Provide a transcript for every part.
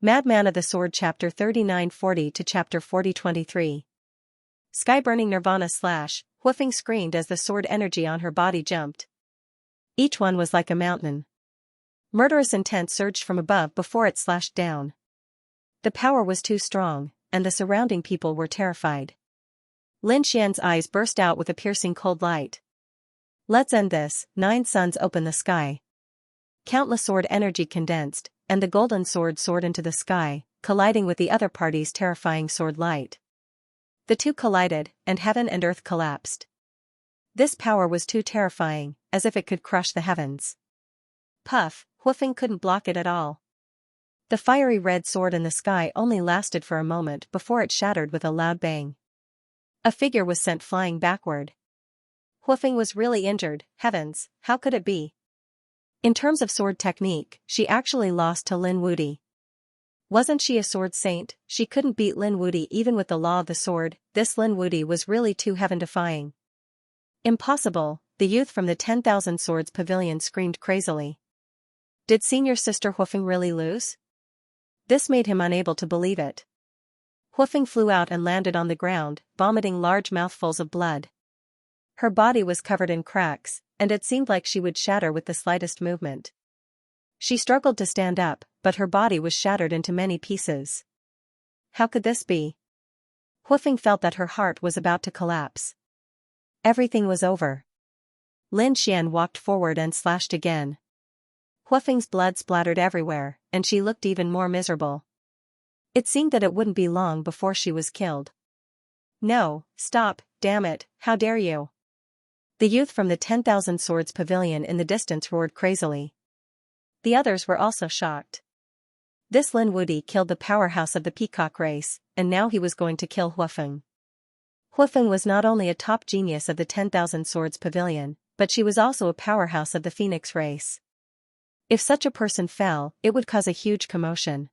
Madman of the Sword Chapter 39-40 to Chapter 40-23. Sky-burning Nirvana slash, Woofing screamed as the sword energy on her body jumped. Each one was like a mountain. Murderous intent surged from above before it slashed down. The power was too strong, and the surrounding people were terrified. Lin Xian's eyes burst out with a piercing cold light. Let's end this. 9 suns open the sky. Countless sword energy condensed, and the golden sword soared into the sky, colliding with the other party's terrifying sword light. The two collided, and heaven and earth collapsed. This power was too terrifying, as if it could crush the heavens. Puff, Woofing couldn't block it at all. The fiery red sword in the sky only lasted for a moment before it shattered with a loud bang. A figure was sent flying backward. Woofing was really injured. Heavens, how could it be? In terms of sword technique, she actually lost to Lin Wuti. Wasn't she a sword saint? She couldn't beat Lin Wuti even with the law of the sword. This Lin Wuti was really too heaven-defying. Impossible, the youth from the 10,000 Swords Pavilion screamed crazily. Did senior sister Woofing really lose? This made him unable to believe it. Woofing flew out and landed on the ground, vomiting large mouthfuls of blood. Her body was covered in cracks, and it seemed like she would shatter with the slightest movement. She struggled to stand up, but her body was shattered into many pieces. How could this be? Woofing felt that her heart was about to collapse. Everything was over. Lin Xian walked forward and slashed again. Woofing's blood splattered everywhere, and she looked even more miserable. It seemed that it wouldn't be long before she was killed. No, stop, damn it, how dare you! The youth from the 10,000 Swords Pavilion in the distance roared crazily. The others were also shocked. This Lin Wuti killed the powerhouse of the peacock race, and now he was going to kill Woofing. Woofing was not only a top genius of the 10,000 Swords Pavilion, but she was also a powerhouse of the phoenix race. If such a person fell, it would cause a huge commotion.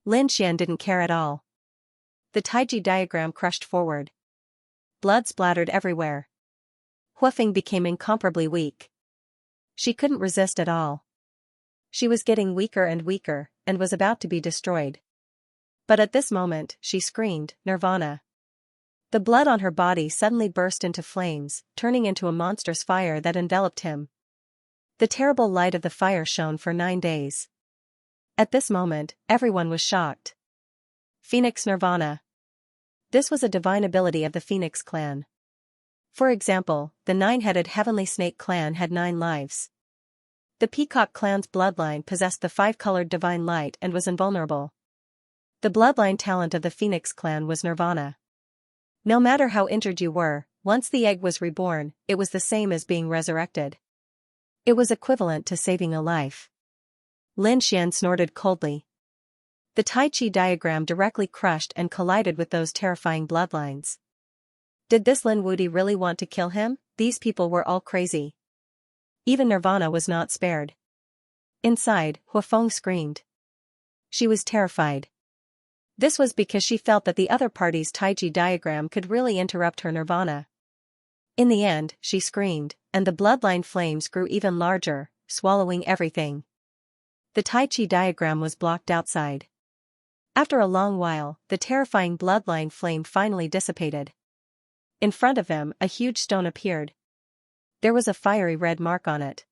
Lin Xian didn't care at all. The Taiji diagram crushed forward. Blood splattered everywhere. Woofing became incomparably weak. She couldn't resist at all. She was getting weaker and weaker, and was about to be destroyed. But at this moment, she screamed, Nirvana. The blood on her body suddenly burst into flames, turning into a monstrous fire that enveloped him. The terrible light of the fire shone for 9 days. At this moment, everyone was shocked. Phoenix Nirvana. This was a divine ability of the Phoenix clan. For example, the 9-headed Heavenly Snake clan had 9 lives. The Peacock clan's bloodline possessed the 5-colored divine light and was invulnerable. The bloodline talent of the Phoenix clan was Nirvana. No matter how injured you were, once the egg was reborn, it was the same as being resurrected. It was equivalent to saving a life. Lin Xian snorted coldly. The Tai Chi diagram directly crushed and collided with those terrifying bloodlines. Did this Lin Wuti really want to kill him? These people were all crazy. Even Nirvana was not spared. Inside, Woofing screamed. She was terrified. This was because she felt that the other party's Taiji diagram could really interrupt her Nirvana. In the end, she screamed, and the bloodline flames grew even larger, swallowing everything. The Tai Chi diagram was blocked outside. After a long while, the terrifying bloodline flame finally dissipated. In front of them, a huge stone appeared. There was a fiery red mark on it.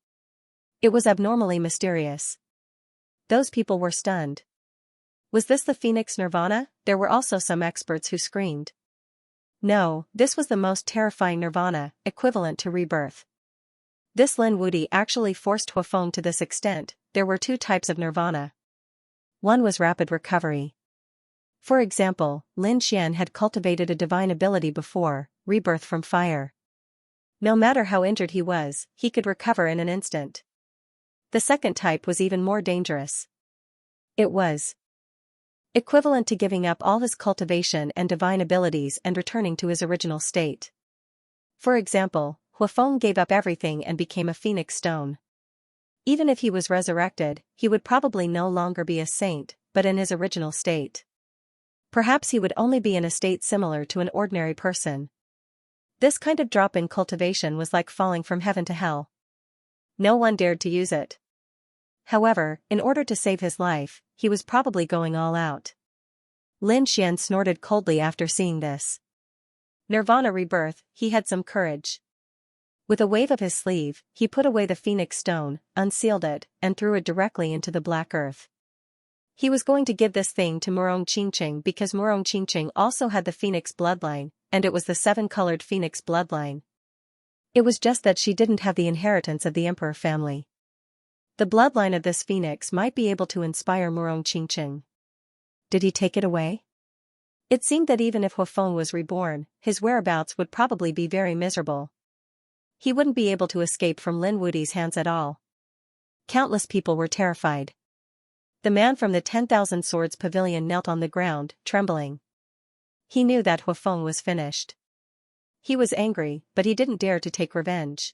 It was abnormally mysterious. Those people were stunned. Was this the Phoenix Nirvana? There were also some experts who screamed. No, this was the most terrifying Nirvana, equivalent to rebirth. This Lin Wuti actually forced Woofing to this extent. There were 2 types of Nirvana. One was rapid recovery. For example, Lin Xian had cultivated a divine ability before, rebirth from fire. No matter how injured he was, he could recover in an instant. The second type was even more dangerous. It was equivalent to giving up all his cultivation and divine abilities and returning to his original state. For example, Woofing gave up everything and became a phoenix stone. Even if he was resurrected, he would probably no longer be a saint, but in his original state. Perhaps he would only be in a state similar to an ordinary person. This kind of drop in cultivation was like falling from heaven to hell. No one dared to use it. However, in order to save his life, he was probably going all out. Lin Xian snorted coldly after seeing this. Nirvana rebirth, he had some courage. With a wave of his sleeve, he put away the phoenix stone, unsealed it, and threw it directly into the black earth. He was going to give this thing to Murong Qingqing because Murong Qingqing also had the phoenix bloodline, and it was the seven-colored phoenix bloodline. It was just that she didn't have the inheritance of the emperor family. The bloodline of this phoenix might be able to inspire Murong Qingqing. Did he take it away? It seemed that even if Huofeng was reborn, his whereabouts would probably be very miserable. He wouldn't be able to escape from Lin Wudi's hands at all. Countless people were terrified. The man from the 10,000 Swords Pavilion knelt on the ground, trembling. He knew that Huofeng was finished. He was angry, but he didn't dare to take revenge.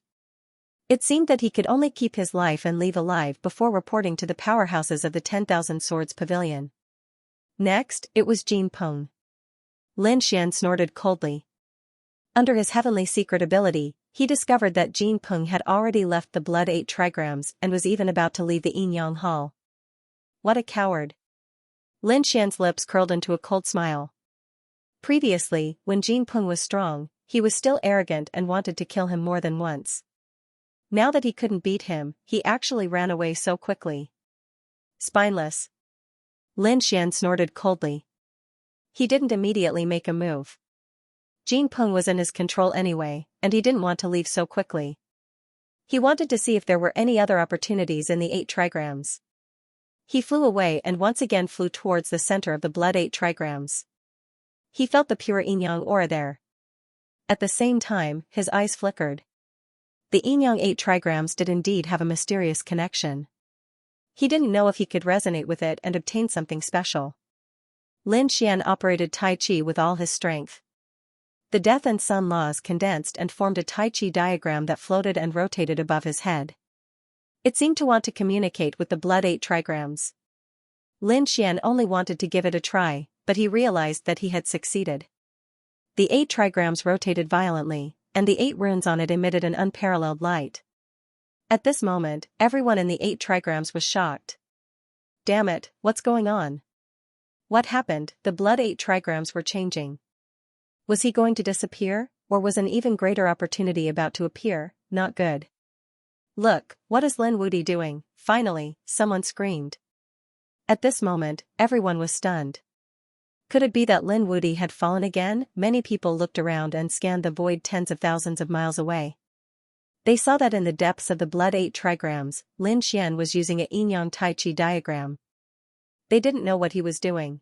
It seemed that he could only keep his life and leave alive before reporting to the powerhouses of the 10,000 Swords Pavilion. Next, it was Jin Peng. Lin Xian snorted coldly. Under his heavenly secret ability, he discovered that Jin Peng had already left the Blood 8 trigrams and was even about to leave the Yinyang Hall. What a coward. Lin Xian's lips curled into a cold smile. Previously, when Jin Peng was strong, he was still arrogant and wanted to kill him more than once. Now that he couldn't beat him, he actually ran away so quickly. Spineless. Lin Xian snorted coldly. He didn't immediately make a move. Jin Peng was in his control anyway, and he didn't want to leave so quickly. He wanted to see if there were any other opportunities in the 8 trigrams. He flew away and once again flew towards the center of the Blood 8 trigrams. He felt the pure Yinyang aura there. At the same time, his eyes flickered. The Yinyang 8 trigrams did indeed have a mysterious connection. He didn't know if he could resonate with it and obtain something special. Lin Xian operated Tai Chi with all his strength. The death and sun laws condensed and formed a Tai Chi diagram that floated and rotated above his head. It seemed to want to communicate with the Blood 8 trigrams. Lin Xian only wanted to give it a try, but he realized that he had succeeded. The 8 trigrams rotated violently, and the 8 runes on it emitted an unparalleled light. At this moment, everyone in the 8 trigrams was shocked. Damn it, what's going on? What happened? The Blood 8 trigrams were changing. Was he going to disappear, or was an even greater opportunity about to appear? Not good. Look, what is Lin Wudi doing? Finally, someone screamed. At this moment, everyone was stunned. Could it be that Lin Wudi had fallen again? Many people looked around and scanned the void tens of thousands of miles away. They saw that in the depths of the Blood 8 trigrams, Lin Xian was using a Yinyang Tai Chi diagram. They didn't know what he was doing.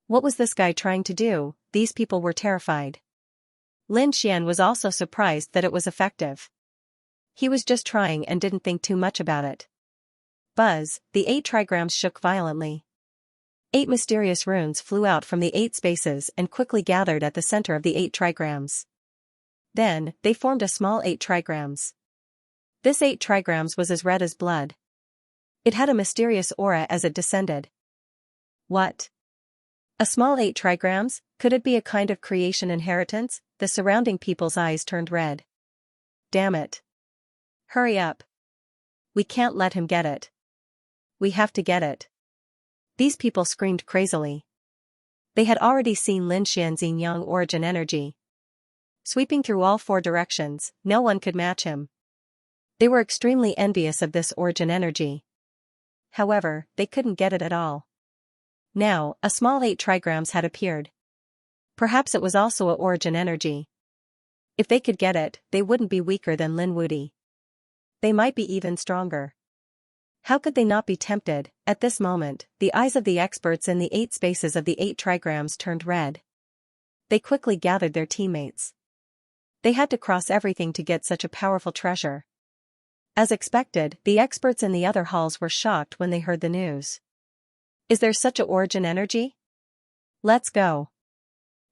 What was this guy trying to do? These people were terrified. Lin Xian was also surprised that it was effective. He was just trying and didn't think too much about it. Buzz, the 8 trigrams shook violently. 8 mysterious runes flew out from the 8 spaces and quickly gathered at the center of the 8 trigrams. Then, they formed a small 8 trigrams. This 8 trigrams was as red as blood. It had a mysterious aura as it descended. What? A small 8 trigrams? Could it be a kind of creation inheritance? The surrounding people's eyes turned red. Damn it. Hurry up. We can't let him get it. We have to get it. These people screamed crazily. They had already seen Lin Xian's Yinyang origin energy. Sweeping through all 4 directions, no one could match him. They were extremely envious of this origin energy. However, they couldn't get it at all. Now, a small 8 trigrams had appeared. Perhaps it was also a origin energy. If they could get it, they wouldn't be weaker than Lin Wudi. They might be even stronger. How could they not be tempted? At this moment, the eyes of the experts in the 8 spaces of the 8 trigrams turned red. They quickly gathered their teammates. They had to cross everything to get such a powerful treasure. As expected, the experts in the other halls were shocked when they heard the news. Is there such a origin energy? Let's go.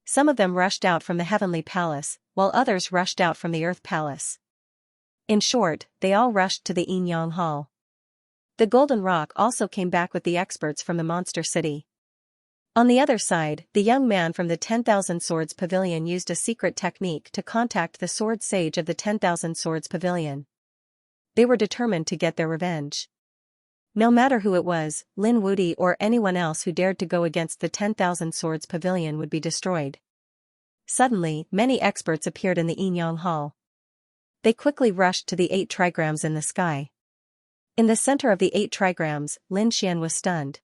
Some of them rushed out from the Heavenly Palace, while others rushed out from the Earth Palace. In short, they all rushed to the Yinyang Hall. The Golden Rock also came back with the experts from the Monster City. On the other side, the young man from the 10,000 Swords Pavilion used a secret technique to contact the Sword Sage of the 10,000 Swords Pavilion. They were determined to get their revenge. No matter who it was, Lin Wuti or anyone else who dared to go against the 10,000 Swords Pavilion would be destroyed. Suddenly, many experts appeared in the Yinyang Hall. They quickly rushed to the 8 trigrams in the sky. In the center of the 8 trigrams, Lin Xian was stunned.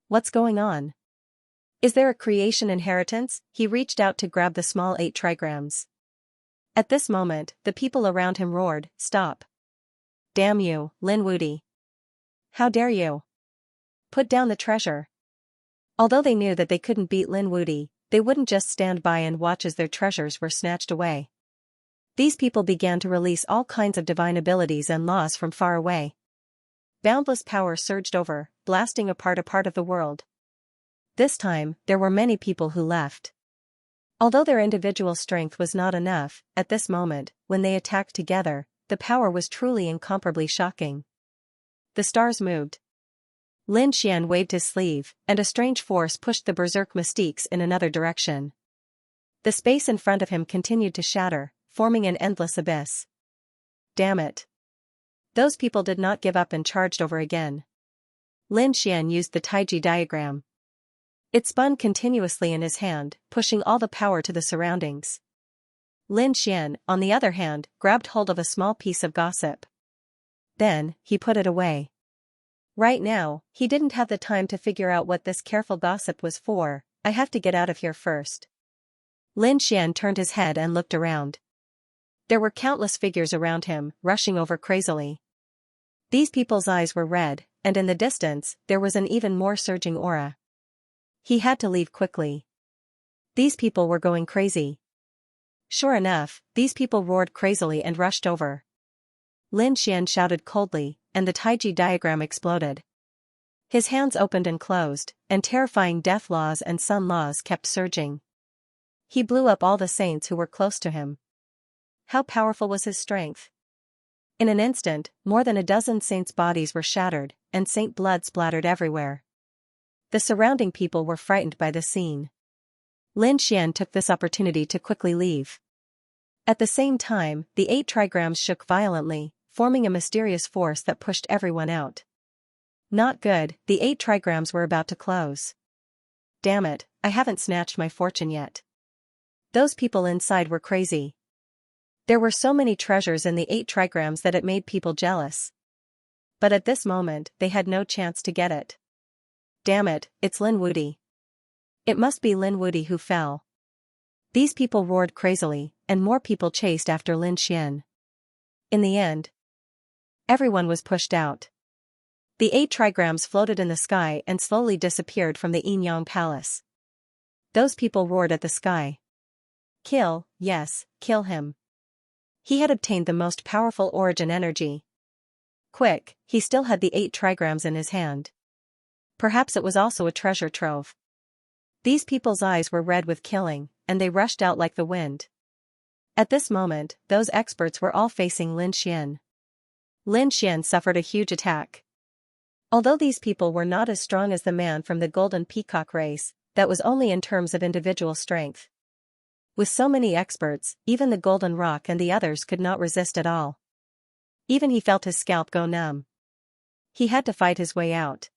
What's going on? Is there a creation inheritance? He reached out to grab the small 8 trigrams. At this moment, the people around him roared, "Stop! Damn you, Lin Wuti! How dare you? Put down the treasure!" Although they knew that they couldn't beat Lin Wuti, they wouldn't just stand by and watch as their treasures were snatched away. These people began to release all kinds of divine abilities and laws from far away. Boundless power surged over, blasting apart a part of the world. This time, there were many people who left. Although their individual strength was not enough, at this moment, when they attacked together, the power was truly incomparably shocking. The stars moved. Lin Xian waved his sleeve, and a strange force pushed the berserk mystiques in another direction. The space in front of him continued to shatter, forming an endless abyss. Damn it! Those people did not give up and charged over again. Lin Xian used the Taiji diagram. It spun continuously in his hand, pushing all the power to the surroundings. Lin Xian, on the other hand, grabbed hold of a small piece of gossip. Then, he put it away. Right now, he didn't have the time to figure out what this careful gossip was for. "I have to get out of here first." Lin Xian turned his head and looked around. There were countless figures around him, rushing over crazily. These people's eyes were red, and in the distance, there was an even more surging aura. He had to leave quickly. These people were going crazy. Sure enough, these people roared crazily and rushed over. Lin Xian shouted coldly, and the Taiji diagram exploded. His hands opened and closed, and terrifying death laws and sun laws kept surging. He blew up all the saints who were close to him. How powerful was his strength? In an instant, more than a dozen saints' bodies were shattered, and saint blood splattered everywhere. The surrounding people were frightened by the scene. Lin Xian took this opportunity to quickly leave. At the same time, the 8 trigrams shook violently, forming a mysterious force that pushed everyone out. Not good, the 8 trigrams were about to close. Damn it, I haven't snatched my fortune yet. Those people inside were crazy. There were so many treasures in the 8 trigrams that it made people jealous. But at this moment, they had no chance to get it. Damn it, it's Lin Wuti. It must be Lin Wuti who fell. These people roared crazily, and more people chased after Lin Xian. In the end, everyone was pushed out. The 8 trigrams floated in the sky and slowly disappeared from the Yinyang Palace. Those people roared at the sky. Kill, yes, kill him. He had obtained the most powerful origin energy. Quick, he still had the 8 trigrams in his hand. Perhaps it was also a treasure trove. These people's eyes were red with killing, and they rushed out like the wind. At this moment, those experts were all facing Lin Xian. Lin Xian suffered a huge attack. Although these people were not as strong as the man from the Golden Peacock race, that was only in terms of individual strength. With so many experts, even the Golden Rock and the others could not resist at all. Even he felt his scalp go numb. He had to fight his way out.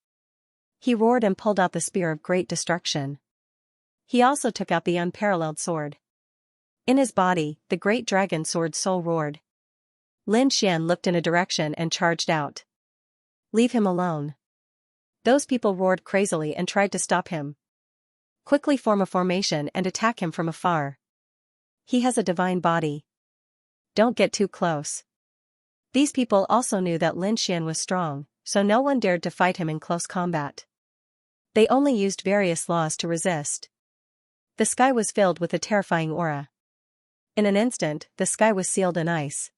He roared and pulled out the spear of great destruction. He also took out the unparalleled sword. In his body, the great dragon sword soul roared. Lin Xian looked in a direction and charged out. Leave him alone. Those people roared crazily and tried to stop him. Quickly form a formation and attack him from afar. He has a divine body. Don't get too close. These people also knew that Lin Xian was strong, so no one dared to fight him in close combat. They only used various laws to resist. The sky was filled with a terrifying aura. In an instant, the sky was sealed in ice.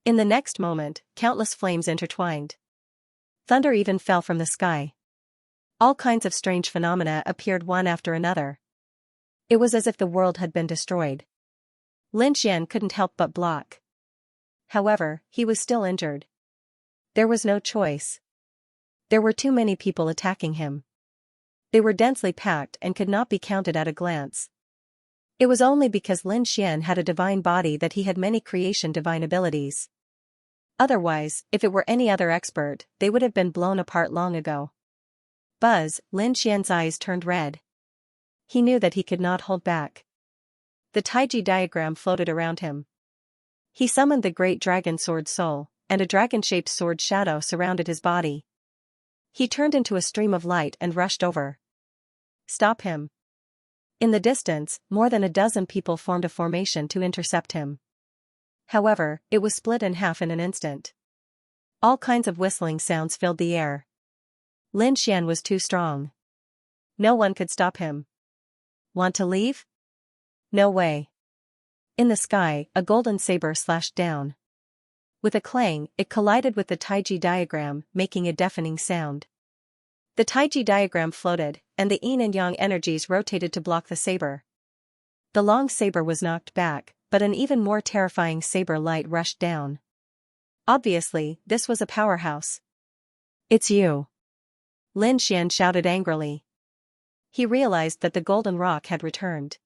In the next moment, countless flames intertwined. Thunder even fell from the sky. All kinds of strange phenomena appeared one after another. It was as if the world had been destroyed. Lin Xian couldn't help but block. However, he was still injured. There was no choice. There were too many people attacking him. They were densely packed and could not be counted at a glance. It was only because Lin Xian had a divine body that he had many creation divine abilities. Otherwise, if it were any other expert, they would have been blown apart long ago. Buzz, Lin Xian's eyes turned red. He knew that he could not hold back. The Taiji diagram floated around him. He summoned the great dragon sword soul, and a dragon-shaped sword shadow surrounded his body. He turned into a stream of light and rushed over. Stop him. In the distance, more than a dozen people formed a formation to intercept him. However, it was split in half in an instant. All kinds of whistling sounds filled the air. Lin Xian was too strong. No one could stop him. Want to leave? No way. In the sky, a golden saber slashed down. With a clang, it collided with the Taiji diagram, making a deafening sound. The Taiji diagram floated, and the yin and yang energies rotated to block the saber. The long saber was knocked back, but an even more terrifying saber light rushed down. Obviously, this was a powerhouse. It's you. Lin Xian shouted angrily. He realized that the golden rock had returned.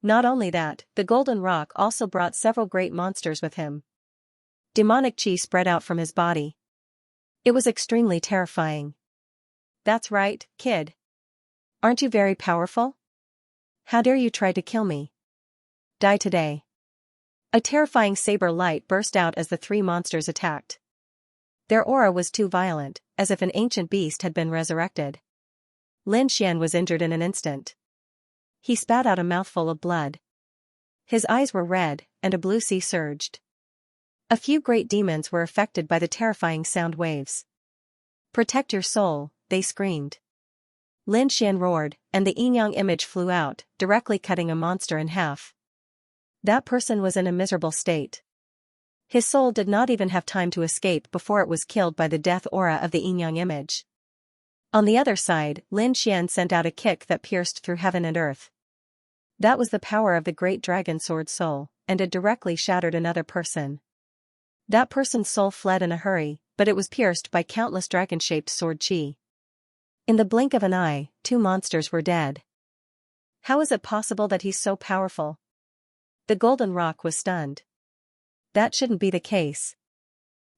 Not only that, the golden rock also brought several great monsters with him. Demonic chi spread out from his body. It was extremely terrifying. That's right, kid. Aren't you very powerful? How dare you try to kill me? Die today. A terrifying saber light burst out as the three monsters attacked. Their aura was too violent, as if an ancient beast had been resurrected. Lin Xian was injured in an instant. He spat out a mouthful of blood. His eyes were red, and a blue sea surged. A few great demons were affected by the terrifying sound waves. Protect your soul, they screamed. Lin Xian roared, and the yin-yang image flew out, directly cutting a monster in half. That person was in a miserable state. His soul did not even have time to escape before it was killed by the death aura of the yin-yang image. On the other side, Lin Xian sent out a kick that pierced through heaven and earth. That was the power of the great dragon sword soul, and it directly shattered another person. That person's soul fled in a hurry, but it was pierced by countless dragon-shaped sword chi. In the blink of an eye, two monsters were dead. How is it possible that he's so powerful? The golden rock was stunned. That shouldn't be the case.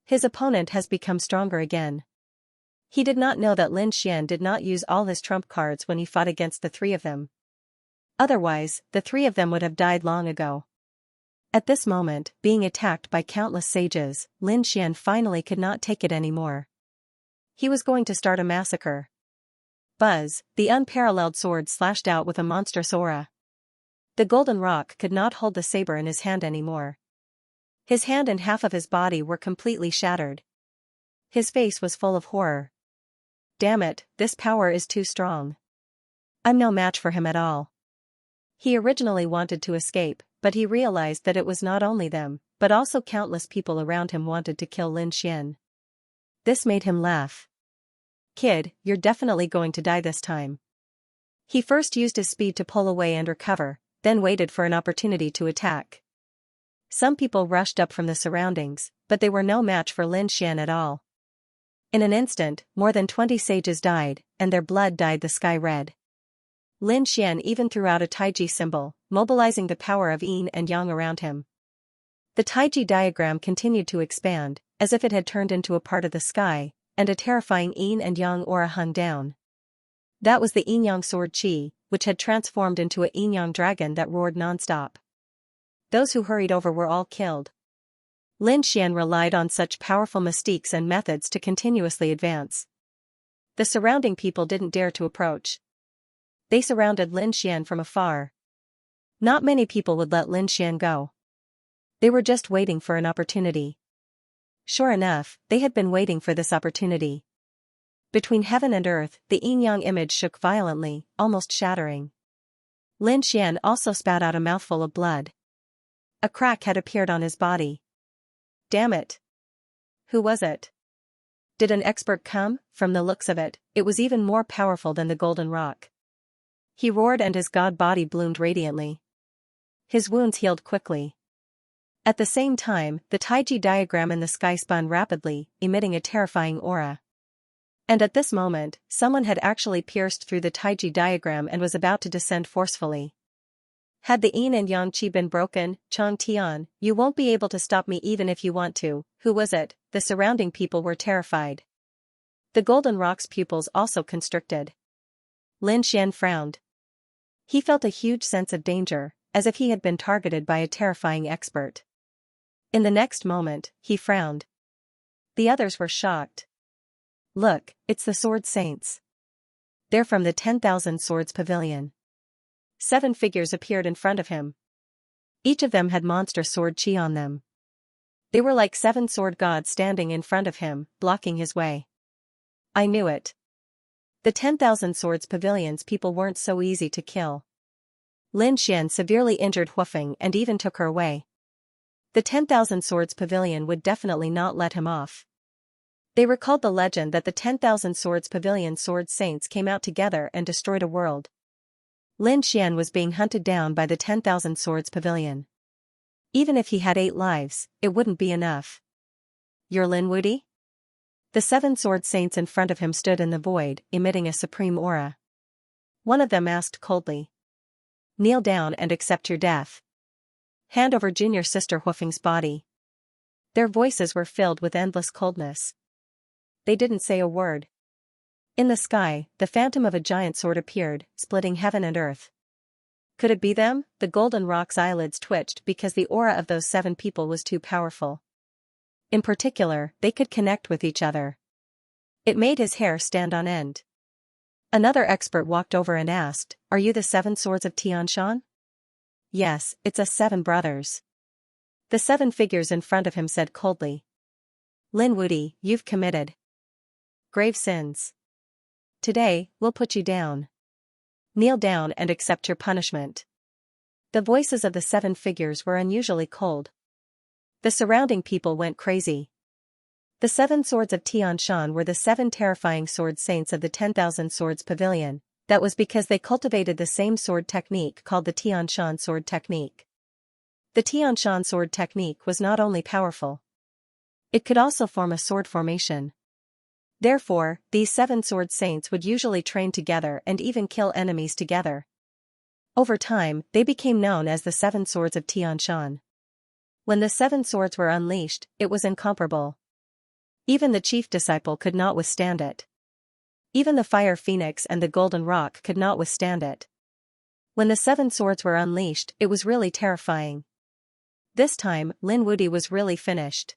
His opponent has become stronger again. He did not know that Lin Xian did not use all his trump cards when he fought against the three of them. Otherwise, the three of them would have died long ago. At this moment, being attacked by countless sages, Lin Xian finally could not take it anymore. He was going to start a massacre. Buzz, the unparalleled sword slashed out with a monstrous aura. The golden rock could not hold the saber in his hand anymore. His hand and half of his body were completely shattered. His face was full of horror. Damn it, this power is too strong. I'm no match for him at all. He originally wanted to escape, but he realized that it was not only them, but also countless people around him wanted to kill Lin Xian. This made him laugh. Kid, you're definitely going to die this time. He first used his speed to pull away and recover, then waited for an opportunity to attack. Some people rushed up from the surroundings, but they were no match for Lin Xian at all. In an instant, more than 20 sages died, and their blood dyed the sky red. Lin Xian even threw out a Taiji symbol, mobilizing the power of yin and yang around him. The Taiji diagram continued to expand, as if it had turned into a part of the sky, and a terrifying yin and yang aura hung down. That was the yin-yang sword chi, which had transformed into a yin-yang dragon that roared non-stop. Those who hurried over were all killed. Lin Xian relied on such powerful mystiques and methods to continuously advance. The surrounding people didn't dare to approach. They surrounded Lin Xian from afar. Not many people would let Lin Xian go. They were just waiting for an opportunity. Sure enough, they had been waiting for this opportunity. Between heaven and earth, the yin-yang image shook violently, almost shattering. Lin Xian also spat out a mouthful of blood. A crack had appeared on his body. Damn it! Who was it? Did an expert come? From the looks of it, it was even more powerful than the golden rock. He roared and his god body bloomed radiantly. His wounds healed quickly. At the same time, the Taiji diagram in the sky spun rapidly, emitting a terrifying aura. And at this moment, someone had actually pierced through the Taiji diagram and was about to descend forcefully. Had the yin and yang qi been broken, Chang Tian, you won't be able to stop me even if you want to. Who was it? The surrounding people were terrified. The golden rock's pupils also constricted. Lin Xian frowned. He felt a huge sense of danger, as if he had been targeted by a terrifying expert. In the next moment, he frowned. The others were shocked. Look, it's the Sword Saints. They're from the 10,000 Swords Pavilion. 7 figures appeared in front of him. Each of them had monster sword chi on them. They were like 7 sword gods standing in front of him, blocking his way. I knew it. The 10,000 Swords Pavilion's people weren't so easy to kill. Lin Xian severely injured Huofeng and even took her away. The 10,000 Swords Pavilion would definitely not let him off. They recalled the legend that the 10,000 Swords Pavilion Sword Saints came out together and destroyed a world. Lin Xian was being hunted down by the 10,000 Swords Pavilion. Even if he had 8 lives, it wouldn't be enough. You're Lin Wuti? The 7 sword saints in front of him stood in the void, emitting a supreme aura. One of them asked coldly. Kneel down and accept your death. Hand over junior sister Huofeng's body. Their voices were filled with endless coldness. They didn't say a word. In the sky, the phantom of a giant sword appeared, splitting heaven and earth. Could it be them? The golden rock's eyelids twitched because the aura of those 7 people was too powerful. In particular, they could connect with each other. It made his hair stand on end. Another expert walked over and asked, "Are you the 7 swords of Tianshan?" "Yes, it's us 7 brothers." The 7 figures in front of him said coldly. "Lin Wuti, you've committed grave sins. Today, we'll put you down. Kneel down and accept your punishment." The voices of the 7 figures were unusually cold. The surrounding people went crazy. The 7 swords of Tianshan were the 7 terrifying sword saints of the 10,000 Swords Pavilion. That was because they cultivated the same sword technique called the Tianshan sword technique. The Tianshan sword technique was not only powerful. It could also form a sword formation. Therefore, these 7 sword saints would usually train together and even kill enemies together. Over time, they became known as the 7 swords of Tianshan. When the 7 swords were unleashed, it was incomparable. Even the chief disciple could not withstand it. Even the fire phoenix and the golden rock could not withstand it. When the 7 swords were unleashed, it was really terrifying. This time, Lin Wuti was really finished.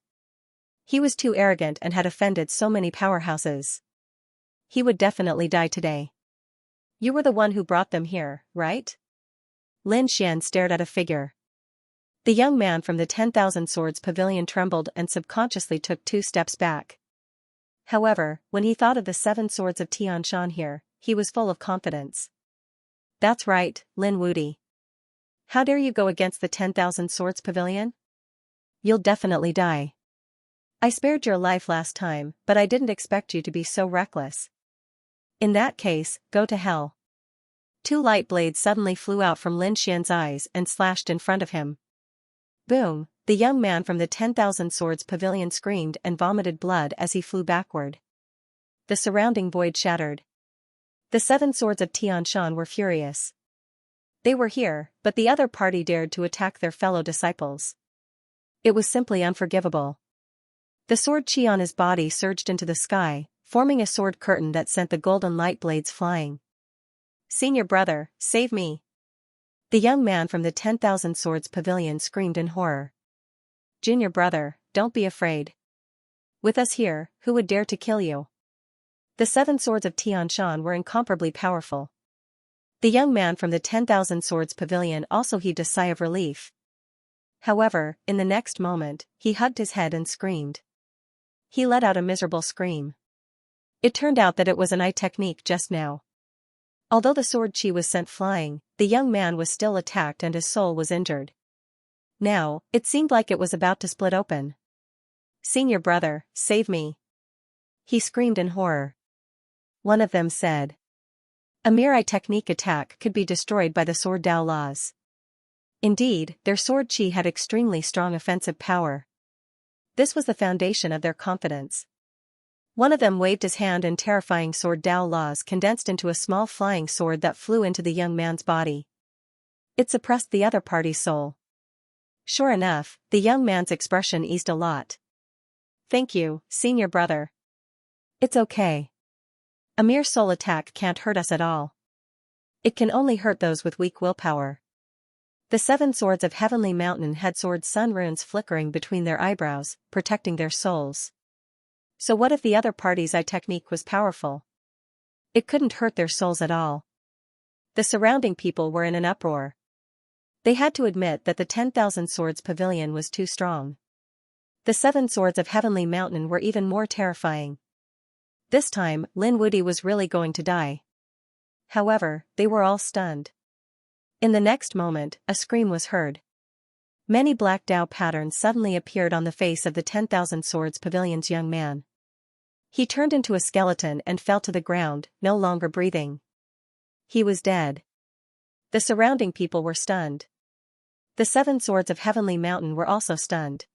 He was too arrogant and had offended so many powerhouses. He would definitely die today. You were the one who brought them here, right? Lin Xian stared at a figure. The young man from the 10,000 Swords Pavilion trembled and subconsciously took 2 steps back. However, when he thought of the 7 swords of Tianshan here, he was full of confidence. That's right, Lin Wuti. How dare you go against the 10,000 Swords Pavilion? You'll definitely die. I spared your life last time, but I didn't expect you to be so reckless. In that case, go to hell. 2 light blades suddenly flew out from Lin Xian's eyes and slashed in front of him. Boom! The young man from the 10,000 Swords Pavilion screamed and vomited blood as he flew backward. The surrounding void shattered. The 7 swords of Tianshan were furious. They were here, but the other party dared to attack their fellow disciples. It was simply unforgivable. The sword chi on his body surged into the sky, forming a sword curtain that sent the golden light blades flying. "Senior brother, save me!" The young man from the 10,000 Swords Pavilion screamed in horror. "Junior brother, don't be afraid. With us here, who would dare to kill you?" The 7 swords of Tianshan were incomparably powerful. The young man from the 10,000 Swords Pavilion also heaved a sigh of relief. However, in the next moment, he hugged his head and screamed. He let out a miserable scream. It turned out that it was an eye technique just now. Although the sword chi was sent flying, the young man was still attacked and his soul was injured. Now, it seemed like it was about to split open. "Senior brother, save me!" he screamed in horror. One of them said. A mere eye technique attack could be destroyed by the sword Dao laws. Indeed, their sword chi had extremely strong offensive power. This was the foundation of their confidence. One of them waved his hand and terrifying sword Dao laws condensed into a small flying sword that flew into the young man's body. It suppressed the other party's soul. Sure enough, the young man's expression eased a lot. Thank you, senior brother. It's okay. A mere soul attack can't hurt us at all. It can only hurt those with weak willpower. The 7 swords of Heavenly Mountain had sword sun runes flickering between their eyebrows, protecting their souls. So what if the other party's eye technique was powerful? It couldn't hurt their souls at all. The surrounding people were in an uproar. They had to admit that the 10,000 Swords Pavilion was too strong. The 7 swords of Heavenly Mountain were even more terrifying. This time, Lin Wudy was really going to die. However, they were all stunned. In the next moment, a scream was heard. Many black Dao patterns suddenly appeared on the face of the 10,000 Swords Pavilion's young man. He turned into a skeleton and fell to the ground, no longer breathing. He was dead. The surrounding people were stunned. The 7 swords of Heavenly Mountain were also stunned.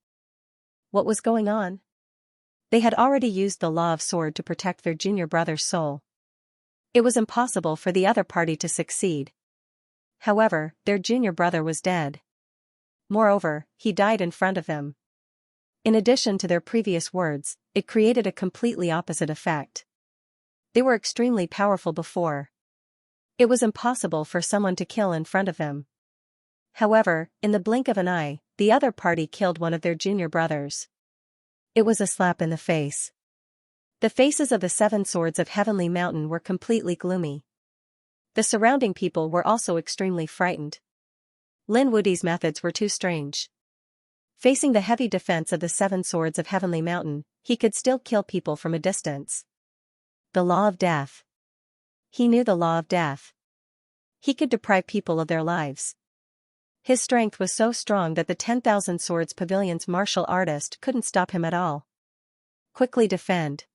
What was going on? They had already used the Law of Sword to protect their junior brother's soul. It was impossible for the other party to succeed. However, their junior brother was dead. Moreover, he died in front of them. In addition to their previous words, it created a completely opposite effect. They were extremely powerful before. It was impossible for someone to kill in front of them. However, in the blink of an eye, the other party killed one of their junior brothers. It was a slap in the face. The faces of the 7 swords of Heavenly Mountain were completely gloomy. The surrounding people were also extremely frightened. Lin Wudy's methods were too strange. Facing the heavy defense of the 7 swords of Heavenly Mountain, he could still kill people from a distance. The law of death. He knew the law of death. He could deprive people of their lives. His strength was so strong that the 10,000 Swords Pavilion's martial artist couldn't stop him at all. Quickly defend.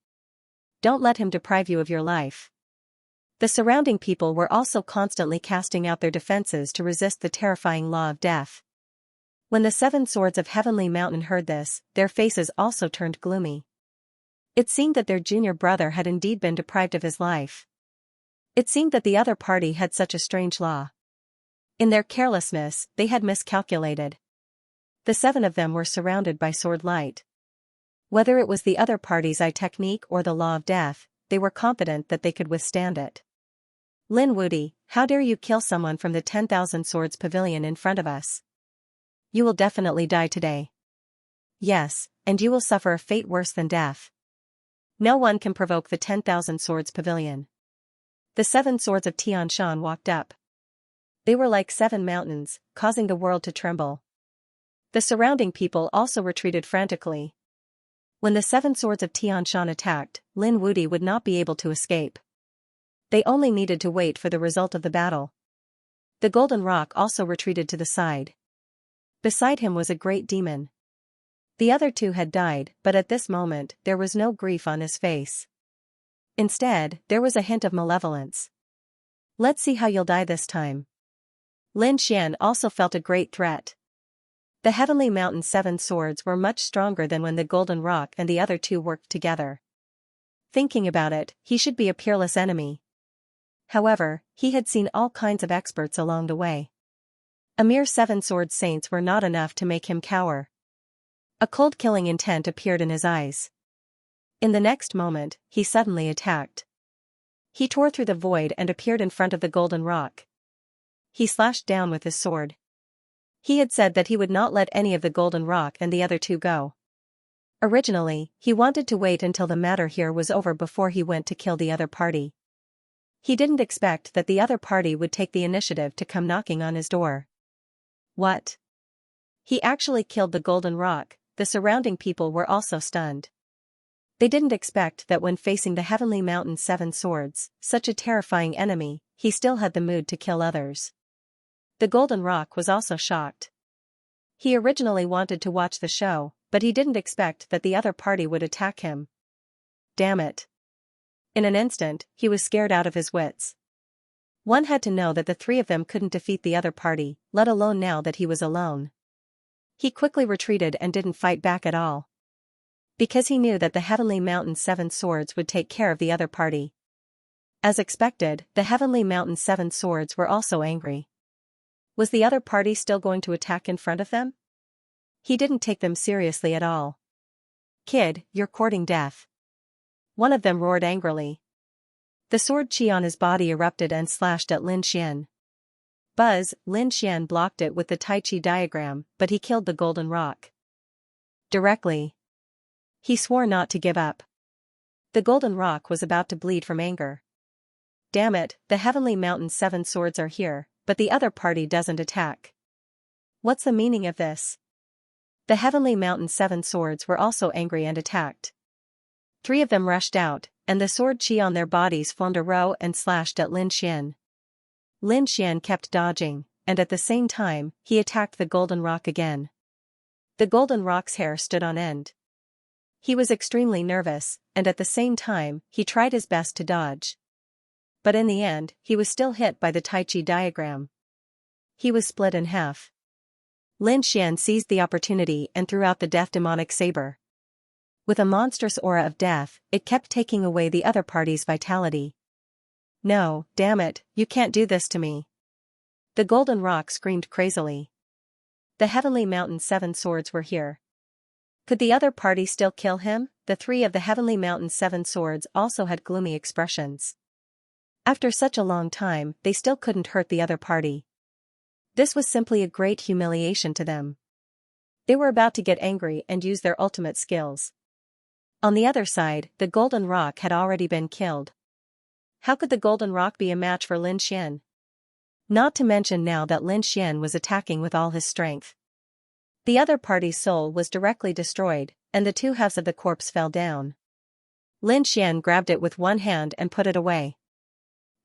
Don't let him deprive you of your life. The surrounding people were also constantly casting out their defenses to resist the terrifying law of death. When the 7 swords of Heavenly Mountain heard this, their faces also turned gloomy. It seemed that their junior brother had indeed been deprived of his life. It seemed that the other party had such a strange law. In their carelessness, they had miscalculated. The 7 of them were surrounded by sword light. Whether it was the other party's eye technique or the law of death, they were confident that they could withstand it. Lin Wudy, how dare you kill someone from the 10,000 Swords Pavilion in front of us? You will definitely die today. Yes, and you will suffer a fate worse than death. No one can provoke the 10,000 Swords Pavilion. The 7 swords of Xianxia walked up. They were like 7 mountains, causing the world to tremble. The surrounding people also retreated frantically. When the 7 swords of Xianxia attacked, Lin Wudy would not be able to escape. They only needed to wait for the result of the battle. The golden rock also retreated to the side. Beside him was a great demon. The other 2 had died, but at this moment, there was no grief on his face. Instead, there was a hint of malevolence. Let's see how you'll die this time. Lin Xian also felt a great threat. The Heavenly Mountain's 7 swords were much stronger than when the Golden Rock and the other 2 worked together. Thinking about it, he should be a peerless enemy. However, he had seen all kinds of experts along the way. A mere 7-sword saints were not enough to make him cower. A cold-killing intent appeared in his eyes. In the next moment, he suddenly attacked. He tore through the void and appeared in front of the Golden Rock. He slashed down with his sword. He had said that he would not let any of the Golden Rock and the other 2 go. Originally, he wanted to wait until the matter here was over before he went to kill the other party. He didn't expect that the other party would take the initiative to come knocking on his door. What? He actually killed the Golden Rock. The surrounding people were also stunned. They didn't expect that when facing the Heavenly Mountain's 7 swords, such a terrifying enemy, he still had the mood to kill others. The Golden Rock was also shocked. He originally wanted to watch the show, but he didn't expect that the other party would attack him. Damn it. In an instant, he was scared out of his wits. One had to know that the 3 of them couldn't defeat the other party, let alone now that he was alone. He quickly retreated and didn't fight back at all. Because he knew that the Heavenly Mountain's 7 swords would take care of the other party. As expected, the Heavenly Mountain's 7 swords were also angry. Was the other party still going to attack in front of them? He didn't take them seriously at all. Kid, you're courting death. One of them roared angrily. The sword chi on his body erupted and slashed at Lin Xian. Buzz, Lin Xian blocked it with the Tai Chi diagram, but he killed the golden rock. Directly. He swore not to give up. The golden rock was about to bleed from anger. Damn it, the Heavenly Mountain's 7 swords are here, but the other party doesn't attack. What's the meaning of this? The Heavenly Mountain's 7 swords were also angry and attacked. 3 of them rushed out, and the sword chi on their bodies formed a row and slashed at Lin Xian. Lin Xian kept dodging, and at the same time, he attacked the golden rock again. The golden rock's hair stood on end. He was extremely nervous, and at the same time, he tried his best to dodge. But in the end, he was still hit by the Tai Chi diagram. He was split in half. Lin Xian seized the opportunity and threw out the death demonic saber. With a monstrous aura of death, it kept taking away the other party's vitality. No, damn it, you can't do this to me. The golden rock screamed crazily. The Heavenly Mountain's 7 swords were here. Could the other party still kill him? The 3 of the Heavenly Mountain's 7 swords also had gloomy expressions. After such a long time, they still couldn't hurt the other party. This was simply a great humiliation to them. They were about to get angry and use their ultimate skills. On the other side, the golden rock had already been killed. How could the golden rock be a match for Lin Xian? Not to mention now that Lin Xian was attacking with all his strength. The other party's soul was directly destroyed, and the 2 halves of the corpse fell down. Lin Xian grabbed it with one hand and put it away.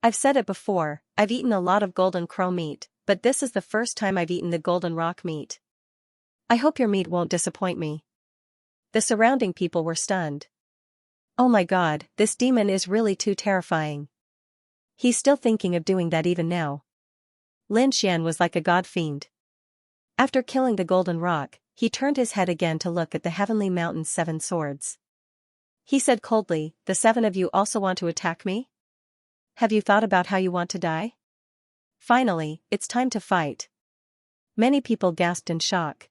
I've said it before, I've eaten a lot of golden crow meat, but this is the first time I've eaten the golden rock meat. I hope your meat won't disappoint me. The surrounding people were stunned. Oh my god, this demon is really too terrifying. He's still thinking of doing that even now. Lin Xian was like a god fiend. After killing the golden rock, he turned his head again to look at the Heavenly Mountain's 7 swords. He said coldly, the 7 of you also want to attack me? Have you thought about how you want to die? Finally, it's time to fight. Many people gasped in shock.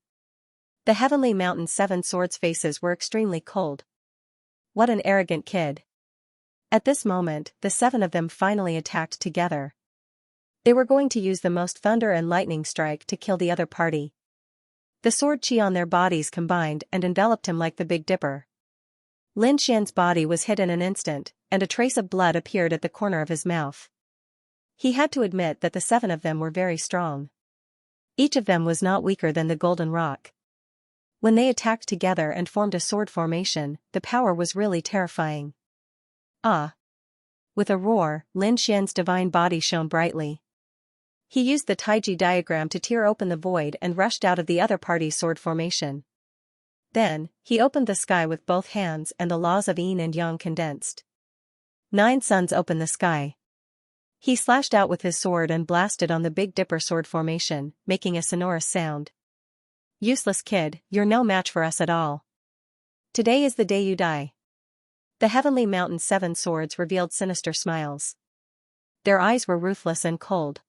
The Heavenly Mountain's 7 swords' faces were extremely cold. What an arrogant kid. At this moment, the 7 of them finally attacked together. They were going to use the most thunder and lightning strike to kill the other party. The sword chi on their bodies combined and enveloped him like the Big Dipper. Lin Xian's body was hit in an instant, and a trace of blood appeared at the corner of his mouth. He had to admit that the 7 of them were very strong. Each of them was not weaker than the golden rock. When they attacked together and formed a sword formation, the power was really terrifying. Ah! With a roar, Lin Xian's divine body shone brightly. He used the Taiji diagram to tear open the void and rushed out of the other party's sword formation. Then, he opened the sky with both hands and the laws of yin and yang condensed. 9 suns opened the sky. He slashed out with his sword and blasted on the Big Dipper sword formation, making a sonorous sound. Useless kid, you're no match for us at all. Today is the day you die. The Heavenly Mountain's 7 swords revealed sinister smiles. Their eyes were ruthless and cold.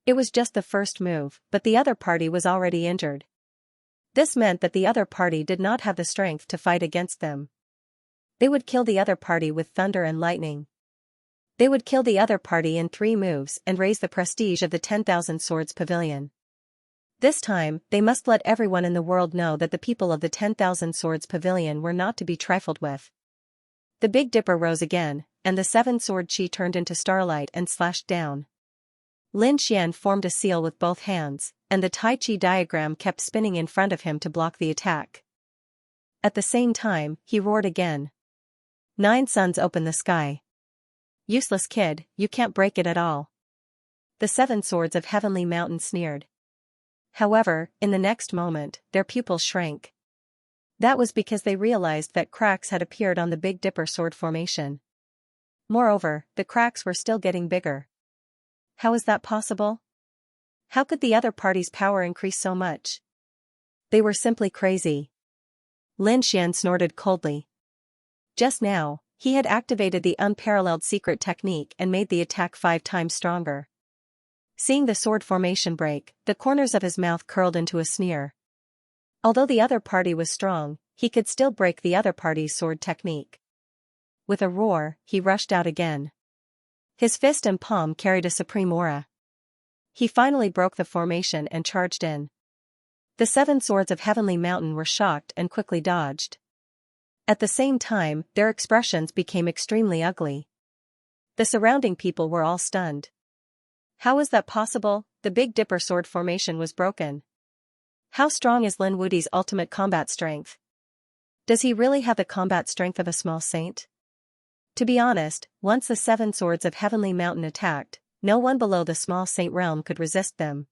It was just the first move, but the other party was already injured. This meant that the other party did not have the strength to fight against them. They would kill the other party with thunder and lightning. They would kill the other party in 3 moves and raise the prestige of the 10,000 Swords Pavilion. This time, they must let everyone in the world know that the people of the 10,000 Swords Pavilion were not to be trifled with. The Big Dipper rose again, and the 7 sword chi turned into starlight and slashed down. Lin Xian formed a seal with both hands, and the Tai Chi diagram kept spinning in front of him to block the attack. At the same time, he roared again. 9 suns opened the sky. Useless kid, you can't break it at all. The 7 swords of Heavenly Mountain sneered. However, in the next moment, their pupils shrank. That was because they realized that cracks had appeared on the Big Dipper sword formation. Moreover, the cracks were still getting bigger. How is that possible? How could the other party's power increase so much? They were simply crazy. Lin Xian snorted coldly. Just now, he had activated the unparalleled secret technique and made the attack 5 times stronger. Seeing the sword formation break, the corners of his mouth curled into a sneer. Although the other party was strong, he could still break the other party's sword technique. With a roar, he rushed out again. His fist and palm carried a supreme aura. He finally broke the formation and charged in. The 7 swords of Heavenly Mountain were shocked and quickly dodged. At the same time, their expressions became extremely ugly. The surrounding people were all stunned. How is that possible? The Big Dipper sword formation was broken. How strong is Lin Wudi's ultimate combat strength? Does he really have the combat strength of a small saint? To be honest, once the 7 swords of Heavenly Mountain attacked, no one below the small saint realm could resist them.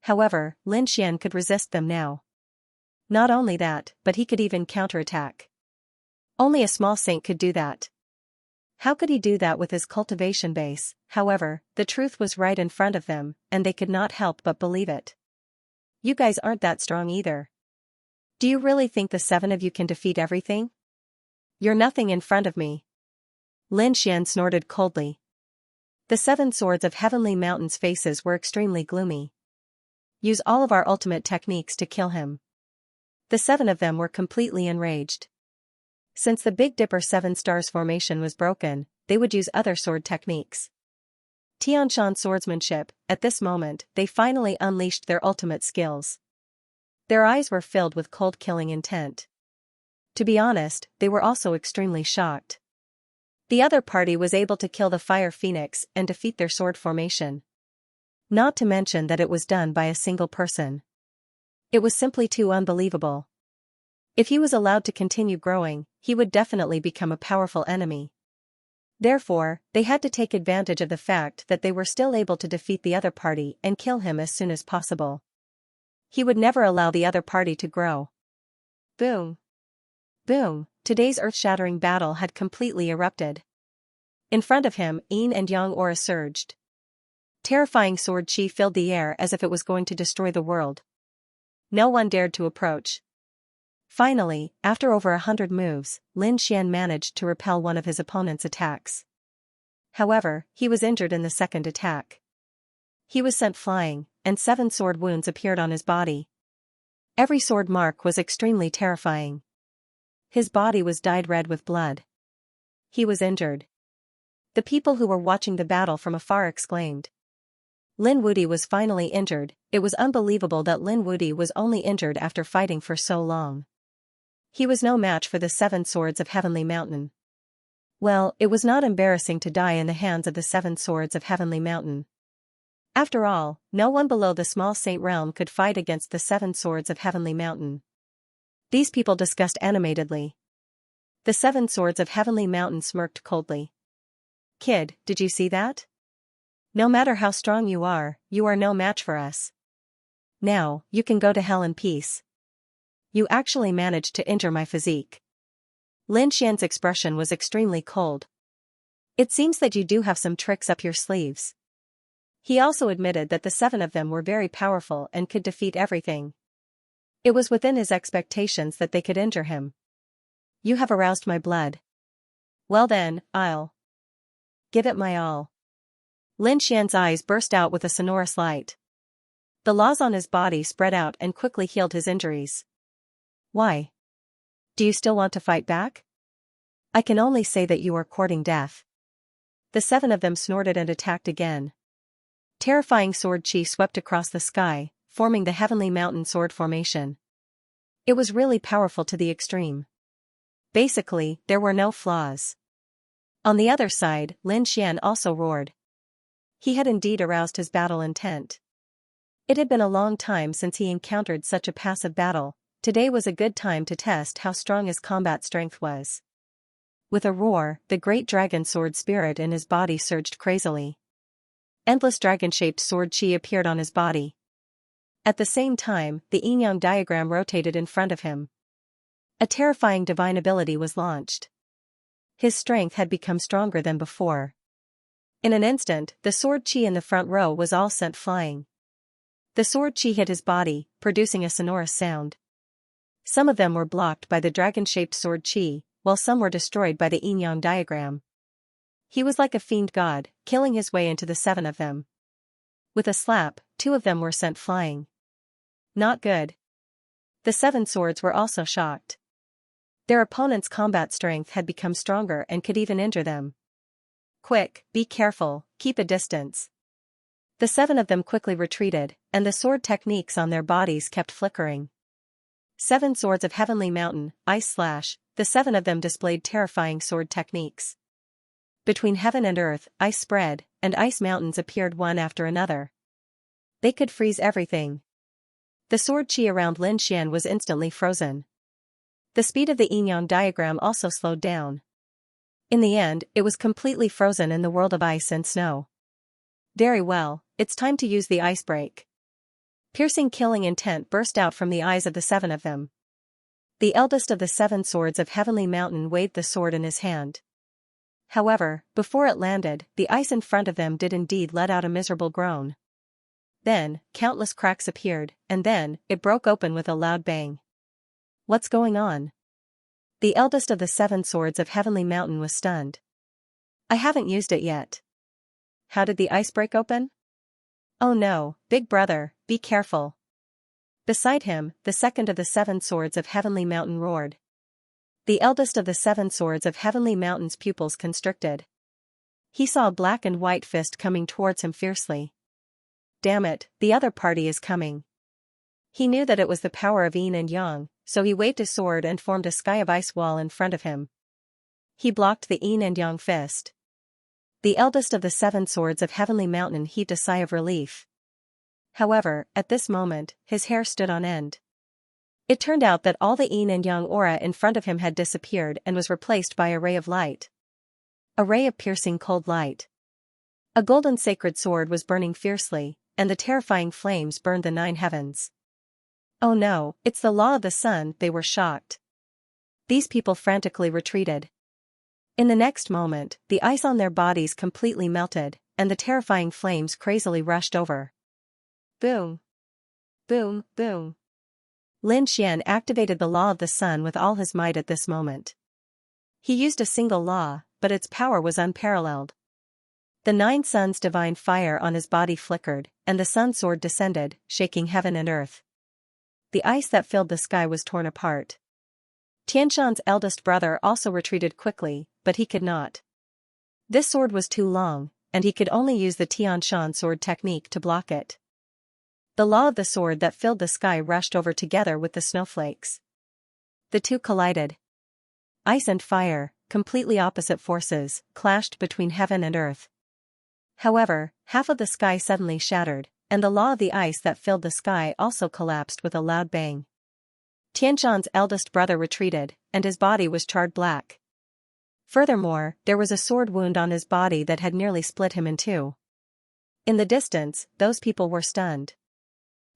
However, Lin Xian could resist them now. Not only that, but he could even counterattack. Only a small saint could do that. How could he do that with his cultivation base? However, the truth was right in front of them, and they could not help but believe it. You guys aren't that strong either. Do you really think the 7 of you can defeat everything? You're nothing in front of me. Lin Xian snorted coldly. The 7 swords of Heavenly Mountain's faces were extremely gloomy. Use all of our ultimate techniques to kill him. The 7 of them were completely enraged. Since the Big Dipper 7 stars formation was broken, they would use other sword techniques. Tianshan swordsmanship. At this moment, they finally unleashed their ultimate skills. Their eyes were filled with cold killing intent. To be honest, they were also extremely shocked. The other party was able to kill the Fire Phoenix and defeat their sword formation. Not to mention that it was done by a single person. It was simply too unbelievable. If he was allowed to continue growing, he would definitely become a powerful enemy. Therefore, they had to take advantage of the fact that they were still able to defeat the other party and kill him as soon as possible. He would never allow the other party to grow. Boom! Boom! Today's earth-shattering battle had completely erupted. In front of him, yin and yang aura surged. Terrifying sword chi filled the air as if it was going to destroy the world. No one dared to approach. Finally, after over 100 moves, Lin Xian managed to repel one of his opponent's attacks. However, he was injured in the second attack. He was sent flying, and 7 sword wounds appeared on his body. Every sword mark was extremely terrifying. His body was dyed red with blood. He was injured. The people who were watching the battle from afar exclaimed. Lin Wudi was finally injured. It was unbelievable that Lin Wudi was only injured after fighting for so long. He was no match for the 7 swords of Heavenly Mountain. Well, it was not embarrassing to die in the hands of the 7 swords of Heavenly Mountain. After all, no one below the small saint realm could fight against the 7 swords of Heavenly Mountain. These people discussed animatedly. The 7 swords of Heavenly Mountain smirked coldly. Kid, did you see that? No matter how strong you are no match for us. Now, you can go to hell in peace. You actually managed to injure my physique. Lin Xian's expression was extremely cold. It seems that you do have some tricks up your sleeves. He also admitted that the 7 of them were very powerful and could defeat everything. It was within his expectations that they could injure him. You have aroused my blood. Well then, I'll give it my all. Lin Xian's eyes burst out with a sonorous light. The laws on his body spread out and quickly healed his injuries. Why? Do you still want to fight back? I can only say that you are courting death. The 7 of them snorted and attacked again. Terrifying sword chi swept across the sky, forming the Heavenly Mountain sword formation. It was really powerful to the extreme. Basically, there were no flaws. On the other side, Lin Xian also roared. He had indeed aroused his battle intent. It had been a long time since he encountered such a passive battle. Today was a good time to test how strong his combat strength was. With a roar, the great dragon sword spirit in his body surged crazily. Endless dragon-shaped sword chi appeared on his body. At the same time, the yin-yang diagram rotated in front of him. A terrifying divine ability was launched. His strength had become stronger than before. In an instant, the sword chi in the front row was all sent flying. The sword chi hit his body, producing a sonorous sound. Some of them were blocked by the dragon-shaped sword chi, while some were destroyed by the yin-yang diagram. He was like a fiend god, killing his way into the 7 of them. With a slap, 2 of them were sent flying. Not good. The 7 swords were also shocked. Their opponent's combat strength had become stronger and could even injure them. Quick, be careful, keep a distance. The 7 of them quickly retreated, and the sword techniques on their bodies kept flickering. 7 swords of Heavenly Mountain, Ice Slash, the 7 of them displayed terrifying sword techniques. Between heaven and earth, ice spread, and ice mountains appeared one after another. They could freeze everything. The sword chi around Lin Xian was instantly frozen. The speed of the yin-yang diagram also slowed down. In the end, it was completely frozen in the world of ice and snow. Very well, it's time to use the ice break. Piercing killing intent burst out from the eyes of the 7 of them. The eldest of the 7 swords of Heavenly Mountain waved the sword in his hand. However, before it landed, the ice in front of them did indeed let out a miserable groan. Then, countless cracks appeared, and then, it broke open with a loud bang. What's going on? The eldest of the 7 swords of Heavenly Mountain was stunned. I haven't used it yet. How did the ice break open? Oh no, big brother, be careful. Beside him, the second of the 7 swords of Heavenly Mountain roared. The eldest of the 7 swords of Heavenly Mountain's pupils constricted. He saw a black and white fist coming towards him fiercely. Damn it, the other party is coming. He knew that it was the power of yin and yang, so he waved his sword and formed a sky of ice wall in front of him. He blocked the yin and yang fist. The eldest of the 7 swords of Heavenly Mountain heaved a sigh of relief. However, at this moment, his hair stood on end. It turned out that all the yin and yang aura in front of him had disappeared and was replaced by a ray of light. A ray of piercing cold light. A golden sacred sword was burning fiercely, and the terrifying flames burned the 9 heavens. Oh no, it's the law of the sun, they were shocked. These people frantically retreated. In the next moment, the ice on their bodies completely melted, and the terrifying flames crazily rushed over. Boom! Boom, boom! Lin Xian activated the law of the sun with all his might at this moment. He used a single law, but its power was unparalleled. The 9 suns' divine fire on his body flickered, and the sun sword descended, shaking heaven and earth. The ice that filled the sky was torn apart. Tianshan's eldest brother also retreated quickly, but he could not. This sword was too long, and he could only use the Tianshan sword technique to block it. The law of the sword that filled the sky rushed over together with the snowflakes. The two collided. Ice and fire, completely opposite forces, clashed between heaven and earth. However, half of the sky suddenly shattered, and the law of the ice that filled the sky also collapsed with a loud bang. Tianshan's eldest brother retreated, and his body was charred black. Furthermore, there was a sword wound on his body that had nearly split him in 2. In the distance, those people were stunned.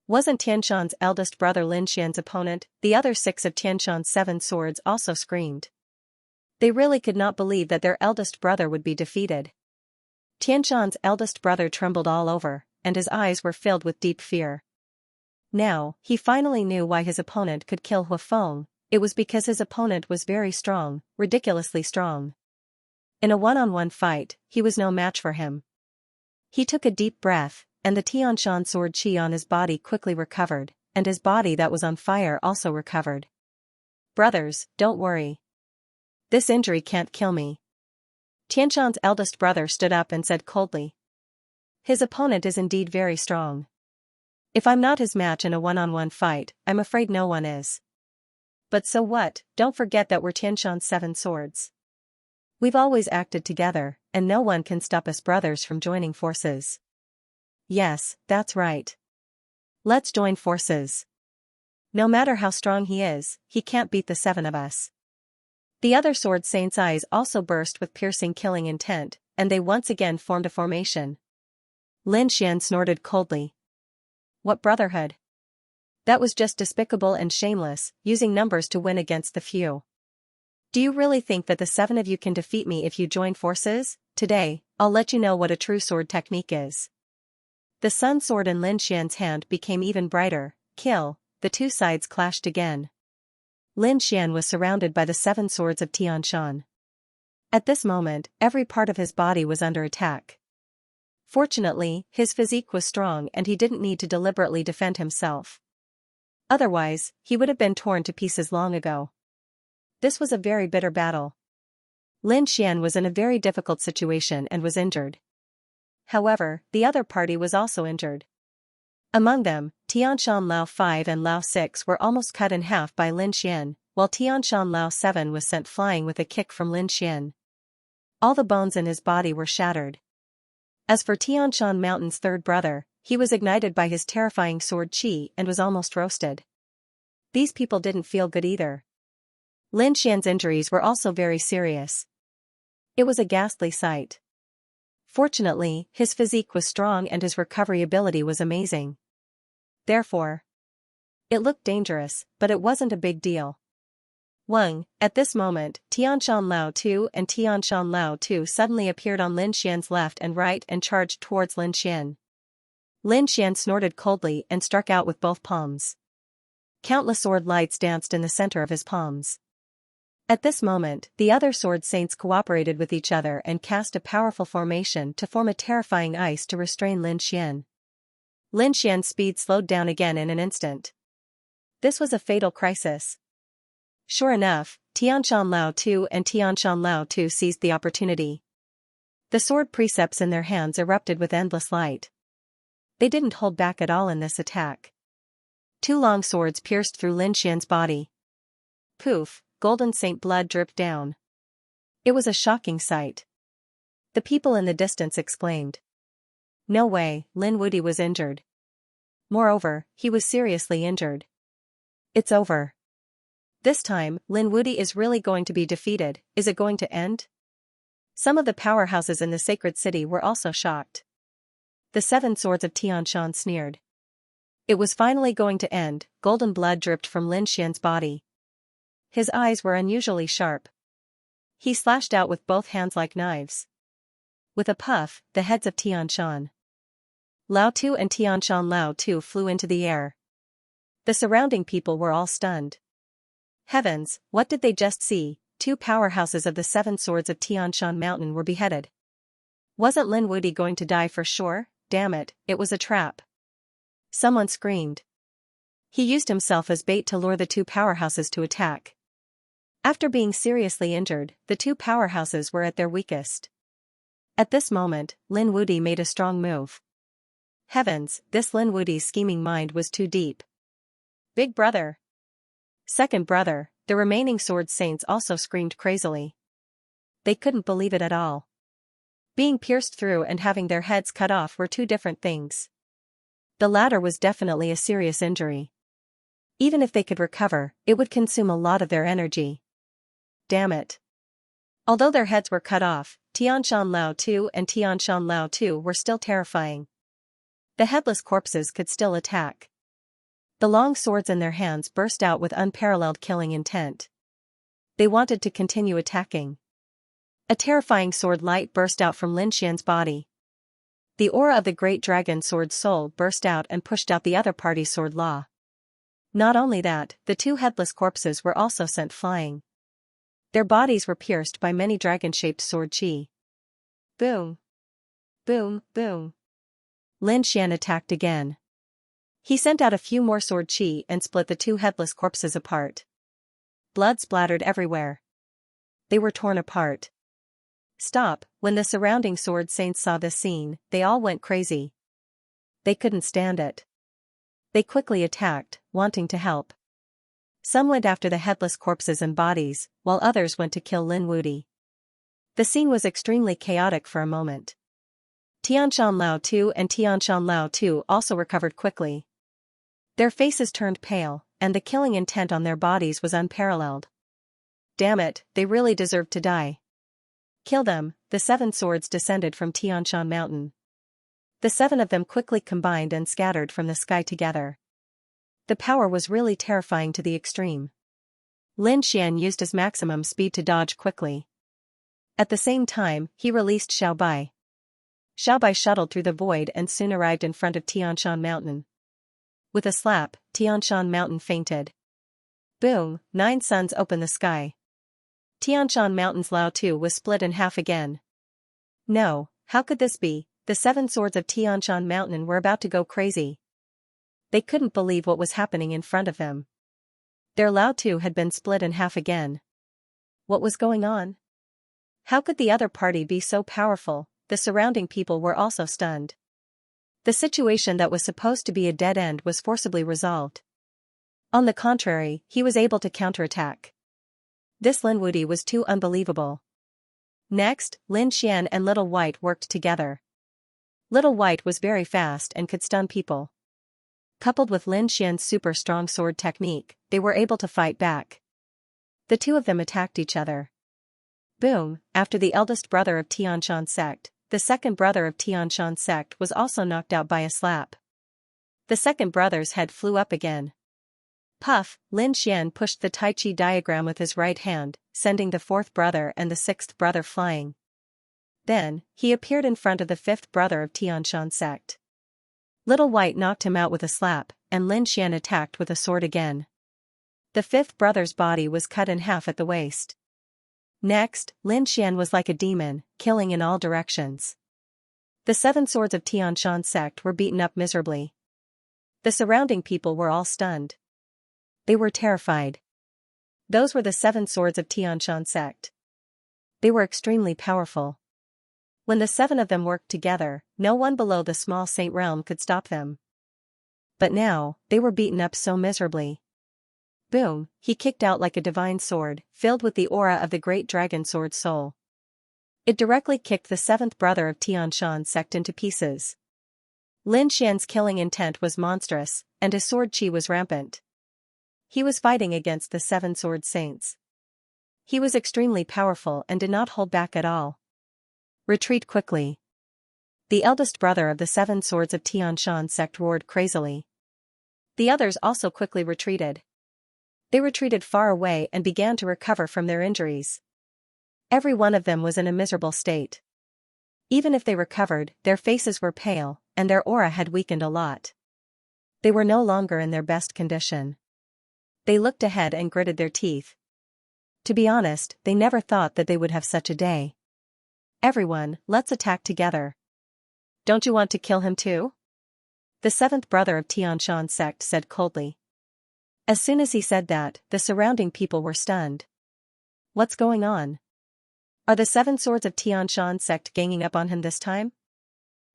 Wasn't Tianshan's eldest brother Lin Xian's opponent? The other 6 of Tianshan's 7 swords also screamed. They really could not believe that their eldest brother would be defeated. Tianshan's eldest brother trembled all over, and his eyes were filled with deep fear. Now, he finally knew why his opponent could kill Huafeng. It was because his opponent was very strong, ridiculously strong. In a one-on-one fight, he was no match for him. He took a deep breath, and the Tianshan sword chi on his body quickly recovered, and his body that was on fire also recovered. Brothers, don't worry. This injury can't kill me. Tianshan's eldest brother stood up and said coldly. His opponent is indeed very strong. If I'm not his match in a one-on-one fight, I'm afraid no one is. But so what, don't forget that we're Tianshan's 7 swords. We've always acted together, and no one can stop us brothers from joining forces. Yes, that's right. Let's join forces. No matter how strong he is, he can't beat the 7 of us. The other sword saints' eyes also burst with piercing killing intent, and they once again formed a formation. Lin Xian snorted coldly. What brotherhood? That was just despicable and shameless, using numbers to win against the few. Do you really think that the 7 of you can defeat me if you join forces? Today, I'll let you know what a true sword technique is. The sun sword in Lin Xian's hand became even brighter. Kill. The 2 sides clashed again. Lin Xian was surrounded by the 7 swords of Tianshan. At this moment, every part of his body was under attack. Fortunately, his physique was strong and he didn't need to deliberately defend himself. Otherwise, he would have been torn to pieces long ago. This was a very bitter battle. Lin Xian was in a very difficult situation and was injured. However, the other party was also injured. Among them, Tianshan Lao 5 and Lao 6 were almost cut in half by Lin Xian, while Tianshan Lao 7 was sent flying with a kick from Lin Xian. All the bones in his body were shattered. As for Tianshan Mountain's third brother, he was ignited by his terrifying sword qi and was almost roasted. These people didn't feel good either. Lin Xian's injuries were also very serious. It was a ghastly sight. Fortunately, his physique was strong and his recovery ability was amazing. Therefore, it looked dangerous, but it wasn't a big deal. At this moment, Tianshan Lao 2 and Tianshan Lao 2 suddenly appeared on Lin Xian's left and right and charged towards Lin Xian. Lin Xian snorted coldly and struck out with both palms. Countless sword lights danced in the center of his palms. At this moment, the other sword saints cooperated with each other and cast a powerful formation to form a terrifying ice to restrain Lin Xian. Lin Xian's speed slowed down again in an instant. This was a fatal crisis. Sure enough, Tianshan Lao 2 and Tianshan Lao 2 seized the opportunity. The sword precepts in their hands erupted with endless light. They didn't hold back at all in this attack. Two long swords pierced through Lin Xian's body. Poof, golden saint blood dripped down. It was a shocking sight. The people in the distance exclaimed. No way, Lin Wuti was injured. Moreover, he was seriously injured. It's over. This time, Lin Wuti is really going to be defeated. Is it going to end? Some of the powerhouses in the sacred city were also shocked. The seven swords of Tianshan sneered. It was finally going to end. Golden blood dripped from Lin Xian's body. His eyes were unusually sharp. He slashed out with both hands like knives. With a puff, the heads of Tianshan Lao 2 and Tianshan Lao 2 flew into the air. The surrounding people were all stunned. Heavens, what did they just see? Two powerhouses of the seven swords of Tianshan Mountain were beheaded. Wasn't Lin Wuti going to die for sure? Damn it, it was a trap. Someone screamed. He used himself as bait to lure the two powerhouses to attack. After being seriously injured, the two powerhouses were at their weakest. At this moment, Lin Wuti made a strong move. Heavens, this Lin Wuti's scheming mind was too deep. Big brother. Second brother, the remaining sword saints also screamed crazily. They couldn't believe it at all. Being pierced through and having their heads cut off were two different things. The latter was definitely a serious injury. Even if they could recover, it would consume a lot of their energy. Damn it. Although their heads were cut off, Tianshan Lao 2 and Tianshan Lao 2 were still terrifying. The headless corpses could still attack. The long swords in their hands burst out with unparalleled killing intent. They wanted to continue attacking. A terrifying sword light burst out from Lin Xian's body. The aura of the great dragon sword soul burst out and pushed out the other party's sword law. Not only that, the two headless corpses were also sent flying. Their bodies were pierced by many dragon-shaped sword qi. Boom. Boom, boom. Lin Xian attacked again. He sent out a few more sword qi and split the two headless corpses apart. Blood splattered everywhere. They were torn apart. Stop. When the surrounding sword saints saw this scene, they all went crazy. They couldn't stand it. They quickly attacked, wanting to help. Some went after the headless corpses and bodies, while others went to kill Lin Wuti. The scene was extremely chaotic for a moment. Tianshan Lao 2 and Tianshan Lao 2 also recovered quickly. Their faces turned pale, and the killing intent on their bodies was unparalleled. Damn it, they really deserved to die. Kill them. The seven swords descended from Tianshan Mountain. The seven of them quickly combined and scattered from the sky together. The power was really terrifying to the extreme. Lin Xian used his maximum speed to dodge quickly. At the same time, he released Xiaobai. Xiaobai shuttled through the void and soon arrived in front of Tianshan Mountain. With a slap, Tianshan Mountain fainted. Boom, 9 suns opened the sky. Tianshan Mountain's Lao 2 was split in half again. No, how could this be? the 7 swords of Xianxia Mountain were about to go crazy. They couldn't believe what was happening in front of them. Their Lao Tu had been split in half again. What was going on? How could the other party be so powerful? The surrounding people were also stunned. The situation that was supposed to be a dead end was forcibly resolved. On the contrary, he was able to counterattack. This Lin Wuti was too unbelievable. Next, Lin Xian and Little White worked together. Little White was very fast and could stun people. Coupled with Lin Xian's super strong sword technique, they were able to fight back. The two of them attacked each other. Boom! After the eldest brother of Xianxia's sect, the second brother of Xianxia's sect was also knocked out by a slap. The second brother's head flew up again. Puff! Lin Xian pushed the Tai Chi diagram with his right hand, sending the fourth brother and the sixth brother flying. Then, he appeared in front of the fifth brother of Xianxia's sect. Little White knocked him out with a slap, and Lin Xian attacked with a sword again. The fifth brother's body was cut in half at the waist. Next, Lin Xian was like a demon, killing in all directions. The 7 swords of Xianxia's sect were beaten up miserably. The surrounding people were all stunned. They were terrified. Those were the 7 swords of Xianxia's sect. They were extremely powerful. When the 7 of them worked together, no one below the small saint realm could stop them. But now, they were beaten up so miserably. Boom! He kicked out like a divine sword, filled with the aura of the great dragon sword soul. It directly kicked the 7th brother of Xianxia's sect into pieces. Lin Xian's killing intent was monstrous, and his sword chi was rampant. He was fighting against the 7 sword saints. He was extremely powerful and did not hold back at all. Retreat quickly. The eldest brother of the 7 swords of Xianxia's sect roared crazily. The others also quickly retreated. They retreated far away and began to recover from their injuries. Every one of them was in a miserable state. Even if they recovered, their faces were pale, and their aura had weakened a lot. They were no longer in their best condition. They looked ahead and gritted their teeth. To be honest, they never thought that they would have such a day. Everyone, let's attack together. Don't you want to kill him too? The 7th brother of Xianxia's sect said coldly. As soon as he said that, the surrounding people were stunned. What's going on? Are the 7 swords of Xianxia's sect ganging up on him this time?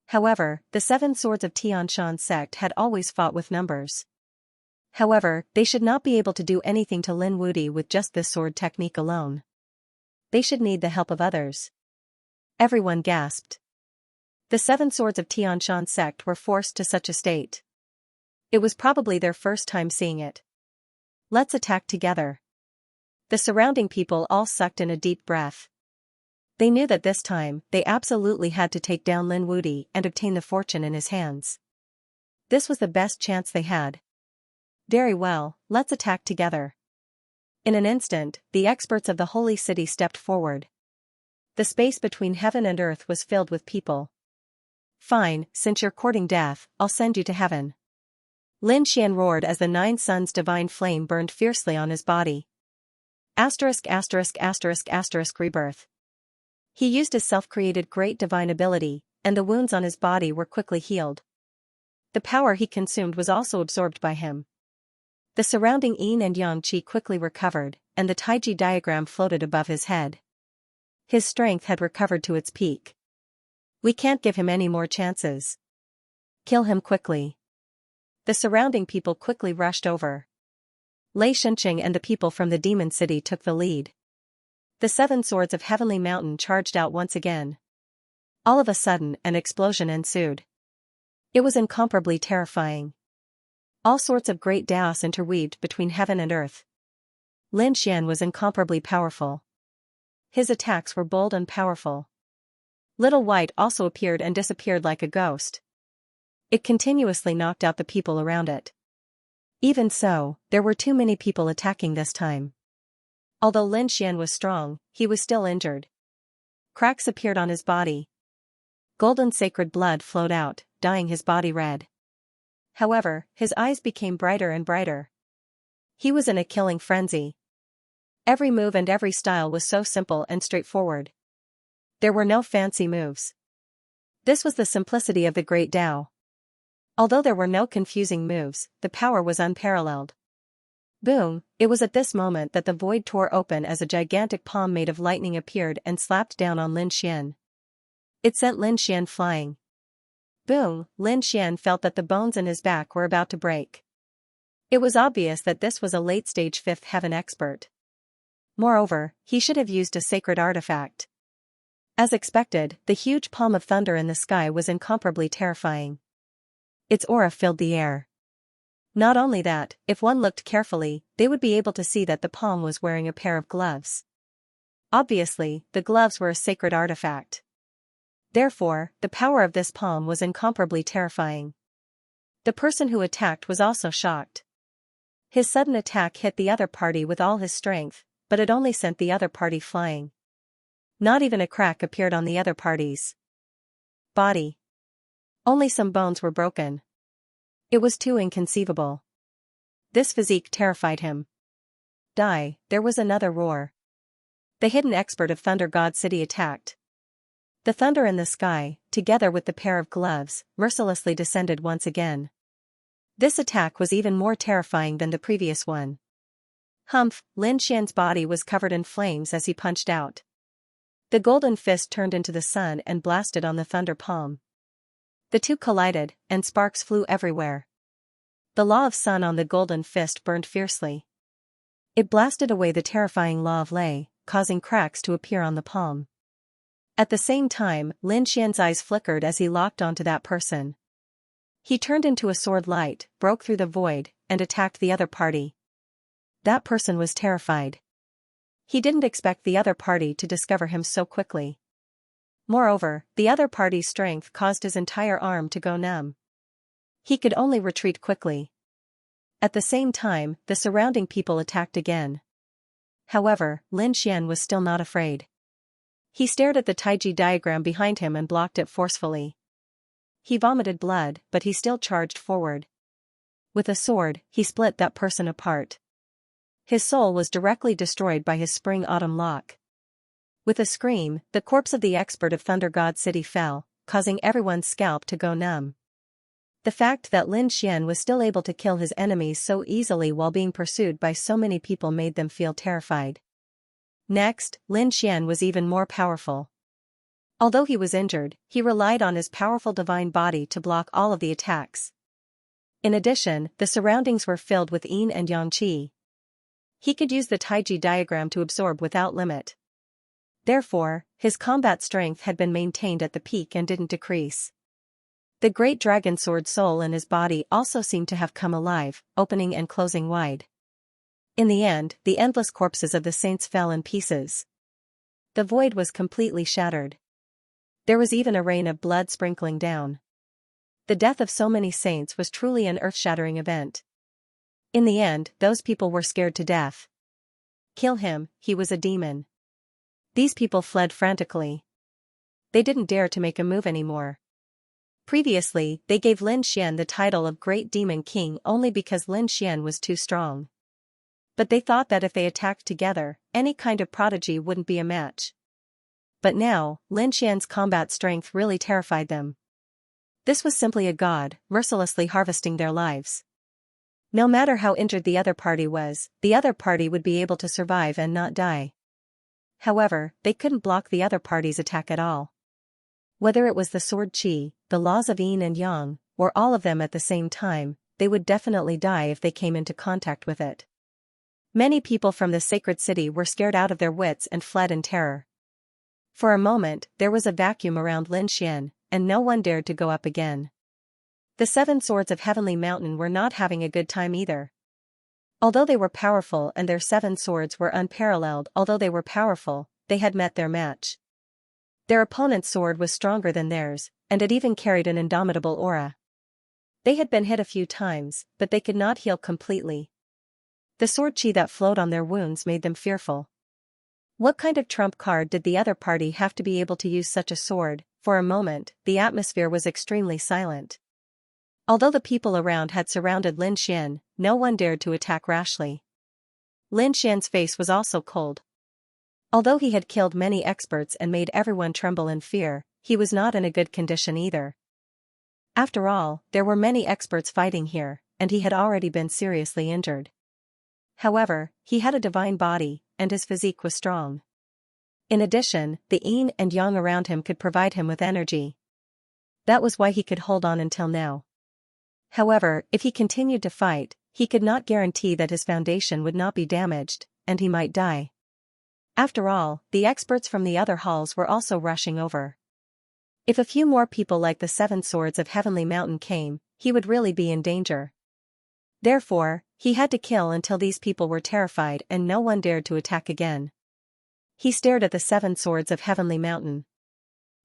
However, the 7 swords of Xianxia's sect had always fought with numbers. However, they should not be able to do anything to Lin Wuti with just this sword technique alone. They should need the help of others. Everyone gasped. The 7 swords of Xianxia's sect were forced to such a state. It was probably their first time seeing it. Let's attack together. The surrounding people all sucked in a deep breath. They knew that this time, they absolutely had to take down Lin Wuti and obtain the fortune in his hands. This was the best chance they had. Very well, let's attack together. In an instant, the experts of the holy city stepped forward. The space between heaven and earth was filled with people. Fine, since you're courting death, I'll send you to heaven. Lin Xian roared as the 9 suns' divine flame burned fiercely on his body. ****** Rebirth. He used his self-created great divine ability, and the wounds on his body were quickly healed. The power he consumed was also absorbed by him. The surrounding yin and yang qi quickly recovered, and the taiji diagram floated above his head. His strength had recovered to its peak. We can't give him any more chances. Kill him quickly. The surrounding people quickly rushed over. Lei Shunqing and the people from the demon city took the lead. The 7 swords of Heavenly Mountain charged out once again. All of a sudden, an explosion ensued. It was incomparably terrifying. All sorts of great Daos interweaved between heaven and earth. Lin Xian was incomparably powerful. His attacks were bold and powerful. Little White also appeared and disappeared like a ghost. It continuously knocked out the people around it. Even so, there were too many people attacking this time. Although Lin Xian was strong, he was still injured. Cracks appeared on his body. Golden sacred blood flowed out, dyeing his body red. However, his eyes became brighter and brighter. He was in a killing frenzy. Every move and every style was so simple and straightforward. There were no fancy moves. This was the simplicity of the great Tao. Although there were no confusing moves, the power was unparalleled. Boom! It was at this moment that the void tore open as a gigantic palm made of lightning appeared and slapped down on Lin Xian. It sent Lin Xian flying. Boom! Lin Xian felt that the bones in his back were about to break. It was obvious that this was a late-stage fifth heaven expert. Moreover, he should have used a sacred artifact. As expected, the huge palm of thunder in the sky was incomparably terrifying. Its aura filled the air. Not only that, if one looked carefully, they would be able to see that the palm was wearing a pair of gloves. Obviously, the gloves were a sacred artifact. Therefore, the power of this palm was incomparably terrifying. The person who attacked was also shocked. His sudden attack hit the other party with all his strength, but it only sent the other party flying. Not even a crack appeared on the other party's body. Only some bones were broken. It was too inconceivable. This physique terrified him. Die! There was another roar. The hidden expert of Thunder God City attacked. The thunder in the sky, together with the pair of gloves, mercilessly descended once again. This attack was even more terrifying than the previous one. Humph! Lin Xian's body was covered in flames as he punched out. The golden fist turned into the sun and blasted on the thunder palm. The two collided, and sparks flew everywhere. The law of sun on the golden fist burned fiercely. It blasted away the terrifying law of lei, causing cracks to appear on the palm. At the same time, Lin Xian's eyes flickered as he locked onto that person. He turned into a sword light, broke through the void, and attacked the other party. That person was terrified. He didn't expect the other party to discover him so quickly. Moreover, the other party's strength caused his entire arm to go numb. He could only retreat quickly. At the same time, the surrounding people attacked again. However, Lin Xian was still not afraid. He stared at the Taiji diagram behind him and blocked it forcefully. He vomited blood, but he still charged forward. With a sword, he split that person apart. His soul was directly destroyed by his spring autumn lock. With a scream, the corpse of the expert of Thunder God City fell, causing everyone's scalp to go numb. The fact that Lin Xian was still able to kill his enemies so easily while being pursued by so many people made them feel terrified. Next, Lin Xian was even more powerful. Although he was injured, he relied on his powerful divine body to block all of the attacks. In addition, the surroundings were filled with yin and yang qi. He could use the Taiji diagram to absorb without limit. Therefore, his combat strength had been maintained at the peak and didn't decrease. The great dragon sword soul in his body also seemed to have come alive, opening and closing wide. In the end, the endless corpses of the saints fell in pieces. The void was completely shattered. There was even a rain of blood sprinkling down. The death of so many saints was truly an earth-shattering event. In the end, those people were scared to death. Kill him, he was a demon. These people fled frantically. They didn't dare to make a move anymore. Previously, they gave Lin Xian the title of Great Demon King only because Lin Xian was too strong. But they thought that if they attacked together, any kind of prodigy wouldn't be a match. But now, Lin Xian's combat strength really terrified them. This was simply a god, mercilessly harvesting their lives. No matter how injured the other party was, the other party would be able to survive and not die. However, they couldn't block the other party's attack at all. Whether it was the sword qi, the laws of yin and yang, or all of them at the same time, they would definitely die if they came into contact with it. Many people from the sacred city were scared out of their wits and fled in terror. For a moment, there was a vacuum around Lin Xian, and no one dared to go up again. The 7 swords of Heavenly Mountain were not having a good time either. Although they were powerful and their 7 swords were unparalleled, they had met their match. Their opponent's sword was stronger than theirs, and it even carried an indomitable aura. They had been hit a few times, but they could not heal completely. The sword qi that flowed on their wounds made them fearful. What kind of trump card did the other party have to be able to use such a sword? For a moment, the atmosphere was extremely silent. Although the people around had surrounded Lin Xian, no one dared to attack rashly. Lin Xian's face was also cold. Although he had killed many experts and made everyone tremble in fear, he was not in a good condition either. After all, there were many experts fighting here, and he had already been seriously injured. However, he had a divine body, and his physique was strong. In addition, the yin and yang around him could provide him with energy. That was why he could hold on until now. However, if he continued to fight, he could not guarantee that his foundation would not be damaged, and he might die. After all, the experts from the other halls were also rushing over. If a few more people like the 7 swords of Heavenly Mountain came, he would really be in danger. Therefore, he had to kill until these people were terrified and no one dared to attack again. He stared at the 7 swords of Heavenly Mountain.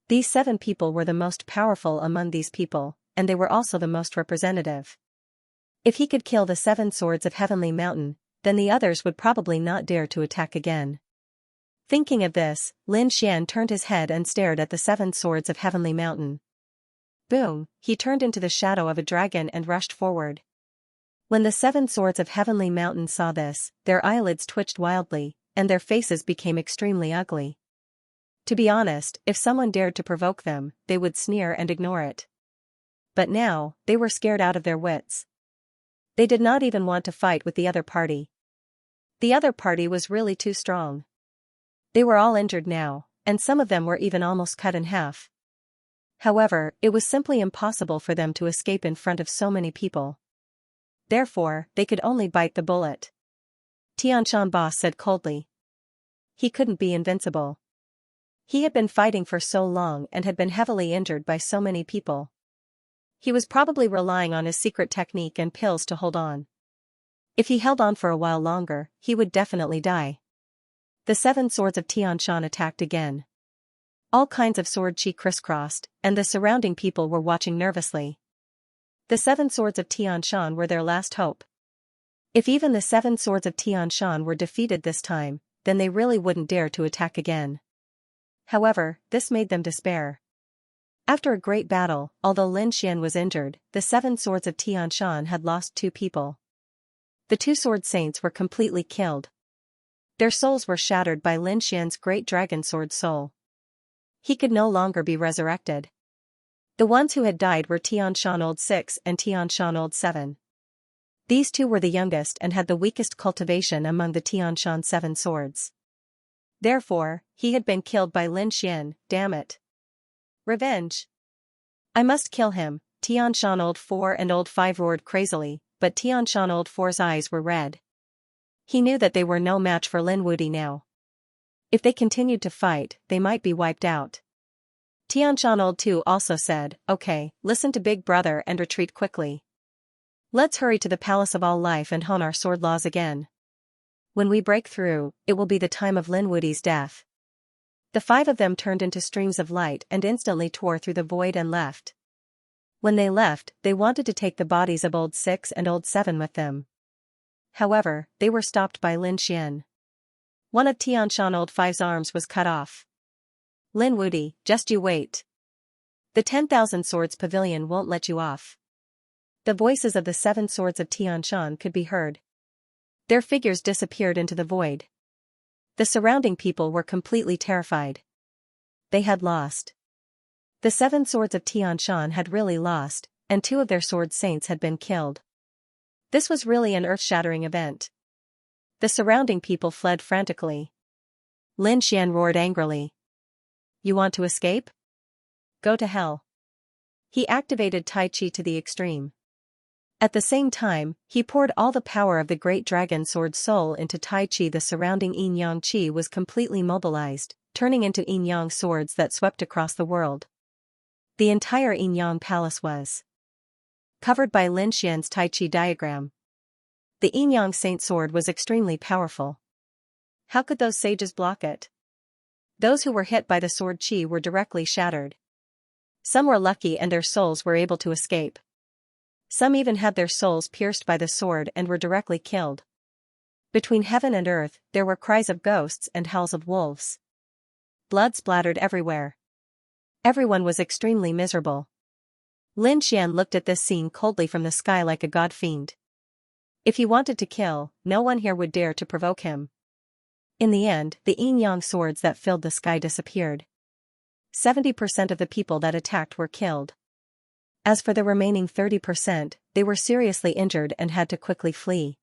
These 7 people were the most powerful among these people, and they were also the most representative. If he could kill the 7 swords of Heavenly Mountain, then the others would probably not dare to attack again. Thinking of this, Lin Xian turned his head and stared at the 7 swords of Heavenly Mountain. Boom, he turned into the shadow of a dragon and rushed forward. When the 7 swords of Heavenly Mountain saw this, their eyelids twitched wildly, and their faces became extremely ugly. To be honest, if someone dared to provoke them, they would sneer and ignore it. But now, they were scared out of their wits. They did not even want to fight with the other party. The other party was really too strong. They were all injured now, and some of them were even almost cut in half. However, it was simply impossible for them to escape in front of so many people. Therefore, they could only bite the bullet. Xianxia boss said coldly. He couldn't be invincible. He had been fighting for so long and had been heavily injured by so many people. He was probably relying on his secret technique and pills to hold on. If he held on for a while longer, he would definitely die. The 7 swords of Xianxia attacked again. All kinds of sword chi crisscrossed, and the surrounding people were watching nervously. The 7 swords of Xianxia were their last hope. If even the 7 swords of Xianxia were defeated this time, then they really wouldn't dare to attack again. However, this made them despair. After a great battle, although Lin Xian was injured, the 7 swords of Xianxia had lost 2 people. The 2 sword saints were completely killed. Their souls were shattered by Lin Xian's great dragon sword soul. He could no longer be resurrected. The ones who had died were Xianxia Old 6 and Xianxia Old 7. These 2 were the youngest and had the weakest cultivation among the Xianxia 7 swords. Therefore, he had been killed by Lin Xian, damn it. Revenge. I must kill him, Xianxia Old 4 and Old 5 roared crazily, but Xianxia Old 4's eyes were red. He knew that they were no match for Lin Wudi now. If they continued to fight, they might be wiped out. Xianxia Old 2 also said, okay, listen to Big Brother and retreat quickly. Let's hurry to the Palace of All Life and hone our sword laws again. When we break through, it will be the time of Lin Wudi's death. The 5 of them turned into streams of light and instantly tore through the void and left. When they left, they wanted to take the bodies of Old 6 and Old 7 with them. However, they were stopped by Lin Xian. One of Xianxia Old 5's arms was cut off. Lin Wudi, just you wait. The 10,000 Swords Pavilion won't let you off. The voices of the 7 swords of Xianxia could be heard. Their figures disappeared into the void. The surrounding people were completely terrified. They had lost. The 7 swords of Xianxia had really lost, and 2 of their sword saints had been killed. This was really an earth-shattering event. The surrounding people fled frantically. Lin Xian roared angrily. You want to escape? Go to hell. He activated Tai Chi to the extreme. At the same time, he poured all the power of the great dragon sword soul into Tai Chi. The surrounding yin-yang chi was completely mobilized, turning into yin-yang swords that swept across the world. The entire yin-yang palace was covered by Lin Xian's Tai Chi diagram. The yin-yang saint sword was extremely powerful. How could those sages block it? Those who were hit by the sword chi were directly shattered. Some were lucky and their souls were able to escape. Some even had their souls pierced by the sword and were directly killed. Between heaven and earth, there were cries of ghosts and howls of wolves. Blood splattered everywhere. Everyone was extremely miserable. Lin Xian looked at this scene coldly from the sky like a god fiend. If he wanted to kill, no one here would dare to provoke him. In the end, the yin-yang swords that filled the sky disappeared. 70% of the people that attacked were killed. As for the remaining 30%, they were seriously injured and had to quickly flee.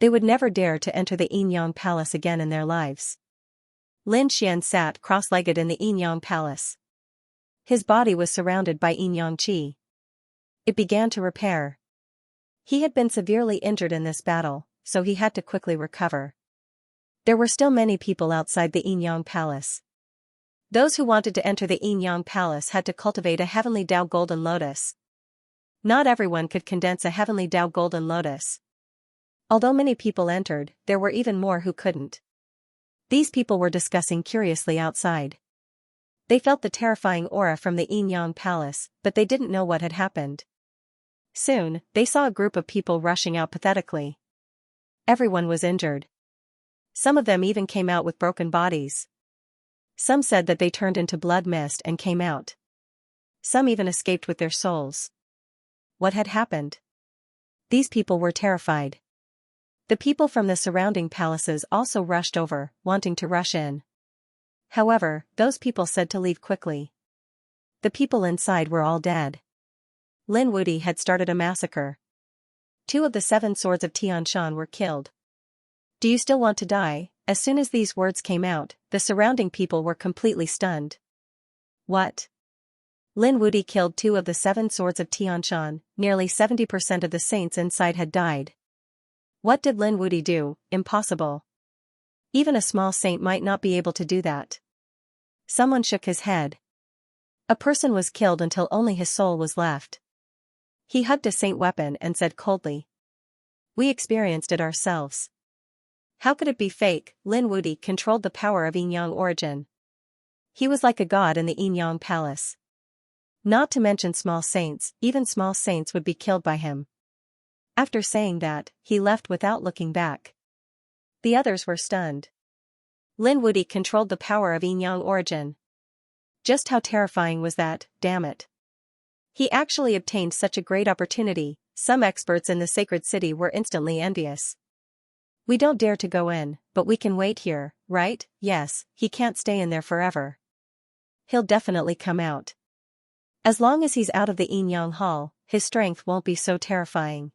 They would never dare to enter the Yinyang Palace again in their lives. Lin Xian sat cross-legged in the Yinyang Palace. His body was surrounded by Yinyang Qi. It began to repair. He had been severely injured in this battle, so he had to quickly recover. There were still many people outside the Yinyang Palace. Those who wanted to enter the Yinyang Palace had to cultivate a heavenly Dao Golden Lotus. Not everyone could condense a heavenly Dao Golden Lotus. Although many people entered, there were even more who couldn't. These people were discussing curiously outside. They felt the terrifying aura from the Yinyang Palace, but they didn't know what had happened. Soon, they saw a group of people rushing out pathetically. Everyone was injured. Some of them even came out with broken bodies. Some said that they turned into blood mist and came out. Some even escaped with their souls. What had happened? These people were terrified. The people from the surrounding palaces also rushed over, wanting to rush in. However, those people said to leave quickly. The people inside were all dead. Lin Wuti had started a massacre. 2 of the 7 swords of Tianshan were killed. Do you still want to die? As soon as these words came out, the surrounding people were completely stunned. What? Lin Wuti killed 2 of the 7 swords of Tianshan, nearly 70% of the saints inside had died. What did Lin Wuti do? Impossible. Even a small saint might not be able to do that. Someone shook his head. A person was killed until only his soul was left. He hugged a saint weapon and said coldly. We experienced it ourselves. How could it be fake? Lin Wuti controlled the power of Yinyang origin. He was like a god in the Yinyang Palace. Not to mention small saints, even small saints would be killed by him. After saying that, he left without looking back. The others were stunned. Lin Wuti controlled the power of Yinyang origin. Just how terrifying was that, damn it. He actually obtained such a great opportunity. Some experts in the sacred city were instantly envious. We don't dare to go in, but we can wait here, right? Yes, he can't stay in there forever. He'll definitely come out. As long as he's out of the Yinyang Hall, his strength won't be so terrifying.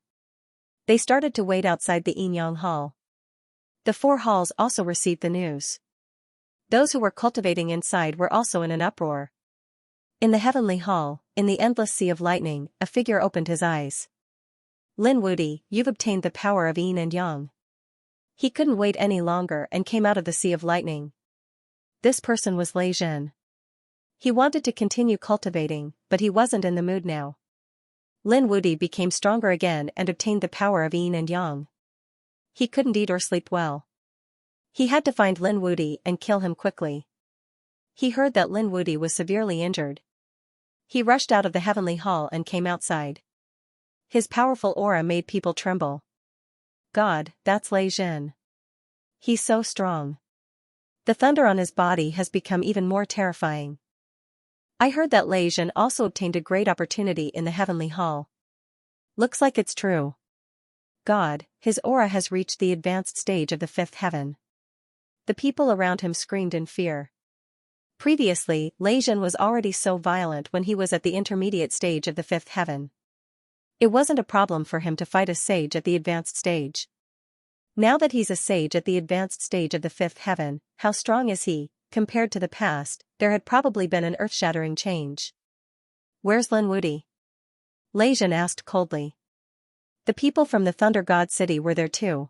They started to wait outside the Yinyang Hall. The 4 halls also received the news. Those who were cultivating inside were also in an uproar. In the heavenly hall, in the endless sea of lightning, a figure opened his eyes. Lin Wuti, you've obtained the power of Yin and Yang. He couldn't wait any longer and came out of the sea of lightning. This person was Lei Zhen. He wanted to continue cultivating, but he wasn't in the mood now. Lin Wuti became stronger again and obtained the power of Yin and Yang. He couldn't eat or sleep well. He had to find Lin Wuti and kill him quickly. He heard that Lin Wuti was severely injured. He rushed out of the heavenly hall and came outside. His powerful aura made people tremble. God, that's Lei Zhen. He's so strong. The thunder on his body has become even more terrifying. I heard that Lei Zhen also obtained a great opportunity in the heavenly hall. Looks like it's true. God, his aura has reached the advanced stage of the 5th heaven. The people around him screamed in fear. Previously, Lei Zhen was already so violent when he was at the intermediate stage of the 5th heaven. It wasn't a problem for him to fight a sage at the advanced stage. Now that he's a sage at the advanced stage of the 5th heaven, how strong is he? Compared to the past, there had probably been an earth-shattering change. Where's Lin Wuti? Lei Zhen asked coldly. The people from the Thunder God City were there too.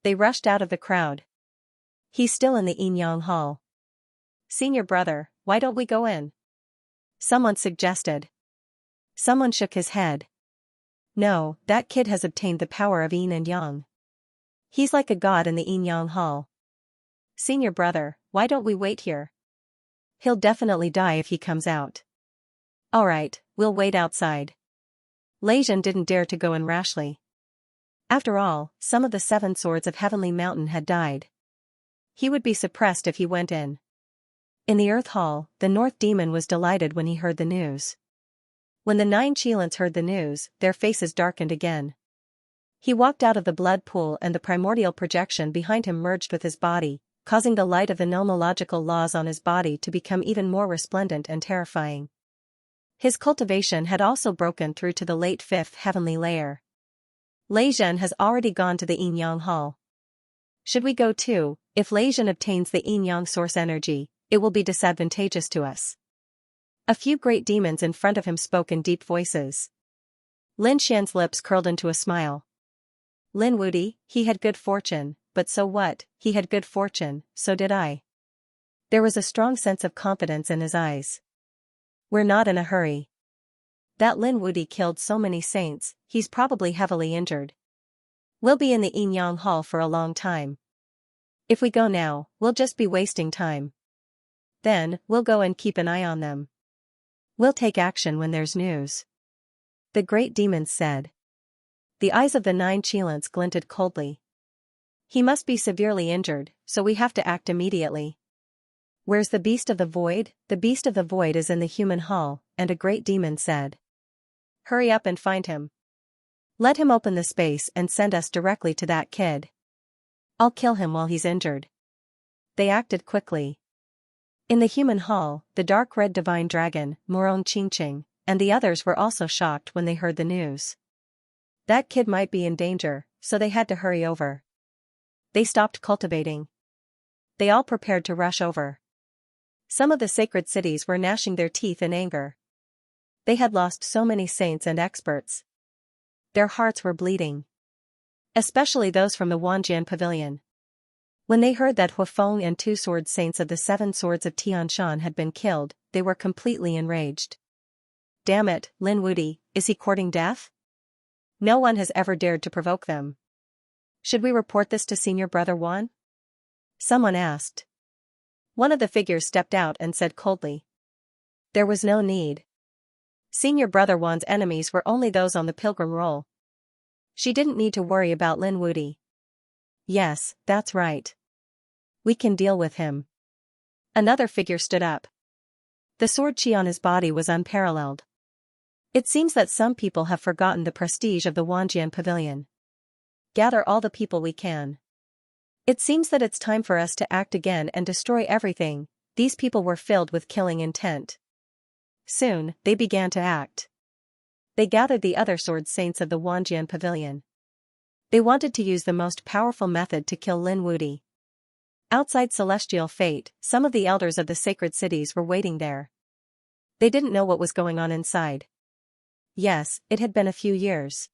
They rushed out of the crowd. He's still in the Yinyang Hall. Senior brother, why don't we go in? Someone suggested. Someone shook his head. No, that kid has obtained the power of Yin and Yang. He's like a god in the Yinyang Hall. Senior brother, why don't we wait here? He'll definitely die if he comes out. Alright, we'll wait outside. Lei Zhen didn't dare to go in rashly. After all, some of the 7 swords of Heavenly Mountain had died. He would be suppressed if he went in. In the Earth Hall, the North Demon was delighted when he heard the news. When the 9 Qilins heard the news, their faces darkened again. He walked out of the blood pool and the primordial projection behind him merged with his body, causing the light of the nomological laws on his body to become even more resplendent and terrifying. His cultivation had also broken through to the late fifth heavenly layer. Lei Zhen has already gone to the yin-yang hall. Should we go too? If Lei Zhen obtains the yin-yang source energy, it will be disadvantageous to us. A few great demons in front of him spoke in deep voices. Lin Xian's lips curled into a smile. Lin Wudi, he had good fortune, but so what? He had good fortune, so did I. There was a strong sense of confidence in his eyes. We're not in a hurry. That Lin Wudi killed so many saints, he's probably heavily injured. We'll be in the yin-yang hall for a long time. If we go now, we'll just be wasting time. Then, we'll go and keep an eye on them. We'll take action when there's news. The great demons said. The eyes of the 9 Qilins glinted coldly. He must be severely injured, so we have to act immediately. Where's the beast of the void? The beast of the void is in the human hall, and a great demon said. Hurry up and find him. Let him open the space and send us directly to that kid. I'll kill him while he's injured. They acted quickly. In the human hall, the dark red divine dragon, Morong Qingqing, and the others were also shocked when they heard the news. That kid might be in danger, so they had to hurry over. They stopped cultivating. They all prepared to rush over. Some of the sacred cities were gnashing their teeth in anger. They had lost so many saints and experts. Their hearts were bleeding. Especially those from the Wanjian Pavilion. When they heard that Huafeng and 2 sword saints of the 7 swords of Tianshan had been killed, they were completely enraged. Damn it, Lin Wudi, is he courting death? No one has ever dared to provoke them. Should we report this to Senior Brother Wan? Someone asked. One of the figures stepped out and said coldly. There was no need. Senior Brother Wan's enemies were only those on the pilgrim roll. She didn't need to worry about Lin Wudi. Yes, that's right. We can deal with him. Another figure stood up. The sword chi on his body was unparalleled. It seems that some people have forgotten the prestige of the Wanjian Pavilion. Gather all the people we can. It seems that it's time for us to act again and destroy everything. These people were filled with killing intent. Soon, they began to act. They gathered the other sword saints of the Wanjian Pavilion. They wanted to use the most powerful method to kill Lin Wudi. Outside Celestial Fate, some of the elders of the sacred cities were waiting there. They didn't know what was going on inside. Yes, it had been a few years.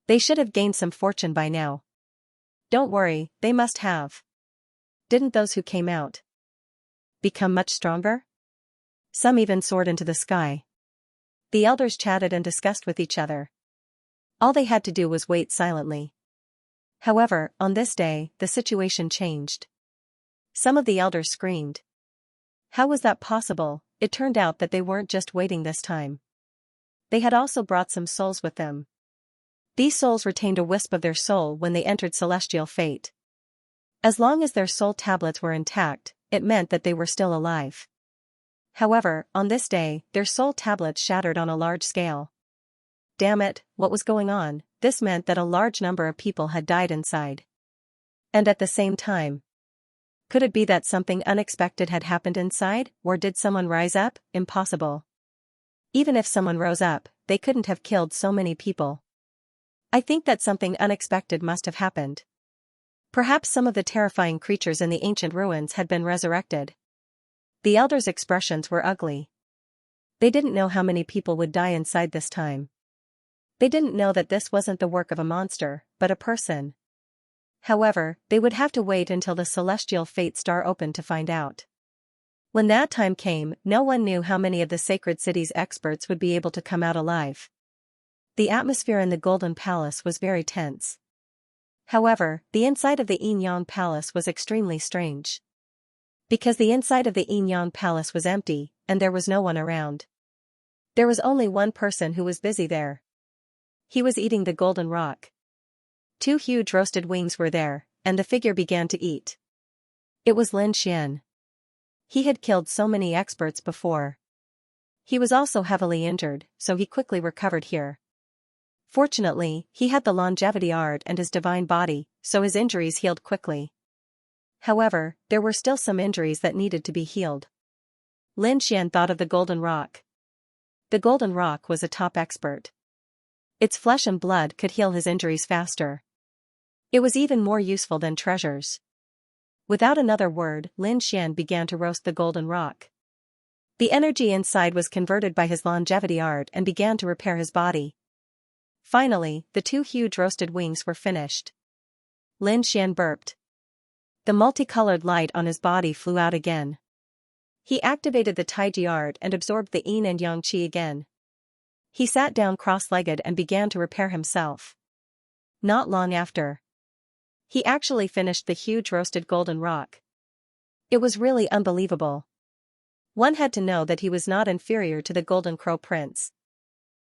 They should have gained some fortune by now. Don't worry, they must have. Didn't those who came out become much stronger? Some even soared into the sky. The elders chatted and discussed with each other. All they had to do was wait silently. However, on this day, the situation changed. Some of the elders screamed. How was that possible? It turned out that they weren't just waiting this time. They had also brought some souls with them. These souls retained a wisp of their soul when they entered Celestial Fate. As long as their soul tablets were intact, it meant that they were still alive. However, on this day, their soul tablets shattered on a large scale. Damn it, what was going on? This meant that a large number of people had died inside. And at the same time, could it be that something unexpected had happened inside, or did someone rise up? Impossible. Even if someone rose up, they couldn't have killed so many people. I think that something unexpected must have happened. Perhaps some of the terrifying creatures in the ancient ruins had been resurrected. The elders' expressions were ugly. They didn't know how many people would die inside this time. They didn't know that this wasn't the work of a monster, but a person. However, they would have to wait until the Celestial Fate Star opened to find out. When that time came, no one knew how many of the sacred city's experts would be able to come out alive. The atmosphere in the Golden Palace was very tense. However, the inside of the Yin-Yang Palace was extremely strange. Because the inside of the Yin-Yang Palace was empty, and there was no one around. There was only one person who was busy there. He was eating the golden rock. 2 huge roasted wings were there, and the figure began to eat. It was Lin Xian. He had killed so many experts before. He was also heavily injured, so he quickly recovered here. Fortunately, he had the longevity art and his divine body, so his injuries healed quickly. However, there were still some injuries that needed to be healed. Lin Xian thought of the golden rock. The golden rock was a top expert. Its flesh and blood could heal his injuries faster. It was even more useful than treasures. Without another word, Lin Xian began to roast the golden rock. The energy inside was converted by his longevity art and began to repair his body. Finally, the 2 huge roasted wings were finished. Lin Xian burped. The multicolored light on his body flew out again. He activated the Taiji art and absorbed the yin and yang qi again. He sat down cross-legged and began to repair himself. Not long after, he actually finished the huge roasted golden rock. It was really unbelievable. One had to know that he was not inferior to the Golden Crow Prince.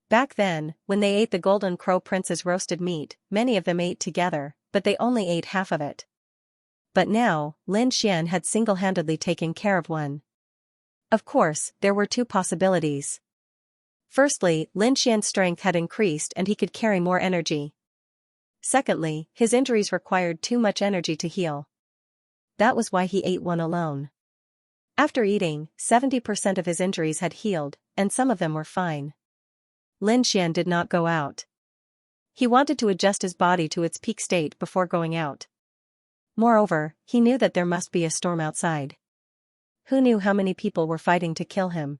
Back then, when they ate the Golden Crow Prince's roasted meat, many of them ate together, but they only ate half of it. But now, Lin Xian had single-handedly taken care of one. Of course, there were 2 possibilities. Firstly, Lin Xian's strength had increased and he could carry more energy. Secondly, his injuries required too much energy to heal. That was why he ate one alone. After eating, 70% of his injuries had healed, and some of them were fine. Lin Xian did not go out. He wanted to adjust his body to its peak state before going out. Moreover, he knew that there must be a storm outside. Who knew how many people were fighting to kill him?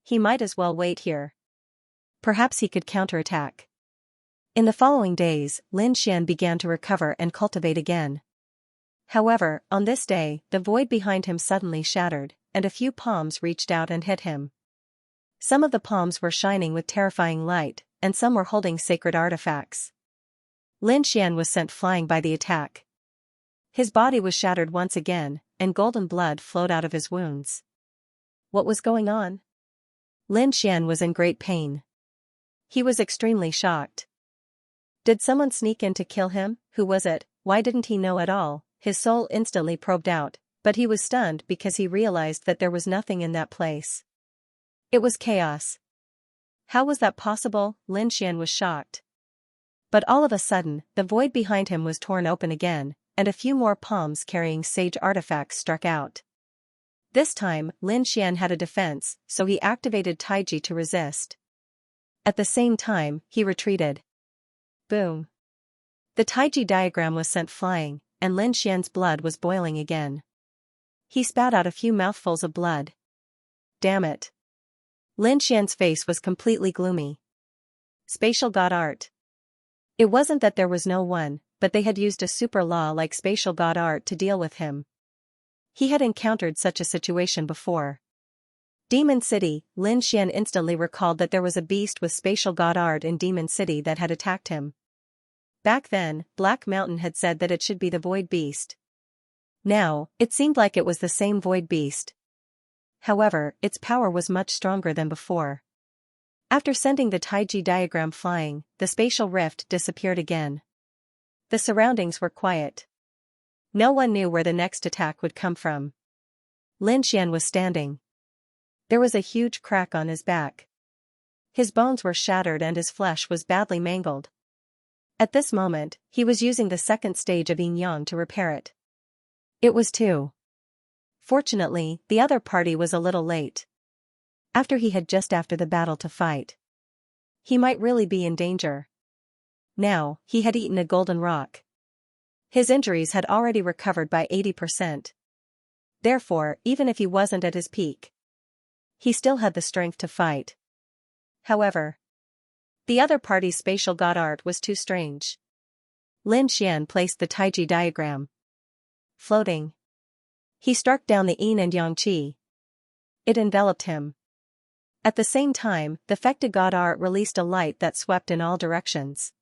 He might as well wait here. Perhaps he could counterattack. In the following days, Lin Xian began to recover and cultivate again. However, on this day, the void behind him suddenly shattered, and a few palms reached out and hit him. Some of the palms were shining with terrifying light, and some were holding sacred artifacts. Lin Xian was sent flying by the attack. His body was shattered once again, and golden blood flowed out of his wounds. What was going on? Lin Xian was in great pain. He was extremely shocked. Did someone sneak in to kill him? Who was it? Why didn't he know at all? His soul instantly probed out, but he was stunned because he realized that there was nothing in that place. It was chaos. How was that possible? Lin Xian was shocked. But all of a sudden, the void behind him was torn open again, and a few more palms carrying sage artifacts struck out. This time, Lin Xian had a defense, so he activated Taiji to resist. At the same time, he retreated. Boom. The Taiji diagram was sent flying, and Lin Xian's blood was boiling again. He spat out a few mouthfuls of blood. Damn it. Lin Xian's face was completely gloomy. Spatial God art. It wasn't that there was no one, but they had used a super law like spatial God art to deal with him. He had encountered such a situation before. Demon City, Lin Xian instantly recalled that there was a beast with spatial God art in Demon City that had attacked him. Back then, Black Mountain had said that it should be the Void Beast. Now, it seemed like it was the same Void Beast. However, its power was much stronger than before. After sending the Taiji diagram flying, the spatial rift disappeared again. The surroundings were quiet. No one knew where the next attack would come from. Lin Xian was standing. There was a huge crack on his back. His bones were shattered and his flesh was badly mangled. At this moment, he was using the second stage of yin-yang to repair it. It was 2. Fortunately, the other party was a little late. After the battle to fight. He might really be in danger. Now, he had eaten a golden rock. His injuries had already recovered by 80%. Therefore, even if he wasn't at his peak, he still had the strength to fight. However, the other party's spatial god art was too strange. Lin Xian placed the Taiji diagram. Floating. He struck down the yin and yang qi. It enveloped him. At the same time, the affected god art released a light that swept in all directions.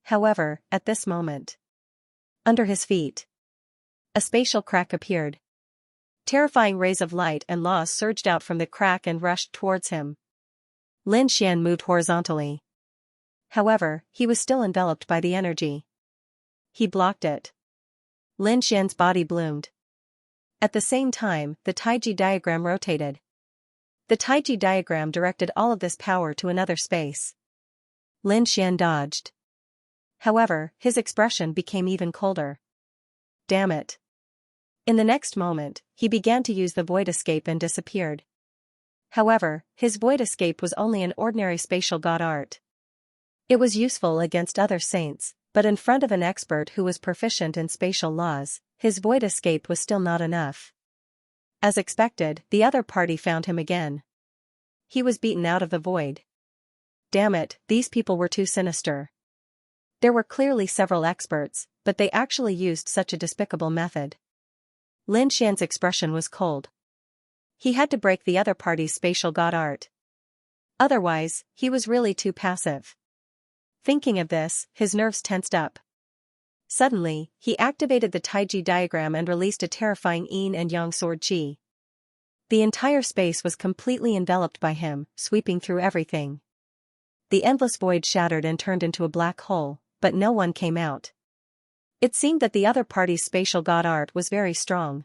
However, at this moment, under his feet, a spatial crack appeared. Terrifying rays of light and laws surged out from the crack and rushed towards him. Lin Xian moved horizontally. However, he was still enveloped by the energy. He blocked it. Lin Xian's body bloomed. At the same time, the Taiji diagram rotated. The Taiji diagram directed all of this power to another space. Lin Xian dodged. However, his expression became even colder. Damn it. In the next moment, he began to use the void escape and disappeared. However, his void escape was only an ordinary spatial god art. It was useful against other saints, but in front of an expert who was proficient in spatial laws, his void escape was still not enough. As expected, the other party found him again. He was beaten out of the void. Damn it, these people were too sinister. There were clearly several experts, but they actually used such a despicable method. Lin Xian's expression was cold. He had to break the other party's spatial god art. Otherwise, he was really too passive. Thinking of this, his nerves tensed up. Suddenly, he activated the Taiji diagram and released a terrifying yin and yang sword qi. The entire space was completely enveloped by him, sweeping through everything. The endless void shattered and turned into a black hole, but no one came out. It seemed that the other party's spatial god art was very strong.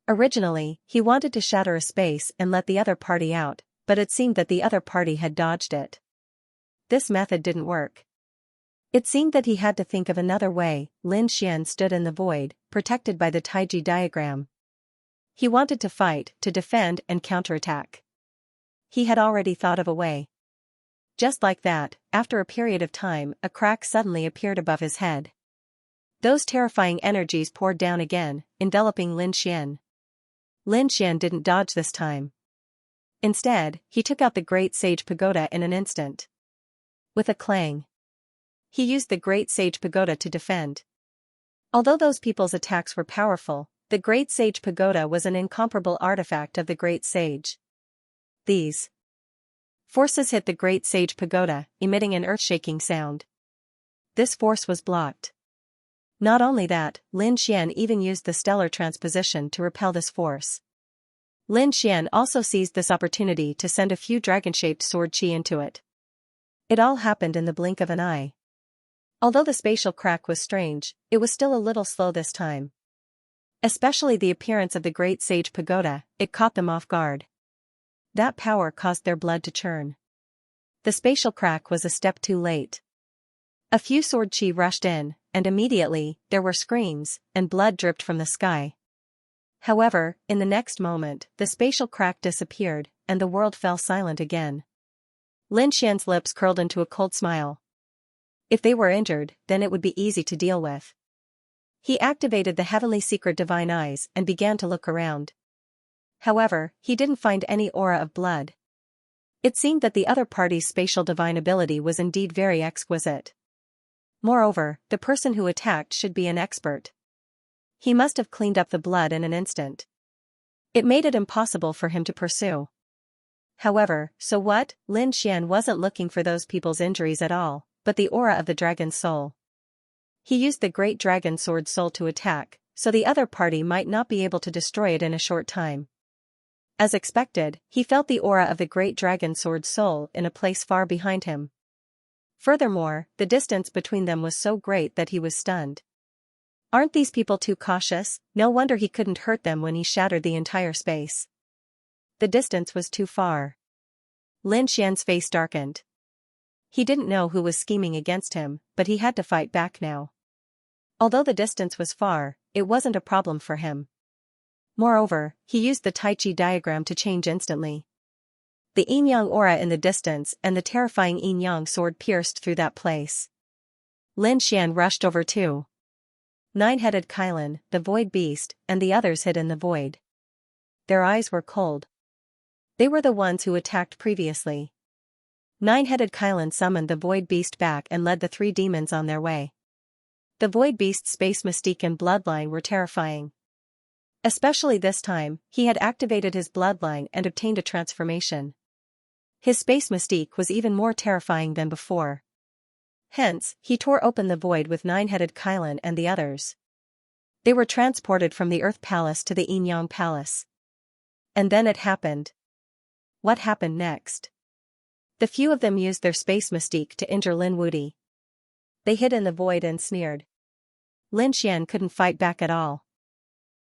Originally, he wanted to shatter a space and let the other party out, but it seemed that the other party had dodged it. This method didn't work. It seemed that he had to think of another way. Lin Xian stood in the void, protected by the Taiji diagram. He wanted to fight, to defend and counterattack. He had already thought of a way. Just like that, after a period of time, a crack suddenly appeared above his head. Those terrifying energies poured down again, enveloping Lin Xian. Lin Xian didn't dodge this time. Instead, he took out the Great Sage Pagoda in an instant. With a clang, he used the Great Sage Pagoda to defend. Although those people's attacks were powerful, the Great Sage Pagoda was an incomparable artifact of the Great Sage. These forces hit the Great Sage Pagoda, emitting an earth-shaking sound. This force was blocked. Not only that, Lin Xian even used the stellar transposition to repel this force. Lin Xian also seized this opportunity to send a few dragon-shaped sword qi into it. It all happened in the blink of an eye. Although the spatial crack was strange, it was still a little slow this time. Especially the appearance of the Great Sage Pagoda, it caught them off guard. That power caused their blood to churn. The spatial crack was a step too late. A few sword qi rushed in, and immediately, there were screams, and blood dripped from the sky. However, in the next moment, the spatial crack disappeared, and the world fell silent again. Lin Xian's lips curled into a cold smile. If they were injured, then it would be easy to deal with. He activated the heavenly secret divine eyes and began to look around. However, he didn't find any aura of blood. It seemed that the other party's spatial divine ability was indeed very exquisite. Moreover, the person who attacked should be an expert. He must have cleaned up the blood in an instant. It made it impossible for him to pursue. However, so what? Lin Xian wasn't looking for those people's injuries at all, but the aura of the dragon's soul. He used the great dragon sword soul to attack, so the other party might not be able to destroy it in a short time. As expected, he felt the aura of the great dragon sword soul in a place far behind him. Furthermore, the distance between them was so great that he was stunned. Aren't these people too cautious? No wonder he couldn't hurt them when he shattered the entire space. The distance was too far. Lin Xian's face darkened. He didn't know who was scheming against him, but he had to fight back now. Although the distance was far, it wasn't a problem for him. Moreover, he used the Tai Chi diagram to change instantly. The yin-yang aura in the distance and the terrifying yin-yang sword pierced through that place. Lin Xian rushed over too. Nine-headed Kylin, the void beast, and the others hid in the void. Their eyes were cold. They were the ones who attacked previously. Nine-headed Kylin summoned the void beast back and led the three demons on their way. The void beast's space mystique and bloodline were terrifying. Especially this time, he had activated his bloodline and obtained a transformation. His space mystique was even more terrifying than before. Hence, he tore open the void with nine-headed Kylin and the others. They were transported from the Earth Palace to the Yin-Yang Palace. And then it happened. What happened next? The few of them used their space mystique to injure Lin Wudi. They hid in the void and sneered. Lin Xian couldn't fight back at all.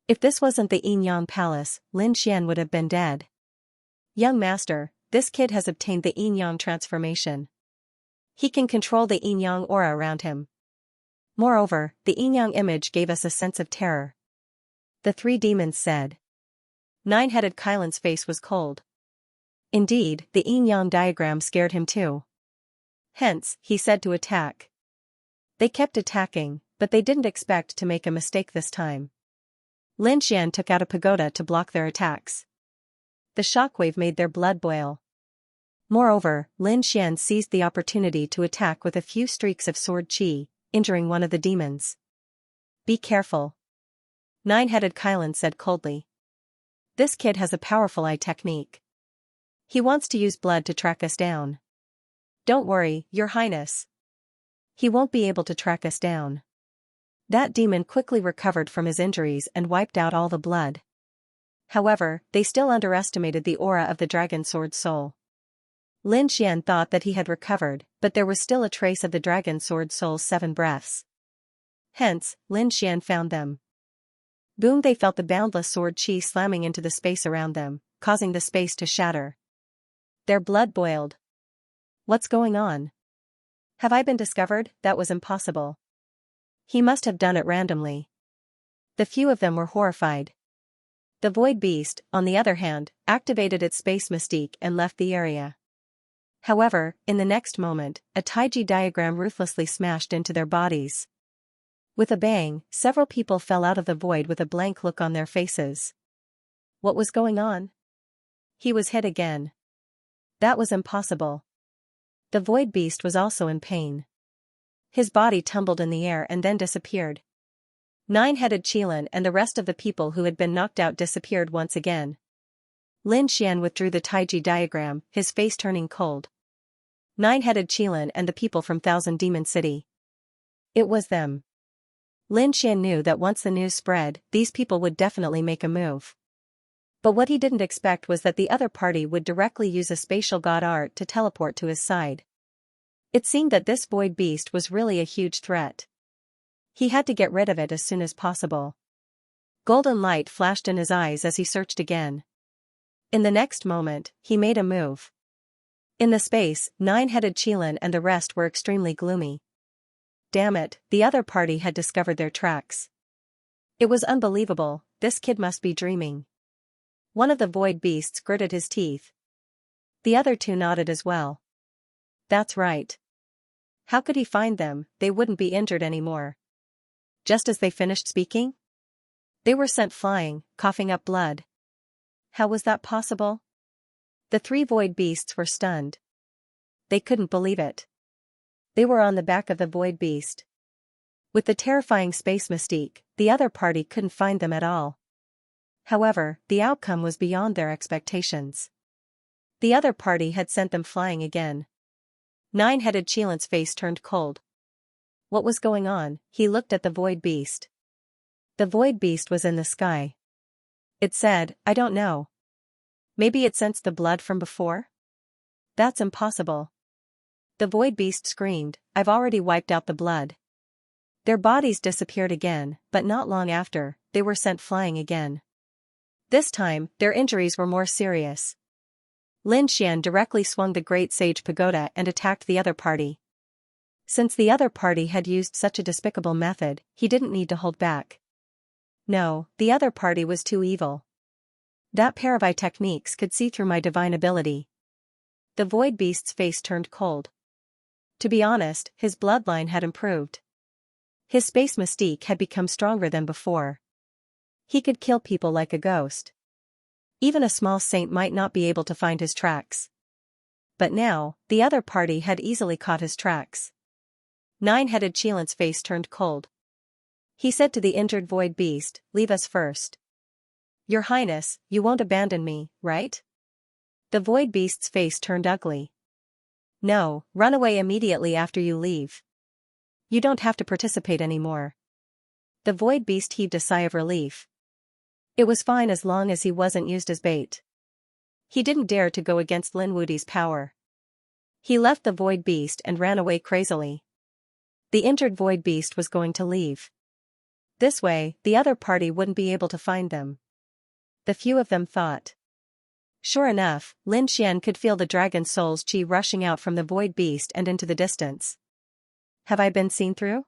If this wasn't the Yin-Yang Palace, Lin Xian would have been dead. Young master, this kid has obtained the Yin-Yang transformation. He can control the Yin-Yang aura around him. Moreover, the Yin-Yang image gave us a sense of terror. the three demons said. Nine-headed Kylan's face was cold. Indeed, the yin-yang diagram scared him too. Hence, he said to attack. They kept attacking, but they didn't expect to make a mistake this time. Lin Xian took out a pagoda to block their attacks. The shockwave made their blood boil. Moreover, Lin Xian seized the opportunity to attack with a few streaks of sword qi, injuring one of the demons. Be careful. Nine-headed Kylan said coldly. This kid has a powerful eye technique. He wants to use blood to track us down. Don't worry, Your Highness. He won't be able to track us down. That demon quickly recovered from his injuries and wiped out all the blood. However, they still underestimated the aura of the dragon sword soul. Lin Xian thought that he had recovered, but there was still a trace of the dragon sword soul's 7 breaths. Hence, Lin Xian found them. Boom! They felt the boundless sword qi slamming into the space around them, causing the space to shatter. Their blood boiled. What's going on? Have I been discovered? That was impossible. He must have done it randomly. The few of them were horrified. The void beast, on the other hand, activated its space mystique and left the area. However, in the next moment, a taiji diagram ruthlessly smashed into their bodies. With a bang, several people fell out of the void with a blank look on their faces. What was going on? He was hit again. That was impossible. The void beast was also in pain. His body tumbled in the air and then disappeared. Nine-headed Qilin and the rest of the people who had been knocked out disappeared once again. Lin Xian withdrew the taiji diagram, his face turning cold. Nine-headed Qilin and the people from Thousand Demon City. It was them. Lin Xian knew that once the news spread, these people would definitely make a move. But what he didn't expect was that the other party would directly use a spatial god art to teleport to his side. It seemed that this void beast was really a huge threat. He had to get rid of it as soon as possible. Golden light flashed in his eyes as he searched again. In the next moment, he made a move. In the space, nine-headed Qilin and the rest were extremely gloomy. Damn it, the other party had discovered their tracks. It was unbelievable, this kid must be dreaming. One of the void beasts gritted his teeth. The other two nodded as well. That's right. How could he find them? They wouldn't be injured anymore. Just as they finished speaking, they were sent flying, coughing up blood. How was that possible? The three void beasts were stunned. They couldn't believe it. They were on the back of the void beast. With the terrifying space mystique, the other party couldn't find them at all. However, the outcome was beyond their expectations. The other party had sent them flying again. Nine-headed Qilin's face turned cold. What was going on? He looked at the void beast. The void beast was in the sky. It said, I don't know. Maybe it sensed the blood from before? That's impossible. The void beast screamed, I've already wiped out the blood. Their bodies disappeared again, but not long after, they were sent flying again. This time, their injuries were more serious. Lin Xian directly swung the Great Sage Pagoda and attacked the other party. Since the other party had used such a despicable method, he didn't need to hold back. No, the other party was too evil. That pair of eye techniques could see through my divine ability. The void beast's face turned cold. To be honest, his bloodline had improved. His space mystique had become stronger than before. He could kill people like a ghost. Even a small saint might not be able to find his tracks. But now, the other party had easily caught his tracks. Nine-headed Qilin's face turned cold. He said to the injured void beast, leave us first. Your Highness, you won't abandon me, right? The void beast's face turned ugly. No, run away immediately after you leave. You don't have to participate anymore. The void beast heaved a sigh of relief. It was fine as long as he wasn't used as bait. He didn't dare to go against Lin Wudi's power. He left the void beast and ran away crazily. The injured void beast was going to leave. This way, the other party wouldn't be able to find them. The few of them thought. Sure enough, Lin Xian could feel the dragon soul's qi rushing out from the void beast and into the distance. Have I been seen through?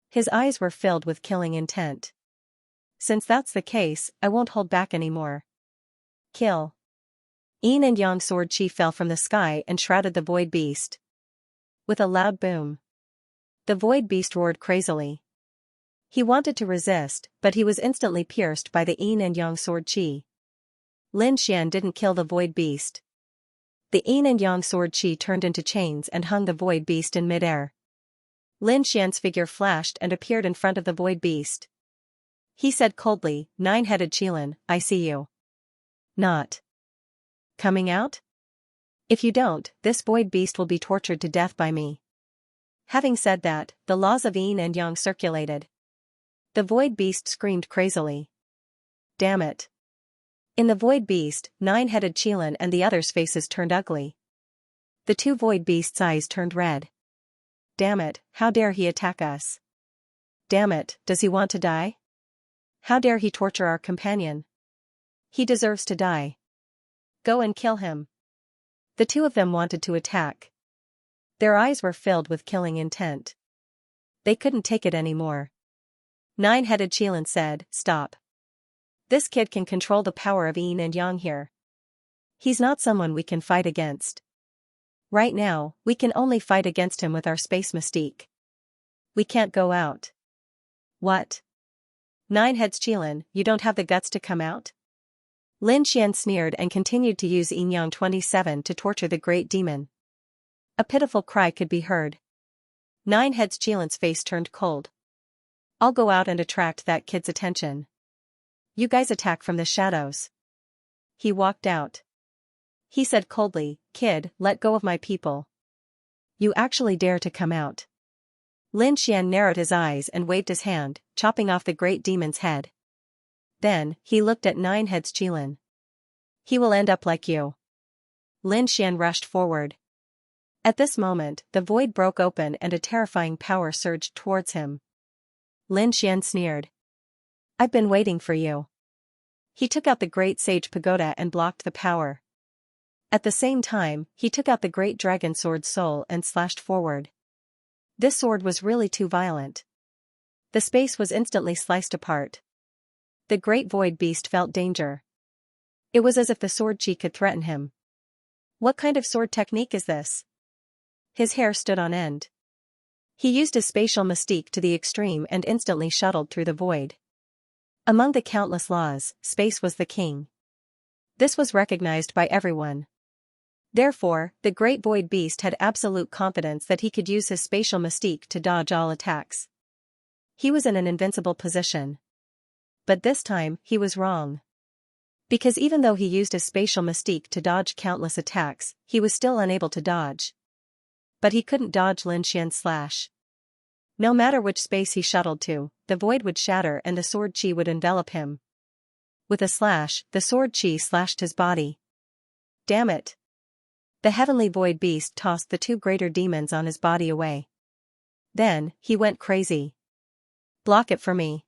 His eyes were filled with killing intent. Since that's the case, I won't hold back anymore. Kill. Yin and Yang sword chi fell from the sky and shrouded the void beast. With a loud boom, the void beast roared crazily. He wanted to resist, but he was instantly pierced by the Yin and Yang sword chi. Lin Xian didn't kill the void beast. The Yin and Yang sword chi turned into chains and hung the void beast in midair. Lin Xian's figure flashed and appeared in front of the void beast. He said coldly, "Nine-headed Qilin, I see you. Not coming out? If you don't, this void beast will be tortured to death by me." Having said that, the laws of Yin and Yang circulated. The void beast screamed crazily. Damn it. In the void beast, Nine-headed Qilin and the others' faces turned ugly. The two void beasts' eyes turned red. Damn it, how dare he attack us? Damn it, does he want to die? How dare he torture our companion? He deserves to die. Go and kill him. The two of them wanted to attack. Their eyes were filled with killing intent. They couldn't take it anymore. Nine-headed Qilin said, "Stop. This kid can control the power of Yin and Yang here. He's not someone we can fight against. Right now, we can only fight against him with our space mystique. We can't go out." What? Nine-heads Qilin, you don't have the guts to come out? Lin Xian sneered and continued to use Yin Yang 27 to torture the great demon. A pitiful cry could be heard. Nine-heads Qilin's face turned cold. "I'll go out and attract that kid's attention. You guys attack from the shadows." He walked out. He said coldly, "Kid, let go of my people. You actually dare to come out." Lin Xian narrowed his eyes and waved his hand, chopping off the great demon's head. Then, he looked at Nine-heads Qilin. "He will end up like you." Lin Xian rushed forward. At this moment, the void broke open and a terrifying power surged towards him. Lin Xian sneered. "I've been waiting for you." He took out the great sage pagoda and blocked the power. At the same time, he took out the great dragon sword soul and slashed forward. This sword was really too violent. The space was instantly sliced apart. The great void beast felt danger. It was as if the sword chi could threaten him. What kind of sword technique is this? His hair stood on end. He used his spatial mystique to the extreme and instantly shuttled through the void. Among the countless laws, space was the king. This was recognized by everyone. Therefore, the great void beast had absolute confidence that he could use his spatial mystique to dodge all attacks. He was in an invincible position. But this time, he was wrong. Because even though he used his spatial mystique to dodge countless attacks, he was still unable to dodge. But he couldn't dodge Lin Xian's slash. No matter which space he shuttled to, the void would shatter and the sword chi would envelop him. With a slash, the sword chi slashed his body. Damn it! The heavenly void beast tossed the two greater demons on his body away. Then, he went crazy. Block it for me.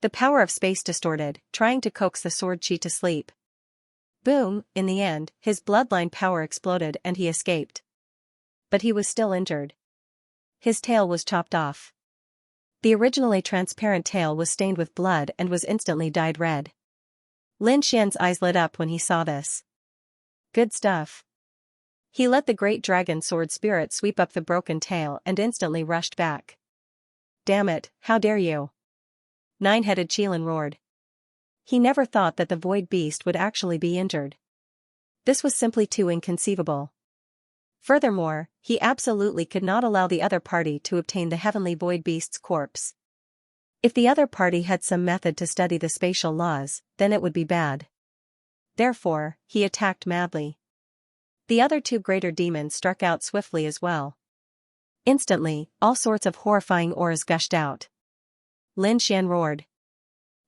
The power of space distorted, trying to coax the sword chi to sleep. Boom, in the end, his bloodline power exploded and he escaped. But he was still injured. His tail was chopped off. The originally transparent tail was stained with blood and was instantly dyed red. Lin Xian's eyes lit up when he saw this. Good stuff. He let the great dragon sword spirit sweep up the broken tail and instantly rushed back. Damn it, how dare you! Nine-headed Qilin roared. He never thought that the void beast would actually be injured. This was simply too inconceivable. Furthermore, he absolutely could not allow the other party to obtain the heavenly void beast's corpse. If the other party had some method to study the spatial laws, then it would be bad. Therefore, he attacked madly. The other two greater demons struck out swiftly as well. Instantly, all sorts of horrifying auras gushed out. Lin Xian roared.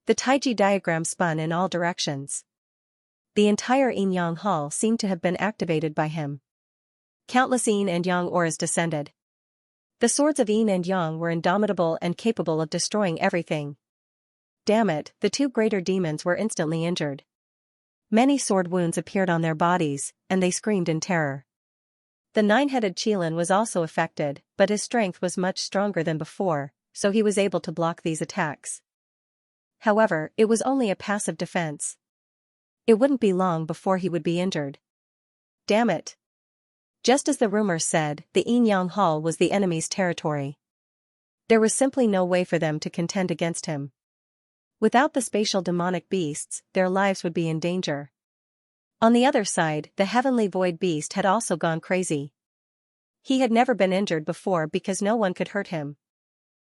The Taiji diagram spun in all directions. The entire Yin Yang Hall seemed to have been activated by him. Countless Yin and Yang auras descended. The swords of Yin and Yang were indomitable and capable of destroying everything. Damn it, the two greater demons were instantly injured. Many sword wounds appeared on their bodies, and they screamed in terror. The nine-headed Qilin was also affected, but his strength was much stronger than before, so he was able to block these attacks. However, it was only a passive defense. It wouldn't be long before he would be injured. Damn it. Just as the rumors said, the Yin Hall was the enemy's territory. There was simply no way for them to contend against him. Without the spatial demonic beasts, their lives would be in danger. On the other side, the heavenly void beast had also gone crazy. He had never been injured before because no one could hurt him.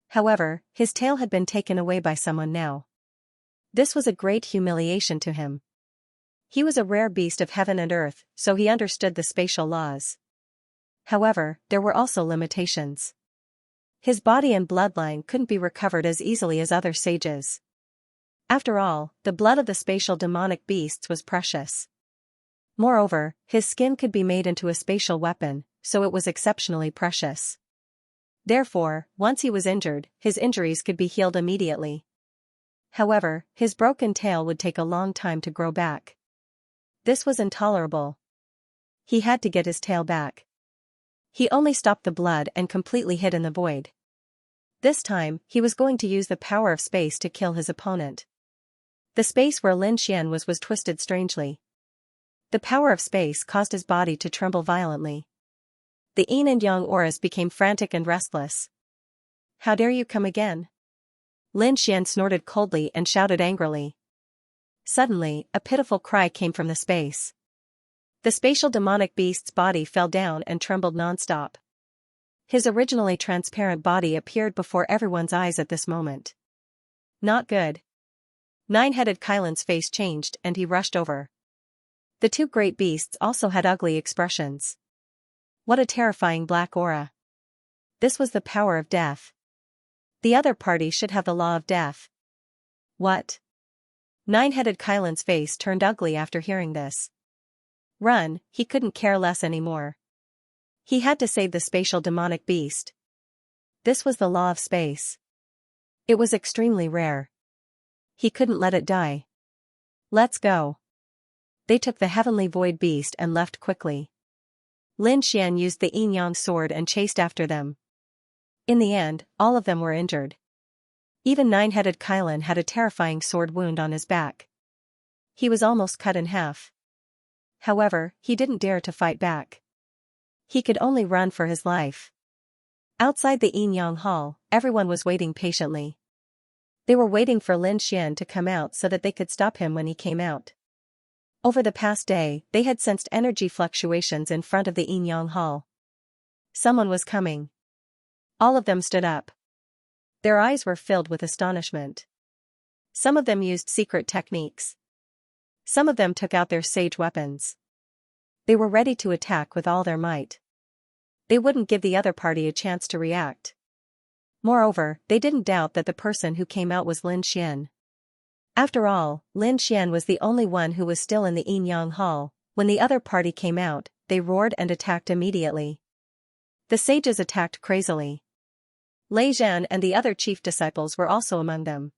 However, his tail had been taken away by someone now. This was a great humiliation to him. He was a rare beast of heaven and earth, so he understood the spatial laws. However, there were also limitations. His body and bloodline couldn't be recovered as easily as other sages. After all, the blood of the spatial demonic beasts was precious. Moreover, his skin could be made into a spatial weapon, so it was exceptionally precious. Therefore, once he was injured, his injuries could be healed immediately. However, his broken tail would take a long time to grow back. This was intolerable. He had to get his tail back. He only stopped the blood and completely hid in the void. This time, he was going to use the power of space to kill his opponent. The space where Lin Xian was twisted strangely. The power of space caused his body to tremble violently. The yin and yang auras became frantic and restless. How dare you come again? Lin Xian snorted coldly and shouted angrily. Suddenly, a pitiful cry came from the space. The spatial demonic beast's body fell down and trembled nonstop. His originally transparent body appeared before everyone's eyes at this moment. Not good. Nine-headed Kylan's face changed and he rushed over. The two great beasts also had ugly expressions. What a terrifying black aura. This was the power of death. The other party should have the law of death. What? Nine-headed Kylan's face turned ugly after hearing this. Run, he couldn't care less anymore. He had to save the spatial demonic beast. This was the law of space. It was extremely rare. He couldn't let it die. Let's go. They took the heavenly void beast and left quickly. Lin Xian used the yin-yang sword and chased after them. In the end, all of them were injured. Even nine-headed Kylan had a terrifying sword wound on his back. He was almost cut in half. However, he didn't dare to fight back. He could only run for his life. Outside the yin-yang hall, everyone was waiting patiently. They were waiting for Lin Xian to come out so that they could stop him when he came out. Over the past day, they had sensed energy fluctuations in front of the yin-yang hall. Someone was coming. All of them stood up. Their eyes were filled with astonishment. Some of them used secret techniques. Some of them took out their sage weapons. They were ready to attack with all their might. They wouldn't give the other party a chance to react. Moreover, they didn't doubt that the person who came out was Lin Xian. After all, Lin Xian was the only one who was still in the yin-yang hall. When the other party came out, they roared and attacked immediately. The sages attacked crazily. Lei Zhan and the other chief disciples were also among them.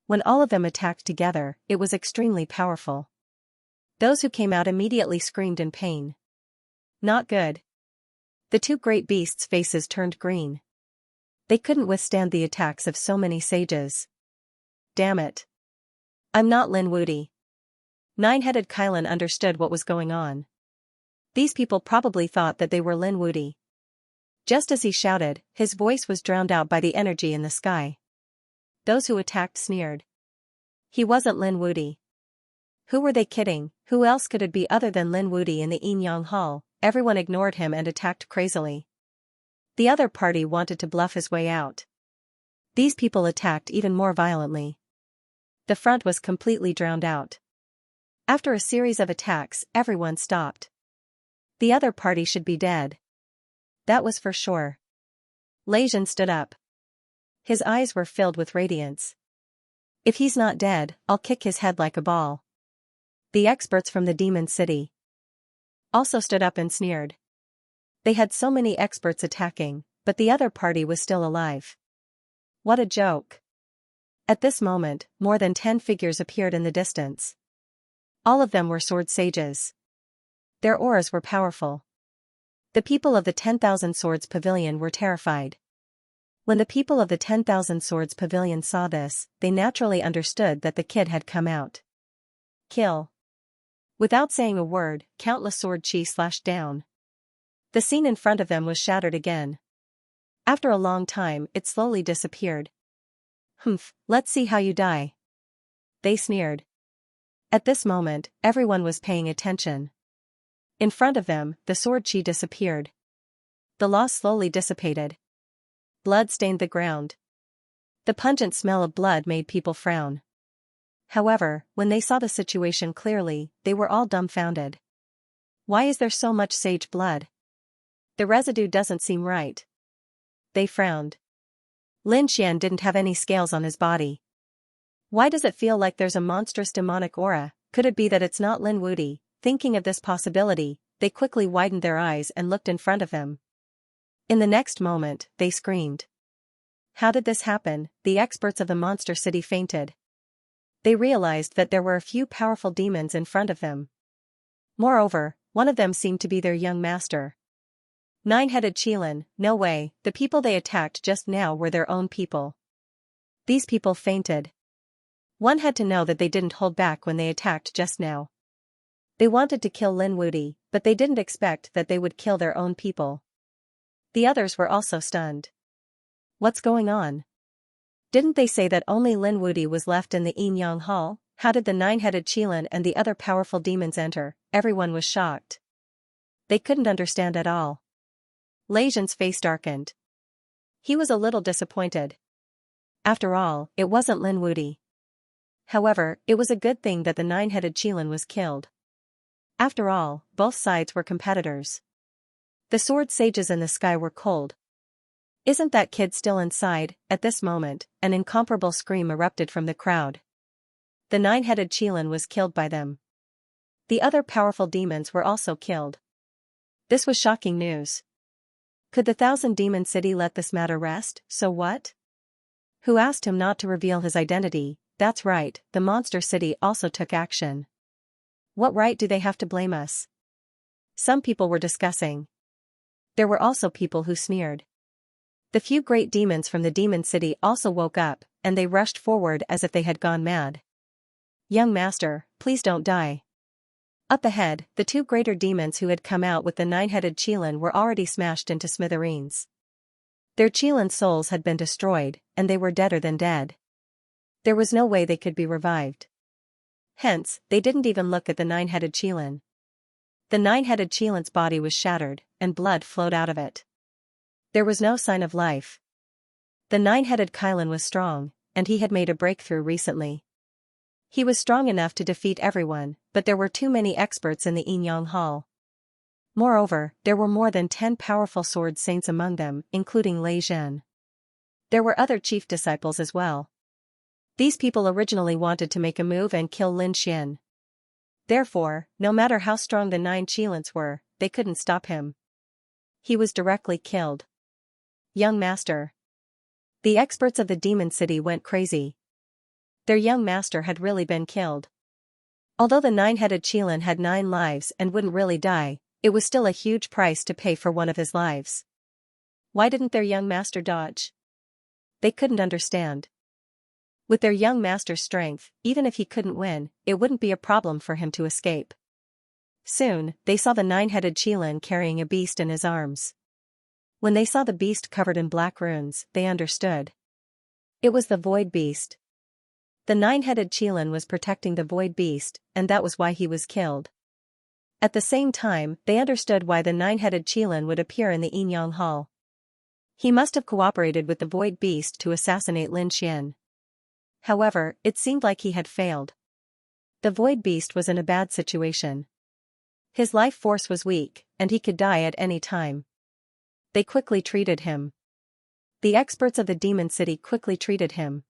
When all of them attacked together, it was extremely powerful. Those who came out immediately screamed in pain. Not good. The two great beasts' faces turned green. They couldn't withstand the attacks of so many sages. Damn it. I'm not Lin Wudi. Nine-headed Kylan understood what was going on. These people probably thought that they were Lin Wudi. Just as he shouted, his voice was drowned out by the energy in the sky. Those who attacked sneered. He wasn't Lin Wudi. Who were they kidding? Who else could it be other than Lin Wudi in the yin-yang hall? Everyone ignored him and attacked crazily. The other party wanted to bluff his way out. These people attacked even more violently. The front was completely drowned out. After a series of attacks, everyone stopped. The other party should be dead. That was for sure. Lei Zhan stood up. His eyes were filled with radiance. If he's not dead, I'll kick his head like a ball. The experts from the Demon City also stood up and sneered. They had so many experts attacking, but the other party was still alive. What a joke. At this moment, more than 10 figures appeared in the distance. All of them were sword sages. Their auras were powerful. The people of the 10,000 Swords Pavilion were terrified. When the people of the 10,000 Swords Pavilion saw this, they naturally understood that the kid had come out. Kill. Without saying a word, countless sword chi slashed down. The scene in front of them was shattered again. After a long time, it slowly disappeared. Humph, let's see how you die. They sneered. At this moment, everyone was paying attention. In front of them, the sword chi disappeared. The loss slowly dissipated. Blood stained the ground. The pungent smell of blood made people frown. However, when they saw the situation clearly, they were all dumbfounded. Why is there so much sage blood? The residue doesn't seem right. They frowned. Lin Xian didn't have any scales on his body. Why does it feel like there's a monstrous demonic aura? Could it be that it's not Lin Wudi? Thinking of this possibility, they quickly widened their eyes and looked in front of him. In the next moment, they screamed. How did this happen? The experts of the monster city fainted. They realized that there were a few powerful demons in front of them. Moreover, one of them seemed to be their young master. Nine-headed Qilin, no way, the people they attacked just now were their own people. These people fainted. One had to know that they didn't hold back when they attacked just now. They wanted to kill Lin Wudi, but they didn't expect that they would kill their own people. The others were also stunned. What's going on? Didn't they say that only Lin Wudi was left in the Yin Yang Hall? How did the nine-headed Qilin and the other powerful demons enter? Everyone was shocked. They couldn't understand at all. Lei Zhen's face darkened. He was a little disappointed. After all, it wasn't Lin Wudi. However, it was a good thing that the nine-headed Qilin was killed. After all, both sides were competitors. The sword sages in the sky were cold. Isn't that kid still inside? At this moment, an incomparable scream erupted from the crowd. The nine-headed Qilin was killed by them. The other powerful demons were also killed. This was shocking news. Could the Thousand Demon City let this matter rest? So what? Who asked him not to reveal his identity? That's right, the Monster City also took action. What right do they have to blame us? Some people were discussing. There were also people who sneered. The few great demons from the Demon City also woke up, and they rushed forward as if they had gone mad. Young master, please don't die. Up ahead, the two greater demons who had come out with the nine-headed Qilin were already smashed into smithereens. Their Qilin souls had been destroyed, and they were deader than dead. There was no way they could be revived. Hence, they didn't even look at the nine-headed Qilin. The nine-headed Qilin's body was shattered, and blood flowed out of it. There was no sign of life. The nine-headed Qilin was strong, and he had made a breakthrough recently. He was strong enough to defeat everyone, but there were too many experts in the Yin Yang Hall. Moreover, there were more than 10 powerful sword saints among them, including Lei Zhen. There were other chief disciples as well. These people originally wanted to make a move and kill Lin Xian. Therefore, no matter how strong the 9 Qilins were, they couldn't stop him. He was directly killed. Young master. The experts of the Demon City went crazy. Their young master had really been killed. Although the nine-headed Qilin had 9 lives and wouldn't really die, it was still a huge price to pay for one of his lives. Why didn't their young master dodge? They couldn't understand. With their young master's strength, even if he couldn't win, it wouldn't be a problem for him to escape. Soon, they saw the nine-headed Qilin carrying a beast in his arms. When they saw the beast covered in black runes, they understood. It was the Void Beast. The nine-headed Qilin was protecting the Void Beast, and that was why he was killed. At the same time, they understood why the nine-headed Qilin would appear in the Yin Yang Hall. He must have cooperated with the Void Beast to assassinate Lin Xian. However, it seemed like he had failed. The Void Beast was in a bad situation. His life force was weak, and he could die at any time. They quickly treated him. The experts of the Demon City quickly treated him.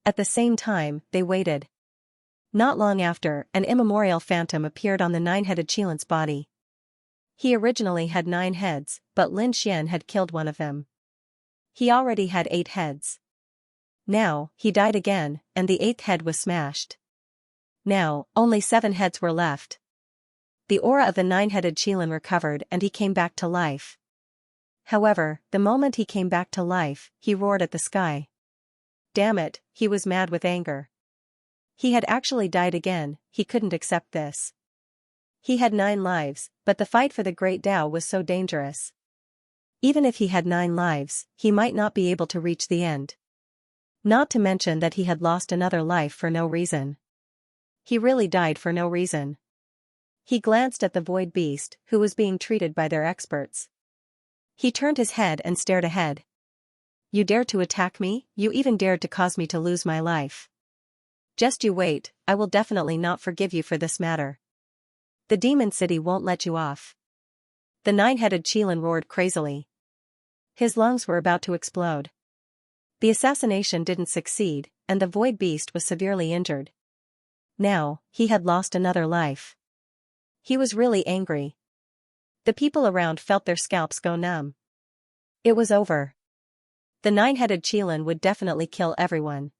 At the same time, they waited. Not long after, an immemorial phantom appeared on the nine-headed Qilin's body. He originally had 9 heads, but Lin Xian had killed one of them. He already had 8 heads. Now, he died again, and the 8th head was smashed. Now, only 7 heads were left. The aura of the nine-headed Qilin recovered and he came back to life. However, the moment he came back to life, he roared at the sky. Damn it, he was mad with anger. He had actually died again, he couldn't accept this. He had 9 lives, but the fight for the Great Tao was so dangerous. Even if he had 9 lives, he might not be able to reach the end. Not to mention that he had lost another life for no reason. He really died for no reason. He glanced at the void beast, who was being treated by their experts. He turned his head and stared ahead. You dare to attack me? You even dared to cause me to lose my life. Just you wait, I will definitely not forgive you for this matter. The demon city won't let you off. The 9-headed Qilin roared crazily. His lungs were about to explode. The assassination didn't succeed, and the void beast was severely injured. Now, he had lost another life. He was really angry. The people around felt their scalps go numb. It was over. The 9-headed Qilin would definitely kill everyone.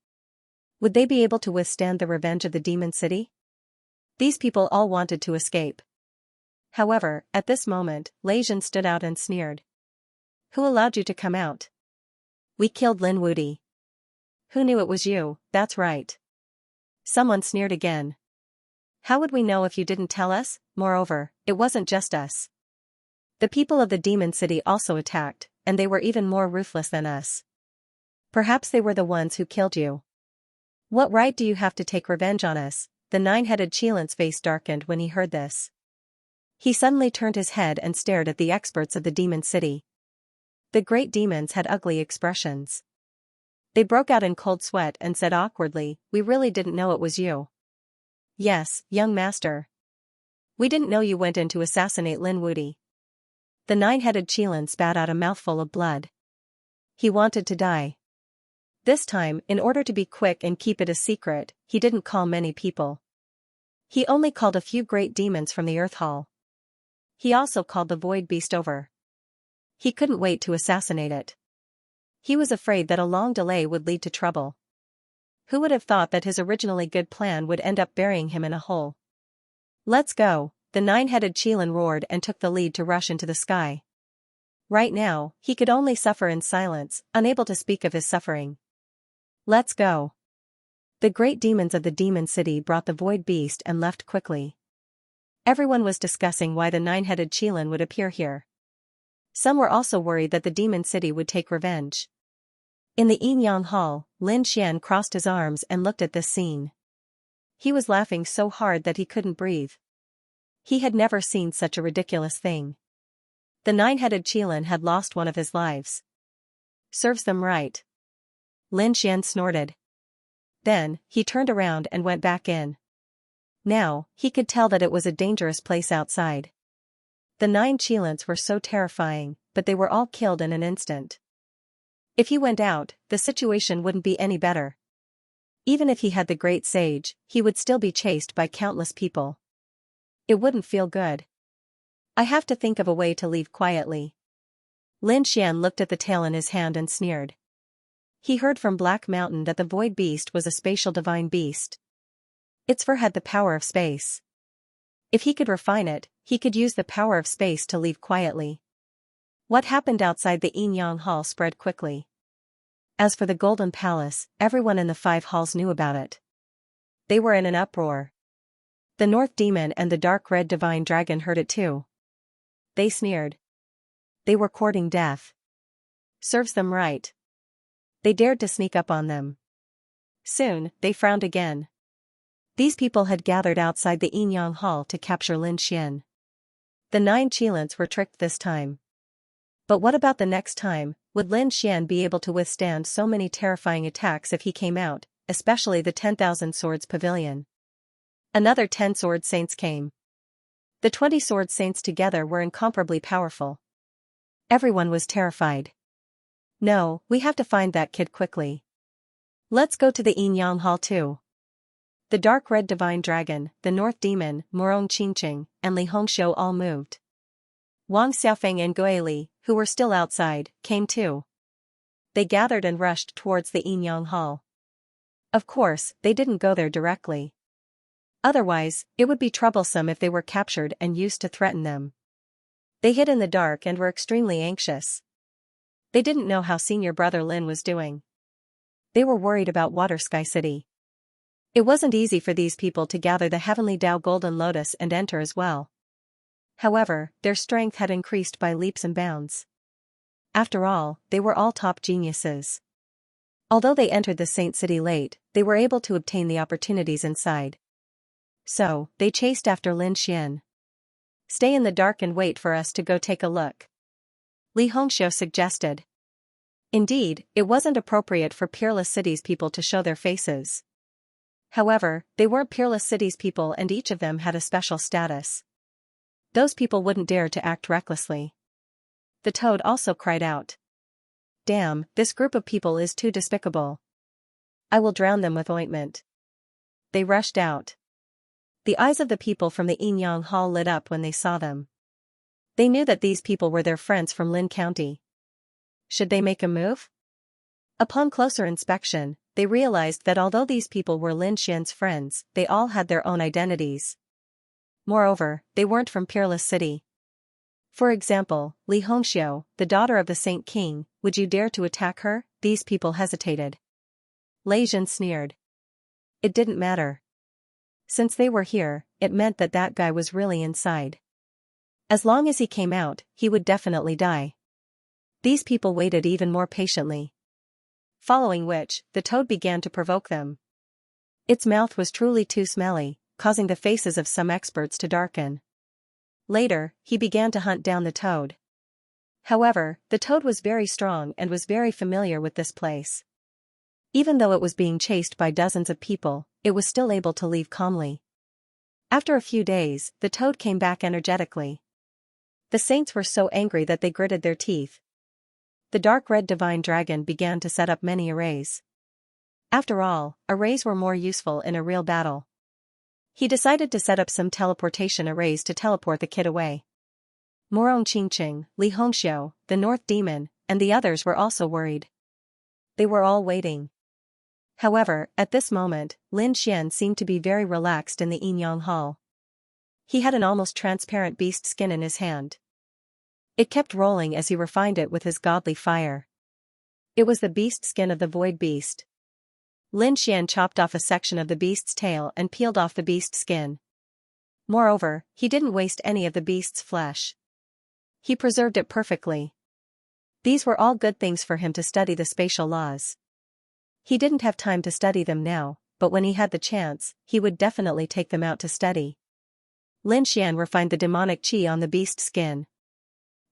Would they be able to withstand the revenge of the demon city? These people all wanted to escape. However, at this moment, Lei Jin stood out and sneered. Who allowed you to come out? We killed Lin Wudi. Who knew it was you? That's right. Someone sneered again. How would we know if you didn't tell us? Moreover, it wasn't just us. The people of the demon city also attacked, and they were even more ruthless than us. Perhaps they were the ones who killed you. What right do you have to take revenge on us? The 9-headed Qilin's face darkened when he heard this. He suddenly turned his head and stared at the experts of the demon city. The great demons had ugly expressions. They broke out in cold sweat and said awkwardly, we really didn't know it was you. Yes, young master. We didn't know you went in to assassinate Lin Wudi. The 9-headed Qilin spat out a mouthful of blood. He wanted to die. This time, in order to be quick and keep it a secret, he didn't call many people. He only called a few great demons from the Earth Hall. He also called the void beast over. He couldn't wait to assassinate it. He was afraid that a long delay would lead to trouble. Who would have thought that his originally good plan would end up burying him in a hole? Let's go, the 9-headed Qilin roared and took the lead to rush into the sky. Right now, he could only suffer in silence, unable to speak of his suffering. Let's go. The great demons of the demon city brought the void beast and left quickly. Everyone was discussing why the 9-headed Qilin would appear here. Some were also worried that the demon city would take revenge. In the Yin-Yang Hall, Lin Xian crossed his arms and looked at this scene. He was laughing so hard that he couldn't breathe. He had never seen such a ridiculous thing. The 9-headed Qilin had lost one of his lives. Serves them right. Lin Xian snorted. Then, he turned around and went back in. Now, he could tell that it was a dangerous place outside. The 9 Qilins were so terrifying, but they were all killed in an instant. If he went out, the situation wouldn't be any better. Even if he had the great sage, he would still be chased by countless people. It wouldn't feel good. I have to think of a way to leave quietly. Lin Xian looked at the tail in his hand and sneered. He heard from Black Mountain that the void beast was a spatial divine beast. Its fur had the power of space. If he could refine it, he could use the power of space to leave quietly. What happened outside the Yin-Yang Hall spread quickly. As for the Golden Palace, everyone in the 5 halls knew about it. They were in an uproar. The North Demon and the Dark Red Divine Dragon heard it too. They sneered. They were courting death. Serves them right. They dared to sneak up on them. Soon, they frowned again. These people had gathered outside the Yin-Yang Hall to capture Lin Xian. The 9 Qilins were tricked this time. But what about the next time? Would Lin Xian be able to withstand so many terrifying attacks if he came out, especially the 10,000 Swords Pavilion? Another 10 Sword Saints came. The 20 Sword Saints together were incomparably powerful. Everyone was terrified. No, we have to find that kid quickly. Let's go to the Yin-Yang Hall too. The Dark Red Divine Dragon, the North Demon, Morong Qingqing, and Li Hongxiu all moved. Wang Xiaofeng and Guili, who were still outside, came too. They gathered and rushed towards the Yin-Yang Hall. Of course, they didn't go there directly. Otherwise, it would be troublesome if they were captured and used to threaten them. They hid in the dark and were extremely anxious. They didn't know how senior brother Lin was doing. They were worried about Water Sky City. It wasn't easy for these people to gather the heavenly Tao Golden Lotus and enter as well. However, their strength had increased by leaps and bounds. After all, they were all top geniuses. Although they entered the Saint City late, they were able to obtain the opportunities inside. So, they chased after Lin Xian. "Stay in the dark and wait for us to go take a look," Li Hongxiu suggested. Indeed, it wasn't appropriate for Peerless City's people to show their faces. However, they weren't Peerless City's people and each of them had a special status. Those people wouldn't dare to act recklessly. The toad also cried out. "Damn, this group of people is too despicable. I will drown them with ointment." They rushed out. The eyes of the people from the Yinyang Hall lit up when they saw them. They knew that these people were their friends from Lin County. Should they make a move? Upon closer inspection, they realized that although these people were Lin Xian's friends, they all had their own identities. Moreover, they weren't from Peerless City. For example, Li Hongxiu, the daughter of the Saint King, would you dare to attack her? These people hesitated. Lei Zhen sneered. It didn't matter. Since they were here, it meant that that guy was really inside. As long as he came out, he would definitely die. These people waited even more patiently. Following which, the toad began to provoke them. Its mouth was truly too smelly, causing the faces of some experts to darken. Later, he began to hunt down the toad. However, the toad was very strong and was very familiar with this place. Even though it was being chased by dozens of people, it was still able to leave calmly. After a few days, the toad came back energetically. The saints were so angry that they gritted their teeth. The dark red divine dragon began to set up many arrays. After all, arrays were more useful in a real battle. He decided to set up some teleportation arrays to teleport the kid away. Morong Qingqing, Li Hongxiu, the North Demon, and the others were also worried. They were all waiting. However, at this moment, Lin Xian seemed to be very relaxed in the Yinyang Hall. He had an almost transparent beast skin in his hand. It kept rolling as he refined it with his godly fire. It was the beast skin of the void beast. Lin Xian chopped off a section of the beast's tail and peeled off the beast skin. Moreover, he didn't waste any of the beast's flesh. He preserved it perfectly. These were all good things for him to study the spatial laws. He didn't have time to study them now, but when he had the chance, he would definitely take them out to study. Lin Xian refined the demonic qi on the beast skin.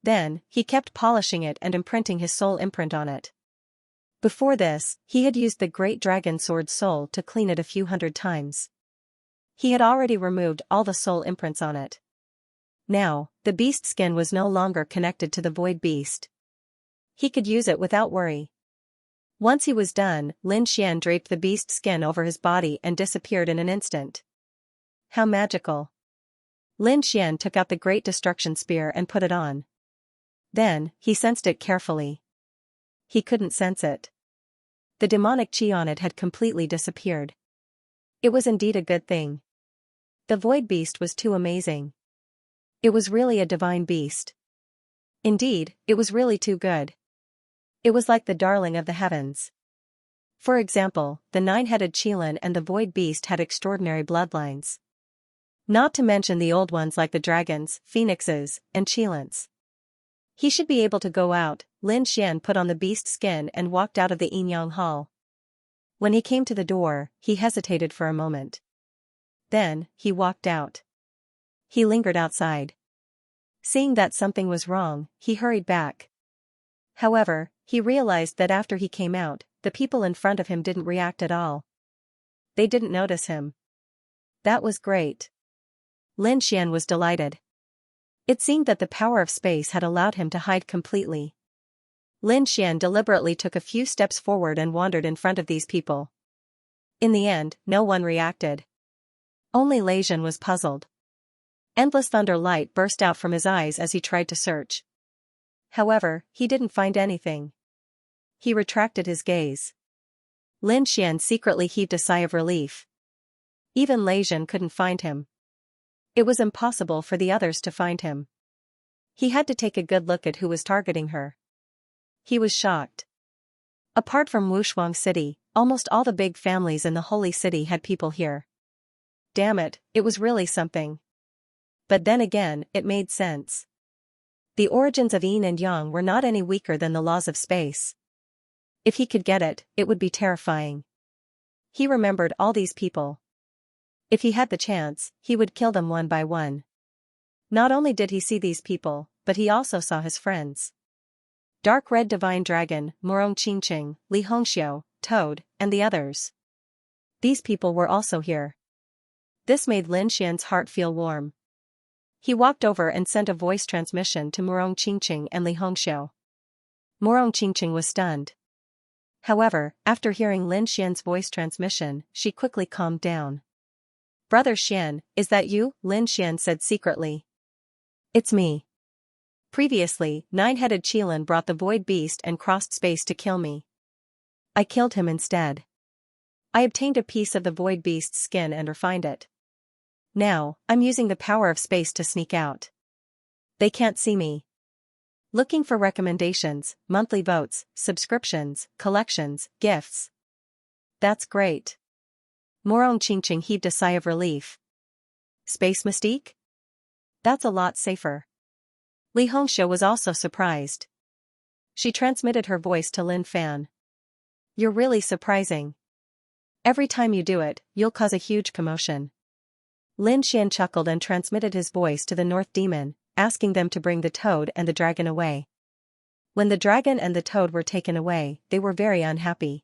Then, he kept polishing it and imprinting his soul imprint on it. Before this, he had used the great dragon sword soul to clean it a few hundred times. He had already removed all the soul imprints on it. Now, the beast skin was no longer connected to the void beast. He could use it without worry. Once he was done, Lin Xian draped the beast skin over his body and disappeared in an instant. How magical! Lin Xian took out the Great Destruction Spear and put it on. Then, he sensed it carefully. He couldn't sense it. The demonic qi on it had completely disappeared. It was indeed a good thing. The void beast was too amazing. It was really a divine beast. Indeed, it was really too good. It was like the darling of the heavens. For example, the nine-headed Qilin and the void beast had extraordinary bloodlines. Not to mention the old ones like the dragons, phoenixes, and Qilins. He should be able to go out. Lin Xian put on the beast skin and walked out of the Yinyang Hall. When he came to the door, he hesitated for a moment. Then, he walked out. He lingered outside. Seeing that something was wrong, he hurried back. However, he realized that after he came out, the people in front of him didn't react at all. They didn't notice him. That was great. Lin Xian was delighted. It seemed that the power of space had allowed him to hide completely. Lin Xian deliberately took a few steps forward and wandered in front of these people. In the end, no one reacted. Only Lei Zhen was puzzled. Endless thunder light burst out from his eyes as he tried to search. However, he didn't find anything. He retracted his gaze. Lin Xian secretly heaved a sigh of relief. Even Lei Zhen couldn't find him. It was impossible for the others to find him. He had to take a good look at who was targeting her. He was shocked. Apart from Wushuang City, almost all the big families in the Holy City had people here. Damn it, it was really something. But then again, it made sense. The origins of yin and yang were not any weaker than the laws of space. If he could get it, it would be terrifying. He remembered all these people. If he had the chance, he would kill them one by one. Not only did he see these people, but he also saw his friends. Dark Red Divine Dragon, Murong Qingqing, Li Hongxiu, Toad, and the others. These people were also here. This made Lin Xian's heart feel warm. He walked over and sent a voice transmission to Murong Qingqing and Li Hongxiu. Murong Qingqing was stunned. However, after hearing Lin Xian's voice transmission, she quickly calmed down. "Brother Xian, is that you?" Lin Xian said secretly. "It's me. Previously, nine-headed Qilin brought the void beast and crossed space to kill me. I killed him instead. I obtained a piece of the void beast's skin and refined it. Now, I'm using the power of space to sneak out. They can't see me. Looking for recommendations, monthly votes, subscriptions, collections, gifts. That's great." Murong Qingqing heaved a sigh of relief. Space mystique? That's a lot safer. Li Hongxiu was also surprised. She transmitted her voice to Lin Fan. "You're really surprising. Every time you do it, you'll cause a huge commotion." Lin Xian chuckled and transmitted his voice to the North Demon, asking them to bring the toad and the dragon away. When the dragon and the toad were taken away, they were very unhappy.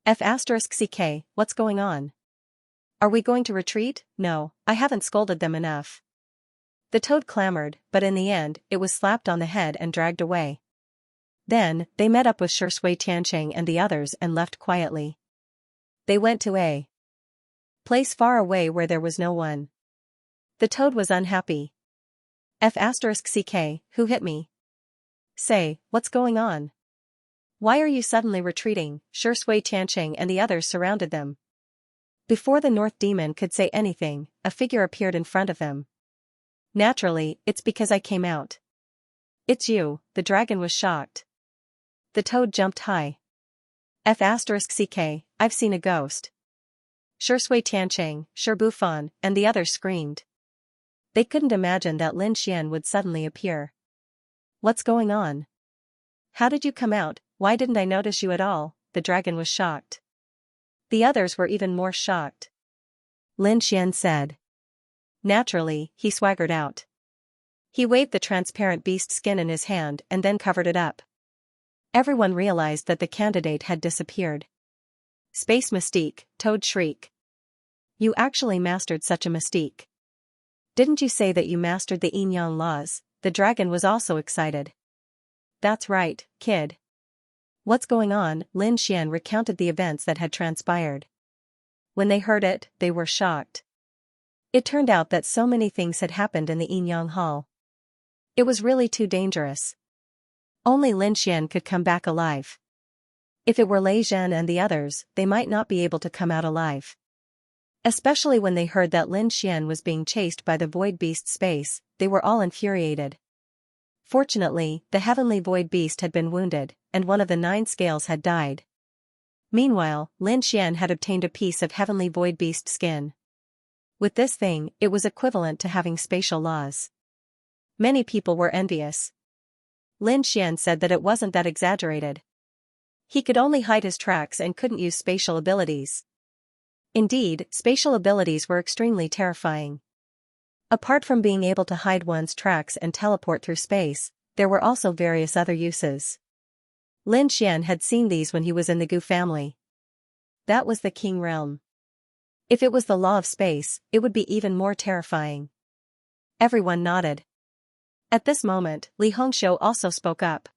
F***ck, what's going on? Are we going to retreat? No, I haven't scolded them enough. The toad clamored, but in the end, it was slapped on the head and dragged away. Then, they met up with Shui Tiancheng and the others and left quietly. They went to a place far away where there was no one. The toad was unhappy. F***ck, who hit me? Say, what's going on? Why are you suddenly retreating? Shui Tiancheng and the others surrounded them. Before the North Demon could say anything, a figure appeared in front of them. Naturally, it's because I came out. It's you, the dragon was shocked. The toad jumped high. F***ck, I've seen a ghost. Shui Tiancheng, Shi Bufan, and the others screamed. They couldn't imagine that Lin Xian would suddenly appear. What's going on? How did you come out? Why didn't I notice you at all? The dragon was shocked. The others were even more shocked. Lin Xian said. Naturally, he swaggered out. He waved the transparent beast skin in his hand and then covered it up. Everyone realized that the candidate had disappeared. Space mystique, Toad shriek. You actually mastered such a mystique. Didn't you say that you mastered the yin-yang laws? The dragon was also excited. That's right, kid. What's going on? Lin Xian recounted the events that had transpired. When they heard it, they were shocked. It turned out that so many things had happened in the yin-yang hall. It was really too dangerous. Only Lin Xian could come back alive. If it were Lei Zhen and the others, they might not be able to come out alive. Especially when they heard that Lin Xian was being chased by the void beast space, they were all infuriated. Fortunately, the heavenly void beast had been wounded, and one of the 9 scales had died. Meanwhile, Lin Xian had obtained a piece of heavenly void beast skin. With this thing, it was equivalent to having spatial laws. Many people were envious. Lin Xian said that it wasn't that exaggerated. He could only hide his tracks and couldn't use spatial abilities. Indeed, spatial abilities were extremely terrifying. Apart from being able to hide one's tracks and teleport through space, there were also various other uses. Lin Xian had seen these when he was in the Gu family. That was the King realm. If it was the law of space, it would be even more terrifying. Everyone nodded. At this moment, Li Hongxiu also spoke up.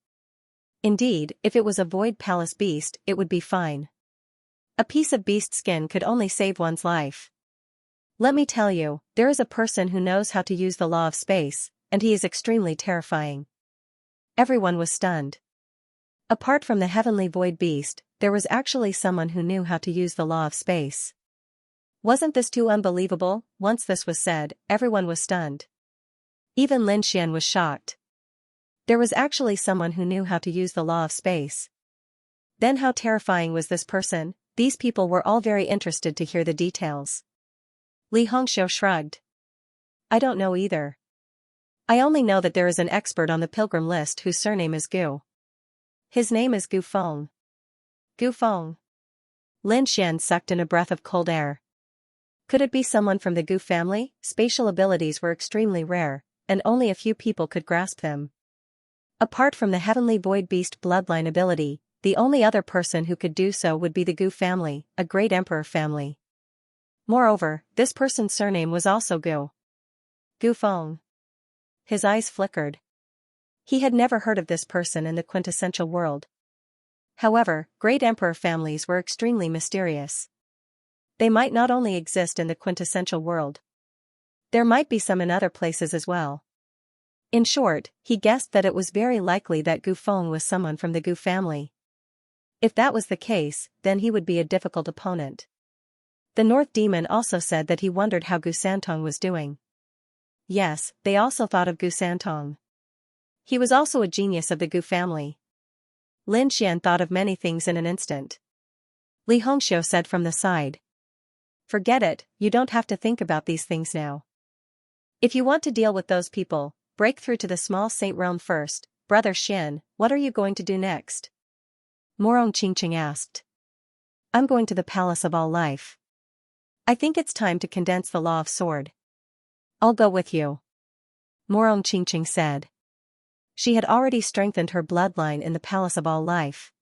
Indeed, if it was a void palace beast, it would be fine. A piece of beast skin could only save one's life. Let me tell you, there is a person who knows how to use the law of space, and he is extremely terrifying. Everyone was stunned. Apart from the heavenly void beast, there was actually someone who knew how to use the law of space. Wasn't this too unbelievable? Once this was said, everyone was stunned. Even Lin Xian was shocked. There was actually someone who knew how to use the law of space. Then how terrifying was this person? These people were all very interested to hear the details. Li Hongxiu shrugged. I don't know either. I only know that there is an expert on the pilgrim list whose surname is Gu. His name is Gu Feng. Gu Feng. Lin Xian sucked in a breath of cold air. Could it be someone from the Gu family? Spatial abilities were extremely rare, and only a few people could grasp them. Apart from the heavenly void beast bloodline ability, the only other person who could do so would be the Gu family, a great emperor family. Moreover, this person's surname was also Gu. Gu Feng. His eyes flickered. He had never heard of this person in the quintessential world. However, great emperor families were extremely mysterious. They might not only exist in the quintessential world. There might be some in other places as well. In short, he guessed that it was very likely that Gu Feng was someone from the Gu family. If that was the case, then he would be a difficult opponent. The North Demon also said that he wondered how Gu Santong was doing. Yes, they also thought of Gu Santong. He was also a genius of the Gu family. Lin Xian thought of many things in an instant. Li Hongxiu said from the side. Forget it, you don't have to think about these things now. If you want to deal with those people, break through to the small Saint realm first. Brother Xin, what are you going to do next? Morong Qingqing asked. I'm going to the Palace of All Life. I think it's time to condense the Law of Sword. I'll go with you. Morong Qingqing said. She had already strengthened her bloodline in the Palace of All Life.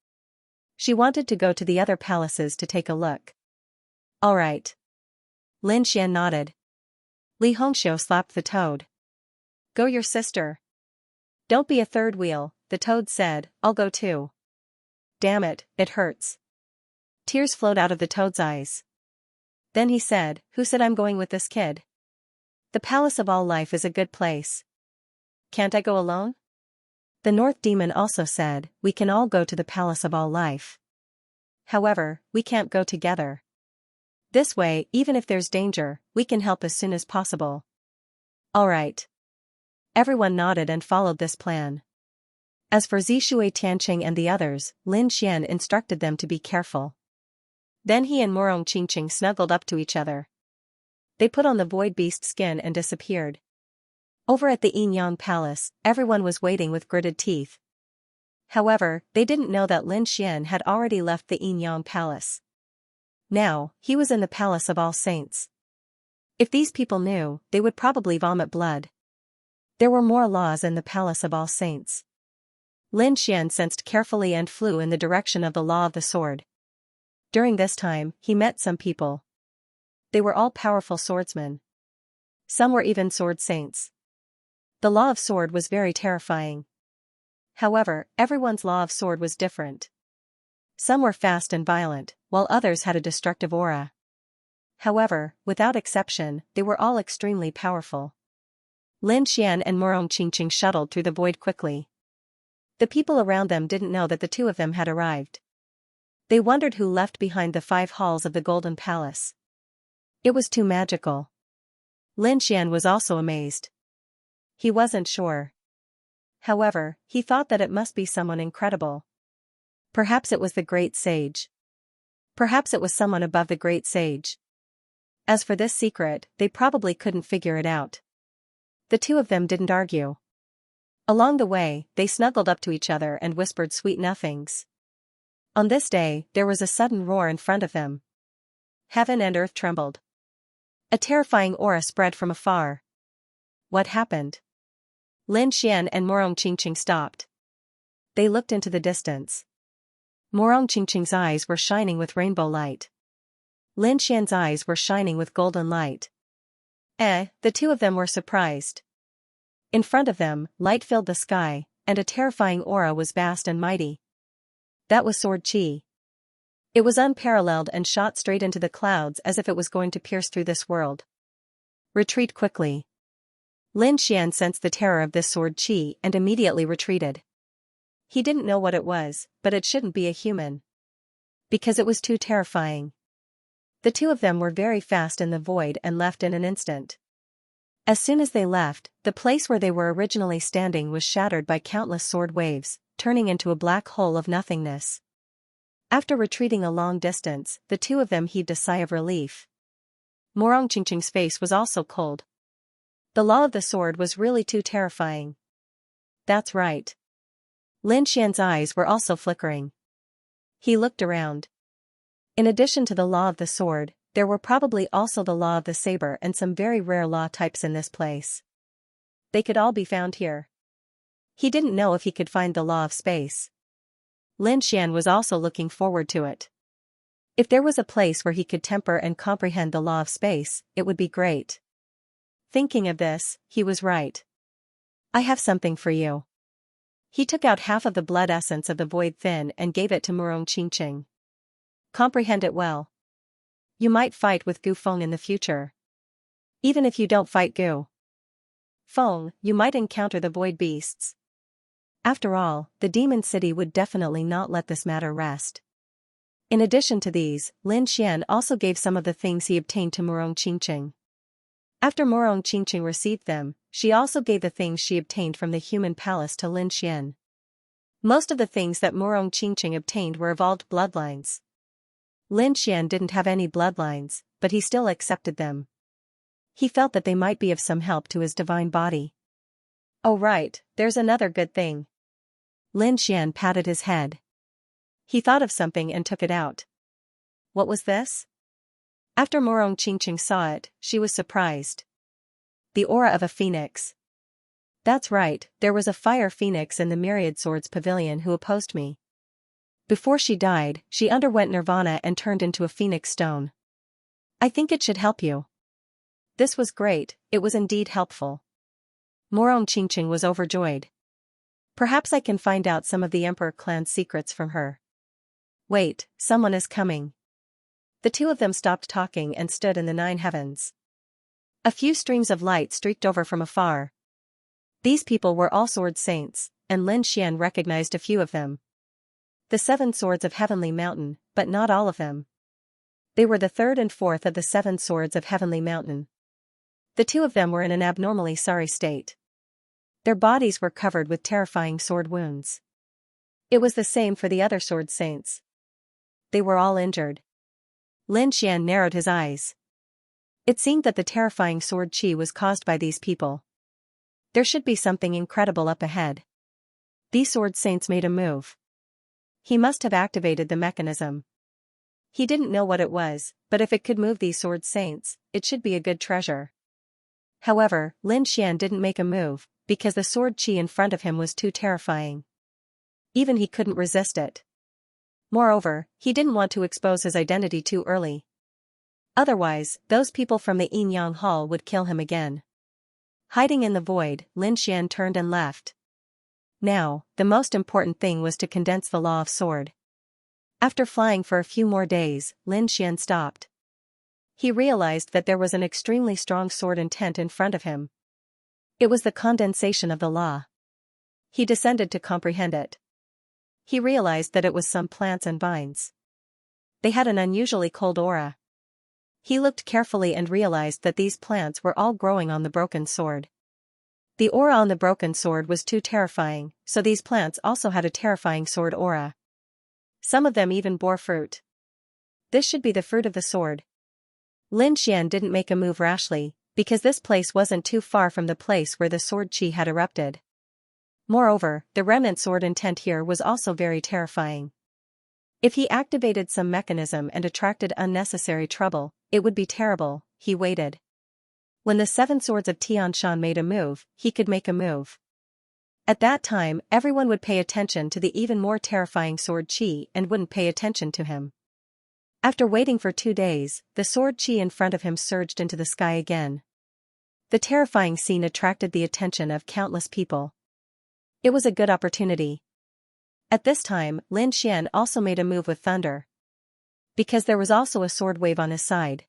She wanted to go to the other palaces to take a look. All right. Lin Xian nodded. Li Hongxiu slapped the toad. Go your sister. Don't be a third wheel, the toad said, I'll go too. Damn it, it hurts. Tears flowed out of the toad's eyes. Then he said, who said I'm going with this kid? The Palace of All Life is a good place. Can't I go alone? The North Demon also said, we can all go to the Palace of All Life. However, we can't go together. This way, even if there's danger, we can help as soon as possible. All right. Everyone nodded and followed this plan. As for Zishui Tianqing and the others, Lin Xian instructed them to be careful. Then he and Morong Qingqing snuggled up to each other. They put on the void beast skin and disappeared. Over at the Yin Yang Palace, everyone was waiting with gritted teeth. However, they didn't know that Lin Xian had already left the Yin Yang Palace. Now, he was in the Palace of All Saints. If these people knew, they would probably vomit blood. There were more laws in the Palace of All Saints. Lin Xian sensed carefully and flew in the direction of the Law of the Sword. During this time, he met some people. They were all powerful swordsmen. Some were even sword saints. The Law of Sword was very terrifying. However, everyone's Law of Sword was different. Some were fast and violent, while others had a destructive aura. However, without exception, they were all extremely powerful. Lin Xian and Morong Qingqing shuttled through the void quickly. The people around them didn't know that the two of them had arrived. They wondered who left behind the 5 halls of the Golden Palace. It was too magical. Lin Xian was also amazed. He wasn't sure. However, he thought that it must be someone incredible. Perhaps it was the Great Sage. Perhaps it was someone above the Great Sage. As for this secret, they probably couldn't figure it out. The two of them didn't argue. Along the way, they snuggled up to each other and whispered sweet nothings. On this day, there was a sudden roar in front of them. Heaven and earth trembled. A terrifying aura spread from afar. What happened? Lin Xian and Morong Qingqing stopped. They looked into the distance. Morong Qingqing's eyes were shining with rainbow light. Lin Xian's eyes were shining with golden light. The two of them were surprised. In front of them, light filled the sky, and a terrifying aura was vast and mighty. That was sword qi. It was unparalleled and shot straight into the clouds as if it was going to pierce through this world. Retreat quickly. Lin Xian sensed the terror of this sword qi and immediately retreated. He didn't know what it was, but it shouldn't be a human. Because it was too terrifying. The two of them were very fast in the void and left in an instant. As soon as they left, the place where they were originally standing was shattered by countless sword waves, turning into a black hole of nothingness. After retreating a long distance, the two of them heaved a sigh of relief. Morong Qingqing's face was also cold. The law of the sword was really too terrifying. That's right. Lin Xian's eyes were also flickering. He looked around. In addition to the law of the sword, there were probably also the law of the saber and some very rare law types in this place. They could all be found here. He didn't know if he could find the law of space. Lin Xian was also looking forward to it. If there was a place where he could temper and comprehend the law of space, it would be great. Thinking of this, he was right. I have something for you. He took out half of the blood essence of the void thin and gave it to Morong Qingqing. Comprehend it well. You might fight with Gu Feng in the future. Even if you don't fight Gu Feng, you might encounter the void beasts. After all, the demon city would definitely not let this matter rest. In addition to these, Lin Xian also gave some of the things he obtained to Morong Qingqing. After Morong Qingqing received them, she also gave the things she obtained from the human palace to Lin Xian. Most of the things that Morong Qingqing obtained were evolved bloodlines. Lin Xian didn't have any bloodlines, but he still accepted them. He felt that they might be of some help to his divine body. Oh right, there's another good thing. Lin Xian patted his head. He thought of something and took it out. What was this? After Morong Qingqing saw it, she was surprised. The aura of a phoenix. That's right, there was a fire phoenix in the Myriad Swords Pavilion who opposed me. Before she died, she underwent nirvana and turned into a phoenix stone. I think it should help you. This was great, it was indeed helpful. Morong Qingqing was overjoyed. Perhaps I can find out some of the Emperor clan's secrets from her. Wait, someone is coming. The two of them stopped talking and stood in the 9 heavens. A few streams of light streaked over from afar. These people were all sword saints, and Lin Xian recognized a few of them. The 7 swords of Heavenly Mountain, but not all of them. They were the 3rd and 4th of the 7 swords of Heavenly Mountain. The two of them were in an abnormally sorry state. Their bodies were covered with terrifying sword wounds. It was the same for the other sword saints. They were all injured. Lin Xian narrowed his eyes. It seemed that the terrifying sword chi was caused by these people. There should be something incredible up ahead. These sword saints made a move. He must have activated the mechanism. He didn't know what it was, but if it could move these sword saints, it should be a good treasure. However, Lin Xian didn't make a move, because the sword chi in front of him was too terrifying. Even he couldn't resist it. Moreover, he didn't want to expose his identity too early. Otherwise, those people from the Yin Yang Hall would kill him again. Hiding in the void, Lin Xian turned and left. Now, the most important thing was to condense the law of sword. After flying for a few more days, Lin Xian stopped. He realized that there was an extremely strong sword intent in front of him. It was the condensation of the law. He descended to comprehend it. He realized that it was some plants and vines. They had an unusually cold aura. He looked carefully and realized that these plants were all growing on the broken sword. The aura on the broken sword was too terrifying, so these plants also had a terrifying sword aura. Some of them even bore fruit. This should be the fruit of the sword. Lin Xian didn't make a move rashly, because this place wasn't too far from the place where the sword chi had erupted. Moreover, the remnant sword intent here was also very terrifying. If he activated some mechanism and attracted unnecessary trouble, it would be terrible. He waited. When the 7 swords of Tianshan made a move, he could make a move. At that time, everyone would pay attention to the even more terrifying sword chi and wouldn't pay attention to him. After waiting for 2 days, the sword chi in front of him surged into the sky again. The terrifying scene attracted the attention of countless people. It was a good opportunity. At this time, Lin Xian also made a move with thunder. Because there was also a sword wave on his side.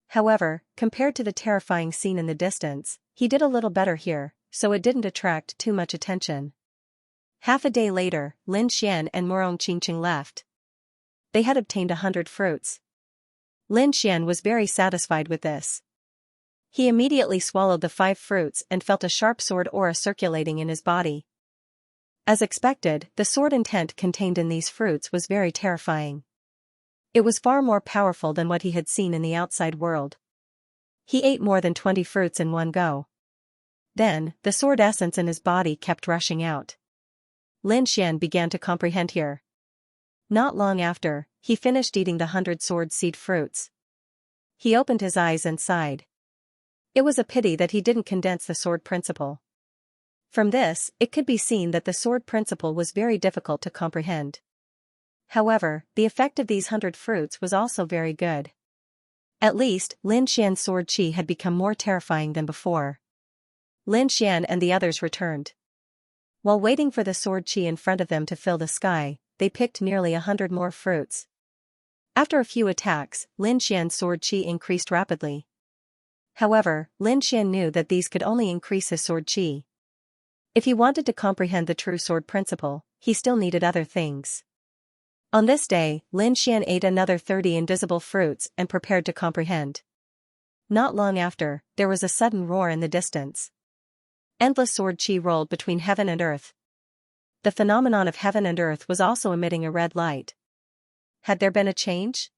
However, compared to the terrifying scene in the distance, he did a little better here, so it didn't attract too much attention. Half a day later, Lin Xian and Morong Qingqing left. They had obtained 100 fruits. Lin Xian was very satisfied with this. He immediately swallowed the 5 fruits and felt a sharp sword aura circulating in his body. As expected, the sword intent contained in these fruits was very terrifying. It was far more powerful than what he had seen in the outside world. He ate more than 20 fruits in one go. Then, the sword essence in his body kept rushing out. Lin Xian began to comprehend here. Not long after, he finished eating the 100 sword seed fruits. He opened his eyes and sighed. It was a pity that he didn't condense the sword principle. From this, it could be seen that the sword principle was very difficult to comprehend. However, the effect of these 100 fruits was also very good. At least, Lin Xian's sword chi had become more terrifying than before. Lin Xian and the others returned. While waiting for the sword chi in front of them to fill the sky, they picked nearly 100 more fruits. After a few attacks, Lin Xian's sword chi increased rapidly. However, Lin Xian knew that these could only increase his sword chi. If he wanted to comprehend the true sword principle, he still needed other things. On this day, Lin Xian ate another 30 invisible fruits and prepared to comprehend. Not long after, there was a sudden roar in the distance. Endless sword chi rolled between heaven and earth. The phenomenon of heaven and earth was also emitting a red light. Had there been a change?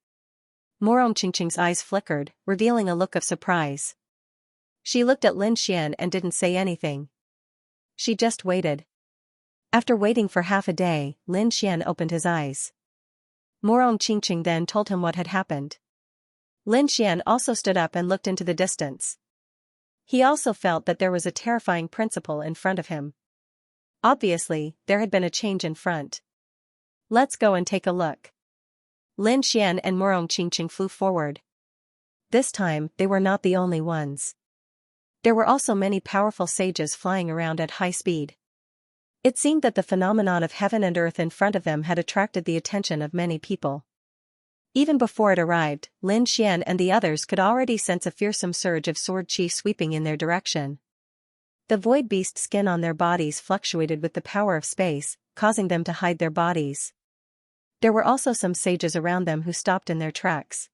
Morong Qingqing's eyes flickered, revealing a look of surprise. She looked at Lin Xian and didn't say anything. She just waited. After waiting for half a day, Lin Xian opened his eyes. Morong Qingqing then told him what had happened. Lin Xian also stood up and looked into the distance. He also felt that there was a terrifying principle in front of him. Obviously, there had been a change in front. Let's go and take a look. Lin Xian and Morong Qingqing flew forward. This time, they were not the only ones. There were also many powerful sages flying around at high speed. It seemed that the phenomenon of heaven and earth in front of them had attracted the attention of many people. Even before it arrived, Lin Xian and the others could already sense a fearsome surge of sword chi sweeping in their direction. The void beast skin on their bodies fluctuated with the power of space, causing them to hide their bodies. There were also some sages around them who stopped in their tracks.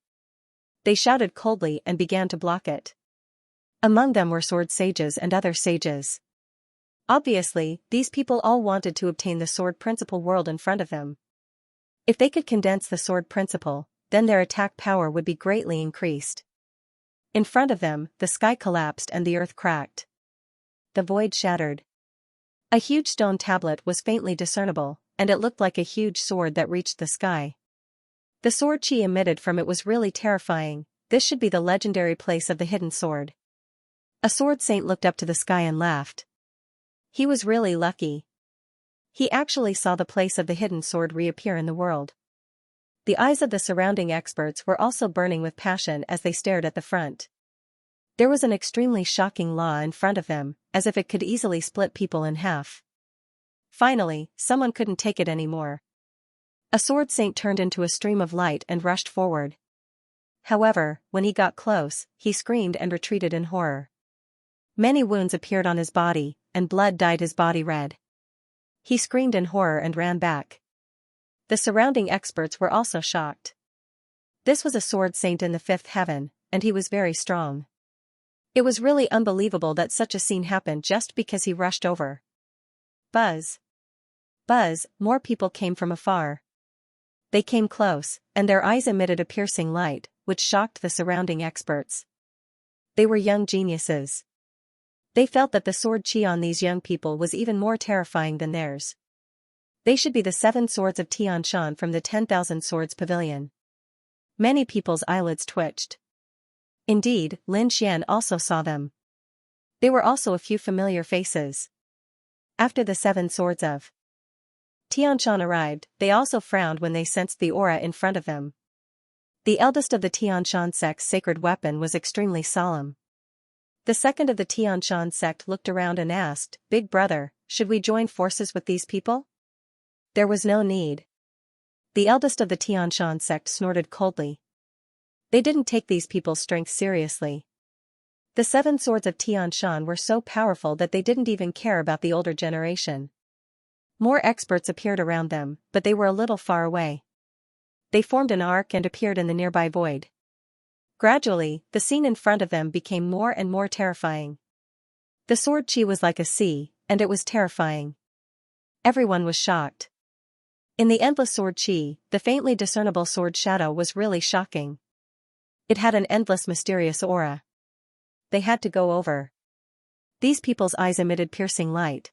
They shouted coldly and began to block it. Among them were sword sages and other sages. Obviously, these people all wanted to obtain the sword principle world in front of them. If they could condense the sword principle, then their attack power would be greatly increased. In front of them, the sky collapsed and the earth cracked. The void shattered. A huge stone tablet was faintly discernible, and it looked like a huge sword that reached the sky. The sword chi emitted from it was really terrifying. This should be the legendary place of the hidden sword. A sword saint looked up to the sky and laughed. He was really lucky. He actually saw the place of the hidden sword reappear in the world. The eyes of the surrounding experts were also burning with passion as they stared at the front. There was an extremely shocking law in front of them, as if it could easily split people in half. Finally, someone couldn't take it anymore. A sword saint turned into a stream of light and rushed forward. However, when he got close, he screamed and retreated in horror. Many wounds appeared on his body, and blood dyed his body red. He screamed in horror and ran back. The surrounding experts were also shocked. This was a sword saint in the 5th heaven, and he was very strong. It was really unbelievable that such a scene happened just because he rushed over. Buzz. Buzz, more people came from afar. They came close, and their eyes emitted a piercing light, which shocked the surrounding experts. They were young geniuses. They felt that the sword chi on these young people was even more terrifying than theirs. They should be the 7 swords of Xianxia from the 10,000 Swords Pavilion. Many people's eyelids twitched. Indeed, Lin Xian also saw them. There were also a few familiar faces. After the 7 swords of Xianxia arrived, they also frowned when they sensed the aura in front of them. The eldest of the Xianxia sect's sacred weapon was extremely solemn. The second of the Xianxia sect looked around and asked, "Big brother, should we join forces with these people?" There was no need. The eldest of the Xianxia sect snorted coldly. They didn't take these people's strength seriously. The 7 swords of Xianxia were so powerful that they didn't even care about the older generation. More experts appeared around them, but they were a little far away. They formed an arc and appeared in the nearby void. Gradually, the scene in front of them became more and more terrifying. The sword chi was like a sea, and it was terrifying. Everyone was shocked. In the endless sword chi, the faintly discernible sword shadow was really shocking. It had an endless mysterious aura. They had to go over. These people's eyes emitted piercing light.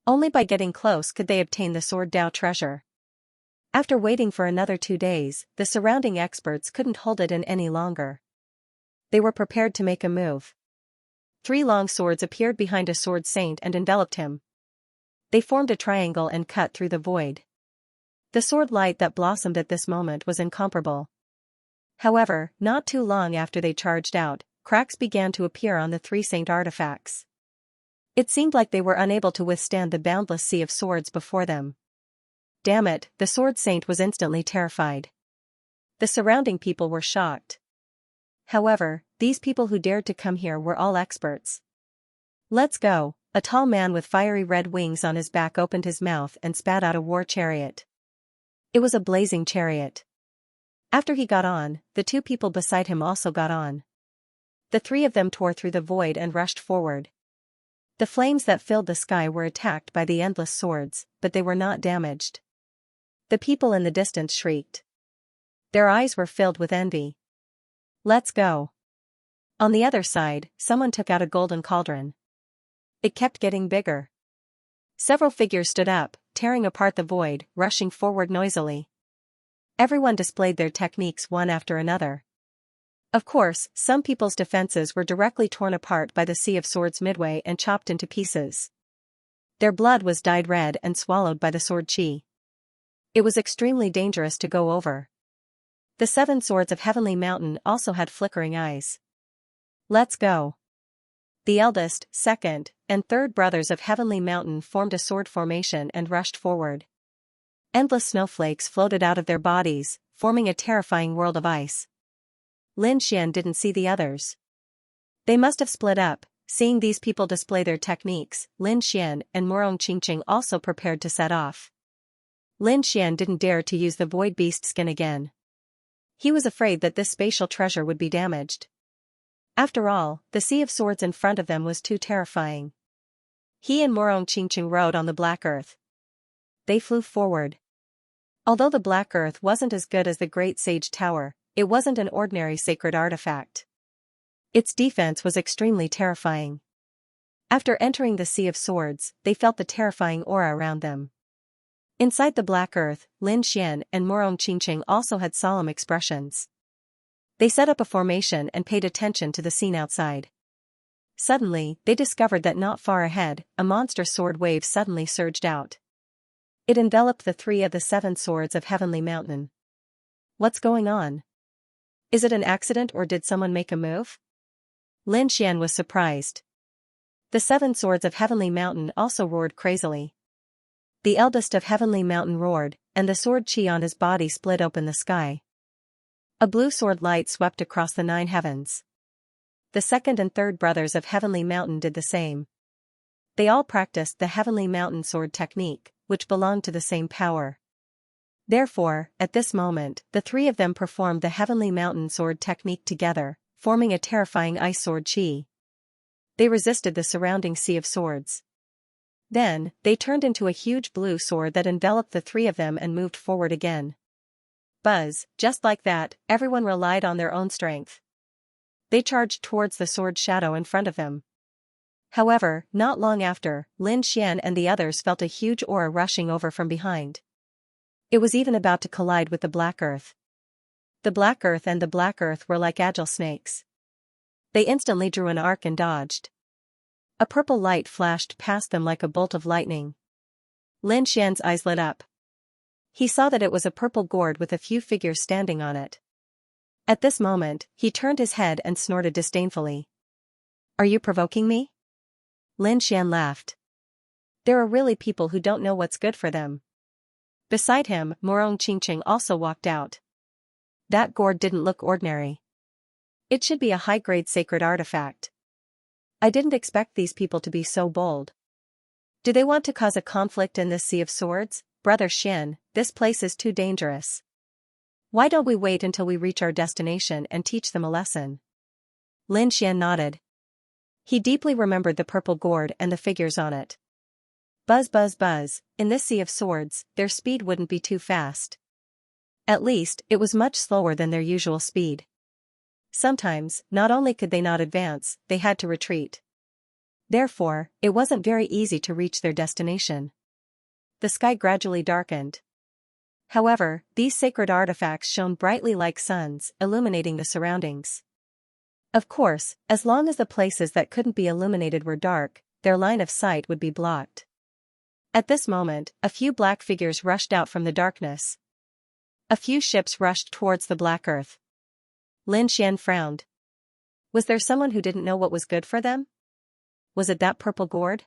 Only by getting close could they obtain the sword Dao treasure. After waiting for another 2 days, the surrounding experts couldn't hold it in any longer. They were prepared to make a move. 3 long swords appeared behind a sword saint and enveloped him. They formed a triangle and cut through the void. The sword light that blossomed at this moment was incomparable. However, not too long after they charged out, cracks began to appear on the 3 saint artifacts. It seemed like they were unable to withstand the boundless sea of swords before them. Damn it, the sword saint was instantly terrified. The surrounding people were shocked. However, these people who dared to come here were all experts. Let's go. A tall man with fiery red wings on his back opened his mouth and spat out a war chariot. It was a blazing chariot. After he got on, the 2 people beside him also got on. The 3 of them tore through the void and rushed forward. The flames that filled the sky were attacked by the endless swords, but they were not damaged. The people in the distance shrieked. Their eyes were filled with envy. Let's go. On the other side, someone took out a golden cauldron. It kept getting bigger. Several figures stood up, tearing apart the void, rushing forward noisily. Everyone displayed their techniques one after another. Of course, some people's defenses were directly torn apart by the sea of swords midway and chopped into pieces. Their blood was dyed red and swallowed by the sword chi. It was extremely dangerous to go over. The 7 swords of Heavenly Mountain also had flickering eyes. Let's go. The eldest, second, and third brothers of Heavenly Mountain formed a sword formation and rushed forward. Endless snowflakes floated out of their bodies, forming a terrifying world of ice. Lin Xian didn't see the others. They must have split up. Seeing these people display their techniques, Lin Xian and Murong Qingqing also prepared to set off. Lin Xian didn't dare to use the void beast skin again. He was afraid that this spatial treasure would be damaged. After all, the sea of swords in front of them was too terrifying. He and Murong Qingqing rode on the black earth. They flew forward. Although the black earth wasn't as good as the Great Sage Tower, it wasn't an ordinary sacred artifact. Its defense was extremely terrifying. After entering the sea of swords, they felt the terrifying aura around them. Inside the black earth, Lin Xian and Murong Qingqing also had solemn expressions. They set up a formation and paid attention to the scene outside. Suddenly, they discovered that not far ahead, a monster sword wave suddenly surged out. It enveloped the 3 of the 7 swords of Heavenly Mountain. What's going on? Is it an accident or did someone make a move? Lin Xian was surprised. The 7 swords of Heavenly Mountain also roared crazily. The eldest of Heavenly Mountain roared, and the sword chi on his body split open the sky. A blue sword light swept across the 9 heavens. The 2nd and 3rd brothers of Heavenly Mountain did the same. They all practiced the Heavenly Mountain sword technique, which belonged to the same power. Therefore, at this moment, the 3 of them performed the Heavenly Mountain sword technique together, forming a terrifying ice sword chi. They resisted the surrounding sea of swords. Then, they turned into a huge blue sword that enveloped the 3 of them and moved forward again. Buzz, just like that, everyone relied on their own strength. They charged towards the sword shadow in front of them. However, not long after, Lin Xian and the others felt a huge aura rushing over from behind. It was even about to collide with the black earth. The black earth and the black earth were like agile snakes. They instantly drew an arc and dodged. A purple light flashed past them like a bolt of lightning. Lin Xian's eyes lit up. He saw that it was a purple gourd with a few figures standing on it. At this moment, he turned his head and snorted disdainfully. Are you provoking me? Lin Xian laughed. There are really people who don't know what's good for them. Beside him, Murong Qingqing also walked out. That gourd didn't look ordinary. It should be a high-grade sacred artifact. I didn't expect these people to be so bold. Do they want to cause a conflict in this sea of swords? Brother Xin, this place is too dangerous. Why don't we wait until we reach our destination and teach them a lesson? Lin Xian nodded. He deeply remembered the purple gourd and the figures on it. Buzz buzz buzz, in this sea of swords, their speed wouldn't be too fast. At least, it was much slower than their usual speed. Sometimes, not only could they not advance, they had to retreat. Therefore, it wasn't very easy to reach their destination. The sky gradually darkened. However, these sacred artifacts shone brightly like suns, illuminating the surroundings. Of course, as long as the places that couldn't be illuminated were dark, their line of sight would be blocked. At this moment, a few black figures rushed out from the darkness. A few ships rushed towards the black earth. Lin Xian frowned. Was there someone who didn't know what was good for them? Was it that purple gourd?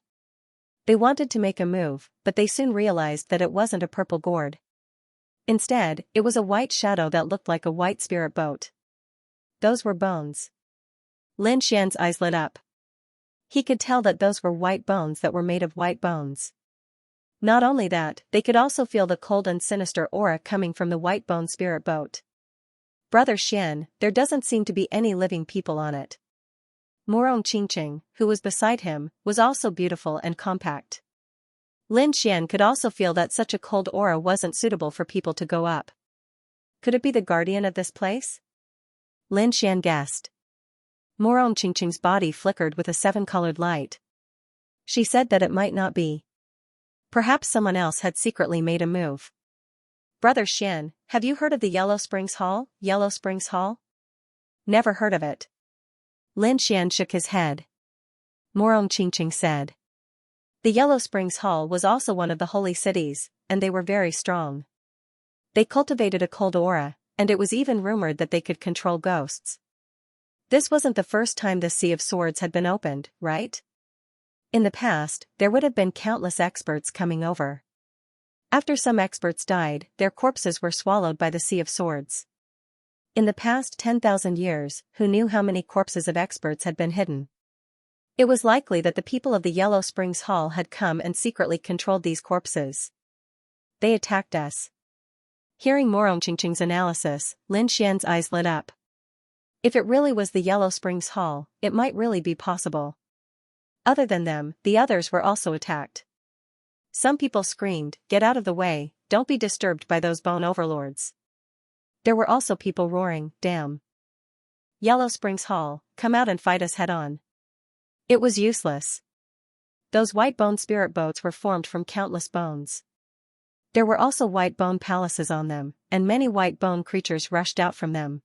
They wanted to make a move, but they soon realized that it wasn't a purple gourd. Instead, it was a white shadow that looked like a white spirit boat. Those were bones. Lin Xian's eyes lit up. He could tell that those were white bones that were made of white bones. Not only that, they could also feel the cold and sinister aura coming from the white bone spirit boat. Brother Xian, there doesn't seem to be any living people on it. Morong Qingqing, who was beside him, was also beautiful and compact. Lin Xian could also feel that such a cold aura wasn't suitable for people to go up. Could it be the guardian of this place? Lin Xian guessed. Morong Qingqing's body flickered with a seven-colored light. She said that it might not be. Perhaps someone else had secretly made a move. Brother Xian, have you heard of the Yellow Springs Hall? Yellow Springs Hall? Never heard of it. Lin Xian shook his head. Morong Qingqing said. The Yellow Springs Hall was also one of the holy cities, and they were very strong. They cultivated a cold aura, and it was even rumored that they could control ghosts. This wasn't the first time the Sea of Swords had been opened, right? In the past, there would have been countless experts coming over. After some experts died, their corpses were swallowed by the Sea of Swords. In the past 10,000 years, who knew how many corpses of experts had been hidden? It was likely that the people of the Yellow Springs Hall had come and secretly controlled these corpses. They attacked us. Hearing Morong Qingqing's analysis, Lin Xian's eyes lit up. If it really was the Yellow Springs Hall, it might really be possible. Other than them, the others were also attacked. Some people screamed, "Get out of the way, don't be disturbed by those bone overlords." There were also people roaring, "Damn! Yellow Springs Hall, come out and fight us head-on." It was useless. Those white bone spirit boats were formed from countless bones. There were also white bone palaces on them, and many white bone creatures rushed out from them.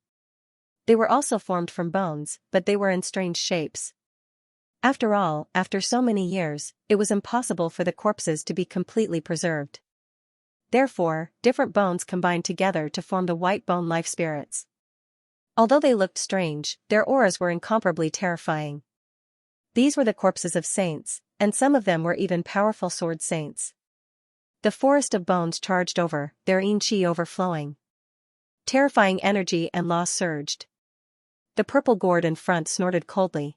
They were also formed from bones, but they were in strange shapes. After all, after so many years, it was impossible for the corpses to be completely preserved. Therefore, different bones combined together to form the white bone life spirits. Although they looked strange, their auras were incomparably terrifying. These were the corpses of saints, and some of them were even powerful sword saints. The forest of bones charged over, their yin qi overflowing. Terrifying energy and law surged. The purple gourd in front snorted coldly.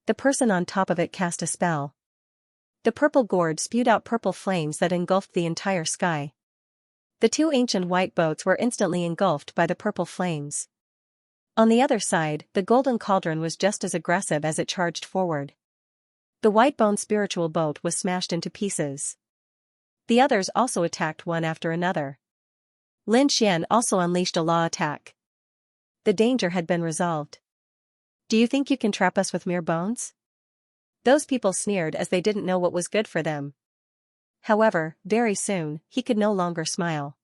The person on top of it cast a spell. The purple gourd spewed out purple flames that engulfed the entire sky. The two ancient white boats were instantly engulfed by the purple flames. On the other side, the golden cauldron was just as aggressive as it charged forward. The white bone spiritual boat was smashed into pieces. The others also attacked one after another. Lin Xian also unleashed a law attack. The danger had been resolved. Do you think you can trap us with mere bones? Those people sneered as they didn't know what was good for them. However, very soon, he could no longer smile.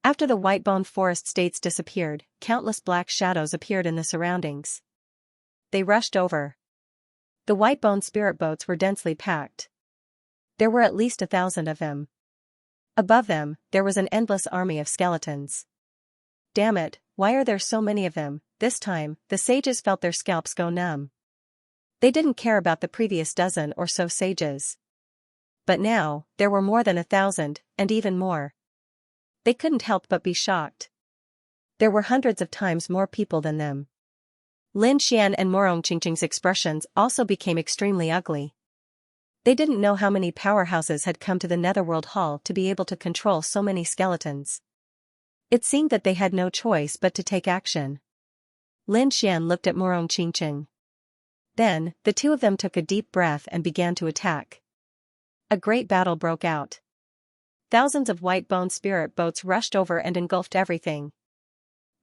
After the white bone forest states disappeared, countless black shadows appeared in the surroundings. They rushed over. The white bone spirit boats were densely packed. There were at least 1,000 of them. Above them, there was an endless army of skeletons. Damn it, why are there so many of them? This time, the sages felt their scalps go numb. They didn't care about the previous dozen or so sages. But now, there were more than 1,000, and even more. They couldn't help but be shocked. There were hundreds of times more people than them. Lin Xian and Morong Qingqing's expressions also became extremely ugly. They didn't know how many powerhouses had come to the Netherworld Hall to be able to control so many skeletons. It seemed that they had no choice but to take action. Lin Xian looked at Morong Qingqing. Then, the two of them took a deep breath and began to attack. A great battle broke out. Thousands of white bone spirit boats rushed over and engulfed everything.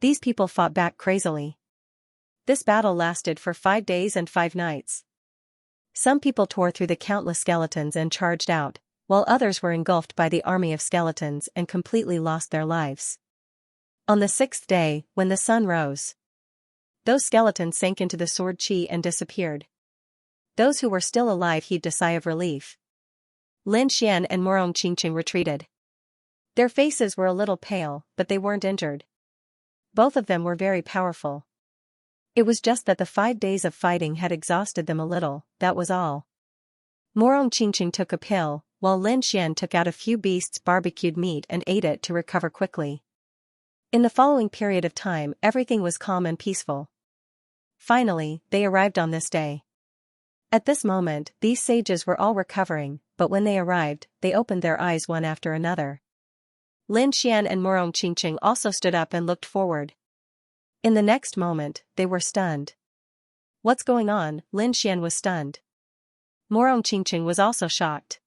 These people fought back crazily. This battle lasted for 5 days and 5 nights. Some people tore through the countless skeletons and charged out, while others were engulfed by the army of skeletons and completely lost their lives. On the 6th day, when the sun rose, those skeletons sank into the sword qi and disappeared. Those who were still alive heaved a sigh of relief. Lin Xian and Morong Qingqing retreated. Their faces were a little pale, but they weren't injured. Both of them were very powerful. It was just that the 5 days of fighting had exhausted them a little, that was all. Morong Qingqing took a pill, while Lin Xian took out a few beasts' barbecued meat and ate it to recover quickly. In the following period of time, everything was calm and peaceful. Finally, they arrived on this day. At this moment, these sages were all recovering, but when they arrived, they opened their eyes one after another. Lin Xian and Morong Qingqing also stood up and looked forward. In the next moment, they were stunned. What's going on? Lin Xian was stunned. Morong Qingqing was also shocked.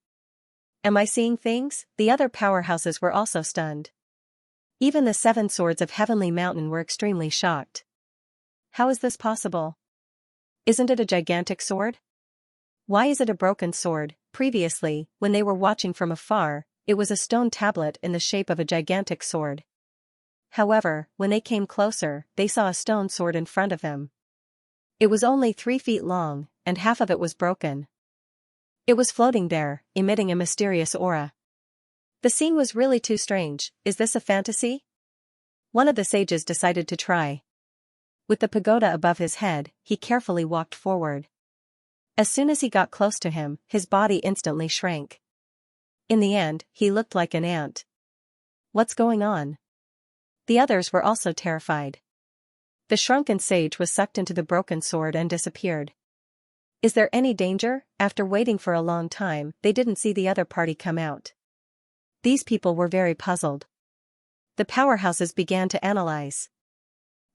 Am I seeing things? The other powerhouses were also stunned. Even the 7 swords of Heavenly Mountain were extremely shocked. How is this possible? Isn't it a gigantic sword? Why is it a broken sword? Previously, when they were watching from afar, it was a stone tablet in the shape of a gigantic sword. However, when they came closer, they saw a stone sword in front of them. It was only 3 feet long, and half of it was broken. It was floating there, emitting a mysterious aura. The scene was really too strange. Is this a fantasy? One of the sages decided to try. With the pagoda above his head, he carefully walked forward. As soon as he got close to him, his body instantly shrank. In the end, he looked like an ant. What's going on? The others were also terrified. The shrunken sage was sucked into the broken sword and disappeared. Is there any danger? After waiting for a long time, they didn't see the other party come out. These people were very puzzled. The powerhouses began to analyze.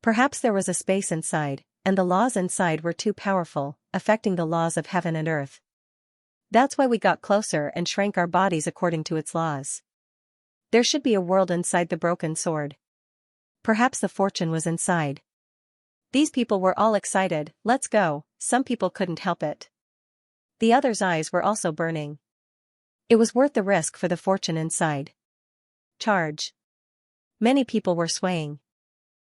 Perhaps there was a space inside, and the laws inside were too powerful, affecting the laws of heaven and earth. That's why we got closer and shrank our bodies according to its laws. There should be a world inside the broken sword. Perhaps the fortune was inside. These people were all excited. Let's go. Some people couldn't help it. The others' eyes were also burning. It was worth the risk for the fortune inside. Charge. Many people were swaying.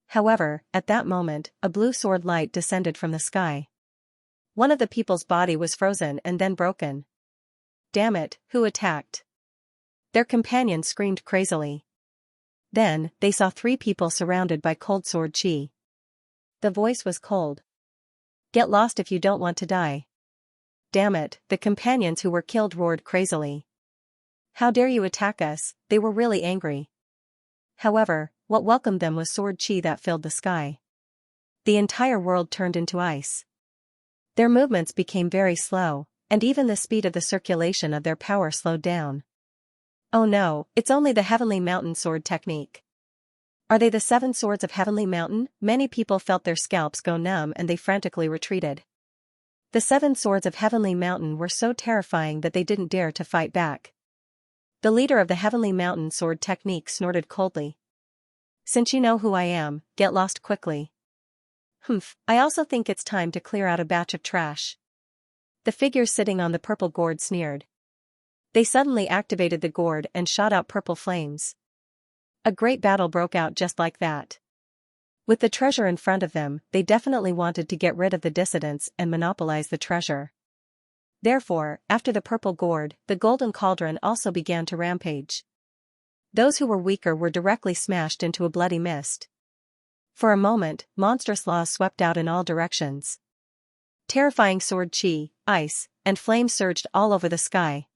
However, at that moment, a blue sword light descended from the sky. One of the people's body was frozen and then broken. Damn it, who attacked? Their companions screamed crazily. Then, they saw 3 people surrounded by cold sword qi. The voice was cold. Get lost if you don't want to die. Damn it, the companions who were killed roared crazily. How dare you attack us? They were really angry. However, what welcomed them was sword qi that filled the sky. The entire world turned into ice. Their movements became very slow, and even the speed of the circulation of their power slowed down. Oh no, it's only the Heavenly Mountain sword technique. Are they the 7 swords of Heavenly Mountain? Many people felt their scalps go numb and they frantically retreated. The 7 swords of Heavenly Mountain were so terrifying that they didn't dare to fight back. The leader of the Heavenly Mountain sword technique snorted coldly. Since you know who I am, get lost quickly. Humph, I also think it's time to clear out a batch of trash. The figures sitting on the purple gourd sneered. They suddenly activated the gourd and shot out purple flames. A great battle broke out just like that. With the treasure in front of them, they definitely wanted to get rid of the dissidents and monopolize the treasure. Therefore, after the purple gourd, the golden cauldron also began to rampage. Those who were weaker were directly smashed into a bloody mist. For a moment, monstrous laws swept out in all directions. Terrifying sword qi, ice, and flame surged all over the sky.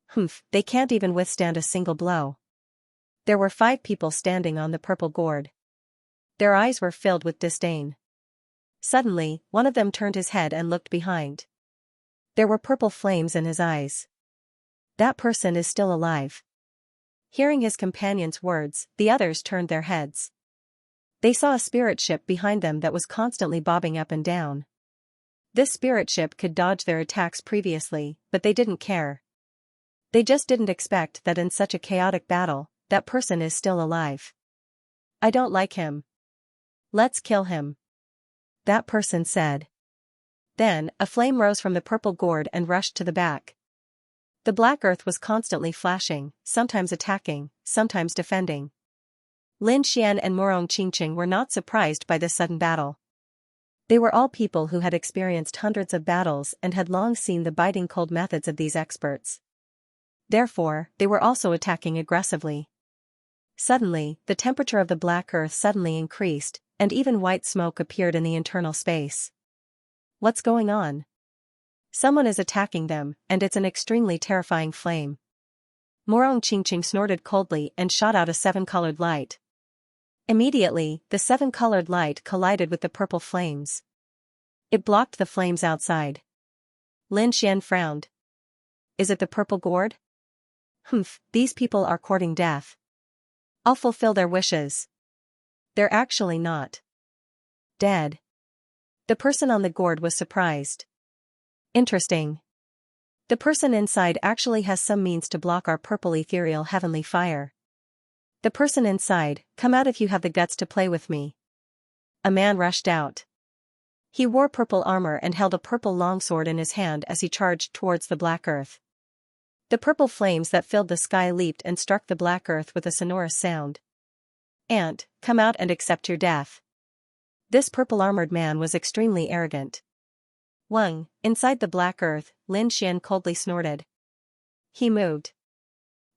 Humph, they can't even withstand a single blow. There were 5 people standing on the purple gourd. Their eyes were filled with disdain. Suddenly, one of them turned his head and looked behind. There were purple flames in his eyes. That person is still alive. Hearing his companion's words, the others turned their heads. They saw a spirit ship behind them that was constantly bobbing up and down. This spirit ship could dodge their attacks previously, but they didn't care. They just didn't expect that in such a chaotic battle, that person is still alive. I don't like him. Let's kill him. That person said. Then, a flame rose from the purple gourd and rushed to the back. The black earth was constantly flashing, sometimes attacking, sometimes defending. Lin Xian and Murong Qingqing were not surprised by this sudden battle. They were all people who had experienced hundreds of battles and had long seen the biting cold methods of these experts. Therefore, they were also attacking aggressively. Suddenly, the temperature of the black earth suddenly increased, and even white smoke appeared in the internal space. What's going on? Someone is attacking them, and it's an extremely terrifying flame. Murong Qingqing snorted coldly and shot out a seven-colored light. Immediately, the seven-colored light collided with the purple flames. It blocked the flames outside. Lin Xian frowned. Is it the purple gourd? Humph, these people are courting death. I'll fulfill their wishes. They're actually not dead. The person on the gourd was surprised. Interesting. The person inside actually has some means to block our purple ethereal heavenly fire. The person inside, come out if you have the guts to play with me. A man rushed out. He wore purple armor and held a purple longsword in his hand as he charged towards the black earth. The purple flames that filled the sky leaped and struck the black earth with a sonorous sound. Ant, come out and accept your death. This purple-armored man was extremely arrogant. Wang, inside the black earth, Lin Xian coldly snorted. He moved.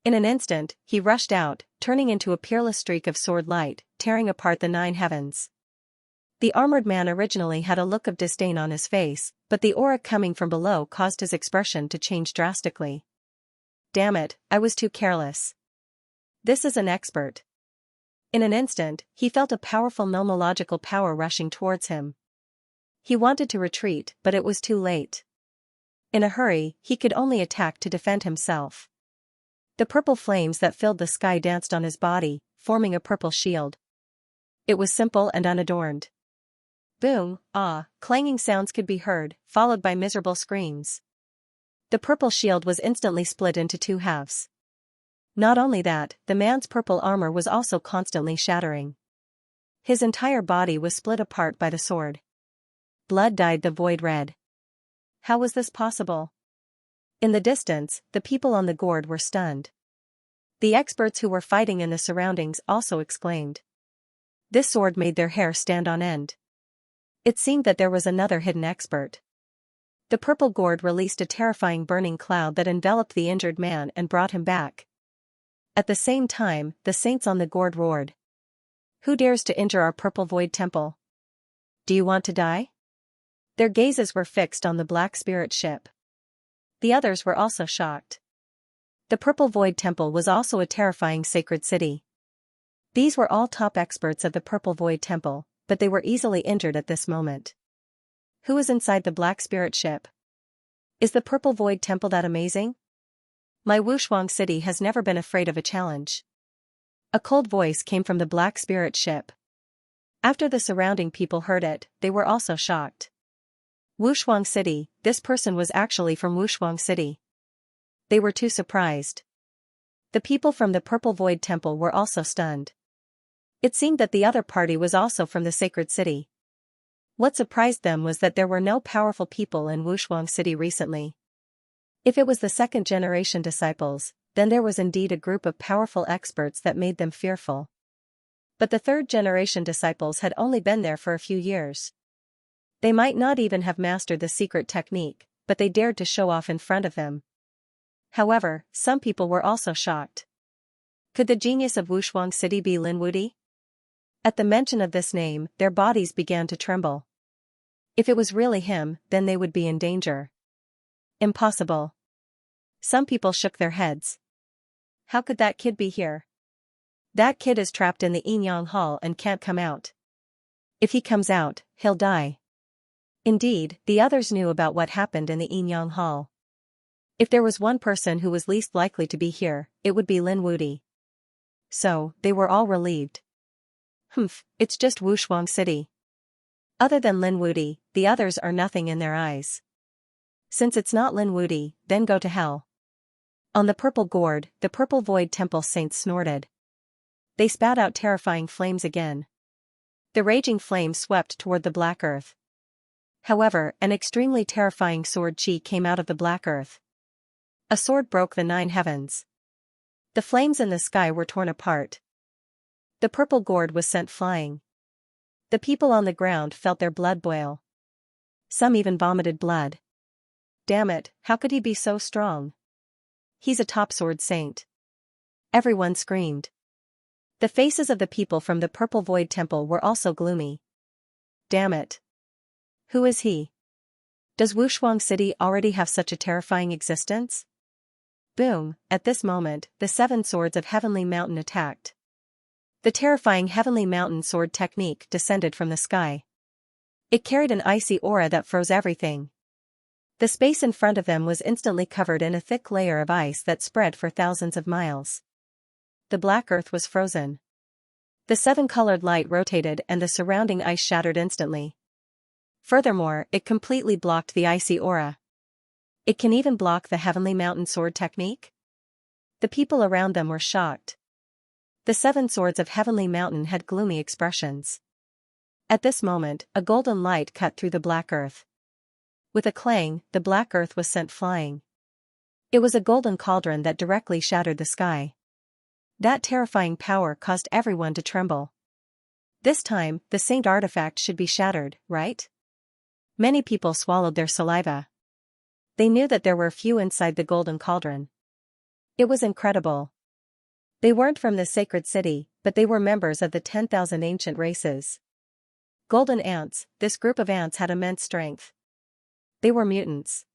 In an instant, he rushed out, turning into a peerless streak of sword light, tearing apart the nine heavens. The armored man originally had a look of disdain on his face, but the aura coming from below caused his expression to change drastically. Damn it, I was too careless. This is an expert. In an instant, he felt a powerful nomological power rushing towards him. He wanted to retreat, but it was too late. In a hurry, he could only attack to defend himself. The purple flames that filled the sky danced on his body, forming a purple shield. It was simple and unadorned. Boom, ah, clanging sounds could be heard, followed by miserable screams. The purple shield was instantly split into two halves. Not only that, the man's purple armor was also constantly shattering. His entire body was split apart by the sword. Blood dyed the void red. How was this possible? In the distance, the people on the gourd were stunned. The experts who were fighting in the surroundings also exclaimed. This sword made their hair stand on end. It seemed that there was another hidden expert. The purple gourd released a terrifying burning cloud that enveloped the injured man and brought him back. At the same time, the saints on the gourd roared. Who dares to injure our purple void temple? Do you want to die? Their gazes were fixed on the black spirit ship. The others were also shocked. The purple void temple was also a terrifying sacred city. These were all top experts of the purple void temple, but they were easily injured at this moment. Who is inside the black spirit ship? Is the purple void temple that amazing? My Wushuang city has never been afraid of a challenge. A cold voice came from the black spirit ship. After the surrounding people heard it, they were also shocked. Wushuang city, this person was actually from Wushuang city. They were too surprised. The people from the purple void temple were also stunned. It seemed that the other party was also from the sacred city. What surprised them was that there were no powerful people in Wushuang city recently. If it was the second-generation disciples, then there was indeed a group of powerful experts that made them fearful. But the third-generation disciples had only been there for a few years. They might not even have mastered the secret technique, but they dared to show off in front of them. However, some people were also shocked. Could the genius of Wushuang city be Lin Wudi? At the mention of this name, their bodies began to tremble. If it was really him, then they would be in danger. Impossible. Some people shook their heads. How could that kid be here? That kid is trapped in the Yinyang Hall and can't come out. If he comes out, he'll die. Indeed, the others knew about what happened in the Yinyang Hall. If there was one person who was least likely to be here, it would be Lin Wudi. so they were all relieved. It's just Wushuang City. Other than Lin Wudi, the others are nothing in their eyes. Since it's not Lin Wudi, then go to hell. On the purple gourd, the purple void temple saints snorted. They spat out terrifying flames again. The raging flames swept toward the black earth. However, an extremely terrifying sword chi came out of the black earth. A sword broke the 9 heavens. The flames in the sky were torn apart. The purple gourd was sent flying. The people on the ground felt their blood boil. Some even vomited blood. Damn it, how could he be so strong? He's a top sword saint. Everyone screamed. The faces of the people from the purple void temple were also gloomy. Damn it. Who is he? Does Wushuang City already have such a terrifying existence? Boom, at this moment, the 7 swords of Heavenly Mountain attacked. The terrifying Heavenly Mountain sword technique descended from the sky. It carried an icy aura that froze everything. The space in front of them was instantly covered in a thick layer of ice that spread for thousands of miles. The black earth was frozen. The 7-colored light rotated and the surrounding ice shattered instantly. Furthermore, it completely blocked the icy aura. It can even block the Heavenly Mountain sword technique? The people around them were shocked. The 7 swords of Heavenly Mountain had gloomy expressions. At this moment, a golden light cut through the black earth. With a clang, the black earth was sent flying. It was a golden cauldron that directly shattered the sky. That terrifying power caused everyone to tremble. This time, the saint artifact should be shattered, right? Many people swallowed their saliva. They knew that there were few inside the golden cauldron. It was incredible. They weren't from the sacred city, but they were members of the 10,000 ancient races. Golden ants, this group of ants had immense strength. They were mutants.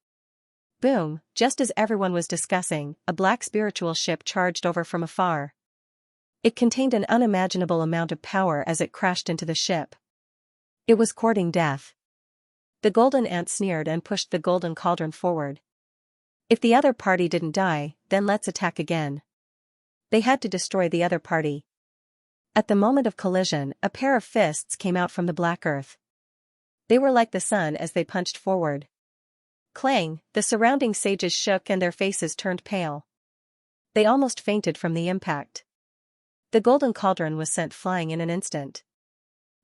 Boom, just as everyone was discussing, a black spiritual ship charged over from afar. It contained an unimaginable amount of power as it crashed into the ship. It was courting death. The golden ant sneered and pushed the golden cauldron forward. If the other party didn't die, then let's attack again. They had to destroy the other party. At the moment of collision, a pair of fists came out from the black earth. They were like the sun as they punched forward. Clang, the surrounding sages shook and their faces turned pale. They almost fainted from the impact. The golden cauldron was sent flying in an instant.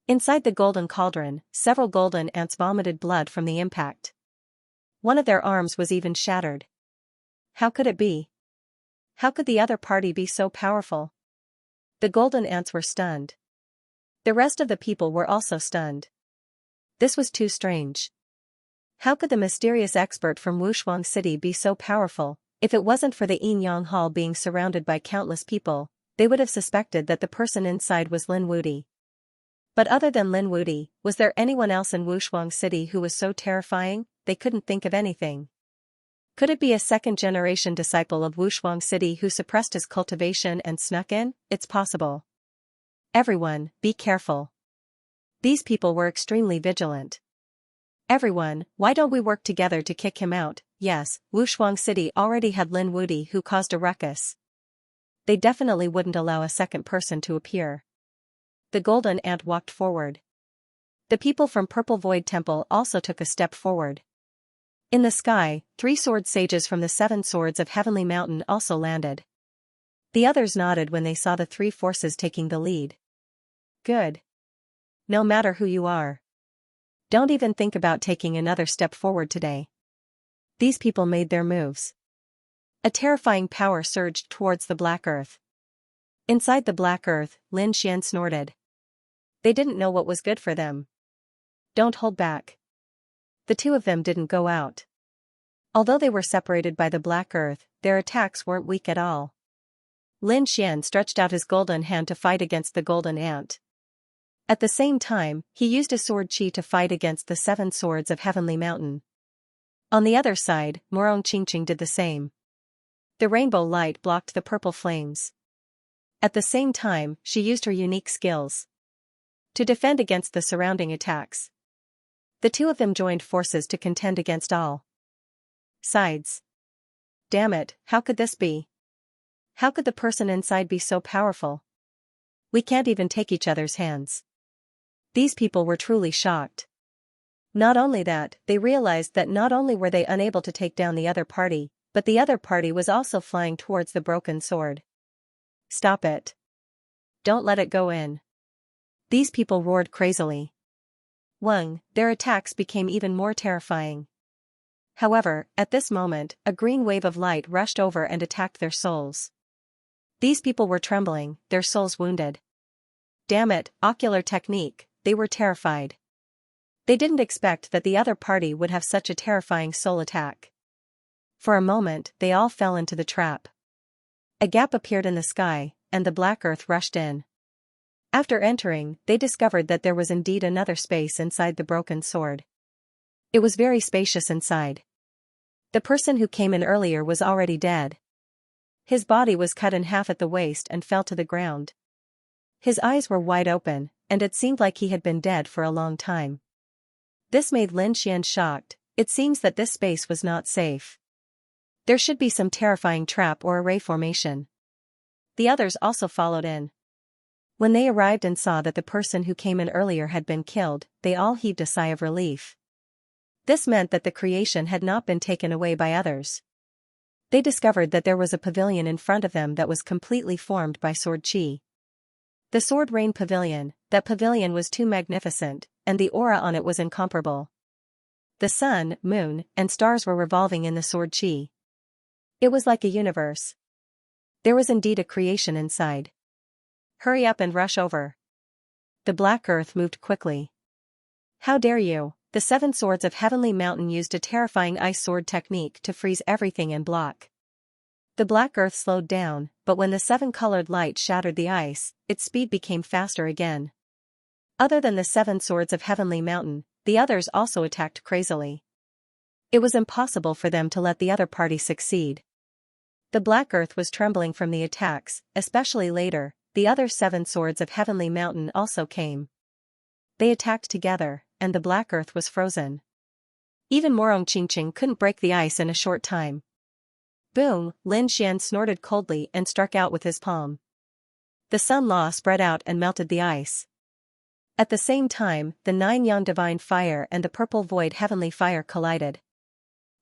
Inside the golden cauldron, several golden ants vomited blood from the impact. One of their arms was even shattered. How could it be? How could the other party be so powerful? The golden ants were stunned. The rest of the people were also stunned. This was too strange. How could the mysterious expert from Wushuang City be so powerful? If it wasn't for the Yin Yang Hall being surrounded by countless people, they would have suspected that the person inside was Lin Wudi. But other than Lin Wudi, was there anyone else in Wushuang City who was so terrifying? They couldn't think of anything. Could it be a second-generation disciple of Wushuang City who suppressed his cultivation and snuck in? It's possible. Everyone, be careful. These people were extremely vigilant. Everyone, why don't we work together to kick him out? Yes, Wushuang City already had Lin Wudi who caused a ruckus. They definitely wouldn't allow a second person to appear. The golden ant walked forward. The people from Purple Void Temple also took a step forward. In the sky, 3 sword sages from the 7 swords of Heavenly Mountain also landed. The others nodded when they saw the 3 forces taking the lead. Good. No matter who you are. Don't even think about taking another step forward today. These people made their moves. A terrifying power surged towards the black earth. Inside the black earth, Lin Xian snorted. They didn't know what was good for them. Don't hold back. The 2 of them didn't go out. Although they were separated by the black earth, their attacks weren't weak at all. Lin Xian stretched out his golden hand to fight against the golden ant. At the same time, he used a sword chi to fight against the 7 swords of Heavenly Mountain. On the other side, Morong Qingqing did the same. The rainbow light blocked the purple flames. At the same time, she used her unique skills to defend against the surrounding attacks. The 2 of them joined forces to contend against all sides. Damn it, how could this be? How could the person inside be so powerful? We can't even take each other's hands." These people were truly shocked. Not only that, they realized that not only were they unable to take down the other party, but the other party was also flying towards the broken sword. "Stop it. Don't let it go in." These people roared crazily. Their attacks became even more terrifying. However, at this moment, a green wave of light rushed over and attacked their souls. These people were trembling, their souls wounded. Damn it, ocular technique, they were terrified. They didn't expect that the other party would have such a terrifying soul attack. For a moment, they all fell into the trap. A gap appeared in the sky, and the black earth rushed in. After entering, they discovered that there was indeed another space inside the broken sword. It was very spacious inside. The person who came in earlier was already dead. His body was cut in half at the waist and fell to the ground. His eyes were wide open, and it seemed like he had been dead for a long time. This made Lin Xian shocked. It seems that this space was not safe. There should be some terrifying trap or array formation. The others also followed in. When they arrived and saw that the person who came in earlier had been killed, they all heaved a sigh of relief. This meant that the creation had not been taken away by others. They discovered that there was a pavilion in front of them that was completely formed by sword chi. The Sword Rain Pavilion, that pavilion was too magnificent, and the aura on it was incomparable. The sun, moon, and stars were revolving in the sword chi. It was like a universe. There was indeed a creation inside. "Hurry up and rush over." The black earth moved quickly. "How dare you!" The 7 swords of Heavenly Mountain used a terrifying ice sword technique to freeze everything and block. The black earth slowed down, but when the 7-colored light shattered the ice, its speed became faster again. Other than the 7 swords of Heavenly Mountain, the others also attacked crazily. It was impossible for them to let the other party succeed. The black earth was trembling from the attacks, especially later, the other 7 swords of Heavenly Mountain also came. They attacked together, and the black earth was frozen. Even Morong Qingqing couldn't break the ice in a short time. Boom! Lin Xian snorted coldly and struck out with his palm. The Sun Law spread out and melted the ice. At the same time, the 9 Yang Divine Fire and the Purple Void Heavenly Fire collided.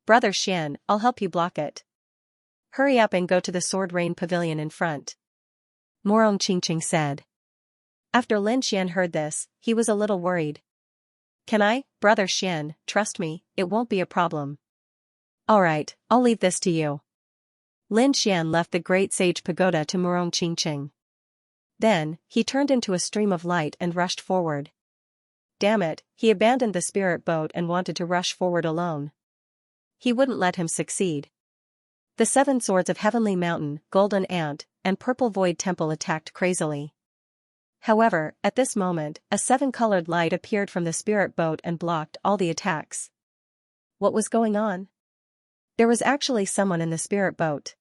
"Brother Xian, I'll help you block it. Hurry up and go to the Sword Rain Pavilion in front," Morong Qingqing said. After Lin Xian heard this, he was a little worried. "Can I, Brother Xian? Trust me, it won't be a problem." "Alright, I'll leave this to you." Lin Xian left the Great Sage Pagoda to Morong Qingqing. Then, he turned into a stream of light and rushed forward. Damn it, he abandoned the spirit boat and wanted to rush forward alone. He wouldn't let him succeed. The 7 swords of Heavenly Mountain, Golden Ant, and Purple Void Temple attacked crazily. However, at this moment, a 7-colored light appeared from the spirit boat and blocked all the attacks. What was going on? There was actually someone in the spirit boat.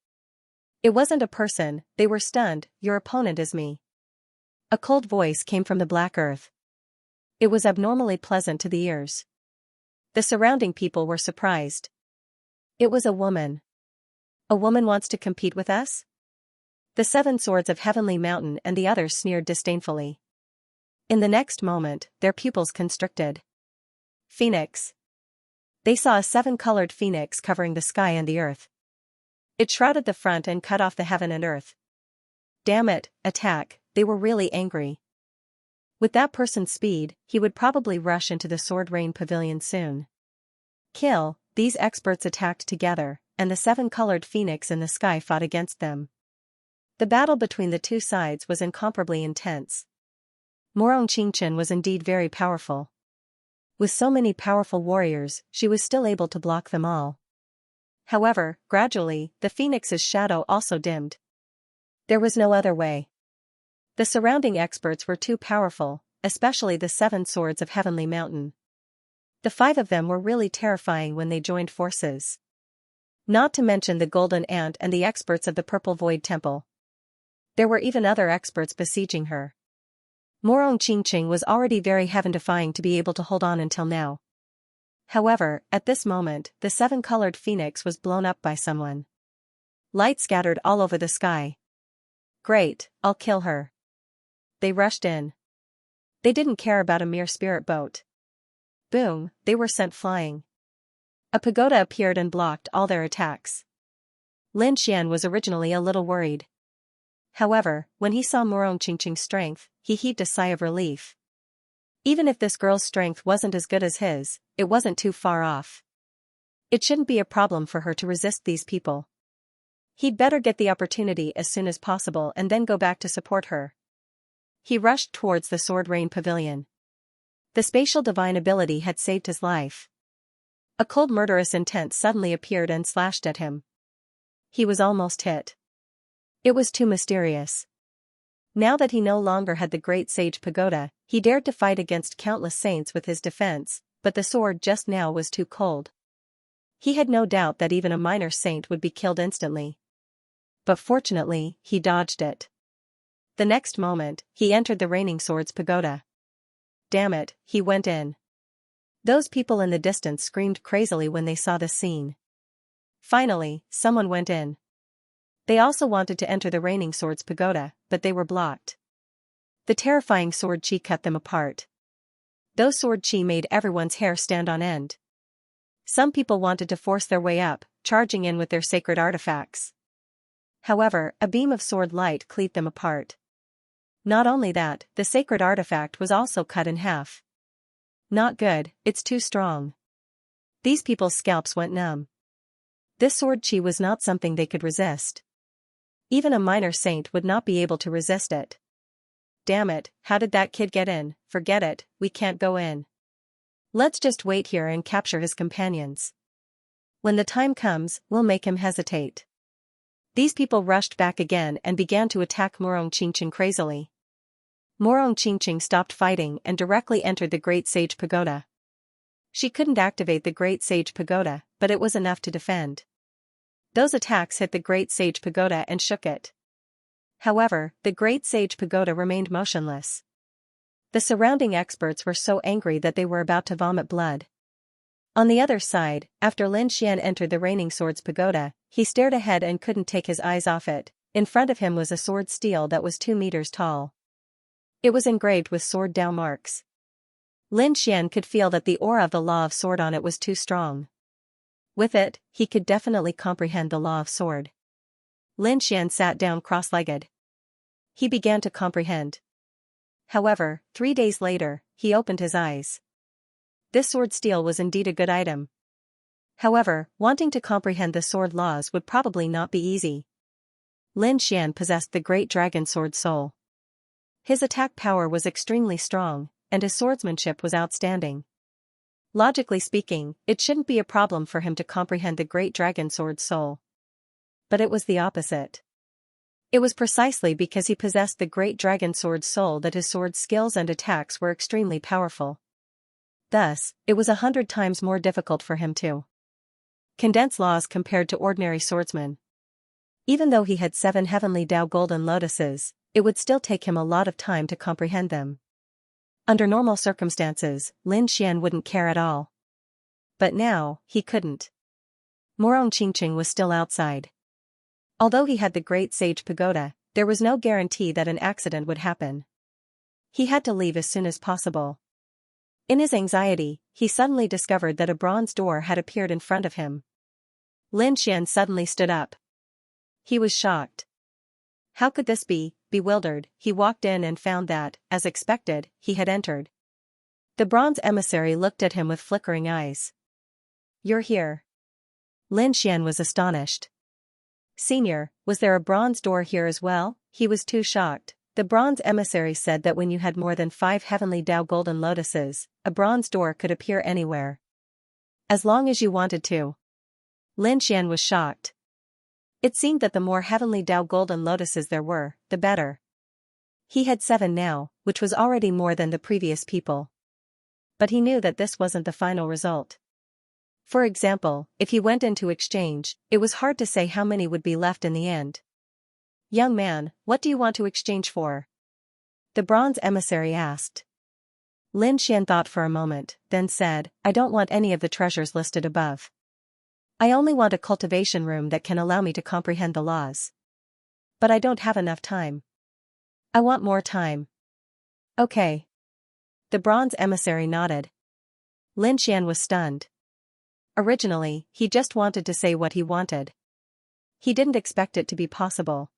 It wasn't a person, they were stunned. "Your opponent is me." A cold voice came from the black earth. It was abnormally pleasant to the ears. The surrounding people were surprised. It was a woman. "A woman wants to compete with us?" The 7 swords of Heavenly Mountain and the others sneered disdainfully. In the next moment, their pupils constricted. Phoenix. They saw a 7-colored phoenix covering the sky and the earth. It shrouded the front and cut off the heaven and earth. Damn it, attack, they were really angry. With that person's speed, he would probably rush into the Sword Rain Pavilion soon. Kill, these experts attacked together, and the 7-colored phoenix in the sky fought against them. The battle between the two sides was incomparably intense. Morong Qingqing was indeed very powerful. With so many powerful warriors, she was still able to block them all. However, gradually, the phoenix's shadow also dimmed. There was no other way. The surrounding experts were too powerful, especially the 7 swords of Heavenly Mountain. The 5 of them were really terrifying when they joined forces. Not to mention the Golden Ant and the experts of the Purple Void Temple. There were even other experts besieging her. Morong Qingqing was already very heaven-defying to be able to hold on until now. However, at this moment, the 7-colored phoenix was blown up by someone. Light scattered all over the sky. Great, I'll kill her. they rushed in. They didn't care about a mere spirit boat. Boom, they were sent flying. A pagoda appeared and blocked all their attacks. Lin Xian was originally a little worried. However, when he saw Murong Qingqing's strength, he heaved a sigh of relief. Even if this girl's strength wasn't as good as his, it wasn't too far off. It shouldn't be a problem for her to resist these people. He'd better get the opportunity as soon as possible and then go back to support her. He rushed towards the Sword Rain Pavilion. The spatial divine ability had saved his life. A cold murderous intent suddenly appeared and slashed at him. He was almost hit. It was too mysterious. Now that he no longer had the great sage pagoda, he dared to fight against countless saints with his defense, but the sword just now was too cold. He had no doubt that even a minor saint would be killed instantly. But fortunately, he dodged it. The next moment, he entered the Raining Sword's pagoda. Damn it, he went in. Those people in the distance screamed crazily when they saw this scene. Finally, someone went in. They also wanted to enter the Raining Sword's pagoda, but they were blocked. The terrifying sword chi cut them apart. Those sword chi made everyone's hair stand on end. Some people wanted to force their way up, charging in with their sacred artifacts. However, a beam of sword light cleaved them apart. Not only that, the sacred artifact was also cut in half. Not good, it's too strong. These people's scalps went numb. This sword chi was not something they could resist. Even a minor saint would not be able to resist it. Damn it, how did that kid get in? Forget it, we can't go in. Let's just wait here and capture his companions. When the time comes, we'll make him hesitate. These people rushed back again and began to attack Murong Qingqing crazily. Murong Qingqing stopped fighting and directly entered the Great Sage Pagoda. She couldn't activate the Great Sage Pagoda, but it was enough to defend. Those attacks hit the Great Sage Pagoda and shook it. However, the Great Sage Pagoda remained motionless. The surrounding experts were so angry that they were about to vomit blood. On the other side, after Lin Xian entered the Raining Sword's pagoda, he stared ahead and couldn't take his eyes off it. In front of him was a sword stele that was 2 meters tall. It was engraved with sword Dao marks. Lin Xian could feel that the aura of the law of sword on it was too strong. With it, he could definitely comprehend the law of sword. Lin Xian sat down cross-legged. He began to comprehend. However, 3 days later, he opened his eyes. This sword stele was indeed a good item. However, wanting to comprehend the sword laws would probably not be easy. Lin Xian possessed the great dragon sword soul. His attack power was extremely strong, and his swordsmanship was outstanding. Logically speaking, it shouldn't be a problem for him to comprehend the great dragon sword soul. But it was the opposite. It was precisely because he possessed the great dragon sword soul that his sword skills and attacks were extremely powerful. Thus, it was 100 times more difficult for him to condense laws compared to ordinary swordsmen. Even though he had 7 heavenly Dao golden lotuses, it would still take him a lot of time to comprehend them. Under normal circumstances, Lin Xian wouldn't care at all. But now, he couldn't. Murong Qingqing was still outside. Although he had the Great Sage Pagoda, there was no guarantee that an accident would happen. He had to leave as soon as possible. In his anxiety, he suddenly discovered that a bronze door had appeared in front of him. Lin Xian suddenly stood up. He was shocked. How could this be? Bewildered, he walked in and found that, as expected, he had entered. The bronze emissary looked at him with flickering eyes. "You're here." Lin Xian was astonished. "Senior, was there a bronze door here as well?" He was too shocked. The bronze emissary said that when you had more than 5 heavenly Dao golden lotuses, a bronze door could appear anywhere. As long as you wanted to. Lin Xian was shocked. It seemed that the more heavenly Dao golden lotuses there were, the better. He had 7 now, which was already more than the previous people. But he knew that this wasn't the final result. For example, if he went into exchange, it was hard to say how many would be left in the end. "Young man, what do you want to exchange for?" the bronze emissary asked. Lin Xian thought for a moment, then said, "I don't want any of the treasures listed above. I only want a cultivation room that can allow me to comprehend the laws. But I don't have enough time. I want more time." Okay. The bronze emissary nodded. Lin Xian was stunned. Originally, he just wanted to say what he wanted. He didn't expect it to be possible.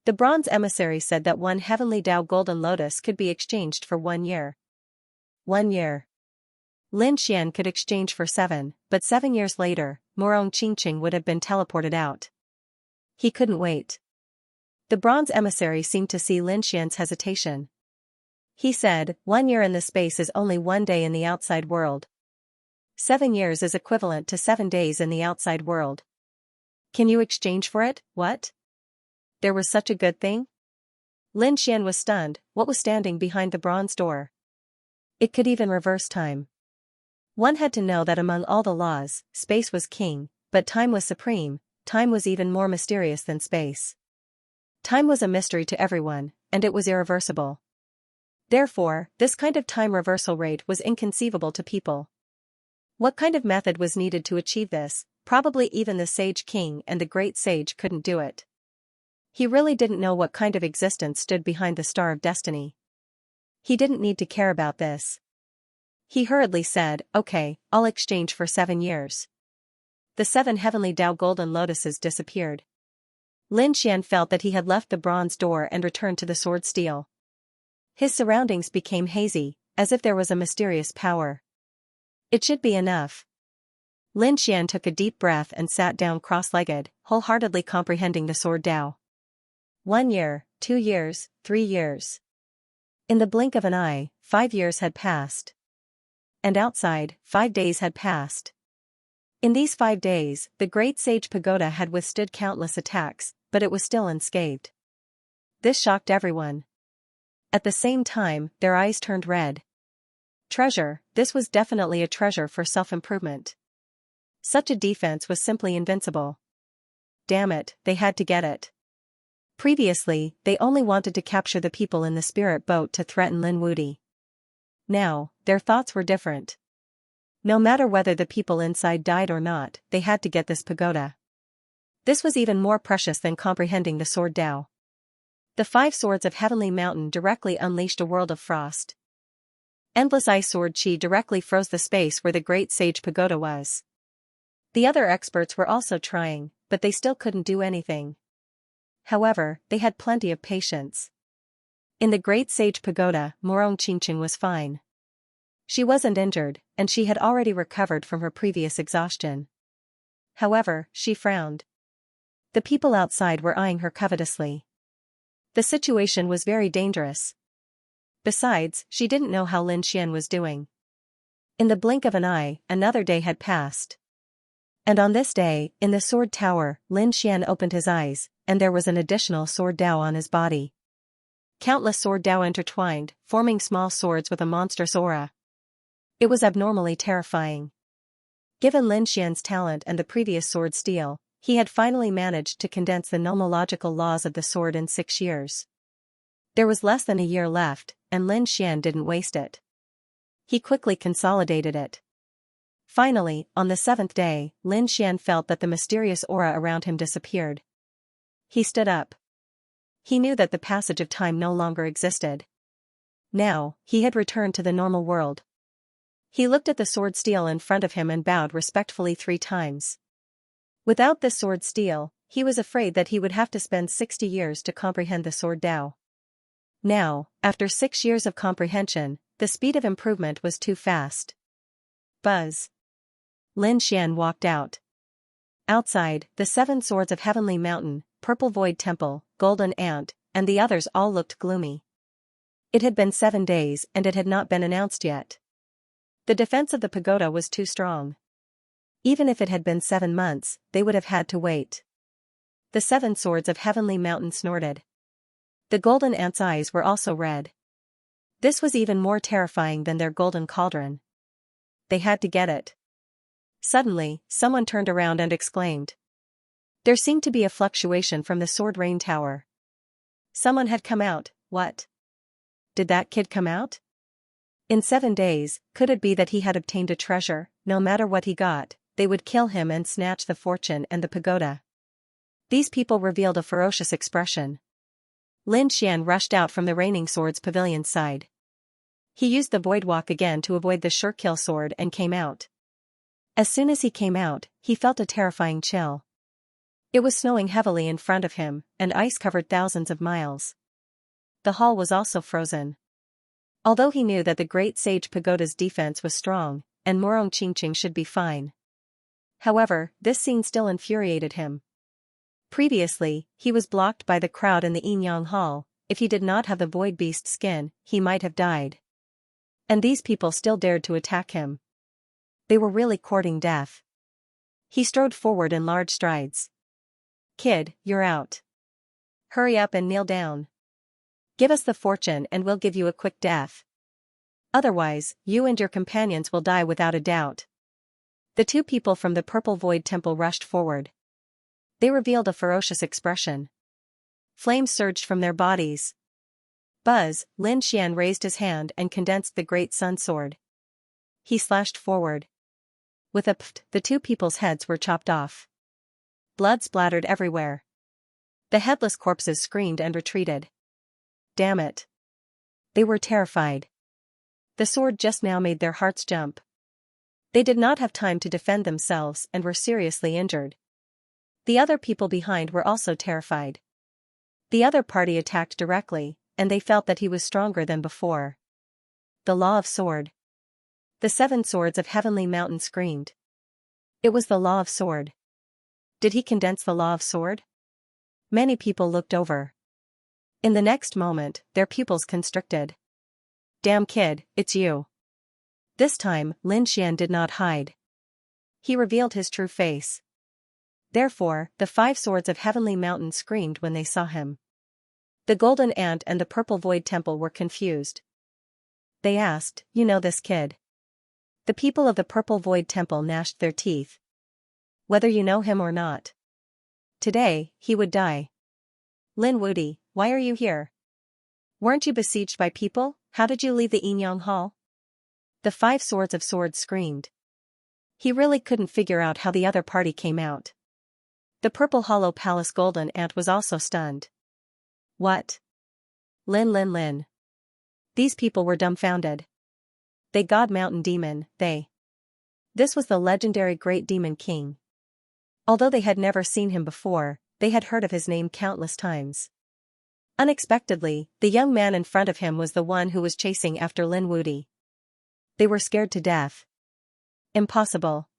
The bronze emissary said that one heavenly Dao golden lotus could be exchanged for 1 year. 1 year. Lin Xian could exchange for 7, but 7 years later, Morong Qingqing would have been teleported out. He couldn't wait. The bronze emissary seemed to see Lin Xian's hesitation. He said, 1 year in the space is only 1 day in the outside world. 7 years is equivalent to 7 days in the outside world. Can you exchange for it, what? There was such a good thing? Lin Xian was stunned. What was standing behind the bronze door? It could even reverse time. One had to know that among all the laws, space was king, but time was supreme. Time was even more mysterious than space. Time was a mystery to everyone, and it was irreversible. Therefore, this kind of time reversal rate was inconceivable to people. What kind of method was needed to achieve this? Probably even the Sage King and the Great Sage couldn't do it. He really didn't know what kind of existence stood behind the Star of Destiny. He didn't need to care about this. He hurriedly said, okay, I'll exchange for 7 years. The 7 heavenly Dao golden lotuses disappeared. Lin Xian felt that he had left the bronze door and returned to the sword steel. His surroundings became hazy, as if there was a mysterious power. It should be enough. Lin Xian took a deep breath and sat down cross-legged, wholeheartedly comprehending the sword Dao. 1 year, 2 years, 3 years. In the blink of an eye, 5 years had passed. And outside, 5 days had passed. In these 5 days, the Great Sage Pagoda had withstood countless attacks, but it was still unscathed. This shocked everyone. At the same time, their eyes turned red. Treasure, this was definitely a treasure for self-improvement. Such a defense was simply invincible. Damn it, they had to get it. Previously, they only wanted to capture the people in the spirit boat to threaten Lin Wudi. Now, their thoughts were different. No matter whether the people inside died or not, they had to get this pagoda. This was even more precious than comprehending the sword Dao. The 5 swords of Heavenly Mountain directly unleashed a world of frost. Endless ice sword Qi directly froze the space where the Great Sage Pagoda was. The other experts were also trying, but they still couldn't do anything. However, they had plenty of patience. In the Great Sage Pagoda, Morong Qingqing was fine. She wasn't injured, and she had already recovered from her previous exhaustion. However, she frowned. The people outside were eyeing her covetously. The situation was very dangerous. Besides, she didn't know how Lin Xian was doing. In the blink of an eye, another day had passed. And on this day, in the sword tower, Lin Xian opened his eyes, and there was an additional sword Dao on his body. Countless sword Dao intertwined, forming small swords with a monstrous aura. It was abnormally terrifying. Given Lin Xian's talent and the previous sword steel, he had finally managed to condense the nomological laws of the sword in 6 years. There was less than a year left, and Lin Xian didn't waste it. He quickly consolidated it. Finally, on the 7th day, Lin Xian felt that the mysterious aura around him disappeared. He stood up. He knew that the passage of time no longer existed. Now, he had returned to the normal world. He looked at the sword steel in front of him and bowed respectfully 3 times. Without this sword steel, he was afraid that he would have to spend 60 years to comprehend the sword Dao. Now, after 6 years of comprehension, the speed of improvement was too fast. Buzz. Lin Xian walked out. Outside, the 7 swords of Heavenly Mountain, Purple Void Temple, Golden Ant, and the others all looked gloomy. It had been 7 days and it had not been announced yet. The defense of the pagoda was too strong. Even if it had been 7 months, they would have had to wait. The 7 swords of Heavenly Mountain snorted. The Golden Ant's eyes were also red. This was even more terrifying than their golden cauldron. They had to get it. Suddenly, someone turned around and exclaimed. There seemed to be a fluctuation from the sword rain tower. Someone had come out. What? Did that kid come out? In 7 days, could it be that he had obtained a treasure? No matter what he got, they would kill him and snatch the fortune and the pagoda. These people revealed a ferocious expression. Lin Xian rushed out from the Raining Sword's pavilion side. He used the Void Walk again to avoid the Sure Kill sword and came out. As soon as he came out, he felt a terrifying chill. It was snowing heavily in front of him, and ice covered thousands of miles. The hall was also frozen. Although he knew that the Great Sage Pagoda's defense was strong, and Morong Qingqing should be fine. However, this scene still infuriated him. Previously, he was blocked by the crowd in the Yinyang Hall. If he did not have the Void Beast skin, he might have died. And these people still dared to attack him. They were really courting death. He strode forward in large strides. "Kid, you're out. Hurry up and kneel down. Give us the fortune and we'll give you a quick death. Otherwise, you and your companions will die without a doubt." The two people from the Purple Void Temple rushed forward. They revealed a ferocious expression. Flames surged from their bodies. Buzz, Lin Xian raised his hand and condensed the Great Sun Sword. He slashed forward. With a pft, the two people's heads were chopped off. Blood splattered everywhere. The headless corpses screamed and retreated. Damn it. They were terrified. The sword just now made their hearts jump. They did not have time to defend themselves and were seriously injured. The other people behind were also terrified. The other party attacked directly, and they felt that he was stronger than before. The Law of Sword. The 7 swords of Heavenly Mountain screamed. It was the Law of Sword. Did he condense the Law of Sword? Many people looked over. In the next moment, their pupils constricted. Damn kid, it's you. This time, Lin Xian did not hide. He revealed his true face. Therefore, the 5 swords of Heavenly Mountain screamed when they saw him. The Golden Ant and the Purple Void Temple were confused. They asked, "You know this kid?" The people of the Purple Void Temple gnashed their teeth. "Whether you know him or not. Today, he would die." "Lin Wudi, why are you here? Weren't you besieged by people? How did you leave the Yinyang Hall?" The 5 swords of swords screamed. He really couldn't figure out how the other party came out. The Purple Hollow Palace Golden Ant was also stunned. What? Lin. These people were dumbfounded. They God Mountain Demon, they. This was the legendary Great Demon King. Although they had never seen him before, they had heard of his name countless times. Unexpectedly, the young man in front of him was the one who was chasing after Lin Wudi. They were scared to death. Impossible.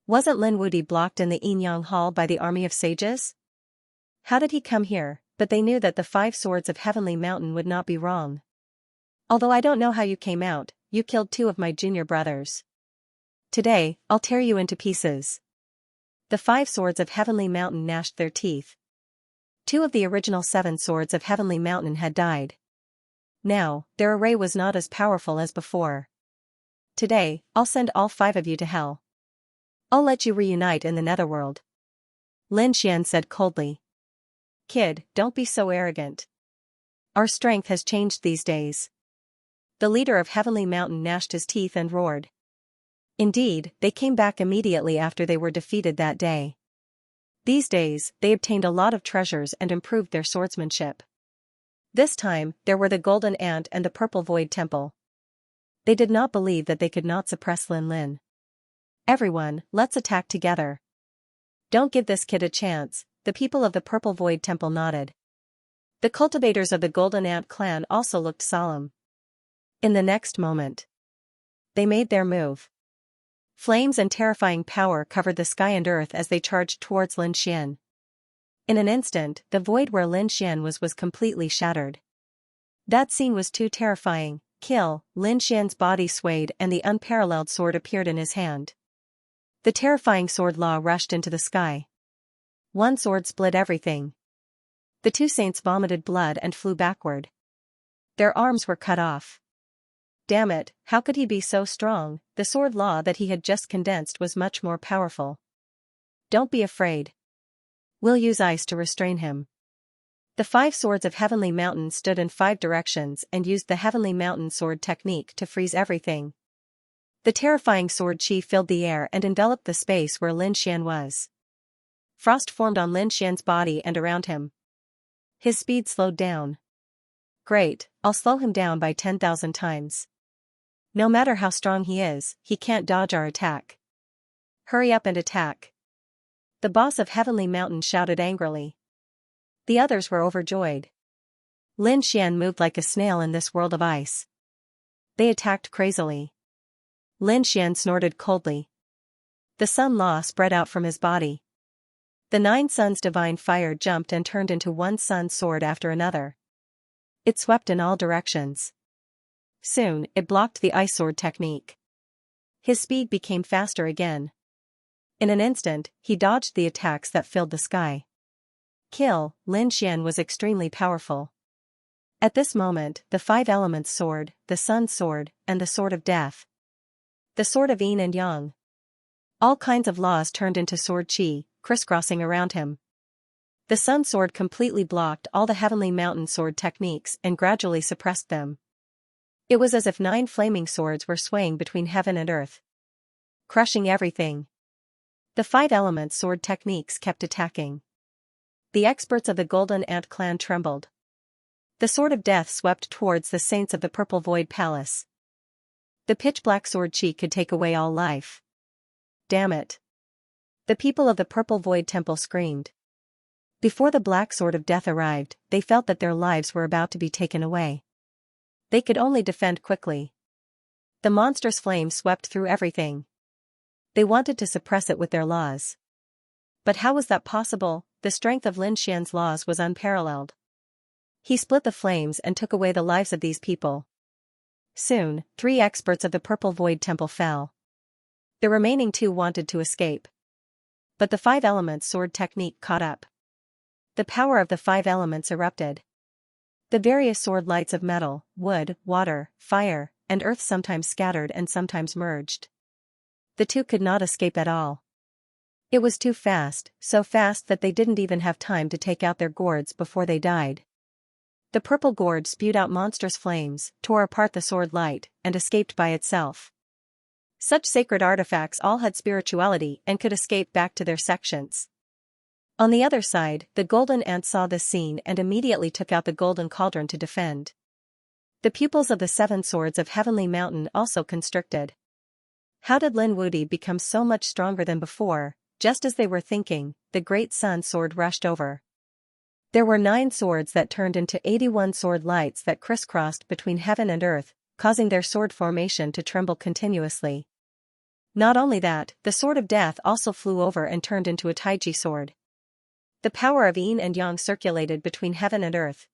Wasn't Lin Wudi blocked in the Yinyang Hall by the army of sages? How did he come here? But they knew that the 5 swords of Heavenly Mountain would not be wrong. Although I don't know how you came out, you killed 2 of my junior brothers. Today, I'll tear you into pieces. The 5 swords of Heavenly Mountain gnashed their teeth. 2 of the original 7 swords of Heavenly Mountain had died. Now, their array was not as powerful as before. Today, I'll send all 5 of you to hell. I'll let you reunite in the netherworld. Lin Xian said coldly. Kid, don't be so arrogant. Our strength has changed these days. The leader of Heavenly Mountain gnashed his teeth and roared. Indeed, they came back immediately after they were defeated that day. These days, they obtained a lot of treasures and improved their swordsmanship. This time, there were the Golden Ant and the Purple Void Temple. They did not believe that they could not suppress Lin. Everyone, let's attack together. Don't give this kid a chance, the people of the Purple Void Temple nodded. The cultivators of the Golden Ant clan also looked solemn. In the next moment, they made their move. Flames and terrifying power covered the sky and earth as they charged towards Lin Xian. In an instant, the void where Lin Xian was completely shattered. That scene was too terrifying. Kill, Lin Xian's body swayed and the unparalleled sword appeared in his hand. The terrifying sword law rushed into the sky. One sword split everything. The 2 saints vomited blood and flew backward. Their arms were cut off. Damn it, how could he be so strong? The sword law that he had just condensed was much more powerful. Don't be afraid. We'll use ice to restrain him. The 5 swords of Heavenly Mountain stood in 5 directions and used the Heavenly Mountain sword technique to freeze everything. The terrifying sword chi filled the air and enveloped the space where Lin Xian was. Frost formed on Lin Xian's body and around him. His speed slowed down. Great, I'll slow him down by 10,000 times. No matter how strong he is, he can't dodge our attack. Hurry up and attack. The boss of Heavenly Mountain shouted angrily. The others were overjoyed. Lin Xian moved like a snail in this world of ice. They attacked crazily. Lin Xian snorted coldly. The sun law spread out from his body. The 9 suns divine fire jumped and turned into one sun sword after another. It swept in all directions. Soon, it blocked the ice sword technique. His speed became faster again. In an instant, he dodged the attacks that filled the sky. Kill, Lin Xian was extremely powerful. At this moment, the 5 elements sword, the sun sword, and the sword of death. The sword of yin and yang. All kinds of laws turned into sword qi, crisscrossing around him. The sun sword completely blocked all the Heavenly Mountain sword techniques and gradually suppressed them. It was as if 9 flaming swords were swaying between heaven and earth, crushing everything. The 5 elements sword techniques kept attacking. The experts of the Golden Ant clan trembled. The sword of death swept towards the saints of the Purple Void Palace. The pitch-black sword qi could take away all life. Damn it. The people of the Purple Void Temple screamed. Before the black sword of death arrived, they felt that their lives were about to be taken away. They could only defend quickly. The monstrous flame swept through everything. They wanted to suppress it with their laws. But how was that possible? The strength of Lin Xian's laws was unparalleled. He split the flames and took away the lives of these people. Soon, 3 experts of the Purple Void Temple fell. The remaining 2 wanted to escape. But the 5 elements sword technique caught up. The power of the 5 elements erupted. The various sword lights of metal, wood, water, fire, and earth sometimes scattered and sometimes merged. The 2 could not escape at all. It was too fast, so fast that they didn't even have time to take out their gourds before they died. The purple gourd spewed out monstrous flames, tore apart the sword light, and escaped by itself. Such sacred artifacts all had spirituality and could escape back to their sections. On the other side, the Golden Ant saw this scene and immediately took out the Golden Cauldron to defend. The pupils of the 7 swords of Heavenly Mountain also constricted. How did Lin Wudi become so much stronger than before? Just as they were thinking, the Great Sun Sword rushed over. There were 9 swords that turned into 81 sword lights that crisscrossed between heaven and earth, causing their sword formation to tremble continuously. Not only that, the sword of death also flew over and turned into a taiji sword. The power of yin and yang circulated between heaven and earth.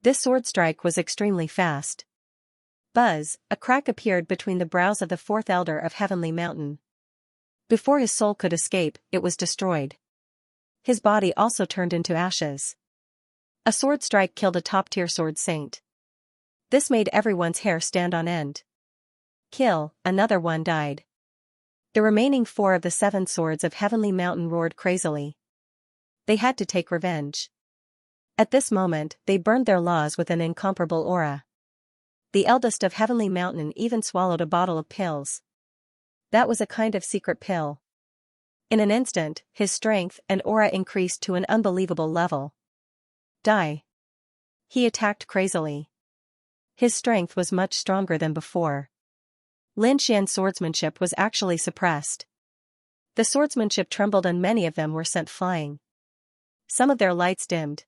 This sword strike was extremely fast. Buzz, a crack appeared between the brows of the 4th elder of Heavenly Mountain. Before his soul could escape, it was destroyed. His body also turned into ashes. A sword strike killed a top-tier sword saint. This made everyone's hair stand on end. Kill, another one died. The remaining 4 of the 7 swords of Heavenly Mountain roared crazily. They had to take revenge. At this moment, they burned their laws with an incomparable aura. The eldest of Heavenly Mountain even swallowed a bottle of pills. That was a kind of secret pill. In an instant, his strength and aura increased to an unbelievable level. Die. He attacked crazily. His strength was much stronger than before. Lin Xian's swordsmanship was actually suppressed. The swordsmanship trembled and many of them were sent flying. Some of their lights dimmed.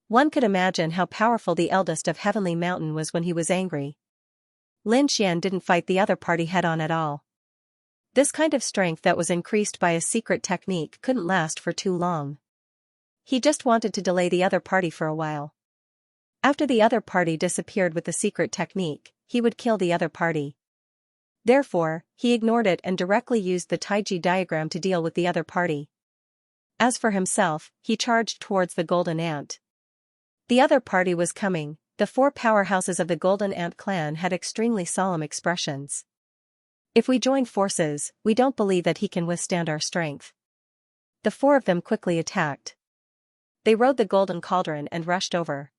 One could imagine how powerful the eldest of Heavenly Mountain was when he was angry. Lin Xian didn't fight the other party head-on at all. This kind of strength that was increased by a secret technique couldn't last for too long. He just wanted to delay the other party for a while. After the other party disappeared with the secret technique, he would kill the other party. Therefore, he ignored it and directly used the taiji diagram to deal with the other party. As for himself, he charged towards the Golden Ant. The other party was coming. The 4 powerhouses of the Golden Ant clan had extremely solemn expressions. If we join forces, we don't believe that he can withstand our strength. The 4 of them quickly attacked. They rode the Golden Cauldron and rushed over.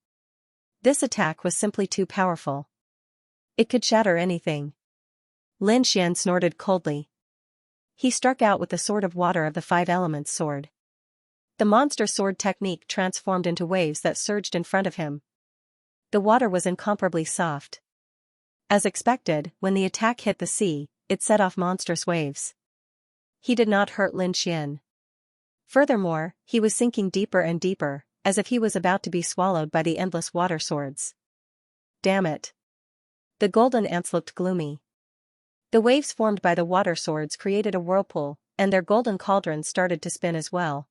This attack was simply too powerful. It could shatter anything. Lin Xian snorted coldly. He struck out with the sword of water of the 5 elements sword. The monster sword technique transformed into waves that surged in front of him. The water was incomparably soft. As expected, when the attack hit the sea, it set off monstrous waves. He did not hurt Lin Xian. Furthermore, he was sinking deeper and deeper, as if he was about to be swallowed by the endless water swords. Damn it. The golden ants looked gloomy. The waves formed by the water swords created a whirlpool, and their golden cauldrons started to spin as well.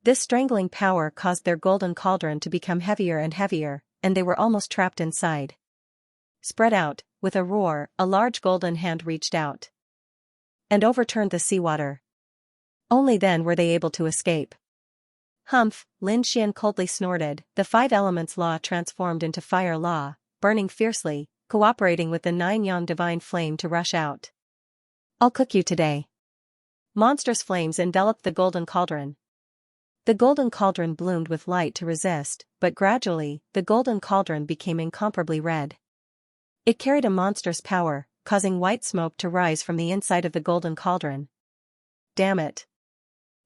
This strangling power caused their golden cauldron to become heavier and heavier, and they were almost trapped inside. Spread out, with a roar, a large golden hand reached out and overturned the seawater. Only then were they able to escape. Humph, Lin Xian coldly snorted. The 5 elements law transformed into fire law, burning fiercely, cooperating with the 9 yang divine flame to rush out. I'll cook you today. Monstrous flames enveloped the golden cauldron. The golden cauldron bloomed with light to resist, but gradually, the golden cauldron became incomparably red. It carried a monstrous power, causing white smoke to rise from the inside of the golden cauldron. Damn it.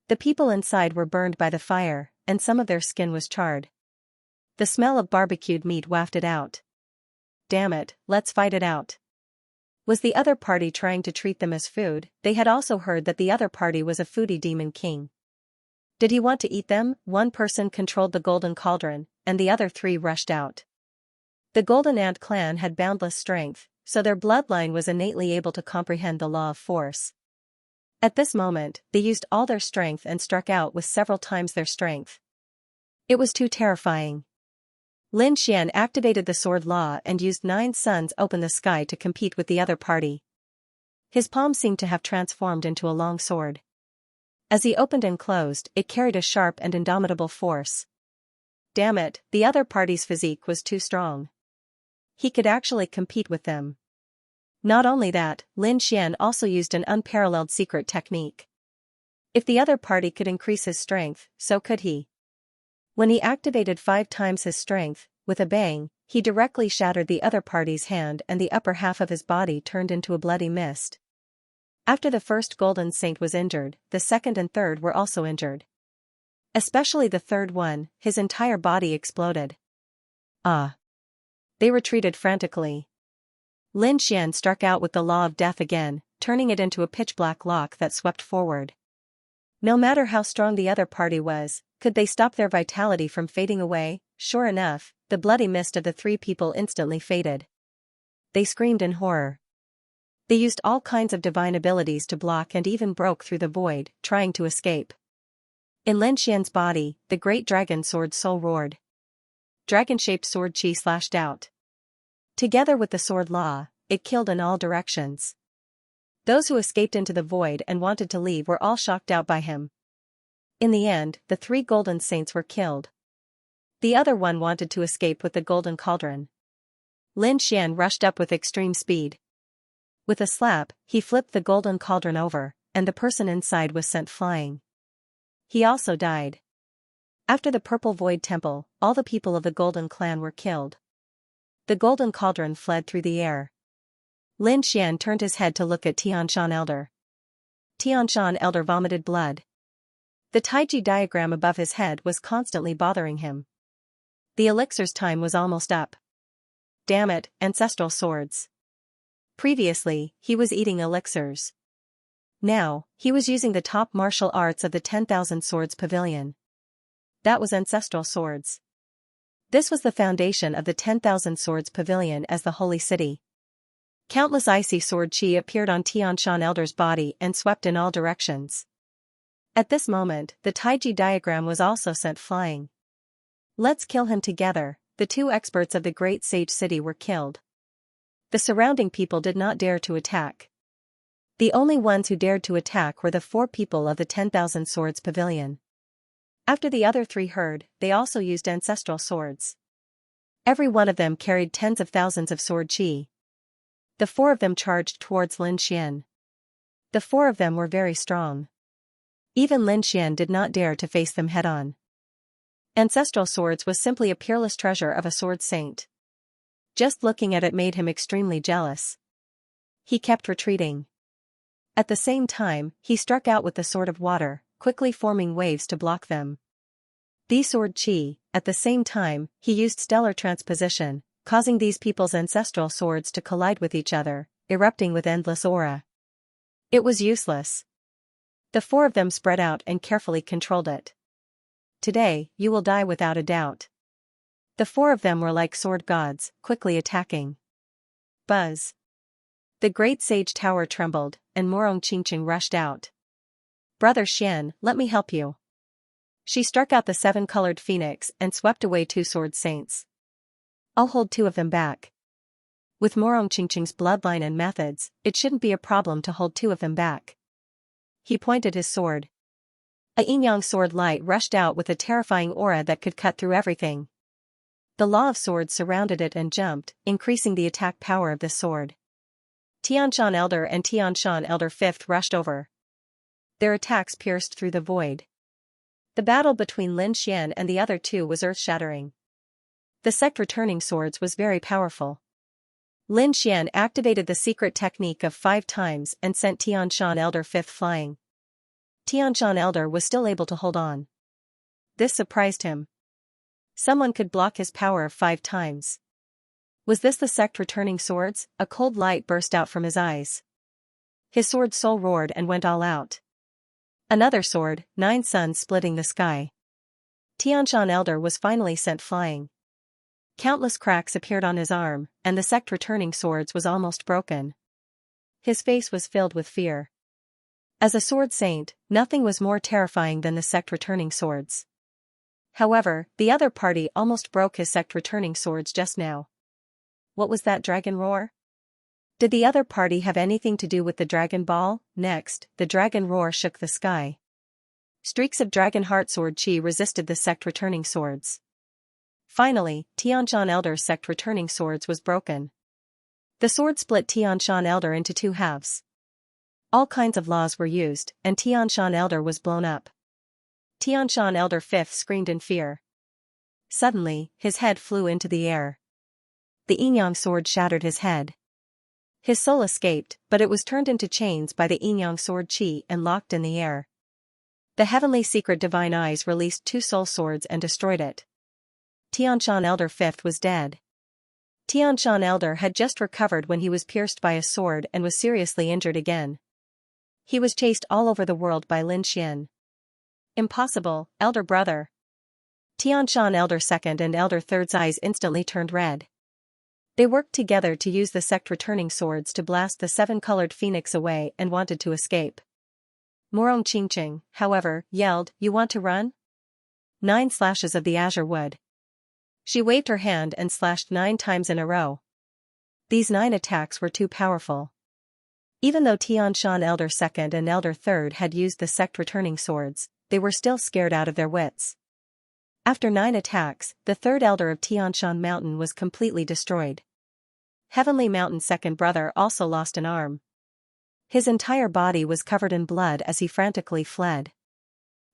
The people inside were burned by the fire, and some of their skin was charred. The smell of barbecued meat wafted out. Damn it, let's fight it out. Was the other party trying to treat them as food? They had also heard that the other party was a foodie demon king. Did he want to eat them? One person controlled the golden cauldron, and the other 3 rushed out. The Golden Ant clan had boundless strength, so their bloodline was innately able to comprehend the law of force. At this moment, they used all their strength and struck out with several times their strength. It was too terrifying. Lin Xian activated the sword law and used 9 suns open the sky to compete with the other party. His palm seemed to have transformed into a long sword. As he opened and closed, it carried a sharp and indomitable force. Damn it, the other party's physique was too strong. He could actually compete with them. Not only that, Lin Xian also used an unparalleled secret technique. If the other party could increase his strength, so could he. When he activated 5 times his strength, with a bang, he directly shattered the other party's hand and the upper half of his body turned into a bloody mist. After the first golden saint was injured, the second and third were also injured. Especially the third one, his entire body exploded. Ah! They retreated frantically. Lin Xian struck out with the law of death again, turning it into a pitch-black lock that swept forward. No matter how strong the other party was, could they stop their vitality from fading away? Sure enough, the bloody mist of the 3 people instantly faded. They screamed in horror. They used all kinds of divine abilities to block and even broke through the void, trying to escape. In Lin Xian's body, the great dragon sword soul roared. Dragon-shaped sword chi slashed out. Together with the sword law, it killed in all directions. Those who escaped into the void and wanted to leave were all shocked out by him. In the end, the 3 golden saints were killed. The other one wanted to escape with the golden cauldron. Lin Xian rushed up with extreme speed. With a slap, he flipped the golden cauldron over, and the person inside was sent flying. He also died. After the Purple Void Temple, all the people of the Golden Clan were killed. The golden cauldron fled through the air. Lin Xian turned his head to look at Xianxia Elder. Xianxia Elder vomited blood. The Taiji diagram above his head was constantly bothering him. The elixir's time was almost up. Damn it, ancestral swords. Previously, he was eating elixirs. Now, he was using the top martial arts of the 10,000 Swords Pavilion. That was ancestral swords. This was the foundation of the 10,000 Swords Pavilion as the Holy City. Countless icy sword chi appeared on Xianxia Elder's body and swept in all directions. At this moment, the Taiji diagram was also sent flying. Let's kill him together. The 2 experts of the Great Sage City were killed. The surrounding people did not dare to attack. The only ones who dared to attack were the 4 people of the 10,000 Swords Pavilion. After the other 3 heard, they also used ancestral swords. Every one of them carried tens of thousands of sword chi. The 4 of them charged towards Lin Xian. The 4 of them were very strong. Even Lin Xian did not dare to face them head-on. Ancestral swords was simply a peerless treasure of a sword saint. Just looking at it made him extremely jealous. He kept retreating. At the same time, he struck out with the sword of water, quickly forming waves to block them. The sword Qi, at the same time, he used stellar transposition, causing these people's ancestral swords to collide with each other, erupting with endless aura. It was useless. The four of them spread out and carefully controlled it. Today, you will die without a doubt. The four of them were like sword gods, quickly attacking. Buzz. The great sage tower trembled, and Morong Qingqing rushed out. Brother Xian, let me help you. She struck out the seven-colored phoenix and swept away two sword saints. I'll hold two of them back. With Morong Qingqing's bloodline and methods, it shouldn't be a problem to hold two of them back. He pointed his sword. A yin-yang sword light rushed out with a terrifying aura that could cut through everything. The law of swords surrounded it and jumped, increasing the attack power of this sword. Tianshan Elder and Tianshan Elder Fifth rushed over. Their attacks pierced through the void. The battle between Lin Xian and the other two was earth-shattering. The sect-returning swords was very powerful. Lin Xian activated the secret technique of 5 times and sent Tianshan Elder Fifth flying. Tianshan Elder was still able to hold on. This surprised him. Someone could block his power 5 times. Was this the sect-returning swords? A cold light burst out from his eyes. His sword soul roared and went all out. Another sword, 9 suns splitting the sky. Tianshan Elder was finally sent flying. Countless cracks appeared on his arm, and the sect-returning swords was almost broken. His face was filled with fear. As a sword saint, nothing was more terrifying than the sect-returning swords. However, the other party almost broke his sect-returning swords just now. What was that dragon roar? Did the other party have anything to do with the Dragon Ball? Next, the dragon roar shook the sky. Streaks of dragon heart sword chi resisted the sect-returning swords. Finally, Tianshan Elder's sect-returning swords was broken. The sword split Tianshan Elder into 2 halves. All kinds of laws were used, and Tianshan Elder was blown up. Tianshan Elder Fifth screamed in fear. Suddenly, his head flew into the air. The yin-yang sword shattered his head. His soul escaped, but it was turned into chains by the yin-yang sword chi and locked in the air. The heavenly secret divine eyes released 2 soul swords and destroyed it. Tianshan Elder Fifth was dead. Tianshan Elder had just recovered when he was pierced by a sword and was seriously injured again. He was chased all over the world by Lin Xian. Impossible, elder brother. Tianshan Elder Second and Elder Third's eyes instantly turned red. They worked together to use the sect-returning swords to blast the 7-colored phoenix away and wanted to escape. Morong Qingqing, however, yelled, "You want to run?" 9 slashes of the azure wood. She waved her hand and slashed 9 times in a row. These 9 attacks were too powerful. Even though Tianshan Elder Second and Elder Third had used the sect-returning swords, they were still scared out of their wits. After 9 attacks, the 3rd elder of Tianshan Mountain was completely destroyed. Heavenly Mountain's second brother also lost an arm. His entire body was covered in blood as he frantically fled.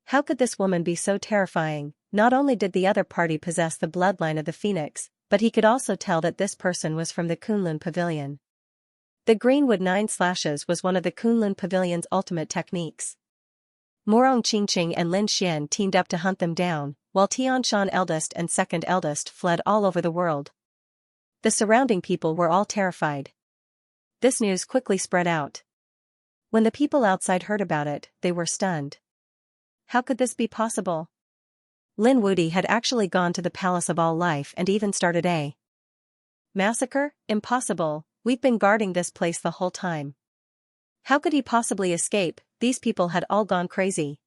How could this woman be so terrifying? Not only did the other party possess the bloodline of the phoenix, but he could also tell that this person was from the Kunlun Pavilion. The Greenwood 9 slashes was one of the Kunlun Pavilion's ultimate techniques. Morong Qingqing and Lin Xian teamed up to hunt them down, while Tianshan Eldest and Second Eldest fled all over the world. The surrounding people were all terrified. This news quickly spread out. When the people outside heard about it, they were stunned. How could this be possible? Lin Wudi had actually gone to the Palace of All Life and even started a massacre? Impossible, we've been guarding this place the whole time. How could he possibly escape? These people had all gone crazy.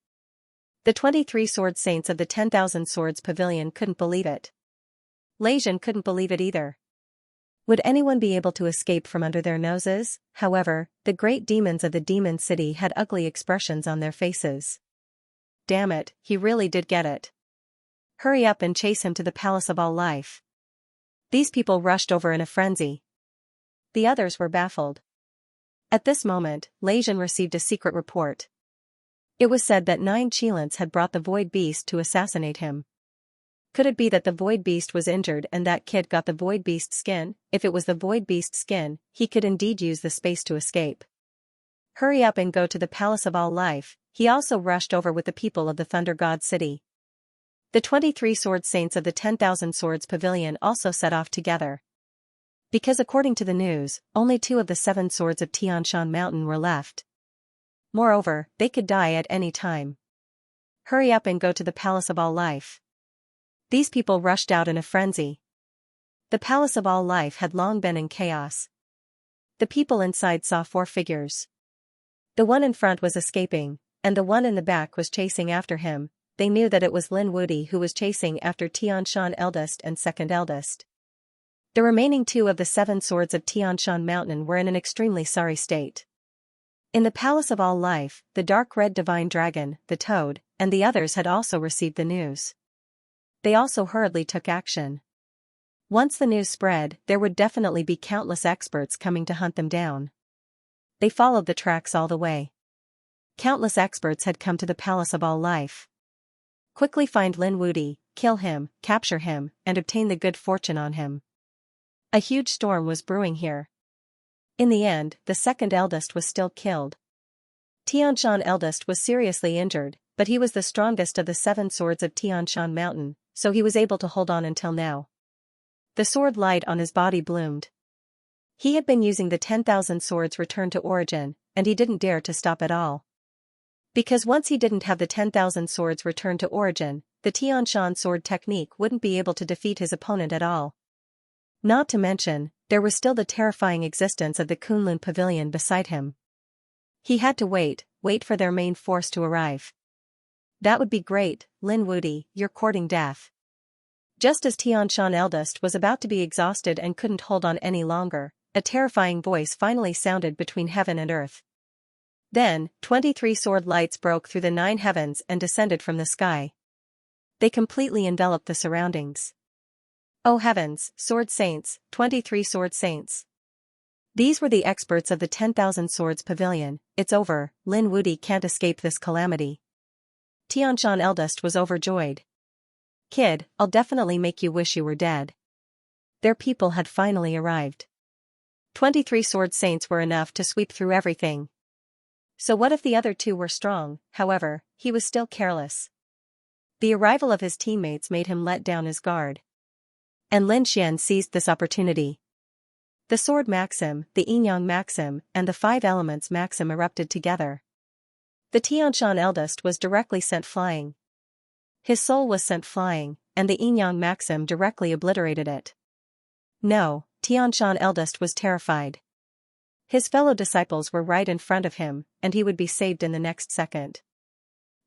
The 23 sword saints of the 10,000 Swords Pavilion couldn't believe it. Leijin couldn't believe it either. Would anyone be able to escape from under their noses? However, the great demons of the demon city had ugly expressions on their faces. Damn it, he really did get it. Hurry up and chase him to the Palace of All Life. These people rushed over in a frenzy. The others were baffled. At this moment, Leijin received a secret report. It was said that 9 Qilins had brought the Void Beast to assassinate him. Could it be that the Void Beast was injured and that kid got the Void Beast skin? If it was the Void Beast skin, he could indeed use the space to escape. Hurry up and go to the Palace of All Life, he also rushed over with the people of the Thunder God City. The 23 sword saints of the 10,000 Swords Pavilion also set off together. Because according to the news, only 2 of the 7 swords of Xianxia Mountain were left. Moreover, they could die at any time. Hurry up and go to the Palace of All Life. These people rushed out in a frenzy. The Palace of All Life had long been in chaos. The people inside saw 4 figures. The one in front was escaping, and the one in the back was chasing after him. They knew that it was Lin Wuti who was chasing after Xianxia eldest and second eldest. The remaining 2 of the 7 swords of Xianxia Mountain were in an extremely sorry state. In the Palace of All Life, the dark red divine dragon, the toad, and the others had also received the news. They also hurriedly took action. Once the news spread, there would definitely be countless experts coming to hunt them down. They followed the tracks all the way. Countless experts had come to the Palace of All Life. Quickly find Lin Wuti, kill him, capture him, and obtain the good fortune on him. A huge storm was brewing here. In the end, the second eldest was still killed. Xianxia eldest was seriously injured, but he was the strongest of the 7 swords of Xianxia Mountain, so he was able to hold on until now. The sword light on his body bloomed. He had been using the 10,000 swords returned to origin, and he didn't dare to stop at all. Because once he didn't have the 10,000 swords returned to origin, the Xianxia sword technique wouldn't be able to defeat his opponent at all. Not to mention, there was still the terrifying existence of the Kunlun Pavilion beside him. He had to wait for their main force to arrive. That would be great, Lin Wuti, you're courting death. Just as Xianxia eldest was about to be exhausted and couldn't hold on any longer, a terrifying voice finally sounded between heaven and earth. Then, 23 sword lights broke through the 9 heavens and descended from the sky. They completely enveloped the surroundings. Oh heavens, sword saints, 23 sword saints. These were the experts of the 10,000 Swords Pavilion. It's over, Lin Wuti can't escape this calamity. Xianxia eldest was overjoyed. Kid, I'll definitely make you wish you were dead. Their people had finally arrived. 23 sword saints were enough to sweep through everything. So what if the other 2 were strong? However, he was still careless. The arrival of his teammates made him let down his guard. And Lin Xian seized this opportunity. The sword maxim, the yin-yang maxim, and the 5 elements maxim erupted together. The Xianxia eldest was directly sent flying. His soul was sent flying, and the yin-yang maxim directly obliterated it. No, Xianxia eldest was terrified. His fellow disciples were right in front of him, and he would be saved in the next second.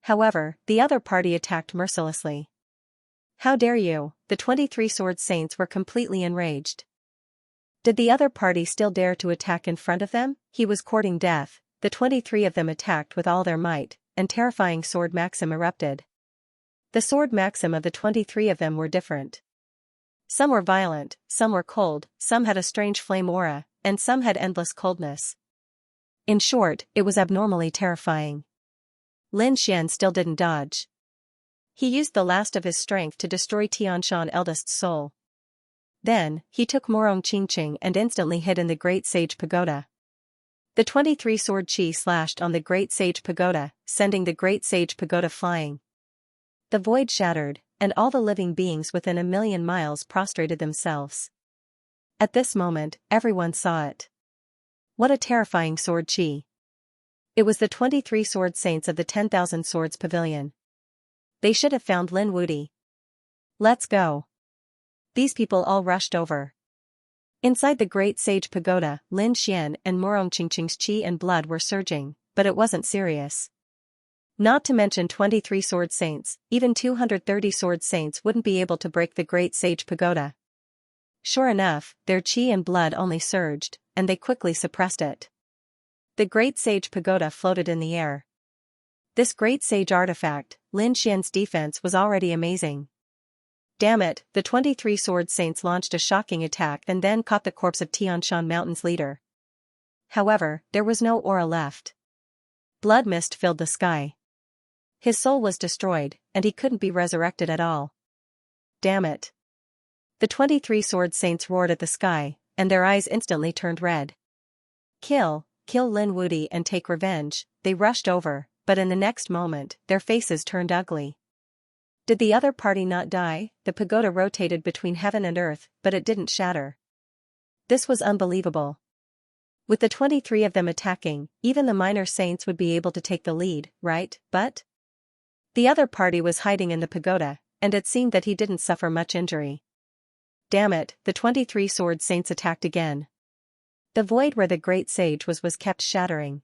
However, the other party attacked mercilessly. How dare you? The 23 sword saints were completely enraged. Did the other party still dare to attack in front of them? He was courting death. The 23 of them attacked with all their might, and terrifying sword maxim erupted. The sword maxim of the 23 of them were different. Some were violent, some were cold, some had a strange flame aura, and some had endless coldness. In short, it was abnormally terrifying. Lin Xian still didn't dodge. He used the last of his strength to destroy Xianxia eldest's soul. Then, he took Morong Qingqing and instantly hid in the Great Sage Pagoda. The 23 sword chi slashed on the Great Sage Pagoda, sending the Great Sage Pagoda flying. The void shattered, and all the living beings within 1,000,000 miles prostrated themselves. At this moment, everyone saw it. What a terrifying sword chi. It was the 23 sword saints of the 10,000 Swords Pavilion. They should have found Lin Wuti. Let's go. These people all rushed over. Inside the Great Sage Pagoda, Lin Xian and Morong Qingqing's chi and blood were surging, but it wasn't serious. Not to mention 23 sword saints, even 230 sword saints wouldn't be able to break the Great Sage Pagoda. Sure enough, their chi and blood only surged, and they quickly suppressed it. The Great Sage Pagoda floated in the air. This Great Sage artifact, Lin Xian's defense was already amazing. Damn it, the 23 sword saints launched a shocking attack and then caught the corpse of Xianxia Mountain's leader. However, there was no aura left. Blood mist filled the sky. His soul was destroyed, and he couldn't be resurrected at all. Damn it. The 23 sword saints roared at the sky, and their eyes instantly turned red. Kill Lin Wuti and take revenge. They rushed over, but in the next moment, their faces turned ugly. Did the other party not die? The pagoda rotated between heaven and earth, but it didn't shatter. This was unbelievable. With the 23 of them attacking, even the minor saints would be able to take the lead, right? But the other party was hiding in the pagoda, and it seemed that he didn't suffer much injury. Damn it, the 23 sword saints attacked again. The void where the great sage was kept shattering.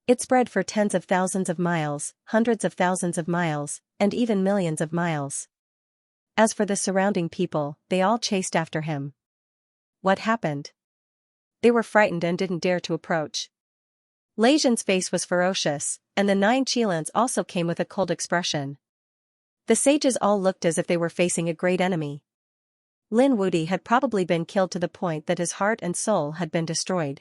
It spread for tens of thousands of miles, hundreds of thousands of miles, and even millions of miles. As for the surrounding people, they all chased after him. What happened? They were frightened and didn't dare to approach. Lei Zhen's face was ferocious, and the 9 Qilins also came with a cold expression. The sages all looked as if they were facing a great enemy. Lin Wuti had probably been killed to the point that his heart and soul had been destroyed.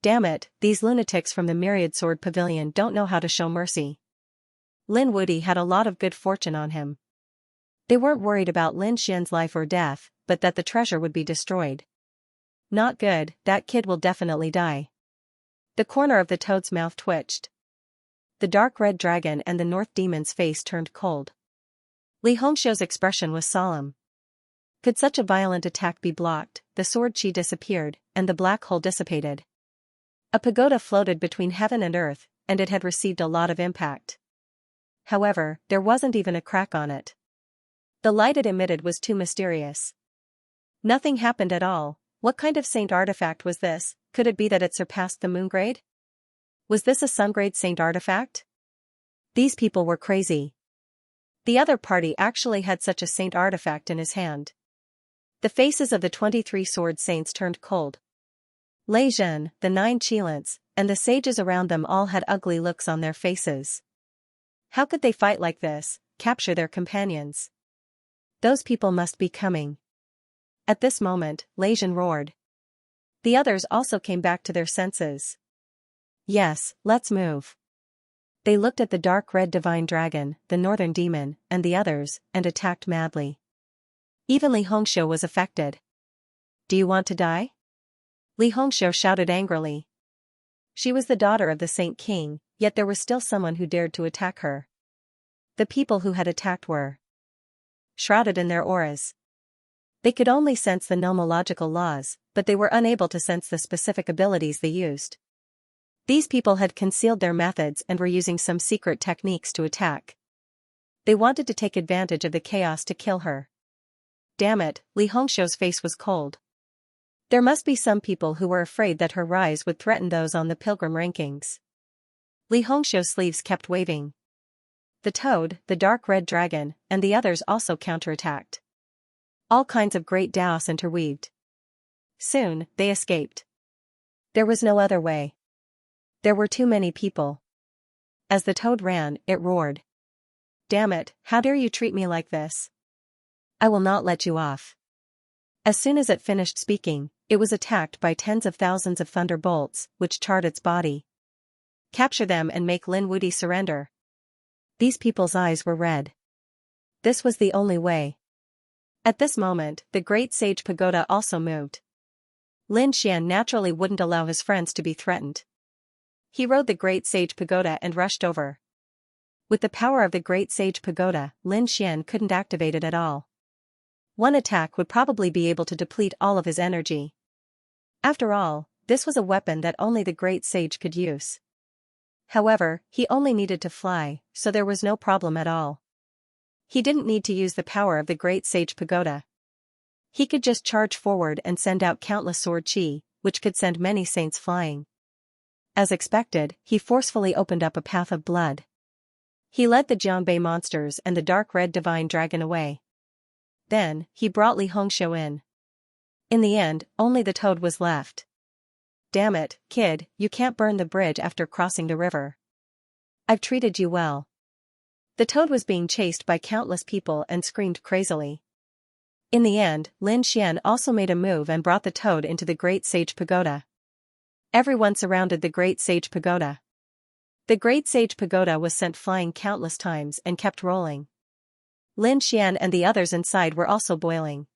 Damn it, these lunatics from the Myriad Sword Pavilion don't know how to show mercy. Lin Wuti had a lot of good fortune on him. They weren't worried about Lin Xian's life or death, but that the treasure would be destroyed. Not good, that kid will definitely die. The corner of the toad's mouth twitched. The dark red dragon and the North Demon's face turned cold. Li Hongxiu's expression was solemn. Could such a violent attack be blocked? The sword chi disappeared, and the black hole dissipated. A pagoda floated between heaven and earth, and it had received a lot of impact. However, there wasn't even a crack on it. The light it emitted was too mysterious. Nothing happened at all. What kind of saint artifact was this? Could it be that it surpassed the moon grade? Was this a sun grade saint artifact? These people were crazy. The other party actually had such a saint artifact in his hand. The faces of the 23 sword saints turned cold. Lei Zhen, the 9 Qilins, and the sages around them all had ugly looks on their faces. How could they fight like this, capture their companions? Those people must be coming. At this moment, Lei Zhen roared. The others also came back to their senses. Yes, let's move. They looked at the dark red divine dragon, the northern demon, and the others, and attacked madly. Even Li Hongxiu was affected. Do you want to die? Li Hongxiu shouted angrily. She was the daughter of the Saint King, yet there was still someone who dared to attack her. The people who had attacked were shrouded in their auras. They could only sense the nomological laws, but they were unable to sense the specific abilities they used. These people had concealed their methods and were using some secret techniques to attack. They wanted to take advantage of the chaos to kill her. Damn it, Li Hongxiu's face was cold. There must be some people who were afraid that her rise would threaten those on the pilgrim rankings. Li Hongxiu's sleeves kept waving. The toad, the dark red dragon, and the others also counterattacked. All kinds of great Daos interweaved. Soon, they escaped. There was no other way. There were too many people. As the toad ran, it roared. Damn it, how dare you treat me like this? I will not let you off. As soon as it finished speaking, it was attacked by tens of thousands of thunderbolts, which charred its body. Capture them and make Lin Wuti surrender. These people's eyes were red. This was the only way. At this moment, the great sage pagoda also moved. Lin Xian naturally wouldn't allow his friends to be threatened. He rode the great sage pagoda and rushed over. With the power of the great sage pagoda, Lin Xian couldn't activate it at all. One attack would probably be able to deplete all of his energy. After all, this was a weapon that only the great sage could use. However, he only needed to fly, so there was no problem at all. He didn't need to use the power of the great sage pagoda. He could just charge forward and send out countless sword chi, which could send many saints flying. As expected, he forcefully opened up a path of blood. He led the Jiangbei monsters and the dark red divine dragon away. Then, he brought Li Hongxiu in. In the end, only the toad was left. Damn it, kid, you can't burn the bridge after crossing the river. I've treated you well. The toad was being chased by countless people and screamed crazily. In the end, Lin Xian also made a move and brought the toad into the great sage pagoda. Everyone surrounded the great sage pagoda. The great sage pagoda was sent flying countless times and kept rolling. Lin Xian and the others inside were also boiling.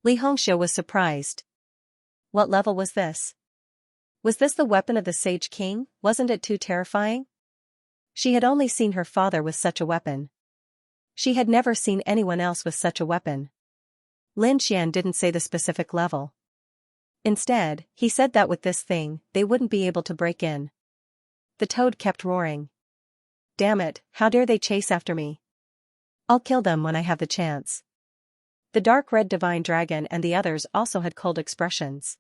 Li Hongxiu was surprised. What level was this? Was this the weapon of the Sage King? Wasn't it too terrifying? She had only seen her father with such a weapon. She had never seen anyone else with such a weapon. Lin Xian didn't say the specific level. Instead, he said that with this thing, they wouldn't be able to break in. The toad kept roaring. Damn it, how dare they chase after me? I'll kill them when I have the chance. The dark red divine dragon and the others also had cold expressions.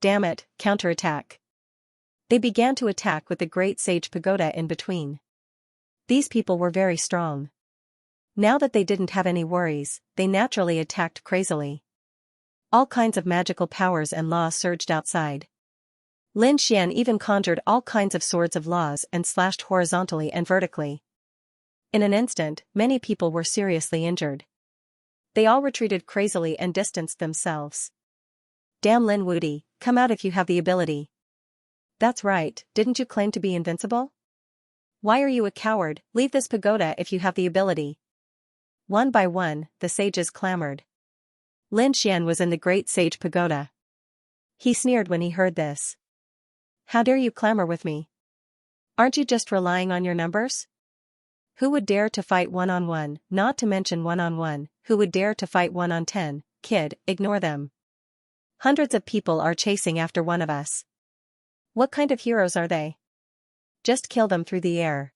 Damn it, counterattack. They began to attack with the great sage pagoda in between. These people were very strong. Now that they didn't have any worries, they naturally attacked crazily. All kinds of magical powers and laws surged outside. Lin Xian even conjured all kinds of swords of laws and slashed horizontally and vertically. In an instant, many people were seriously injured. They all retreated crazily and distanced themselves. Damn Lin Wudi, come out if you have the ability. That's right, didn't you claim to be invincible? Why are you a coward? Leave this pagoda if you have the ability. One by one, the sages clamored. Lin Xian was in the great sage pagoda. He sneered when he heard this. How dare you clamor with me? Aren't you just relying on your numbers? Who would dare to fight one-on-one, not to mention one-on-one, who would dare to fight 1-on-10, kid, ignore them. Hundreds of people are chasing after one of us. What kind of heroes are they? Just kill them through the air.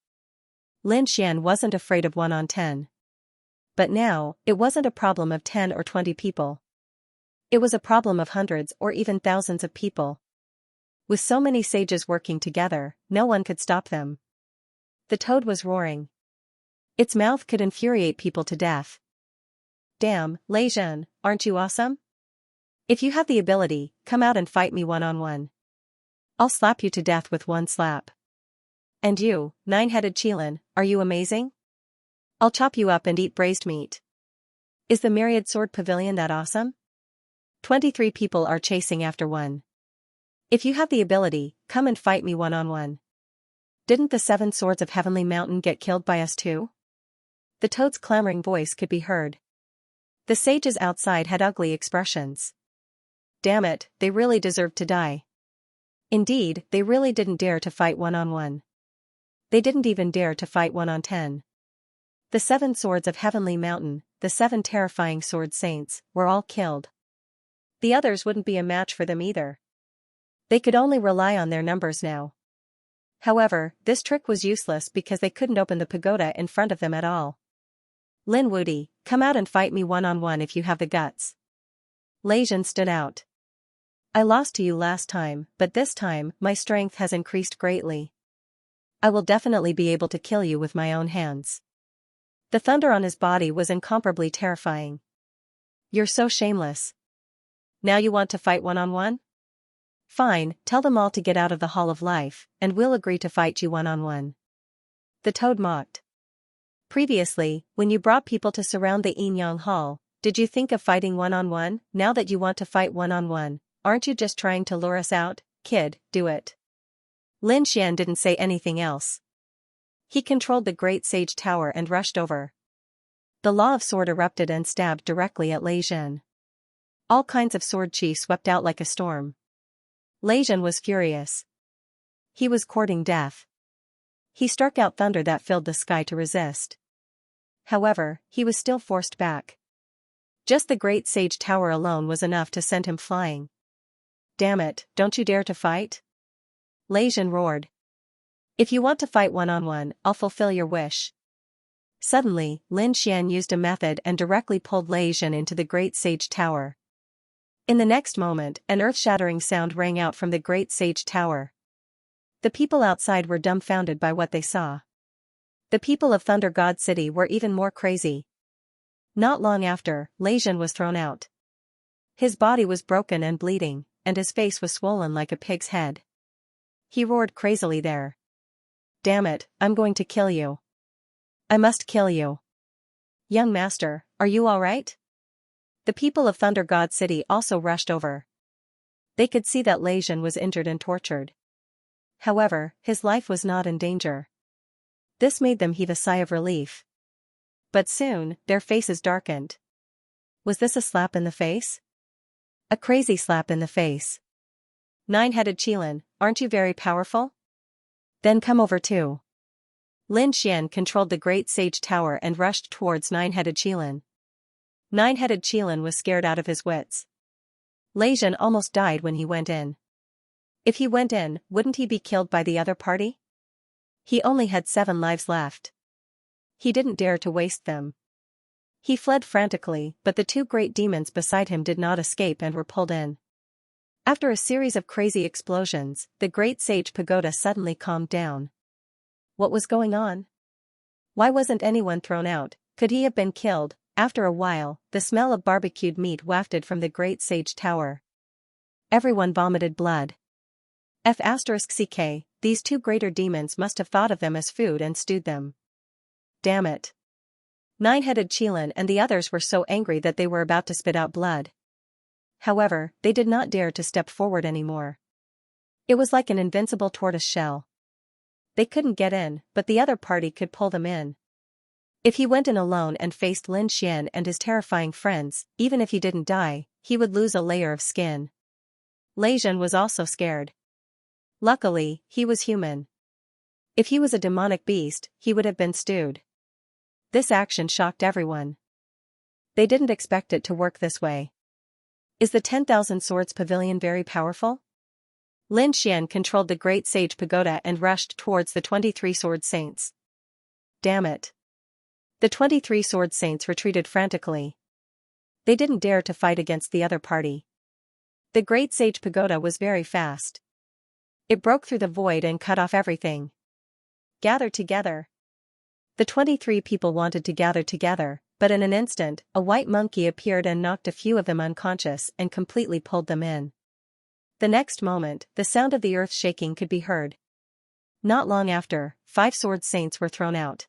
Lin Xian wasn't afraid of 1-on-10. But now, it wasn't a problem of 10 or 20 people. It was a problem of hundreds or even thousands of people. With so many sages working together, no one could stop them. The toad was roaring. Its mouth could infuriate people to death. Damn, Lei Zhen, aren't you awesome? If you have the ability, come out and fight me one-on-one. I'll slap you to death with one slap. And you, nine-headed Qilin, are you amazing? I'll chop you up and eat braised meat. Is the Myriad Sword Pavilion that awesome? 23 people are chasing after one. If you have the ability, come and fight me one-on-one. Didn't the 7 swords of Heavenly Mountain get killed by us too? The toad's clamoring voice could be heard. The sages outside had ugly expressions. Damn it, they really deserved to die. Indeed, they really didn't dare to fight one-on-one. They didn't even dare to fight 1-on-10. The 7 swords of Heavenly Mountain, the 7 terrifying sword saints, were all killed. The others wouldn't be a match for them either. They could only rely on their numbers now. However, this trick was useless because they couldn't open the pagoda in front of them at all. Lin Wudi, come out and fight me one-on-one if you have the guts. Lei Zhen stood out. I lost to you last time, but this time, my strength has increased greatly. I will definitely be able to kill you with my own hands. The thunder on his body was incomparably terrifying. You're so shameless. Now you want to fight one-on-one? Fine, tell them all to get out of the Hall of Life, and we'll agree to fight you one-on-one. The toad mocked. Previously, when you brought people to surround the Yin Yang Hall, did you think of fighting one-on-one? Now that you want to fight one-on-one, aren't you just trying to lure us out? Kid, do it. Lin Xian didn't say anything else. He controlled the great sage tower and rushed over. The law of sword erupted and stabbed directly at Lei Zhen. All kinds of sword chi swept out like a storm. Lei Zhen was furious. He was courting death. He struck out thunder that filled the sky to resist. However, he was still forced back. Just the great sage tower alone was enough to send him flying. Damn it, don't you dare to fight? Lei Zhen roared. If you want to fight one-on-one, I'll fulfill your wish. Suddenly, Lin Xian used a method and directly pulled Lei Zhen into the great sage tower. In the next moment, an earth-shattering sound rang out from the great sage tower. The people outside were dumbfounded by what they saw. The people of Thunder God City were even more crazy. Not long after, Lei Zhen was thrown out. His body was broken and bleeding, and his face was swollen like a pig's head. He roared crazily there. Damn it, I'm going to kill you. I must kill you. Young master, are you all right? The people of Thunder God City also rushed over. They could see that Lei Zhen was injured and tortured. However, his life was not in danger. This made them heave a sigh of relief. But soon, their faces darkened. Was this a slap in the face? A crazy slap in the face. Nine-headed Qilin, aren't you very powerful? Then come over too. Lin Xian controlled the great sage tower and rushed towards Nine-Headed Qilin. Nine-Headed Qilin was scared out of his wits. Lei Zhen almost died when he went in. If he went in, wouldn't he be killed by the other party? He only had 7 lives left. He didn't dare to waste them. He fled frantically, but the 2 great demons beside him did not escape and were pulled in. After a series of crazy explosions, the great sage pagoda suddenly calmed down. What was going on? Why wasn't anyone thrown out? Could he have been killed? After a while, the smell of barbecued meat wafted from the great sage tower. Everyone vomited blood. F*ck, these 2 greater demons must have thought of them as food and stewed them. Damn it. Nine-Headed Qilin and the others were so angry that they were about to spit out blood. However, they did not dare to step forward anymore. It was like an invincible tortoise shell. They couldn't get in, but the other party could pull them in. If he went in alone and faced Lin Xian and his terrifying friends, even if he didn't die, he would lose a layer of skin. Lei Zhen was also scared. Luckily, he was human. If he was a demonic beast, he would have been stewed. This action shocked everyone. They didn't expect it to work this way. Is the 10,000 Swords Pavilion very powerful? Lin Xian controlled the great sage pagoda and rushed towards the 23 sword saints. Damn it. The 23 sword saints retreated frantically. They didn't dare to fight against the other party. The great sage pagoda was very fast. It broke through the void and cut off everything. Gather together. The 23 people wanted to gather together, but in an instant, a white monkey appeared and knocked a few of them unconscious and completely pulled them in. The next moment, the sound of the earth shaking could be heard. Not long after, 5 sword saints were thrown out.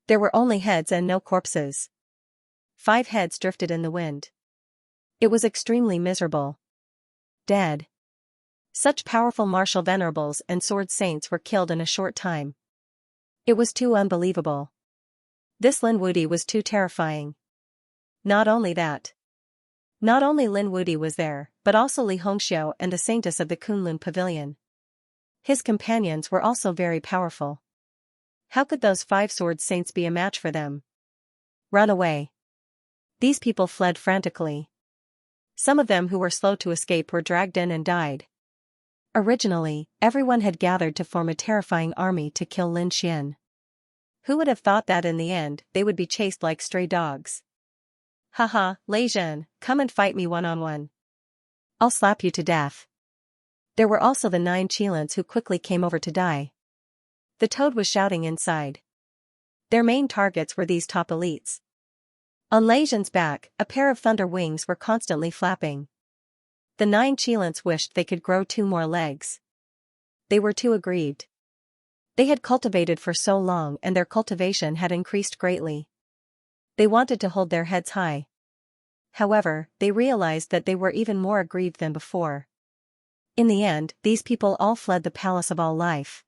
There were only heads and no corpses. 5 heads drifted in the wind. It was extremely miserable. Dead. Such powerful martial venerables and sword saints were killed in a short time. It was too unbelievable. This Lin Wudi was too terrifying. Not only that. Not only Lin Wudi was there, but also Li Hongxiao and the saintess of the Kunlun Pavilion. His companions were also very powerful. How could those 5 sword saints be a match for them? Run away. These people fled frantically. Some of them who were slow to escape were dragged in and died. Originally, everyone had gathered to form a terrifying army to kill Lin Xian. Who would have thought that in the end, they would be chased like stray dogs? Haha, Lei Zhen, come and fight me one-on-one. I'll slap you to death. There were also the 9 Qilins who quickly came over to die. The toad was shouting inside. Their main targets were these top elites. On Lei Zhen's back, a pair of thunder wings were constantly flapping. The 9 Qilins wished they could grow 2 more legs. They were too aggrieved. They had cultivated for so long and their cultivation had increased greatly. They wanted to hold their heads high. However, they realized that they were even more aggrieved than before. In the end, these people all fled the Palace of All Life.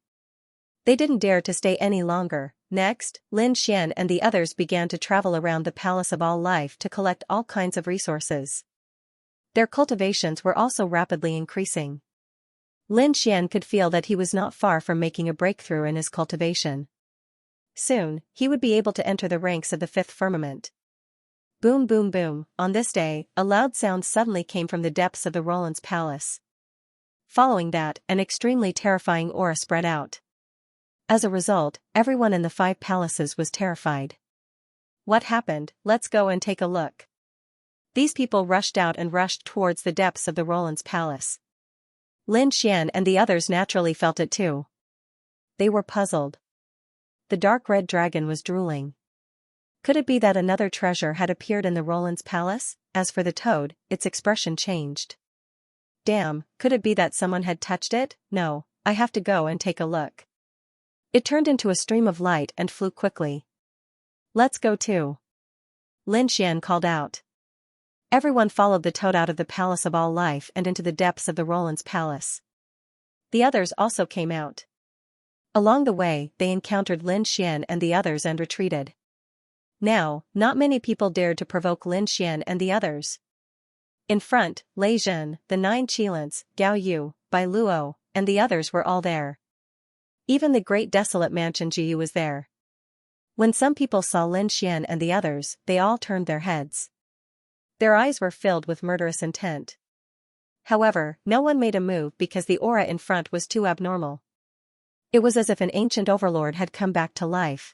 They didn't dare to stay any longer. Next, Lin Xian and the others began to travel around the Palace of All Life to collect all kinds of resources. Their cultivations were also rapidly increasing. Lin Xian could feel that he was not far from making a breakthrough in his cultivation. Soon, he would be able to enter the ranks of the 5th firmament. Boom boom boom, on this day, a loud sound suddenly came from the depths of the Roland's palace. Following that, an extremely terrifying aura spread out. As a result, everyone in the 5 palaces was terrified. What happened? Let's go and take a look. These people rushed out and rushed towards the depths of the Roland's palace. Lin Xian and the others naturally felt it too. They were puzzled. The dark red dragon was drooling. Could it be that another treasure had appeared in the Roland's palace? As for the toad, its expression changed. Damn, could it be that someone had touched it? No, I have to go and take a look. It turned into a stream of light and flew quickly. Let's go too. Lin Xian called out. Everyone followed the toad out of the Palace of All Life and into the depths of the Roland's palace. The others also came out. Along the way, they encountered Lin Xian and the others and retreated. Now, not many people dared to provoke Lin Xian and the others. In front, Lei Zhen, the 9 Qilins, Gao Yu, Bai Luo, and the others were all there. Even the great desolate mansion Jiyu was there. When some people saw Lin Xian and the others, they all turned their heads. Their eyes were filled with murderous intent. However, no one made a move because the aura in front was too abnormal. It was as if an ancient overlord had come back to life.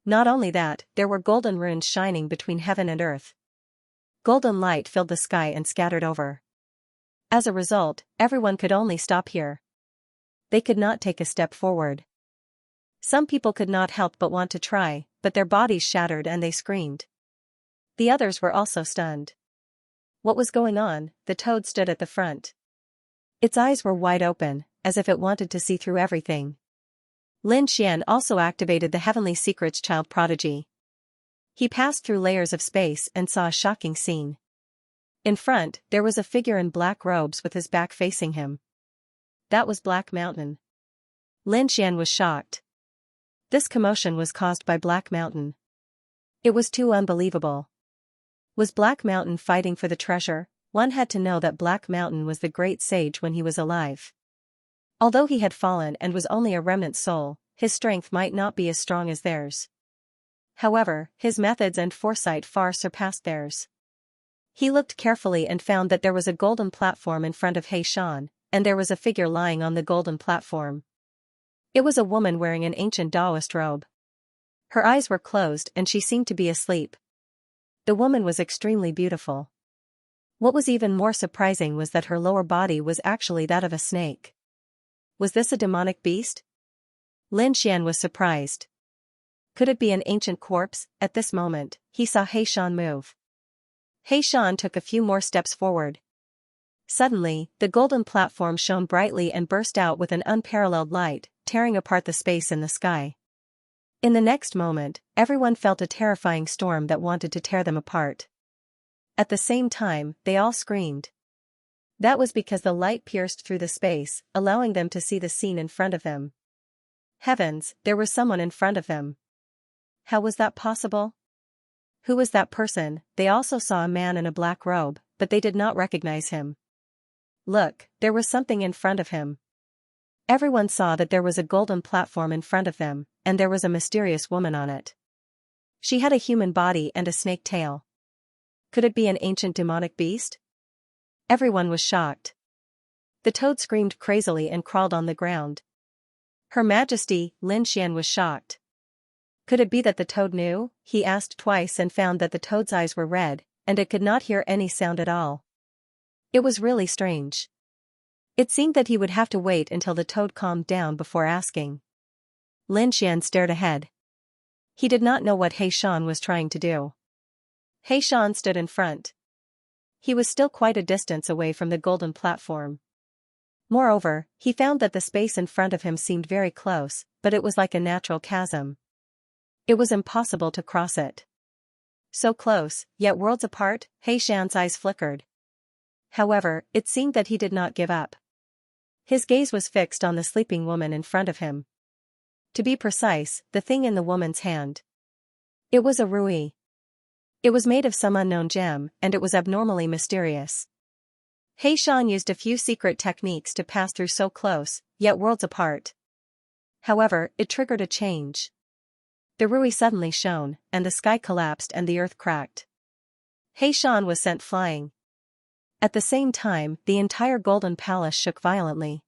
Not only that, there were golden runes shining between heaven and earth. Golden light filled the sky and scattered over. As a result, everyone could only stop here. They could not take a step forward. Some people could not help but want to try, but their bodies shattered and they screamed. The others were also stunned. What was going on? The toad stood at the front. Its eyes were wide open, as if it wanted to see through everything. Lin Xian also activated the Heavenly Secrets Child Prodigy. He passed through layers of space and saw a shocking scene. In front, there was a figure in black robes with his back facing him. That was Black Mountain. Lin Xian was shocked. This commotion was caused by Black Mountain. It was too unbelievable. Was Black Mountain fighting for the treasure? One had to know that Black Mountain was the great sage when he was alive. Although he had fallen and was only a remnant soul, his strength might not be as strong as theirs. However, his methods and foresight far surpassed theirs. He looked carefully and found that there was a golden platform in front of He Shan, and there was a figure lying on the golden platform. It was a woman wearing an ancient Taoist robe. Her eyes were closed and she seemed to be asleep. The woman was extremely beautiful. What was even more surprising was that her lower body was actually that of a snake. Was this a demonic beast? Lin Xian was surprised. Could it be an ancient corpse? At this moment, he saw He Shan move. He Shan took a few more steps forward. Suddenly, the golden platform shone brightly and burst out with an unparalleled light, tearing apart the space in the sky. In the next moment, everyone felt a terrifying storm that wanted to tear them apart. At the same time, they all screamed. That was because the light pierced through the space, allowing them to see the scene in front of them. Heavens, there was someone in front of them. How was that possible? Who was that person? They also saw a man in a black robe, but they did not recognize him. Look, there was something in front of him. Everyone saw that there was a golden platform in front of them, and there was a mysterious woman on it. She had a human body and a snake tail. Could it be an ancient demonic beast? Everyone was shocked. The toad screamed crazily and crawled on the ground. Her Majesty, Lin Xian was shocked. Could it be that the toad knew? He asked twice and found that the toad's eyes were red, and it could not hear any sound at all. It was really strange. It seemed that he would have to wait until the toad calmed down before asking. Lin Xian stared ahead. He did not know what He Shan was trying to do. He Shan stood in front. He was still quite a distance away from the golden platform. Moreover, he found that the space in front of him seemed very close, but it was like a natural chasm. It was impossible to cross it. So close, yet worlds apart. He Shan's eyes flickered. However, it seemed that he did not give up. His gaze was fixed on the sleeping woman in front of him. To be precise, the thing in the woman's hand. It was a ruby. It was made of some unknown gem, and it was abnormally mysterious. He Shan used a few secret techniques to pass through so close, yet worlds apart. However, it triggered a change. The ruby suddenly shone, and the sky collapsed and the earth cracked. He Shan was sent flying. At the same time, the entire golden palace shook violently.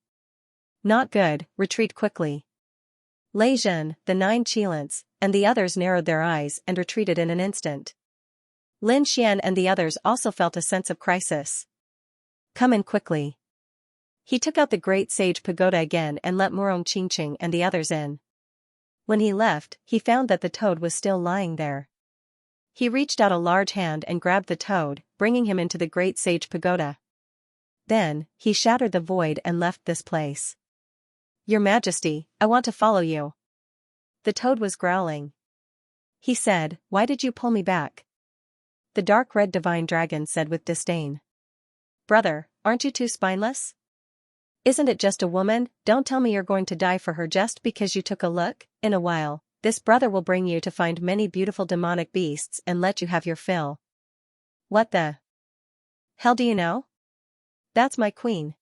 Not good, retreat quickly. Lei Zhen, the 9 Qilins, and the others narrowed their eyes and retreated in an instant. Lin Xian and the others also felt a sense of crisis. Come in quickly. He took out the great sage pagoda again and let Murong Qingqing and the others in. When he left, he found that the toad was still lying there. He reached out a large hand and grabbed the toad, bringing him into the great sage pagoda. Then, he shattered the void and left this place. Your Majesty, I want to follow you. The toad was growling. He said, why did you pull me back? The dark red divine dragon said with disdain. Brother, aren't you too spineless? Isn't it just a woman? Don't tell me you're going to die for her just because you took a look. In a while, this brother will bring you to find many beautiful demonic beasts and let you have your fill. What the hell do you know? That's my queen.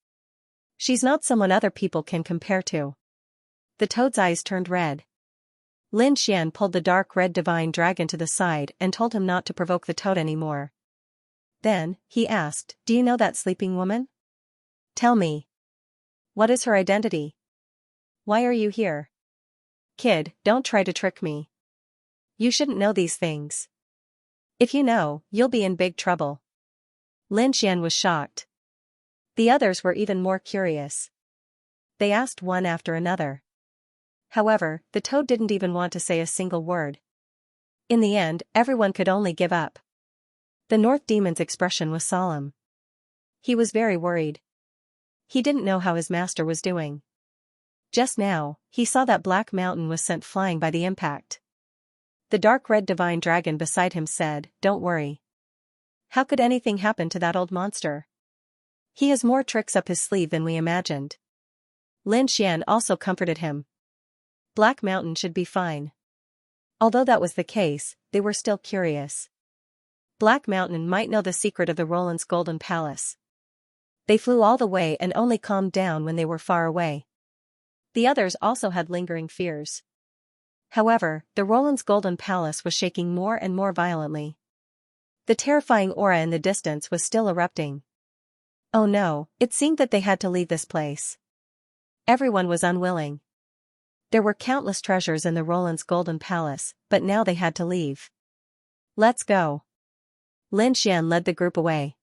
She's not someone other people can compare to. the toad's eyes turned red. Lin Xian pulled the dark red divine dragon to the side and told him not to provoke the toad anymore. Then, he asked, "Do you know that sleeping woman? Tell me. What is her identity? Why are you here? Kid, don't try to trick me. You shouldn't know these things. If you know, you'll be in big trouble." Lin Xian was shocked. The others were even more curious. They asked one after another. However, the toad didn't even want to say a single word. In the end, everyone could only give up. The North Demon's expression was solemn. He was very worried. He didn't know how his master was doing. Just now, he saw that Black Mountain was sent flying by the impact. The dark red divine dragon beside him said, "Don't worry. How could anything happen to that old monster? He has more tricks up his sleeve than we imagined." Lin Xian also comforted him. Black Mountain should be fine. Although that was the case, they were still curious. Black Mountain might know the secret of the Roland's Golden Palace. They flew all the way and only calmed down when they were far away. The others also had lingering fears. However, the Roland's Golden Palace was shaking more and more violently. The terrifying aura in the distance was still erupting. Oh no, it seemed that they had to leave this place. Everyone was unwilling. There were countless treasures in the Roland's Golden Palace, but now they had to leave. "Let's go." Lin Xian led the group away.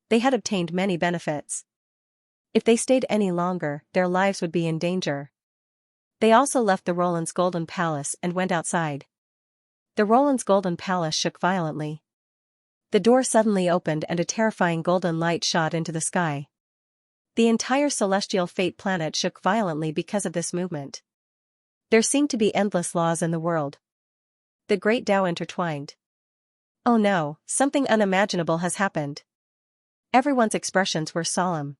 They had obtained many benefits. If they stayed any longer, their lives would be in danger. They also left the Roland's Golden Palace and went outside. The Roland's Golden Palace shook violently. The door suddenly opened and a terrifying golden light shot into the sky. The entire celestial fate planet shook violently because of this movement. There seemed to be endless laws in the world. The great Tao intertwined. Oh no, something unimaginable has happened. Everyone's expressions were solemn.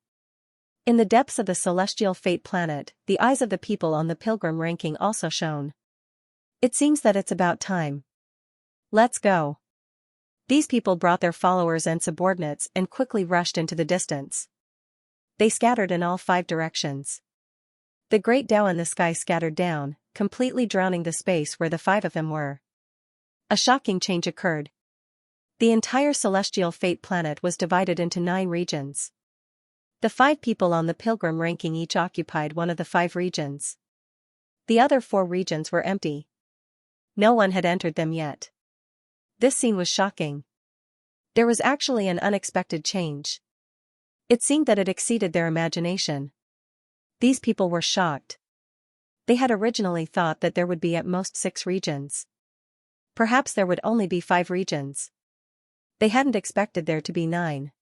In the depths of the celestial fate planet, the eyes of the people on the pilgrim ranking also shone. It seems that it's about time. Let's go. These people brought their followers and subordinates and quickly rushed into the distance. They scattered in all 5 directions. The great Tao in the sky scattered down, completely drowning the space where the 5 of them were. A shocking change occurred. The entire celestial fate planet was divided into 9 regions. The 5 people on the pilgrim ranking each occupied one of the 5 regions. The other 4 regions were empty. No one had entered them yet. This scene was shocking. There was actually an unexpected change. It seemed that it exceeded their imagination. These people were shocked. They had originally thought that there would be at most 6 regions. Perhaps there would only be 5 regions. They hadn't expected there to be 9.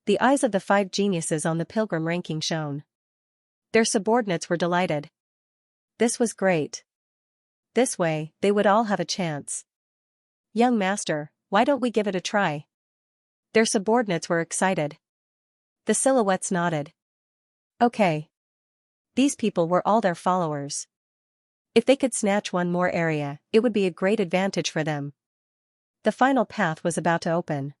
The eyes of the 5 geniuses on the pilgrim ranking shone. Their subordinates were delighted. This was great. This way, they would all have a chance. "Young master, why don't we give it a try?" Their subordinates were excited. The silhouettes nodded. Okay. These people were all their followers. If they could snatch one more area, it would be a great advantage for them. The final path was about to open.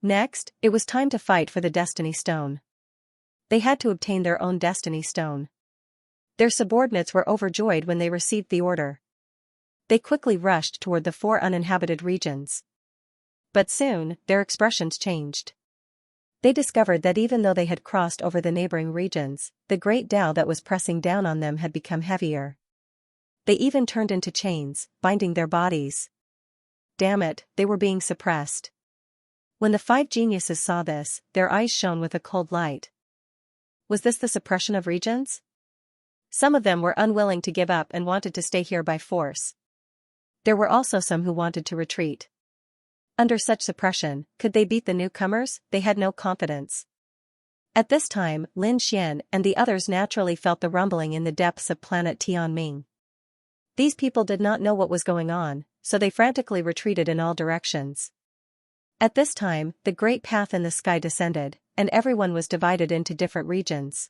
Next, it was time to fight for the Destiny Stone. They had to obtain their own Destiny Stone. Their subordinates were overjoyed when they received the order. They quickly rushed toward the 4 uninhabited regions. But soon, their expressions changed. They discovered that even though they had crossed over the neighboring regions, the great Tao that was pressing down on them had become heavier. They even turned into chains, binding their bodies. Damn it, they were being suppressed. When the 5 geniuses saw this, their eyes shone with a cold light. Was this the suppression of regions? Some of them were unwilling to give up and wanted to stay here by force. There were also some who wanted to retreat. Under such suppression, could they beat the newcomers? They had no confidence. At this time, Lin Xian and the others naturally felt the rumbling in the depths of planet Tianming. These people did not know what was going on, so they frantically retreated in all directions. At this time, the great path in the sky descended, and everyone was divided into different regions.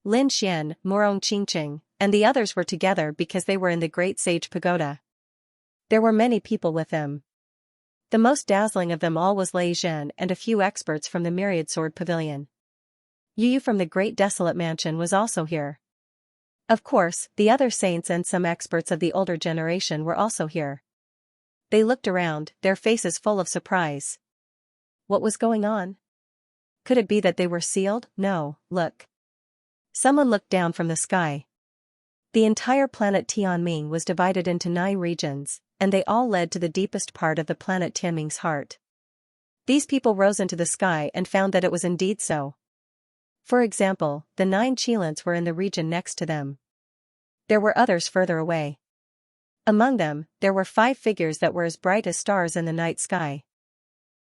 Lin Xian, Morong Qingqing, and the others were together because they were in the Great Sage Pagoda. There were many people with them. The most dazzling of them all was Lei Zhen and a few experts from the Myriad Sword Pavilion. Yu Yu from the Great Desolate Mansion was also here. Of course, the other saints and some experts of the older generation were also here. They looked around, their faces full of surprise. What was going on? Could it be that they were sealed? No, look. Someone looked down from the sky. The entire planet Tianming was divided into 9 regions, and they all led to the deepest part of the planet Tianming's heart. These people rose into the sky and found that it was indeed so. For example, the 9 Qilins were in the region next to them. There were others further away. Among them, there were 5 figures that were as bright as stars in the night sky.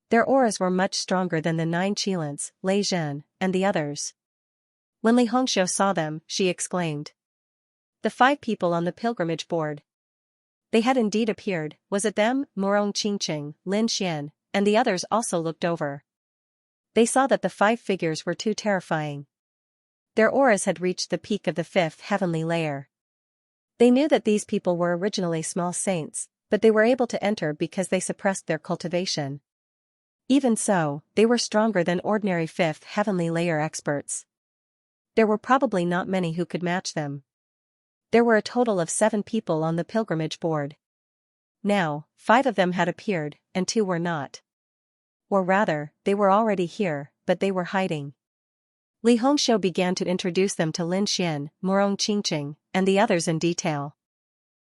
Their auras were much stronger than the 9 Qilins, Lei Zhen, and the others. When Li Hongxiu saw them, she exclaimed. The 5 people on the pilgrimage board. They had indeed appeared. Was it them? Morong Qingqing, Lin Xian, and the others also looked over. They saw that the 5 figures were too terrifying. Their auras had reached the peak of the 5th heavenly layer. They knew that these people were originally small saints, but they were able to enter because they suppressed their cultivation. Even so, they were stronger than ordinary 5th heavenly layer experts. There were probably not many who could match them. There were a total of 7 people on the pilgrimage board. Now, 5 of them had appeared, and 2 were not. Or rather, they were already here, but they were hiding. Li Hongxiu began to introduce them to Lin Xian, Morong Qingqing, and the others in detail.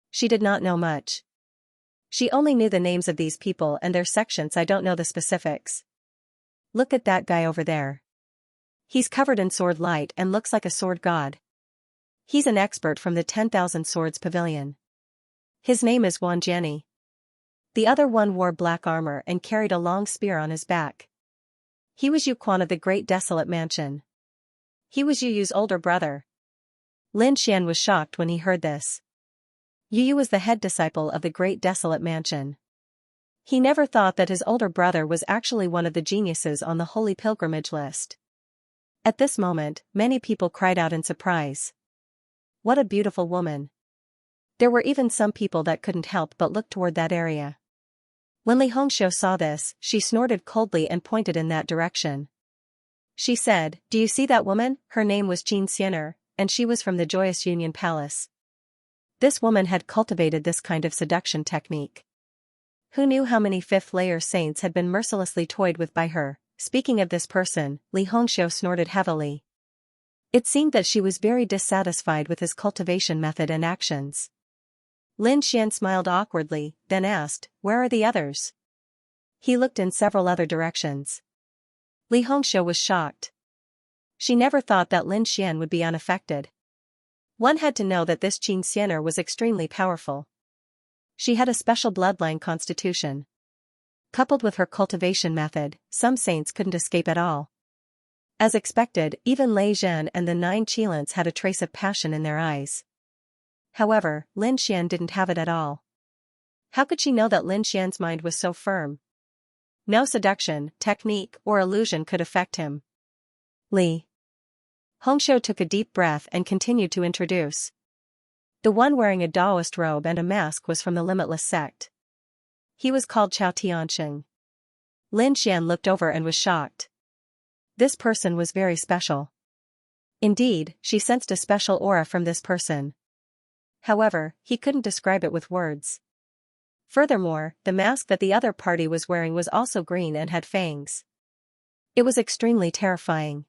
She did not know much. She only knew the names of these people and their sections. I don't know the specifics. Look at that guy over there. He's covered in sword light and looks like a sword god. He's an expert from the 10,000 Swords Pavilion. His name is Wan Jianni. The other one wore black armor and carried a long spear on his back. He was Yu Quan of the Great Desolate Mansion. He was Yu Yu's older brother. Lin Xian was shocked when he heard this. Yu Yu was the head disciple of the Great Desolate Mansion. He never thought that his older brother was actually one of the geniuses on the holy pilgrimage list. At this moment, many people cried out in surprise. What a beautiful woman. There were even some people that couldn't help but look toward that area. When Li Hongxiu saw this, she snorted coldly and pointed in that direction. She said, "Do you see that woman? Her name was Xianxia, and she was from the Joyous Union Palace." This woman had cultivated this kind of seduction technique. Who knew how many 5th layer saints had been mercilessly toyed with by her? Speaking of this person, Li Hongxiu snorted heavily. It seemed that she was very dissatisfied with his cultivation method and actions. Lin Xian smiled awkwardly, then asked, "Where are the others?" He looked in several other directions. Li Hongxiu was shocked. She never thought that Lin Xian would be unaffected. One had to know that this Xianxia was extremely powerful. She had a special bloodline constitution. Coupled with her cultivation method, some saints couldn't escape at all. As expected, even Lei Zhen and the 9 Qilins had a trace of passion in their eyes. However, Lin Xian didn't have it at all. How could she know that Lin Xian's mind was so firm? No seduction, technique, or illusion could affect him. Li Hongxiu took a deep breath and continued to introduce. The one wearing a Taoist robe and a mask was from the Limitless sect. He was called Chao Tianxing. Lin Xian looked over and was shocked. This person was very special. Indeed, she sensed a special aura from this person. However, he couldn't describe it with words. Furthermore, the mask that the other party was wearing was also green and had fangs. It was extremely terrifying.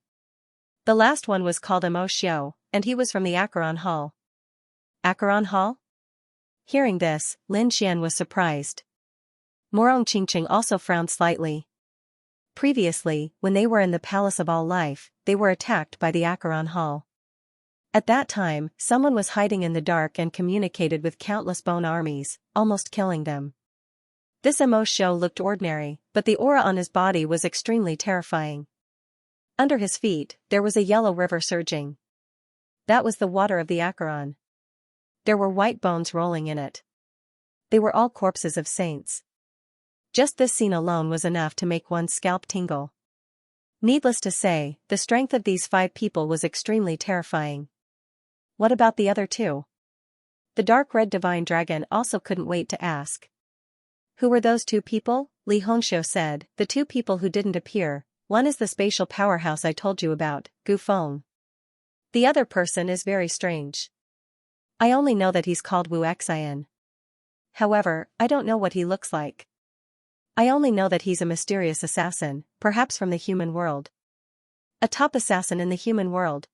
The last one was called Mo Xiu, and he was from the Acheron Hall. Acheron Hall? Hearing this, Lin Xian was surprised. Morong Qingqing also frowned slightly. Previously, when they were in the Palace of All Life, they were attacked by the Acheron Hall. At that time, someone was hiding in the dark and communicated with countless bone armies, almost killing them. This Mo Xiu looked ordinary, but the aura on his body was extremely terrifying. Under his feet, there was a yellow river surging. That was the water of the Acheron. There were white bones rolling in it. They were all corpses of saints. Just this scene alone was enough to make one's scalp tingle. Needless to say, the strength of these 5 people was extremely terrifying. What about the other 2? The dark red divine dragon also couldn't wait to ask. Who were those 2 people? Li Hongxiu said, the 2 people who didn't appear. One is the spatial powerhouse I told you about, Gu Feng. The other person is very strange. I only know that he's called Wu Xian. However, I don't know what he looks like. I only know that he's a mysterious assassin, perhaps from the human world. A top assassin in the human world.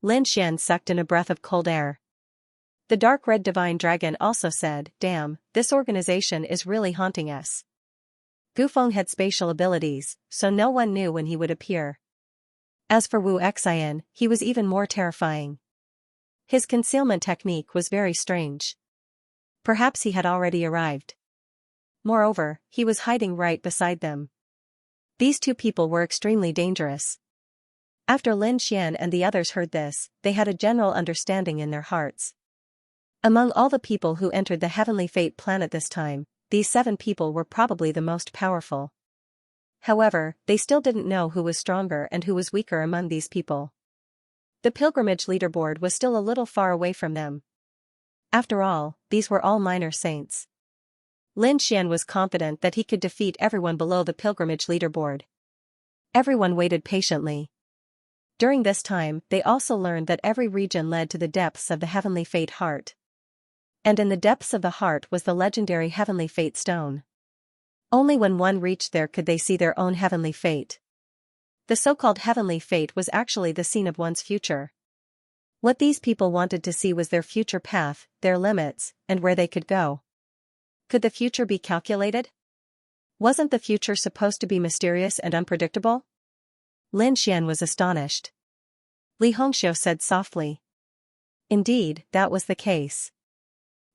Lin Xian sucked in a breath of cold air. The dark red divine dragon also said, "Damn, this organization is really haunting us." Gufeng had spatial abilities, so no one knew when he would appear. As for Wu Xian, he was even more terrifying. His concealment technique was very strange. Perhaps he had already arrived. Moreover, he was hiding right beside them. These two people were extremely dangerous. After Lin Xian and the others heard this, they had a general understanding in their hearts. Among all the people who entered the Heavenly Fate planet this time, these 7 people were probably the most powerful. However, they still didn't know who was stronger and who was weaker among these people. The pilgrimage leaderboard was still a little far away from them. After all, these were all minor saints. Lin Xian was confident that he could defeat everyone below the pilgrimage leaderboard. Everyone waited patiently. During this time, they also learned that every region led to the depths of the Heavenly Fate Heart. And in the depths of the heart was the legendary Heavenly Fate Stone. Only when one reached there could they see their own heavenly fate. The so-called heavenly fate was actually the scene of one's future. What these people wanted to see was their future path, their limits, and where they could go. Could the future be calculated? Wasn't the future supposed to be mysterious and unpredictable? Lin Xian was astonished. Li Hongxiu said softly. Indeed, that was the case.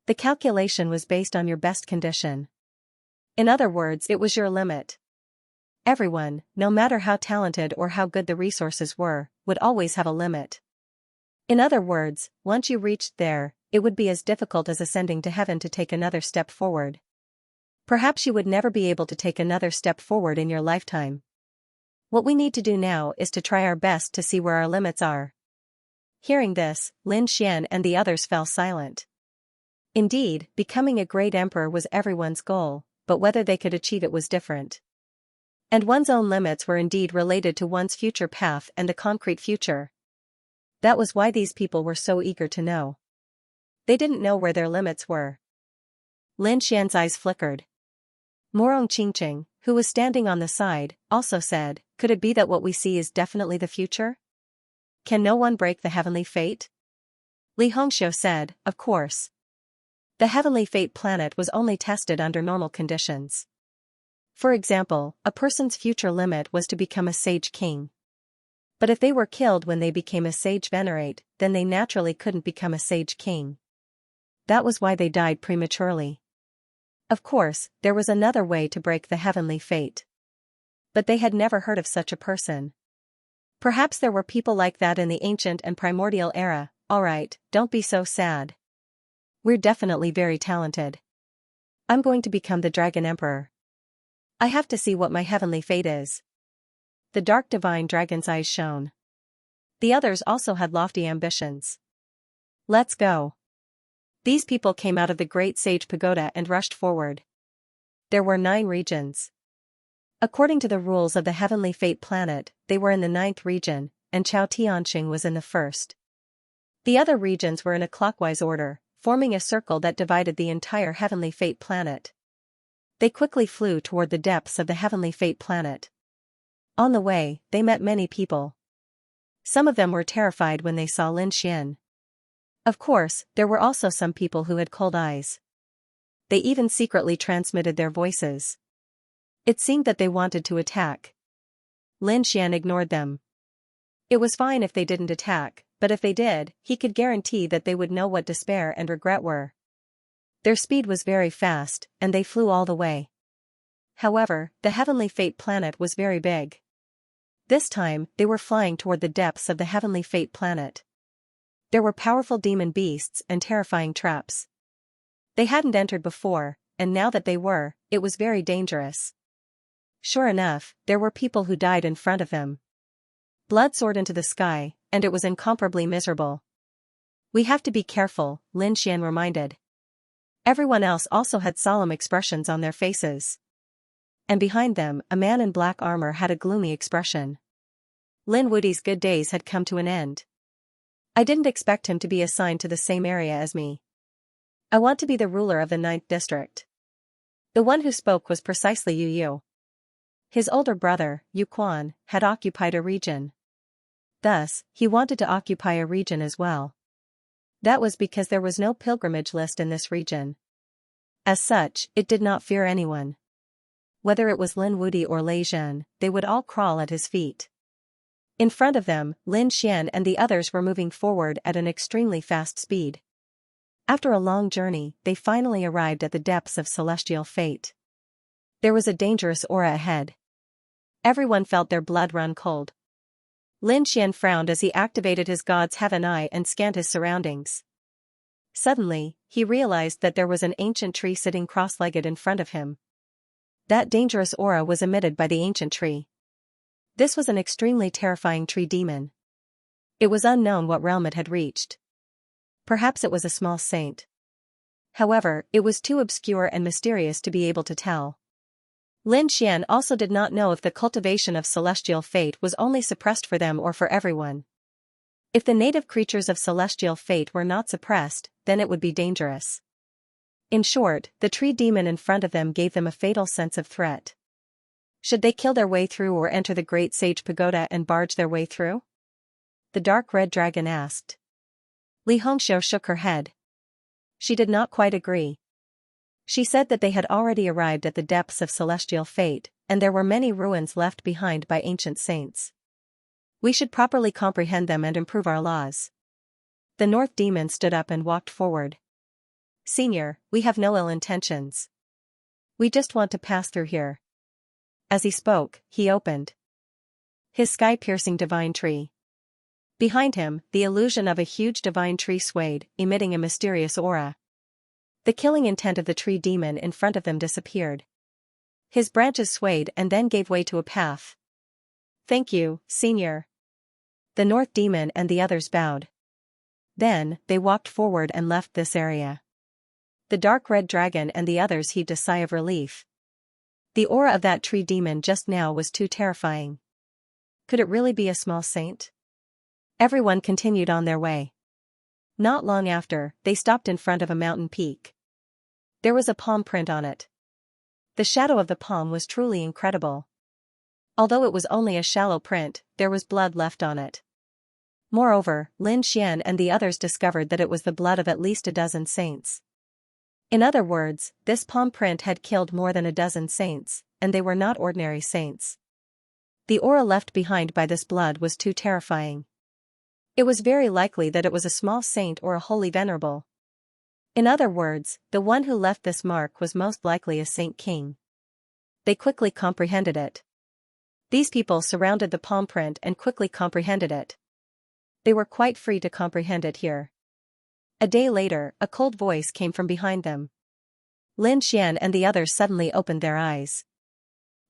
The calculation was based on your best condition. In other words, it was your limit. Everyone, no matter how talented or how good the resources were, would always have a limit. In other words, once you reached there, it would be as difficult as ascending to heaven to take another step forward. Perhaps you would never be able to take another step forward in your lifetime. What we need to do now is to try our best to see where our limits are. Hearing this, Lin Xian and the others fell silent. Indeed, becoming a great emperor was everyone's goal, but whether they could achieve it was different. And one's own limits were indeed related to one's future path and the concrete future. That was why these people were so eager to know. They didn't know where their limits were. Lin Xian's eyes flickered. Morong Qingqing, who was standing on the side, also said, "Could it be that what we see is definitely the future? Can no one break the heavenly fate?" Li Hongxiu said, "Of course. The heavenly fate planet was only tested under normal conditions. For example, a person's future limit was to become a sage king. But if they were killed when they became a sage venerate, then they naturally couldn't become a sage king. That was why they died prematurely. Of course, there was another way to break the heavenly fate. But they had never heard of such a person. Perhaps there were people like that in the ancient and primordial era. Alright, don't be so sad. We're definitely very talented. I'm going to become the Dragon Emperor. I have to see what my heavenly fate is." The dark divine dragon's eyes shone. The others also had lofty ambitions. "Let's go." These people came out of the great sage pagoda and rushed forward. There were 9 regions. According to the rules of the heavenly fate planet, they were in the 9th region, and Chao Tianxing was in the 1st. The other regions were in a clockwise order, forming a circle that divided the entire heavenly fate planet. They quickly flew toward the depths of the heavenly fate planet. On the way, they met many people. Some of them were terrified when they saw Lin Xian. Of course, there were also some people who had cold eyes. They even secretly transmitted their voices. It seemed that they wanted to attack. Lin Xian ignored them. It was fine if they didn't attack, but if they did, he could guarantee that they would know what despair and regret were. Their speed was very fast, and they flew all the way. However, the heavenly fate planet was very big. This time, they were flying toward the depths of the heavenly fate planet. There were powerful demon beasts and terrifying traps. They hadn't entered before, and now that they were, it was very dangerous. Sure enough, there were people who died in front of him. Blood soared into the sky, and it was incomparably miserable. "We have to be careful," Lin Xian reminded. Everyone else also had solemn expressions on their faces. And behind them, a man in black armor had a gloomy expression. Lin Wudi's good days had come to an end. I didn't expect him to be assigned to the same area as me. I want to be the ruler of the 9th district. The one who spoke was precisely Yu Yu. His older brother, Yu Quan, had occupied a region. Thus, he wanted to occupy a region as well. That was because there was no pilgrimage list in this region. As such, it did not fear anyone. Whether it was Lin Wudi or Lei Zhen, they would all crawl at his feet. In front of them, Lin Xian and the others were moving forward at an extremely fast speed. After a long journey, they finally arrived at the depths of celestial fate. There was a dangerous aura ahead. Everyone felt their blood run cold. Lin Xian frowned as he activated his god's heaven eye and scanned his surroundings. Suddenly, he realized that there was an ancient tree sitting cross-legged in front of him. That dangerous aura was emitted by the ancient tree. This was an extremely terrifying tree demon. It was unknown what realm it had reached. Perhaps it was a small saint. However, it was too obscure and mysterious to be able to tell. Lin Xian also did not know if the cultivation of celestial fate was only suppressed for them or for everyone. If the native creatures of celestial fate were not suppressed, then it would be dangerous. In short, the tree demon in front of them gave them a fatal sense of threat. Should they kill their way through or enter the great sage pagoda and barge their way through? The dark red dragon asked. Li Hongxiu shook her head. She did not quite agree. She said that they had already arrived at the depths of celestial fate, and there were many ruins left behind by ancient saints. We should properly comprehend them and improve our laws. The North Demon stood up and walked forward. Senior, we have no ill intentions. We just want to pass through here. As he spoke, he opened his sky-piercing divine tree. Behind him, the illusion of a huge divine tree swayed, emitting a mysterious aura. The killing intent of the tree demon in front of them disappeared. His branches swayed and then gave way to a path. Thank you, Senior. The North Demon and the others bowed. Then, they walked forward and left this area. The dark red dragon and the others heaved a sigh of relief. The aura of that tree demon just now was too terrifying. Could it really be a small saint? Everyone continued on their way. Not long after, they stopped in front of a mountain peak. There was a palm print on it. The shadow of the palm was truly incredible. Although it was only a shallow print, there was blood left on it. Moreover, Lin Xian and the others discovered that it was the blood of at least a dozen saints. In other words, this palm print had killed more than a dozen saints, and they were not ordinary saints. The aura left behind by this blood was too terrifying. It was very likely that it was a small saint or a holy venerable. In other words, the one who left this mark was most likely a saint king. They quickly comprehended it. These people surrounded the palm print and quickly comprehended it. They were quite free to comprehend it here. A day later, a cold voice came from behind them. Lin Xian and the others suddenly opened their eyes.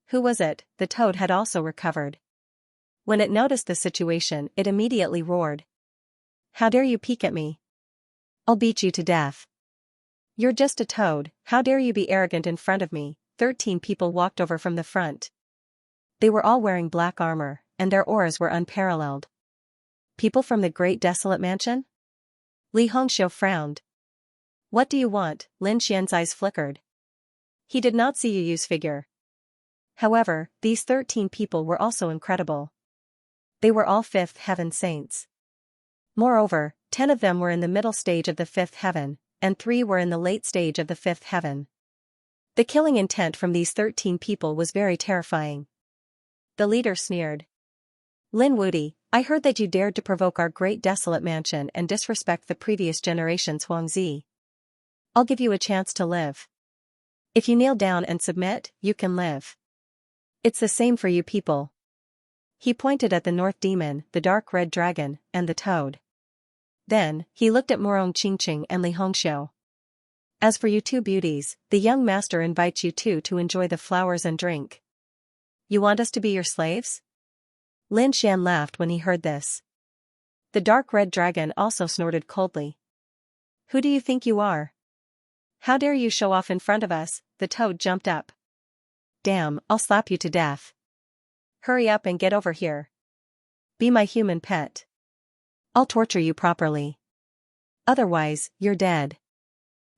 Who was it? The toad had also recovered. When it noticed the situation, it immediately roared. How dare you peek at me? I'll beat you to death. You're just a toad, how dare you be arrogant in front of me? 13 people walked over from the front. They were all wearing black armor, and their auras were unparalleled. People from the Great Desolate Mansion? Li Hongxiu frowned. What do you want? Lin Xian's eyes flickered. He did not see Yu Yu's figure. However, these 13 people were also incredible. They were all 5th heaven saints. Moreover, 10 of them were in the middle stage of the 5th heaven, and 3 were in the late stage of the 5th heaven. The killing intent from these 13 people was very terrifying. The leader sneered. Lin Wudi, I heard that you dared to provoke our Great Desolate Mansion and disrespect the previous generation's Huangzi. I'll give you a chance to live. If you kneel down and submit, you can live. It's the same for you people. He pointed at the North Demon, the dark red dragon, and the toad. Then, he looked at Morong Qingqing and Li Hongxiu. As for you two beauties, the young master invites you two to enjoy the flowers and drink. You want us to be your slaves? Lin Xian laughed when he heard this. The dark red dragon also snorted coldly. Who do you think you are? How dare you show off in front of us? The toad jumped up. Damn, I'll slap you to death. Hurry up and get over here. Be my human pet. I'll torture you properly. Otherwise, you're dead.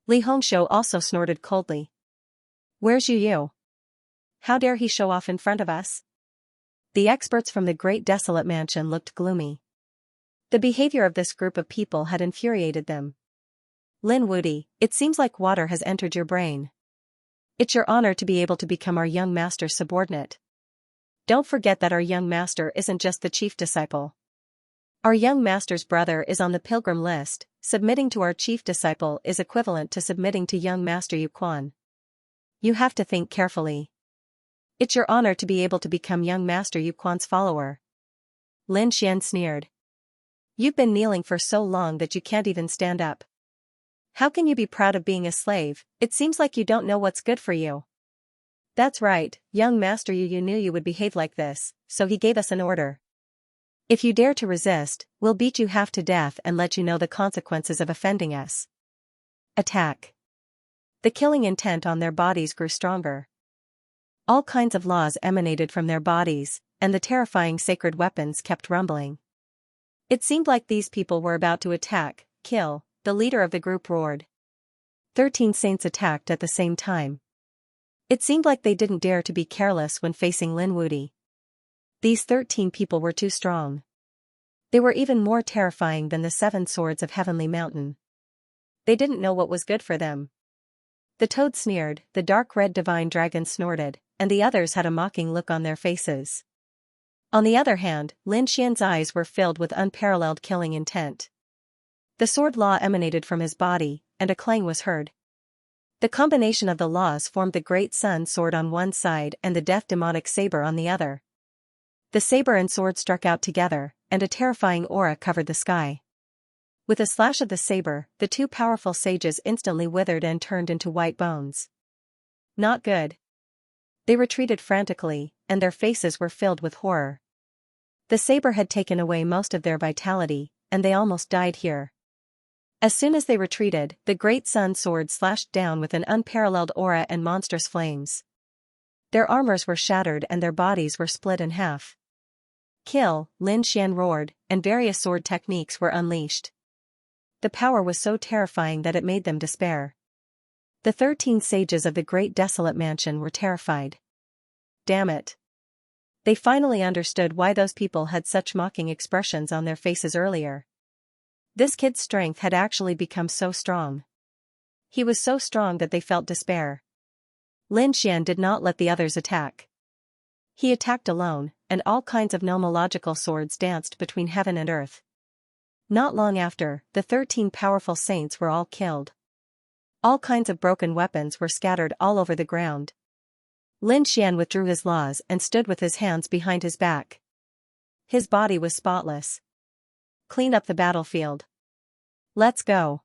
Li Hongshou also snorted coldly. Where's Yu? How dare he show off in front of us? The experts from the Great Desolate Mansion looked gloomy. The behavior of this group of people had infuriated them. Lin Wuti, it seems like water has entered your brain. It's your honor to be able to become our young master's subordinate. Don't forget that our young master isn't just the chief disciple. Our young master's brother is on the pilgrim list. Submitting to our chief disciple is equivalent to submitting to young master Yu Quan. You have to think carefully. It's your honor to be able to become young master Yu Quan's follower. Lin Xian sneered. You've been kneeling for so long that you can't even stand up. How can you be proud of being a slave? It seems like you don't know what's good for you. That's right, young master Yu knew you would behave like this, so he gave us an order. If you dare to resist, we'll beat you half to death and let you know the consequences of offending us. Attack. The killing intent on their bodies grew stronger. All kinds of laws emanated from their bodies, and the terrifying sacred weapons kept rumbling. It seemed like these people were about to attack, kill. The leader of the group roared. 13 saints attacked at the same time. It seemed like they didn't dare to be careless when facing Lin Wuti. These 13 people were too strong. They were even more terrifying than the 7 swords of Heavenly Mountain. They didn't know what was good for them. The toad sneered, the dark red divine dragon snorted, and the others had a mocking look on their faces. On the other hand, Lin Xian's eyes were filled with unparalleled killing intent. The sword law emanated from his body, and a clang was heard. The combination of the laws formed the great sun sword on one side and the death demonic saber on the other. The saber and sword struck out together, and a terrifying aura covered the sky. With a slash of the saber, the 2 powerful sages instantly withered and turned into white bones. Not good. They retreated frantically, and their faces were filled with horror. The saber had taken away most of their vitality, and they almost died here. As soon as they retreated, the great sun sword slashed down with an unparalleled aura and monstrous flames. Their armors were shattered and their bodies were split in half. Kill, Lin Xian roared, and various sword techniques were unleashed. The power was so terrifying that it made them despair. The 13 sages of the Great Desolate Mansion were terrified. Damn it. They finally understood why those people had such mocking expressions on their faces earlier. This kid's strength had actually become so strong. He was so strong that they felt despair. Lin Xian did not let the others attack. He attacked alone, and all kinds of nomological swords danced between heaven and earth. Not long after, the 13 powerful saints were all killed. All kinds of broken weapons were scattered all over the ground. Lin Xian withdrew his laws and stood with his hands behind his back. His body was spotless. Clean up the battlefield. Let's go.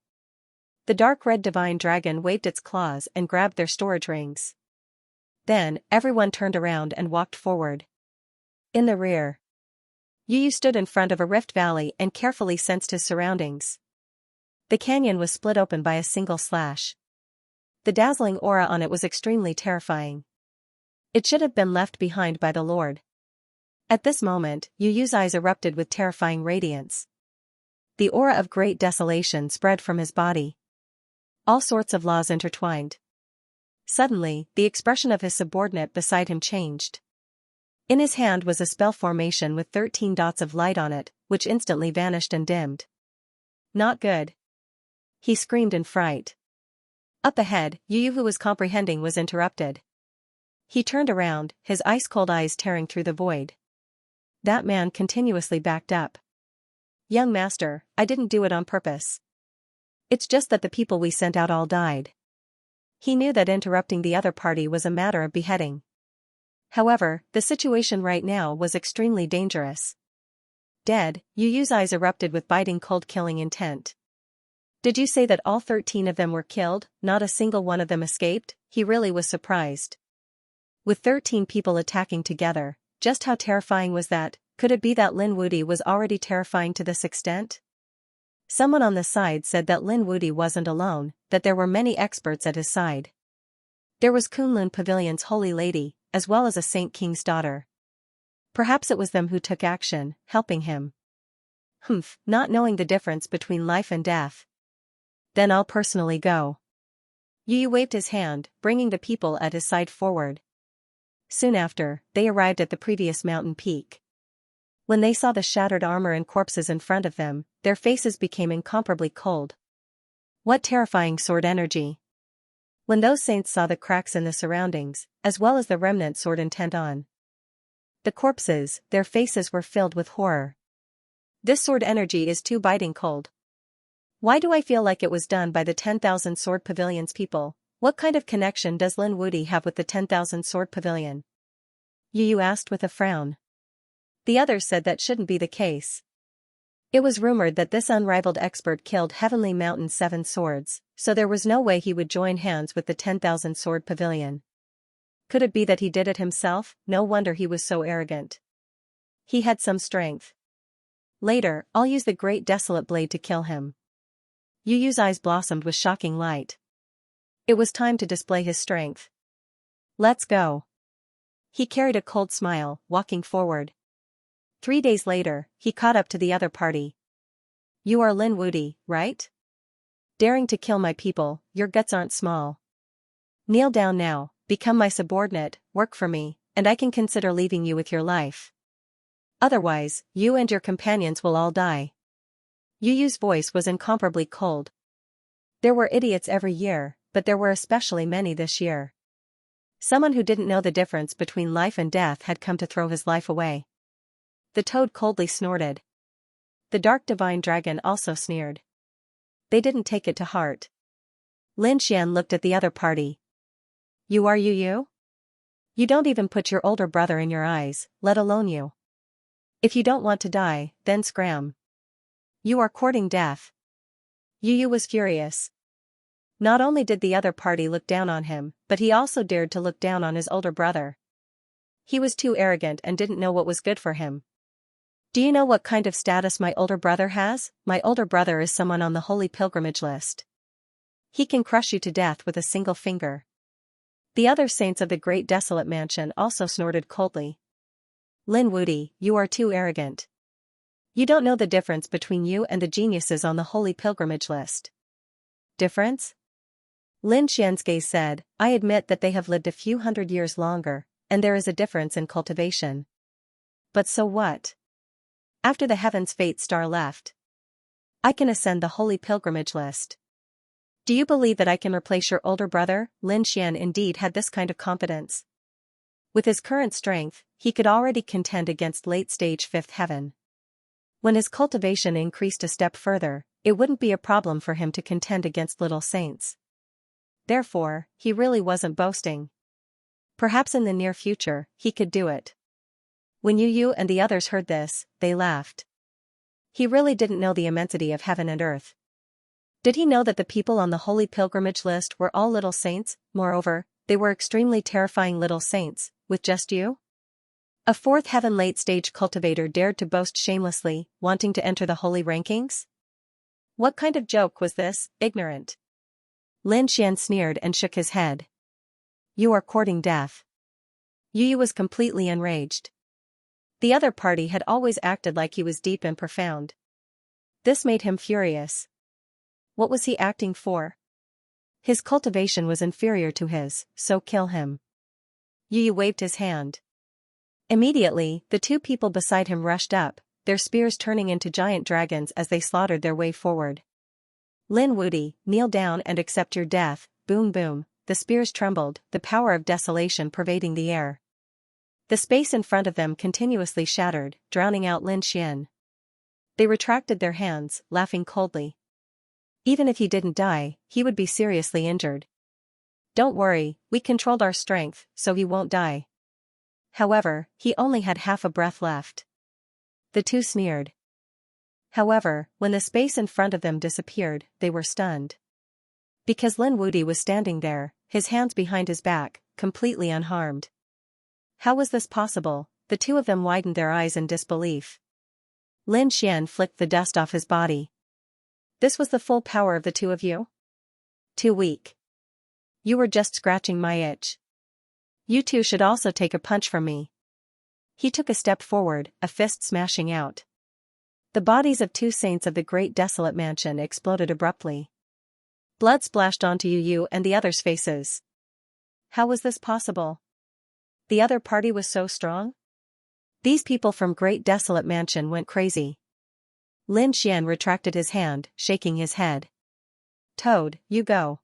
The dark red divine dragon waved its claws and grabbed their storage rings. Then, everyone turned around and walked forward. In the rear, Yu stood in front of a rift valley and carefully sensed his surroundings. The canyon was split open by a single slash. The dazzling aura on it was extremely terrifying. It should have been left behind by the Lord. At this moment, Yu's eyes erupted with terrifying radiance. The aura of great desolation spread from his body. All sorts of laws intertwined. Suddenly, the expression of his subordinate beside him changed. In his hand was a spell formation with 13 dots of light on it, which instantly vanished and dimmed. Not good. He screamed in fright. Up ahead, Yu, who was comprehending, was interrupted. He turned around, his ice-cold eyes tearing through the void. That man continuously backed up. Young master, I didn't do it on purpose. It's just that the people we sent out all died. He knew that interrupting the other party was a matter of beheading. However, the situation right now was extremely dangerous. Dead, Yu's eyes erupted with biting cold killing intent. Did you say that all 13 of them were killed, not a single one of them escaped? He really was surprised. With 13 people attacking together, just how terrifying was that? Could it be that Lin Wuti was already terrifying to this extent? Someone on the side said that Lin Wuti wasn't alone, that there were many experts at his side. There was Kunlun Pavilion's holy lady, as well as a Saint King's daughter. Perhaps it was them who took action, helping him. Humph, not knowing the difference between life and death. Then I'll personally go. Yu waved his hand, bringing the people at his side forward. Soon after, they arrived at the previous mountain peak. When they saw the shattered armor and corpses in front of them, their faces became incomparably cold. What terrifying sword energy! When those saints saw the cracks in the surroundings, as well as the remnant sword intent on the corpses, their faces were filled with horror. This sword energy is too biting cold. Why do I feel like it was done by the 10,000 Sword Pavilion's people? What kind of connection does Lin Wuti have with the 10,000 Sword Pavilion? Yu asked with a frown. The others said that shouldn't be the case. It was rumored that this unrivaled expert killed Heavenly Mountain's 7 swords, so there was no way he would join hands with the 10,000 Sword Pavilion. Could it be that he did it himself? No wonder he was so arrogant. He had some strength. Later, I'll use the Great Desolate Blade to kill him. Yu's eyes blossomed with shocking light. It was time to display his strength. Let's go. He carried a cold smile, walking forward. 3 days later, he caught up to the other party. You are Lin Wuti, right? Daring to kill my people, your guts aren't small. Kneel down now, become my subordinate, work for me, and I can consider leaving you with your life. Otherwise, you and your companions will all die. Yu's voice was incomparably cold. There were idiots every year, but there were especially many this year. Someone who didn't know the difference between life and death had come to throw his life away. The toad coldly snorted. The dark divine dragon also sneered. They didn't take it to heart. Lin Xian looked at the other party. You are Yu? You don't even put your older brother in your eyes, let alone you. If you don't want to die, then scram. You are courting death. Yu was furious. Not only did the other party look down on him, but he also dared to look down on his older brother. He was too arrogant and didn't know what was good for him. Do you know what kind of status my older brother has? My older brother is someone on the holy pilgrimage list. He can crush you to death with a single finger. The other saints of the Great Desolate Mansion also snorted coldly. Lin Wuti, you are too arrogant. You don't know the difference between you and the geniuses on the holy pilgrimage list. Difference? Lin Xianxia said, I admit that they have lived a few hundred years longer, and there is a difference in cultivation. But so what? After the Heaven's Fate star left, I can ascend the holy pilgrimage list. Do you believe that I can replace your older brother? Lin Xian indeed had this kind of confidence. With his current strength, he could already contend against late-stage fifth heaven. When his cultivation increased a step further, it wouldn't be a problem for him to contend against little saints. Therefore, he really wasn't boasting. Perhaps in the near future, he could do it. When Yu and the others heard this, they laughed. He really didn't know the immensity of heaven and earth. Did he know that the people on the holy pilgrimage list were all little saints? Moreover, they were extremely terrifying little saints, with just you? A fourth heaven late-stage cultivator dared to boast shamelessly, wanting to enter the holy rankings? What kind of joke was this, ignorant? Lin Xian sneered and shook his head. You are courting death. Yu was completely enraged. The other party had always acted like he was deep and profound. This made him furious. What was he acting for? His cultivation was inferior to his, so kill him. Yu waved his hand. Immediately, the 2 people beside him rushed up, their spears turning into giant dragons as they slaughtered their way forward. Lin Wuti, kneel down and accept your death. Boom boom, the spears trembled, the power of desolation pervading the air. The space in front of them continuously shattered, drowning out Lin Xian. They retracted their hands, laughing coldly. Even if he didn't die, he would be seriously injured. Don't worry, we controlled our strength, so he won't die. However, he only had half a breath left. The 2 sneered. However, when the space in front of them disappeared, they were stunned. Because Lin Wuti was standing there, his hands behind his back, completely unharmed. How was this possible? The 2 of them widened their eyes in disbelief. Lin Xian flicked the dust off his body. This was the full power of the 2 of you? Too weak. You were just scratching my itch. You 2 should also take a punch from me. He took a step forward, a fist smashing out. The bodies of two saints of the great desolate mansion exploded abruptly. Blood splashed onto Yu and the others' faces. How was this possible? The other party was so strong? These people from great desolate mansion went crazy. Lin Xian retracted his hand, shaking his head. Toad, you go.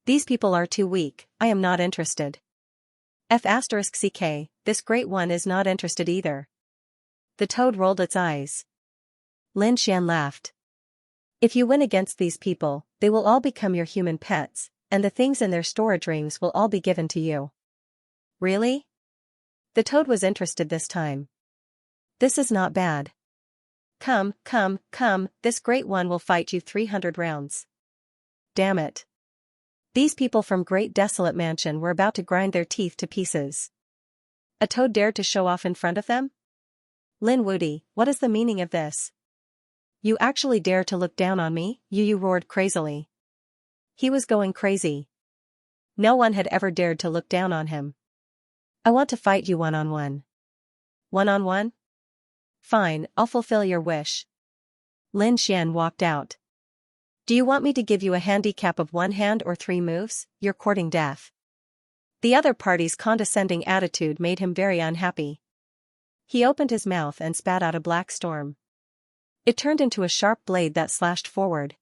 These people are too weak, I am not interested. F*CK, this great one is not interested either. The toad rolled its eyes. Lin Xian laughed. If you win against these people, they will all become your human pets, and the things in their storage rings will all be given to you. Really? The toad was interested this time. This is not bad. Come, this great one will fight you 300 rounds. Damn it. These people from great desolate mansion were about to grind their teeth to pieces. A toad dared to show off in front of them? Lin Wudi, what is the meaning of this? You actually dare to look down on me? Yu roared crazily. He was going crazy. No one had ever dared to look down on him. I want to fight you one-on-one. One-on-one? Fine, I'll fulfill your wish. Lin Xian walked out. Do you want me to give you a handicap of 1 hand or 3 moves? You're courting death. The other party's condescending attitude made him very unhappy. He opened his mouth and spat out a black storm. It turned into a sharp blade that slashed forward.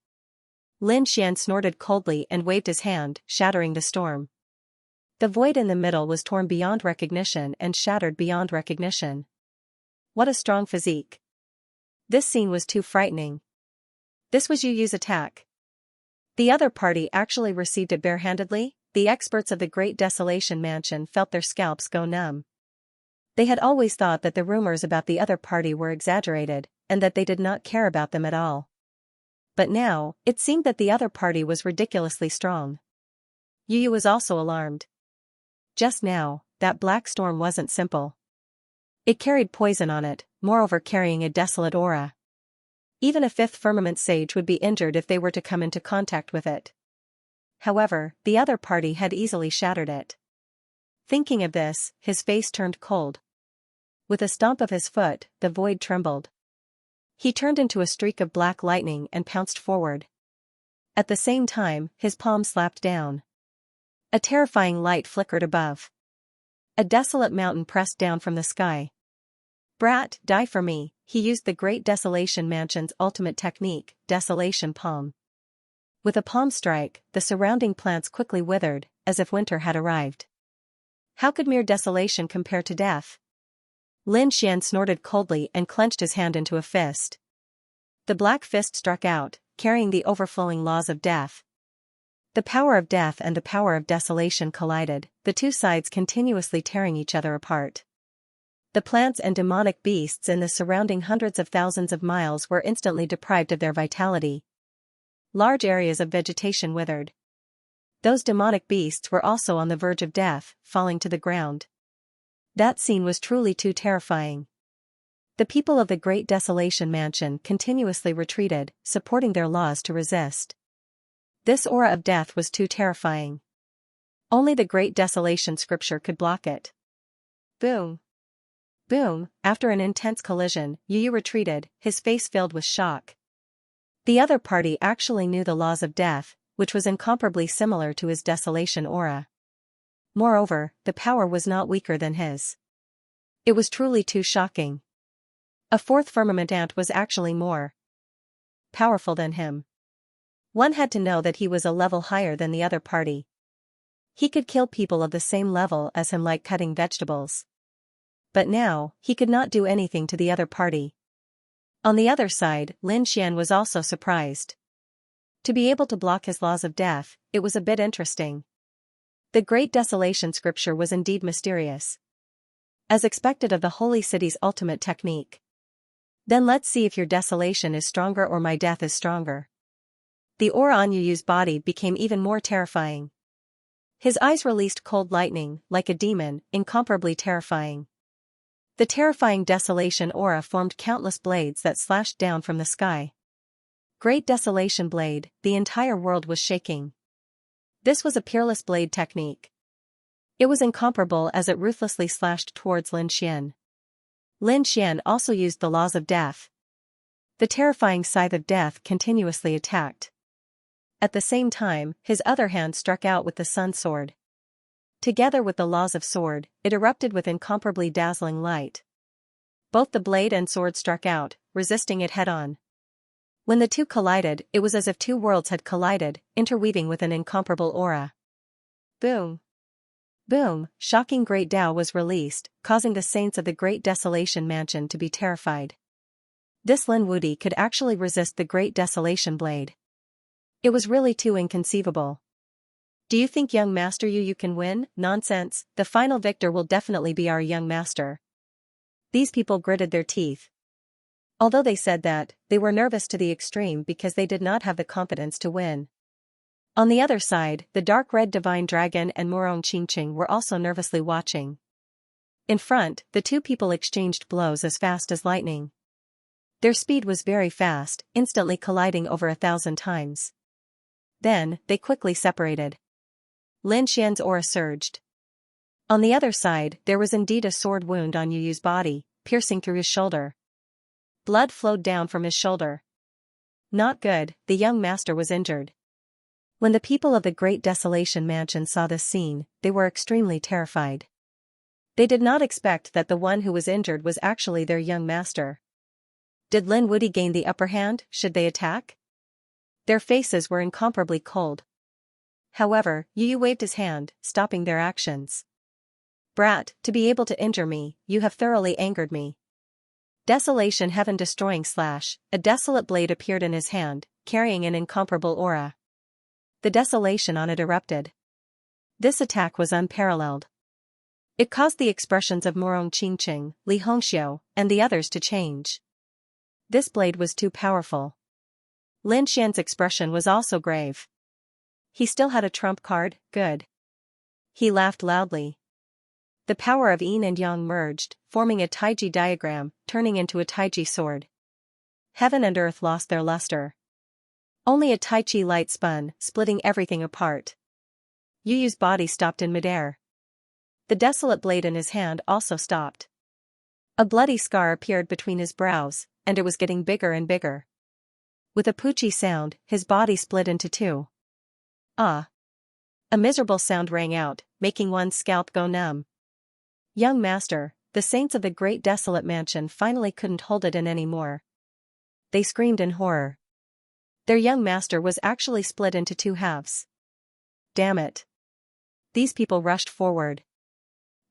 Lin Xian snorted coldly and waved his hand, shattering the storm. The void in the middle was torn beyond recognition and shattered beyond recognition. What a strong physique. This scene was too frightening. This was Yu's attack. The other party actually received it barehandedly. The experts of the Great Desolation Mansion felt their scalps go numb. They had always thought that the rumors about the other party were exaggerated, and that they did not care about them at all. But now, it seemed that the other party was ridiculously strong. Yu was also alarmed. Just now, that black storm wasn't simple. It carried poison on it, moreover carrying a desolate aura. Even a 5th firmament sage would be injured if they were to come into contact with it. However, the other party had easily shattered it. Thinking of this, his face turned cold. With a stomp of his foot, the void trembled. He turned into a streak of black lightning and pounced forward. At the same time, his palm slapped down. A terrifying light flickered above. A desolate mountain pressed down from the sky. Brat, die for me. He used the Great Desolation Mansion's ultimate technique, Desolation Palm. With a palm strike, the surrounding plants quickly withered, as if winter had arrived. How could mere desolation compare to death? Lin Xian snorted coldly and clenched his hand into a fist. The black fist struck out, carrying the overflowing laws of death. The power of death and the power of desolation collided, the two sides continuously tearing each other apart. The plants and demonic beasts in the surrounding hundreds of thousands of miles were instantly deprived of their vitality. Large areas of vegetation withered. Those demonic beasts were also on the verge of death, falling to the ground. That scene was truly too terrifying. The people of the Great Desolation Mansion continuously retreated, supporting their laws to resist. This aura of death was too terrifying. Only the Great Desolation Scripture could block it. Boom. Boom, after an intense collision, Yu retreated, his face filled with shock. The other party actually knew the laws of death, which was incomparably similar to his desolation aura. Moreover, the power was not weaker than his. It was truly too shocking. A 4th firmament ant was actually more powerful than him. One had to know that he was a level higher than the other party. He could kill people of the same level as him like cutting vegetables. But now, he could not do anything to the other party. On the other side, Lin Xian was also surprised. To be able to block his laws of death, it was a bit interesting. The Great Desolation Scripture was indeed mysterious. As expected of the Holy City's ultimate technique. Then let's see if your desolation is stronger or my death is stronger. The aura on Yu's body became even more terrifying. His eyes released cold lightning, like a demon, incomparably terrifying. The terrifying desolation aura formed countless blades that slashed down from the sky. Great Desolation Blade, the entire world was shaking. This was a peerless blade technique. It was incomparable as it ruthlessly slashed towards Lin Xian. Lin Xian also used the laws of death. The terrifying scythe of death continuously attacked. At the same time, his other hand struck out with the sun sword. Together with the laws of sword, it erupted with incomparably dazzling light. Both the blade and sword struck out, resisting it head-on. When the two collided, it was as if two worlds had collided, interweaving with an incomparable aura. Boom! Boom! Shocking great Tao was released, causing the saints of the Great Desolation Mansion to be terrified. This Lin Wudi could actually resist the Great Desolation Blade. It was really too inconceivable. Do you think young master you can win? Nonsense, the final victor will definitely be our young master. These people gritted their teeth. Although they said that, they were nervous to the extreme because they did not have the confidence to win. On the other side, the dark red divine dragon and Murong Qingqing were also nervously watching. In front, the two people exchanged blows as fast as lightning. Their speed was very fast, instantly colliding over 1,000 times. Then, they quickly separated. Lin Xian's aura surged. On the other side, there was indeed a sword wound on Yu Yu's body, piercing through his shoulder. Blood flowed down from his shoulder. Not good, the young master was injured. When the people of the Great Desolation Mansion saw this scene, they were extremely terrified. They did not expect that the one who was injured was actually their young master. Did Lin Wudi gain the upper hand? Should they attack? Their faces were incomparably cold. However, Yu Yu waved his hand, stopping their actions. Brat, to be able to injure me, you have thoroughly angered me. Desolation heaven destroying slash, a desolate blade appeared in his hand, carrying an incomparable aura. The desolation on it erupted. This attack was unparalleled. It caused the expressions of Murong Qingqing, Li Hongxiu, and the others to change. This blade was too powerful. Lin Xian's expression was also grave. He still had a trump card, good. He laughed loudly. The power of yin and yang merged, forming a taiji diagram, turning into a taiji sword. Heaven and earth lost their luster. Only a tai chi light spun, splitting everything apart. Yu Yu's body stopped in midair. The desolate blade in his hand also stopped. A bloody scar appeared between his brows, and it was getting bigger and bigger. With a poochie sound, his body split into two. Ah! A miserable sound rang out, making one's scalp go numb. Young master, the saints of the Great Desolate Mansion finally couldn't hold it in anymore. They screamed in horror. Their young master was actually split into two halves. Damn it! These people rushed forward.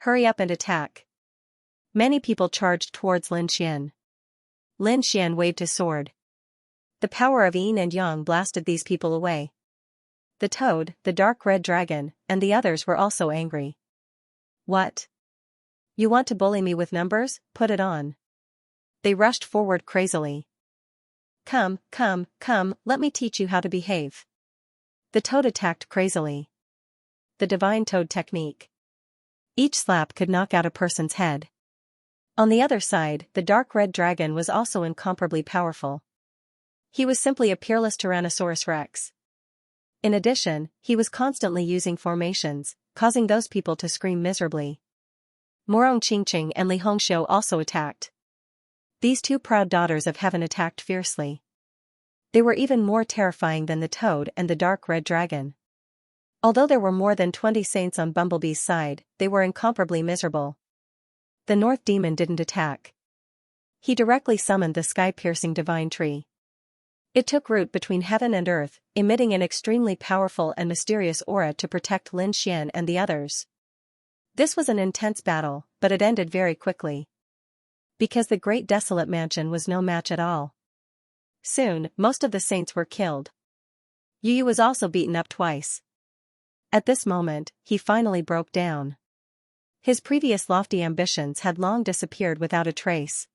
Hurry up and attack. Many people charged towards Lin Xian. Lin Xian waved his sword. The power of yin and yang blasted these people away. The toad, the dark red dragon, and the others were also angry. What? You want to bully me with numbers? Put it on. They rushed forward crazily. Come, let me teach you how to behave. The toad attacked crazily. The divine toad technique. Each slap could knock out a person's head. On the other side, the dark red dragon was also incomparably powerful. He was simply a peerless Tyrannosaurus Rex. In addition, he was constantly using formations, causing those people to scream miserably. Murong Qingqing and Li Hongxiu also attacked. These two proud daughters of heaven attacked fiercely. They were even more terrifying than the toad and the dark red dragon. Although there were more than 20 saints on Bumblebee's side, they were incomparably miserable. The North Demon didn't attack. He directly summoned the sky-piercing divine tree. It took root between heaven and earth, emitting an extremely powerful and mysterious aura to protect Lin Xian and the others. This was an intense battle, but it ended very quickly. Because the Great Desolate Mansion was no match at all. Soon, most of the saints were killed. Yu Yu was also beaten up twice. At this moment, he finally broke down. His previous lofty ambitions had long disappeared without a trace.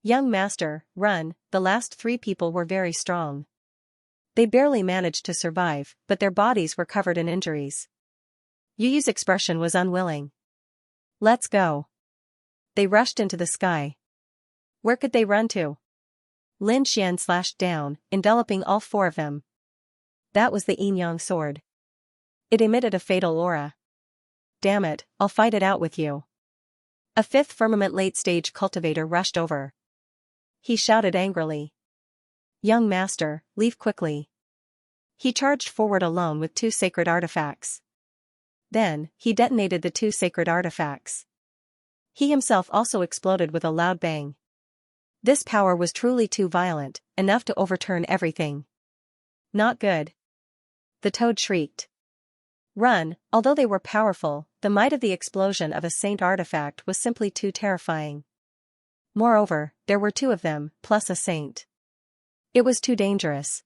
Young master, run, the last 3 people were very strong. They barely managed to survive, but their bodies were covered in injuries. Yu Yu's expression was unwilling. Let's go. They rushed into the sky. Where could they run to? Lin Xian slashed down, enveloping all 4 of them. That was the yin-yang sword. It emitted a fatal aura. Damn it, I'll fight it out with you. A 5th firmament late-stage cultivator rushed over. He shouted angrily. Young master, leave quickly. He charged forward alone with 2 sacred artifacts. Then, he detonated the 2 sacred artifacts. He himself also exploded with a loud bang. This power was truly too violent, enough to overturn everything. Not good. The toad shrieked. Run. Although they were powerful, the might of the explosion of a saint artifact was simply too terrifying. Moreover, there were 2 of them, plus a saint. It was too dangerous.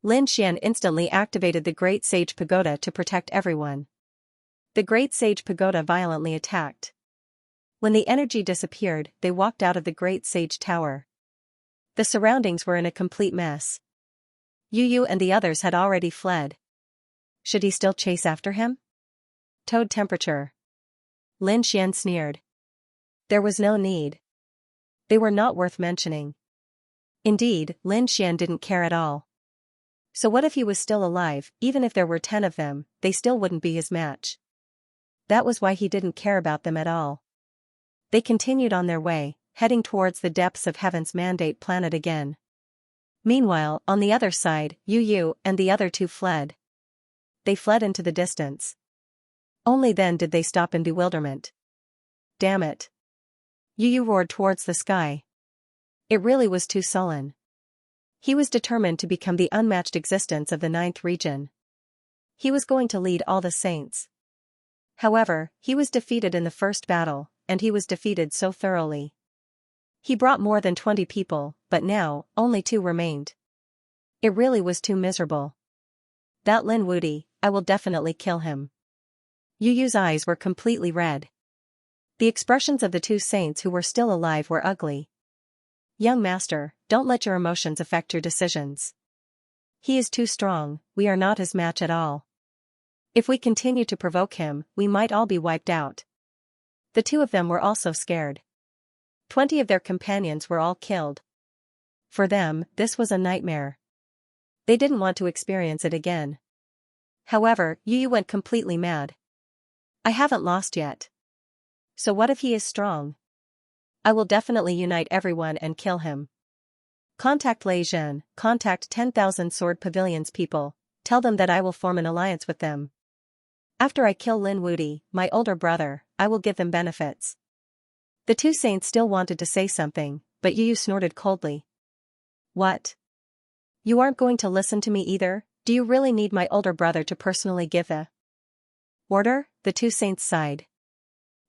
Lin Xian instantly activated the Great Sage Pagoda to protect everyone. The Great Sage Pagoda violently attacked. When the energy disappeared, they walked out of the Great Sage Tower. The surroundings were in a complete mess. Yu Yu and the others had already fled. Should he still chase after him? Toad temperature. Lin Xian sneered. There was no need. They were not worth mentioning. Indeed, Lin Xian didn't care at all. So what if he was still alive? Even if there were 10 of them, they still wouldn't be his match. That was why he didn't care about them at all. They continued on their way, heading towards the depths of Heaven's Mandate planet again. Meanwhile, on the other side, Yu Yu and the other 2 fled. They fled into the distance. Only then did they stop in bewilderment. Damn it. Yu Yu roared towards the sky. It really was too sullen. He was determined to become the unmatched existence of the 9th region. He was going to lead all the saints. However, he was defeated in the first battle, and he was defeated so thoroughly. He brought more than 20 people, but now, only 2 remained. It really was too miserable. That Lin Wudi, I will definitely kill him. Yu Yu's eyes were completely red. The expressions of the 2 saints who were still alive were ugly. Young master, don't let your emotions affect your decisions. He is too strong, we are not his match at all. If we continue to provoke him, we might all be wiped out. The 2 of them were also scared. 20 of their companions were all killed. For them, this was a nightmare. They didn't want to experience it again. However, Yu Yu went completely mad. I haven't lost yet. So what if he is strong? I will definitely unite everyone and kill him. Contact Lei Zhen, contact 10,000 Sword Pavilion's people, tell them that I will form an alliance with them. After I kill Lin Wudi, my older brother, I will give them benefits. The 2 saints still wanted to say something, but Yu Yu snorted coldly. What? You aren't going to listen to me either? Do you really need my older brother to personally give the order? The 2 saints sighed.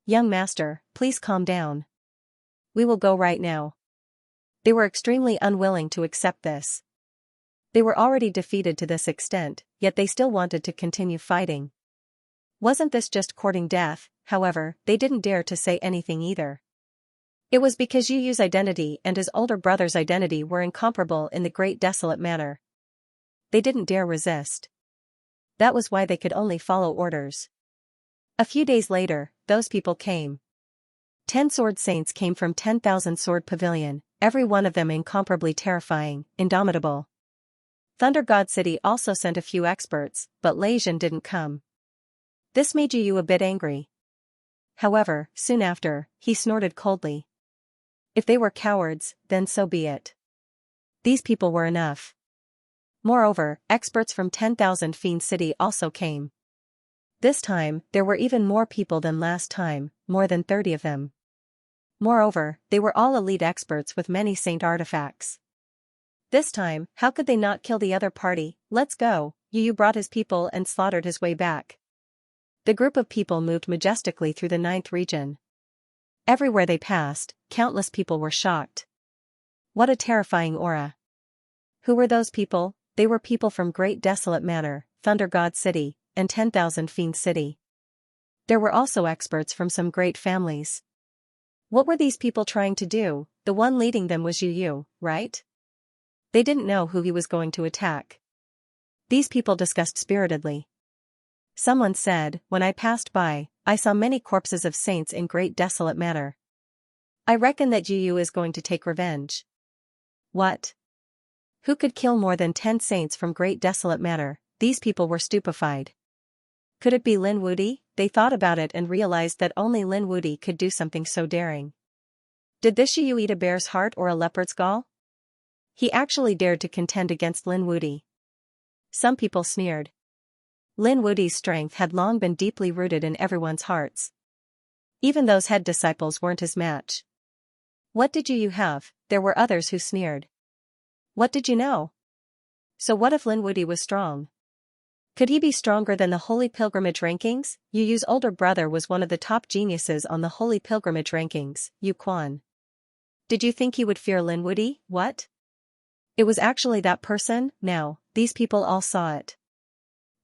Young master, please calm down. We will go right now. They were extremely unwilling to accept this. They were already defeated to this extent, yet they still wanted to continue fighting. Wasn't this just courting death? However, they didn't dare to say anything either. It was because Yu Yu's identity and his older brother's identity were incomparable in the Great Desolate Manor. They didn't dare resist. That was why they could only follow orders. A few days later, those people came. 10 sword saints came from 10,000 Sword Pavilion, every one of them incomparably terrifying, indomitable. Thunder God City also sent a few experts, but Lei Zhen didn't come. This made Yu Yu a bit angry. However, soon after, he snorted coldly. If they were cowards, then so be it. These people were enough. Moreover, experts from 10,000 Fiend City also came. This time, there were even more people than last time, more than 30 of them. Moreover, they were all elite experts with many saint artifacts. This time, how could they not kill the other party? Let's go. Yu Yu brought his people and slaughtered his way back. The group of people moved majestically through the 9th region. Everywhere they passed, countless people were shocked. What a terrifying aura. Who were those people? They were people from Great Desolate Manor, Thunder God City, and 10,000 Fiend City. There were also experts from some great families. What were these people trying to do? The one leading them was Yu Yu, right? They didn't know who he was going to attack. These people discussed spiritedly. Someone said, when I passed by, I saw many corpses of saints in Great Desolate Manor. I reckon that Yu Yu is going to take revenge. What? Who could kill more than 10 saints from Great Desolate Manor? These people were stupefied. Could it be Lin Wudi? They thought about it and realized that only Lin Wudi could do something so daring. Did this Yu Yu eat a bear's heart or a leopard's gall? He actually dared to contend against Lin Wuti. Some people sneered. Lin Wuti's strength had long been deeply rooted in everyone's hearts. Even those head disciples weren't his match. What did you have? There were others who sneered. What did you know? So what if Lin Wuti was strong? Could he be stronger than the Holy Pilgrimage rankings? Yu Yu's older brother was one of the top geniuses on the Holy Pilgrimage rankings, Yu Quan. Did you think he would fear Lin Wuti? What? It was actually that person. Now, these people all saw it.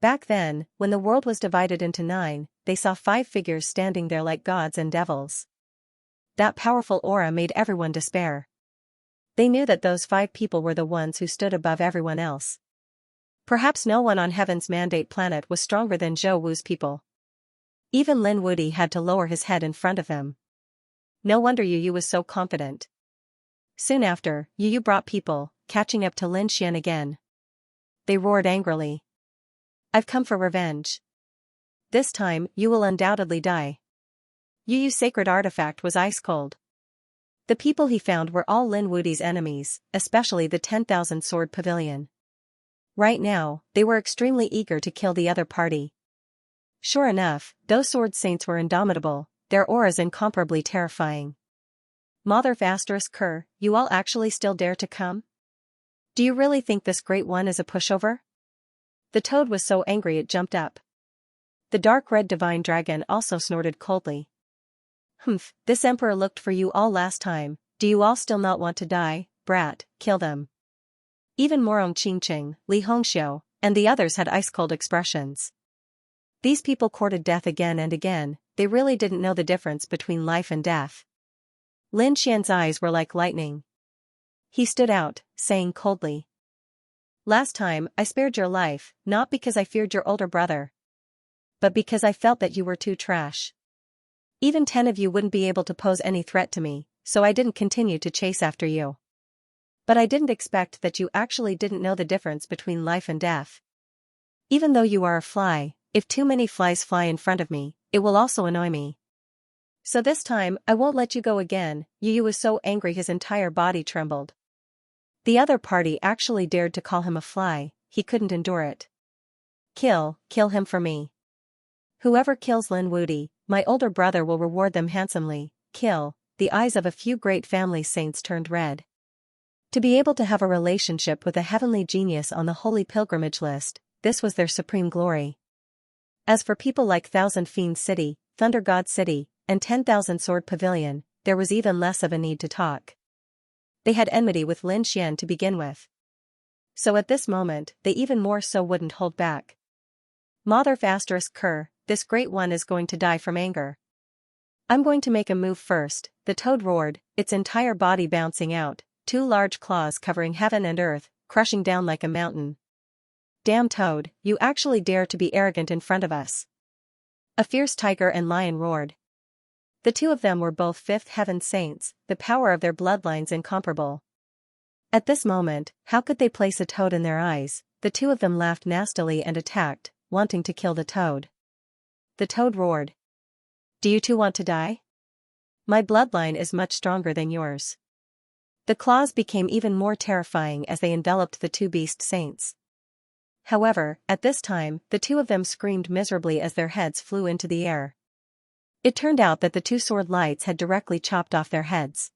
Back then, when the world was divided into 9, they saw 5 figures standing there like gods and devils. That powerful aura made everyone despair. They knew that those 5 people were the ones who stood above everyone else. Perhaps no one on Heaven's Mandate planet was stronger than Zhou Wu's people. Even Lin Wuti had to lower his head in front of them. No wonder Yu Yu was so confident. Soon after, Yu Yu brought people, catching up to Lin Xian again. They roared angrily. I've come for revenge. This time, you will undoubtedly die. Yu Yu's sacred artifact was ice cold. The people he found were all Lin Wuti's enemies, especially the 10,000 Sword Pavilion. Right now, they were extremely eager to kill the other party. Sure enough, those sword saints were indomitable, their auras incomparably terrifying. Mother Vastus Kerr, you all actually still dare to come? Do you really think this great one is a pushover? The toad was so angry it jumped up. The dark red divine dragon also snorted coldly. Humph, this emperor looked for you all last time, do you all still not want to die? Brat, kill them. Even Morong Qingqing, Li Hongxiu, and the others had ice-cold expressions. These people courted death again and again, they really didn't know the difference between life and death. Lin Xian's eyes were like lightning. He stood out, saying coldly. Last time, I spared your life, not because I feared your older brother, but because I felt that you were too trash. Even 10 of you wouldn't be able to pose any threat to me, so I didn't continue to chase after you. But I didn't expect that you actually didn't know the difference between life and death. Even though you are a fly, if too many flies fly in front of me, it will also annoy me. So this time, I won't let you go again. Yu Yu was so angry his entire body trembled. The other party actually dared to call him a fly, he couldn't endure it. Kill him for me. Whoever kills Lin Wuti, my older brother will reward them handsomely. Kill. The eyes of a few great family saints turned red. To be able to have a relationship with a heavenly genius on the Holy Pilgrimage list, this was their supreme glory. As for people like Thousand Fiend City, Thunder God City, and 10,000 Sword Pavilion, there was even less of a need to talk. They had enmity with Lin Xian to begin with. So at this moment, they even more so wouldn't hold back. Mother Vastus Kerr, this great one is going to die from anger. I'm going to make a move first, the toad roared, its entire body bouncing out, 2 large claws covering heaven and earth, crushing down like a mountain. Damn toad, you actually dare to be arrogant in front of us. A fierce tiger and lion roared. The 2 of them were both 5th heaven saints, the power of their bloodlines incomparable. At this moment, how could they place a toad in their eyes? The 2 of them laughed nastily and attacked, wanting to kill the toad. The toad roared. Do you 2 want to die? My bloodline is much stronger than yours. The claws became even more terrifying as they enveloped the 2 beast saints. However, at this time, the 2 of them screamed miserably as their heads flew into the air. It turned out that the 2 sword lights had directly chopped off their heads.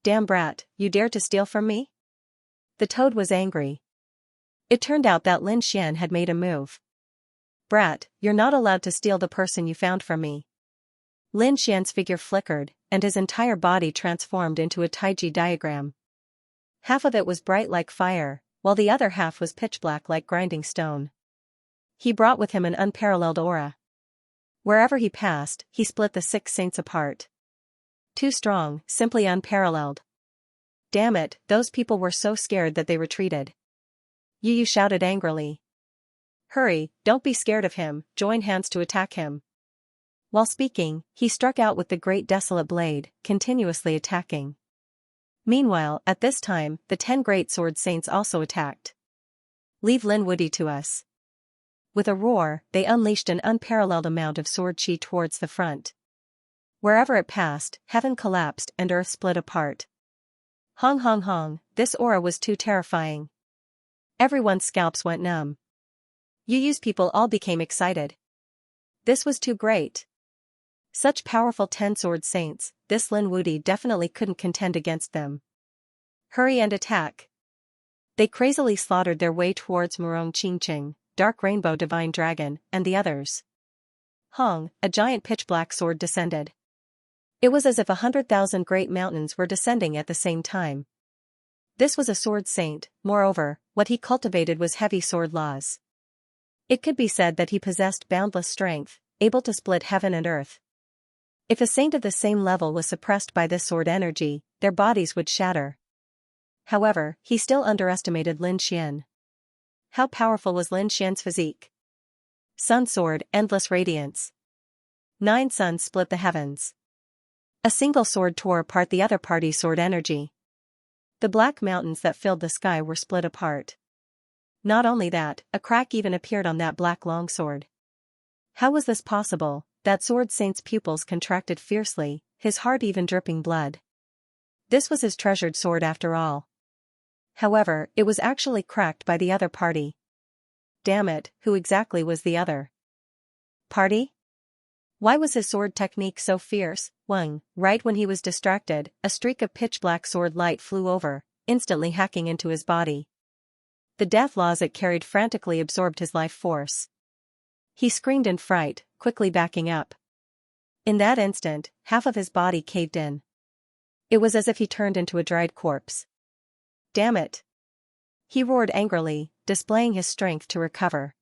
Damn brat, you dare to steal from me? The toad was angry. It turned out that Lin Xian had made a move. Brat, you're not allowed to steal the person you found from me. Lin Xian's figure flickered, and his entire body transformed into a Taiji diagram. Half of it was bright like fire, while the other half was pitch black like grinding stone. He brought with him an unparalleled aura. Wherever he passed, he split the 6 saints apart. Too strong, simply unparalleled. Damn it, those people were so scared that they retreated. Yu Yu shouted angrily. Hurry, don't be scared of him, join hands to attack him. While speaking, he struck out with the great desolate blade, continuously attacking. Meanwhile, at this time, the 10 great sword saints also attacked. Leave Lin Wuti to us. With a roar, they unleashed an unparalleled amount of sword chi towards the front. Wherever it passed, heaven collapsed and earth split apart. Hong hong hong, this aura was too terrifying. Everyone's scalps went numb. Yu's people all became excited. This was too great. Such powerful 10-sword saints, this Lin Wuti definitely couldn't contend against them. Hurry and attack. They crazily slaughtered their way towards Murong Qingqing, Dark Rainbow Divine Dragon, and the others. Hong, a giant pitch-black sword descended. It was as if 100,000 great mountains were descending at the same time. This was a sword saint, moreover, what he cultivated was heavy sword laws. It could be said that he possessed boundless strength, able to split heaven and earth. If a saint of the same level was suppressed by this sword energy, their bodies would shatter. However, he still underestimated Lin Xian. How powerful was Lin Xian's physique? Sun sword, endless radiance. 9 suns split the heavens. A single sword tore apart the other party's sword energy. The black mountains that filled the sky were split apart. Not only that, a crack even appeared on that black longsword. How was this possible? That sword saint's pupils contracted fiercely, his heart even dripping blood. This was his treasured sword after all. However, it was actually cracked by the other party. Damn it, who exactly was the other party? Why was his sword technique so fierce? Wang, right when he was distracted, a streak of pitch-black sword light flew over, instantly hacking into his body. The death laws it carried frantically absorbed his life force. He screamed in fright, quickly backing up. In that instant, half of his body caved in. It was as if he turned into a dried corpse. Damn it! He roared angrily, displaying his strength to recover.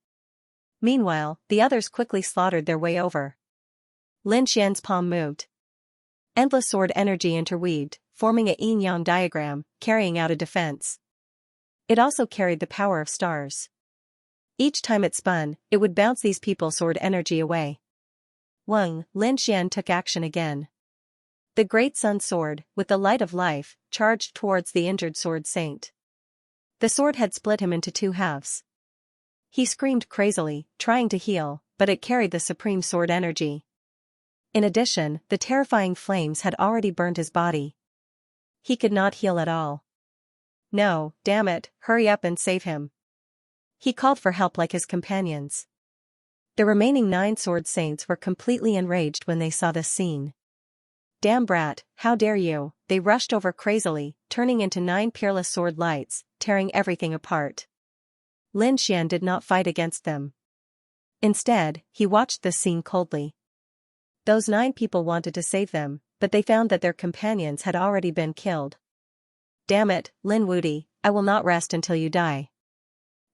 Meanwhile, the others quickly slaughtered their way over. Lin Xian's palm moved. Endless sword energy interweaved, forming a yin-yang diagram, carrying out a defense. It also carried the power of stars. Each time it spun, it would bounce these people's sword energy away. Lin Xian took action again. The great sun sword, with the light of life, charged towards the injured sword saint. The sword had split him into 2 halves. He screamed crazily, trying to heal, but it carried the supreme sword energy. In addition, the terrifying flames had already burned his body. He could not heal at all. No, damn it, hurry up and save him. He called for help like his companions. The remaining 9 sword saints were completely enraged when they saw this scene. Damn brat, how dare you, they rushed over crazily, turning into 9 peerless sword lights, tearing everything apart. Lin Xian did not fight against them. Instead, he watched this scene coldly. Those 9 people wanted to save them, but they found that their companions had already been killed. Damn it, Lin Wuti, I will not rest until you die.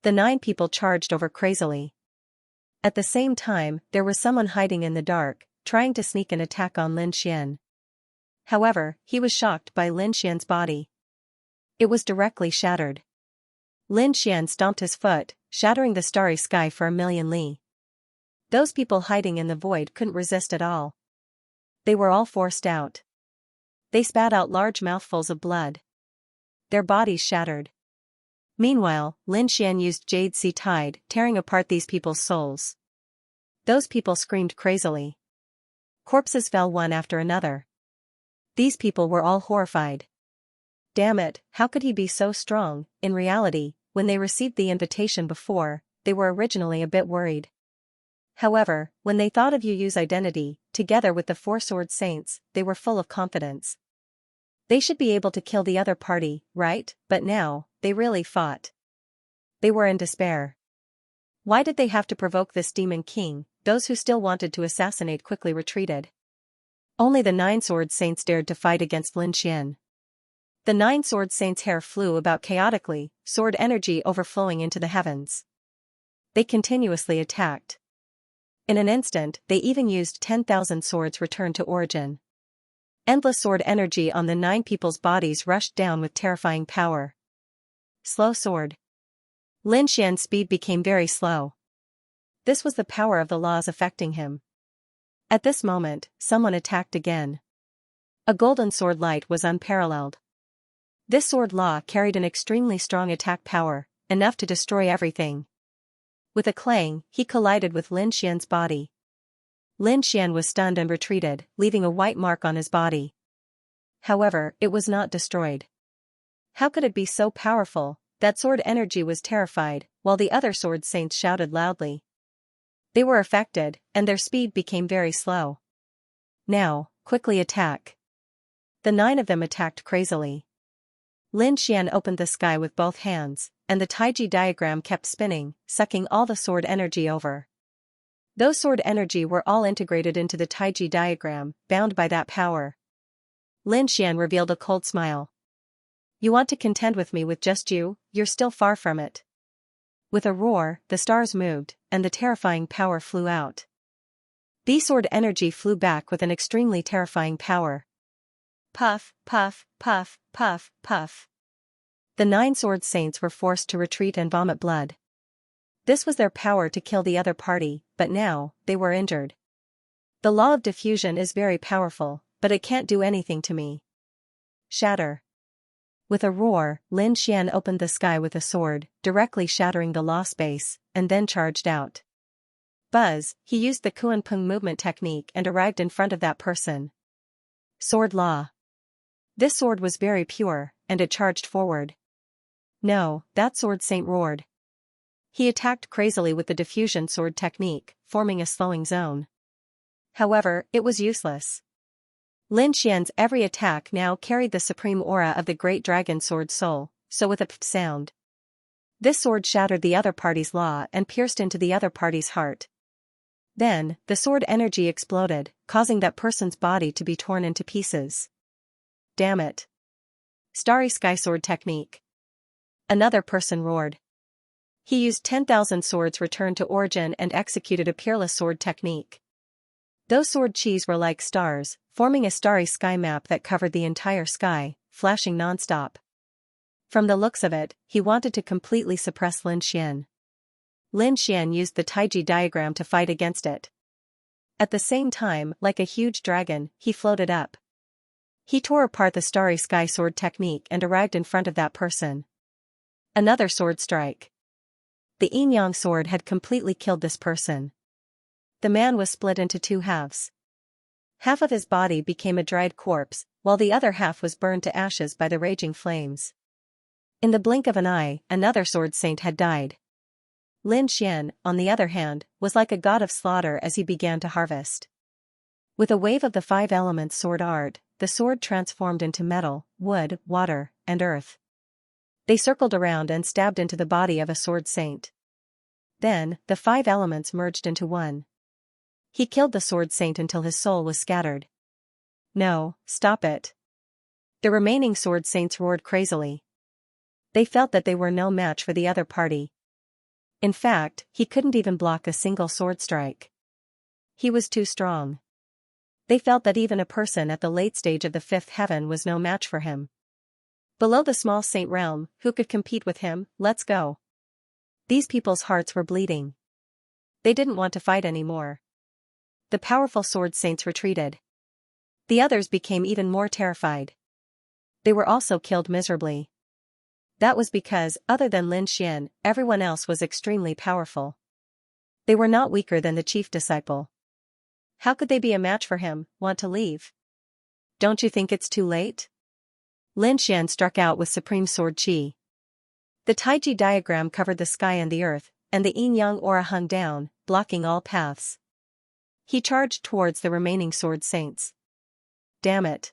The 9 people charged over crazily. At the same time, there was someone hiding in the dark, trying to sneak an attack on Lin Xian. However, he was shocked by Lin Xian's body. It was directly shattered. Lin Xian stomped his foot, shattering the starry sky for 1,000,000 li. Those people hiding in the void couldn't resist at all. They were all forced out. They spat out large mouthfuls of blood. Their bodies shattered. Meanwhile, Lin Xian used Jade Sea Tide, tearing apart these people's souls. Those people screamed crazily. Corpses fell one after another. These people were all horrified. Damn it, how could he be so strong? In reality, when they received the invitation before, they were originally a bit worried. However, when they thought of Yu's identity, together with the 4 sword saints, they were full of confidence. They should be able to kill the other party, right? But now, they really fought. They were in despair. Why did they have to provoke this demon king? Those who still wanted to assassinate quickly retreated. Only the 9 sword saints dared to fight against Lin Xian. The 9 sword saints' hair flew about chaotically, sword energy overflowing into the heavens. They continuously attacked. In an instant, they even used 10,000 swords returned to origin. Endless sword energy on the 9 people's bodies rushed down with terrifying power. Slow sword. Lin Xian's speed became very slow. This was the power of the laws affecting him. At this moment, someone attacked again. A golden sword light was unparalleled. This sword law carried an extremely strong attack power, enough to destroy everything. With a clang, he collided with Lin Xian's body. Lin Xian was stunned and retreated, leaving a white mark on his body. However, it was not destroyed. How could it be so powerful? That sword energy was terrified, while the other sword saints shouted loudly. They were affected, and their speed became very slow. Now, quickly attack. The 9 of them attacked crazily. Lin Xian opened the sky with both hands, and the Taiji diagram kept spinning, sucking all the sword energy over. Those sword energy were all integrated into the Taiji diagram, bound by that power. Lin Xian revealed a cold smile. You want to contend with me with just you? You're still far from it. With a roar, the stars moved, and the terrifying power flew out. The sword energy flew back with an extremely terrifying power. Puff, puff, puff, puff, puff. The 9 sword saints were forced to retreat and vomit blood. This was their power to kill the other party, but now, they were injured. The law of diffusion is very powerful, but it can't do anything to me. Shatter. With a roar, Lin Xian opened the sky with a sword, directly shattering the law space, and then charged out. Buzz, he used the Kuan-Pung movement technique and arrived in front of that person. Sword law. This sword was very pure, and it charged forward. No, that sword saint roared. He attacked crazily with the diffusion sword technique, forming a slowing zone. However, it was useless. Lin Xian's every attack now carried the supreme aura of the great dragon sword soul, so with a p sound. This sword shattered the other party's law and pierced into the other party's heart. Then, the sword energy exploded, causing that person's body to be torn into pieces. Damn it. Starry Sky Sword Technique. Another person roared. He used 10,000 swords returned to origin and executed a peerless sword technique. Those sword chis were like stars, forming a starry sky map that covered the entire sky, flashing non-stop. From the looks of it, he wanted to completely suppress Lin Xian. Lin Xian used the Taiji diagram to fight against it. At the same time, like a huge dragon, he floated up. He tore apart the starry sky sword technique and arrived in front of that person. Another sword strike. The yin-yang sword had completely killed this person. The man was split into 2 halves. Half of his body became a dried corpse, while the other half was burned to ashes by the raging flames. In the blink of an eye, another sword saint had died. Lin Xian, on the other hand, was like a god of slaughter as he began to harvest. With a wave of the 5 elements sword art, the sword transformed into metal, wood, water, and earth. They circled around and stabbed into the body of a sword saint. Then, the 5 elements merged into one. He killed the sword saint until his soul was scattered. No, stop it. The remaining sword saints roared crazily. They felt that they were no match for the other party. In fact, he couldn't even block a single sword strike. He was too strong. They felt that even a person at the late stage of the 5th heaven was no match for him. Below the small saint realm, who could compete with him? Let's go. These people's hearts were bleeding. They didn't want to fight anymore. The powerful sword saints retreated. The others became even more terrified. They were also killed miserably. That was because, other than Lin Xian, everyone else was extremely powerful. They were not weaker than the chief disciple. How could they be a match for him? Want to leave? Don't you think it's too late? Lin Xian struck out with supreme sword chi. The Taiji diagram covered the sky and the earth, and the yin-yang aura hung down, blocking all paths. He charged towards the remaining sword saints. Damn it.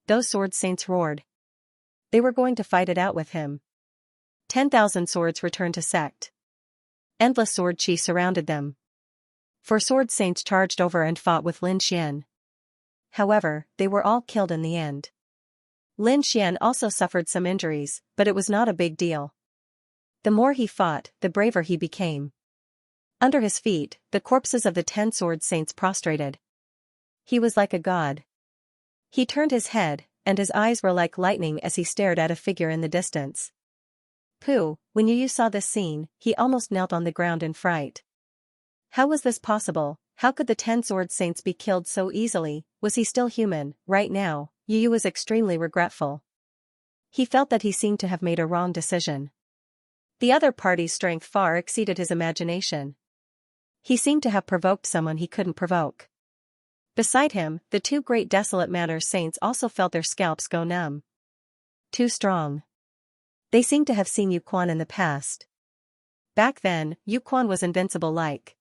Those sword saints roared. They were going to fight it out with him. 10,000 swords returned to sect. Endless sword chi surrounded them. 4 sword saints charged over and fought with Lin Xian. However, they were all killed in the end. Lin Xian also suffered some injuries, but it was not a big deal. The more he fought, the braver he became. Under his feet, the corpses of the 10 sword saints prostrated. He was like a god. He turned his head, and his eyes were like lightning as he stared at a figure in the distance. Pooh, when Yu saw this scene, he almost knelt on the ground in fright. How was this possible? How could the 10 sword saints be killed so easily? Was he still human? Right now, Yu was extremely regretful. He felt that he seemed to have made a wrong decision. The other party's strength far exceeded his imagination. He seemed to have provoked someone he couldn't provoke. Beside him, the 2 great desolate matter saints also felt their scalps go numb. Too strong. They seemed to have seen Yu Quan in the past. Back then, Yu Quan was invincible like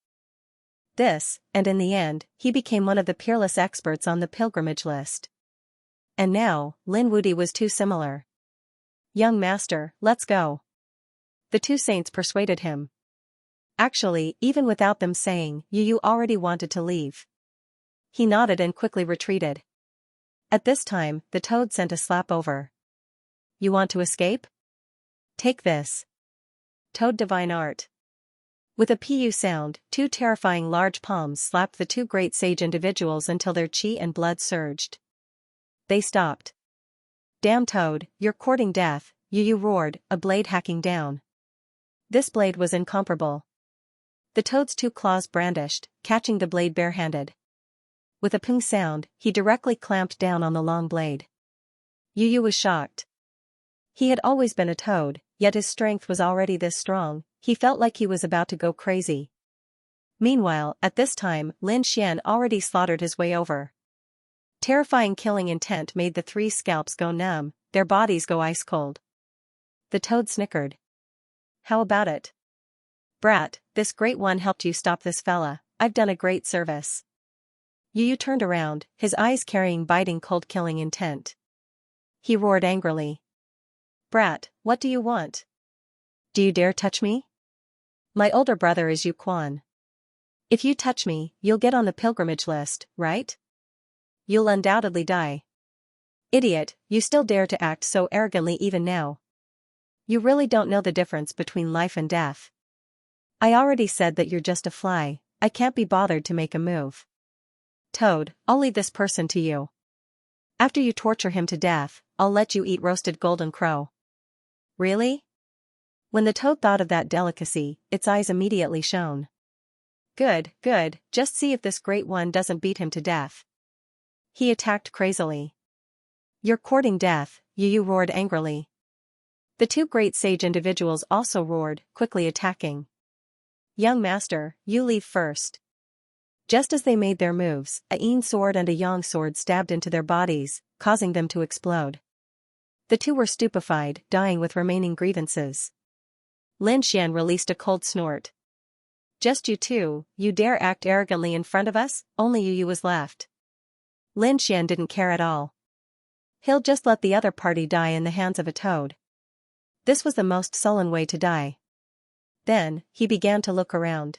this, and in the end, he became one of the peerless experts on the pilgrimage list. And now, Lin Wudi was too similar. Young master, let's go. The two saints persuaded him. Actually, even without them saying, Yu already wanted to leave. He nodded and quickly retreated. At this time, the toad sent a slap over. You want to escape? Take this. Toad divine art. With a pu sound, two terrifying large palms slapped the two great sage individuals until their chi and blood surged. They stopped. Damn toad, you're courting death, Yu roared, a blade hacking down. This blade was incomparable. The toad's two claws brandished, catching the blade barehanded. With a pung sound, he directly clamped down on the long blade. Yu was shocked. He had always been a toad, yet his strength was already this strong. He felt like he was about to go crazy. Meanwhile, at this time, Lin Xian already slaughtered his way over. Terrifying killing intent made the three scalps go numb, their bodies go ice cold. The toad snickered. How about it? Brat, this great one helped you stop this fella, I've done a great service. Yu turned around, his eyes carrying biting cold killing intent. He roared angrily. Brat, what do you want? Do you dare touch me? My older brother is Yu Quan. If you touch me, you'll get on the pilgrimage list, right? You'll undoubtedly die. Idiot, you still dare to act so arrogantly even now. You really don't know the difference between life and death. I already said that you're just a fly, I can't be bothered to make a move. Toad, I'll leave this person to you. After you torture him to death, I'll let you eat roasted golden crow. Really? When the toad thought of that delicacy, its eyes immediately shone. Good, good, just see if this great one doesn't beat him to death. He attacked crazily. You're courting death, Yu roared angrily. The two great sage individuals also roared, quickly attacking. Young master, you leave first. Just as they made their moves, a Yin sword and a Yang sword stabbed into their bodies, causing them to explode. The two were stupefied, dying with remaining grievances. Lin Xian released a cold snort. Just you two, you dare act arrogantly in front of us? Only Yu was left. Lin Xian didn't care at all. He'll just let the other party die in the hands of a toad. This was the most sullen way to die. Then, he began to look around.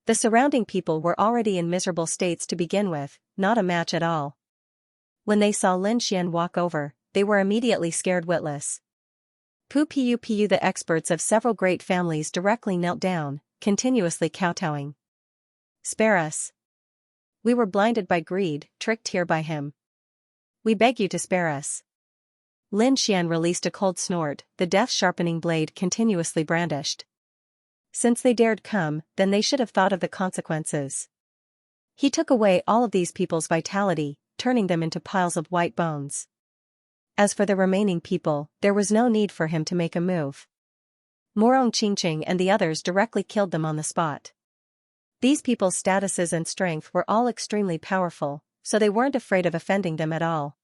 The surrounding people were already in miserable states to begin with, not a match at all. When they saw Lin Xian walk over, they were immediately scared witless. Pu the experts of several great families directly knelt down, continuously kowtowing. Spare us. We were blinded by greed, tricked here by him. We beg you to spare us. Lin Xian released a cold snort, the death-sharpening blade continuously brandished. Since they dared come, then they should have thought of the consequences. He took away all of these people's vitality, turning them into piles of white bones. As for the remaining people, there was no need for him to make a move. Morong Qingqing and the others directly killed them on the spot. These people's statuses and strength were all extremely powerful, so they weren't afraid of offending them at all.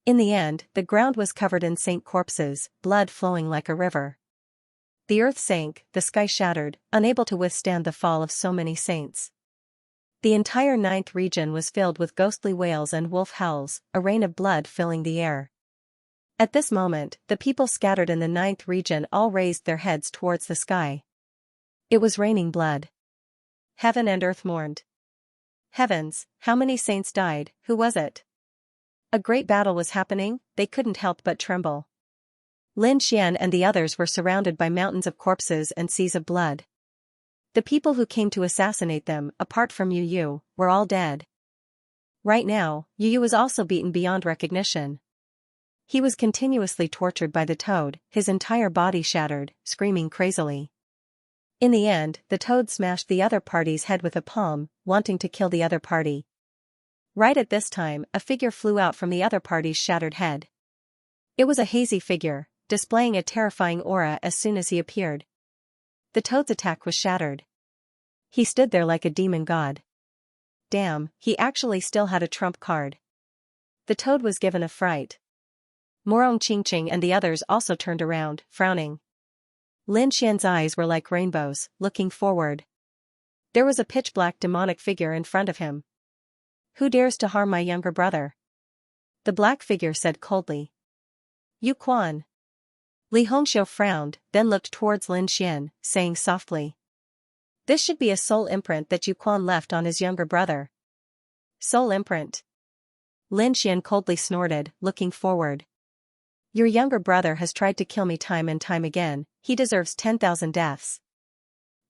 In the end, the ground was covered in saint corpses, blood flowing like a river. The earth sank, the sky shattered, unable to withstand the fall of so many saints. The entire 9th region was filled with ghostly wails and wolf howls, a rain of blood filling the air. At this moment, the people scattered in the 9th region all raised their heads towards the sky. It was raining blood. Heaven and earth mourned. Heavens, how many saints died, who was it? A great battle was happening, they couldn't help but tremble. Lin Xian and the others were surrounded by mountains of corpses and seas of blood. The people who came to assassinate them, apart from Yu, were all dead. Right now, Yu was also beaten beyond recognition. He was continuously tortured by the toad, his entire body shattered, screaming crazily. In the end, the toad smashed the other party's head with a palm, wanting to kill the other party. Right at this time, a figure flew out from the other party's shattered head. It was a hazy figure, displaying a terrifying aura as soon as he appeared. The toad's attack was shattered. He stood there like a demon god. Damn, he actually still had a trump card. The toad was given a fright. Morong Qingqing and the others also turned around, frowning. Lin Xian's eyes were like rainbows, looking forward. There was a pitch-black demonic figure in front of him. Who dares to harm my younger brother? The black figure said coldly. Yu Quan. Li Hongxiu frowned, then looked towards Lin Xian, saying softly. This should be a soul imprint that Yu Quan left on his younger brother. Soul imprint. Lin Xian coldly snorted, looking forward. Your younger brother has tried to kill me time and time again, he deserves 10,000 deaths.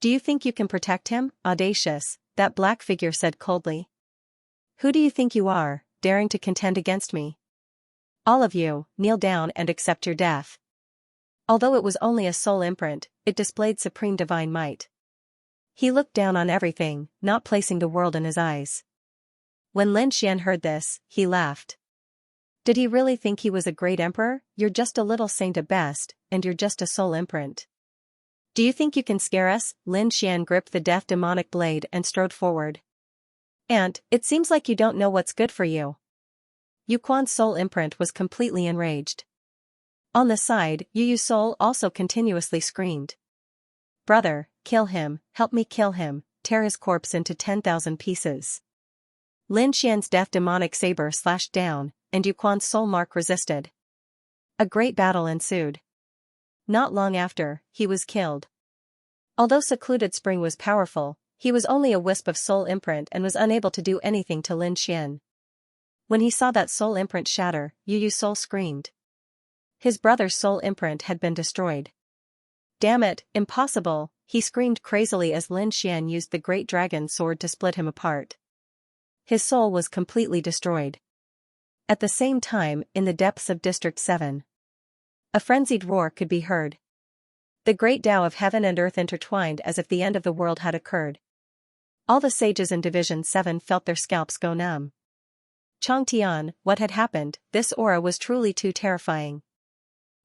Do you think you can protect him, audacious? That black figure said coldly. Who do you think you are, daring to contend against me? All of you, kneel down and accept your death. Although it was only a soul imprint, it displayed supreme divine might. He looked down on everything, not placing the world in his eyes. When Lin Xian heard this, he laughed. Did he really think he was a great emperor? You're just a little saint at best, and you're just a soul imprint. Do you think you can scare us? Lin Xian gripped the death demonic blade and strode forward. And, it seems like you don't know what's good for you. Yu Quan's soul imprint was completely enraged. On the side, Yu Yu's soul also continuously screamed. Brother, kill him, help me kill him, tear his corpse into 10,000 pieces. Lin Xian's death demonic saber slashed down, and Yu Quan's soul mark resisted. A great battle ensued. Not long after, he was killed. Although Secluded Spring was powerful, he was only a wisp of soul imprint and was unable to do anything to Lin Xian. When he saw that soul imprint shatter, Yu Yu's soul screamed. His brother's soul imprint had been destroyed. Damn it, impossible, he screamed crazily as Lin Xian used the great dragon sword to split him apart. His soul was completely destroyed. At the same time, in the depths of District 7, a frenzied roar could be heard. The great Tao of heaven and earth intertwined as if the end of the world had occurred. All the sages in Division 7 felt their scalps go numb. Changtian, what had happened? This aura was truly too terrifying.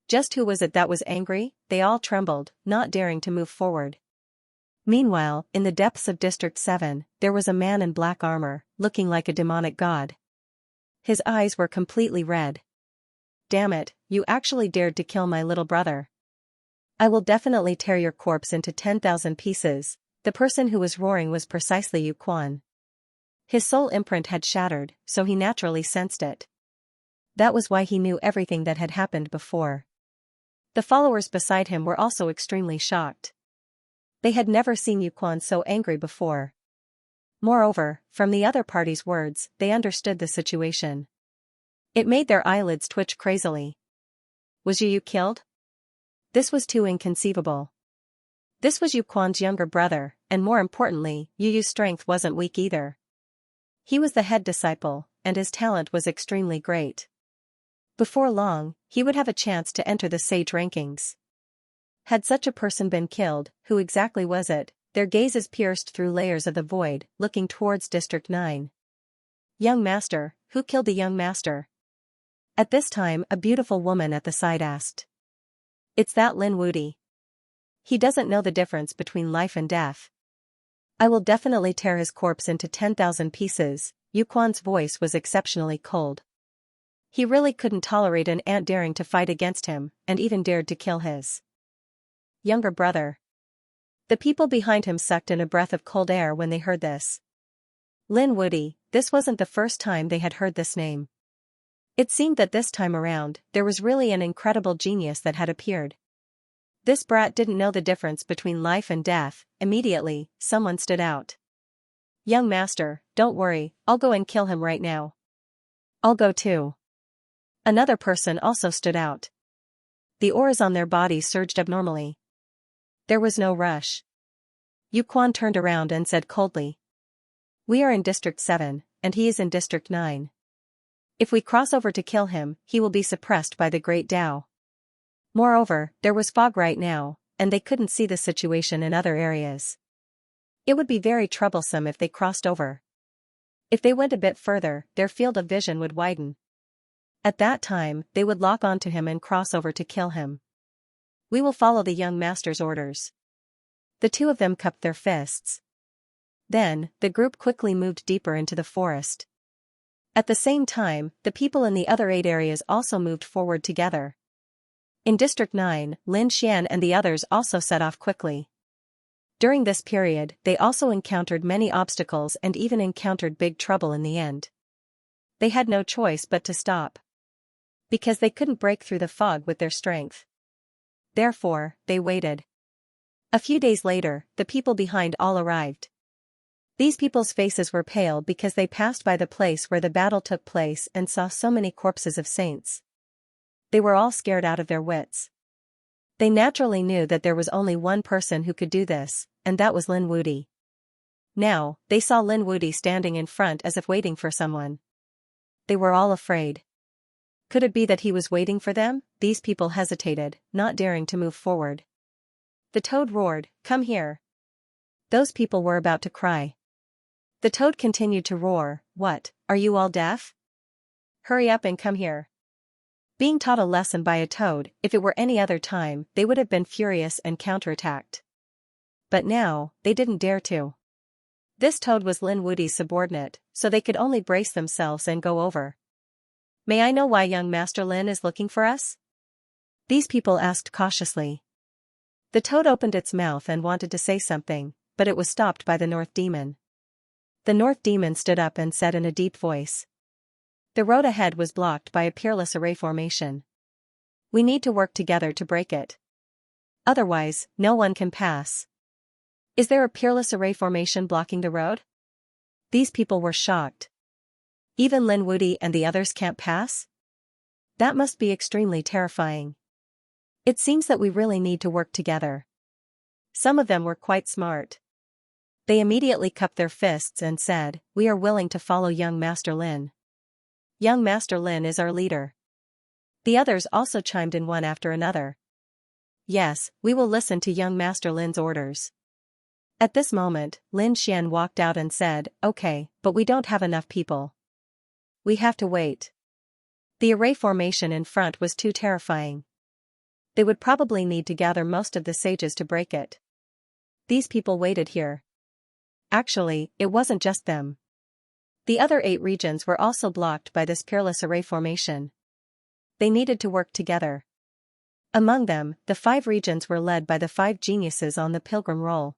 Just who was it that was angry? They all trembled, not daring to move forward. Meanwhile, in the depths of District 7, there was a man in black armor, looking like a demonic god. His eyes were completely red. Damn it, you actually dared to kill my little brother. I will definitely tear your corpse into 10,000 pieces. The person who was roaring was precisely Yu Quan. His soul imprint had shattered, so he naturally sensed it. That was why he knew everything that had happened before. The followers beside him were also extremely shocked. They had never seen Yu Quan so angry before. Moreover, from the other party's words, they understood the situation. It made their eyelids twitch crazily. Was Yu Yu killed? This was too inconceivable. This was Yu Quan's younger brother, and more importantly, Yu Yu's strength wasn't weak either. He was the head disciple, and his talent was extremely great. Before long, he would have a chance to enter the sage rankings. Had such a person been killed, who exactly was it? Their gazes pierced through layers of the void, looking towards District 9. Young master, who killed the young master? At this time, a beautiful woman at the side asked. It's that Lin Wudi. He doesn't know the difference between life and death. I will definitely tear his corpse into 10,000 pieces. Yu Quan's voice was exceptionally cold. He really couldn't tolerate an ant daring to fight against him, and even dared to kill his younger brother. The people behind him sucked in a breath of cold air when they heard this. Lin Wudi, this wasn't the first time they had heard this name. It seemed that this time around, there was really an incredible genius that had appeared. This brat didn't know the difference between life and death. Immediately, someone stood out. Young master, don't worry, I'll go and kill him right now. I'll go too. Another person also stood out. The auras on their bodies surged abnormally. There was no rush. Yu Quan turned around and said coldly. We are in District 7, and he is in District 9. If we cross over to kill him, he will be suppressed by the Great Tao. Moreover, there was fog right now, and they couldn't see the situation in other areas. It would be very troublesome if they crossed over. If they went a bit further, their field of vision would widen. At that time, they would lock onto him and cross over to kill him. We will follow the young master's orders. The two of them cupped their fists. Then, the group quickly moved deeper into the forest. At the same time, the people in the other 8 areas also moved forward together. In District 9, Lin Xian and the others also set off quickly. During this period, they also encountered many obstacles and even encountered big trouble in the end. They had no choice but to stop. Because they couldn't break through the fog with their strength. Therefore, they waited. A few days later, the people behind all arrived. These people's faces were pale because they passed by the place where the battle took place and saw so many corpses of saints. They were all scared out of their wits. They naturally knew that there was only one person who could do this, and that was Lin Wudi. Now, they saw Lin Wudi standing in front as if waiting for someone. They were all afraid. Could it be that he was waiting for them? These people hesitated, not daring to move forward. The toad roared, "Come here." Those people were about to cry. The toad continued to roar, "What, are you all deaf? Hurry up and come here." Being taught a lesson by a toad, if it were any other time, they would have been furious and counterattacked. But now, they didn't dare to. This toad was Lin Wudi's subordinate, so they could only brace themselves and go over. "May I know why young Master Lin is looking for us?" These people asked cautiously. The toad opened its mouth and wanted to say something, but it was stopped by the North Demon. The North Demon stood up and said in a deep voice. The road ahead was blocked by a peerless array formation. We need to work together to break it. Otherwise, no one can pass. Is there a peerless array formation blocking the road? These people were shocked. Even Lin Wudi and the others can't pass? That must be extremely terrifying. It seems that we really need to work together. Some of them were quite smart. They immediately cupped their fists and said, "We are willing to follow young Master Lin. Young Master Lin is our leader." The others also chimed in one after another. "Yes, we will listen to young Master Lin's orders." At this moment, Lin Xian walked out and said, "Okay, but we don't have enough people. We have to wait." The array formation in front was too terrifying. They would probably need to gather most of the sages to break it. These people waited here. Actually, it wasn't just them. The other 8 regions were also blocked by this peerless array formation. They needed to work together. Among them, the 5 regions were led by the 5 geniuses on the pilgrim roll.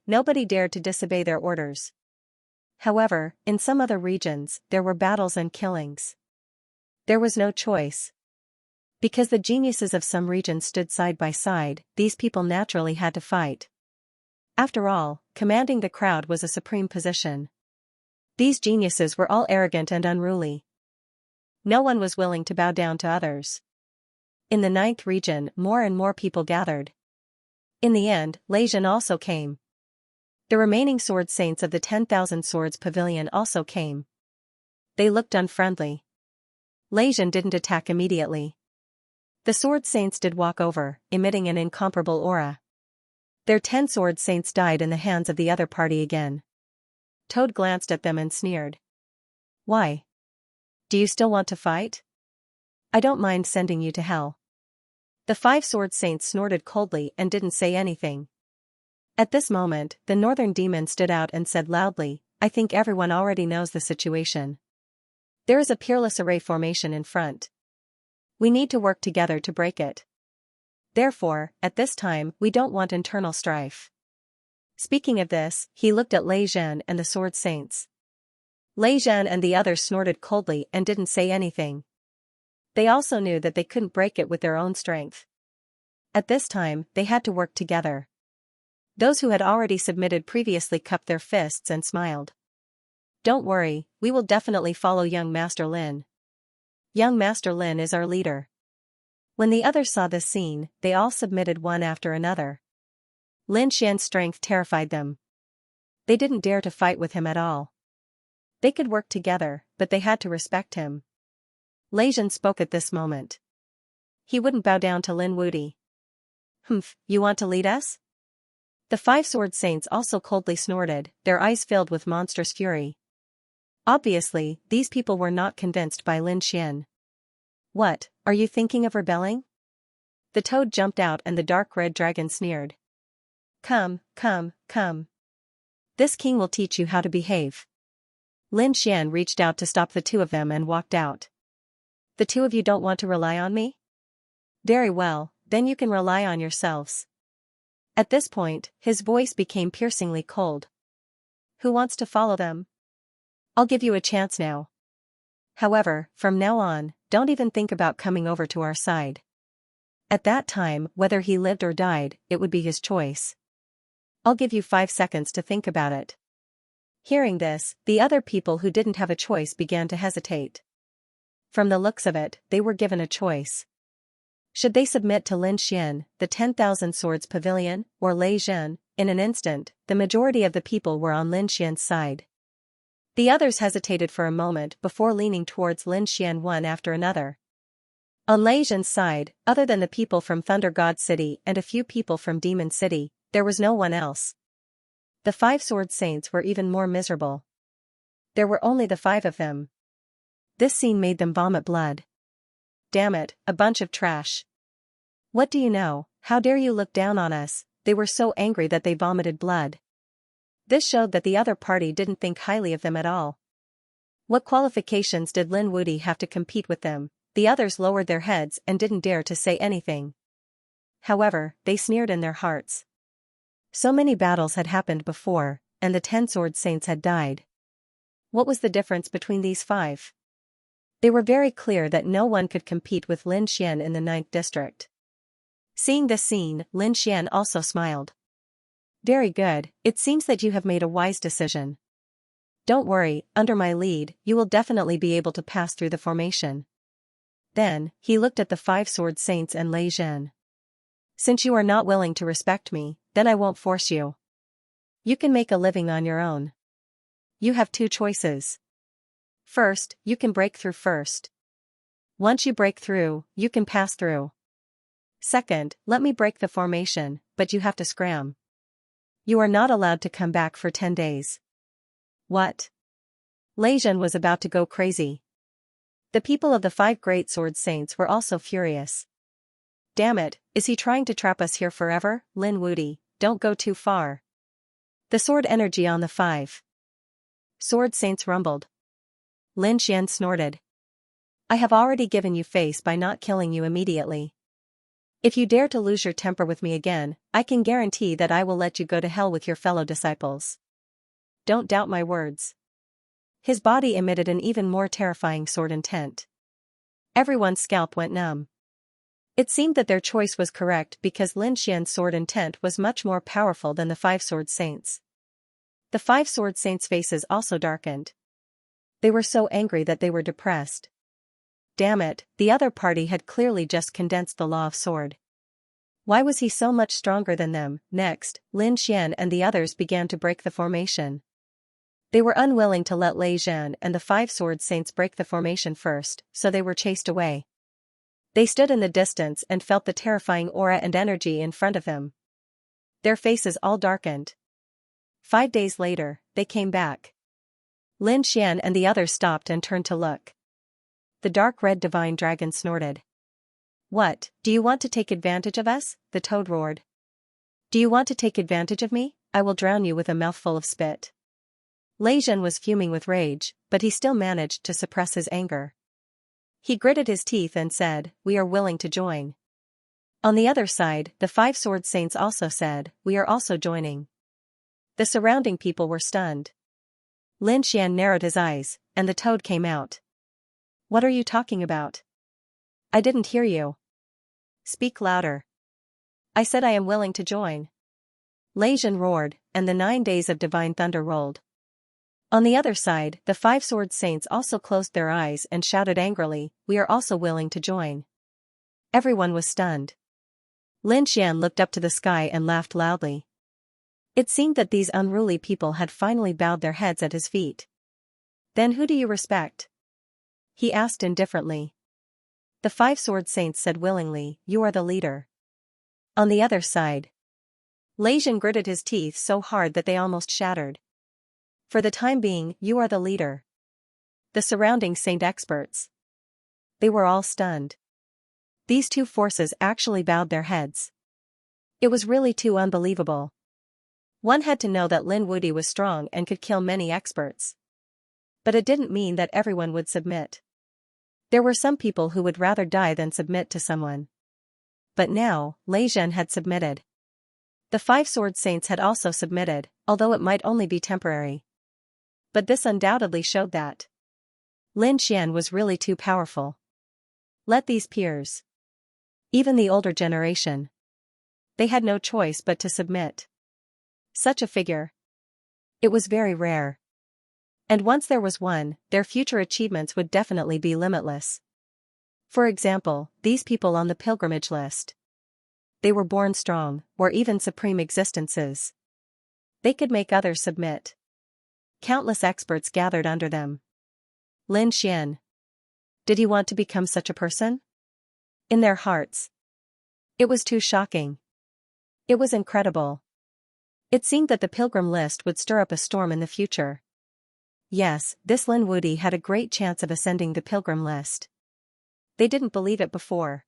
Nobody dared to disobey their orders. However, in some other regions, there were battles and killings. There was no choice. Because the geniuses of some regions stood side by side, these people naturally had to fight. After all, commanding the crowd was a supreme position. These geniuses were all arrogant and unruly. No one was willing to bow down to others. In the 9th region, more and more people gathered. In the end, Leijin also came. The remaining sword saints of the 10,000 Swords Pavilion also came. They looked unfriendly. Leijin didn't attack immediately. The sword saints did walk over, emitting an incomparable aura. Their 10 sword saints died in the hands of the other party again. Toad glanced at them and sneered. "Why? Do you still want to fight? I don't mind sending you to hell." The 5 sword saints snorted coldly and didn't say anything. At this moment, the northern demon stood out and said loudly, "I think everyone already knows the situation. There is a peerless array formation in front. We need to work together to break it. Therefore, at this time, we don't want internal strife." Speaking of this, he looked at Lei Zhan and the sword saints. Lei Zhan and the others snorted coldly and didn't say anything. They also knew that they couldn't break it with their own strength. At this time, they had to work together. Those who had already submitted previously cupped their fists and smiled. "Don't worry, we will definitely follow young Master Lin. Young Master Lin is our leader." When the others saw this scene, they all submitted one after another. Lin Xian's strength terrified them. They didn't dare to fight with him at all. They could work together, but they had to respect him. Lei Zhan spoke at this moment. He wouldn't bow down to Lin Wudi. "Humph, you want to lead us?" The 5 sword saints also coldly snorted, their eyes filled with monstrous fury. Obviously, these people were not convinced by Lin Xian. "What, are you thinking of rebelling?" The toad jumped out and the dark red dragon sneered. Come, come, come. This king will teach you how to behave." Lin Xian reached out to stop the two of them and walked out. The two of you don't want to rely on me? Very well, then you can rely on yourselves. At this point, his voice became piercingly cold. Who wants to follow them? I'll give you a chance now. However, from now on, don't even think about coming over to our side. At that time, whether he lived or died, it would be his choice. I'll give you 5 seconds to think about it. Hearing this, the other people who didn't have a choice began to hesitate. From the looks of it, they were given a choice. Should they submit to Lin Xian, the 10,000 Swords Pavilion, or Lei Zhen? In an instant, the majority of the people were on Lin Xian's side. The others hesitated for a moment before leaning towards Lin Xian one after another. On Lei Zhen's side, other than the people from Thunder God City and a few people from Demon City, there was no one else. The 5 Sword Saints were even more miserable. There were only the 5 of them. This scene made them vomit blood. Damn it, a bunch of trash. What do you know? How dare you look down on us? They were so angry that they vomited blood. This showed that the other party didn't think highly of them at all. What qualifications did Lin Wudi have to compete with them? The others lowered their heads and didn't dare to say anything. However, they sneered in their hearts. So many battles had happened before, and the 10 Sword Saints had died. What was the difference between these 5? They were very clear that no one could compete with Lin Xian in the 9th district. Seeing this scene, Lin Xian also smiled. Very good, it seems that you have made a wise decision. Don't worry, under my lead, you will definitely be able to pass through the formation. Then, he looked at the 5 Sword Saints and Lei Zhen. Since you are not willing to respect me, then I won't force you. You can make a living on your own. You have 2 choices. First, you can break through first. Once you break through, you can pass through. Second, let me break the formation, but you have to scram. You are not allowed to come back for 10 days. What? Lei Zhen was about to go crazy. The people of the 5 Great Sword Saints were also furious. Damn it, is he trying to trap us here forever? Lin Wudi, don't go too far. The sword energy on the 5 Sword Saints rumbled. Lin Xian snorted. I have already given you face by not killing you immediately. If you dare to lose your temper with me again, I can guarantee that I will let you go to hell with your fellow disciples. Don't doubt my words. His body emitted an even more terrifying sword intent. Everyone's scalp went numb. It seemed that their choice was correct because Lin Xian's sword intent was much more powerful than the 5 Sword Saints. The 5 Sword Saints' faces also darkened. They were so angry that they were depressed. Damn it, the other party had clearly just condensed the law of sword. Why was he so much stronger than them? Next, Lin Xian and the others began to break the formation. They were unwilling to let Lei Zhen and the 5 Sword Saints break the formation first, so they were chased away. They stood in the distance and felt the terrifying aura and energy in front of them. Their faces all darkened. 5 days later, they came back. Lin Xian and the others stopped and turned to look. The dark red divine dragon snorted. What, do you want to take advantage of us? The toad roared. Do you want to take advantage of me? I will drown you with a mouthful of spit. Lei Zhen was fuming with rage, but he still managed to suppress his anger. He gritted his teeth and said, we are willing to join. On the other side, the 5 Sword Saints also said, we are also joining. The surrounding people were stunned. Lin Xian narrowed his eyes, and the toad came out. What are you talking about? I didn't hear you. Speak louder. I said I am willing to join. Lei Zhen roared, and the 9 days of divine thunder rolled. On the other side, the 5 Sword Saints also closed their eyes and shouted angrily, we are also willing to join. Everyone was stunned. Lin Xian looked up to the sky and laughed loudly. It seemed that these unruly people had finally bowed their heads at his feet. Then who do you respect? He asked indifferently. The 5 Sword Saints said willingly, you are the leader. On the other side, Lei Zhen gritted his teeth so hard that they almost shattered. For the time being, you are the leader. The surrounding saint experts. They were all stunned. These 2 forces actually bowed their heads. It was really too unbelievable. One had to know that Lin Wudi was strong and could kill many experts. But it didn't mean that everyone would submit. There were some people who would rather die than submit to someone. But now, Lei Zhen had submitted. The 5 sword saints had also submitted, although it might only be temporary. But this undoubtedly showed that Lin Xian was really too powerful. Let these peers, even the older generation, they had no choice but to submit. Such a figure. It was very rare. And once there was one, their future achievements would definitely be limitless. For example, these people on the pilgrimage list. They were born strong, or even supreme existences. They could make others submit. Countless experts gathered under them. Lin Xian. Did he want to become such a person? In their hearts. It was too shocking. It was incredible. It seemed that the pilgrim list would stir up a storm in the future. Yes, this Lin Wudi had a great chance of ascending the pilgrim list. They didn't believe it before.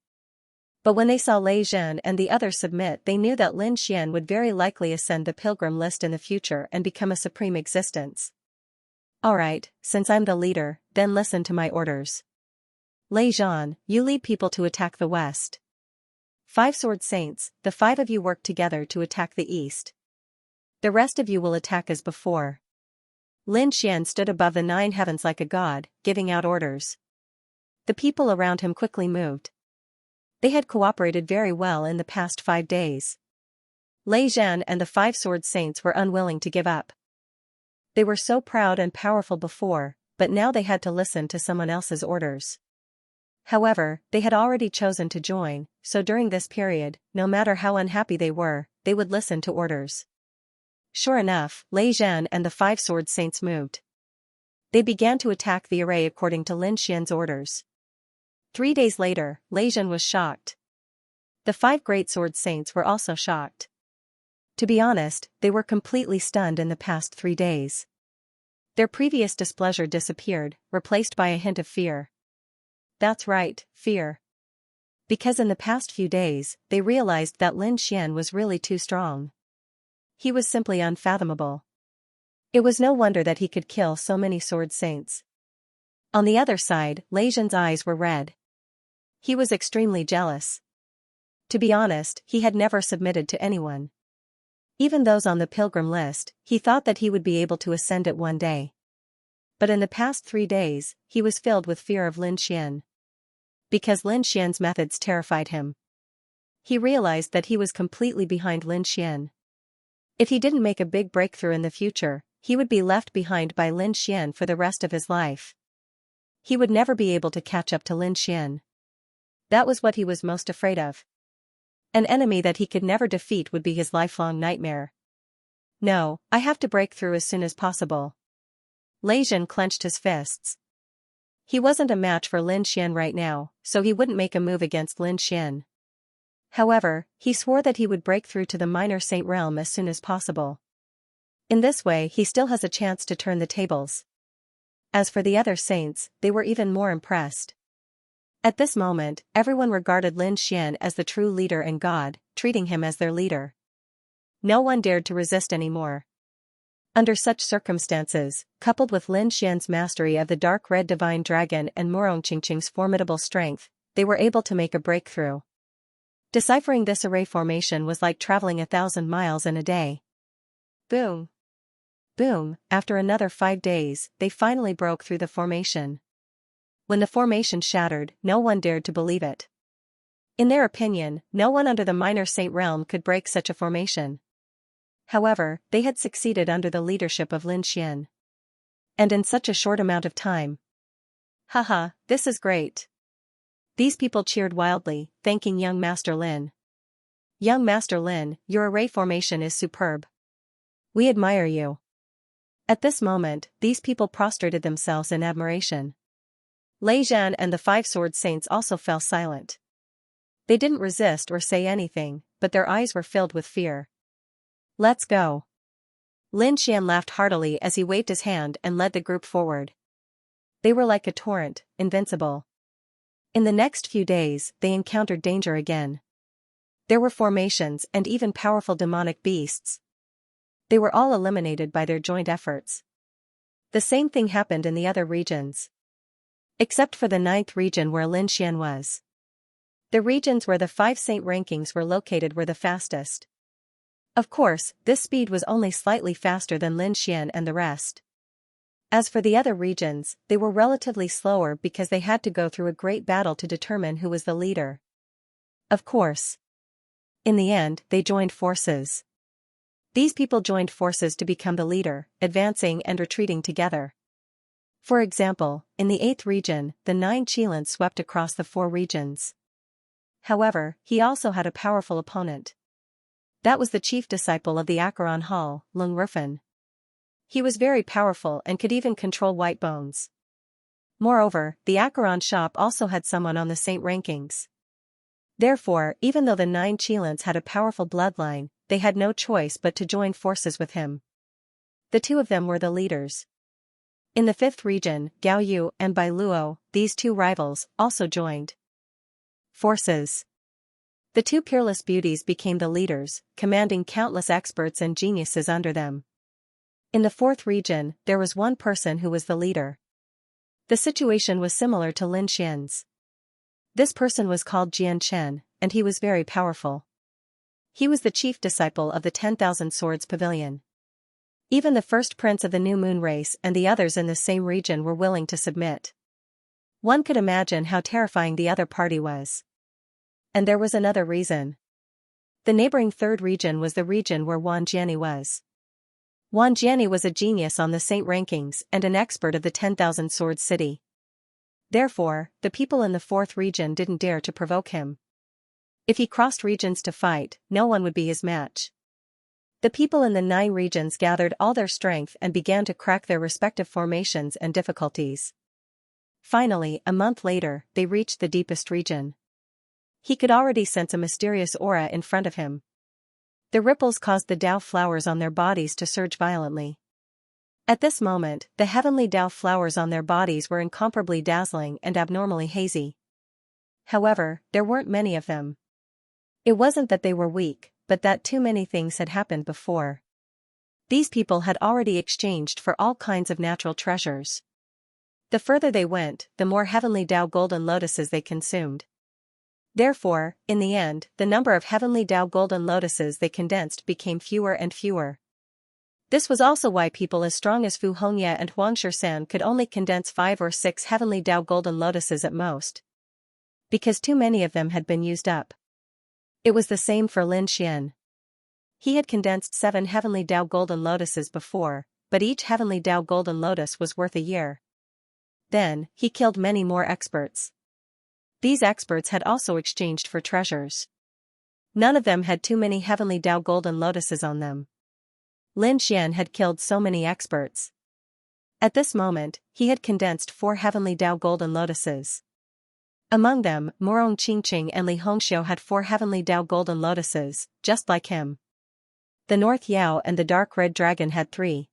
But when they saw Lei Zhen and the others submit, they knew that Lin Xian would very likely ascend the pilgrim list in the future and become a supreme existence. Alright, since I'm the leader, then listen to my orders. Lei Zhen, you lead people to attack the west. 5 sword saints, the 5 of you work together to attack the east. The rest of you will attack as before. Lin Xian stood above the 9 heavens like a god, giving out orders. The people around him quickly moved. They had cooperated very well in the past 5 days. Lei Zhen and the 5 sword saints were unwilling to give up. They were so proud and powerful before, but now they had to listen to someone else's orders. However, they had already chosen to join, so during this period, no matter how unhappy they were, they would listen to orders. Sure enough, Lei Zhen and the 5 sword saints moved. They began to attack the array according to Lin Xian's orders. 3 days later, Lei Zhen was shocked. The 5 great sword saints were also shocked. To be honest, they were completely stunned in the past 3 days. Their previous displeasure disappeared, replaced by a hint of fear. That's right, fear. Because in the past few days, they realized that Lin Xian was really too strong. He was simply unfathomable. It was no wonder that he could kill so many sword saints. On the other side, Lei Zhen's eyes were red. He was extremely jealous. To be honest, he had never submitted to anyone. Even those on the pilgrim list, he thought that he would be able to ascend it one day. But in the past 3 days, he was filled with fear of Lin Xian. Because Lin Xian's methods terrified him. He realized that he was completely behind Lin Xian. If he didn't make a big breakthrough in the future, he would be left behind by Lin Xian for the rest of his life. He would never be able to catch up to Lin Xian. That was what he was most afraid of. An enemy that he could never defeat would be his lifelong nightmare. No, I have to break through as soon as possible. Lei Zhen clenched his fists. He wasn't a match for Lin Xian right now, so he wouldn't make a move against Lin Xian. However, he swore that he would break through to the minor saint realm as soon as possible. In this way he still has a chance to turn the tables. As for the other saints, they were even more impressed. At this moment, everyone regarded Lin Xian as the true leader and god, treating him as their leader. No one dared to resist anymore. Under such circumstances, coupled with Lin Xian's mastery of the dark red divine dragon and Murong Qingqing's formidable strength, they were able to make a breakthrough. Deciphering this array formation was like traveling 1,000 miles in a day. Boom. Boom, after another 5 days, they finally broke through the formation. When the formation shattered, no one dared to believe it. In their opinion, no one under the minor saint realm could break such a formation. However, they had succeeded under the leadership of Lin Xian. And in such a short amount of time. Haha, this is great. These people cheered wildly, thanking young Master Lin. Young Master Lin, your array formation is superb. We admire you. At this moment, these people prostrated themselves in admiration. Lei Zhen and the 5 sword saints also fell silent. They didn't resist or say anything, but their eyes were filled with fear. Let's go. Lin Xian laughed heartily as he waved his hand and led the group forward. They were like a torrent, invincible. In the next few days, they encountered danger again. There were formations and even powerful demonic beasts. They were all eliminated by their joint efforts. The same thing happened in the other regions. Except for the ninth region where Lin Xian was. The regions where the 5 saint rankings were located were the fastest. Of course, this speed was only slightly faster than Lin Xian and the rest. As for the other regions, they were relatively slower because they had to go through a great battle to determine who was the leader. Of course. In the end, they joined forces. These people joined forces to become the leader, advancing and retreating together. For example, in the 8th region, the 9 Qilin swept across the 4 regions. However, he also had a powerful opponent. That was the chief disciple of the Acheron Hall, Lung Rufan. He was very powerful and could even control white bones. Moreover, the Acheron shop also had someone on the saint rankings. Therefore, even though the 9 Qilins had a powerful bloodline, they had no choice but to join forces with him. The 2 of them were the leaders. In the 5th region, Gao Yu and Bai Luo, these 2 rivals, also joined forces. The 2 peerless beauties became the leaders, commanding countless experts and geniuses under them. In the 4th region, there was one person who was the leader. The situation was similar to Lin Xian's. This person was called Jian Chen, and he was very powerful. He was the chief disciple of the 10,000 Swords Pavilion. Even the first prince of the New Moon race and the others in the same region were willing to submit. One could imagine how terrifying the other party was. And there was another reason. The neighboring 3rd region was the region where Wan Jiani was. Wan Jiani was a genius on the saint rankings and an expert of the 10,000 Swords City. Therefore, the people in the 4th region didn't dare to provoke him. If he crossed regions to fight, no one would be his match. The people in the 9 regions gathered all their strength and began to crack their respective formations and difficulties. Finally, a month later, they reached the deepest region. He could already sense a mysterious aura in front of him. The ripples caused the Dao flowers on their bodies to surge violently. At this moment, the heavenly Dao flowers on their bodies were incomparably dazzling and abnormally hazy. However, there weren't many of them. It wasn't that they were weak, but that too many things had happened before. These people had already exchanged for all kinds of natural treasures. The further they went, the more heavenly Dao golden lotuses they consumed. Therefore, in the end, the number of heavenly Dao golden lotuses they condensed became fewer and fewer. This was also why people as strong as Fu Hongye and Huang Shisan could only condense 5 or 6 heavenly Dao golden lotuses at most. Because too many of them had been used up. It was the same for Lin Xian. He had condensed 7 heavenly Dao golden lotuses before, but each heavenly Dao golden lotus was worth a year. Then, he killed many more experts. These experts had also exchanged for treasures. None of them had too many heavenly Dao golden lotuses on them. Lin Xian had killed so many experts. At this moment, he had condensed 4 heavenly Dao golden lotuses. Among them, Morong Qingqing and Li Hongxiu had 4 heavenly Dao golden lotuses, just like him. The North Yao and the Dark Red Dragon had 3.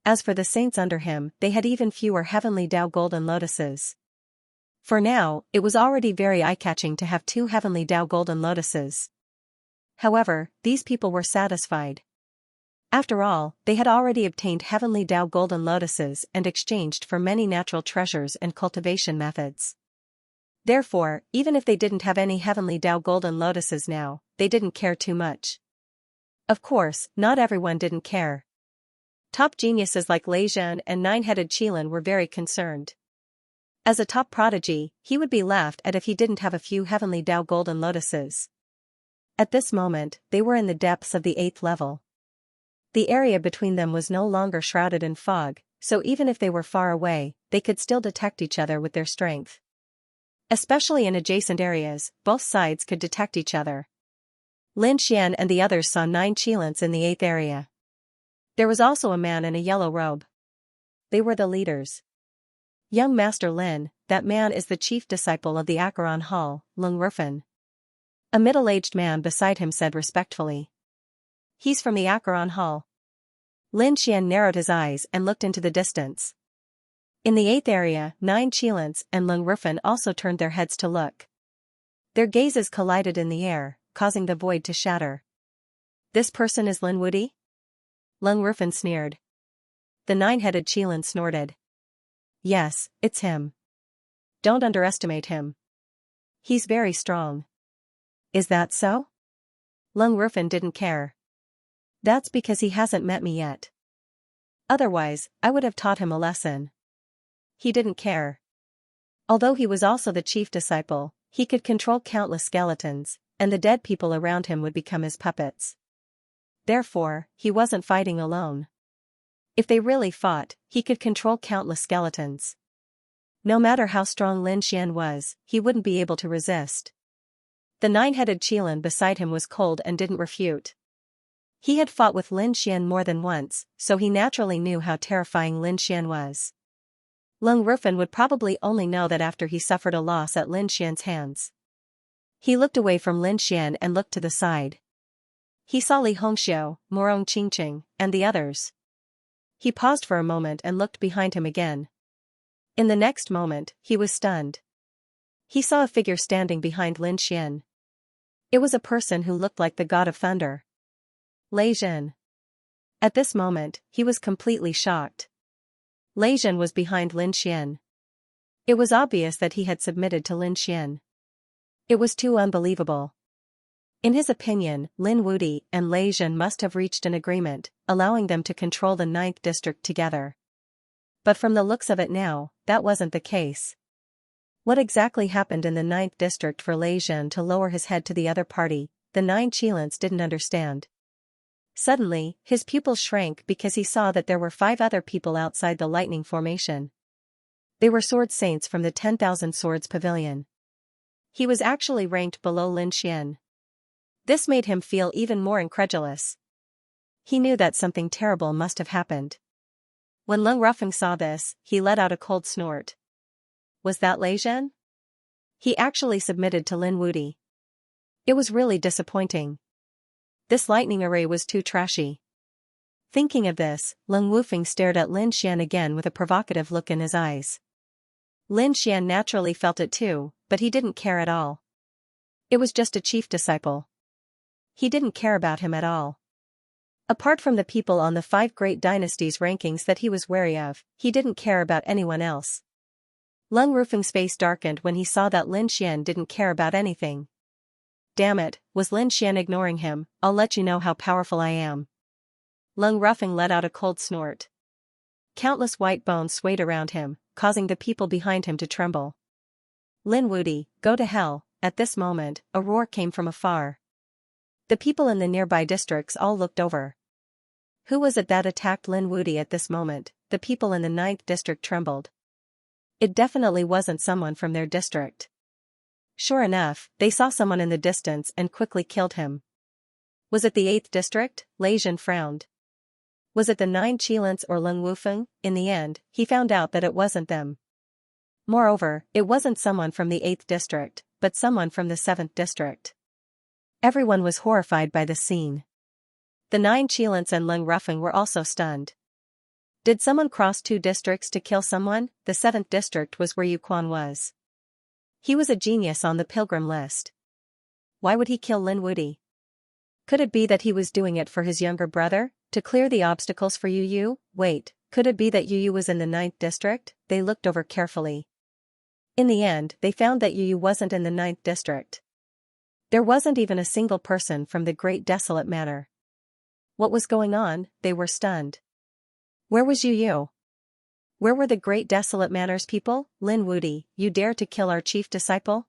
As for the saints under him, they had even fewer heavenly Dao golden lotuses. For now, it was already very eye-catching to have 2 heavenly Dao golden lotuses. However, these people were satisfied. After all, they had already obtained heavenly Dao golden lotuses and exchanged for many natural treasures and cultivation methods. Therefore, even if they didn't have any heavenly Dao golden lotuses now, they didn't care too much. Of course, not everyone didn't care. Top geniuses like Lei Zhan and 9-headed Qilin were very concerned. As a top prodigy, he would be laughed at if he didn't have a few heavenly Dao golden lotuses. At this moment, they were in the depths of the 8th level. The area between them was no longer shrouded in fog, so even if they were far away, they could still detect each other with their strength. Especially in adjacent areas, both sides could detect each other. Lin Xian and the others saw 9 Qilins in the 8th area. There was also a man in a yellow robe. They were the leaders. Young Master Lin, that man is the chief disciple of the Acheron Hall, Lung Rufan. A middle-aged man beside him said respectfully. He's from the Acheron Hall. Lin Xian narrowed his eyes and looked into the distance. In the 8th area, 9 Qilins and Lung Rufan also turned their heads to look. Their gazes collided in the air, causing the void to shatter. This person is Lin Wudi? Lung Rufan sneered. The nine-headed Qilin snorted. Yes, it's him. Don't underestimate him. He's very strong. Is that so? Lung Rufin didn't care. That's because he hasn't met me yet. Otherwise, I would have taught him a lesson. He didn't care. Although he was also the chief disciple, he could control countless skeletons, and the dead people around him would become his puppets. Therefore, he wasn't fighting alone. If they really fought, he could control countless skeletons. No matter how strong Lin Xian was, he wouldn't be able to resist. The nine-headed Qilin beside him was cold and didn't refute. He had fought with Lin Xian more than once, so he naturally knew how terrifying Lin Xian was. Lung Rufin would probably only know that after he suffered a loss at Lin Xian's hands. He looked away from Lin Xian and looked to the side. He saw Li Hongxiu, Morong Qingqing, and the others. He paused for a moment and looked behind him again. In the next moment, he was stunned. He saw a figure standing behind Lin Xian. It was a person who looked like the god of thunder. Lei Zhen. At this moment, he was completely shocked. Lei Zhen was behind Lin Xian. It was obvious that he had submitted to Lin Xian. It was too unbelievable. In his opinion, Lin Wuti and Lei Zhen must have reached an agreement, allowing them to control the 9th district together. But from the looks of it now, that wasn't the case. What exactly happened in the 9th district for Lei Zhen to lower his head to the other party, the 9 Qilins didn't understand. Suddenly, his pupils shrank because he saw that there were 5 other people outside the lightning formation. They were sword saints from the 10,000 Swords Pavilion. He was actually ranked below Lin Xian. This made him feel even more incredulous. He knew that something terrible must have happened. When Lung Rufin saw this, he let out a cold snort. Was that Lei Zhen? He actually submitted to Lin Wuti. It was really disappointing. This lightning array was too trashy. Thinking of this, Lung Wufeng stared at Lin Xian again with a provocative look in his eyes. Lin Xian naturally felt it too, but he didn't care at all. It was just a chief disciple. He didn't care about him at all. Apart from the people on the 5 great dynasties rankings that he was wary of, he didn't care about anyone else. Lung Rufeng's face darkened when he saw that Lin Xian didn't care about anything. Damn it, was Lin Xian ignoring him? I'll let you know how powerful I am. Lung Rufeng let out a cold snort. Countless white bones swayed around him, causing the people behind him to tremble. Lin Wuti, go to hell. At this moment, a roar came from afar. The people in the nearby districts all looked over. Who was it that attacked Lin Wuti at this moment? The people in the 9th district trembled. It definitely wasn't someone from their district. Sure enough, they saw someone in the distance and quickly killed him. Was it the 8th district? Lei Zhen frowned. Was it the 9 Qilins or Lung Wufeng? In the end, he found out that it wasn't them. Moreover, it wasn't someone from the 8th district, but someone from the 7th district. Everyone was horrified by the scene. The 9 Qilins and Lung Rufeng were also stunned. Did someone cross 2 districts to kill someone? The 7th district was where Yu Quan was. He was a genius on the pilgrim list. Why would he kill Lin Wuti? Could it be that he was doing it for his younger brother, to clear the obstacles for Yu Yu? Wait, could it be that Yu Yu was in the 9th district? They looked over carefully. In the end, they found that Yu Yu wasn't in the 9th district. There wasn't even a single person from the Great Desolate Manor. What was going on? They were stunned. Where was Yu Yu? Where were the Great Desolate Manor's people? Lin Wuti, you dare to kill our chief disciple?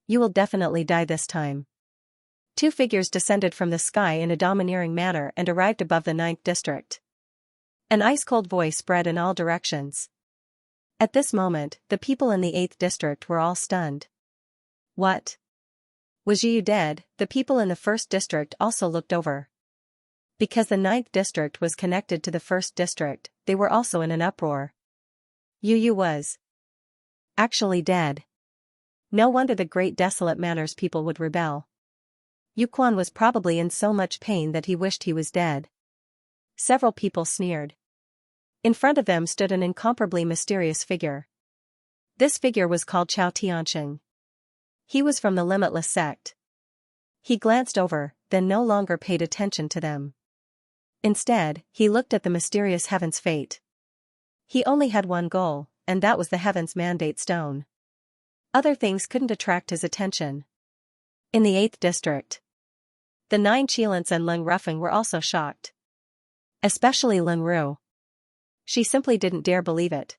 You will definitely die this time. 2 figures descended from the sky in a domineering manner and arrived above the 9th district. An ice-cold voice spread in all directions. At this moment, the people in the 8th district were all stunned. What? Was Yu Yu dead? The people in the 1st district also looked over. Because the 9th district was connected to the 1st district, they were also in an uproar. Yu Yu was actually dead. No wonder the Great Desolate Manor's people would rebel. Yu Quan was probably in so much pain that he wished he was dead. Several people sneered. In front of them stood an incomparably mysterious figure. This figure was called Chao Tianxing. He was from the Limitless sect. He glanced over, then no longer paid attention to them. Instead, he looked at the mysterious heaven's fate. He only had one goal, and that was the heaven's mandate stone. Other things couldn't attract his attention. In the 8th district, the 9 Qilins and Leng Rufeng were also shocked. Especially Leng Ru. She simply didn't dare believe it.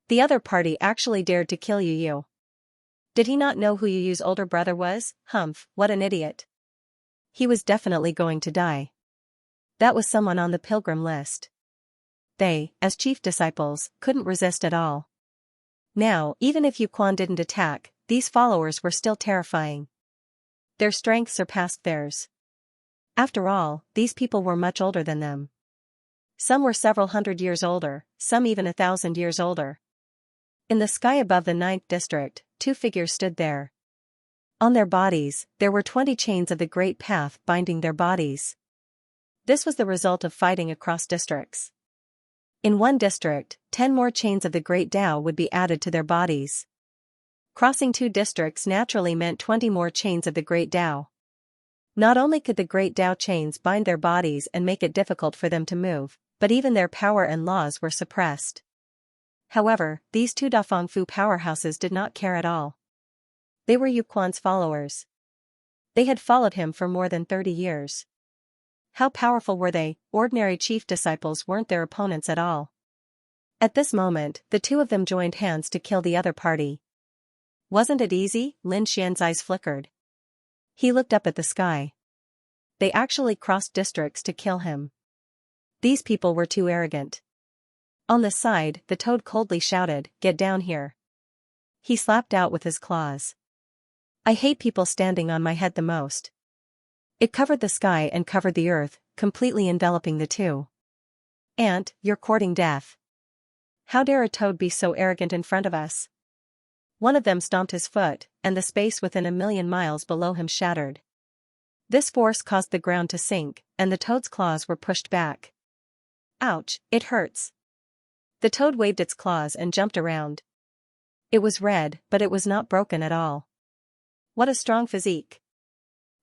The other party actually dared to kill Yu Yu. Did he not know who Yu Yu's older brother was? Humph, what an idiot. He was definitely going to die. That was someone on the pilgrim list. They, as chief disciples, couldn't resist at all. Now, even if Yu Quan didn't attack, these followers were still terrifying. Their strength surpassed theirs. After all, these people were much older than them. Some were several hundred years older, some even 1,000 years older. In the sky above the 9th district, 2 figures stood there. On their bodies, there were 20 chains of the Great Path binding their bodies. This was the result of fighting across districts. In one district, 10 more chains of the Great Tao would be added to their bodies. Crossing 2 districts naturally meant 20 more chains of the Great Tao. Not only could the Great Tao chains bind their bodies and make it difficult for them to move, but even their power and laws were suppressed. However, these 2 Dafeng Fu powerhouses did not care at all. They were Yu Quan's followers. They had followed him for more than 30 years. How powerful were they? Ordinary chief disciples weren't their opponents at all. At this moment, the 2 of them joined hands to kill the other party. Wasn't it easy? Lin Xian's eyes flickered. He looked up at the sky. They actually crossed districts to kill him. These people were too arrogant. On the side, the toad coldly shouted, "Get down here." He slapped out with his claws. I hate people standing on my head the most. It covered the sky and covered the earth, completely enveloping the 2. Ant, you're courting death. How dare a toad be so arrogant in front of us? One of them stomped his foot, and the space within 1,000,000 miles below him shattered. This force caused the ground to sink, and the toad's claws were pushed back. Ouch, it hurts. The toad waved its claws and jumped around. It was red, but it was not broken at all. What a strong physique.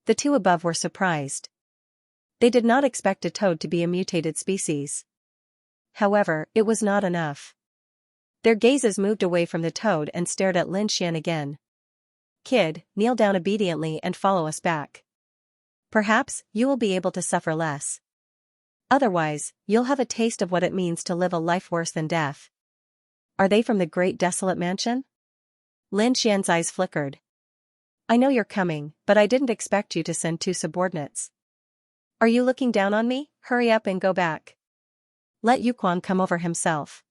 The 2 above were surprised. They did not expect a toad to be a mutated species. However, it was not enough. Their gazes moved away from the toad and stared at Lin Xian again. Kid, kneel down obediently and follow us back. Perhaps, you will be able to suffer less. Otherwise, you'll have a taste of what it means to live a life worse than death. Are they from the Great Desolate Mansion? Lin Xian's eyes flickered. I know you're coming, but I didn't expect you to send 2 subordinates. Are you looking down on me? Hurry up and go back. Let Yu Quan come over himself.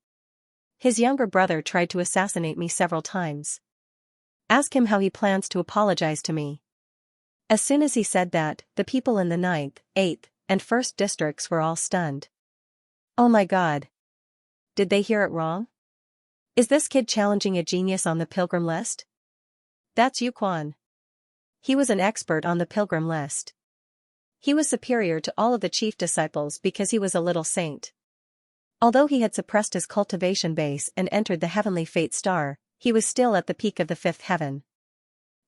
His younger brother tried to assassinate me several times. Ask him how he plans to apologize to me. As soon as he said that, the people in the 9th, 8th, and 1st districts were all stunned. Oh my God. Did they hear it wrong? Is this kid challenging a genius on the pilgrim list? That's Yu Quan. He was an expert on the pilgrim list. He was superior to all of the chief disciples because he was a little saint. Although he had suppressed his cultivation base and entered the heavenly fate star, he was still at the peak of the 5th heaven.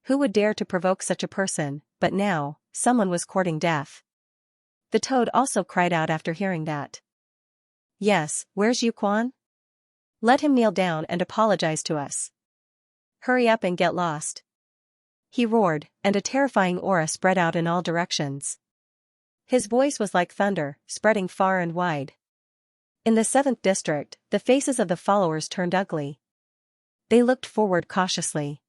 Who would dare to provoke such a person? But now, someone was courting death. The toad also cried out after hearing that. Yes, where's Yu Quan? Let him kneel down and apologize to us. Hurry up and get lost. He roared, and a terrifying aura spread out in all directions. His voice was like thunder, spreading far and wide. In the 7th district, the faces of the followers turned ugly. They looked forward cautiously.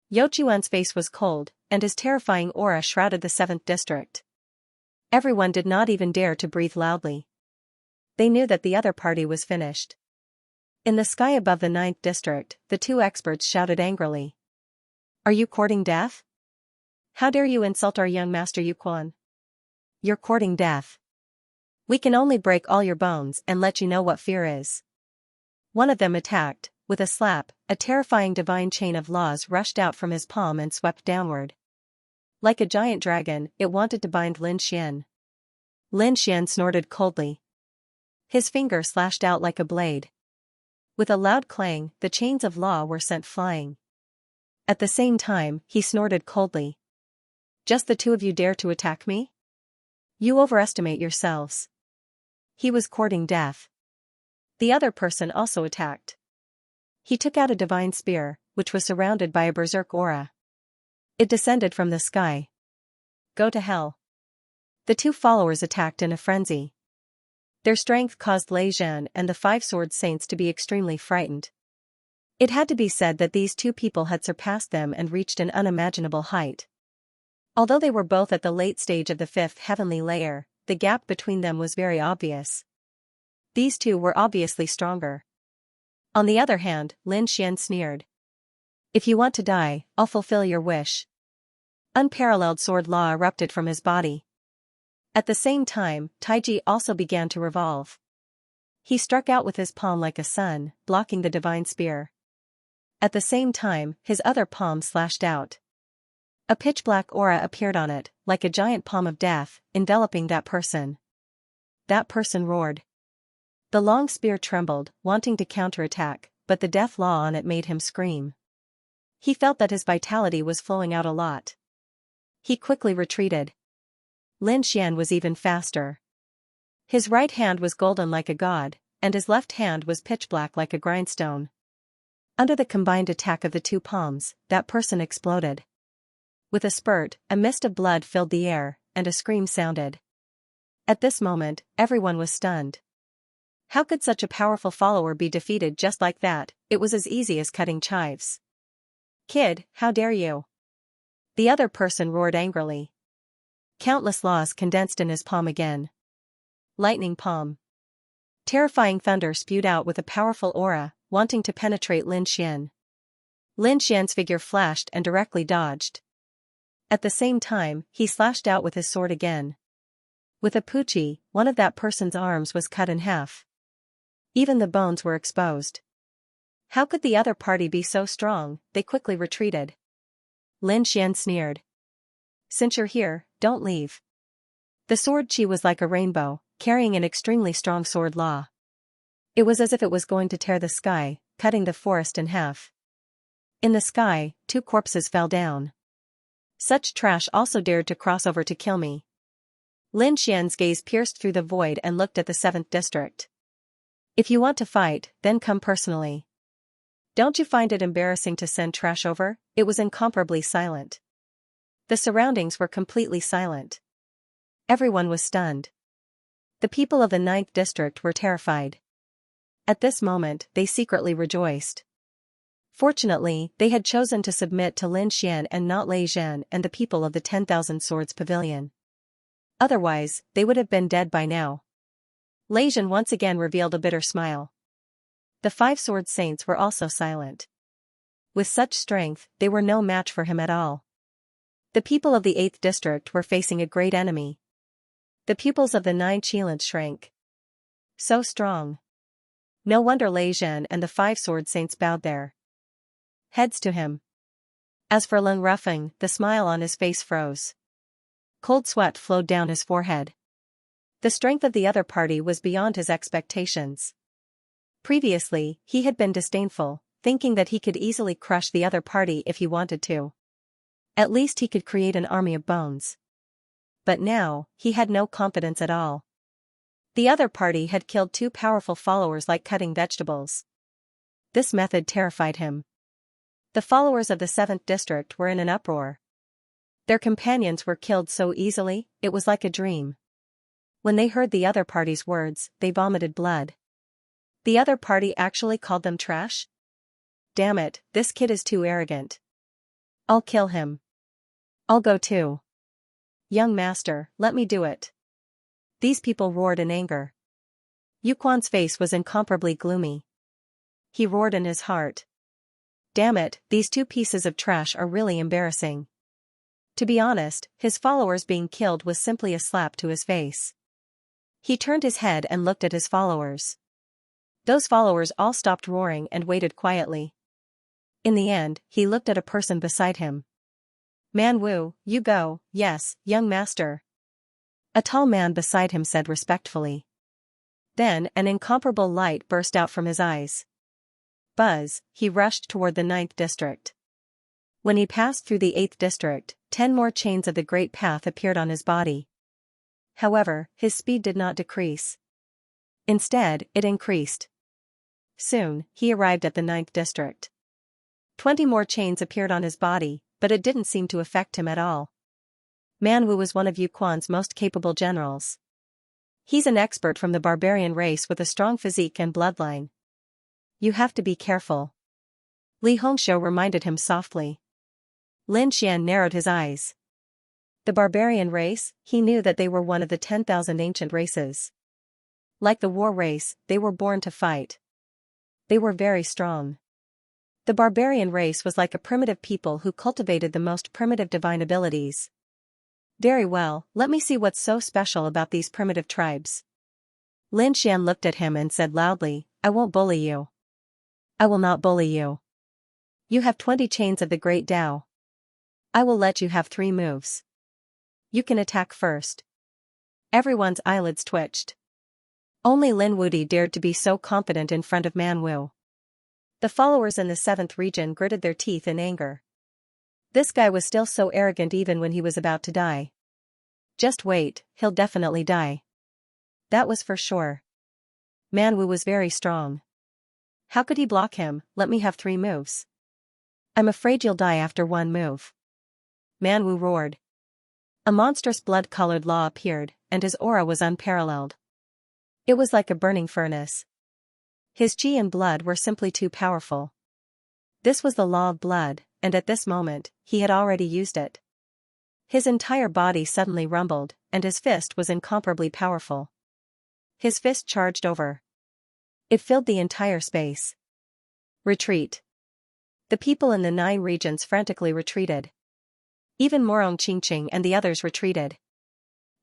Yo Chuan's face was cold, and his terrifying aura shrouded the 7th district. Everyone did not even dare to breathe loudly. They knew that the other party was finished. In the sky above the 9th district, the 2 experts shouted angrily. Are you courting death? How dare you insult our young master Yu Quan? You're courting death. We can only break all your bones and let you know what fear is. One of them attacked. With a slap, a terrifying divine chain of laws rushed out from his palm and swept downward. Like a giant dragon, it wanted to bind Lin Xian. Lin Xian snorted coldly. His finger slashed out like a blade. With a loud clang, the chains of law were sent flying. At the same time, he snorted coldly. Just the 2 of you dare to attack me? You overestimate yourselves. He was courting death. The other person also attacked. He took out a divine spear, which was surrounded by a berserk aura. It descended from the sky. Go to hell. The two followers attacked in a frenzy. Their strength caused Lei Zhan and the five-sword saints to be extremely frightened. It had to be said that these two people had surpassed them and reached an unimaginable height. Although they were both at the late stage of the fifth heavenly layer, the gap between them was very obvious. These two were obviously stronger. On the other hand, Lin Xian sneered. If you want to die, I'll fulfill your wish. Unparalleled sword law erupted from his body. At the same time, Taiji also began to revolve. He struck out with his palm like a sun, blocking the divine spear. At the same time, his other palm slashed out. A pitch-black aura appeared on it, like a giant palm of death, enveloping that person. That person roared. The long spear trembled, wanting to counterattack, but the death law on it made him scream. He felt that his vitality was flowing out a lot. He quickly retreated. Lin Xian was even faster. His right hand was golden like a god, and his left hand was pitch-black like a grindstone. Under the combined attack of the two palms, that person exploded. With a spurt, a mist of blood filled the air, and a scream sounded. At this moment, everyone was stunned. How could such a powerful follower be defeated just like that? It was as easy as cutting chives. Kid, how dare you? The other person roared angrily. Countless laws condensed in his palm again. Lightning palm. Terrifying thunder spewed out with a powerful aura, wanting to penetrate Lin Xian. Lin Xian's figure flashed and directly dodged. At the same time, he slashed out with his sword again. With a puchi, one of that person's arms was cut in half. Even the bones were exposed. How could the other party be so strong? They quickly retreated. Lin Xian sneered. Since you're here, don't leave. The sword chi was like a rainbow, carrying an extremely strong sword law. It was as if it was going to tear the sky, cutting the forest in half. In the sky, two corpses fell down. Such trash also dared to cross over to kill me. Lin Xian's gaze pierced through the void and looked at the 7th district. If you want to fight, then come personally. Don't you find it embarrassing to send trash over? It was incomparably silent. The surroundings were completely silent. Everyone was stunned. The people of the 9th district were terrified. At this moment, they secretly rejoiced. Fortunately, they had chosen to submit to Lin Xian and not Lei Zhan and the people of the 10,000 Swords Pavilion. Otherwise, they would have been dead by now. Lei Zhan once again revealed a bitter smile. The 5-sword saints were also silent. With such strength, they were no match for him at all. The people of the 8th district were facing a great enemy. The pupils of the 9 Qilins shrank. So strong. No wonder Lei Zhan and the 5-sword saints bowed their heads to him. As for Leng Ruffing, the smile on his face froze. Cold sweat flowed down his forehead. The strength of the other party was beyond his expectations. Previously, he had been disdainful, thinking that he could easily crush the other party if he wanted to. At least he could create an army of bones. But now, he had no confidence at all. The other party had killed 2 powerful followers like cutting vegetables. This method terrified him. The followers of the 7th district were in an uproar. Their companions were killed so easily, it was like a dream. When they heard the other party's words, they vomited blood. The other party actually called them trash? Damn it, this kid is too arrogant. I'll kill him. I'll go too. Young master, let me do it. These people roared in anger. Yuquan's face was incomparably gloomy. He roared in his heart. Damn it, these 2 pieces of trash are really embarrassing. To be honest, his followers being killed was simply a slap to his face. He turned his head and looked at his followers. Those followers all stopped roaring and waited quietly. In the end, he looked at a person beside him. Man Wu, you go, yes, young master. A tall man beside him said respectfully. Then an incomparable light burst out from his eyes. Buzz, he rushed toward the 9th district. When he passed through the 8th district, 10 more chains of the Great Path appeared on his body. However, his speed did not decrease. Instead, it increased. Soon, he arrived at the 9th district. 20 more chains appeared on his body, but it didn't seem to affect him at all. Man Wu was one of Yuquan's most capable generals. He's an expert from the barbarian race with a strong physique and bloodline. You have to be careful. Li Hongxiu reminded him softly. Lin Xian narrowed his eyes. The barbarian race, he knew that they were one of the 10,000 ancient races. Like the war race, they were born to fight. They were very strong. The barbarian race was like a primitive people who cultivated the most primitive divine abilities. Very well, let me see what's so special about these primitive tribes. Lin Xian looked at him and said loudly, I won't bully you. I will not bully you. You have 20 chains of the Great Tao. I will let you have 3 moves. You can attack first. Everyone's eyelids twitched. Only Lin Wudi dared to be so confident in front of Man Wu. The followers in the 7th region gritted their teeth in anger. This guy was still so arrogant even when he was about to die. Just wait, he'll definitely die. That was for sure. Man Wu was very strong. How could he block him? Let me have 3 moves. I'm afraid you'll die after 1 move. Man Wu roared. A monstrous blood-colored law appeared, and his aura was unparalleled. It was like a burning furnace. His qi and blood were simply too powerful. This was the law of blood, and at this moment, he had already used it. His entire body suddenly rumbled, and his fist was incomparably powerful. His fist charged over. It filled the entire space. Retreat. The people in the 9 regions frantically retreated. Even Morong Qingqing and the others retreated.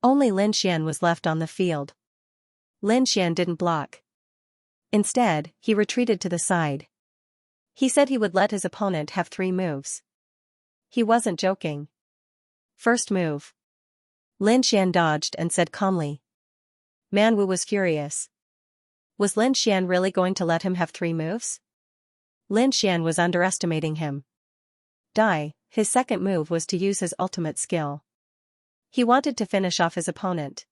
Only Lin Xian was left on the field. Lin Xian didn't block. Instead, he retreated to the side. He said he would let his opponent have 3 moves. He wasn't joking. First move. Lin Xian dodged and said calmly. Man Wu was furious. Was Lin Xian really going to let him have 3 moves? Lin Xian was underestimating him. Die. His second move was to use his ultimate skill. He wanted to finish off his opponent.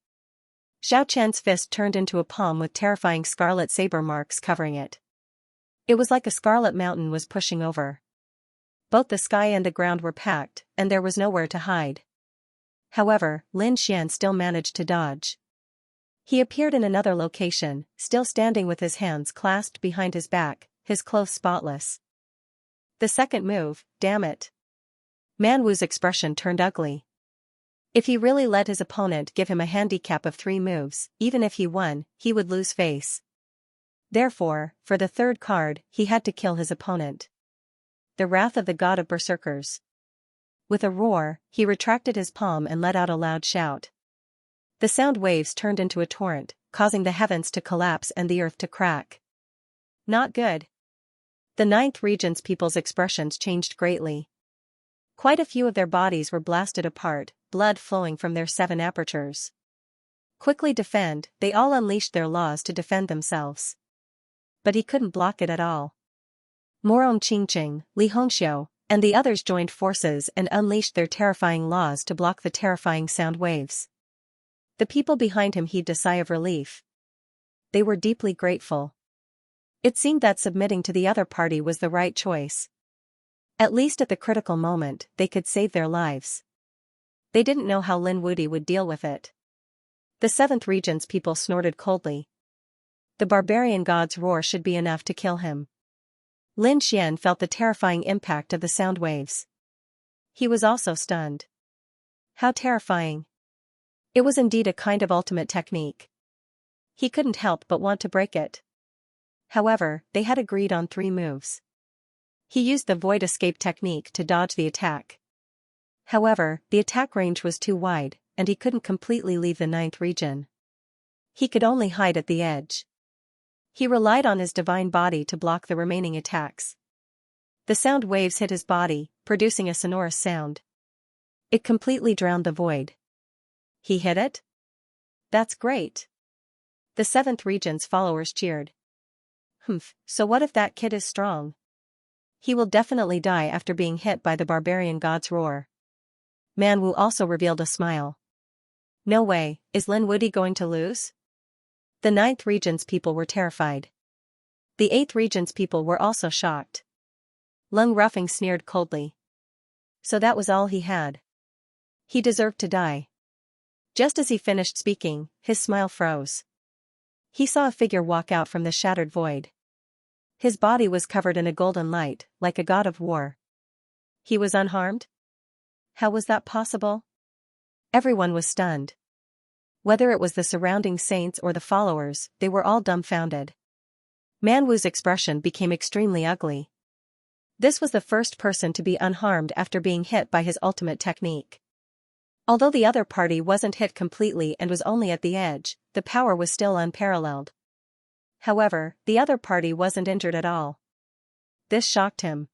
Xiao Chen's fist turned into a palm with terrifying scarlet saber marks covering it. It was like a scarlet mountain was pushing over. Both the sky and the ground were packed, and there was nowhere to hide. However, Lin Xian still managed to dodge. He appeared in another location, still standing with his hands clasped behind his back, his clothes spotless. The second move, damn it. Man Wu's expression turned ugly. If he really let his opponent give him a handicap of 3 moves, even if he won, he would lose face. Therefore, for the 3rd card, he had to kill his opponent. The wrath of the god of berserkers. With a roar, he retracted his palm and let out a loud shout. The sound waves turned into a torrent, causing the heavens to collapse and the earth to crack. Not good. The 9th region's people's expressions changed greatly. Quite a few of their bodies were blasted apart, blood flowing from their 7 apertures. Quickly defend, they all unleashed their laws to defend themselves. But he couldn't block it at all. Morong Qingqing, Li Hongxiu, and the others joined forces and unleashed their terrifying laws to block the terrifying sound waves. The people behind him heaved a sigh of relief. They were deeply grateful. It seemed that submitting to the other party was the right choice. At least at the critical moment, they could save their lives. They didn't know how Lin Wudi would deal with it. The 7th region's people snorted coldly. The barbarian god's roar should be enough to kill him. Lin Xian felt the terrifying impact of the sound waves. He was also stunned. How terrifying. It was indeed a kind of ultimate technique. He couldn't help but want to break it. However, they had agreed on 3 moves. He used the void escape technique to dodge the attack. However, the attack range was too wide, and he couldn't completely leave the 9th region. He could only hide at the edge. He relied on his divine body to block the remaining attacks. The sound waves hit his body, producing a sonorous sound. It completely drowned the void. He hit it? That's great. The 7th region's followers cheered. So what if that kid is strong? He will definitely die after being hit by the barbarian god's roar. Man Wu also revealed a smile. No way, is Lin Wuyi going to lose? The 9th region's people were terrified. The 8th region's people were also shocked. Lung Ruffing sneered coldly. So that was all he had. He deserved to die. Just as he finished speaking, his smile froze. He saw a figure walk out from the shattered void. His body was covered in a golden light, like a god of war. He was unharmed? How was that possible? Everyone was stunned. Whether it was the surrounding saints or the followers, they were all dumbfounded. Man Wu's expression became extremely ugly. This was the first person to be unharmed after being hit by his ultimate technique. Although the other party wasn't hit completely and was only at the edge, the power was still unparalleled. However, the other party wasn't injured at all. This shocked him.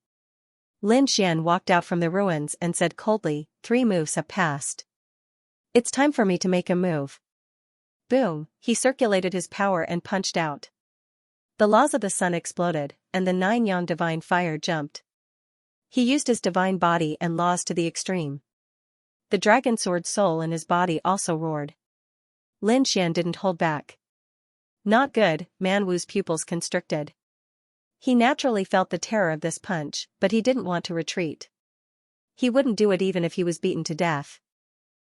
Lin Xian walked out from the ruins and said coldly, 3 moves have passed. It's time for me to make a move. Boom, he circulated his power and punched out. The laws of the sun exploded, and the 9 yang divine fire jumped. He used his divine body and laws to the extreme. The dragon sword soul in his body also roared. Lin Xian didn't hold back. Not good, Man Wu's pupils constricted. He naturally felt the terror of this punch, but he didn't want to retreat. He wouldn't do it even if he was beaten to death.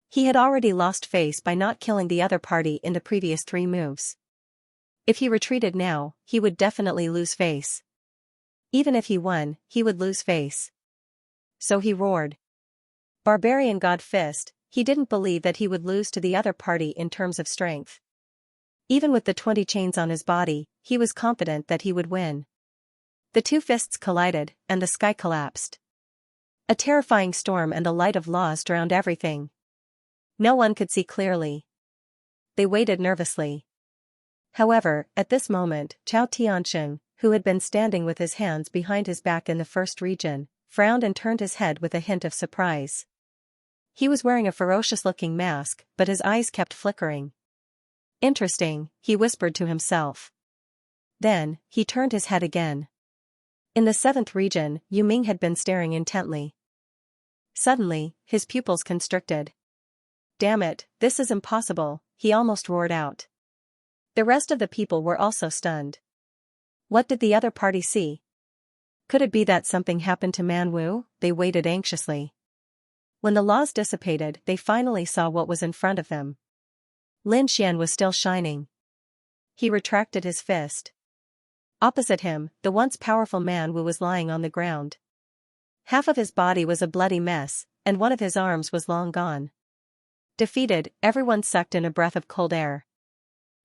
He had already lost face by not killing the other party in the previous 3 moves. If he retreated now, he would definitely lose face. Even if he won, he would lose face. So he roared. Barbarian God Fist, he didn't believe that he would lose to the other party in terms of strength. Even with the 20 chains on his body, he was confident that he would win. The 2 fists collided, and the sky collapsed. A terrifying storm and the light of laws drowned everything. No one could see clearly. They waited nervously. However, at this moment, Chao Tiansheng, who had been standing with his hands behind his back in the 1st region, frowned and turned his head with a hint of surprise. He was wearing a ferocious-looking mask, but his eyes kept flickering. Interesting, he whispered to himself. Then, he turned his head again. In the 7th region, Yu Ming had been staring intently. Suddenly, his pupils constricted. Damn it, this is impossible, he almost roared out. The rest of the people were also stunned. What did the other party see? Could it be that something happened to Man Wu? They waited anxiously. When the laws dissipated, they finally saw what was in front of them. Lin Xian was still shining. He retracted his fist. Opposite him, the once powerful Man Wu was lying on the ground. Half of his body was a bloody mess, and one of his arms was long gone. Defeated, everyone sucked in a breath of cold air.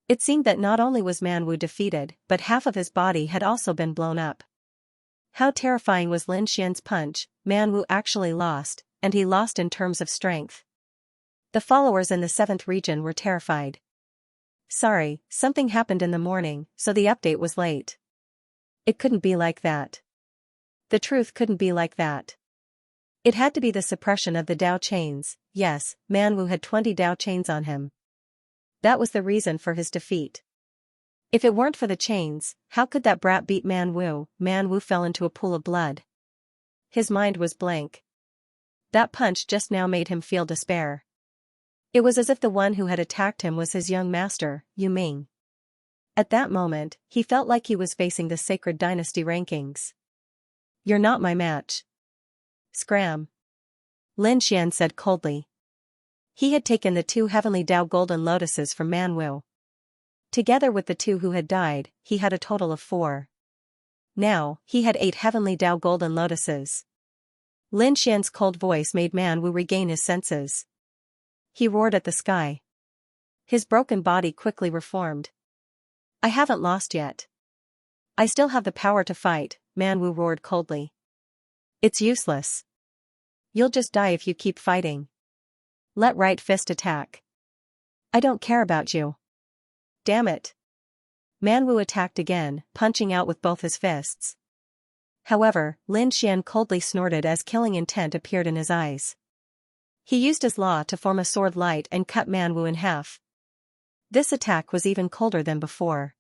It seemed that not only was Man Wu defeated, but half of his body had also been blown up. How terrifying was Lin Xian's punch! Man Wu actually lost, and he lost in terms of strength. The followers in the 7th region were terrified. Sorry, something happened in the morning, so the update was late. It couldn't be like that. The truth couldn't be like that. It had to be the suppression of the Dao chains. Yes, Man Wu had 20 Dao chains on him. That was the reason for his defeat. If it weren't for the chains, how could that brat beat Man Wu? Man Wu fell into a pool of blood. His mind was blank. That punch just now made him feel despair. It was as if the one who had attacked him was his young master, Yu Ming. At that moment, he felt like he was facing the sacred dynasty rankings. You're not my match. Scram. Lin Xian said coldly. He had taken the 2 heavenly Dao golden lotuses from Man Wu. Together with the 2 who had died, he had a total of 4. Now, he had 8 heavenly Dao golden lotuses. Lin Xian's cold voice made Man Wu regain his senses. He roared at the sky. His broken body quickly reformed. I haven't lost yet. I still have the power to fight, Man Wu roared coldly. It's useless. You'll just die if you keep fighting. Let right fist attack. I don't care about you. Damn it. Man Wu attacked again, punching out with both his fists. However, Lin Xian coldly snorted as killing intent appeared in his eyes. He used his law to form a sword light and cut Man Wu in half. This attack was even colder than before.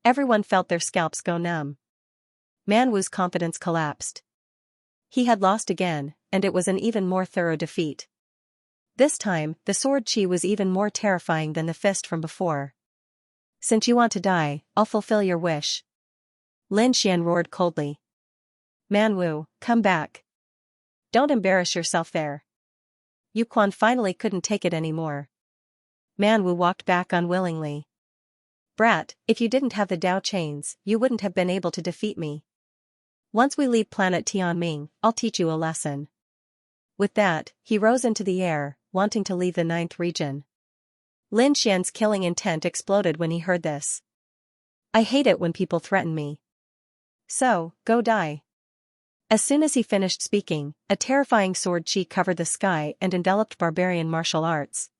Everyone felt their scalps go numb. Man Wu's confidence collapsed. He had lost again, and it was an even more thorough defeat. This time, the sword chi was even more terrifying than the fist from before. Since you want to die, I'll fulfill your wish. Lin Xian roared coldly. Man Wu, come back. Don't embarrass yourself there. Yu Quan finally couldn't take it anymore. Man Wu walked back unwillingly. Brat, if you didn't have the Dao chains, you wouldn't have been able to defeat me. Once we leave planet Tianming, I'll teach you a lesson. With that, he rose into the air, wanting to leave the 9th region. Lin Xian's killing intent exploded when he heard this. I hate it when people threaten me. So, go die. As soon as he finished speaking, a terrifying sword chi covered the sky and enveloped barbarian martial arts.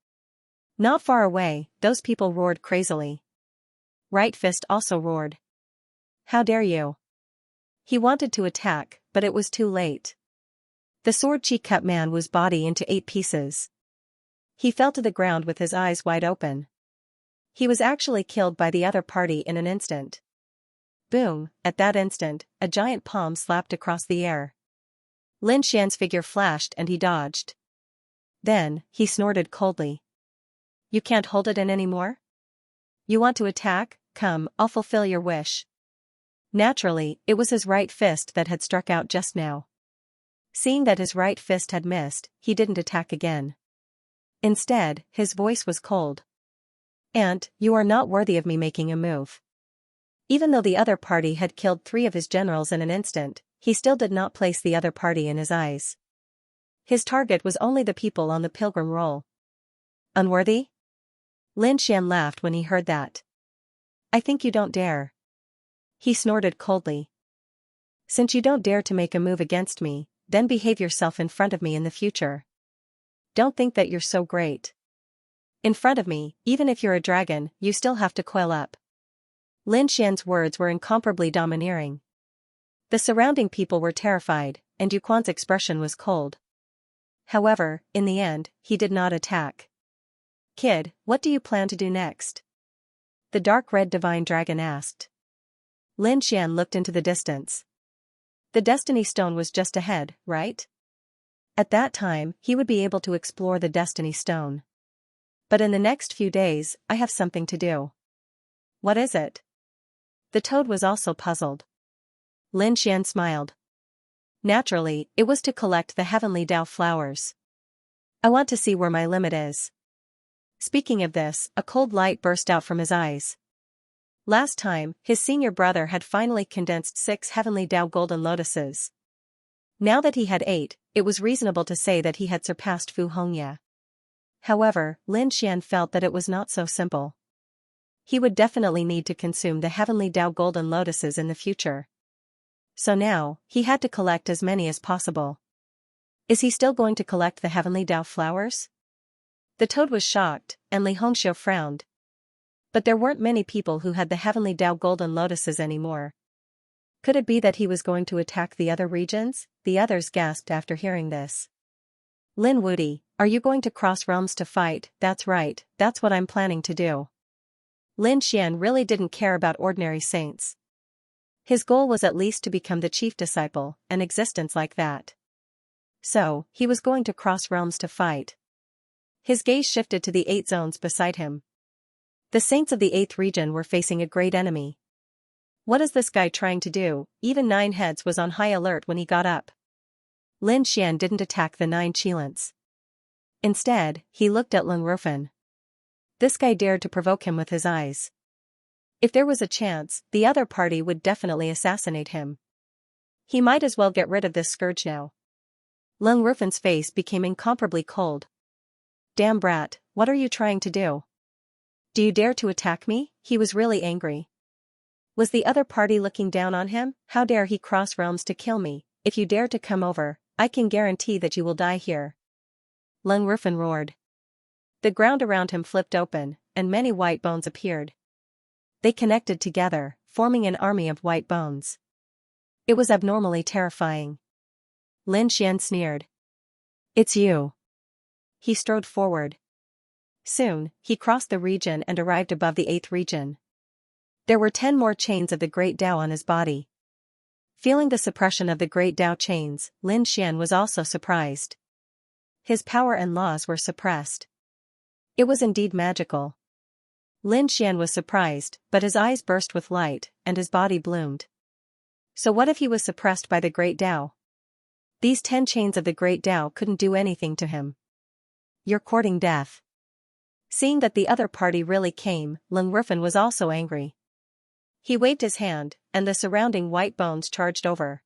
Not far away, those people roared crazily. Right Fist also roared. How dare you? He wanted to attack, but it was too late. The sword chi cut Man Wu's body into 8 pieces. He fell to the ground with his eyes wide open. He was actually killed by the other party in an instant. Boom, at that instant, a giant palm slapped across the air. Lin Xian's figure flashed and he dodged. Then, he snorted coldly. You can't hold it in anymore? You want to attack? Come, I'll fulfill your wish. Naturally, it was his right fist that had struck out just now. Seeing that his right fist had missed, he didn't attack again. Instead, his voice was cold. And, you are not worthy of me making a move. Even though the other party had killed 3 of his generals in an instant, he still did not place the other party in his eyes. His target was only the people on the pilgrim roll. Unworthy? Lin Xian laughed when he heard that. I think you don't dare. He snorted coldly. Since you don't dare to make a move against me, then behave yourself in front of me in the future. Don't think that you're so great. In front of me, even if you're a dragon, you still have to coil up. Lin Xian's words were incomparably domineering. The surrounding people were terrified, and Yu Quan's expression was cold. However, in the end, he did not attack. Kid, what do you plan to do next? The dark red divine dragon asked. Lin Xian looked into the distance. The Destiny Stone was just ahead, right? At that time, he would be able to explore the Destiny Stone. But in the next few days, I have something to do. What is it? The toad was also puzzled. Lin Xian smiled. Naturally, it was to collect the heavenly Dao flowers. I want to see where my limit is. Speaking of this, a cold light burst out from his eyes. Last time, his senior brother had finally condensed 6 heavenly Dao golden lotuses. Now that he had 8, it was reasonable to say that he had surpassed Fu Hongya. However, Lin Xian felt that it was not so simple. He would definitely need to consume the heavenly Dao golden lotuses in the future. So now, he had to collect as many as possible. Is he still going to collect the heavenly Dao flowers? The toad was shocked, and Li Hongxiu frowned. But there weren't many people who had the heavenly Dao golden lotuses anymore. Could it be that he was going to attack the other regions? The others gasped after hearing this. Lin Wudi, are you going to cross realms to fight? That's right, that's what I'm planning to do. Lin Xian really didn't care about ordinary saints. His goal was at least to become the chief disciple, an existence like that. So, he was going to cross realms to fight. His gaze shifted to the 8 zones beside him. The saints of the 8th region were facing a great enemy. What is this guy trying to do? Even 9 Heads was on high alert when he got up. Lin Xian didn't attack the 9 Qilins. Instead, he looked at Lung Rufen. This guy dared to provoke him with his eyes. If there was a chance, the other party would definitely assassinate him. He might as well get rid of this scourge now. Lung Rufen's face became incomparably cold. Damn brat, what are you trying to do? Do you dare to attack me? He was really angry. Was the other party looking down on him? How dare he cross realms to kill me? If you dare to come over, I can guarantee that you will die here. Lung Rufen roared. The ground around him flipped open, and many white bones appeared. They connected together, forming an army of white bones. It was abnormally terrifying. Lin Xian sneered. It's you. He strode forward. Soon, he crossed the region and arrived above the 8th region. There were 10 more chains of the Great Dao on his body. Feeling the suppression of the Great Dao chains, Lin Xian was also surprised. His power and laws were suppressed. It was indeed magical. Lin Xian was surprised, but his eyes burst with light, and his body bloomed. So what if he was suppressed by the Great Tao? These 10 chains of the Great Tao couldn't do anything to him. You're courting death. Seeing that the other party really came, Lung Rufin was also angry. He waved his hand, and the surrounding white bones charged over.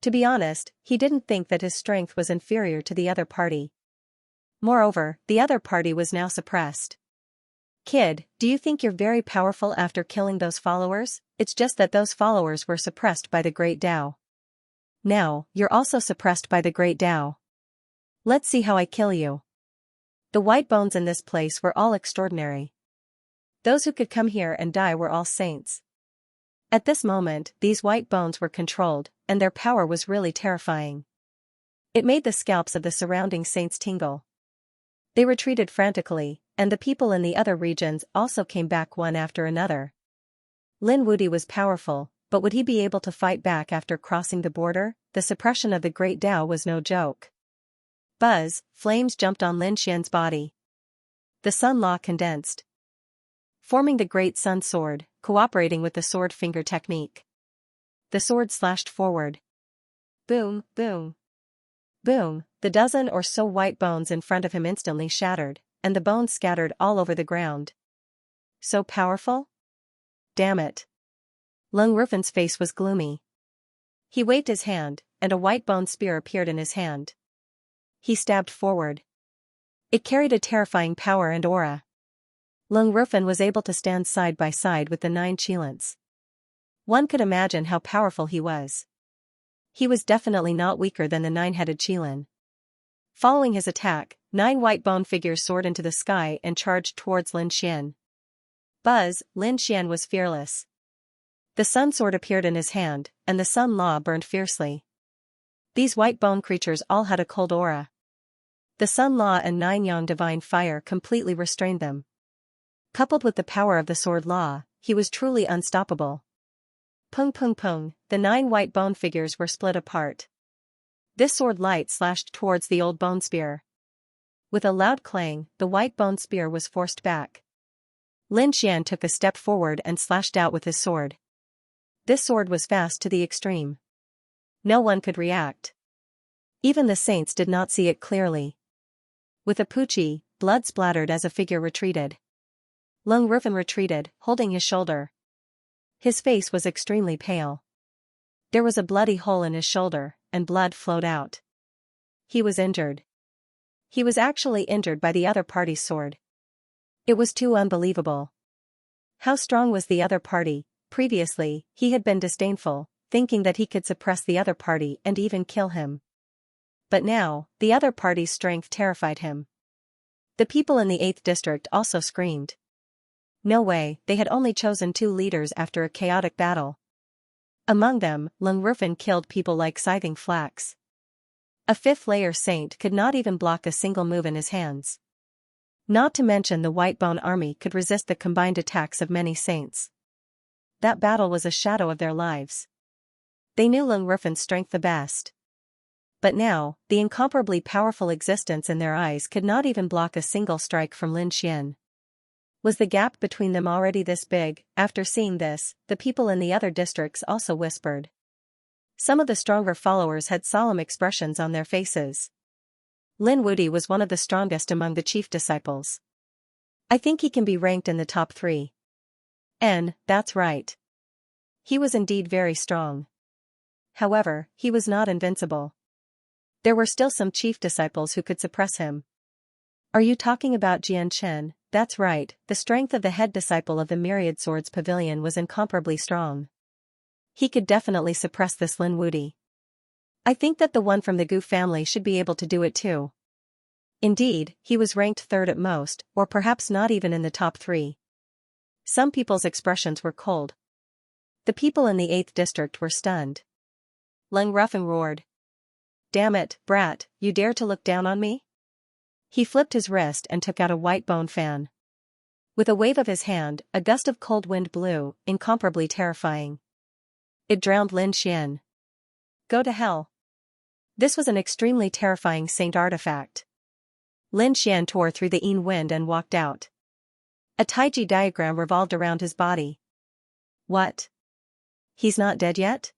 To be honest, he didn't think that his strength was inferior to the other party. Moreover, the other party was now suppressed. Kid, do you think you're very powerful after killing those followers? It's just that those followers were suppressed by the Great Tao. Now, you're also suppressed by the Great Tao. Let's see how I kill you. The white bones in this place were all extraordinary. Those who could come here and die were all saints. At this moment, these white bones were controlled, and their power was really terrifying. It made the scalps of the surrounding saints tingle. They retreated frantically, and the people in the other regions also came back one after another. Lin Wudi was powerful, but would he be able to fight back after crossing the border? The suppression of the Great Tao was no joke. Buzz, flames jumped on Lin Xian's body. The Sun Law condensed, forming the Great Sun Sword, cooperating with the sword finger technique. The sword slashed forward. Boom, boom. Boom, the dozen or so white bones in front of him instantly shattered, and the bones scattered all over the ground. So powerful? Damn it. Lung Rufin's face was gloomy. He waved his hand, and a white bone spear appeared in his hand. He stabbed forward. It carried a terrifying power and aura. Lung Rufin was able to stand side by side with the 9 Qilins. One could imagine how powerful he was. He was definitely not weaker than the 9-headed Qilin. Following his attack, 9 white bone figures soared into the sky and charged towards Lin Xian. Buzz, Lin Xian was fearless. The sun sword appeared in his hand, and the Sun Law burned fiercely. These white bone creatures all had a cold aura. The Sun Law and 9 Yang divine fire completely restrained them. Coupled with the power of the Sword Law, he was truly unstoppable. Pung pung pung, the 9 white bone figures were split apart. This sword light slashed towards the old bone spear. With a loud clang, the white bone spear was forced back. Lin Xian took a step forward and slashed out with his sword. This sword was fast to the extreme. No one could react. Even the saints did not see it clearly. With a poochie, blood splattered as a figure retreated. Lung Rufin retreated, holding his shoulder. His face was extremely pale. There was a bloody hole in his shoulder, and blood flowed out. He was injured. He was actually injured by the other party's sword. It was too unbelievable. How strong was the other party? Previously, he had been disdainful, thinking that he could suppress the other party and even kill him. But now, the other party's strength terrified him. The people in the 8th district also screamed. No way, they had only chosen 2 leaders after a chaotic battle. Among them, Lung Rufin killed people like scything flax. A 5th-layer saint could not even block a single move in his hands. Not to mention the white bone army could resist the combined attacks of many saints. That battle was a shadow of their lives. They knew Lung Rufin's strength the best. But now, the incomparably powerful existence in their eyes could not even block a single strike from Lin Xian. Was the gap between them already this big? After seeing this, the people in the other districts also whispered. Some of the stronger followers had solemn expressions on their faces. Lin Wudi was one of the strongest among the chief disciples. I think he can be ranked in the top 3. That's right. He was indeed very strong. However, he was not invincible. There were still some chief disciples who could suppress him. Are you talking about Jian Chen? That's right, the strength of the head disciple of the Myriad Swords Pavilion was incomparably strong. He could definitely suppress this Lin Wudi. I think that the one from the Gu family should be able to do it too. Indeed, he was ranked 3rd at most, or perhaps not even in the top 3. Some people's expressions were cold. The people in the 8th district were stunned. Lung Rufin roared. Damn it, brat, you dare to look down on me? He flipped his wrist and took out a white bone fan. With a wave of his hand, a gust of cold wind blew, incomparably terrifying. It drowned Lin Xian. Go to hell. This was an extremely terrifying saint artifact. Lin Xian tore through the Yin wind and walked out. A Taiji diagram revolved around his body. What? He's not dead yet?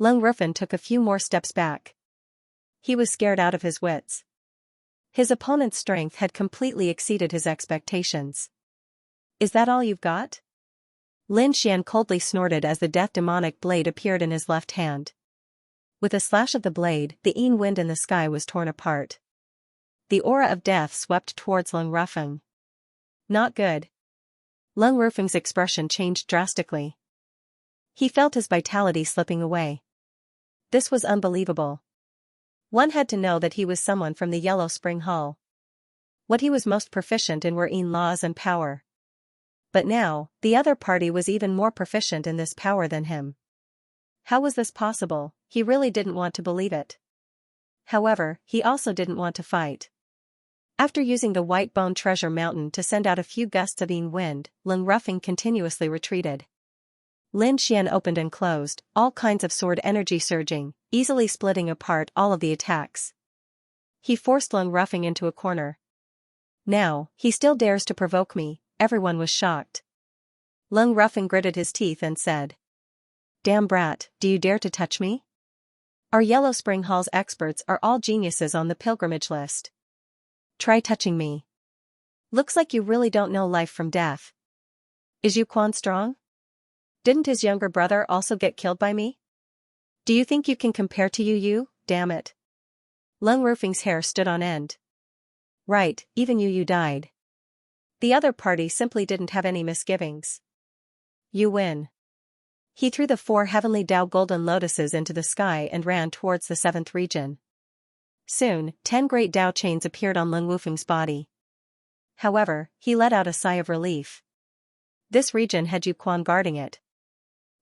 Leng Rufin took a few more steps back. He was scared out of his wits. His opponent's strength had completely exceeded his expectations. Is that all you've got? Lin Xian coldly snorted as the death demonic blade appeared in his left hand. With a slash of the blade, the Yin wind in the sky was torn apart. The aura of death swept towards Leng Rufin. Not good. Leng Rufin's expression changed drastically. He felt his vitality slipping away. This was unbelievable. One had to know that he was someone from the Yellow Spring Hall. What he was most proficient in were Yin laws and power. But now, the other party was even more proficient in this power than him. How was this possible? He really didn't want to believe it. However, he also didn't want to fight. After using the White Bone Treasure Mountain to send out a few gusts of Yin wind, Leng Rufin continuously retreated. Lin Xian opened and closed, all kinds of sword energy surging, easily splitting apart all of the attacks. He forced Leng Rufin into a corner. Now, he still dares to provoke me. Everyone was shocked. Leng Rufin gritted his teeth and said, "Damn brat, do you dare to touch me? Our Yellow Spring Hall's experts are all geniuses on the pilgrimage list. Try touching me. Looks like you really don't know life from death. Is Yu Quan strong? Didn't his younger brother also get killed by me? Do you think you can compare to Yu? Damn it." Leng Rufin's hair stood on end. Right, even Yu died. The other party simply didn't have any misgivings. You win. He threw the 4 heavenly Tao golden lotuses into the sky and ran towards the 7th region. Soon, 10 great Tao chains appeared on Leng Wufin's body. However, he let out a sigh of relief. This region had Yu Quan guarding it.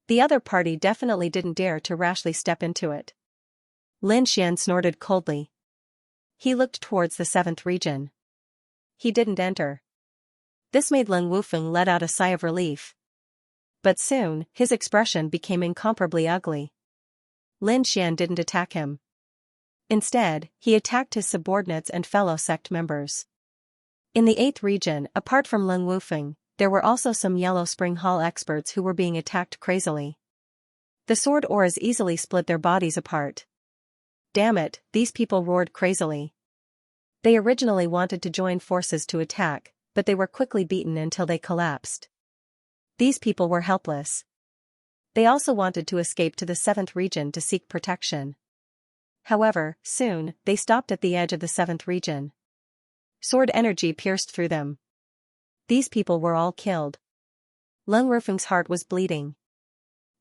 The other party definitely didn't dare to rashly step into it. Lin Xian snorted coldly. He looked towards the 7th region. He didn't enter. This made Leng Wufeng let out a sigh of relief. But soon, his expression became incomparably ugly. Lin Xian didn't attack him. Instead, he attacked his subordinates and fellow sect members. In the 8th region, apart from Leng Wufeng, there were also some Yellow Spring Hall experts who were being attacked crazily. The sword auras easily split their bodies apart. Damn it, these people roared crazily. They originally wanted to join forces to attack, but they were quickly beaten until they collapsed. These people were helpless. They also wanted to escape to the 7th region to seek protection. However, soon, they stopped at the edge of the 7th region. Sword energy pierced through them. These people were all killed. Leng Rufeng's heart was bleeding.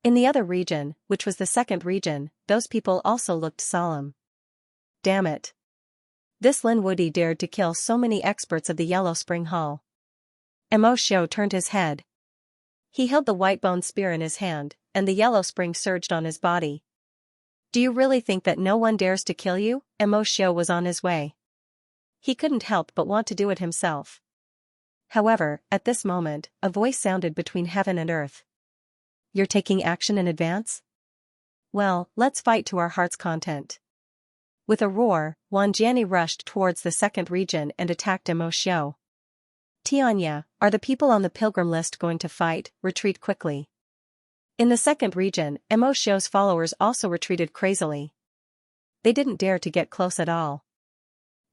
In the other region, which was the 2nd region, those people also looked solemn. Damn it. This Lin Wudi dared to kill so many experts of the Yellow Spring Hall. Mo Xiu turned his head. He held the white bone spear in his hand, and the yellow spring surged on his body. Do you really think that no one dares to kill you? Mo Xiu was on his way. He couldn't help but want to do it himself. However, at this moment, a voice sounded between heaven and earth. You're taking action in advance? Well, let's fight to our heart's content. With a roar, Wan Jiani rushed towards the 2nd region and attacked Mo Xiu. Xianxia, are the people on the pilgrim list going to fight? Retreat quickly. In the 2nd region, Mo Xiu's followers also retreated crazily. They didn't dare to get close at all.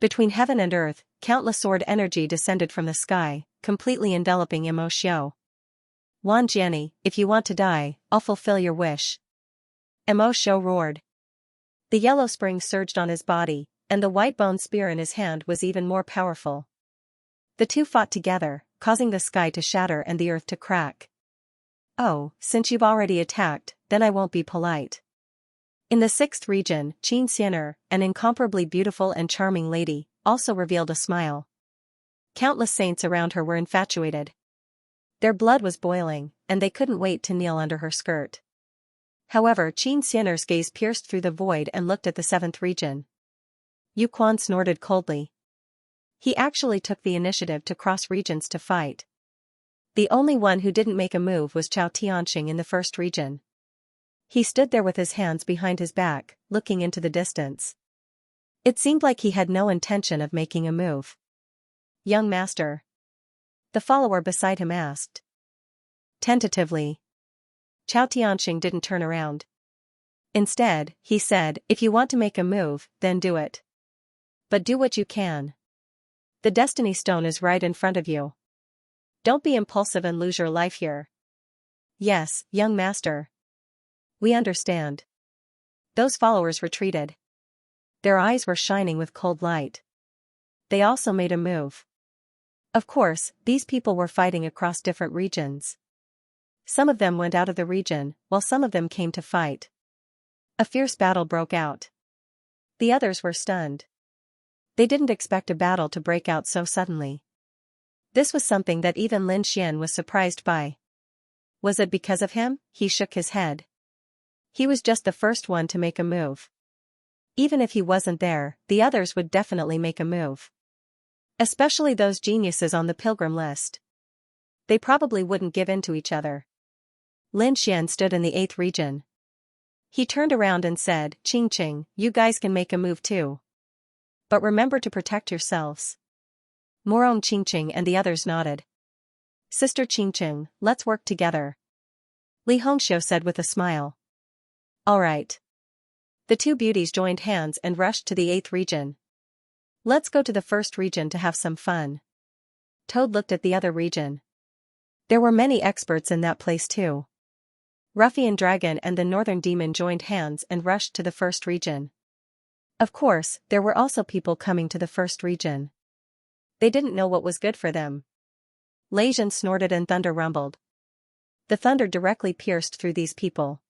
Between heaven and earth, countless sword energy descended from the sky, completely enveloping Mo Xiu. Wan Jiani, if you want to die, I'll fulfill your wish. Mo Xiu roared. The yellow spring surged on his body, and the white bone spear in his hand was even more powerful. The two fought together, causing the sky to shatter and the earth to crack. Oh, since you've already attacked, then I won't be polite. In the 6th region, Xianxia, an incomparably beautiful and charming lady, also revealed a smile. Countless saints around her were infatuated. Their blood was boiling, and they couldn't wait to kneel under her skirt. However, Xianxia's gaze pierced through the void and looked at the 7th region. Yu Quan snorted coldly. He actually took the initiative to cross regions to fight. The only one who didn't make a move was Chao Tianxing in the 1st region. He stood there with his hands behind his back, looking into the distance. It seemed like he had no intention of making a move. "Young master?" the follower beside him asked. Tentatively. Chao Tianxing didn't turn around. Instead, he said, "If you want to make a move, then do it. But do what you can. The destiny stone is right in front of you. Don't be impulsive and lose your life here." "Yes, young master. We understand." Those followers retreated. Their eyes were shining with cold light. They also made a move. Of course, these people were fighting across different regions. Some of them went out of the region, while some of them came to fight. A fierce battle broke out. The others were stunned. They didn't expect a battle to break out so suddenly. This was something that even Lin Xian was surprised by. Was it because of him? He shook his head. He was just the first one to make a move. Even if he wasn't there, the others would definitely make a move. Especially those geniuses on the pilgrim list. They probably wouldn't give in to each other. Lin Xian stood in the 8th region. He turned around and said, "Qingqing, you guys can make a move too. But remember to protect yourselves." Morong Qingqing and the others nodded. "Sister Qingqing, let's work together," Li Hongxiu said with a smile. "All right." The two beauties joined hands and rushed to the 8th region. "Let's go to the 1st region to have some fun." Toad looked at the other region. There were many experts in that place too. Ruffian Dragon and the Northern Demon joined hands and rushed to the 1st region. Of course, there were also people coming to the 1st region. They didn't know what was good for them. Legion snorted and thunder rumbled. The thunder directly pierced through these people.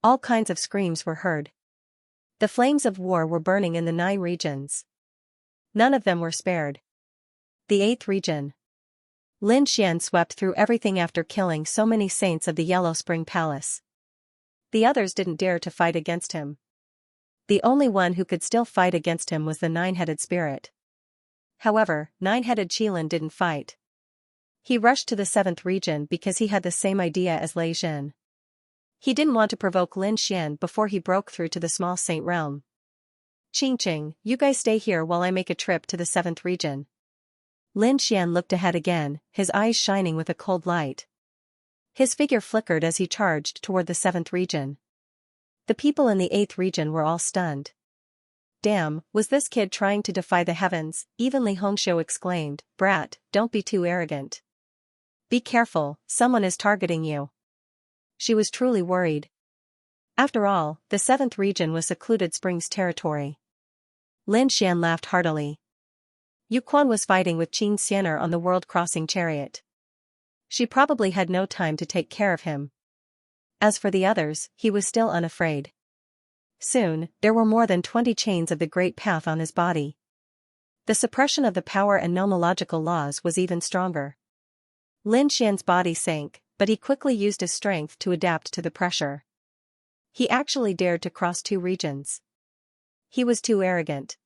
All kinds of screams were heard. The flames of war were burning in the 9 regions. None of them were spared. The 8th region. Lin Xian swept through everything after killing so many saints of the Yellow Spring Palace. The others didn't dare to fight against him. The only one who could still fight against him was the 9-headed spirit. However, 9-headed Qilin didn't fight. He rushed to the 7th region because he had the same idea as Lei Zhen. He didn't want to provoke Lin Xian before he broke through to the small saint realm. "Qingqing, you guys stay here while I make a trip to the 7th region." Lin Xian looked ahead again, his eyes shining with a cold light. His figure flickered as he charged toward the 7th region. The people in the 8th region were all stunned. "Damn, was this kid trying to defy the heavens?" Even Li Hongxiu exclaimed, "Brat, don't be too arrogant. Be careful, someone is targeting you." She was truly worried. After all, the 7th region was secluded Springs territory. Lin Xian laughed heartily. Yu Quan was fighting with Qin Xianer on the world-crossing chariot. She probably had no time to take care of him. As for the others, he was still unafraid. Soon, there were more than 20 chains of the Great Path on his body. The suppression of the power and nomological laws was even stronger. Lin Xian's body sank, but he quickly used his strength to adapt to the pressure. He actually dared to cross 2 regions. He was too arrogant.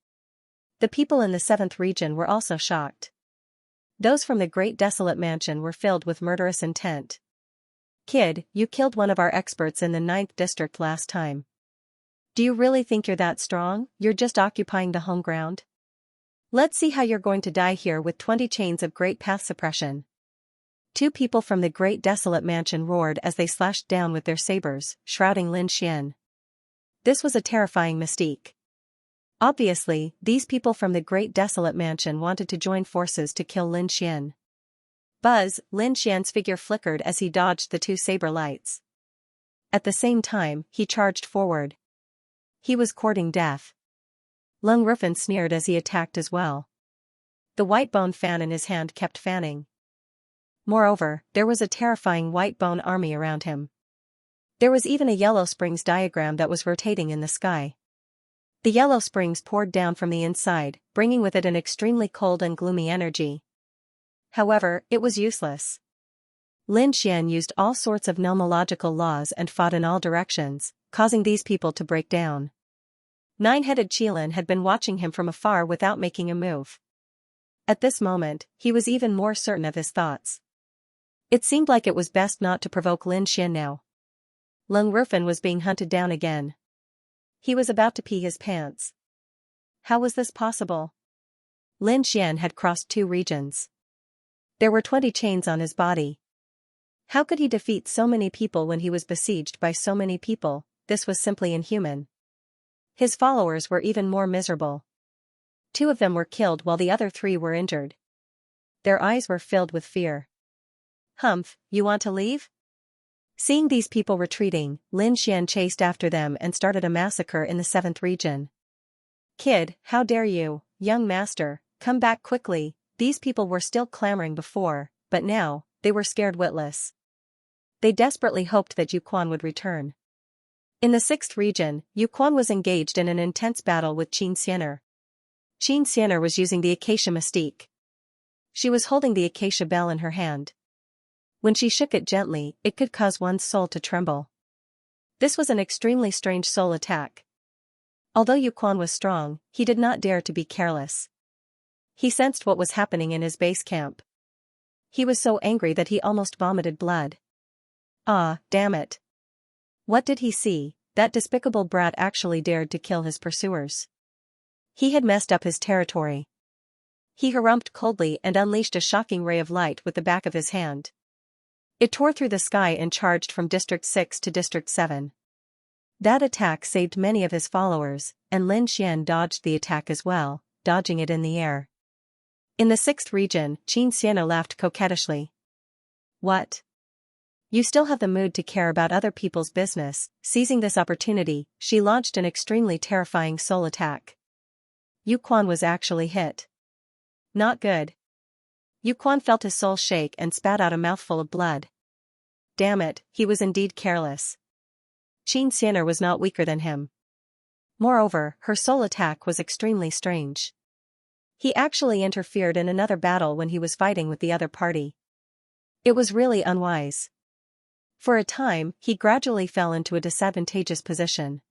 The people in the 7th region were also shocked. Those from the Great Desolate Mansion were filled with murderous intent. "Kid, you killed one of our experts in the 9th district last time. Do you really think you're that strong? You're just occupying the home ground. Let's see how you're going to die here with 20 chains of Great Path suppression." 2 people from the Great Desolate Mansion roared as they slashed down with their sabers, shrouding Lin Xian. This was a terrifying mystique. Obviously, these people from the Great Desolate Mansion wanted to join forces to kill Lin Xian. Buzz, Lin Xian's figure flickered as he dodged the 2 saber lights. At the same time, he charged forward. He was courting death. Lung Rufin sneered as he attacked as well. The white bone fan in his hand kept fanning. Moreover, there was a terrifying white bone army around him. There was even a Yellow Springs diagram that was rotating in the sky. The Yellow Springs poured down from the inside, bringing with it an extremely cold and gloomy energy. However, it was useless. Lin Xian used all sorts of nomological laws and fought in all directions, causing these people to break down. 9-headed Qilin had been watching him from afar without making a move. At this moment, he was even more certain of his thoughts. It seemed like it was best not to provoke Lin Xian now. Lung Rufin was being hunted down again. He was about to pee his pants. How was this possible? Lin Xian had crossed 2 regions. There were 20 chains on his body. How could he defeat so many people when he was besieged by so many people? This was simply inhuman. His followers were even more miserable. 2 of them were killed while the other 3 were injured. Their eyes were filled with fear. Humph, you want to leave? Seeing these people retreating, Lin Xian chased after them and started a massacre in the 7th region. Kid, how dare you, young master, come back quickly. These people were still clamoring before, but now, they were scared witless. They desperately hoped that Yu Quan would return. In the 6th region, Yu Quan was engaged in an intense battle with Xianxia. Xianxia was using the acacia mystique. She was holding the acacia bell in her hand. When she shook it gently, it could cause one's soul to tremble. This was an extremely strange soul attack. Although Yu Quan was strong, he did not dare to be careless. He sensed what was happening in his base camp. He was so angry that he almost vomited blood. Ah, damn it. What did he see? That despicable brat actually dared to kill his pursuers. He had messed up his territory. He harumphed coldly and unleashed a shocking ray of light with the back of his hand. It tore through the sky and charged from District 6 to District 7. That attack saved many of his followers, and Lin Xian dodged the attack as well, dodging it in the air. In the 6th region, Xianxia laughed coquettishly. What? You still have the mood to care about other people's business. Seizing this opportunity, she launched an extremely terrifying soul attack. Yu Quan was actually hit. Not good. Yu Quan felt his soul shake and spat out a mouthful of blood. Damn it, he was indeed careless. Xianxia was not weaker than him. Moreover, her soul attack was extremely strange. He actually interfered in another battle when he was fighting with the other party. It was really unwise. For a time, he gradually fell into a disadvantageous position.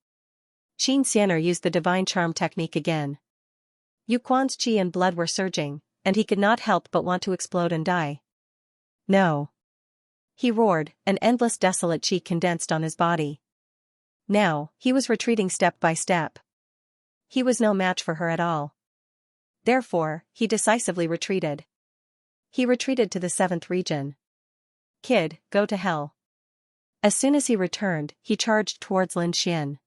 Xianxia used the divine charm technique again. Yu Quan's qi and blood were surging, and he could not help but want to explode and die. No. He roared, an endless desolate qi condensed on his body. Now, he was retreating step by step. He was no match for her at all. Therefore, he decisively retreated. He retreated to the 7th region. Kid, go to hell. As soon as he returned, he charged towards Lin Xian.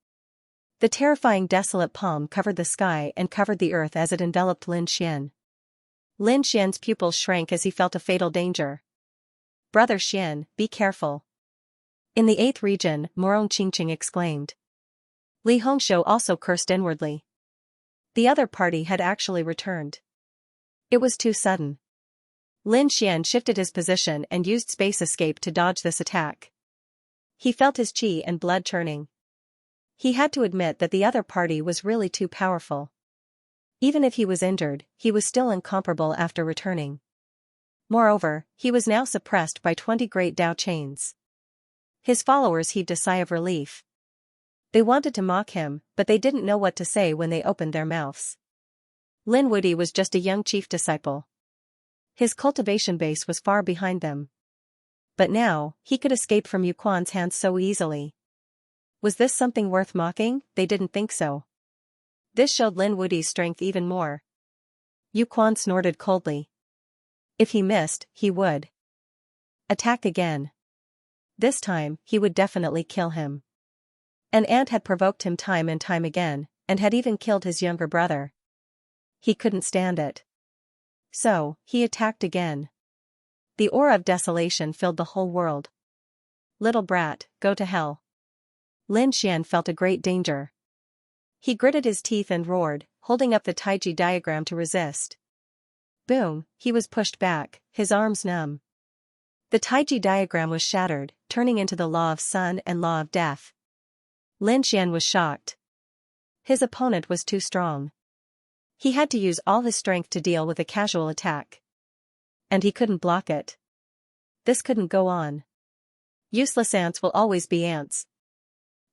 The terrifying desolate palm covered the sky and covered the earth as it enveloped Lin Xian. Lin Xian's pupils shrank as he felt a fatal danger. Brother Xian, be careful. In the 8th region, Morong Qingqing exclaimed. Li Hongshou also cursed inwardly. The other party had actually returned. It was too sudden. Lin Xian shifted his position and used space escape to dodge this attack. He felt his qi and blood churning. He had to admit that the other party was really too powerful. Even if he was injured, he was still incomparable after returning. Moreover, he was now suppressed by 20 great Dao chains. His followers heaved a sigh of relief. They wanted to mock him, but they didn't know what to say when they opened their mouths. Lin Wudi was just a young chief disciple. His cultivation base was far behind them. But now, he could escape from Yu Quan's hands so easily. Was this something worth mocking? They didn't think so. This showed Lin Wudi's strength even more. Yu Quan snorted coldly. If he missed, he would attack again. This time, he would definitely kill him. An ant had provoked him time and time again, and had even killed his younger brother. He couldn't stand it. So, he attacked again. The aura of desolation filled the whole world. Little brat, go to hell. Lin Xian felt a great danger. He gritted his teeth and roared, holding up the Taiji diagram to resist. Boom, he was pushed back, his arms numb. The Taiji diagram was shattered, turning into the law of sun and law of death. Lin Xian was shocked. His opponent was too strong. He had to use all his strength to deal with a casual attack. And he couldn't block it. This couldn't go on. Useless ants will always be ants.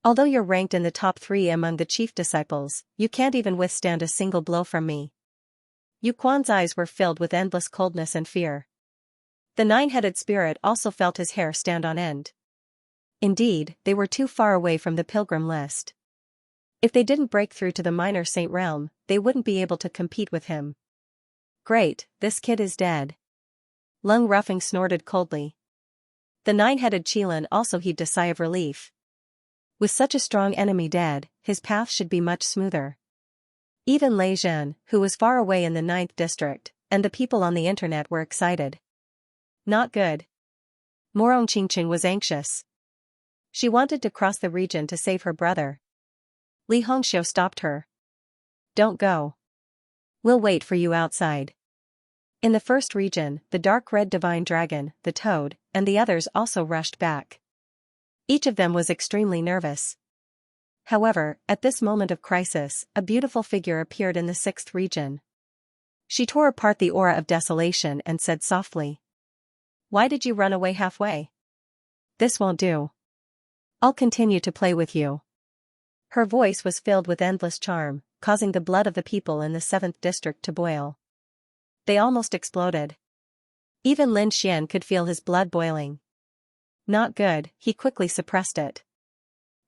Although you're ranked in the top 3 among the chief disciples, you can't even withstand a single blow from me. Yu Quan's eyes were filled with endless coldness and fear. The 9-headed spirit also felt his hair stand on end. Indeed, they were too far away from the pilgrim list. If they didn't break through to the minor saint realm, they wouldn't be able to compete with him. Great, this kid is dead. Lung Ruffing snorted coldly. The nine-headed Qilin also heaved a sigh of relief. With such a strong enemy dead, his path should be much smoother. Even Lei Zhen, who was far away in the 9th district, and the people on the internet were excited. Not good. Morong Qingqing was anxious. She wanted to cross the region to save her brother. Li Hongxiu stopped her. Don't go. We'll wait for you outside. In the first region, the dark red divine dragon, the toad, and the others also rushed back. Each of them was extremely nervous. However, at this moment of crisis, a beautiful figure appeared in the 6th region. She tore apart the aura of desolation and said softly, "Why did you run away halfway? This won't do. I'll continue to play with you." Her voice was filled with endless charm, causing the blood of the people in the 7th district to boil. They almost exploded. Even Lin Xian could feel his blood boiling. Not good, he quickly suppressed it.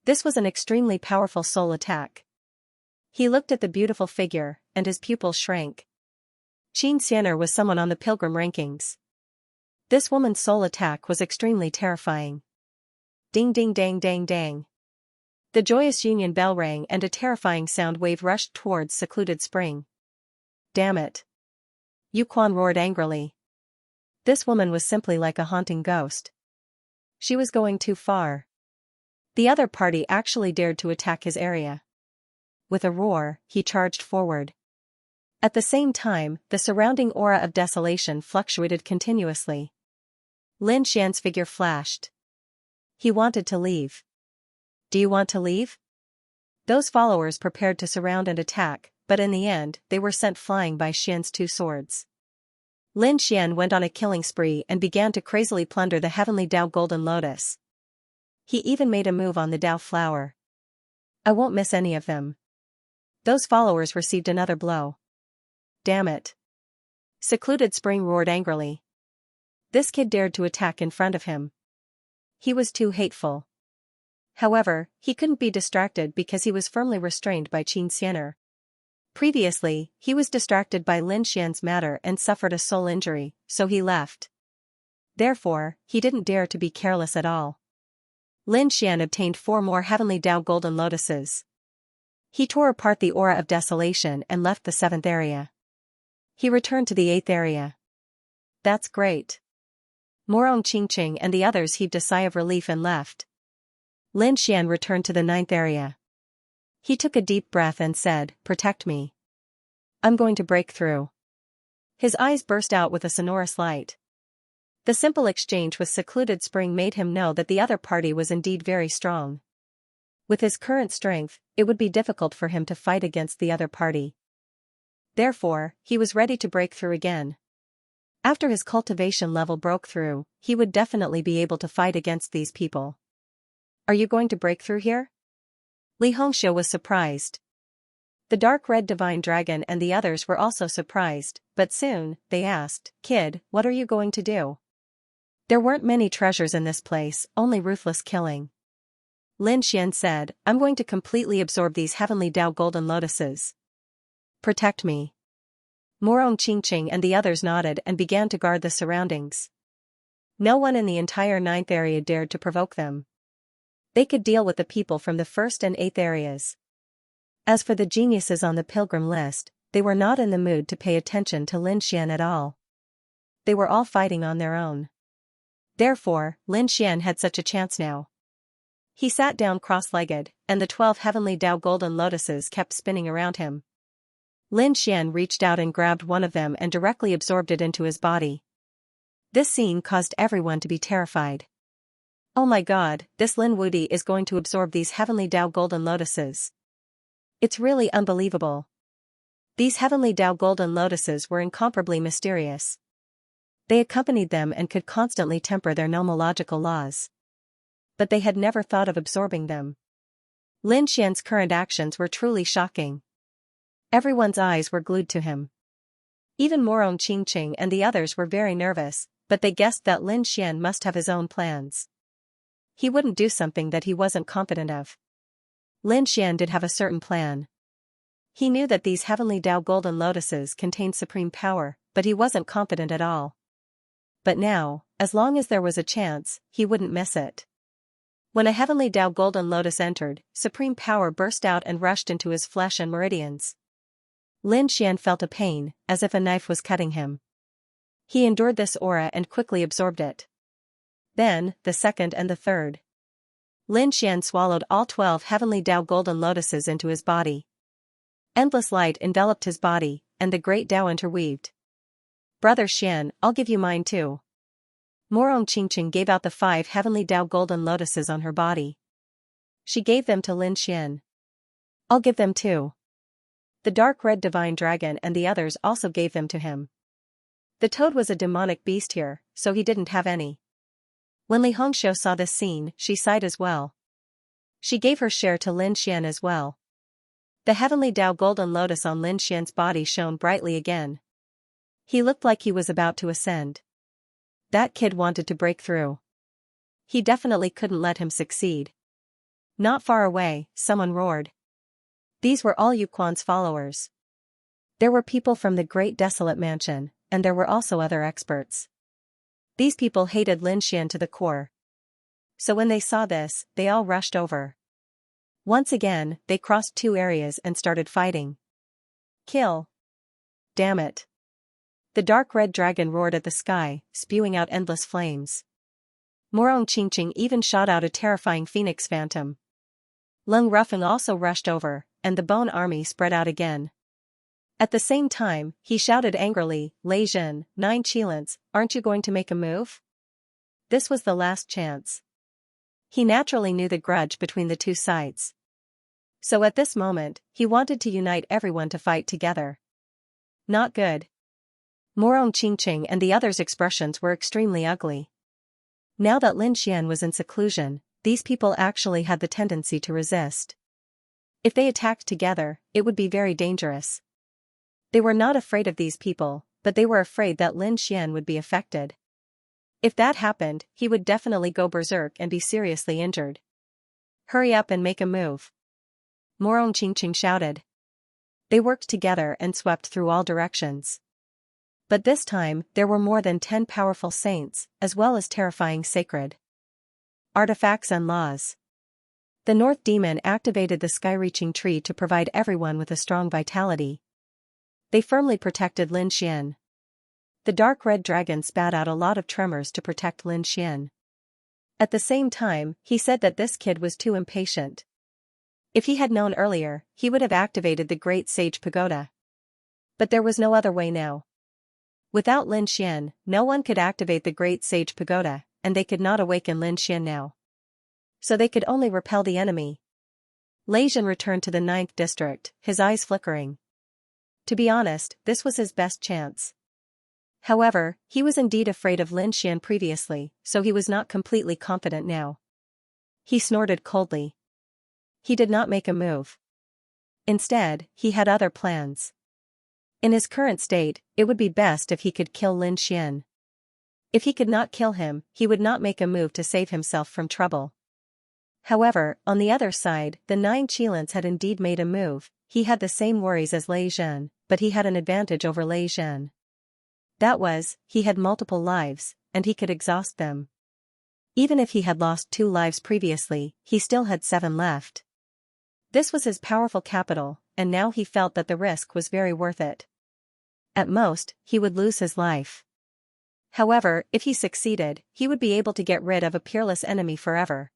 This was an extremely powerful soul attack. He looked at the beautiful figure, and his pupils shrank. Xianxia was someone on the pilgrim rankings. This woman's soul attack was extremely terrifying. Ding ding dang dang dang. The joyous union bell rang and a terrifying sound wave rushed towards secluded spring. Damn it. Yu Quan roared angrily. This woman was simply like a haunting ghost. She was going too far. The other party actually dared to attack his area. With a roar, he charged forward. At the same time, the surrounding aura of desolation fluctuated continuously. Lin Xian's figure flashed. He wanted to leave. Do you want to leave? Those followers prepared to surround and attack, but in the end, they were sent flying by Xian's 2 swords. Lin Xian went on a killing spree and began to crazily plunder the heavenly Dao Golden Lotus. He even made a move on the Dao Flower. I won't miss any of them. Those followers received another blow. Damn it. Secluded Spring roared angrily. This kid dared to attack in front of him. He was too hateful. However, he couldn't be distracted because he was firmly restrained by Xianxia. Previously, he was distracted by Lin Xian's matter and suffered a soul injury, so he left. Therefore, he didn't dare to be careless at all. Lin Xian obtained 4 more heavenly Dao Golden Lotuses. He tore apart the aura of desolation and left the 7th area. He returned to the 8th area. That's great. Morong Qingqing and the others heaved a sigh of relief and left. Lin Xian returned to the 9th area. He took a deep breath and said, "Protect me. I'm going to break through." His eyes burst out with a sonorous light. The simple exchange with secluded spring made him know that the other party was indeed very strong. With his current strength, it would be difficult for him to fight against the other party. Therefore, he was ready to break through again. After his cultivation level broke through, he would definitely be able to fight against these people. Are you going to break through here? Li Hongxiu was surprised. The dark red divine dragon and the others were also surprised, but soon, they asked, "Kid, what are you going to do?" There weren't many treasures in this place, only ruthless killing. Lin Xian said, "I'm going to completely absorb these heavenly Dao Golden Lotuses. Protect me." Morong Qingqing and the others nodded and began to guard the surroundings. No one in the entire 9th area dared to provoke them. They could deal with the people from the 1st and 8th areas. As for the geniuses on the pilgrim list, they were not in the mood to pay attention to Lin Xian at all. They were all fighting on their own. Therefore, Lin Xian had such a chance now. He sat down cross-legged, and the 12 heavenly Dao Golden Lotuses kept spinning around him. Lin Xian reached out and grabbed one of them and directly absorbed it into his body. This scene caused everyone to be terrified. Oh my god, this Lin Wudi is going to absorb these heavenly Dao Golden Lotuses. It's really unbelievable. These heavenly Dao Golden Lotuses were incomparably mysterious. They accompanied them and could constantly temper their nomological laws. But they had never thought of absorbing them. Lin Xian's current actions were truly shocking. Everyone's eyes were glued to him. Even Morong Qingqing and the others were very nervous, but they guessed that Lin Xian must have his own plans. he wouldn't do something that he wasn't confident of. Lin Xian did have a certain plan. He knew that these heavenly Tao golden lotuses contained supreme power, but he wasn't confident at all. But now, as long as there was a chance, he wouldn't miss it. When a heavenly Tao golden lotus entered, supreme power burst out and rushed into his flesh and meridians. Lin Xian felt a pain, as if a knife was cutting him. He endured this aura and quickly absorbed it. Then, the second and the third. Lin Xian swallowed all 12 heavenly Tao golden lotuses into his body. Endless light enveloped his body, and the great Tao interweaved. Brother Xian, I'll give you mine too. Morong Qingqing gave out the 5 heavenly Tao golden lotuses on her body. She gave them to Lin Xian. I'll give them too. The dark red divine dragon and the others also gave them to him. The toad was a demonic beast here, so he didn't have any. When Li Hongxiu saw this scene, she sighed as well. She gave her share to Lin Xian as well. The heavenly Tao golden lotus on Lin Xian's body shone brightly again. He looked like he was about to ascend. That kid wanted to break through. He definitely couldn't let him succeed. Not far away, someone roared. These were all Yu Quan's followers. There were people from the great desolate mansion, and there were also other experts. These people hated Lin Xian to the core. So when they saw this, they all rushed over. Once again, they crossed 2 areas and started fighting. Kill! Damn it! The dark red dragon roared at the sky, spewing out endless flames. Morong Qingqing even shot out a terrifying phoenix phantom. Lung Rufeng also rushed over, and the bone army spread out again. At the same time, he shouted angrily, Lei Zhen, 9 Qilins, aren't you going to make a move? This was the last chance. He naturally knew the grudge between the 2 sides. So at this moment, he wanted to unite everyone to fight together. Not good. Morong Qingqing and the others' expressions were extremely ugly. Now that Lin Xian was in seclusion, these people actually had the tendency to resist. If they attacked together, it would be very dangerous. They were not afraid of these people, but they were afraid that Lin Xian would be affected. If that happened, he would definitely go berserk and be seriously injured. Hurry up and make a move. Morong Qingqing shouted. They worked together and swept through all directions. But this time, there were more than 10 powerful saints, as well as terrifying sacred artifacts and laws. The North Demon activated the sky-reaching tree to provide everyone with a strong vitality. They firmly protected Lin Xian. The dark red dragon spat out a lot of tremors to protect Lin Xian. At the same time, he said that this kid was too impatient. If he had known earlier, he would have activated the Great Sage Pagoda. But there was no other way now. Without Lin Xian, no one could activate the Great Sage Pagoda, and they could not awaken Lin Xian now. So they could only repel the enemy. Lei Zhen returned to the 9th district, his eyes flickering. To be honest, this was his best chance. However, he was indeed afraid of Lin Xian previously, so he was not completely confident now. He snorted coldly. He did not make a move. Instead, he had other plans. In his current state, it would be best if he could kill Lin Xian. If he could not kill him, he would not make a move to save himself from trouble. However, on the other side, the 9 Qilins had indeed made a move. He had the same worries as Lei Zhen, but he had an advantage over Lei Zhen. That was, he had multiple lives, and he could exhaust them. Even if he had lost 2 lives previously, he still had 7 left. This was his powerful capital, and now he felt that the risk was very worth it. At most, he would lose his life. However, if he succeeded, he would be able to get rid of a peerless enemy forever.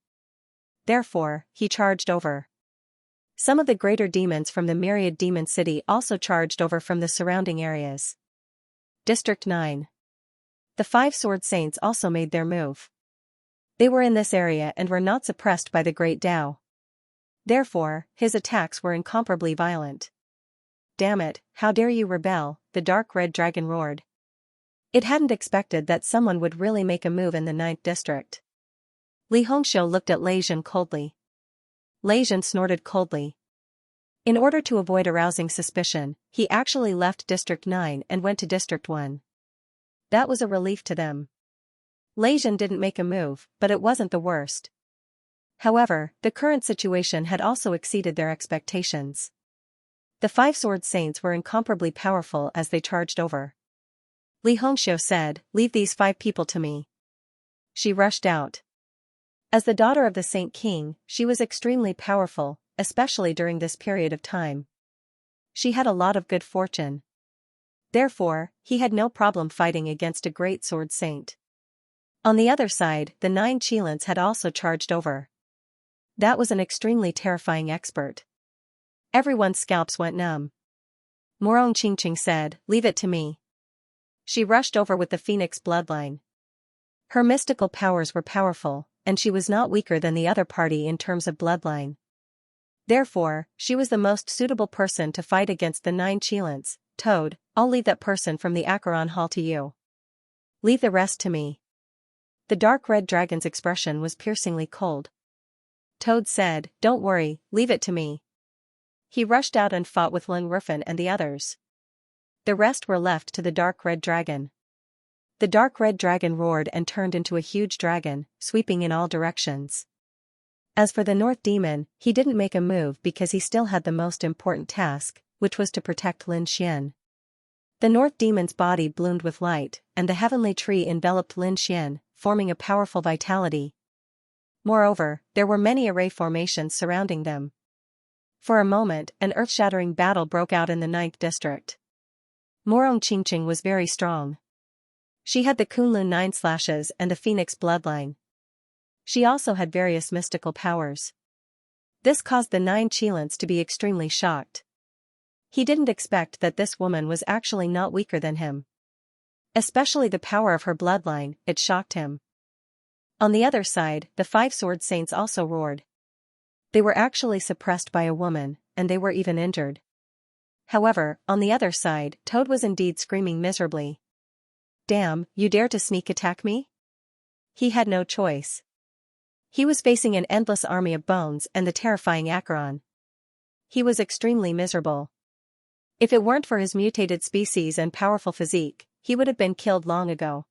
Therefore, he charged over. Some of the greater demons from the Myriad Demon City also charged over from the surrounding areas. District 9. The 5 Sword Saints also made their move. They were in this area and were not suppressed by the Great Tao. Therefore, his attacks were incomparably violent. Damn it, how dare you rebel, the dark red dragon roared. It hadn't expected that someone would really make a move in the 9th district. Li Hongxiu looked at Lei Zhen coldly. Lei Zhen snorted coldly. In order to avoid arousing suspicion, he actually left District 9 and went to District 1. That was a relief to them. Lei Zhen didn't make a move, but it wasn't the worst. However, the current situation had also exceeded their expectations. The five sword saints were incomparably powerful as they charged over. Li Hongxiu said, "Leave these 5 people to me." She rushed out. As the daughter of the Saint King, she was extremely powerful, especially during this period of time. She had a lot of good fortune. Therefore, he had no problem fighting against a great sword saint. On the other side, the 9 Qilins had also charged over. That was an extremely terrifying expert. Everyone's scalps went numb. Morong Qingqing said, "Leave it to me." She rushed over with the Phoenix bloodline. Her mystical powers were powerful, and she was not weaker than the other party in terms of bloodline. Therefore, she was the most suitable person to fight against the 9 Qilins. "Toad, I'll leave that person from the Acheron Hall to you. Leave the rest to me." The dark red dragon's expression was piercingly cold. Toad said, "Don't worry, leave it to me." He rushed out and fought with Lin Rufin and the others. The rest were left to the dark red dragon. The dark red dragon roared and turned into a huge dragon, sweeping in all directions. As for the North Demon, he didn't make a move because he still had the most important task, which was to protect Lin Xian. The North Demon's body bloomed with light, and the heavenly tree enveloped Lin Xian, forming a powerful vitality. Moreover, there were many array formations surrounding them. For a moment, an earth-shattering battle broke out in the 9th district. Morong Qingqing was very strong. She had the Kunlun 9 slashes and the Phoenix bloodline. She also had various mystical powers. This caused the 9 Qilins to be extremely shocked. He didn't expect that this woman was actually not weaker than him. Especially the power of her bloodline, it shocked him. On the other side, the 5 sword saints also roared. They were actually suppressed by a woman, and they were even injured. However, on the other side, Toad was indeed screaming miserably. "Damn, you dare to sneak attack me?" He had no choice. He was facing an endless army of bones and the terrifying Acheron. He was extremely miserable. If it weren't for his mutated species and powerful physique, he would have been killed long ago.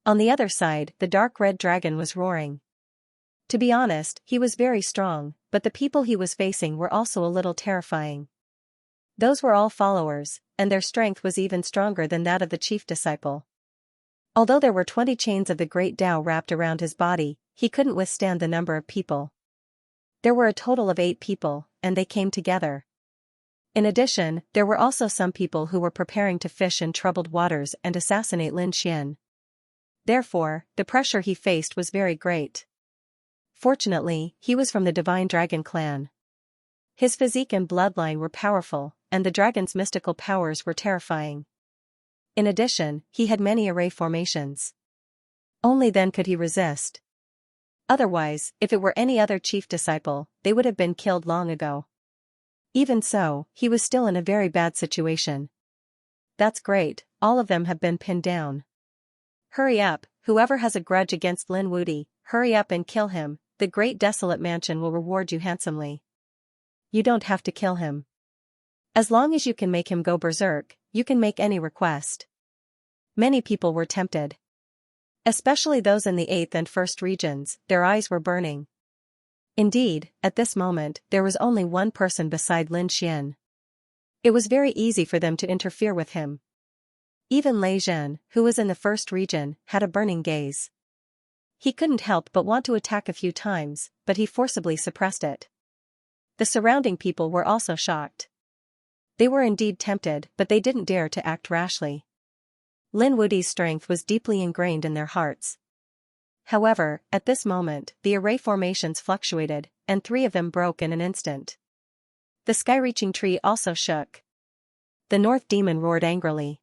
On the other side, the dark red dragon was roaring. To be honest, he was very strong, but the people he was facing were also a little terrifying. Those were all followers, and their strength was even stronger than that of the chief disciple. Although there were 20 chains of the great Tao wrapped around his body, he couldn't withstand the number of people. There were a total of 8 people, and they came together. In addition, there were also some people who were preparing to fish in troubled waters and assassinate Lin Xian. Therefore, the pressure he faced was very great. Fortunately, he was from the Divine Dragon clan. His physique and bloodline were powerful, and the dragon's mystical powers were terrifying. In addition, he had many array formations. Only then could he resist. Otherwise, if it were any other chief disciple, they would have been killed long ago. Even so, he was still in a very bad situation. "That's great, all of them have been pinned down. Hurry up, whoever has a grudge against Lin Wudi, hurry up and kill him, the great desolate mansion will reward you handsomely." You don't have to kill him. As long as you can make him go berserk, you can make any request. Many people were tempted. Especially those in the 8th and 1st regions, their eyes were burning. Indeed, at this moment, there was only one person beside Lin Xian. It was very easy for them to interfere with him. Even Lei Zhen, who was in the 1st region, had a burning gaze. He couldn't help but want to attack a few times, but he forcibly suppressed it. The surrounding people were also shocked. They were indeed tempted, but they didn't dare to act rashly. Lin Wudi's strength was deeply ingrained in their hearts. However, at this moment, the array formations fluctuated, and 3 of them broke in an instant. The sky-reaching tree also shook. The North Demon roared angrily.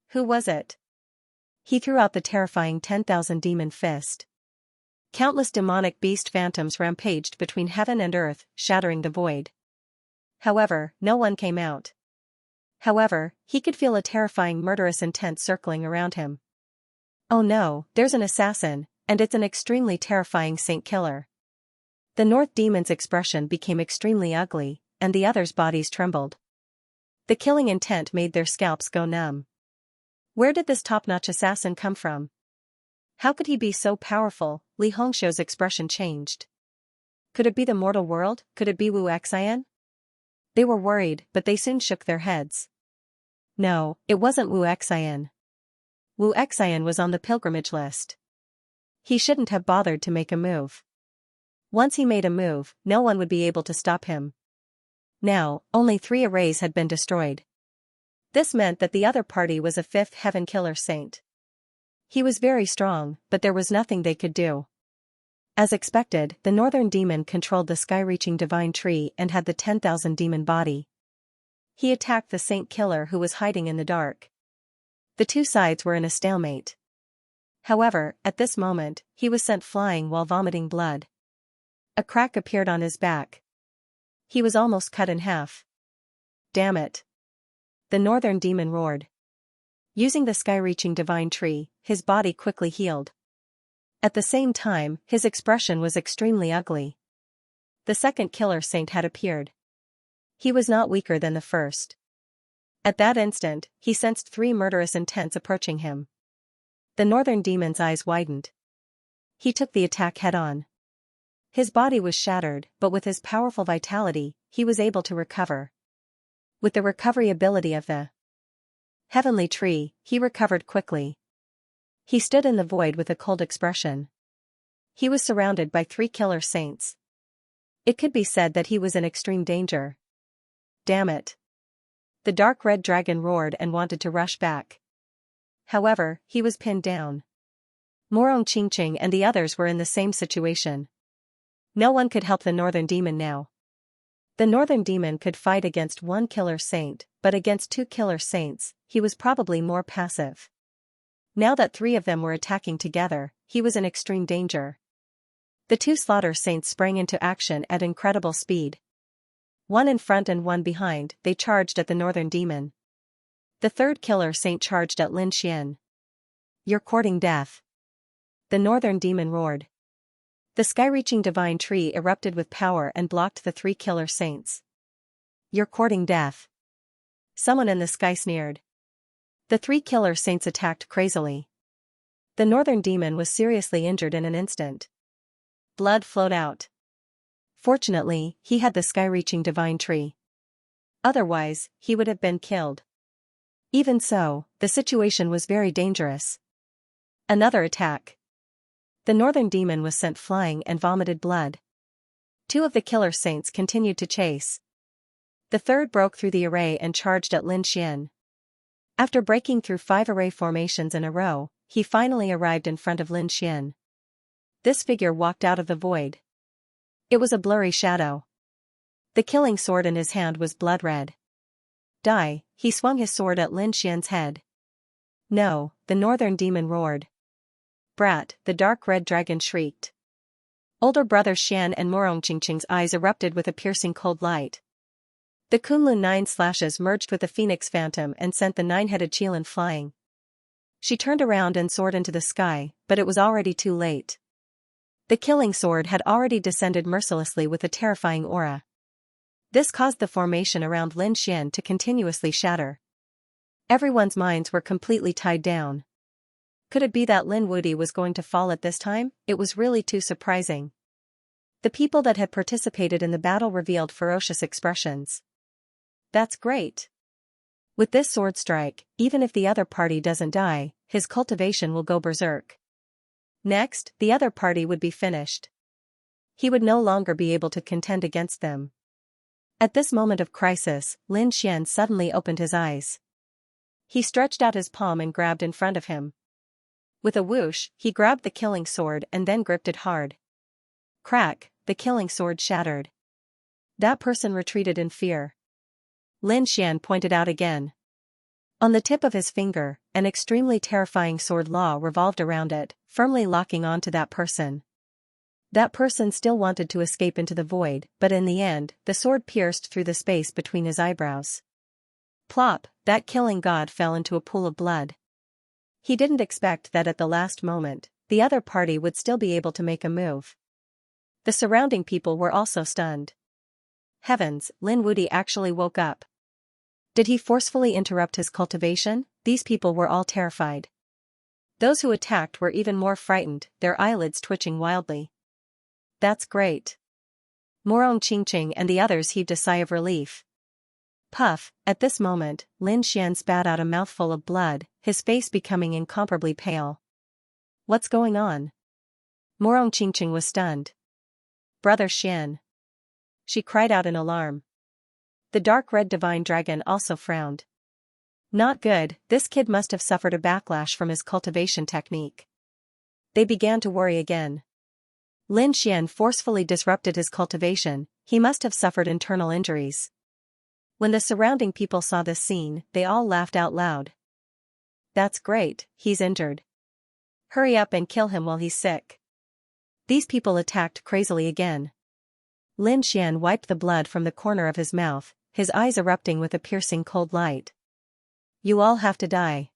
Who was it? He threw out the terrifying 10,000 demon fist. Countless demonic beast phantoms rampaged between heaven and earth, shattering the void. However, no one came out. However, he could feel a terrifying murderous intent circling around him. Oh no, there's an assassin, and it's an extremely terrifying saint killer. The North Demon's expression became extremely ugly, and the others' bodies trembled. The killing intent made their scalps go numb. Where did this top-notch assassin come from? How could he be so powerful? Li Hongxiu's expression changed. Could it be the mortal world? Could it be Wu Xian? They were worried, but they soon shook their heads. No, it wasn't Wu Xian. Wu Xian was on the pilgrimage list. He shouldn't have bothered to make a move. Once he made a move, no one would be able to stop him. Now, only 3 arrays had been destroyed. This meant that the other party was a 5th heaven killer saint. He was very strong, but there was nothing they could do. As expected, the northern demon controlled the sky-reaching divine tree and had the 10,000 demon body. He attacked the saint killer who was hiding in the dark. The two sides were in a stalemate. However, at this moment, he was sent flying while vomiting blood. A crack appeared on his back. He was almost cut in half. Damn it! The northern demon roared. Using the sky-reaching divine tree, his body quickly healed. At the same time, his expression was extremely ugly. The second killer saint had appeared. He was not weaker than the first. At that instant, he sensed 3 murderous intents approaching him. The northern demon's eyes widened. He took the attack head-on. His body was shattered, but with his powerful vitality, he was able to recover. With the recovery ability of the heavenly tree, he recovered quickly. He stood in the void with a cold expression. He was surrounded by 3 killer saints. It could be said that he was in extreme danger. Damn it! The dark red dragon roared and wanted to rush back. However, he was pinned down. Morong Qingqing and the others were in the same situation. No one could help the northern demon now. The northern demon could fight against 1 killer saint, but against 2 killer saints, he was probably more passive. Now that 3 of them were attacking together, he was in extreme danger. The 2 slaughter saints sprang into action at incredible speed. 1 in front and 1 behind, they charged at the northern demon. The 3rd killer saint charged at Lin Xian. "You're courting death." The northern demon roared. The sky-reaching divine tree erupted with power and blocked the 3 killer saints. "You're courting death." Someone in the sky sneered. The 3 killer saints attacked crazily. The northern demon was seriously injured in an instant. Blood flowed out. Fortunately, he had the sky-reaching divine tree. Otherwise, he would have been killed. Even so, the situation was very dangerous. Another attack. The northern demon was sent flying and vomited blood. 2 of the killer saints continued to chase. The 3rd broke through the array and charged at Lin Xian. After breaking through 5 array formations in a row, he finally arrived in front of Lin Xian. This figure walked out of the void. It was a blurry shadow. The killing sword in his hand was blood red. Die, he swung his sword at Lin Xian's head. No, the northern demon roared. Brat, the dark red dragon shrieked. Older brother Xian and Morong Qingqing's eyes erupted with a piercing cold light. The Kunlun 9 slashes merged with the phoenix phantom and sent the 9-headed Qilin flying. She turned around and soared into the sky, but it was already too late. The killing sword had already descended mercilessly with a terrifying aura. This caused the formation around Lin Xian to continuously shatter. Everyone's minds were completely tied down. Could it be that Lin Wudi was going to fall at this time? It was really too surprising. The people that had participated in the battle revealed ferocious expressions. That's great. With this sword strike, even if the other party doesn't die, his cultivation will go berserk. Next, the other party would be finished. He would no longer be able to contend against them. At this moment of crisis, Lin Xian suddenly opened his eyes. He stretched out his palm and grabbed in front of him. With a whoosh, he grabbed the killing sword and then gripped it hard. Crack, the killing sword shattered. That person retreated in fear. Lin Xian pointed out again. On the tip of his finger, an extremely terrifying sword law revolved around it, firmly locking onto that person. That person still wanted to escape into the void, but in the end, the sword pierced through the space between his eyebrows. Plop, that killing god fell into a pool of blood. He didn't expect that at the last moment, the other party would still be able to make a move. The surrounding people were also stunned. Heavens, Lin Wudi actually woke up. Did he forcefully interrupt his cultivation? These people were all terrified. Those who attacked were even more frightened, their eyelids twitching wildly. That's great. Morong Qingqing and the others heaved a sigh of relief. Puff, at this moment, Lin Xian spat out a mouthful of blood, his face becoming incomparably pale. What's going on? Morong Qingqing was stunned. Brother Xian. She cried out in alarm. The dark red divine dragon also frowned. Not good, this kid must have suffered a backlash from his cultivation technique. They began to worry again. Lin Xian forcefully disrupted his cultivation, he must have suffered internal injuries. When the surrounding people saw this scene, they all laughed out loud. That's great, he's injured. Hurry up and kill him while he's sick. These people attacked crazily again. Lin Xian wiped the blood from the corner of his mouth, his eyes erupting with a piercing cold light. You all have to die.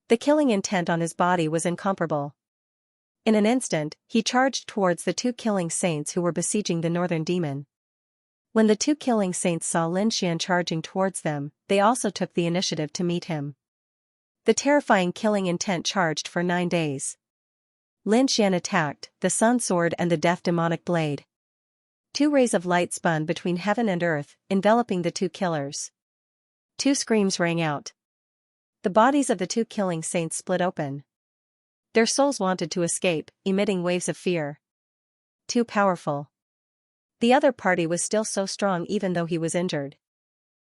The killing intent on his body was incomparable. In an instant, he charged towards the two killing saints who were besieging the northern demon. When the two killing saints saw Lin Xian charging towards them, they also took the initiative to meet him. The terrifying killing intent charged for 9 days. Lin Xian attacked, the sun sword and the death demonic blade. 2 rays of light spun between heaven and earth, enveloping the two killers. 2 screams rang out. The bodies of the two killing saints split open. Their souls wanted to escape, emitting waves of fear. Too powerful. The other party was still so strong even though he was injured.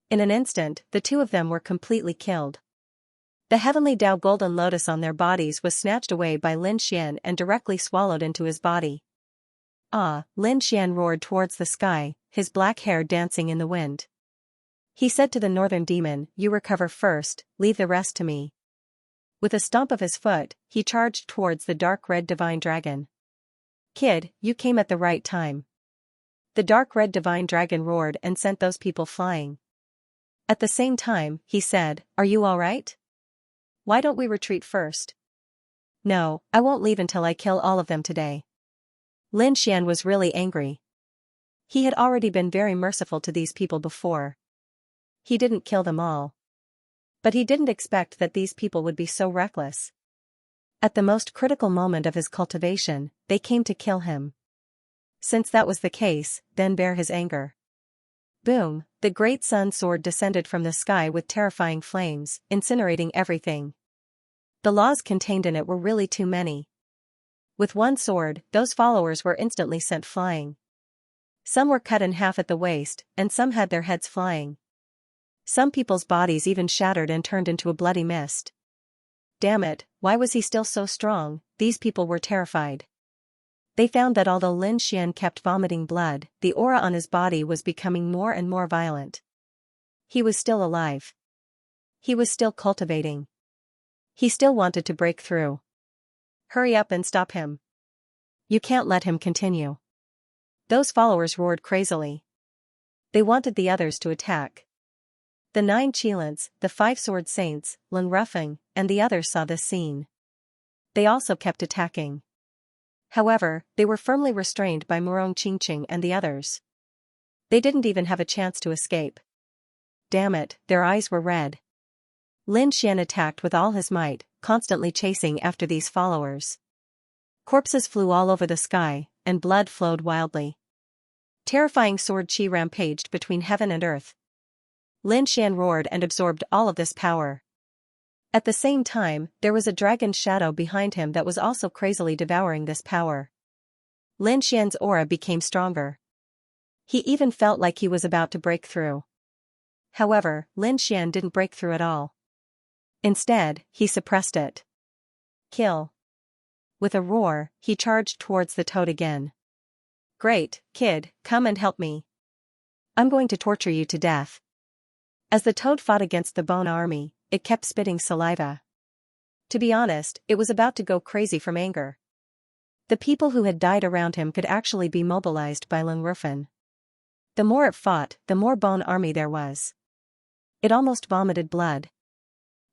In an instant, the two of them were completely killed. The heavenly Tao golden lotus on their bodies was snatched away by Lin Xian and directly swallowed into his body. Ah, Lin Xian roared towards the sky, his black hair dancing in the wind. He said to the northern demon, you recover first, leave the rest to me. With a stomp of his foot, he charged towards the dark red divine dragon. Kid, you came at the right time. The dark red divine dragon roared and sent those people flying. At the same time, he said, are you all right? Why don't we retreat first? No, I won't leave until I kill all of them today. Lin Xian was really angry. He had already been very merciful to these people before. He didn't kill them all. But he didn't expect that these people would be so reckless. At the most critical moment of his cultivation, they came to kill him. Since that was the case, then bear his anger. Boom, the great sun sword descended from the sky with terrifying flames, incinerating everything. The laws contained in it were really too many. With one sword, those followers were instantly sent flying. Some were cut in half at the waist, and some had their heads flying. Some people's bodies even shattered and turned into a bloody mist. Damn it, why was he still so strong? These people were terrified. They found that although Lin Xian kept vomiting blood, the aura on his body was becoming more and more violent. He was still alive. He was still cultivating. He still wanted to break through. Hurry up and stop him. You can't let him continue. Those followers roared crazily. They wanted the others to attack. The 9 Qilins, the 5 sword saints, Lung Rufeng, and the others saw this scene. They also kept attacking. However, they were firmly restrained by Morong Qingqing and the others. They didn't even have a chance to escape. Damn it, their eyes were red. Lin Xian attacked with all his might, constantly chasing after these followers. Corpses flew all over the sky, and blood flowed wildly. Terrifying sword qi rampaged between heaven and earth. Lin Xian roared and absorbed all of this power. At the same time, there was a dragon's shadow behind him that was also crazily devouring this power. Lin Xian's aura became stronger. He even felt like he was about to break through. However, Lin Xian didn't break through at all. Instead, he suppressed it. Kill. With a roar, he charged towards the toad again. Great, kid, come and help me. I'm going to torture you to death. As the toad fought against the bone army, it kept spitting saliva. To be honest, it was about to go crazy from anger. The people who had died around him could actually be mobilized by Lung Rufen. The more it fought, the more bone army there was. It almost vomited blood.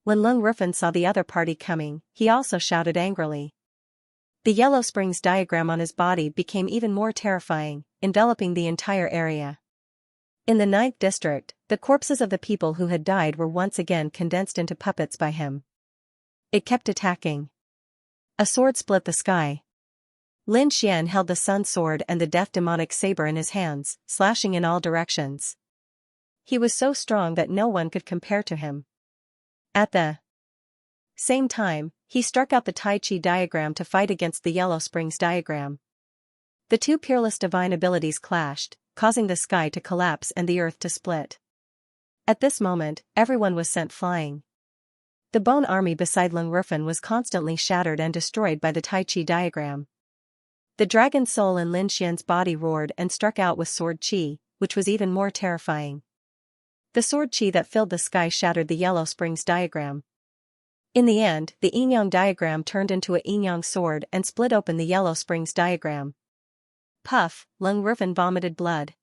When Lung Rufen saw the other party coming, he also shouted angrily. The yellow springs diagram on his body became even more terrifying, enveloping the entire area. In the 9th district, the corpses of the people who had died were once again condensed into puppets by him. It kept attacking. A sword split the sky. Lin Xian held the sun sword and the death demonic saber in his hands, slashing in all directions. He was so strong that no one could compare to him. At the same time, he struck out the Tai Chi diagram to fight against the Yellow Springs diagram. The two peerless divine abilities clashed, causing the sky to collapse and the earth to split. At this moment, everyone was sent flying. The bone army beside Lung Rufin was constantly shattered and destroyed by the Tai Chi diagram. The dragon soul in Lin Xian's body roared and struck out with sword chi, which was even more terrifying. The sword chi that filled the sky shattered the Yellow Springs diagram. In the end, the yin-yang diagram turned into a yin-yang sword and split open the Yellow Springs diagram. Puff, Lung Rufin vomited blood.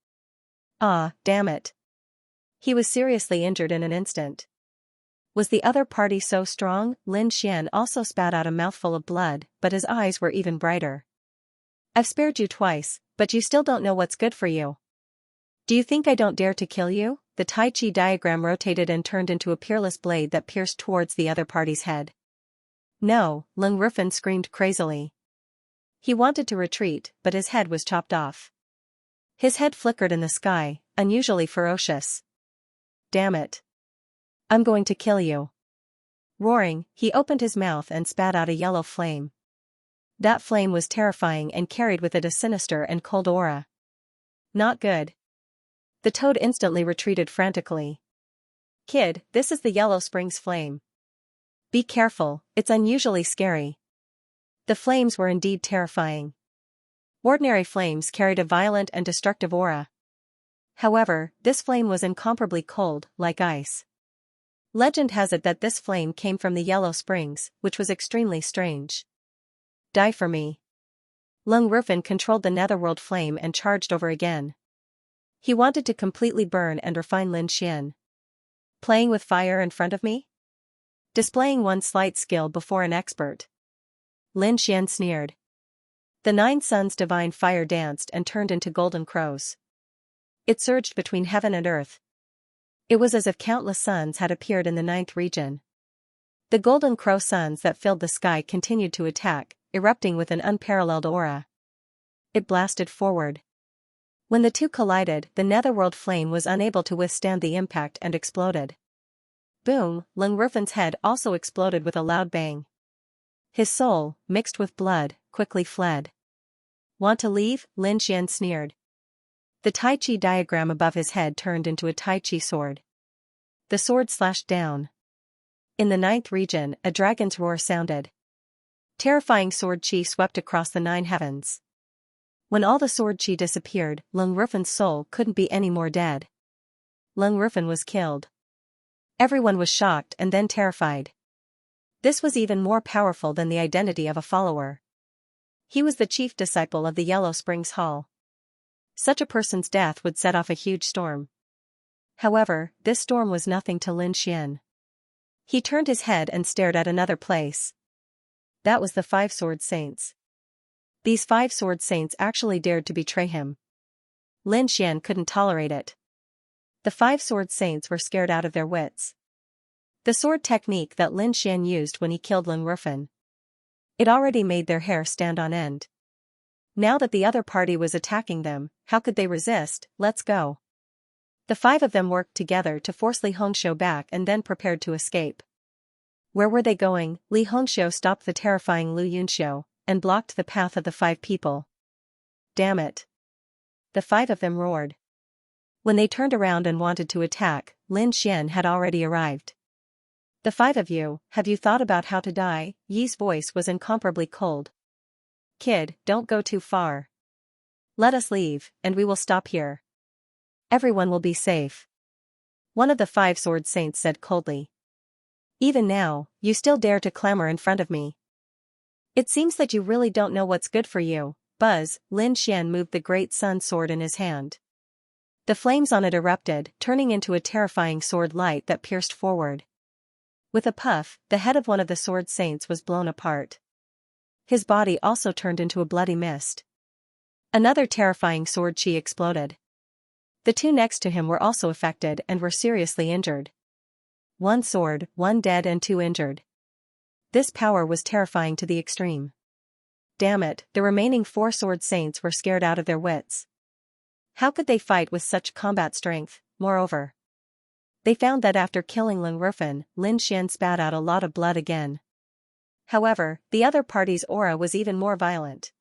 Ah, damn it. He was seriously injured in an instant. Was the other party so strong? Lin Xian also spat out a mouthful of blood, but his eyes were even brighter. I've spared you twice, but you still don't know what's good for you. Do you think I don't dare to kill you? The Tai Chi diagram rotated and turned into a peerless blade that pierced towards the other party's head. No, Lung Rufin screamed crazily. He wanted to retreat, but his head was chopped off. His head flickered in the sky, unusually ferocious. Damn it. I'm going to kill you. Roaring, he opened his mouth and spat out a yellow flame. That flame was terrifying and carried with it a sinister and cold aura. Not good. The toad instantly retreated frantically. Kid, this is the Yellow Springs flame. Be careful, it's unusually scary. The flames were indeed terrifying. Ordinary flames carried a violent and destructive aura. However, this flame was incomparably cold, like ice. Legend has it that this flame came from the Yellow Springs, which was extremely strange. Die for me. Lung Rufin controlled the netherworld flame and charged over again. He wanted to completely burn and refine Lin Xian. Playing with fire in front of me? Displaying one slight skill before an expert. Lin Xian sneered. The 9 suns divine fire danced and turned into golden crows. It surged between heaven and earth. It was as if countless suns had appeared in the 9th region. The golden crow suns that filled the sky continued to attack, erupting with an unparalleled aura. It blasted forward. When the two collided, the netherworld flame was unable to withstand the impact and exploded. Boom, Lung Rufin's head also exploded with a loud bang. His soul, mixed with blood, quickly fled. Want to leave? Lin Xian sneered. The Tai Chi diagram above his head turned into a Tai Chi sword. The sword slashed down. In the 9th region, a dragon's roar sounded. Terrifying sword chi swept across the 9 heavens. When all the sword chi disappeared, Lung Rufin's soul couldn't be any more dead. Lung Rufin was killed. Everyone was shocked and then terrified. This was even more powerful than the identity of a follower. He was the chief disciple of the Yellow Springs Hall. Such a person's death would set off a huge storm. However, this storm was nothing to Lin Xian. He turned his head and stared at another place. That was the 5 Sword Saints. These 5 Sword Saints actually dared to betray him. Lin Xian couldn't tolerate it. The 5 Sword Saints were scared out of their wits. The sword technique that Lin Xian used when he killed Lung Rufin. It already made their hair stand on end. Now that the other party was attacking them, how could they resist? Let's go. The 5 of them worked together to force Li Hongxiu back and then prepared to escape. Where were they going? Li Hongxiu stopped the terrifying Lu Yunxiu and blocked the path of the 5 people. Damn it. The 5 of them roared. When they turned around and wanted to attack, Lin Xian had already arrived. The 5 of you, have you thought about how to die? Yi's voice was incomparably cold. Kid, don't go too far. Let us leave, and we will stop here. Everyone will be safe. One of the 5 Sword Saints said coldly. Even now, you still dare to clamor in front of me. It seems that you really don't know what's good for you. Buzz, Lin Xian moved the great sun sword in his hand. The flames on it erupted, turning into a terrifying sword light that pierced forward. With a puff, the head of one of the Sword Saints was blown apart. His body also turned into a bloody mist. Another terrifying sword chi exploded. The 2 next to him were also affected and were seriously injured. 1 sword, 1 dead and 2 injured. This power was terrifying to the extreme. Damn it, the remaining 4 sword saints were scared out of their wits. How could they fight with such combat strength? Moreover, they found that after killing Lin Rufin, Lin Xian spat out a lot of blood again. However, the other party's aura was even more violent.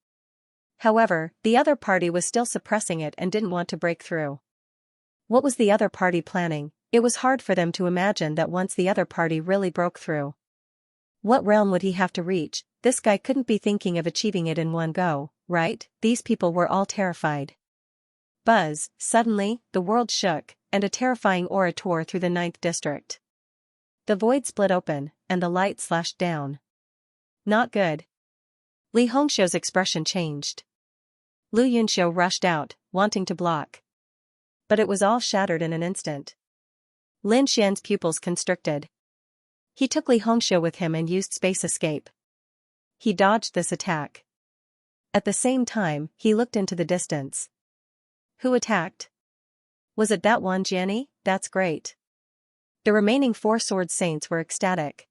However, the other party was still suppressing it and didn't want to break through. What was the other party planning? It was hard for them to imagine that once the other party really broke through. What realm would he have to reach? This guy couldn't be thinking of achieving it in one go, right? These people were all terrified. Buzz, suddenly, the world shook, and a terrifying aura tore through the 9th district. The void split open, and the light slashed down. Not good. Li Hongxiu's expression changed. Lu Yunxiu rushed out, wanting to block. But it was all shattered in an instant. Lin Xian's pupils constricted. He took Li Hongxiu with him and used space escape. He dodged this attack. At the same time, he looked into the distance. Who attacked? Was it that one Jianni? That's great. The remaining 4 sword saints were ecstatic.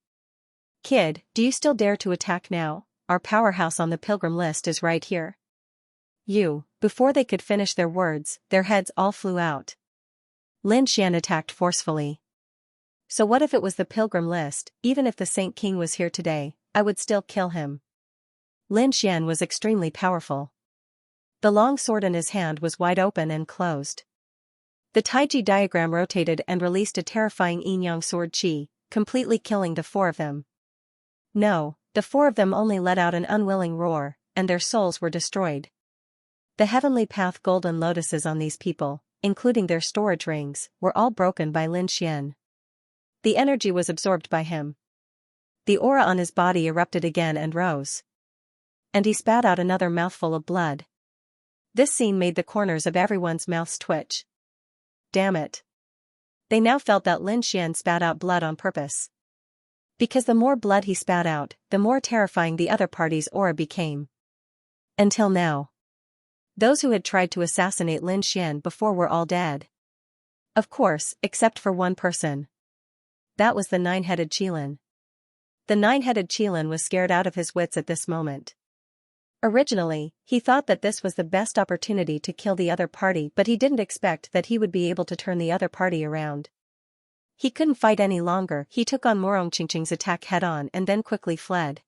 Kid, do you still dare to attack now? Our powerhouse on the pilgrim list is right here. Before they could finish their words, their heads all flew out. Lin Xian attacked forcefully. So what if it was the pilgrim list? Even if the Saint King was here today, I would still kill him. Lin Xian was extremely powerful. The long sword in his hand was wide open and closed. The Taiji diagram rotated and released a terrifying yin-yang sword qi, completely killing the 4 of them. No, the 4 of them only let out an unwilling roar, and their souls were destroyed. The heavenly path golden lotuses on these people, including their storage rings, were all broken by Lin Xian. The energy was absorbed by him. The aura on his body erupted again and rose. And he spat out another mouthful of blood. This scene made the corners of everyone's mouths twitch. Damn it. They now felt that Lin Xian spat out blood on purpose. Because the more blood he spat out, the more terrifying the other party's aura became. Until now. Those who had tried to assassinate Lin Xian before were all dead. Of course, except for one person. That was the 9-headed Qilin. The 9-headed Qilin was scared out of his wits at this moment. Originally, he thought that this was the best opportunity to kill the other party, but he didn't expect that he would be able to turn the other party around. He couldn't fight any longer. He took on Morong Qingqing's attack head-on and then quickly fled.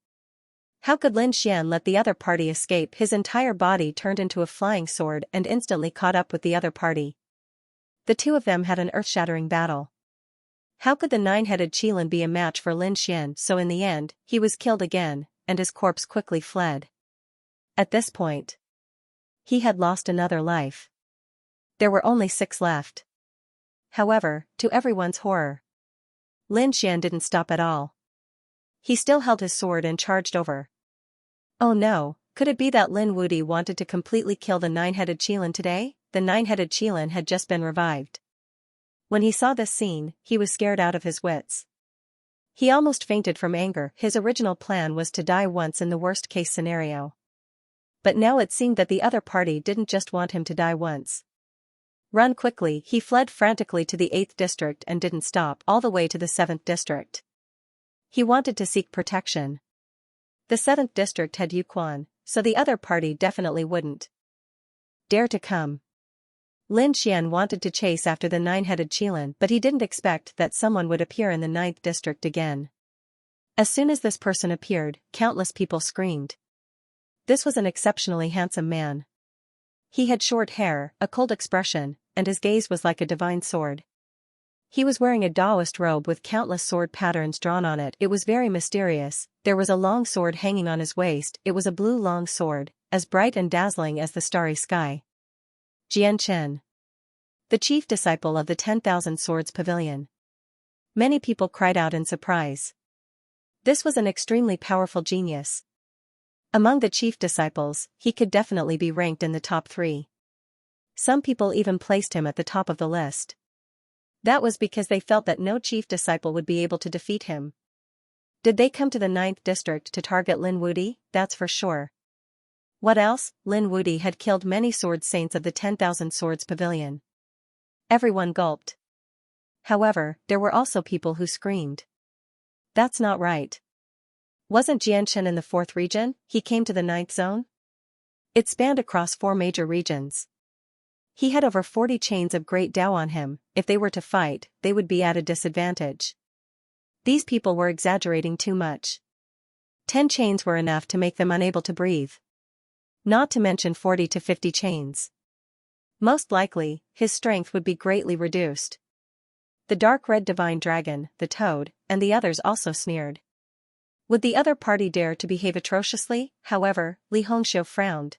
How could Lin Xian let the other party escape? His entire body turned into a flying sword and instantly caught up with the other party. The 2 of them had an earth-shattering battle. How could the 9-headed Qilin be a match for Lin Xian? So in the end, he was killed again, and his corpse quickly fled. At this point, he had lost another life. There were only 6 left. However, to everyone's horror, Lin Xian didn't stop at all. He still held his sword and charged over. Oh no, could it be that Lin Wudi wanted to completely kill the 9-headed Qilin today? The 9-headed Qilin had just been revived. When he saw this scene, he was scared out of his wits. He almost fainted from anger. His original plan was to die once in the worst-case scenario. But now it seemed that the other party didn't just want him to die once. Run quickly, he fled frantically to the 8th district and didn't stop all the way to the 7th district. He wanted to seek protection. The 7th district had Yuquan, so the other party definitely wouldn't dare to come. Lin Xian wanted to chase after the 9-headed Qilin, but he didn't expect that someone would appear in the 9th district again. As soon as this person appeared, countless people screamed. This was an exceptionally handsome man. He had short hair, a cold expression, and his gaze was like a divine sword. He was wearing a Taoist robe with countless sword patterns drawn on it. It was very mysterious. There was a long sword hanging on his waist. It was a blue long sword, as bright and dazzling as the starry sky. Jian Chen, the chief disciple of the 10,000 Swords Pavilion. Many people cried out in surprise. This was an extremely powerful genius. Among the chief disciples, he could definitely be ranked in the top 3. Some people even placed him at the top of the list. That was because they felt that no chief disciple would be able to defeat him. Did they come to the 9th district to target Lin Wudi? That's for sure. What else? Lin Wudi had killed many sword saints of the 10,000 Swords Pavilion. Everyone gulped. However, there were also people who screamed. That's not right. Wasn't Xianxia in the 4th region? He came to the 9th zone? It spanned across 4 major regions. He had over 40 chains of great Dao on him. If they were to fight, they would be at a disadvantage. These people were exaggerating too much. 10 chains were enough to make them unable to breathe. Not to mention 40 to 50 chains. Most likely, his strength would be greatly reduced. The dark red divine dragon, the toad, and the others also sneered. Would the other party dare to behave atrociously? However, Li Hongxiu frowned.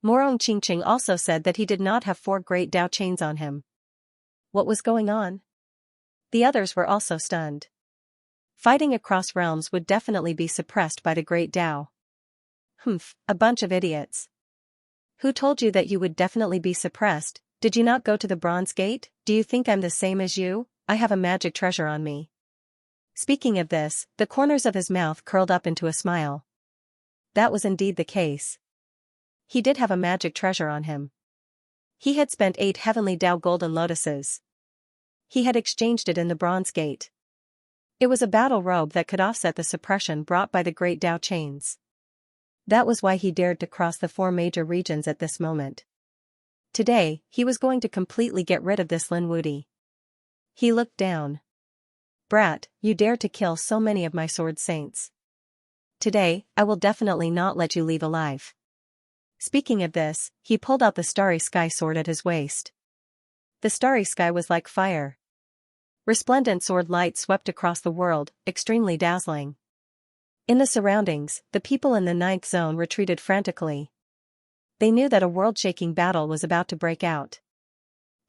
Morong Qingqing also said that he did not have 4 great Dao chains on him. What was going on? The others were also stunned. Fighting across realms would definitely be suppressed by the great Dao. Humph, a bunch of idiots. Who told you that you would definitely be suppressed? Did you not go to the Bronze Gate? Do you think I'm the same as you? I have a magic treasure on me. Speaking of this, the corners of his mouth curled up into a smile. That was indeed the case. He did have a magic treasure on him. He had spent 8 heavenly Dao golden lotuses. He had exchanged it in the Bronze Gate. It was a battle robe that could offset the suppression brought by the great Dao chains. That was why he dared to cross the 4 major regions at this moment. Today, he was going to completely get rid of this Lin Wudi. He looked down. Brat, you dare to kill so many of my sword saints. Today, I will definitely not let you leave alive. Speaking of this, he pulled out the starry sky sword at his waist. The starry sky was like fire. Resplendent sword light swept across the world, extremely dazzling. In the surroundings, the people in the 9th zone retreated frantically. They knew that a world-shaking battle was about to break out.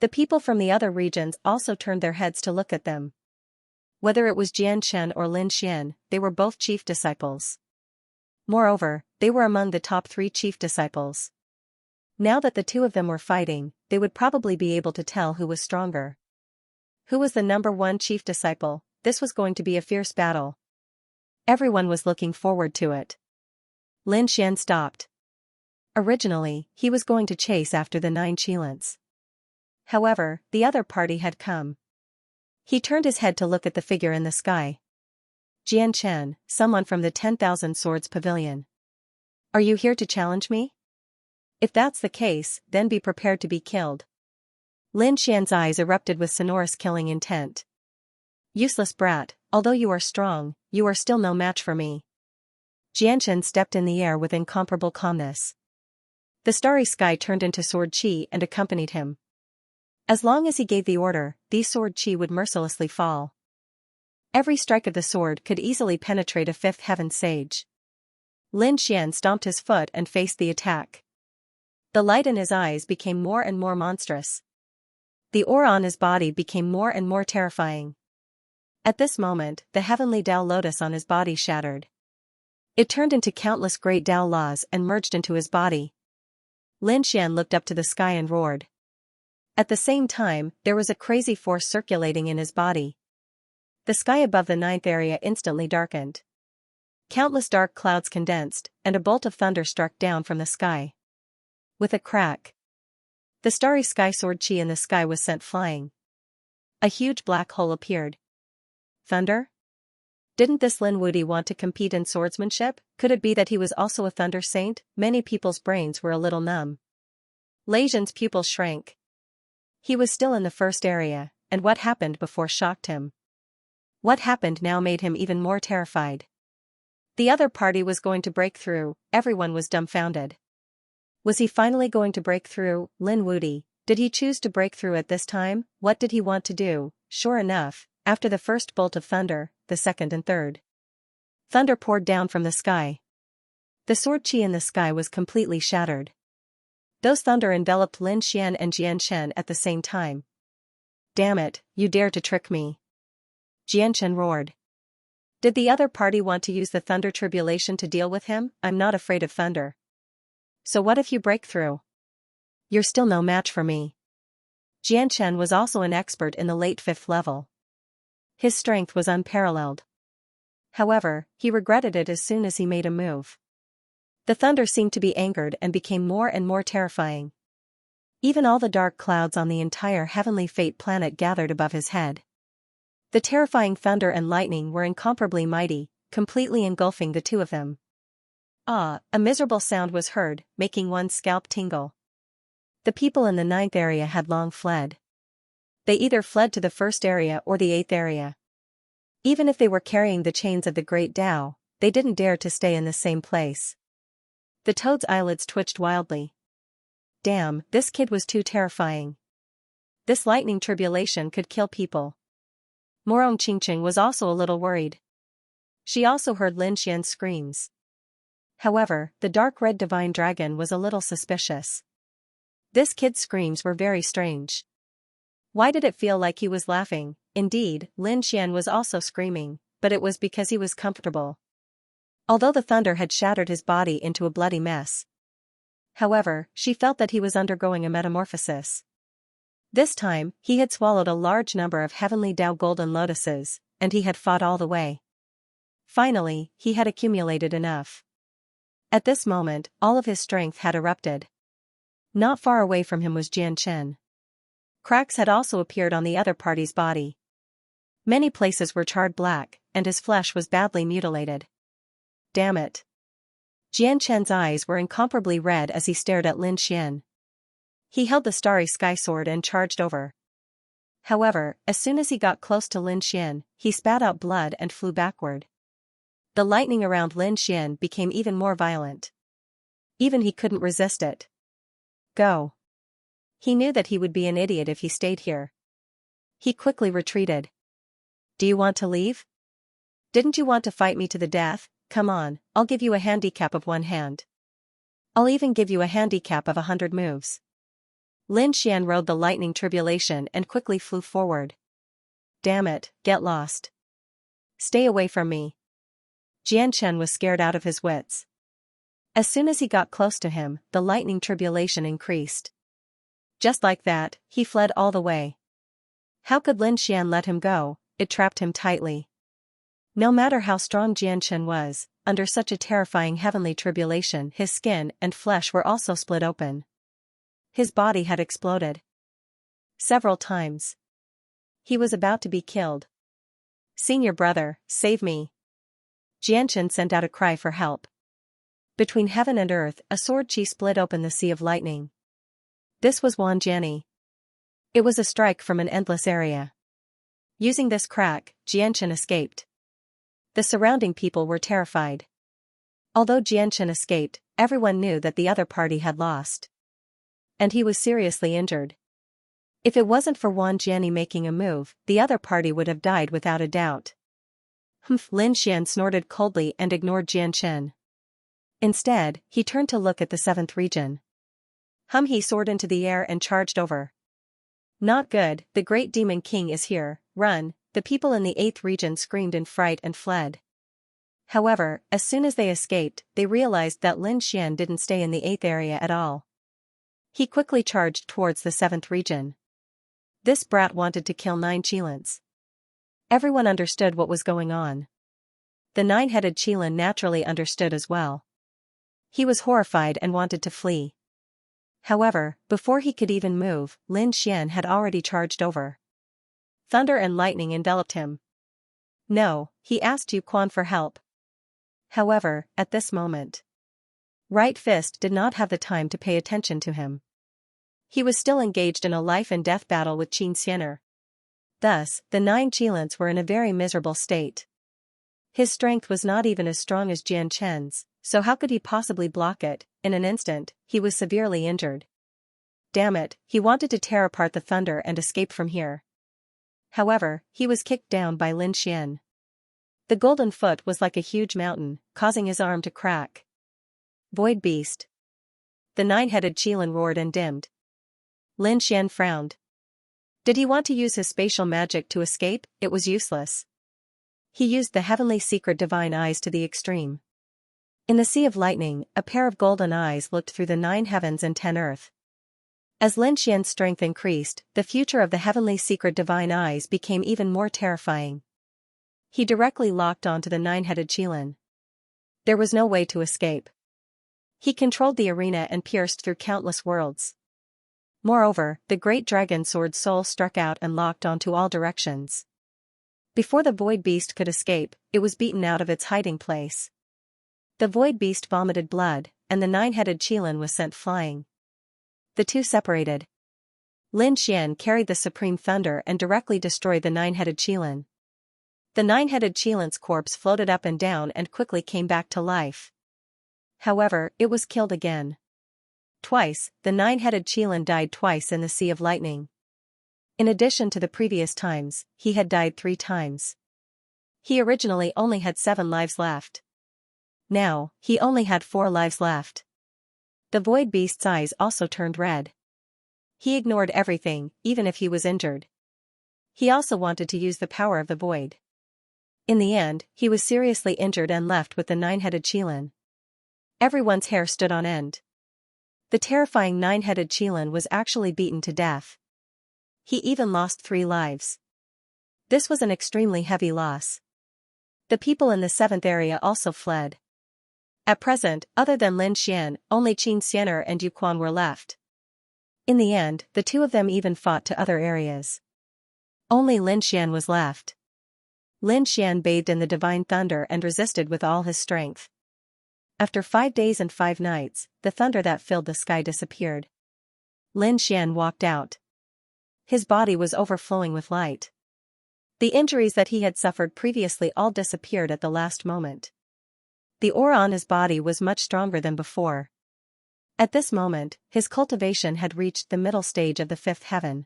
The people from the other regions also turned their heads to look at them. Whether it was Jian Chen or Lin Xian, they were both chief disciples. Moreover, they were among the top 3 chief disciples. Now that the 2 of them were fighting, they would probably be able to tell who was stronger. Who was the number 1 chief disciple? This was going to be a fierce battle. Everyone was looking forward to it. Lin Xian stopped. Originally, he was going to chase after the 9 Qilins. However, the other party had come. He turned his head to look at the figure in the sky. Jian Chen, someone from the 10,000 Swords Pavilion. Are you here to challenge me? If that's the case, then be prepared to be killed. Lin Xian's eyes erupted with sonorous killing intent. Useless brat, although you are strong, you are still no match for me. Jian Chen stepped in the air with incomparable calmness. The starry sky turned into sword qi and accompanied him. As long as he gave the order, these sword qi would mercilessly fall. Every strike of the sword could easily penetrate a 5th heaven sage. Lin Xian stomped his foot and faced the attack. The light in his eyes became more and more monstrous. The aura on his body became more and more terrifying. At this moment, the heavenly Dao lotus on his body shattered. It turned into countless great Dao laws and merged into his body. Lin Xian looked up to the sky and roared. At the same time, there was a crazy force circulating in his body. The sky above the 9th area instantly darkened. Countless dark clouds condensed, and a bolt of thunder struck down from the sky. With a crack, the starry sky sword qi in the sky was sent flying. A huge black hole appeared. Thunder? Didn't this Lin Wudi want to compete in swordsmanship? Could it be that he was also a thunder saint? Many people's brains were a little numb. Lei Zhen's pupils shrank. He was still in the 1st area, and what happened before shocked him. What happened now made him even more terrified. The other party was going to break through, everyone was dumbfounded. Was he finally going to break through? Lin Wudi, did he choose to break through at this time? What did he want to do? Sure enough, after the first bolt of thunder, the second and third. Thunder poured down from the sky. The sword qi in the sky was completely shattered. Those thunder enveloped Lin Xian and Jian Chen at the same time. Damn it, you dare to trick me. Jian Chen roared. Did the other party want to use the thunder tribulation to deal with him? I'm not afraid of thunder. So what if you break through? You're still no match for me. Jian Chen was also an expert in the late 5th level. His strength was unparalleled. However, he regretted it as soon as he made a move. The thunder seemed to be angered and became more and more terrifying. Even all the dark clouds on the entire heavenly fate planet gathered above his head. The terrifying thunder and lightning were incomparably mighty, completely engulfing the two of them. Ah, a miserable sound was heard, making one's scalp tingle. The people in the 9th area had long fled. They either fled to the 1st area or the 8th area. Even if they were carrying the chains of the Great Tao, they didn't dare to stay in the same place. The toad's eyelids twitched wildly. Damn, this kid was too terrifying. This lightning tribulation could kill people. Morong Qingqing was also a little worried. She also heard Lin Xian's screams. However, the dark red divine dragon was a little suspicious. This kid's screams were very strange. Why did it feel like he was laughing? Indeed, Lin Xian was also screaming, but it was because he was comfortable. Although the thunder had shattered his body into a bloody mess. However, she felt that he was undergoing a metamorphosis. This time, he had swallowed a large number of heavenly Tao golden lotuses, and he had fought all the way. Finally, he had accumulated enough. At this moment, all of his strength had erupted. Not far away from him was Jian Chen. Cracks had also appeared on the other party's body. Many places were charred black, and his flesh was badly mutilated. Damn it. Jian Chen's eyes were incomparably red as he stared at Lin Xian. He held the starry sky sword and charged over. However, as soon as he got close to Lin Xian, he spat out blood and flew backward. The lightning around Lin Xian became even more violent. Even he couldn't resist it. Go. He knew that he would be an idiot if he stayed here. He quickly retreated. Do you want to leave? Didn't you want to fight me to the death? Come on, I'll give you a handicap of 1 hand. I'll even give you a handicap of 100 moves. Lin Xian rode the lightning tribulation and quickly flew forward. Damn it, get lost. Stay away from me. Jian Chen was scared out of his wits. As soon as he got close to him, the lightning tribulation increased. Just like that, he fled all the way. How could Lin Xian let him go? It trapped him tightly. No matter how strong Jian Chen was, under such a terrifying heavenly tribulation his skin and flesh were also split open. His body had exploded. Several times. He was about to be killed. Senior brother, save me. Jian Chen sent out a cry for help. Between heaven and earth, a sword chi split open the sea of lightning. This was Wan Jianni. It was a strike from an endless area. Using this crack, Jian Chen escaped. The surrounding people were terrified. Although Jian Chen escaped, everyone knew that the other party had lost. And he was seriously injured. If it wasn't for Wan Jianni making a move, the other party would have died without a doubt. Humph! Lin Xian snorted coldly and ignored Jian Chen. Instead, he turned to look at the 7th region. He soared into the air and charged over. Not good, the great demon king is here, run! The people in the 8th region screamed in fright and fled. However, as soon as they escaped, they realized that Lin Xian didn't stay in the 8th area at all. He quickly charged towards the 7th region. This brat wanted to kill 9 Qilins. Everyone understood what was going on. The 9-headed Qilin naturally understood as well. He was horrified and wanted to flee. However, before he could even move, Lin Xian had already charged over. Thunder and lightning enveloped him. No, he asked Yu Quan for help. However, at this moment, Right Fist did not have the time to pay attention to him. He was still engaged in a life-and-death battle with Xianxia. Thus, the 9 Qilins were in a very miserable state. His strength was not even as strong as Jian Chen's, so how could he possibly block it? In an instant, he was severely injured. Damn it, he wanted to tear apart the thunder and escape from here. However, he was kicked down by Lin Xian. The golden foot was like a huge mountain, causing his arm to crack. Void beast. The 9-headed Qilin roared and dimmed. Lin Xian frowned. Did he want to use his spatial magic to escape? It was useless. He used the heavenly secret divine eyes to the extreme. In the sea of lightning, a pair of golden eyes looked through the 9 heavens and 10 earth. As Lin Xian's strength increased, the future of the heavenly secret divine eyes became even more terrifying. He directly locked onto the 9-headed Qilin. There was no way to escape. He controlled the arena and pierced through countless worlds. Moreover, the great dragon sword soul struck out and locked onto all directions. Before the void beast could escape, it was beaten out of its hiding place. The void beast vomited blood, and the nine-headed Qilin was sent flying. The two separated. Lin Xian carried the supreme thunder and directly destroyed the nine-headed Qilin. The nine-headed Qilin's corpse floated up and down and quickly came back to life. However, it was killed again. Twice, the nine-headed Qilin died twice in the Sea of Lightning. In addition to the previous times, he had died 3 times. He originally only had 7 lives left. Now, he only had 4 lives left. The void beast's eyes also turned red. He ignored everything, even if he was injured. He also wanted to use the power of the void. In the end, he was seriously injured and left with the nine-headed Qilin. Everyone's hair stood on end. The terrifying nine-headed Qilin was actually beaten to death. He even lost 3 lives. This was an extremely heavy loss. The people in the 7th area also fled. At present, other than Lin Xian, only Xianxia and Yuquan were left. In the end, the two of them even fought to other areas. Only Lin Xian was left. Lin Xian bathed in the divine thunder and resisted with all his strength. After 5 days and 5 nights, the thunder that filled the sky disappeared. Lin Xian walked out. His body was overflowing with light. The injuries that he had suffered previously all disappeared at the last moment. The aura on his body was much stronger than before. At this moment, his cultivation had reached the middle stage of the 5th heaven.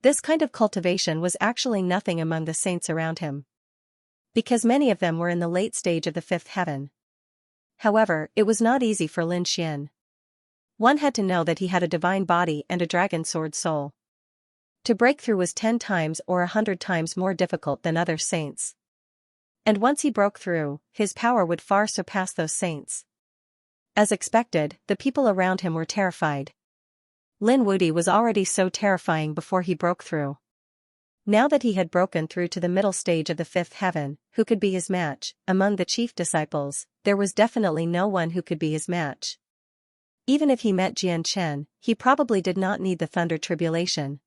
This kind of cultivation was actually nothing among the saints around him, because many of them were in the late stage of the 5th heaven. However, it was not easy for Lin Xian. One had to know that he had a divine body and a dragon sword soul. To break through was 10 times or 100 times more difficult than other saints. And once he broke through, his power would far surpass those saints. As expected, the people around him were terrified. Lin Wudi was already so terrifying before he broke through. Now that he had broken through to the middle stage of the 5th heaven, who could be his match? Among the chief disciples, there was definitely no one who could be his match. Even if he met Jian Chen, he probably did not need the thunder tribulation.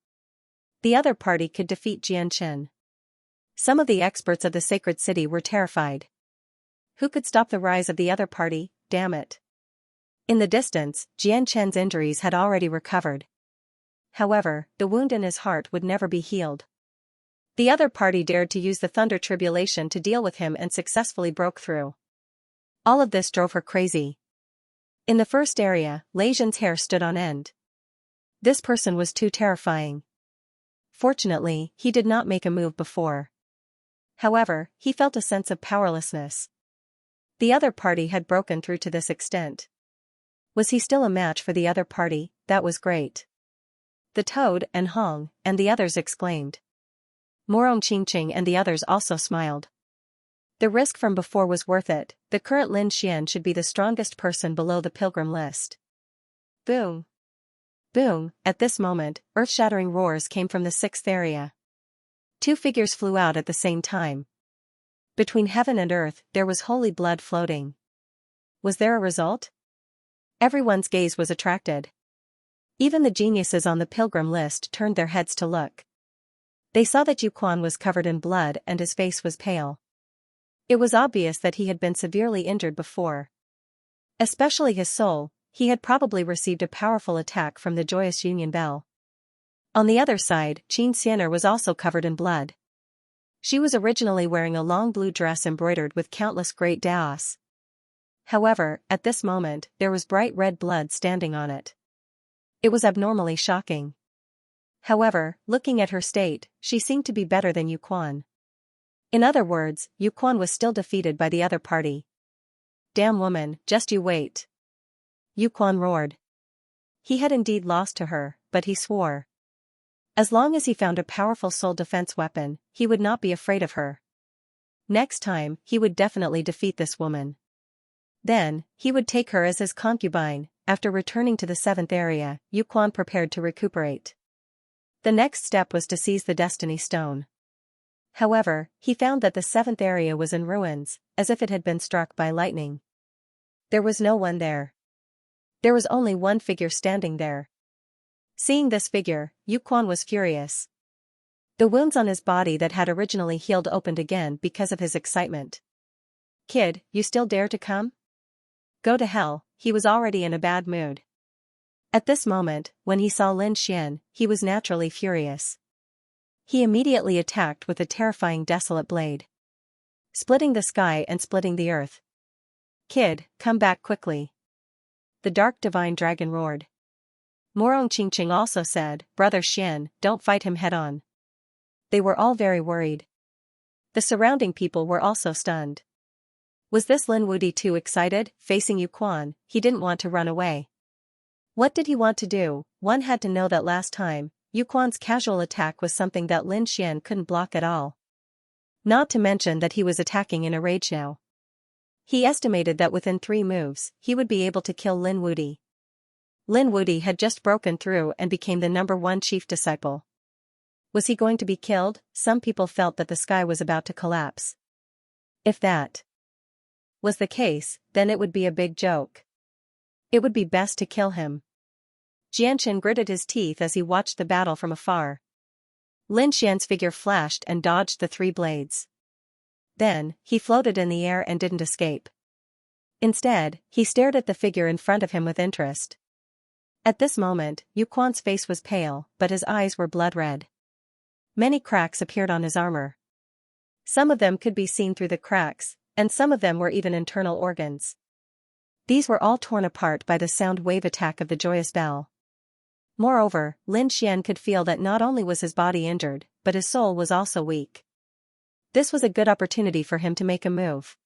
The other party could defeat Jian Chen. Some of the experts of the sacred city were terrified. Who could stop the rise of the other party? Damn it. In the distance, Jian Chen's injuries had already recovered. However, the wound in his heart would never be healed. The other party dared to use the thunder tribulation to deal with him and successfully broke through. All of this drove her crazy. In the first area, Lei Zhen's hair stood on end. This person was too terrifying. Fortunately, he did not make a move before. However, he felt a sense of powerlessness. The other party had broken through to this extent. Was he still a match for the other party? That was great. The Toad and Hong and the others exclaimed. Morong Qingqing and the others also smiled. The risk from before was worth it. The current Lin Xian should be the strongest person below the pilgrim list. Boom. Boom. At this moment, earth-shattering roars came from the 6th area. 2 figures flew out at the same time. Between heaven and earth, there was holy blood floating. Was there a result? Everyone's gaze was attracted. Even the geniuses on the pilgrim list turned their heads to look. They saw that Yuquan was covered in blood and his face was pale. It was obvious that he had been severely injured before. Especially his soul, he had probably received a powerful attack from the joyous union bell. On the other side, Xianxia was also covered in blood. She was originally wearing a long blue dress embroidered with countless great daos. However, at this moment, there was bright red blood standing on it. It was abnormally shocking. However, looking at her state, she seemed to be better than Yuquan. In other words, Yuquan was still defeated by the other party. Damn woman, just you wait. Yuquan roared. He had indeed lost to her, but he swore. As long as he found a powerful soul defense weapon, he would not be afraid of her. Next time, he would definitely defeat this woman. Then, he would take her as his concubine. After returning to the 7th area, Yuquan prepared to recuperate. The next step was to seize the Destiny Stone. However, he found that the 7th area was in ruins, as if it had been struck by lightning. There was no one there. There was only one figure standing there. Seeing this figure, Yuquan was furious. The wounds on his body that had originally healed opened again because of his excitement. "Kid, you still dare to come?" "Go to hell," he was already in a bad mood. At this moment, when he saw Lin Xian, he was naturally furious. He immediately attacked with a terrifying desolate blade, splitting the sky and splitting the earth. "Kid, come back quickly," the dark divine dragon roared. Morong Qingqing also said, "Brother Xian, don't fight him head-on." They were all very worried. The surrounding people were also stunned. Was this Lin Wudi too excited? Facing Yu Quan, he didn't want to run away. What did he want to do? One had to know that last time, Yu Quan's casual attack was something that Lin Xian couldn't block at all. Not to mention that he was attacking in a rage now. He estimated that within 3 moves, he would be able to kill Lin Wudi. Lin Wudi had just broken through and became the #1 chief disciple. Was he going to be killed? Some people felt that the sky was about to collapse. If that was the case, then it would be a big joke. It would be best to kill him. Jianshan gritted his teeth as he watched the battle from afar. Lin Xian's figure flashed and dodged the 3 blades. Then, he floated in the air and didn't escape. Instead, he stared at the figure in front of him with interest. At this moment, Yu Quan's face was pale, but his eyes were blood red. Many cracks appeared on his armor. Some of them could be seen through the cracks, and some of them were even internal organs. These were all torn apart by the sound wave attack of the joyous bell. Moreover, Lin Xian could feel that not only was his body injured, but his soul was also weak. This was a good opportunity for him to make a move.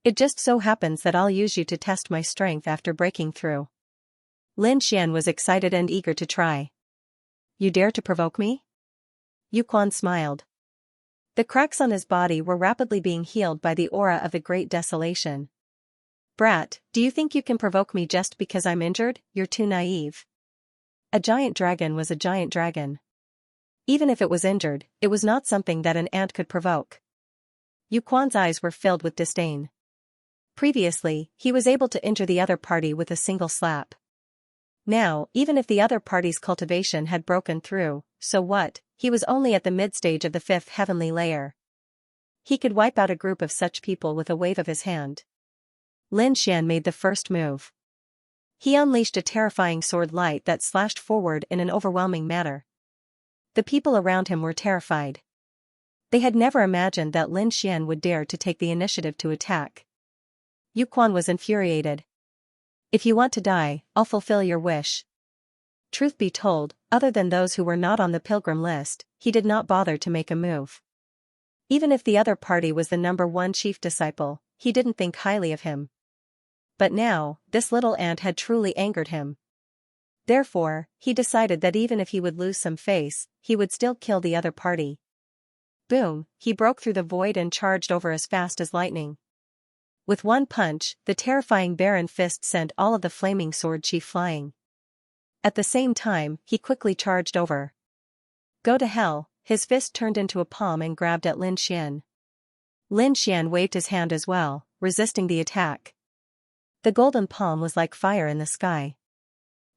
"It just so happens that I'll use you to test my strength after breaking through." Lin Xian was excited and eager to try. "You dare to provoke me?" Yu Quan smiled. The cracks on his body were rapidly being healed by the aura of the Great Desolation. "Brat, do you think you can provoke me just because I'm injured? You're too naive." A giant dragon was a giant dragon. Even if it was injured, it was not something that an ant could provoke. Yu Quan's eyes were filled with disdain. Previously, he was able to injure the other party with a single slap. Now, even if the other party's cultivation had broken through, so what? He was only at the mid-stage of the 5th heavenly layer. He could wipe out a group of such people with a wave of his hand. Lin Xian made the first move. He unleashed a terrifying sword light that slashed forward in an overwhelming manner. The people around him were terrified. They had never imagined that Lin Xian would dare to take the initiative to attack. Yu Quan was infuriated. "If you want to die, I'll fulfill your wish." Truth be told, other than those who were not on the pilgrim list, he did not bother to make a move. Even if the other party was the #1 chief disciple, he didn't think highly of him. But now, this little ant had truly angered him. Therefore, he decided that even if he would lose some face, he would still kill the other party. Boom, he broke through the void and charged over as fast as lightning. With one punch, the terrifying Baron Fist sent all of the flaming sword chi flying. At the same time, he quickly charged over. "Go to hell," his fist turned into a palm and grabbed at Lin Xian. Lin Xian waved his hand as well, resisting the attack. The golden palm was like fire in the sky.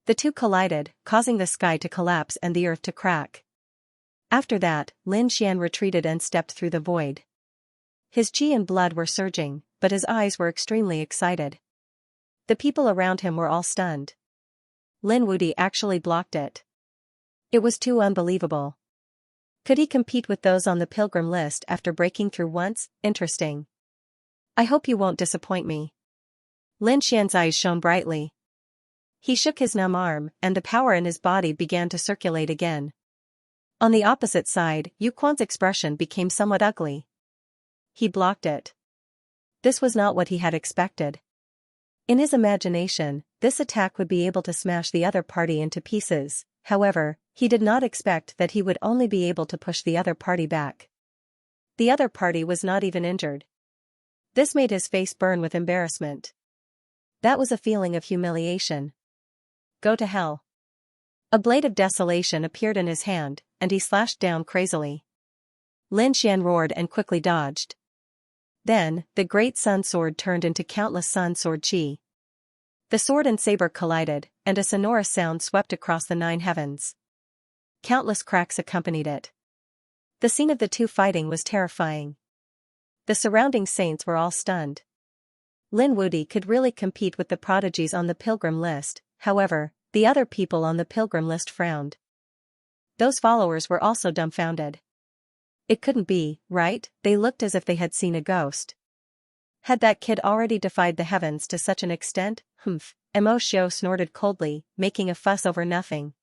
The two collided, causing the sky to collapse and the earth to crack. After that, Lin Xian retreated and stepped through the void. His chi and blood were surging, but his eyes were extremely excited. The people around him were all stunned. Lin Wudi actually blocked it. It was too unbelievable. Could he compete with those on the pilgrim list after breaking through once? Interesting. "I hope you won't disappoint me." Lin Xian's eyes shone brightly. He shook his numb arm, and the power in his body began to circulate again. On the opposite side, Yu Quan's expression became somewhat ugly. He blocked it. This was not what he had expected. In his imagination, this attack would be able to smash the other party into pieces. However, he did not expect that he would only be able to push the other party back. The other party was not even injured. This made his face burn with embarrassment. That was a feeling of humiliation. "Go to hell." A blade of desolation appeared in his hand, and he slashed down crazily. Lin Xian roared and quickly dodged. Then, the great sun sword turned into countless sun sword chi. The sword and saber collided, and a sonorous sound swept across the 9 heavens. Countless cracks accompanied it. The scene of the two fighting was terrifying. The surrounding saints were all stunned. Lin Wudi could really compete with the prodigies on the pilgrim list, however, the other people on the pilgrim list frowned. Those followers were also dumbfounded. It couldn't be, right? They looked as if they had seen a ghost. Had that kid already defied the heavens to such an extent? Humph, Mo Xiao snorted coldly, making a fuss over nothing.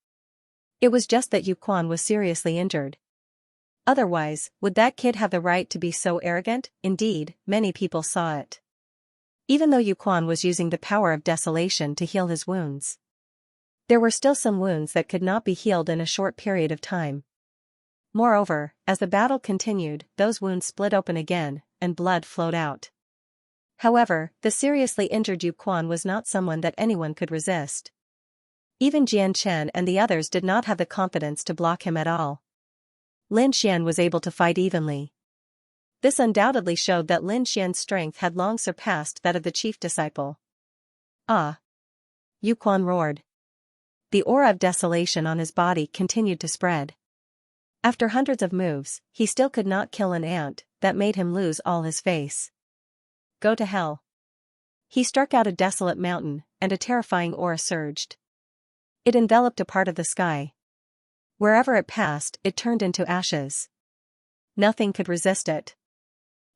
It was just that Yu Quan was seriously injured. Otherwise, would that kid have the right to be so arrogant? Indeed, many people saw it. Even though Yu Quan was using the power of desolation to heal his wounds, there were still some wounds that could not be healed in a short period of time. Moreover, as the battle continued, those wounds split open again, and blood flowed out. However, the seriously injured Yu Quan was not someone that anyone could resist. Even Jian Chen and the others did not have the confidence to block him at all. Lin Xian was able to fight evenly. This undoubtedly showed that Lin Xian's strength had long surpassed that of the chief disciple. Ah! Yu Quan roared. The aura of desolation on his body continued to spread. After hundreds of moves, he still could not kill an ant. That made him lose all his face. Go to hell. He struck out a desolate mountain, and a terrifying aura surged. It enveloped a part of the sky. Wherever it passed, it turned into ashes. Nothing could resist it.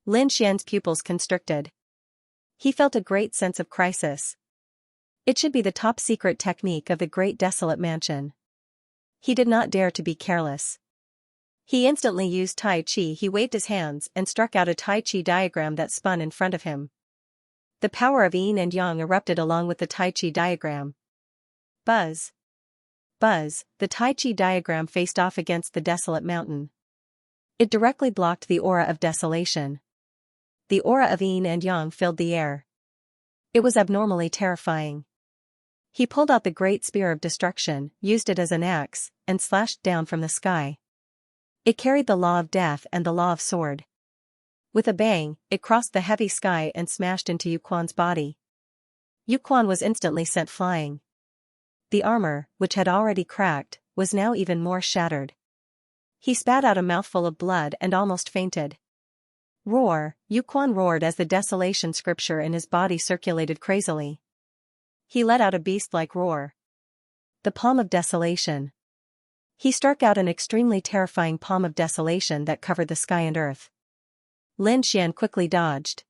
Lin Xian's pupils constricted. He felt a great sense of crisis. It should be the top-secret technique of the Great Desolate Mansion. He did not dare to be careless. He instantly used Tai Chi. He waved his hands and struck out a Tai Chi diagram that spun in front of him. The power of yin and yang erupted along with the Tai Chi diagram. Buzz! Buzz! The Tai Chi diagram faced off against the desolate mountain. It directly blocked the aura of desolation. The aura of yin and yang filled the air. It was abnormally terrifying. He pulled out the great spear of destruction, used it as an axe, and slashed down from the sky. It carried the law of death and the law of sword. With a bang, it crossed the heavy sky and smashed into Yu Quan's body. Yu Quan was instantly sent flying. The armor, which had already cracked, was now even more shattered. He spat out a mouthful of blood and almost fainted. Roar! Yu Quan roared as the desolation scripture in his body circulated crazily. He let out a beast-like roar. The palm of desolation. He struck out an extremely terrifying palm of desolation that covered the sky and earth. Lin Xian quickly dodged.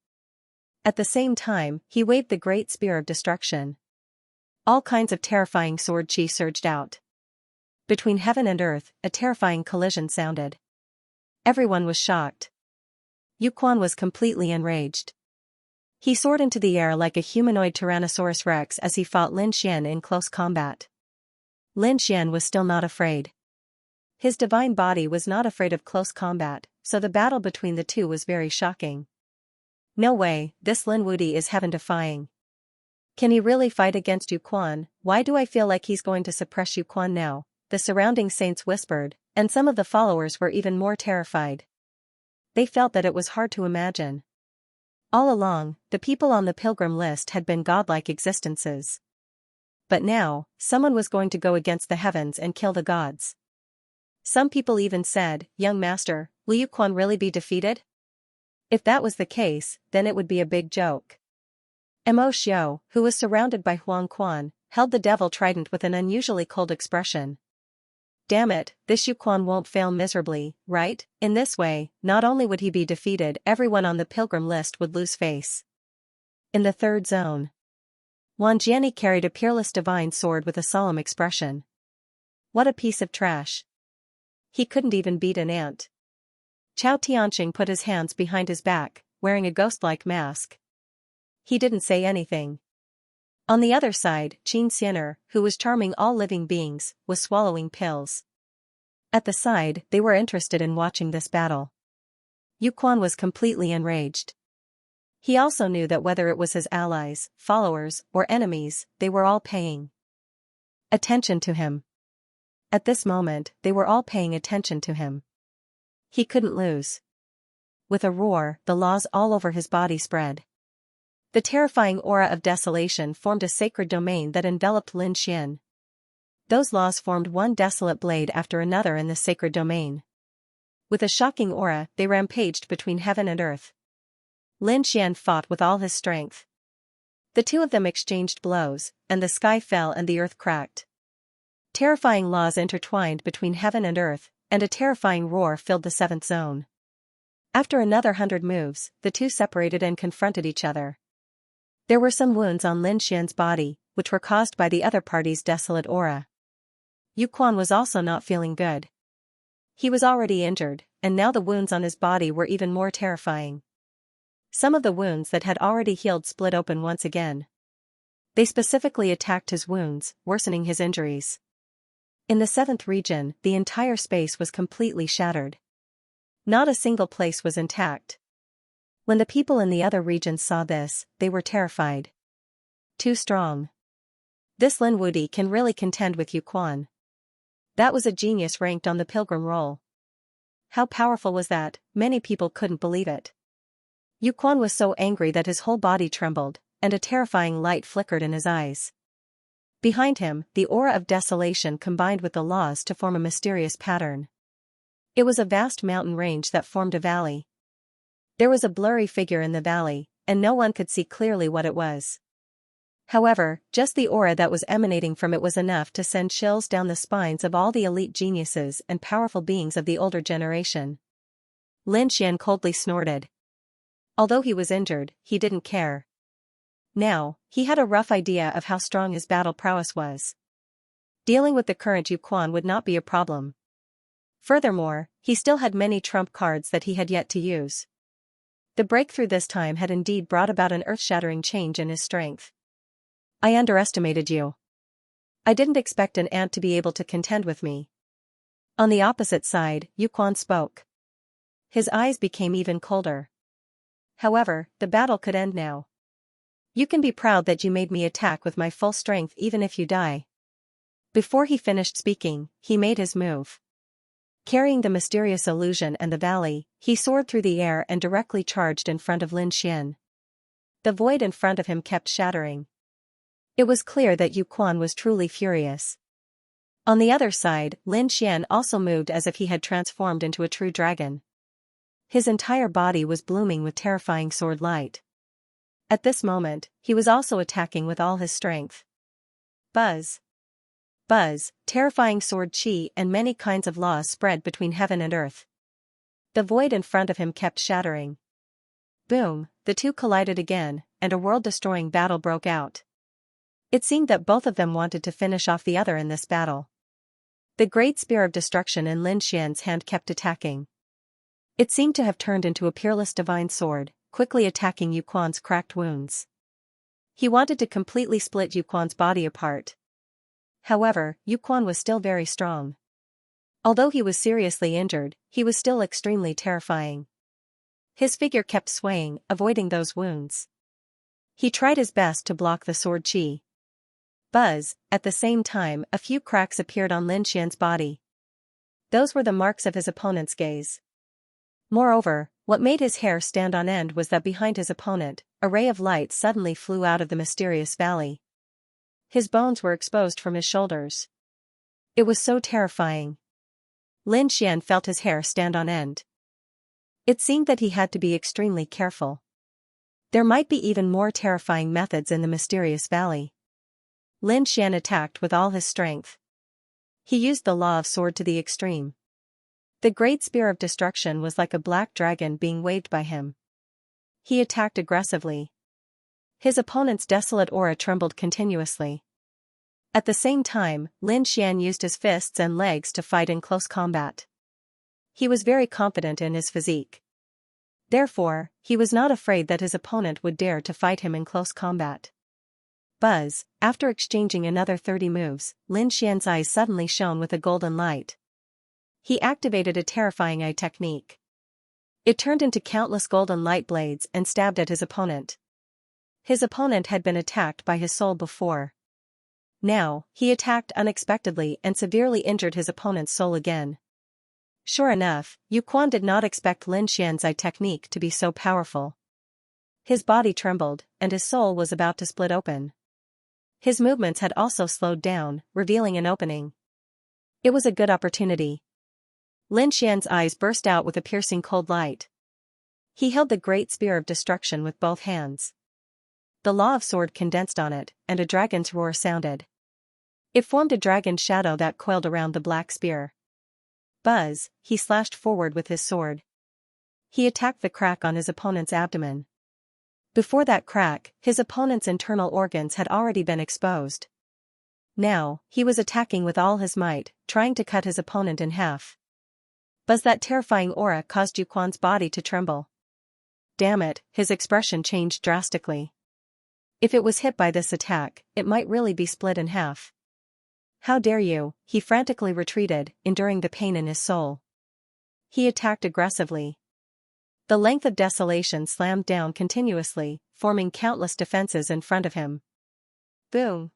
At the same time, he waved the great spear of destruction. All kinds of terrifying sword chi surged out. Between heaven and earth, a terrifying collision sounded. Everyone was shocked. Yu Quan was completely enraged. He soared into the air like a humanoid Tyrannosaurus Rex as he fought Lin Xian in close combat. Lin Xian was still not afraid. His divine body was not afraid of close combat, so the battle between the two was very shocking. No way, this Lin Wudi is heaven-defying. Can he really fight against Yu Quan? Why do I feel like he's going to suppress Yu Quan now? The surrounding saints whispered, and some of the followers were even more terrified. They felt that it was hard to imagine. All along, the people on the pilgrim list had been godlike existences. But now, someone was going to go against the heavens and kill the gods. Some people even said, "Young master, will Yu Quan really be defeated?" If that was the case, then it would be a big joke. Mo Xiao, who was surrounded by Huang Quan, held the devil trident with an unusually cold expression. Damn it, this Yu Quan won't fail miserably, right? In this way, not only would he be defeated, everyone on the pilgrim list would lose face. In the third zone, Wan Jiani carried a peerless divine sword with a solemn expression. What a piece of trash. He couldn't even beat an ant. Chao Tianqing put his hands behind his back, wearing a ghost-like mask. He didn't say anything. On the other side, Xianxia, who was charming all living beings, was swallowing pills. At the side, they were interested in watching this battle. Yu Quan was completely enraged. He also knew that whether it was his allies, followers, or enemies, they were all paying attention to him. At this moment, they were all paying attention to him. He couldn't lose. With a roar, the laws all over his body spread. The terrifying aura of desolation formed a sacred domain that enveloped Lin Xian. Those laws formed one desolate blade after another in the sacred domain. With a shocking aura, they rampaged between heaven and earth. Lin Xian fought with all his strength. The two of them exchanged blows, and the sky fell and the earth cracked. Terrifying laws intertwined between heaven and earth, and a terrifying roar filled the seventh zone. After another 100 moves, the two separated and confronted each other. There were some wounds on Lin Xian's body, which were caused by the other party's desolate aura. Yu Quan was also not feeling good. He was already injured, and now the wounds on his body were even more terrifying. Some of the wounds that had already healed split open once again. They specifically attacked his wounds, worsening his injuries. In the seventh region, the entire space was completely shattered. Not a single place was intact. When the people in the other regions saw this, they were terrified. Too strong. This Lin Wudi can really contend with Yu Quan. That was a genius ranked on the pilgrim roll. How powerful was that? Many people couldn't believe it. Yu Quan was so angry that his whole body trembled, and a terrifying light flickered in his eyes. Behind him, the aura of desolation combined with the laws to form a mysterious pattern. It was a vast mountain range that formed a valley. There was a blurry figure in the valley, and no one could see clearly what it was. However, just the aura that was emanating from it was enough to send chills down the spines of all the elite geniuses and powerful beings of the older generation. Lin Xian coldly snorted. Although he was injured, he didn't care. Now, he had a rough idea of how strong his battle prowess was. Dealing with the current Yu Quan would not be a problem. Furthermore, he still had many trump cards that he had yet to use. The breakthrough this time had indeed brought about an earth-shattering change in his strength. I underestimated you. I didn't expect an ant to be able to contend with me. On the opposite side, Yu Quan spoke. His eyes became even colder. However, the battle could end now. You can be proud that you made me attack with my full strength even if you die. Before he finished speaking, he made his move. Carrying the mysterious illusion and the valley, he soared through the air and directly charged in front of Lin Xian. The void in front of him kept shattering. It was clear that Yu Quan was truly furious. On the other side, Lin Xian also moved as if he had transformed into a true dragon. His entire body was blooming with terrifying sword light. At this moment, he was also attacking with all his strength. Buzz. Buzz, terrifying sword chi and many kinds of laws spread between heaven and earth. The void in front of him kept shattering. Boom, the two collided again, and a world-destroying battle broke out. It seemed that both of them wanted to finish off the other in this battle. The great spear of destruction in Lin Xian's hand kept attacking. It seemed to have turned into a peerless divine sword, quickly attacking Yu Quan's cracked wounds. He wanted to completely split Yu Quan's body apart. However, Yu Quan was still very strong. Although he was seriously injured, he was still extremely terrifying. His figure kept swaying, avoiding those wounds. He tried his best to block the sword chi. Buzz, at the same time, a few cracks appeared on Lin Xian's body. Those were the marks of his opponent's gaze. Moreover, what made his hair stand on end was that behind his opponent, a ray of light suddenly flew out of the mysterious valley. His bones were exposed from his shoulders. It was so terrifying. Lin Xian felt his hair stand on end. It seemed that he had to be extremely careful. There might be even more terrifying methods in the mysterious valley. Lin Xian attacked with all his strength. He used the law of sword to the extreme. The great spear of destruction was like a black dragon being waved by him. He attacked aggressively. His opponent's desolate aura trembled continuously. At the same time, Lin Xian used his fists and legs to fight in close combat. He was very confident in his physique. Therefore, he was not afraid that his opponent would dare to fight him in close combat. Buzz, after exchanging another 30 moves, Lin Xian's eyes suddenly shone with a golden light. He activated a terrifying eye technique. It turned into countless golden light blades and stabbed at his opponent. His opponent had been attacked by his soul before. Now, he attacked unexpectedly and severely injured his opponent's soul again. Sure enough, Yu Quan did not expect Lin Xian's eye technique to be so powerful. His body trembled, and his soul was about to split open. His movements had also slowed down, revealing an opening. It was a good opportunity. Lin Xian's eyes burst out with a piercing cold light. He held the great spear of destruction with both hands. The law of sword condensed on it, and a dragon's roar sounded. It formed a dragon shadow that coiled around the black spear. Buzz, he slashed forward with his sword. He attacked the crack on his opponent's abdomen. Before that crack, his opponent's internal organs had already been exposed. Now, he was attacking with all his might, trying to cut his opponent in half. Buzz, that terrifying aura caused Yuquan's body to tremble. Damn it, his expression changed drastically. If it was hit by this attack, it might really be split in half. How dare you, he frantically retreated, enduring the pain in his soul. He attacked aggressively. The length of desolation slammed down continuously, forming countless defenses in front of him. Boom!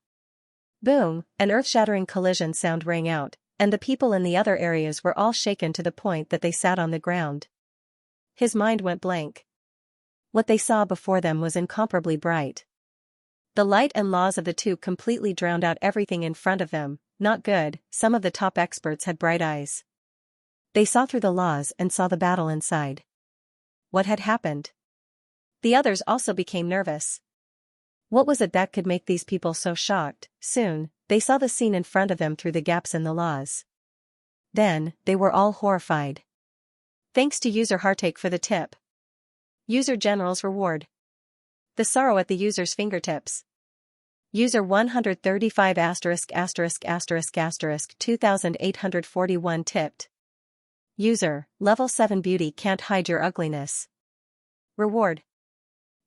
Boom! An earth-shattering collision sound rang out, and the people in the other areas were all shaken to the point that they sat on the ground. His mind went blank. What they saw before them was incomparably bright. The light and laws of the two completely drowned out everything in front of them. Not good. Some of the top experts had bright eyes. They saw through the laws and saw the battle inside. What had happened? The others also became nervous. What was it that could make these people so shocked? Soon, they saw the scene in front of them through the gaps in the laws. Then, they were all horrified. Thanks to user Heartache for the tip. User General's reward. The sorrow at the user's fingertips. User 135 ***** 2841 tipped. User, level 7 beauty can't hide your ugliness. Reward.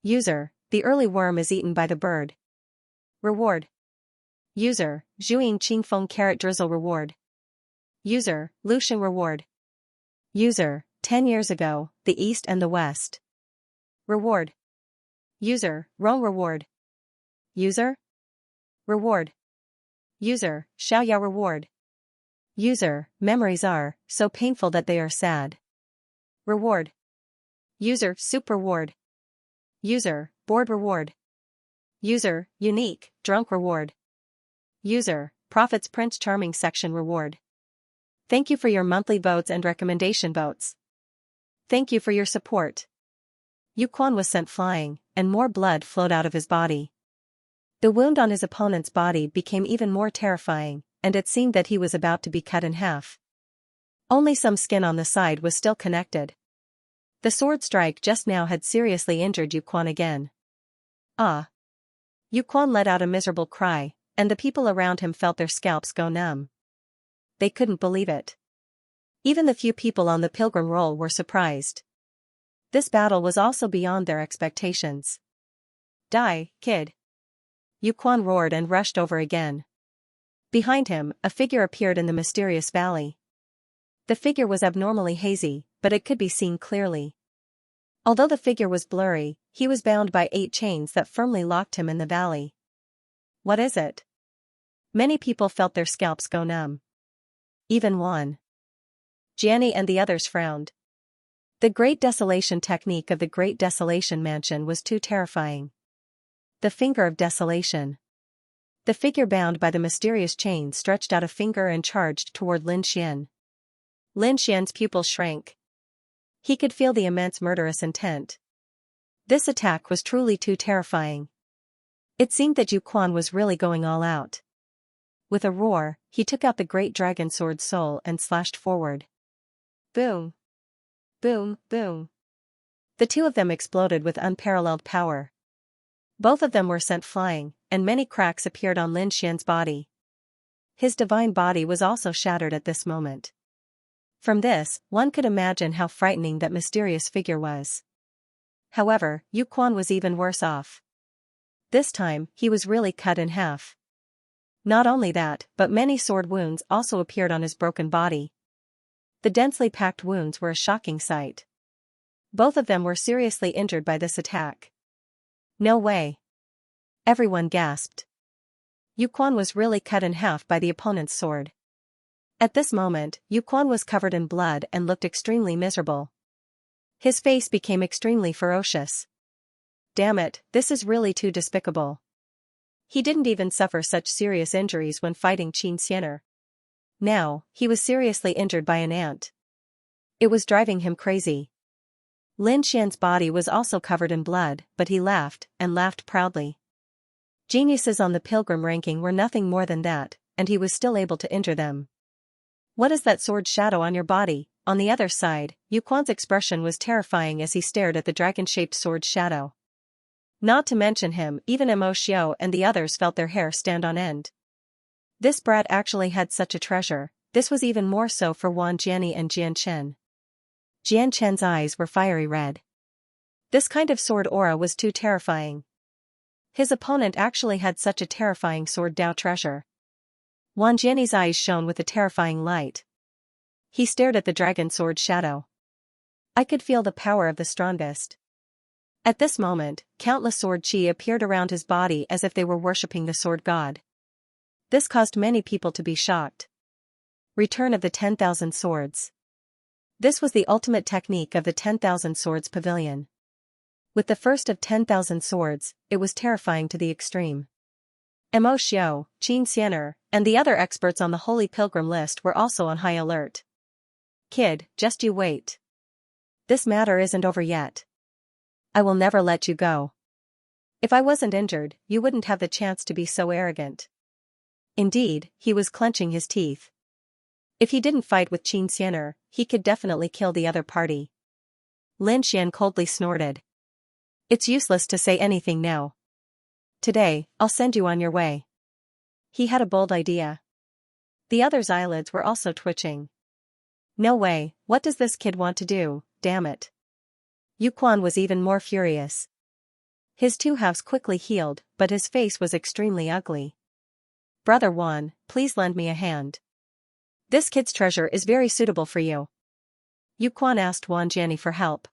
User, the early worm is eaten by the bird. Reward. User, Zhuing Qingfeng carrot drizzle reward. User, Lucian reward. User, 10 years ago, the East and the West. Reward. User, Rome reward. User. Reward. User, Xiaoyao reward. User, memories are so painful that they are sad. Reward. User, soup reward. User, bored reward. User, unique, drunk reward. User, Prophet's Prince Charming section reward. Thank you for your monthly votes and recommendation votes. Thank you for your support. Yuquan was sent flying, and more blood flowed out of his body. The wound on his opponent's body became even more terrifying, and it seemed that he was about to be cut in half. Only some skin on the side was still connected. The sword strike just now had seriously injured Yuquan again. Ah! Yuquan let out a miserable cry, and the people around him felt their scalps go numb. They couldn't believe it. Even the few people on the pilgrim roll were surprised. This battle was also beyond their expectations. Die, kid! Yuquan roared and rushed over again. Behind him, a figure appeared in the mysterious valley. The figure was abnormally hazy, but it could be seen clearly. Although the figure was blurry, he was bound by 8 chains that firmly locked him in the valley. What is it? Many people felt their scalps go numb. Even one. Jianni and the others frowned. The Great Desolation technique of the Great Desolation Mansion was too terrifying. The Finger of Desolation. The figure bound by the mysterious chain stretched out a finger and charged toward Lin Xian. Lin Xian's pupils shrank. He could feel the immense murderous intent. This attack was truly too terrifying. It seemed that Yuquan was really going all out. With a roar, he took out the great dragon sword soul and slashed forward. Boom! Boom, boom. The two of them exploded with unparalleled power. Both of them were sent flying, and many cracks appeared on Lin Xian's body. His divine body was also shattered at this moment. From this, one could imagine how frightening that mysterious figure was. However, Yuquan was even worse off. This time, he was really cut in half. Not only that, but many sword wounds also appeared on his broken body. The densely packed wounds were a shocking sight. Both of them were seriously injured by this attack. No way. Everyone gasped. Yuquan was really cut in half by the opponent's sword. At this moment, Yuquan was covered in blood and looked extremely miserable. His face became extremely ferocious. Damn it, this is really too despicable. He didn't even suffer such serious injuries when fighting Xianxia. Now, he was seriously injured by an ant. It was driving him crazy. Lin Xian's body was also covered in blood, but he laughed, and laughed proudly. Geniuses on the pilgrim ranking were nothing more than that, and he was still able to injure them. What is that sword shadow on your body? On the other side, Yuquan's expression was terrifying as he stared at the dragon-shaped sword shadow. Not to mention him, even Mo Xiao and the others felt their hair stand on end. This brat actually had such a treasure. This was even more so for Wang Jiani and Jian Chen. Jian Chen's eyes were fiery red. This kind of sword aura was too terrifying. His opponent actually had such a terrifying sword Dao treasure. Wang Jiani's eyes shone with a terrifying light. He stared at the dragon sword shadow. I could feel the power of the strongest. At this moment, countless sword chi appeared around his body as if they were worshipping the sword god. This caused many people to be shocked. Return of the 10,000 swords. This was the ultimate technique of the 10,000 swords pavilion. With the first of 10,000 swords, it was terrifying to the extreme. Mo Xiao, Xianxia, and the other experts on the Holy Pilgrim list were also on high alert. Kid, just you wait. This matter isn't over yet. I will never let you go. If I wasn't injured, you wouldn't have the chance to be so arrogant. Indeed, he was clenching his teeth. If he didn't fight with Xianxia, he could definitely kill the other party. Lin Xian coldly snorted. It's useless to say anything now. Today, I'll send you on your way. He had a bold idea. The other's eyelids were also twitching. No way, what does this kid want to do, damn it. Yuquan was even more furious. His two halves quickly healed, but his face was extremely ugly. Brother Wan, please lend me a hand. This kid's treasure is very suitable for you. Yuquan asked Wang Jiani for help.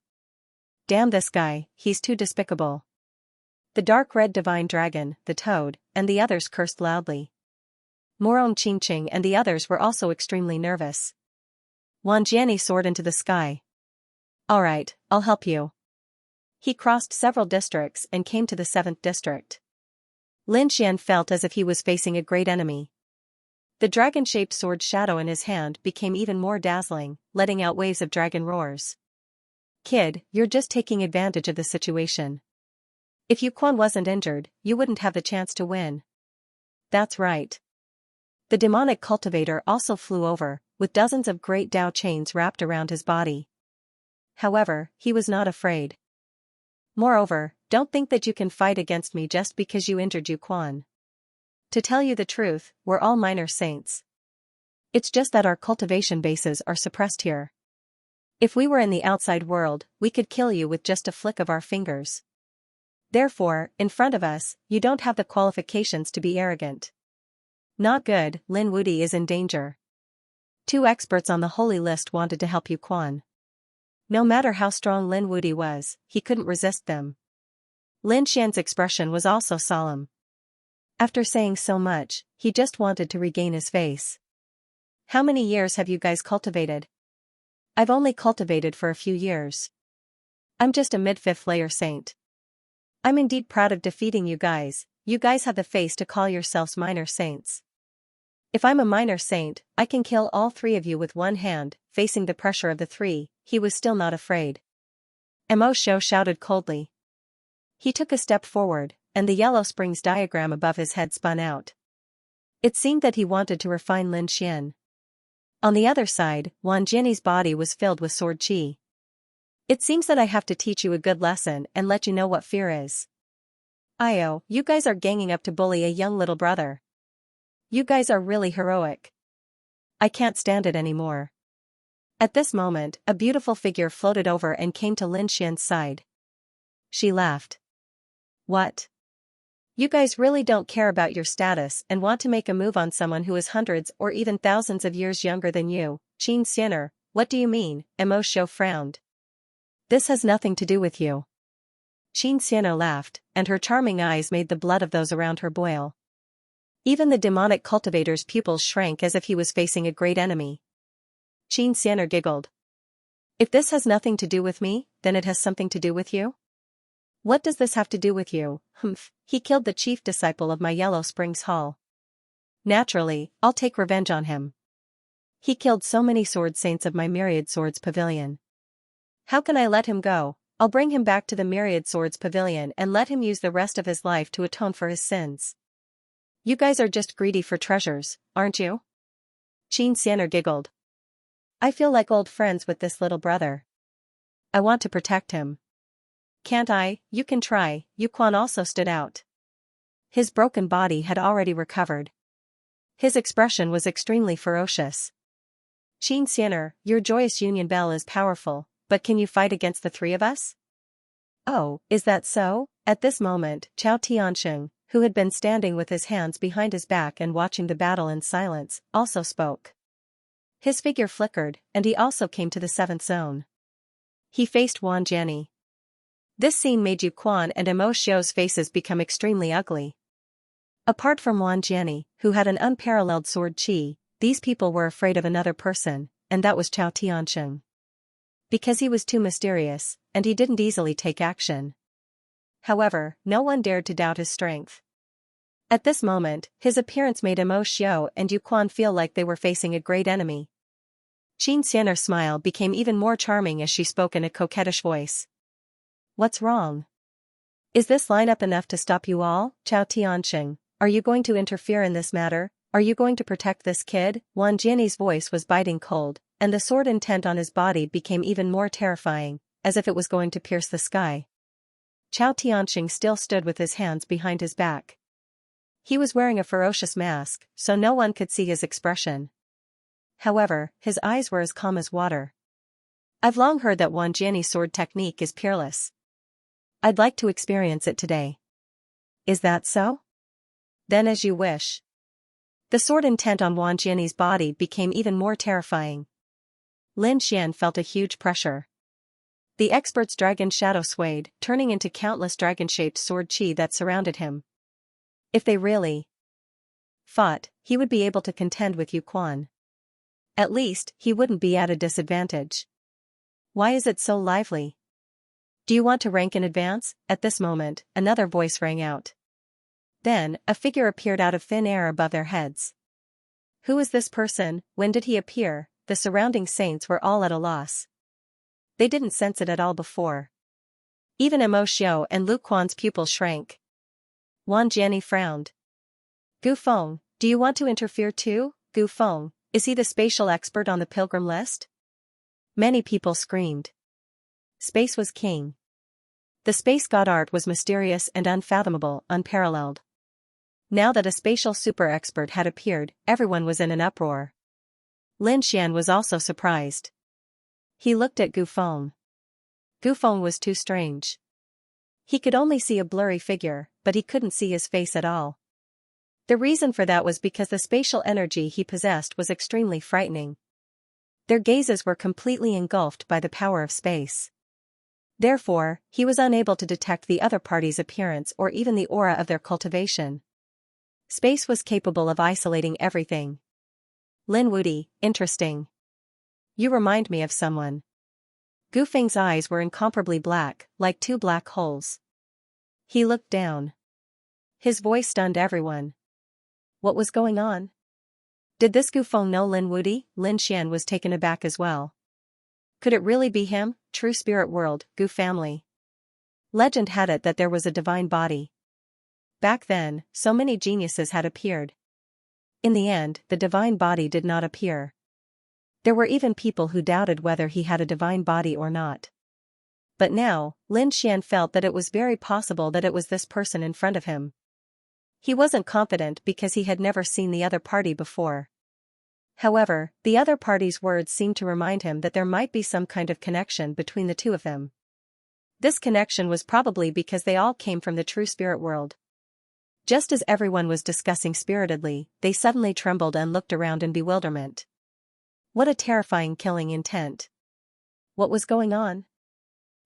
Damn this guy, he's too despicable. The dark red divine dragon, the toad, and the others cursed loudly. Morong Qingqing and the others were also extremely nervous. Wang Jiani soared into the sky. Alright, I'll help you. He crossed several districts and came to the 7th district. Lin Xian felt as if he was facing a great enemy. The dragon-shaped sword shadow in his hand became even more dazzling, letting out waves of dragon roars. Kid, you're just taking advantage of the situation. If Yuquan wasn't injured, you wouldn't have the chance to win. That's right. The demonic cultivator also flew over, with dozens of great Dao chains wrapped around his body. However, he was not afraid. Moreover, don't think that you can fight against me just because you injured Yuquan. To tell you the truth, we're all minor saints. It's just that our cultivation bases are suppressed here. If we were in the outside world, we could kill you with just a flick of our fingers. Therefore, in front of us, you don't have the qualifications to be arrogant. Not good, Lin Wudi is in danger. 2 experts on the holy list wanted to help Yuquan. No matter how strong Lin Wudi was, he couldn't resist them. Lin Xian's expression was also solemn. After saying so much, he just wanted to regain his face. How many years have you guys cultivated? I've only cultivated for a few years. I'm just a mid-5th layer saint. I'm indeed proud of defeating you guys have the face to call yourselves minor saints. If I'm a minor saint, I can kill all 3 of you with one hand. Facing the pressure of the 3, he was still not afraid. Mo Xiao shouted coldly. He took a step forward, and the yellow springs diagram above his head spun out. It seemed that he wanted to refine Lin Xian. On the other side, Wang Jiani's body was filled with sword qi. It seems that I have to teach you a good lesson and let you know what fear is. Io, you guys are ganging up to bully a young little brother. You guys are really heroic. I can't stand it anymore. At this moment, a beautiful figure floated over and came to Lin Xian's side. She laughed. What? You guys really don't care about your status and want to make a move on someone who is hundreds or even thousands of years younger than you, Xianxia. What do you mean? Mo Xiao frowned. This has nothing to do with you. Xianxia laughed, and her charming eyes made the blood of those around her boil. Even the demonic cultivator's pupils shrank as if he was facing a great enemy. Xianxia giggled. If this has nothing to do with me, then it has something to do with you? What does this have to do with you? Humph, he killed the chief disciple of my Yellow Springs Hall. Naturally, I'll take revenge on him. He killed so many sword saints of my Myriad Swords Pavilion. How can I let him go? I'll bring him back to the Myriad Swords Pavilion and let him use the rest of his life to atone for his sins. You guys are just greedy for treasures, aren't you? Xianxia giggled. I feel like old friends with this little brother. I want to protect him. Can't I? You can try. Yuquan also stood out. His broken body had already recovered. His expression was extremely ferocious. Xianxia, your joyous union bell is powerful, but can you fight against the three of us? Oh, is that so? At this moment, Chao Tianxing, who had been standing with his hands behind his back and watching the battle in silence, also spoke. His figure flickered, and he also came to the 7th zone. He faced Wang Jiani. This scene made Yuquan and Mo Xiu's faces become extremely ugly. Apart from Wang Jiani, who had an unparalleled sword qi, these people were afraid of another person, and that was Chao Tianxing. Because he was too mysterious, and he didn't easily take action. However, no one dared to doubt his strength. At this moment, his appearance made Mo Xiu and Yuquan feel like they were facing a great enemy. Xianxia's smile became even more charming as she spoke in a coquettish voice. What's wrong? Is this lineup enough to stop you all? Chao Tianxing, are you going to interfere in this matter? Are you going to protect this kid? Wang Jiani's voice was biting cold, and the sword intent on his body became even more terrifying, as if it was going to pierce the sky. Chao Tianxing still stood with his hands behind his back. He was wearing a ferocious mask, so no one could see his expression. However, his eyes were as calm as water. I've long heard that Wang Jiani's sword technique is peerless. I'd like to experience it today. Is that so? Then as you wish. The sword intent on Wang Jiani's body became even more terrifying. Lin Xian felt a huge pressure. The expert's dragon shadow swayed, turning into countless dragon-shaped sword qi that surrounded him. If they really fought, he would be able to contend with Yuquan. At least, he wouldn't be at a disadvantage. Why is it so lively? Do you want to rank in advance? At this moment, another voice rang out. Then, a figure appeared out of thin air above their heads. Who is this person? When did he appear? The surrounding saints were all at a loss. They didn't sense it at all before. Even Mo Xiu and Lu Quan's pupils shrank. Wang Jiani frowned. Gu Feng, do you want to interfere too? Gu Feng, is he the spatial expert on the pilgrim list? Many people screamed. Space was king. The space god art was mysterious and unfathomable, unparalleled. Now that a spatial super expert had appeared, everyone was in an uproar. Lin Xian was also surprised. He looked at Gu Feng. Gu Feng was too strange. He could only see a blurry figure, but he couldn't see his face at all. The reason for that was because the spatial energy he possessed was extremely frightening. Their gazes were completely engulfed by the power of space. Therefore, he was unable to detect the other party's appearance or even the aura of their cultivation. Space was capable of isolating everything. Lin Wudi, interesting. You remind me of someone. Gu Feng's eyes were incomparably black, like two black holes. He looked down. His voice stunned everyone. What was going on? Did this Gu Feng know Lin Wudi? Lin Xian was taken aback as well. Could it really be him? True spirit world, Gu family. Legend had it that there was a divine body. Back then, so many geniuses had appeared. In the end, the divine body did not appear. There were even people who doubted whether he had a divine body or not. But now, Lin Xian felt that it was very possible that it was this person in front of him. He wasn't confident because he had never seen the other party before. However, the other party's words seemed to remind him that there might be some kind of connection between the two of them. This connection was probably because they all came from the true spirit world. Just as everyone was discussing spiritedly, they suddenly trembled and looked around in bewilderment. What a terrifying killing intent. What was going on?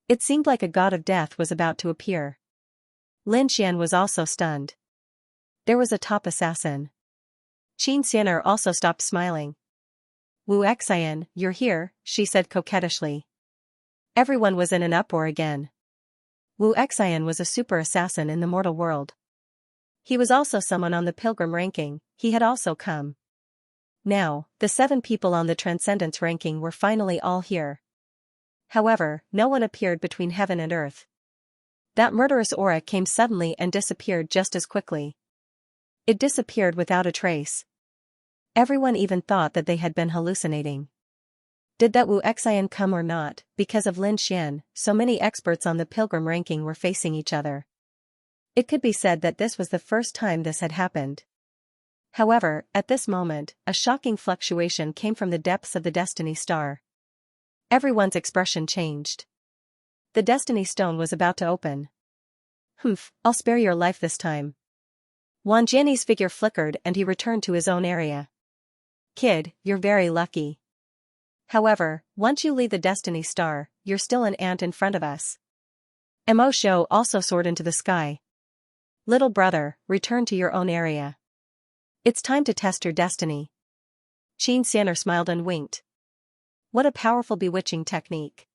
It seemed like a god of death was about to appear. Lin Xian was also stunned. There was a top assassin. Xianxia also stopped smiling. Wu Xian, you're here, she said coquettishly. Everyone was in an uproar again. Wu Xian was a super assassin in the mortal world. He was also someone on the pilgrim ranking, he had also come. Now, the 7 people on the Transcendence ranking were finally all here. However, no one appeared between heaven and earth. That murderous aura came suddenly and disappeared just as quickly. It disappeared without a trace. Everyone even thought that they had been hallucinating. Did that Wu Xian come or not? Because of Lin Xian, so many experts on the pilgrim ranking were facing each other. It could be said that this was the first time this had happened. However, at this moment, a shocking fluctuation came from the depths of the Destiny Star. Everyone's expression changed. The Destiny Stone was about to open. Humph, I'll spare your life this time. Wan Jianyi's figure flickered and he returned to his own area. Kid, you're very lucky. However, once you leave the Destiny Star, you're still an ant in front of us. Mo Shou also soared into the sky. Little brother, return to your own area. It's time to test your destiny. Xianxia smiled and winked. What a powerful bewitching technique.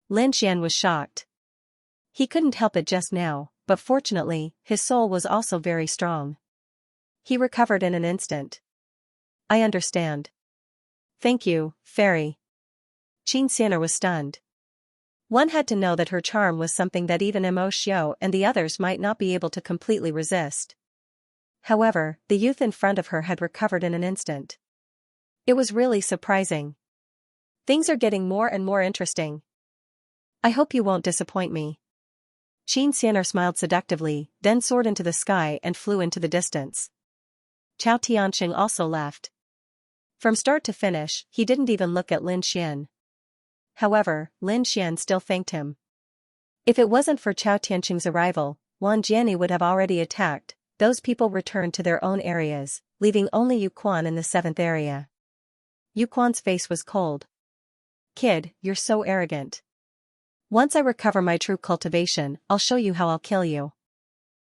Lin Xian was shocked. He couldn't help it just now, but fortunately, his soul was also very strong. He recovered in an instant. I understand. Thank you, fairy. Xianxia was stunned. One had to know that her charm was something that even Mo Shou and the others might not be able to completely resist. However, the youth in front of her had recovered in an instant. It was really surprising. Things are getting more and more interesting. I hope you won't disappoint me. Xianxia smiled seductively, then soared into the sky and flew into the distance. Chao Tianqing also left. From start to finish, he didn't even look at Lin Xian. However, Lin Xian still thanked him. If it wasn't for Chao Tianqing's arrival, Wan Jianyi would have already attacked. Those people returned to their own areas, leaving only Yu Quan in the 7th area. Yu Quan's face was cold. Kid, you're so arrogant. Once I recover my true cultivation, I'll show you how I'll kill you.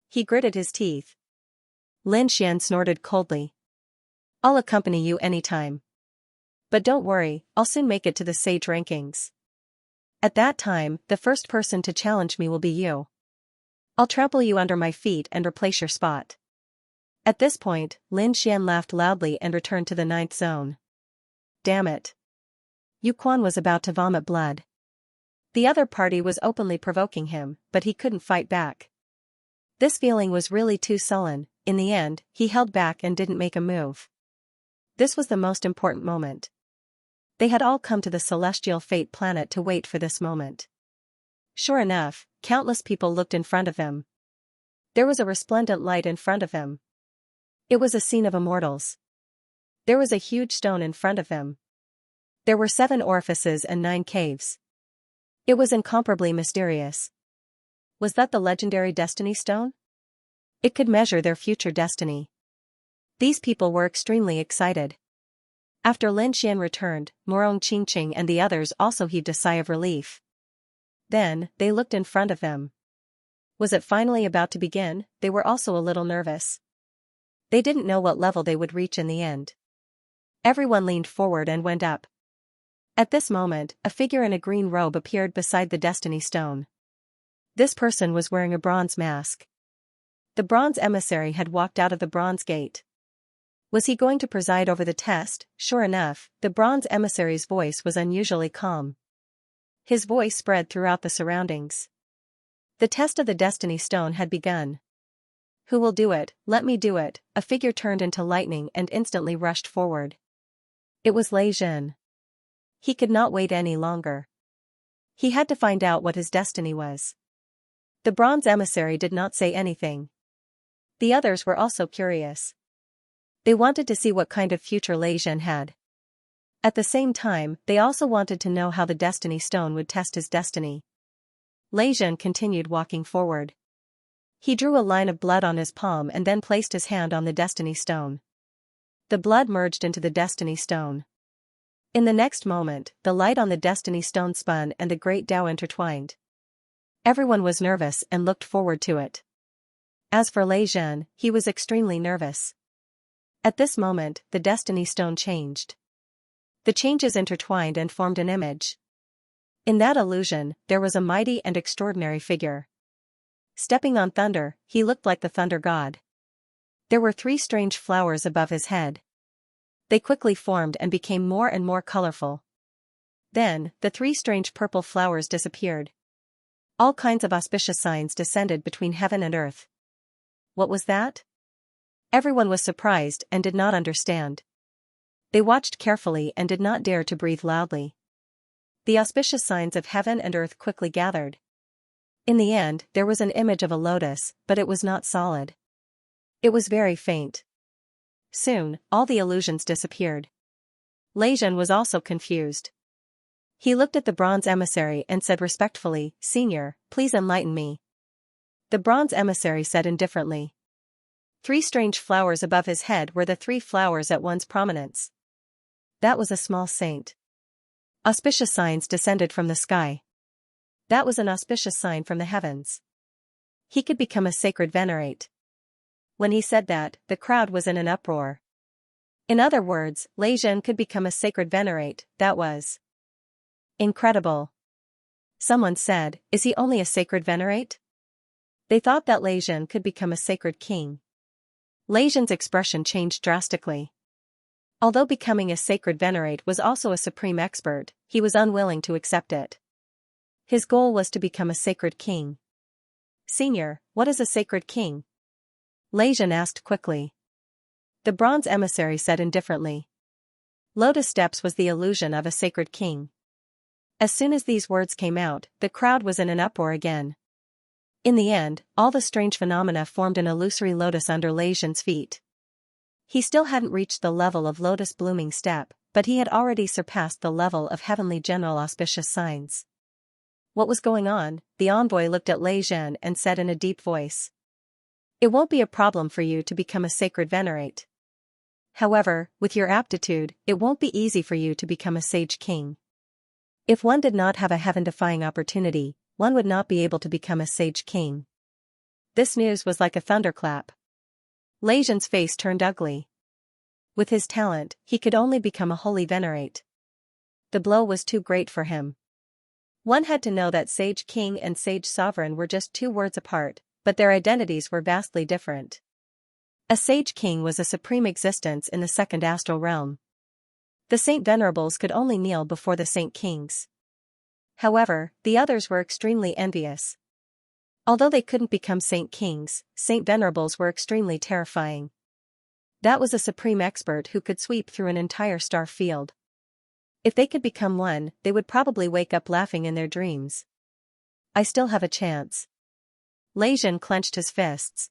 He gritted his teeth. Lin Xian snorted coldly. I'll accompany you anytime. But don't worry, I'll soon make it to the sage rankings. At that time, the first person to challenge me will be you. I'll trample you under my feet and replace your spot. At this point, Lin Xian laughed loudly and returned to the 9th zone. Damn it. Yu Quan was about to vomit blood. The other party was openly provoking him, but he couldn't fight back. This feeling was really too sullen. In the end, he held back and didn't make a move. This was the most important moment. They had all come to the celestial fate planet to wait for this moment. Sure enough, countless people looked in front of him. There was a resplendent light in front of him. It was a scene of immortals. There was a huge stone in front of him. There were 7 orifices and 9 caves. It was incomparably mysterious. Was that the legendary Destiny Stone? It could measure their future destiny. These people were extremely excited. After Lin Xian returned, Morong Qingqing and the others also heaved a sigh of relief. Then, they looked in front of them. Was it finally about to begin? They were also a little nervous. They didn't know what level they would reach in the end. Everyone leaned forward and went up. At this moment, a figure in a green robe appeared beside the Destiny Stone. This person was wearing a bronze mask. The bronze emissary had walked out of the bronze gate. Was he going to preside over the test? Sure enough, the bronze emissary's voice was unusually calm. His voice spread throughout the surroundings. The test of the Destiny Stone had begun. Who will do it? Let me do it. A figure turned into lightning and instantly rushed forward. It was Lei Zhen. He could not wait any longer. He had to find out what his destiny was. The bronze emissary did not say anything. The others were also curious. They wanted to see what kind of future Lei Zhen had. At the same time, they also wanted to know how the Destiny Stone would test his destiny. Lei Zhen continued walking forward. He drew a line of blood on his palm and then placed his hand on the Destiny Stone. The blood merged into the Destiny Stone. In the next moment, the light on the Destiny Stone spun and the great Tao intertwined. Everyone was nervous and looked forward to it. As for Lei Zhen, he was extremely nervous. At this moment, the Destiny Stone changed. The changes intertwined and formed an image. In that illusion, there was a mighty and extraordinary figure. Stepping on thunder, he looked like the thunder god. There were 3 strange flowers above his head. They quickly formed and became more and more colorful. Then, the three strange purple flowers disappeared. All kinds of auspicious signs descended between heaven and earth. What was that? Everyone was surprised and did not understand. They watched carefully and did not dare to breathe loudly. The auspicious signs of heaven and earth quickly gathered. In the end, there was an image of a lotus, but it was not solid. It was very faint. Soon, all the illusions disappeared. Leijun was also confused. He looked at the bronze emissary and said respectfully, "Senior, please enlighten me." The bronze emissary said indifferently. Three strange flowers above his head were the three flowers at one's prominence. That was a small saint. Auspicious signs descended from the sky. That was an auspicious sign from the heavens. He could become a sacred venerate. When he said that, the crowd was in an uproar. In other words, Leijun could become a sacred venerate. That was incredible. Someone said, "Is he only a sacred venerate?" They thought that Leijun could become a sacred king. Leijun's expression changed drastically. Although becoming a sacred venerate was also a supreme expert, he was unwilling to accept it. His goal was to become a sacred king. "Senior, what is a sacred king?" Leijun asked quickly. The bronze emissary said indifferently. Lotus steps was the illusion of a sacred king. As soon as these words came out, the crowd was in an uproar again. In the end, all the strange phenomena formed an illusory lotus under Leijun's feet. He still hadn't reached the level of lotus blooming step, but he had already surpassed the level of heavenly general auspicious signs. What was going on? The envoy looked at Leijun and said in a deep voice. "It won't be a problem for you to become a sacred venerate. However, with your aptitude, it won't be easy for you to become a sage king. If one did not have a heaven-defying opportunity, one would not be able to become a sage king." This news was like a thunderclap. Leijun's face turned ugly. With his talent, he could only become a holy venerate. The blow was too great for him. One had to know that sage king and sage sovereign were just two words apart, but their identities were vastly different. A sage king was a supreme existence in the second astral realm. The saint venerables could only kneel before the saint kings. However, the others were extremely envious. Although they couldn't become saint kings, saint venerables were extremely terrifying. That was a supreme expert who could sweep through an entire star field. If they could become one, they would probably wake up laughing in their dreams. I still have a chance. Leijun clenched his fists.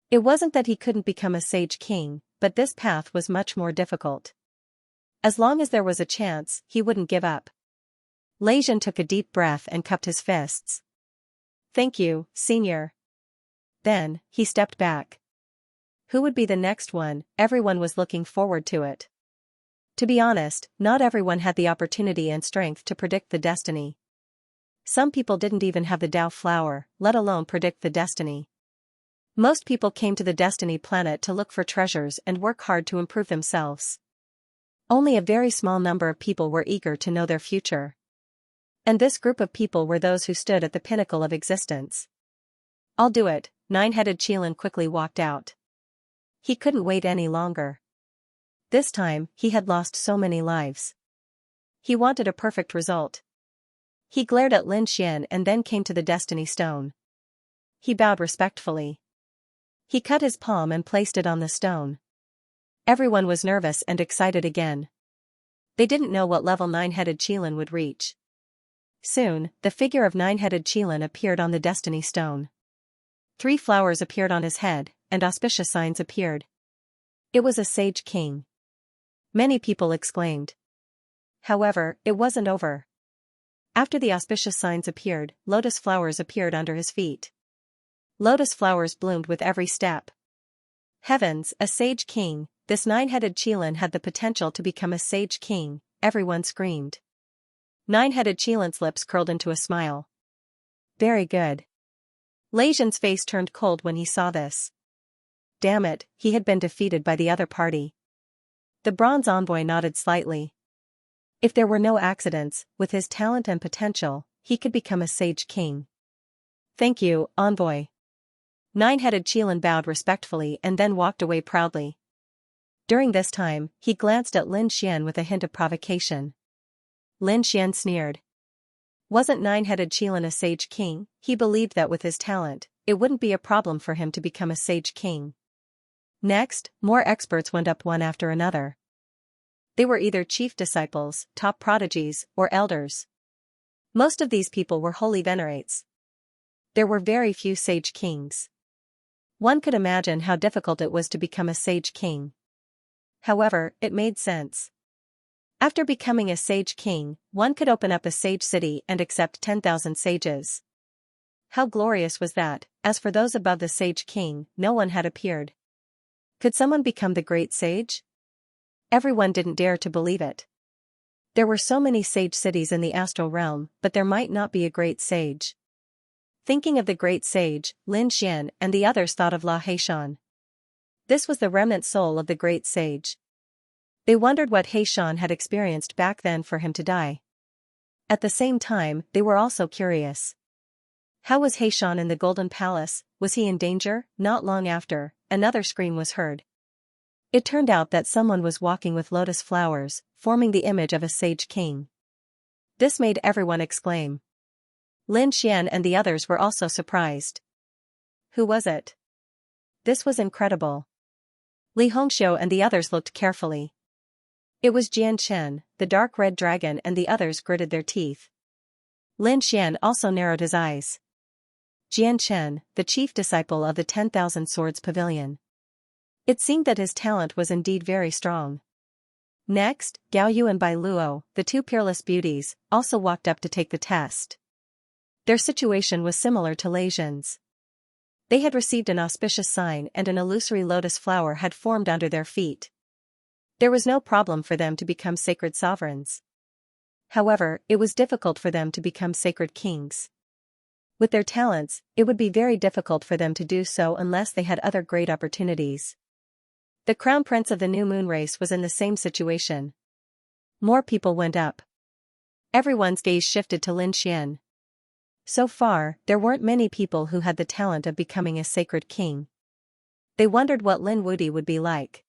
It wasn't that he couldn't become a sage king, but this path was much more difficult. As long as there was a chance, he wouldn't give up. Leijun took a deep breath and cupped his fists. "Thank you, senior." Then, he stepped back. Who would be the next one? Everyone was looking forward to it. To be honest, not everyone had the opportunity and strength to predict the destiny. Some people didn't even have the Dao flower, let alone predict the destiny. Most people came to the Destiny planet to look for treasures and work hard to improve themselves. Only a very small number of people were eager to know their future. And this group of people were those who stood at the pinnacle of existence. "I'll do it," nine-headed Qilin quickly walked out. He couldn't wait any longer. This time, he had lost so many lives. He wanted a perfect result. He glared at Lin Xian and then came to the Destiny Stone. He bowed respectfully. He cut his palm and placed it on the stone. Everyone was nervous and excited again. They didn't know what level nine-headed Qilin would reach. Soon, the figure of nine-headed Qilin appeared on the Destiny Stone. Three flowers appeared on his head, and auspicious signs appeared. It was a sage king. Many people exclaimed. However, it wasn't over. After the auspicious signs appeared, lotus flowers appeared under his feet. Lotus flowers bloomed with every step. Heavens, a sage king! This nine-headed Qilin had the potential to become a sage king, everyone screamed. Nine-headed Qilin's lips curled into a smile. Very good. Leijun's face turned cold when he saw this. Damn it, he had been defeated by the other party. The bronze envoy nodded slightly. If there were no accidents, with his talent and potential, he could become a sage king. Thank you, envoy. Nine-headed Qilin bowed respectfully and then walked away proudly. During this time, he glanced at Lin Xian with a hint of provocation. Lin Xian sneered. Wasn't nine-headed Qilin a sage king? He believed that with his talent, it wouldn't be a problem for him to become a sage king. Next, more experts went up one after another. They were either chief disciples, top prodigies, or elders. Most of these people were holy venerates. There were very few sage kings. One could imagine how difficult it was to become a sage king. However, it made sense. After becoming a sage king, one could open up a sage city and accept 10,000 sages. How glorious was that! As for those above the sage king, no one had appeared. Could someone become the great sage? Everyone didn't dare to believe it. There were so many sage cities in the astral realm, but there might not be a great sage. Thinking of the great sage, Lin Xian and the others thought of La Heishan. This was the remnant soul of the great sage. They wondered what Heishan had experienced back then for him to die. At the same time, they were also curious. How was Heishan in the Golden Palace? Was he in danger? Not long after, another scream was heard. It turned out that someone was walking with lotus flowers, forming the image of a sage king. This made everyone exclaim. Lin Xian and the others were also surprised. Who was it? This was incredible. Li Hongxiu and the others looked carefully. It was Jian Chen, the dark red dragon, and the others gritted their teeth. Lin Xian also narrowed his eyes. Jian Chen, the chief disciple of the 10,000 Swords Pavilion. It seemed that his talent was indeed very strong. Next, Gao Yu and Bai Luo, the two peerless beauties, also walked up to take the test. Their situation was similar to Lei Zhen's. They had received an auspicious sign and an illusory lotus flower had formed under their feet. There was no problem for them to become sacred sovereigns. However, it was difficult for them to become sacred kings. With their talents, it would be very difficult for them to do so unless they had other great opportunities. The crown prince of the new moon race was in the same situation. More people went up. Everyone's gaze shifted to Lin Xian. So far, there weren't many people who had the talent of becoming a sacred king. They wondered what Lin Wudi would be like.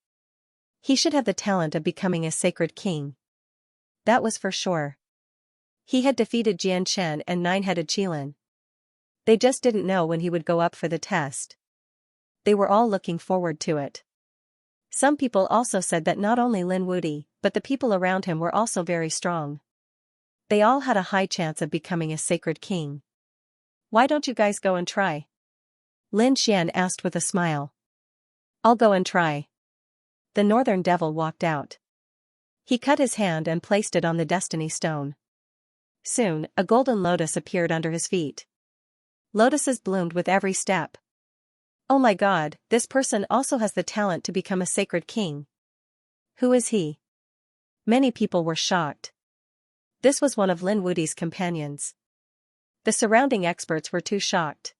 He should have the talent of becoming a sacred king. That was for sure. He had defeated Jian Chen and nine-headed Qilin. They just didn't know when he would go up for the test. They were all looking forward to it. Some people also said that not only Lin Wudi, but the people around him were also very strong. They all had a high chance of becoming a sacred king. Why don't you guys go and try? Lin Xian asked with a smile. I'll go and try. The Northern Devil walked out. He cut his hand and placed it on the Destiny Stone. Soon, a golden lotus appeared under his feet. Lotuses bloomed with every step. Oh my God, this person also has the talent to become a sacred king. Who is he? Many people were shocked. This was one of Lin Wudi's companions. The surrounding experts were too shocked.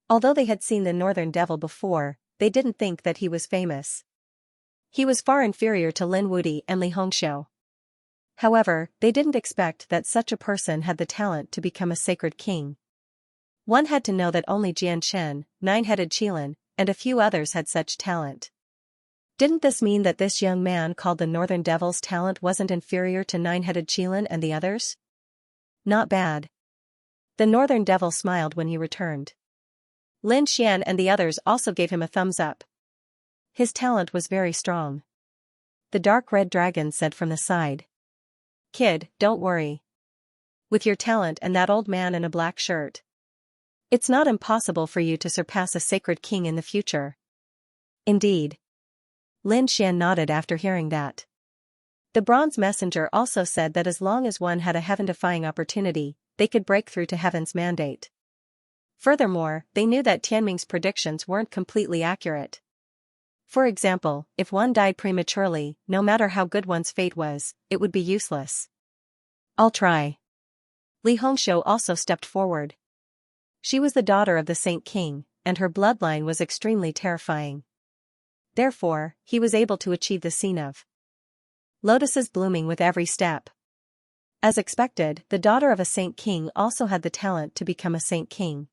Although they had seen the Northern Devil before, they didn't think that he was famous. He was far inferior to Lin Wudi and Li Hongxiu. However, they didn't expect that such a person had the talent to become a sacred king. One had to know that only Jian Chen, nine-headed Qilin, and a few others had such talent. Didn't this mean that this young man called the Northern Devil's talent wasn't inferior to nine-headed Qilin and the others? Not bad. The Northern Devil smiled when he returned. Lin Xian and the others also gave him a thumbs up. His talent was very strong. The dark red dragon said from the side. Kid, don't worry. With your talent and that old man in a black shirt, it's not impossible for you to surpass a sacred king in the future. Indeed. Lin Xian nodded after hearing that. The bronze messenger also said that as long as one had a heaven-defying opportunity, they could break through to heaven's mandate. Furthermore, they knew that Tianming's predictions weren't completely accurate. For example, if one died prematurely, no matter how good one's fate was, it would be useless. I'll try. Li Hongxiu also stepped forward. She was the daughter of the Saint King, and her bloodline was extremely terrifying. Therefore, he was able to achieve the scene of lotuses blooming with every step. As expected, the daughter of a Saint King also had the talent to become a Saint King.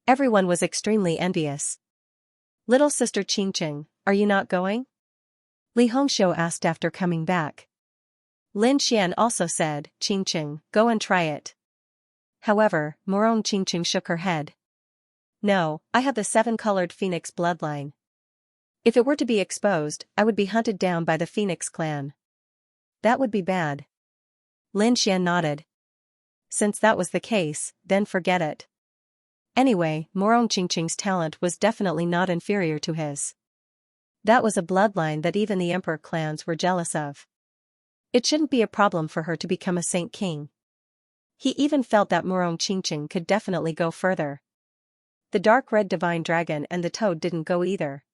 Everyone was extremely envious. Little sister Qingqing, are you not going? Li Hongxiu asked after coming back. Lin Xian also said, Qingqing, go and try it. However, Morong Qingqing shook her head. No, I have the seven-colored phoenix bloodline. If it were to be exposed, I would be hunted down by the Phoenix clan. That would be bad. Lin Xian nodded. Since that was the case, then forget it. Anyway, Morong Qingqing's talent was definitely not inferior to his. That was a bloodline that even the emperor clans were jealous of. It shouldn't be a problem for her to become a saint king. He even felt that Morong Qingqing could definitely go further. The dark red divine dragon and the toad didn't go either.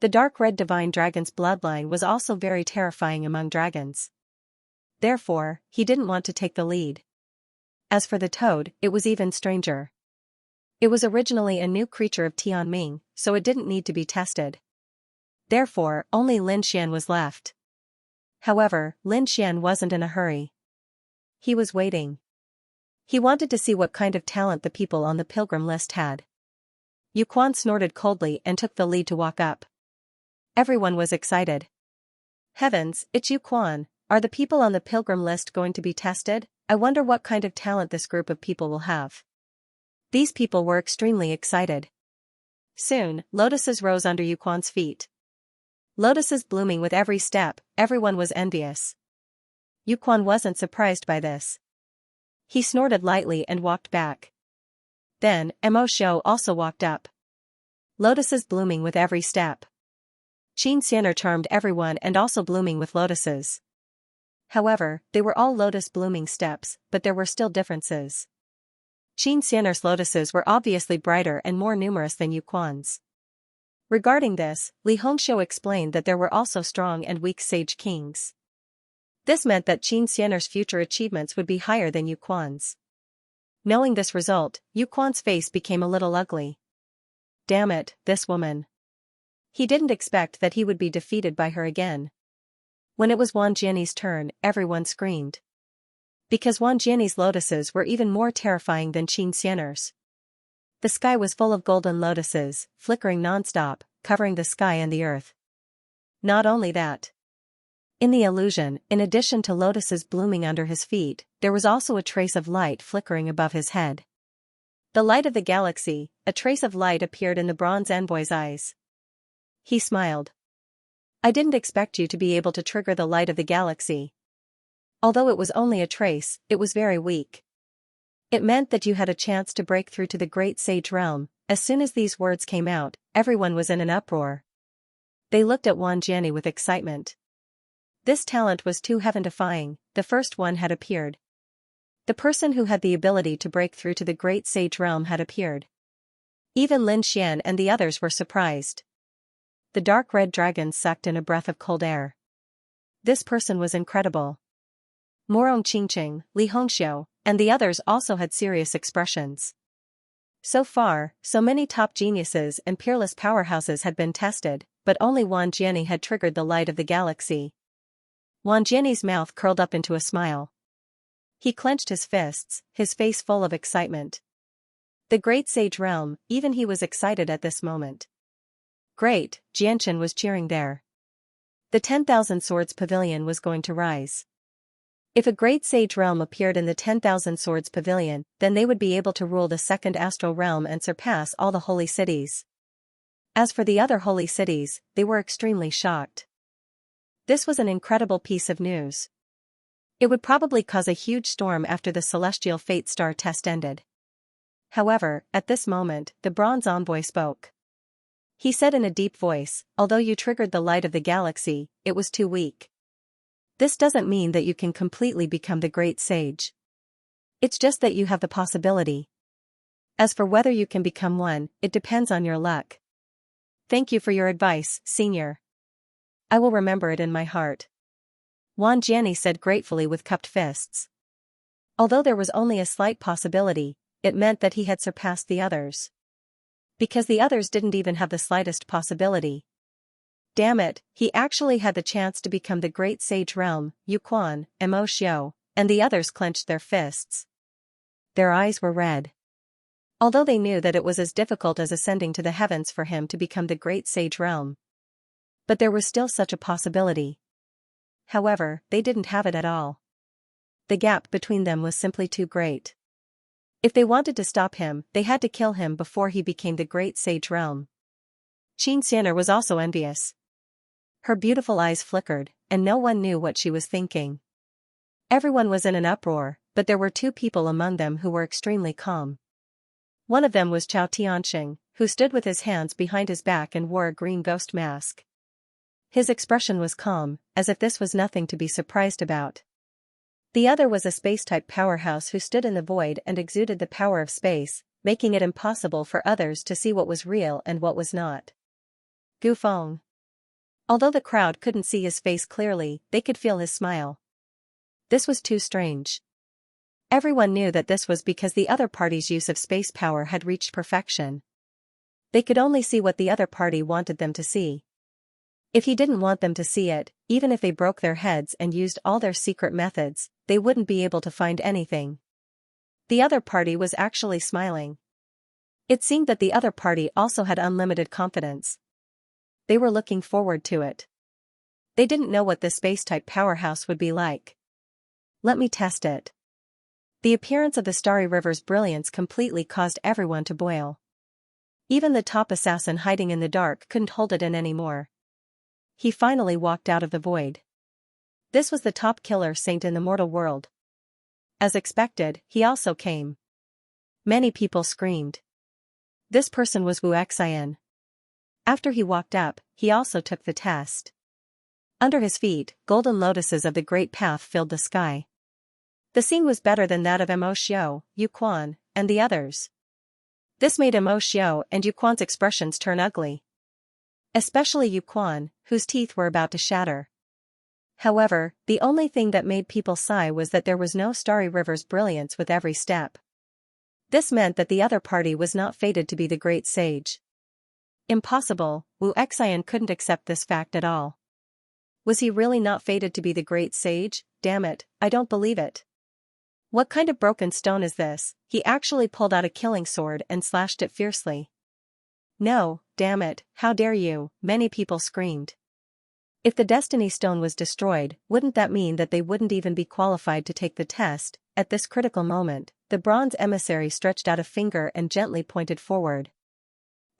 The dark red divine dragon's bloodline was also very terrifying among dragons. Therefore, he didn't want to take the lead. As for the toad, it was even stranger. It was originally a new creature of Tianming, so it didn't need to be tested. Therefore, only Lin Xian was left. However, Lin Xian wasn't in a hurry. He was waiting. He wanted to see what kind of talent the people on the pilgrim list had. Yu Quan snorted coldly and took the lead to walk up. Everyone was excited. Heavens, it's Yu Quan, are the people on the pilgrim list going to be tested? I wonder what kind of talent this group of people will have. These people were extremely excited. Soon, lotuses rose under Yu Quan's feet. Lotuses blooming with every step, everyone was envious. Yu Quan wasn't surprised by this. He snorted lightly and walked back. Then, Mo Xiu also walked up. Lotuses blooming with every step. Xianxia charmed everyone and also blooming with lotuses. However, they were all lotus blooming steps, but there were still differences. Xianxia's lotuses were obviously brighter and more numerous than Yu Quan's. Regarding this, Li Hongxiu explained that there were also strong and weak sage kings. This meant that Xianxia's future achievements would be higher than Yu Quan's. Knowing this result, Yu Quan's face became a little ugly. Damn it, this woman. He didn't expect that he would be defeated by her again. When it was Wang Jianyi's turn, everyone screamed. Because Wang Jianyi's lotuses were even more terrifying than Xianxia's. The sky was full of golden lotuses, flickering non-stop, covering the sky and the earth. Not only that. In the illusion, in addition to lotuses blooming under his feet, there was also a trace of light flickering above his head. The light of the galaxy, a trace of light appeared in the bronze envoy's eyes. He smiled. I didn't expect you to be able to trigger the light of the galaxy. Although it was only a trace, it was very weak. It meant that you had a chance to break through to the great sage realm. As soon as these words came out, everyone was in an uproar. They looked at Wang Jianyi with excitement. This talent was too heaven-defying. The first one had appeared. The person who had the ability to break through to the great sage realm had appeared. Even Lin Xian and the others were surprised. The dark red dragon sucked in a breath of cold air. This person was incredible. Morong Qingqing, Li Hongxiu, and the others also had serious expressions. So far, so many top geniuses and peerless powerhouses had been tested, but only Wang Jianyi had triggered the light of the galaxy. Wang Jianyi's mouth curled up into a smile. He clenched his fists, his face full of excitement. The great sage realm, even he was excited at this moment. Great, Jianshan was cheering there. The 10,000 Swords Pavilion was going to rise. If a great sage realm appeared in the 10,000 Swords Pavilion, then they would be able to rule the second astral realm and surpass all the holy cities. As for the other holy cities, they were extremely shocked. This was an incredible piece of news. It would probably cause a huge storm after the celestial fate star test ended. However, at this moment, the bronze envoy spoke. He said in a deep voice, although you triggered the light of the galaxy, it was too weak. This doesn't mean that you can completely become the great sage. It's just that you have the possibility. As for whether you can become one, it depends on your luck. Thank you for your advice, Senior. I will remember it in my heart. Wang Jianyi said gratefully with cupped fists. Although there was only a slight possibility, it meant that he had surpassed the others. Because the others didn't even have the slightest possibility. Damn it, he actually had the chance to become the great sage realm. Yu Quan, Mo Xiu, and the others clenched their fists. Their eyes were red. Although they knew that it was as difficult as ascending to the heavens for him to become the great sage realm. But there was still such a possibility. However, they didn't have it at all. The gap between them was simply too great. If they wanted to stop him, they had to kill him before he became the great sage realm. Xianxia was also envious. Her beautiful eyes flickered, and no one knew what she was thinking. Everyone was in an uproar, but there were two people among them who were extremely calm. One of them was Chao Tianxing, who stood with his hands behind his back and wore a green ghost mask. His expression was calm, as if this was nothing to be surprised about. The other was a space-type powerhouse who stood in the void and exuded the power of space, making it impossible for others to see what was real and what was not. Gu Feng. Although the crowd couldn't see his face clearly, they could feel his smile. This was too strange. Everyone knew that this was because the other party's use of space power had reached perfection. They could only see what the other party wanted them to see. If he didn't want them to see it, even if they broke their heads and used all their secret methods, they wouldn't be able to find anything. The other party was actually smiling. It seemed that the other party also had unlimited confidence. They were looking forward to it. They didn't know what this space-type powerhouse would be like. Let me test it. The appearance of the starry river's brilliance completely caused everyone to boil. Even the top assassin hiding in the dark couldn't hold it in anymore. He finally walked out of the void. This was the top killer saint in the mortal world. As expected, he also came. Many people screamed. This person was Wu Xian. After he walked up, he also took the test. Under his feet, golden lotuses of the great path filled the sky. The scene was better than that of Mo Xiu, Yu Quan, and the others. This made Mo Xiu and Yu Quan's expressions turn ugly. Especially Yu Quan, whose teeth were about to shatter. However, the only thing that made people sigh was that there was no starry river's brilliance with every step. This meant that the other party was not fated to be the great sage. Impossible, Wu Xian couldn't accept this fact at all. Was he really not fated to be the great sage? Damn it, I don't believe it. What kind of broken stone is this? He actually pulled out a killing sword and slashed it fiercely. No, damn it, how dare you, many people screamed. If the destiny stone was destroyed, wouldn't that mean that they wouldn't even be qualified to take the test? At this critical moment, the bronze emissary stretched out a finger and gently pointed forward.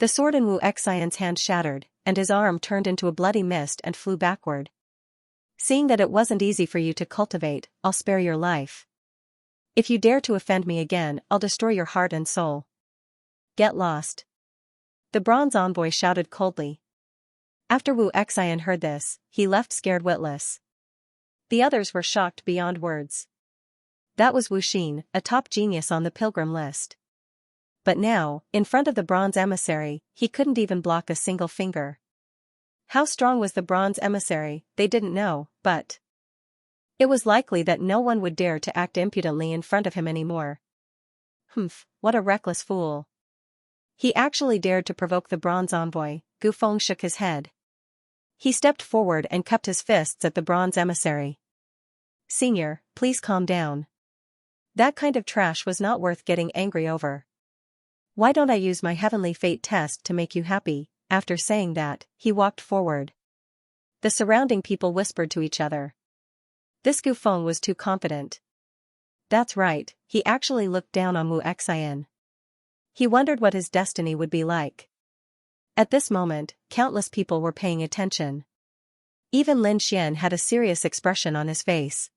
The sword in Wu Xian's hand shattered, and his arm turned into a bloody mist and flew backward. Seeing that it wasn't easy for you to cultivate, I'll spare your life. If you dare to offend me again, I'll destroy your heart and soul. Get lost. The bronze envoy shouted coldly. After Wu Xian heard this, he left scared witless. The others were shocked beyond words. That was Wu Xin, a top genius on the pilgrim list. But now, in front of the bronze emissary, he couldn't even block a single finger. How strong was the bronze emissary, they didn't know, but it was likely that no one would dare to act impudently in front of him anymore. Humph, what a reckless fool. He actually dared to provoke the bronze envoy. Gu Feng shook his head. He stepped forward and cupped his fists at the bronze emissary. Senior, please calm down. That kind of trash was not worth getting angry over. Why don't I use my heavenly fate test to make you happy? After saying that, he walked forward. The surrounding people whispered to each other. This Gu Feng was too confident. That's right, he actually looked down on Wu Xian. He wondered what his destiny would be like. At this moment, countless people were paying attention. Even Lin Xian had a serious expression on his face.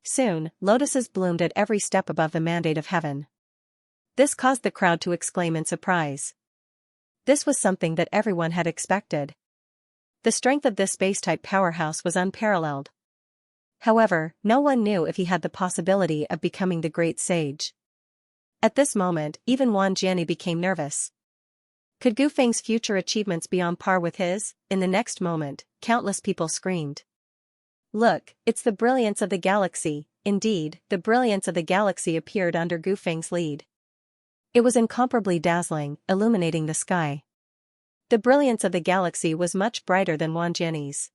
Soon, lotuses bloomed at every step above the mandate of heaven. This caused the crowd to exclaim in surprise. This was something that everyone had expected. The strength of this space-type powerhouse was unparalleled. However, no one knew if he had the possibility of becoming the great sage. At this moment, even Wan Jiani became nervous. Could Gu Feng's future achievements be on par with his? In the next moment, countless people screamed. Look, it's the brilliance of the galaxy. Indeed, the brilliance of the galaxy appeared under Gu Feng's lead. It was incomparably dazzling, illuminating the sky. The brilliance of the galaxy was much brighter than Wan Jiani's.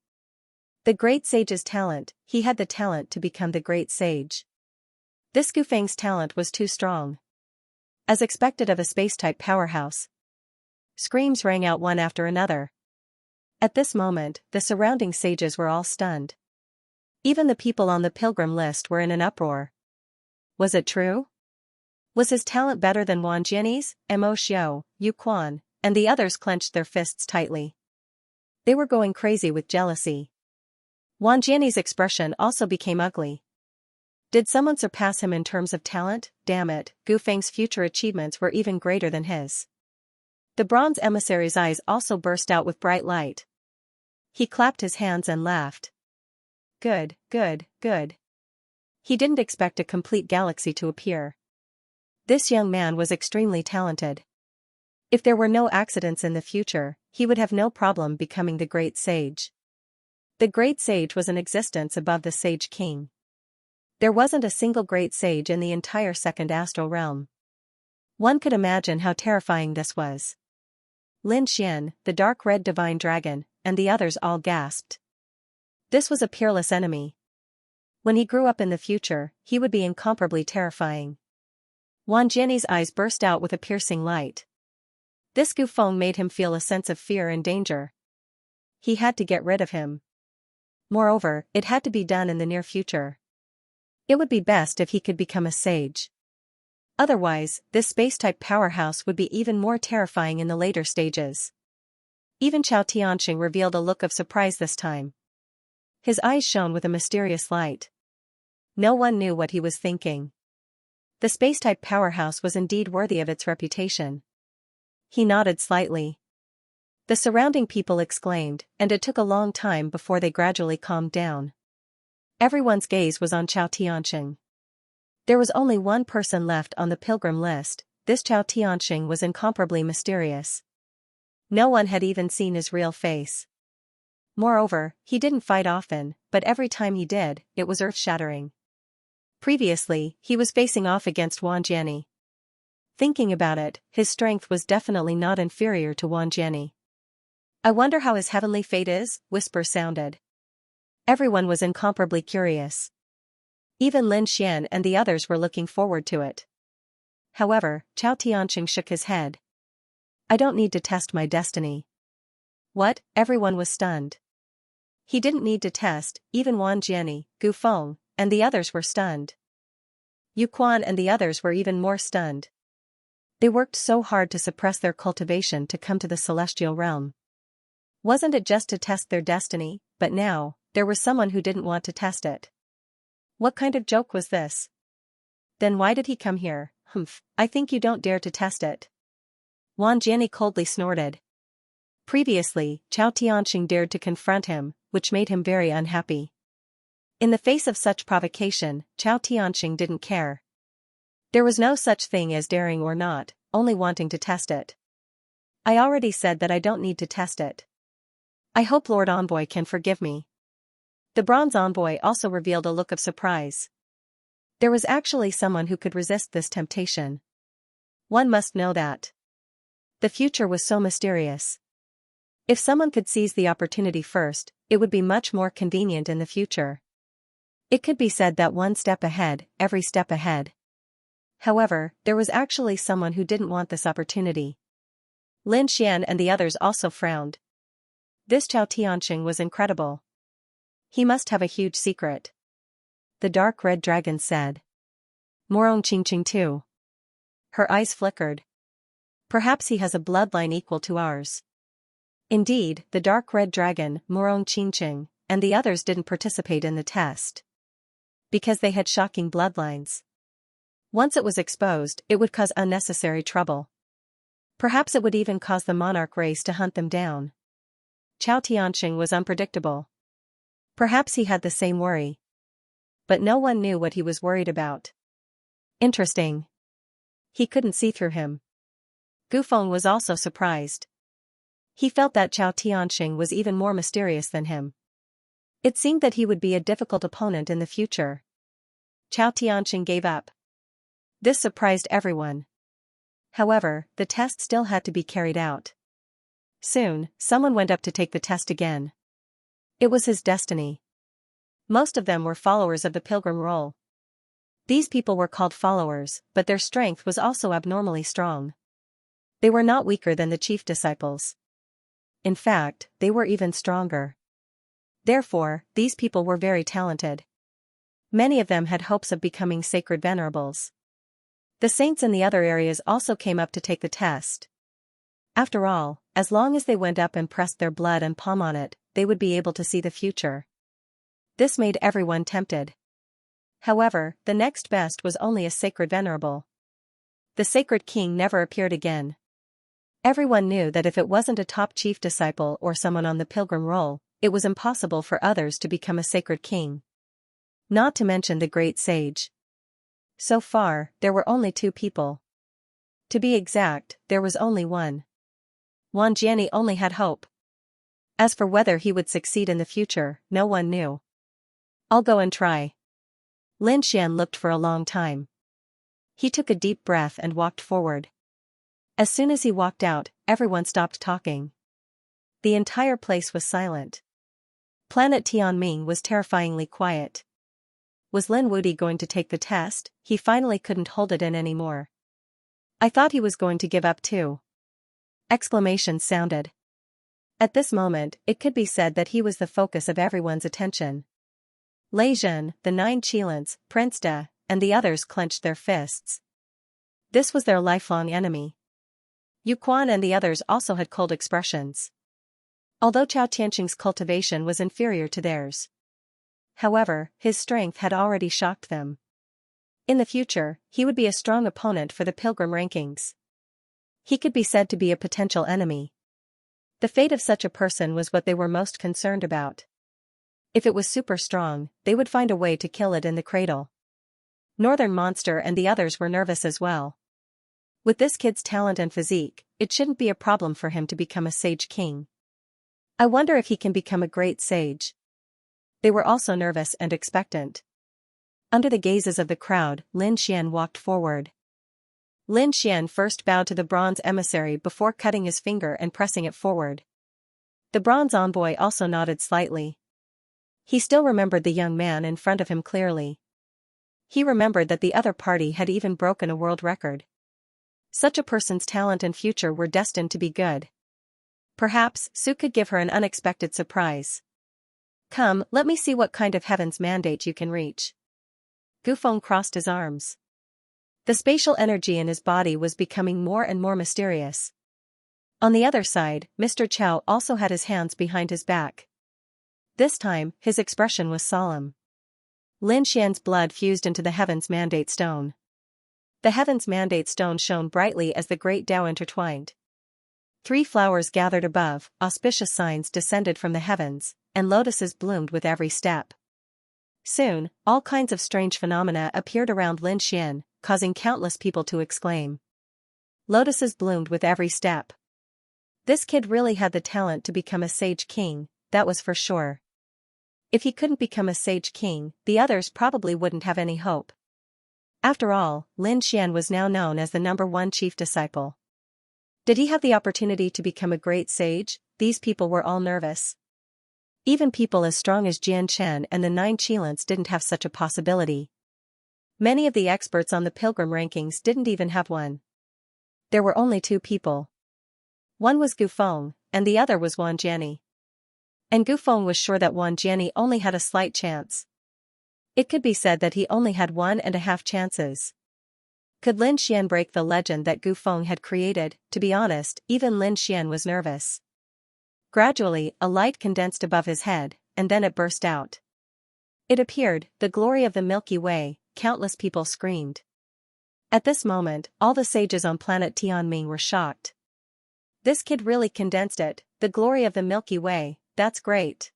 The great sage's talent, he had the talent to become the great sage. This Gu Feng's talent was too strong. As expected of a space-type powerhouse. Screams rang out one after another. At this moment, the surrounding sages were all stunned. Even the people on the pilgrim list were in an uproar. Was it true? Was his talent better than Wang Jian's? Mo Xiao, Yu Quan, and the others clenched their fists tightly. They were going crazy with jealousy. Wang Jian's expression also became ugly. Did someone surpass him in terms of talent? Damn it, Gu Feng's future achievements were even greater than his. The bronze emissary's eyes also burst out with bright light. He clapped his hands and laughed. Good, good, good. He didn't expect a complete galaxy to appear. This young man was extremely talented. If there were no accidents in the future, he would have no problem becoming the Great Sage. The Great Sage was in existence above the Sage King. There wasn't a single Great Sage in the entire second astral realm. One could imagine how terrifying this was. Lin Xian, the dark red divine dragon, and the others all gasped. This was a peerless enemy. When he grew up in the future, he would be incomparably terrifying. Wang Jian's eyes burst out with a piercing light. This Gu Feng made him feel a sense of fear and danger. He had to get rid of him. Moreover, it had to be done in the near future. It would be best if he could become a sage. Otherwise, this space-type powerhouse would be even more terrifying in the later stages. Even Chao Tianxing revealed a look of surprise this time. His eyes shone with a mysterious light. No one knew what he was thinking. The space-type powerhouse was indeed worthy of its reputation. He nodded slightly. The surrounding people exclaimed, and it took a long time before they gradually calmed down. Everyone's gaze was on Chao Tianxing. There was only one person left on the pilgrim list. This Chao Tianxing was incomparably mysterious. No one had even seen his real face. Moreover, he didn't fight often, but every time he did, it was earth-shattering. Previously, he was facing off against Wang Jian. Thinking about it, his strength was definitely not inferior to Wang Jian. I wonder how his heavenly fate is, whispers sounded. Everyone was incomparably curious. Even Lin Xian and the others were looking forward to it. However, Chao Tianxing shook his head. I don't need to test my destiny. What? Everyone was stunned. He didn't need to test, even Wang Jian, Gu Feng, and the others were stunned. Yu Quan and the others were even more stunned. They worked so hard to suppress their cultivation to come to the celestial realm. Wasn't it just to test their destiny, but now, there was someone who didn't want to test it. What kind of joke was this? Then why did he come here? Humph, I think you don't dare to test it. Wang Jian coldly snorted. Previously, Chao Tianxing dared to confront him, which made him very unhappy. In the face of such provocation, Chao Tianxing didn't care. There was no such thing as daring or not, only wanting to test it. I already said that I don't need to test it. I hope Lord Envoy can forgive me. The bronze envoy also revealed a look of surprise. There was actually someone who could resist this temptation. One must know that. The future was so mysterious. If someone could seize the opportunity first, it would be much more convenient in the future. It could be said that one step ahead, every step ahead. However, there was actually someone who didn't want this opportunity. Lin Xian and the others also frowned. This Chao Tianxing was incredible. He must have a huge secret. The dark red dragon said. Morong Qingqing too. Her eyes flickered. Perhaps he has a bloodline equal to ours. Indeed, the dark red dragon, Morong Qingqing, and the others didn't participate in the test. Because they had shocking bloodlines. Once it was exposed, it would cause unnecessary trouble. Perhaps it would even cause the monarch race to hunt them down. Chao Tianxing was unpredictable. Perhaps he had the same worry. But no one knew what he was worried about. Interesting. He couldn't see through him. Gu Feng was also surprised. He felt that Chao Tianxing was even more mysterious than him. It seemed that he would be a difficult opponent in the future. Chao Tianxing gave up. This surprised everyone. However, the test still had to be carried out. Soon, someone went up to take the test again. It was his destiny. Most of them were followers of the pilgrim role. These people were called followers, but their strength was also abnormally strong. They were not weaker than the chief disciples. in fact, they were even stronger. Therefore, these people were very talented. Many of them had hopes of becoming sacred venerables. The saints in the other areas also came up to take the test. After all, as long as they went up and pressed their blood and palm on it, they would be able to see the future. This made everyone tempted. However, the next best was only a sacred venerable. The sacred king never appeared again. Everyone knew that if it wasn't a top chief disciple or someone on the pilgrim roll, it was impossible for others to become a sacred king. Not to mention the great sage. So far, there were only 2 people. To be exact, there was only one. Wang Jiani only had hope. As for whether he would succeed in the future, no one knew. I'll go and try. Lin Xian looked for a long time. He took a deep breath and walked forward. As soon as he walked out, everyone stopped talking. The entire place was silent. Planet Tianming was terrifyingly quiet. Was Lin Wudi going to take the test? He finally couldn't hold it in anymore. I thought he was going to give up too. Exclamations sounded. At this moment, it could be said that he was the focus of everyone's attention. Lei Zhen, the 9 Qilins, Prince De, and the others clenched their fists. This was their lifelong enemy. Yu Quan and the others also had cold expressions. Although Chao Tianqing's cultivation was inferior to theirs. However, his strength had already shocked them. In the future, he would be a strong opponent for the pilgrim rankings. He could be said to be a potential enemy. The fate of such a person was what they were most concerned about. If it was super strong, they would find a way to kill it in the cradle. Northern Monster and the others were nervous as well. With this kid's talent and physique, it shouldn't be a problem for him to become a sage king. I wonder if he can become a great sage. They were also nervous and expectant. Under the gazes of the crowd, Lin Xian walked forward. Lin Xian first bowed to the bronze emissary before cutting his finger and pressing it forward. The bronze envoy also nodded slightly. He still remembered the young man in front of him clearly. He remembered that the other party had even broken a world record. Such a person's talent and future were destined to be good. Perhaps Su could give her an unexpected surprise. Come, let me see what kind of heaven's mandate you can reach. Gufeng crossed his arms. The spatial energy in his body was becoming more and more mysterious. On the other side, Mr. Chao also had his hands behind his back. This time, his expression was solemn. Lin Xian's blood fused into the Heaven's Mandate Stone. The Heaven's Mandate Stone shone brightly as the great Tao intertwined. 3 flowers gathered above, auspicious signs descended from the heavens, and lotuses bloomed with every step. Soon, all kinds of strange phenomena appeared around Lin Xian, causing countless people to exclaim. Lotuses bloomed with every step. This kid really had the talent to become a sage king, that was for sure. If he couldn't become a sage king, the others probably wouldn't have any hope. After all, Lin Xian was now known as the #1 chief disciple. Did he have the opportunity to become a great sage? These people were all nervous. Even people as strong as Jian Chen and the 9 Qilins didn't have such a possibility. Many of the experts on the pilgrim rankings didn't even have one. There were only 2 people. One was Gufeng, and the other was Wang Jiani. And Gufeng was sure that Wang Jiani only had a slight chance. It could be said that he only had 1.5 chances. Could Lin Xian break the legend that Gufeng had created? To be honest, even Lin Xian was nervous. Gradually, a light condensed above his head, and then it burst out. It appeared, the glory of the Milky Way. Countless people screamed. At this moment, all the sages on planet Tianming were shocked. This kid really condensed it, the glory of the Milky Way, that's great.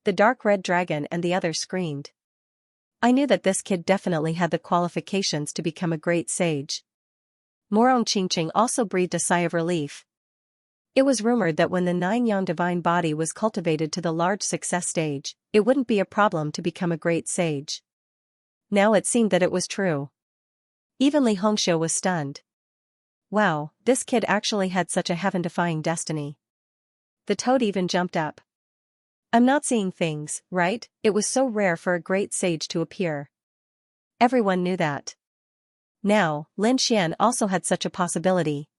The dark red dragon and the others screamed. I knew that this kid definitely had the qualifications to become a great sage. Morong Qingqing also breathed a sigh of relief. It was rumored that when the 9-yang divine body was cultivated to the large success stage, it wouldn't be a problem to become a great sage. Now it seemed that it was true. Even Li Hongxiu was stunned. Wow, this kid actually had such a heaven-defying destiny. The toad even jumped up. I'm not seeing things, right? It was so rare for a great sage to appear. Everyone knew that. Now, Lin Xian also had such a possibility.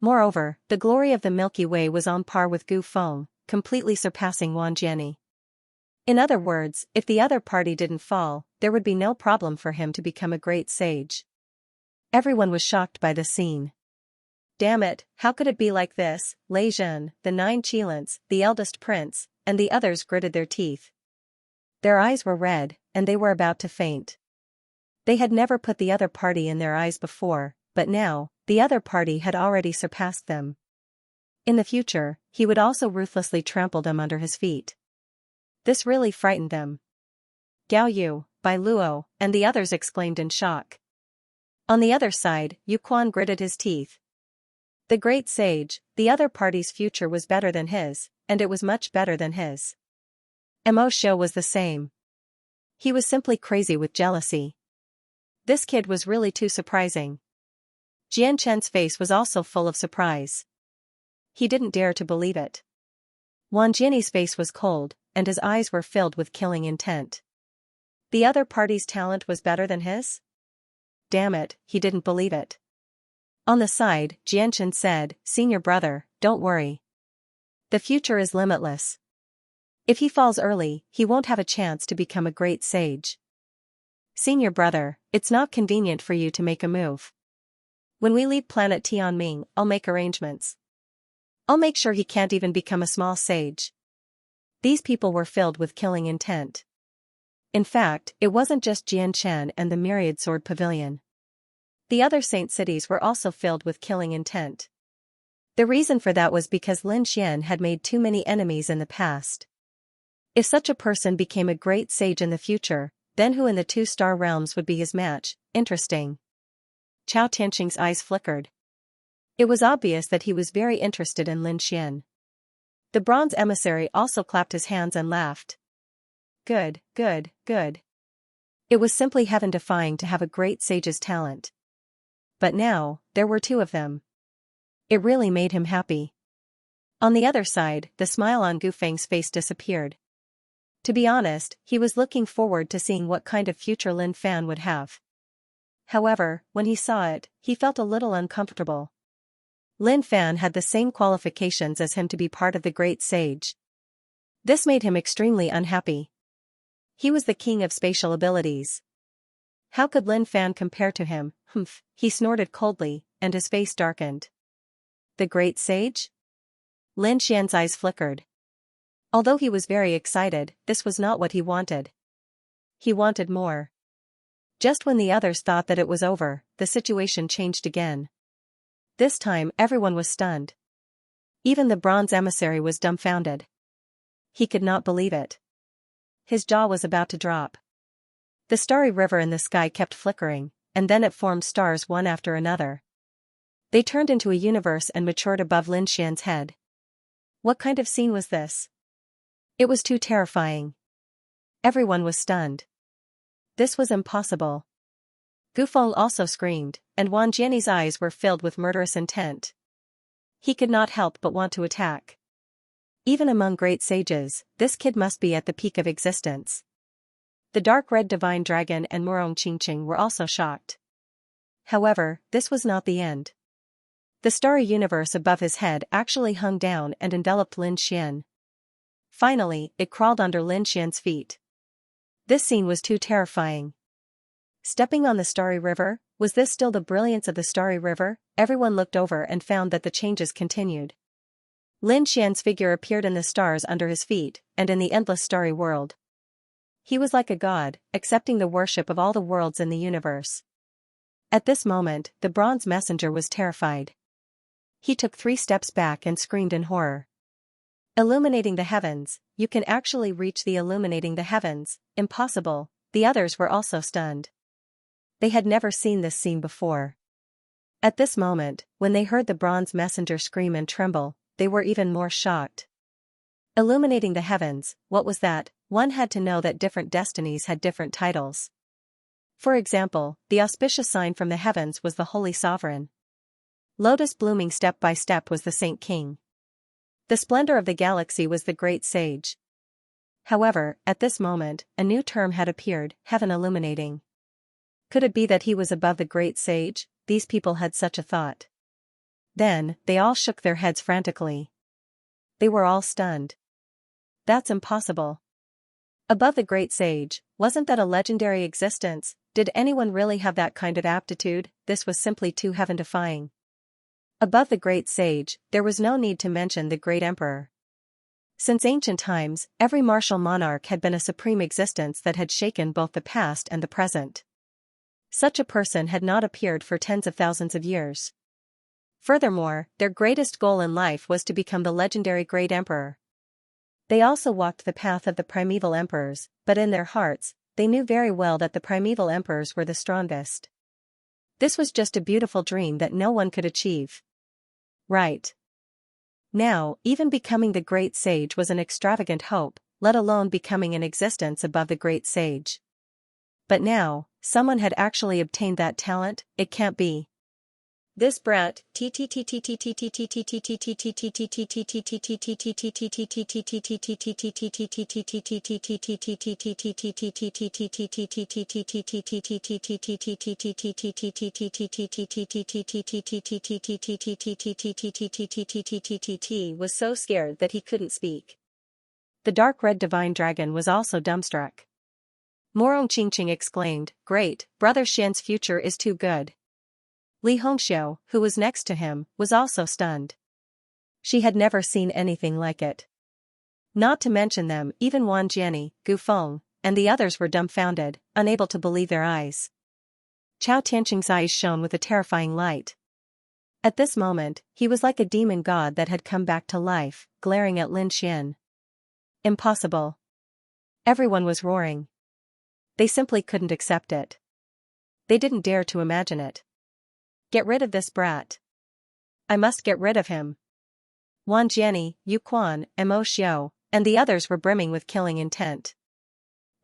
Moreover, the glory of the Milky Way was on par with Gu Feng, completely surpassing Wan Jiani. In other words, if the other party didn't fall, there would be no problem for him to become a great sage. Everyone was shocked by the scene. Damn it, how could it be like this? Lei Zhen, the 9 Qilins, the eldest prince, and the others gritted their teeth. Their eyes were red, and they were about to faint. They had never put the other party in their eyes before, but now, the other party had already surpassed them. In the future, he would also ruthlessly trample them under his feet. This really frightened them. Gao Yu, Bai Luo, and the others exclaimed in shock. On the other side, Yu Quan gritted his teeth. The great sage, the other party's future was better than his, and it was much better than his. Mo Xiu was the same. He was simply crazy with jealousy. This kid was really too surprising. Jian Chen's face was also full of surprise. He didn't dare to believe it. Wan Jiani's face was cold, and his eyes were filled with killing intent. The other party's talent was better than his? Damn it, he didn't believe it. On the side, Jian Chen said, "Senior brother, don't worry. The future is limitless. If he falls early, he won't have a chance to become a great sage. Senior brother, it's not convenient for you to make a move. When we leave planet Tianming, I'll make arrangements. I'll make sure he can't even become a small sage." These people were filled with killing intent. In fact, it wasn't just Jian Chen and the Myriad Sword Pavilion. The other saint cities were also filled with killing intent. The reason for that was because Lin Xian had made too many enemies in the past. If such a person became a great sage in the future, then who in the 2-star realms would be his match? Interesting. Chao Tianxing's eyes flickered. It was obvious that he was very interested in Lin Xian. The bronze emissary also clapped his hands and laughed. Good, good, good. It was simply heaven-defying to have a great sage's talent. But now, there were 2 of them. It really made him happy. On the other side, the smile on Gu Feng's face disappeared. To be honest, he was looking forward to seeing what kind of future Lin Fan would have. However, when he saw it, he felt a little uncomfortable. Lin Fan had the same qualifications as him to be part of the great sage. This made him extremely unhappy. He was the king of spatial abilities. How could Lin Fan compare to him? Humph, he snorted coldly, and his face darkened. The great sage? Lin Xian's eyes flickered. Although he was very excited, this was not what he wanted. He wanted more. Just when the others thought that it was over, the situation changed again. This time everyone was stunned. Even the bronze emissary was dumbfounded. He could not believe it. His jaw was about to drop. The starry river in the sky kept flickering, and then it formed stars one after another. They turned into a universe and matured above Lin Xian's head. What kind of scene was this? It was too terrifying. Everyone was stunned. This was impossible. Gu Feng also screamed, and Wan Jiani's eyes were filled with murderous intent. He could not help but want to attack. Even among great sages, this kid must be at the peak of existence. The dark red divine dragon and Murong Qingqing were also shocked. However, this was not the end. The starry universe above his head actually hung down and enveloped Lin Xian. Finally, it crawled under Lin Xian's feet. This scene was too terrifying. Stepping on the starry river, was this still the brilliance of the starry river? Everyone looked over and found that the changes continued. Lin Xian's figure appeared in the stars under his feet, and in the endless starry world. He was like a god, accepting the worship of all the worlds in the universe. At this moment, the bronze messenger was terrified. He took 3 steps back and screamed in horror. Illuminating the heavens, you can actually reach the illuminating the heavens, impossible. The others were also stunned. They had never seen this scene before. At this moment, when they heard the bronze messenger scream and tremble, they were even more shocked. Illuminating the heavens, what was that? One had to know that different destinies had different titles. For example, the auspicious sign from the heavens was the Holy Sovereign. Lotus blooming step by step was the Saint King. The splendor of the galaxy was the Great Sage. However, at this moment, a new term had appeared, heaven illuminating. Could it be that he was above the Great Sage? These people had such a thought. Then, they all shook their heads frantically. They were all stunned. That's impossible. Above the great sage, wasn't that a legendary existence? Did anyone really have that kind of aptitude? This was simply too heaven-defying. Above the great sage, there was no need to mention the great emperor. Since ancient times, every martial monarch had been a supreme existence that had shaken both the past and the present. Such a person had not appeared for tens of thousands of years. Furthermore, their greatest goal in life was to become the legendary great emperor. They also walked the path of the primeval emperors, but in their hearts, they knew very well that the primeval emperors were the strongest. This was just a beautiful dream that no one could achieve. Right now, even becoming the great sage was an extravagant hope, let alone becoming an existence above the great sage. But now, someone had actually obtained that talent. It can't be. This brat was so scared that he couldn't speak. The dark red divine dragon was also dumbstruck. Morong Qingqing exclaimed, "Great, Brother Xian's future is too good." Li Hongxiu, who was next to him, was also stunned. She had never seen anything like it. Not to mention them, even Wan Jiani, Gu Feng, and the others were dumbfounded, unable to believe their eyes. Chao Tianqing's eyes shone with a terrifying light. At this moment, he was like a demon god that had come back to life, glaring at Lin Xian. Impossible. Everyone was roaring. They simply couldn't accept it. They didn't dare to imagine it. Get rid of this brat. I must get rid of him. Wan Jiani, Yu Quan, Mo Xiu, and the others were brimming with killing intent.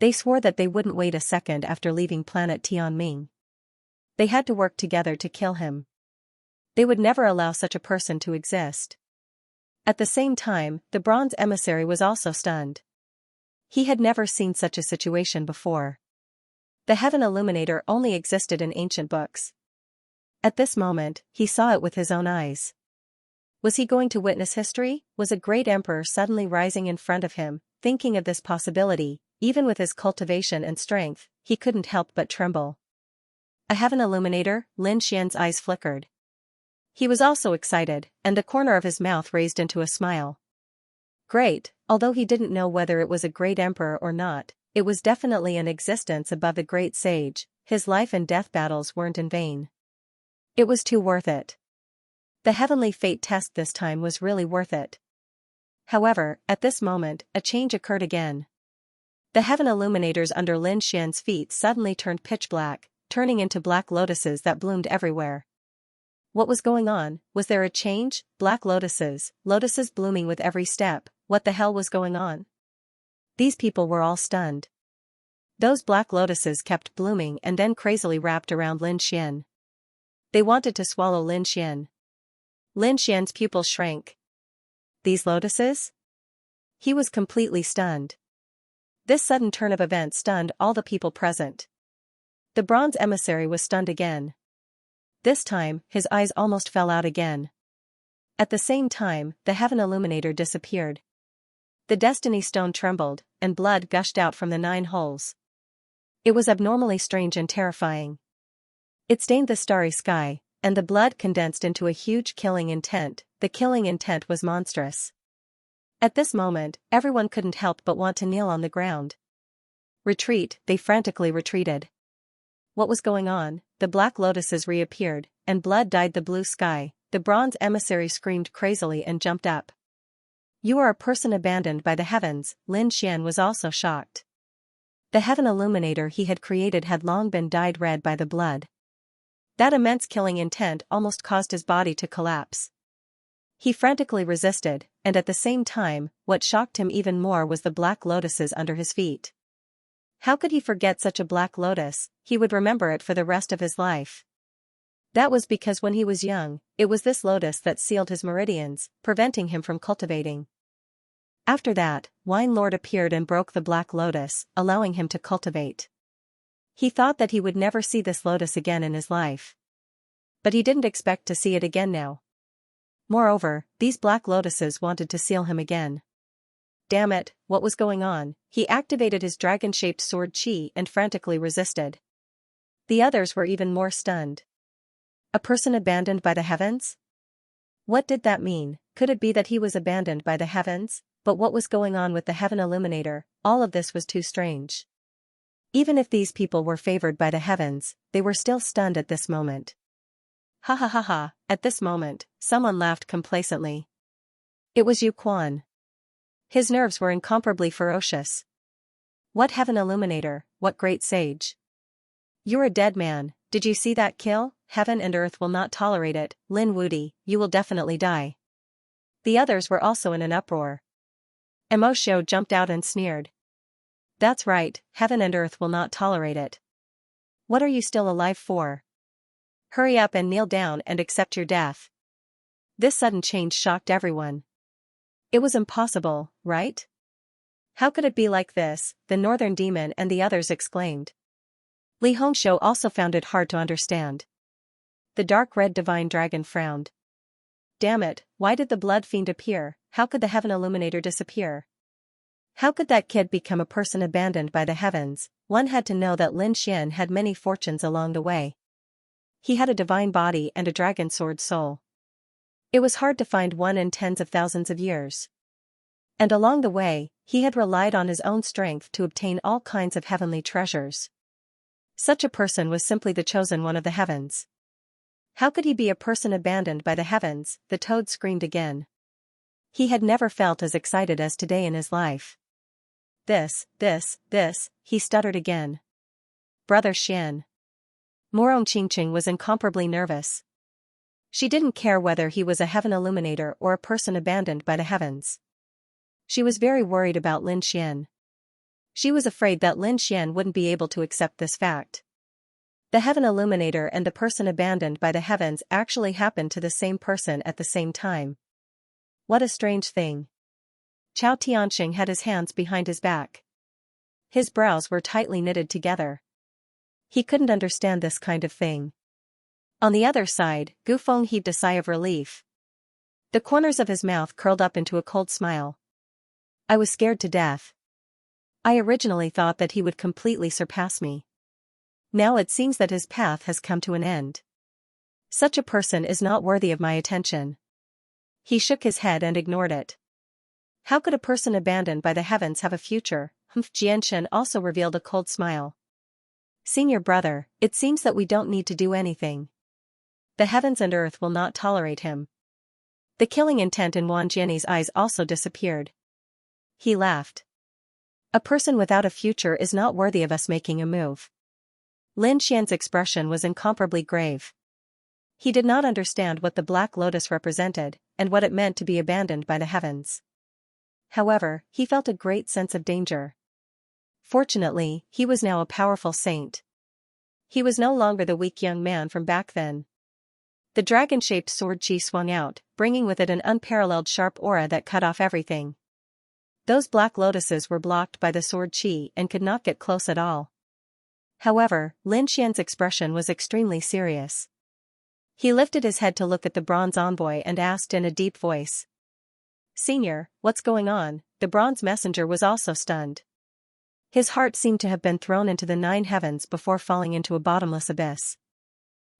They swore that they wouldn't wait a second after leaving planet Tianming. They had to work together to kill him. They would never allow such a person to exist. At the same time, the bronze emissary was also stunned. He had never seen such a situation before. The Heaven Illuminator only existed in ancient books. At this moment, he saw it with his own eyes. Was he going to witness history? Was a great emperor suddenly rising in front of him? Thinking of this possibility, even with his cultivation and strength, he couldn't help but tremble. A Heaven Illuminator? Lin Xian's eyes flickered. He was also excited, and the corner of his mouth raised into a smile. Great, although he didn't know whether it was a great emperor or not, it was definitely an existence above the great sage. His life and death battles weren't in vain. It was too worth it. The heavenly fate test this time was really worth it. However, at this moment, a change occurred again. The Heaven Illuminators under Lin Xian's feet suddenly turned pitch black, turning into black lotuses that bloomed everywhere. What was going on? Was there a change? Black lotuses blooming with every step. What the hell was going on? These people were all stunned. Those black lotuses kept blooming and then crazily wrapped around Lin Xian. They wanted to swallow Lin Xian. Lin Xian's pupils shrank. These lotuses? He was completely stunned. This sudden turn of events stunned all the people present. The bronze emissary was stunned again. This time, his eyes almost fell out again. At the same time, the Heaven Illuminator disappeared. The Destiny Stone trembled, and blood gushed out from the 9 holes. It was abnormally strange and terrifying. It stained the starry sky, and the blood condensed into a huge killing intent. The killing intent was monstrous. At this moment, everyone couldn't help but want to kneel on the ground. Retreat, they frantically retreated. What was going on? The black lotuses reappeared, and blood dyed the blue sky. The bronze emissary screamed crazily and jumped up. You are a person abandoned by the heavens. Lin Xian was also shocked. The Heaven Illuminator he had created had long been dyed red by the blood. That immense killing intent almost caused his body to collapse. He frantically resisted, and at the same time, what shocked him even more was the black lotuses under his feet. How could he forget such a black lotus? He would remember it for the rest of his life. That was because when he was young, it was this lotus that sealed his meridians, preventing him from cultivating. After that, Wine Lord appeared and broke the black lotus, allowing him to cultivate. He thought that he would never see this lotus again in his life. But he didn't expect to see it again now. Moreover, these black lotuses wanted to seal him again. Damn it, what was going on? He activated his dragon-shaped sword chi and frantically resisted. The others were even more stunned. A person abandoned by the heavens? What did that mean? Could it be that he was abandoned by the heavens? But what was going on with the Heaven Illuminator? All of this was too strange. Even if these people were favored by the heavens, they were still stunned at this moment. Ha ha ha ha, at this moment, someone laughed complacently. It was Yu Quan. His nerves were incomparably ferocious. What Heaven Illuminator, what great sage. You're a dead man, did you see that kill? Heaven and earth will not tolerate it, Lin Wudi, you will definitely die. The others were also in an uproar. Emoshio jumped out and sneered. That's right, heaven and earth will not tolerate it. What are you still alive for? Hurry up and kneel down and accept your death. This sudden change shocked everyone. It was impossible, right? How could it be like this? The northern demon and the others exclaimed. Li Hongshou also found it hard to understand. The dark red divine dragon frowned. Damn it, why did the blood fiend appear? How could the Heaven Illuminator disappear? How could that kid become a person abandoned by the heavens? One had to know that Lin Xian had many fortunes along the way. He had a divine body and a dragon sword soul. It was hard to find one in tens of thousands of years. And along the way, he had relied on his own strength to obtain all kinds of heavenly treasures. Such a person was simply the chosen one of the heavens. How could he be a person abandoned by the heavens? The toad screamed again. He had never felt as excited as today in his life. This, he stuttered again. Brother Xian. Morong Qingqing was incomparably nervous. She didn't care whether he was a heaven illuminator or a person abandoned by the heavens. She was very worried about Lin Xian. She was afraid that Lin Xian wouldn't be able to accept this fact. The heaven illuminator and the person abandoned by the heavens actually happened to the same person at the same time. What a strange thing. Chao Tianxing had his hands behind his back. His brows were tightly knitted together. He couldn't understand this kind of thing. On the other side, Gu Feng heaved a sigh of relief. The corners of his mouth curled up into a cold smile. I was scared to death. I originally thought that he would completely surpass me. Now it seems that his path has come to an end. Such a person is not worthy of my attention. He shook his head and ignored it. How could a person abandoned by the heavens have a future? Jianshen also revealed a cold smile. Senior brother, it seems that we don't need to do anything. The heavens and earth will not tolerate him. The killing intent in Wang Jianyi's eyes also disappeared. He laughed. A person without a future is not worthy of us making a move. Lin Xian's expression was incomparably grave. He did not understand what the Black Lotus represented, and what it meant to be abandoned by the heavens. However, he felt a great sense of danger. Fortunately, he was now a powerful saint. He was no longer the weak young man from back then. The dragon-shaped sword chi swung out, bringing with it an unparalleled sharp aura that cut off everything. Those black lotuses were blocked by the sword chi and could not get close at all. However, Lin Xian's expression was extremely serious. He lifted his head to look at the bronze envoy and asked in a deep voice. Senior, what's going on? The bronze messenger was also stunned. His heart seemed to have been thrown into the 9 heavens before falling into a bottomless abyss.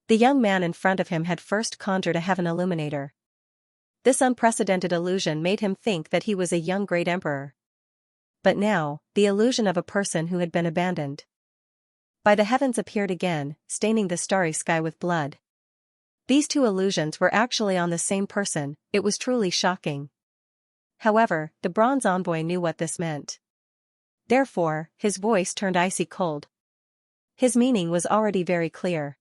The young man in front of him had first conjured a heaven illuminator. This unprecedented illusion made him think that he was a young great emperor. But now, the illusion of a person who had been abandoned by the heavens appeared again, staining the starry sky with blood. These two illusions were actually on the same person. It was truly shocking. However, the bronze envoy knew what this meant. Therefore, his voice turned icy cold. His meaning was already very clear.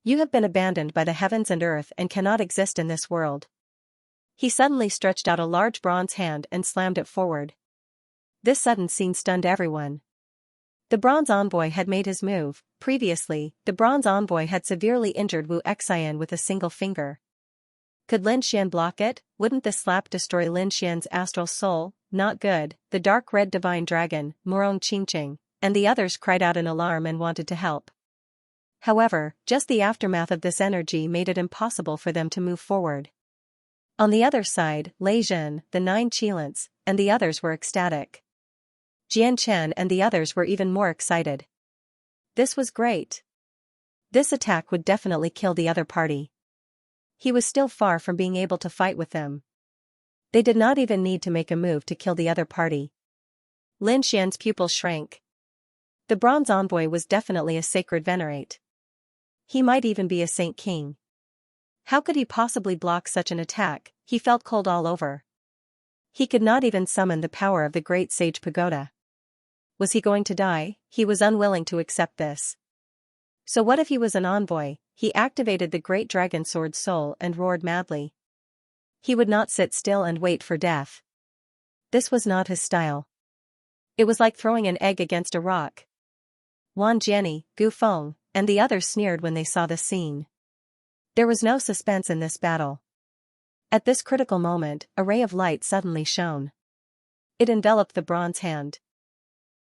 You have been abandoned by the heavens and earth and cannot exist in this world. He suddenly stretched out a large bronze hand and slammed it forward. This sudden scene stunned everyone. The bronze envoy had made his move. Previously, the bronze envoy had severely injured Wu Xian with a single finger. Could Lin Xian block it? Wouldn't this slap destroy Lin Xian's astral soul? Not good. The dark red divine dragon, Morong Qingqing, and the others cried out in alarm and wanted to help. However, just the aftermath of this energy made it impossible for them to move forward. On the other side, Lei Zhen, the 9 Qilins, and the others were ecstatic. Jian Chen and the others were even more excited. This was great. This attack would definitely kill the other party. He was still far from being able to fight with them. They did not even need to make a move to kill the other party. Lin Xian's pupil shrank. The bronze envoy was definitely a sacred venerate. He might even be a saint king. How could he possibly block such an attack? He felt cold all over. He could not even summon the power of the great sage pagoda. Was he going to die? He was unwilling to accept this. So what if he was an envoy? He activated the great dragon sword soul and roared madly. He would not sit still and wait for death. This was not his style. It was like throwing an egg against a rock. Wan Jianni, Gu Feng, and the others sneered when they saw this scene. There was no suspense in this battle. At this critical moment, a ray of light suddenly shone. It enveloped the bronze hand.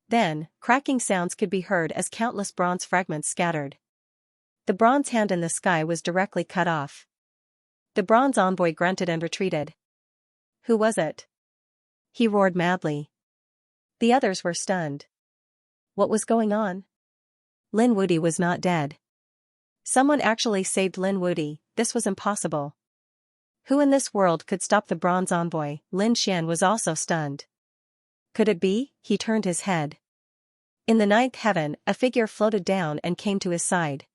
Then, cracking sounds could be heard as countless bronze fragments scattered. The bronze hand in the sky was directly cut off. The bronze envoy grunted and retreated. Who was it? He roared madly. The others were stunned. What was going on? Lin Wudi was not dead. Someone actually saved Lin Wudi. This was impossible. Who in this world could stop the bronze envoy? Lin Xian was also stunned. Could it be? He turned his head. In the ninth heaven, a figure floated down and came to his side.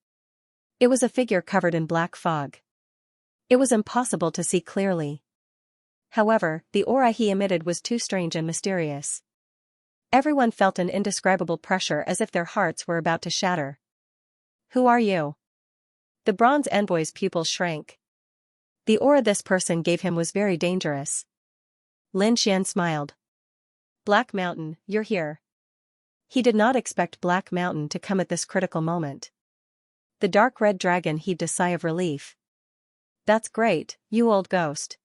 It was a figure covered in black fog. It was impossible to see clearly. However, the aura he emitted was too strange and mysterious. Everyone felt an indescribable pressure as if their hearts were about to shatter. Who are you? The bronze envoy's pupils shrank. The aura this person gave him was very dangerous. Lin Xian smiled. Black Mountain, you're here. He did not expect Black Mountain to come at this critical moment. The dark red dragon heaved a sigh of relief. That's great, you old ghost.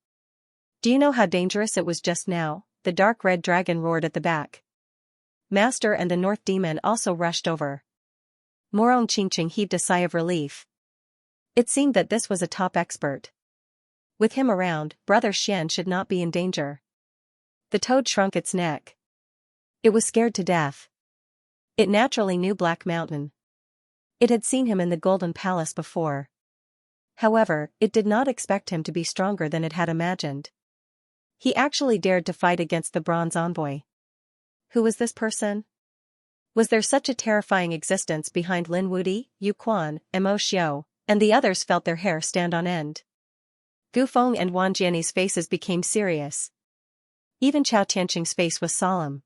Do you know how dangerous it was just now? The dark red dragon roared at the back. Master and the North Demon also rushed over. Morong Qingqing heaved a sigh of relief. It seemed that this was a top expert. With him around, Brother Xian should not be in danger. The toad shrunk its neck. It was scared to death. It naturally knew Black Mountain. It had seen him in the Golden Palace before. However, it did not expect him to be stronger than it had imagined. He actually dared to fight against the bronze envoy. Who was this person? Was there such a terrifying existence behind Lin Wudi, Yu Quan, and Mo Xiao, and the others felt their hair stand on end. Gu Feng and Wan Jianni's faces became serious. Even Chao Tianqing's face was solemn.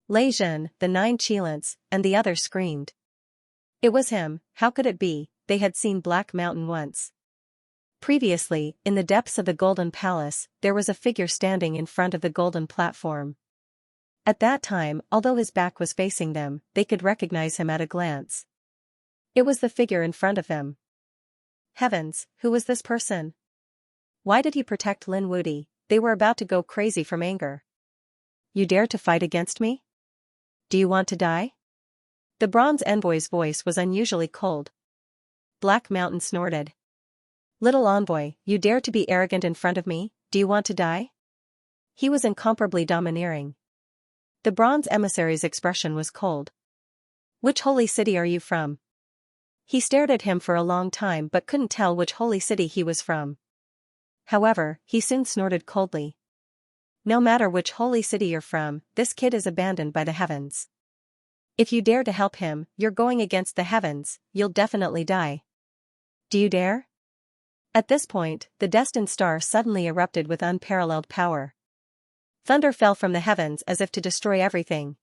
Lei Zhen, the 9 Qilins, and the others screamed. It was him. How could it be? They had seen Black Mountain once. Previously, in the depths of the Golden Palace, there was a figure standing in front of the golden platform. At that time, although his back was facing them, they could recognize him at a glance. It was the figure in front of them. Heavens, who was this person? Why did he protect Lin Wudi? They were about to go crazy from anger. You dare to fight against me? Do you want to die? The bronze envoy's voice was unusually cold. Black Mountain snorted. Little envoy, you dare to be arrogant in front of me? Do you want to die? He was incomparably domineering. The bronze emissary's expression was cold. Which holy city are you from? He stared at him for a long time but couldn't tell which holy city he was from. However, he soon snorted coldly. No matter which holy city you're from, this kid is abandoned by the heavens. If you dare to help him, you're going against the heavens, you'll definitely die. Do you dare? At this point, the destined star suddenly erupted with unparalleled power. Thunder fell from the heavens as if to destroy everything.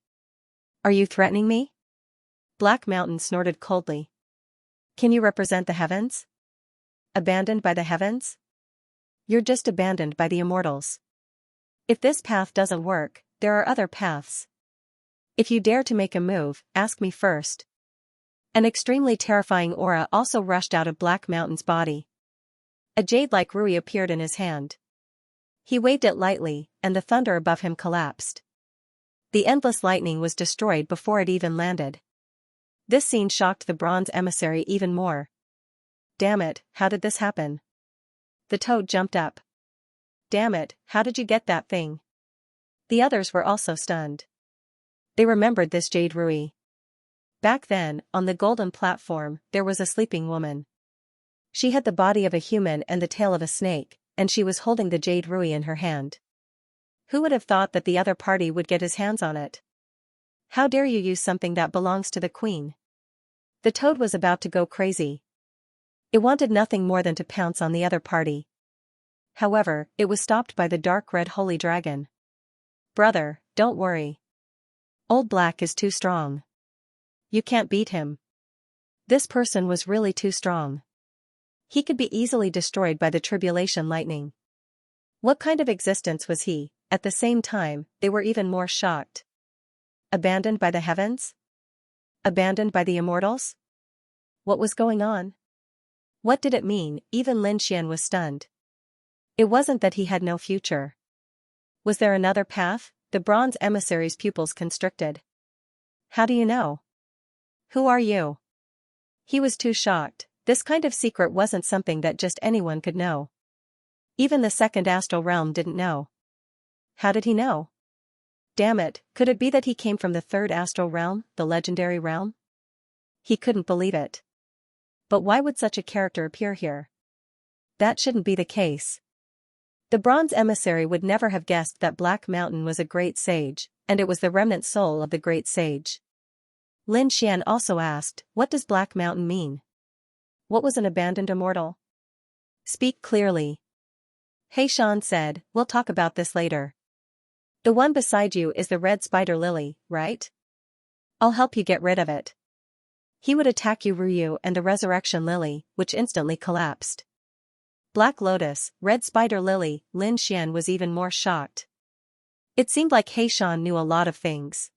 Are you threatening me? Black Mountain snorted coldly. Can you represent the heavens? Abandoned by the heavens? You're just abandoned by the immortals. If this path doesn't work, there are other paths. If you dare to make a move, ask me first. An extremely terrifying aura also rushed out of Black Mountain's body. A jade-like rui appeared in his hand. He waved it lightly, and the thunder above him collapsed. The endless lightning was destroyed before it even landed. This scene shocked the bronze emissary even more. Damn it, how did this happen? The toad jumped up. damn it, how did you get that thing? The others were also stunned. They remembered this jade ruby. Back then, on the golden platform, there was a sleeping woman. She had the body of a human and the tail of a snake, and she was holding the jade ruby in her hand. Who would have thought that the other party would get his hands on it? How dare you use something that belongs to the queen? The toad was about to go crazy. It wanted nothing more than to pounce on the other party. However, it was stopped by the dark red holy dragon. Brother, don't worry. Old Black is too strong. You can't beat him. This person was really too strong. He could be easily destroyed by the tribulation lightning. What kind of existence was he? At the same time, they were even more shocked. Abandoned by the heavens? Abandoned by the immortals? What was going on? What did it mean? Even Lin Xian was stunned. It wasn't that he had no future. Was there another path? The bronze emissary's pupils constricted. How do you know? Who are you? He was too shocked. This kind of secret wasn't something that just anyone could know. Even the second astral realm didn't know. How did he know? Damn it, could it be that he came from the third astral realm, the legendary realm? He couldn't believe it. But why would such a character appear here? That shouldn't be the case. The bronze emissary would never have guessed that Black Mountain was a great sage, and it was the remnant soul of the great sage. Lin Xian also asked, what does Black Mountain mean? What was an abandoned immortal? Speak clearly. Xian said, we'll talk about this later. The one beside you is the red spider lily, right? I'll help you get rid of it. He would attack you Ryu and the resurrection lily, which instantly collapsed. Black Lotus, red spider lily, Lin Xian was even more shocked. It seemed like Xian knew a lot of things.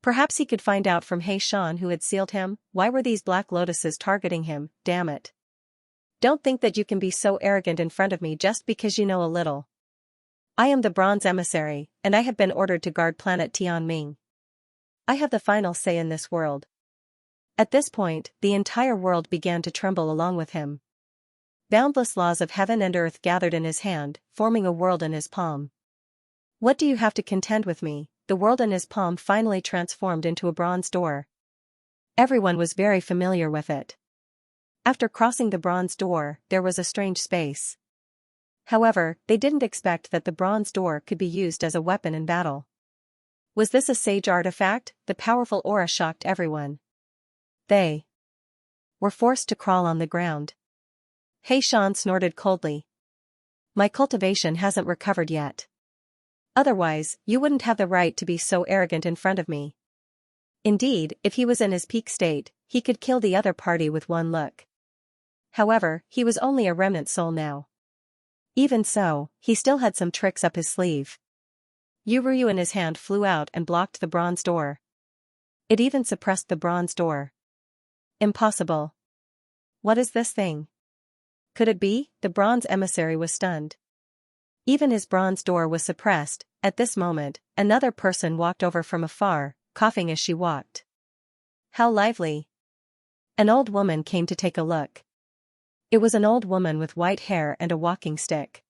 Perhaps he could find out from Xian who had sealed him. Why were these black lotuses targeting him? Damn it. Don't think that you can be so arrogant in front of me just because you know a little. I am the bronze emissary, and I have been ordered to guard planet Tianming. I have the final say in this world. At this point, the entire world began to tremble along with him. Boundless laws of heaven and earth gathered in his hand, forming a world in his palm. What do you have to contend with me? The world in his palm finally transformed into a bronze door. Everyone was very familiar with it. After crossing the bronze door, there was a strange space. However, they didn't expect that the bronze door could be used as a weapon in battle. Was this a sage artifact? The powerful aura shocked everyone. They were forced to crawl on the ground. Xian snorted coldly. My cultivation hasn't recovered yet. Otherwise, you wouldn't have the right to be so arrogant in front of me. Indeed, if he was in his peak state, he could kill the other party with one look. However, he was only a remnant soul now. Even so, he still had some tricks up his sleeve. Ryu in his hand flew out and blocked the bronze door. It even suppressed the bronze door. Impossible. What is this thing? Could it be? The bronze emissary was stunned. Even his bronze door was suppressed. At this moment, another person walked over from afar, coughing as she walked. How lively. An old woman came to take a look. It was an old woman with white hair and a walking stick.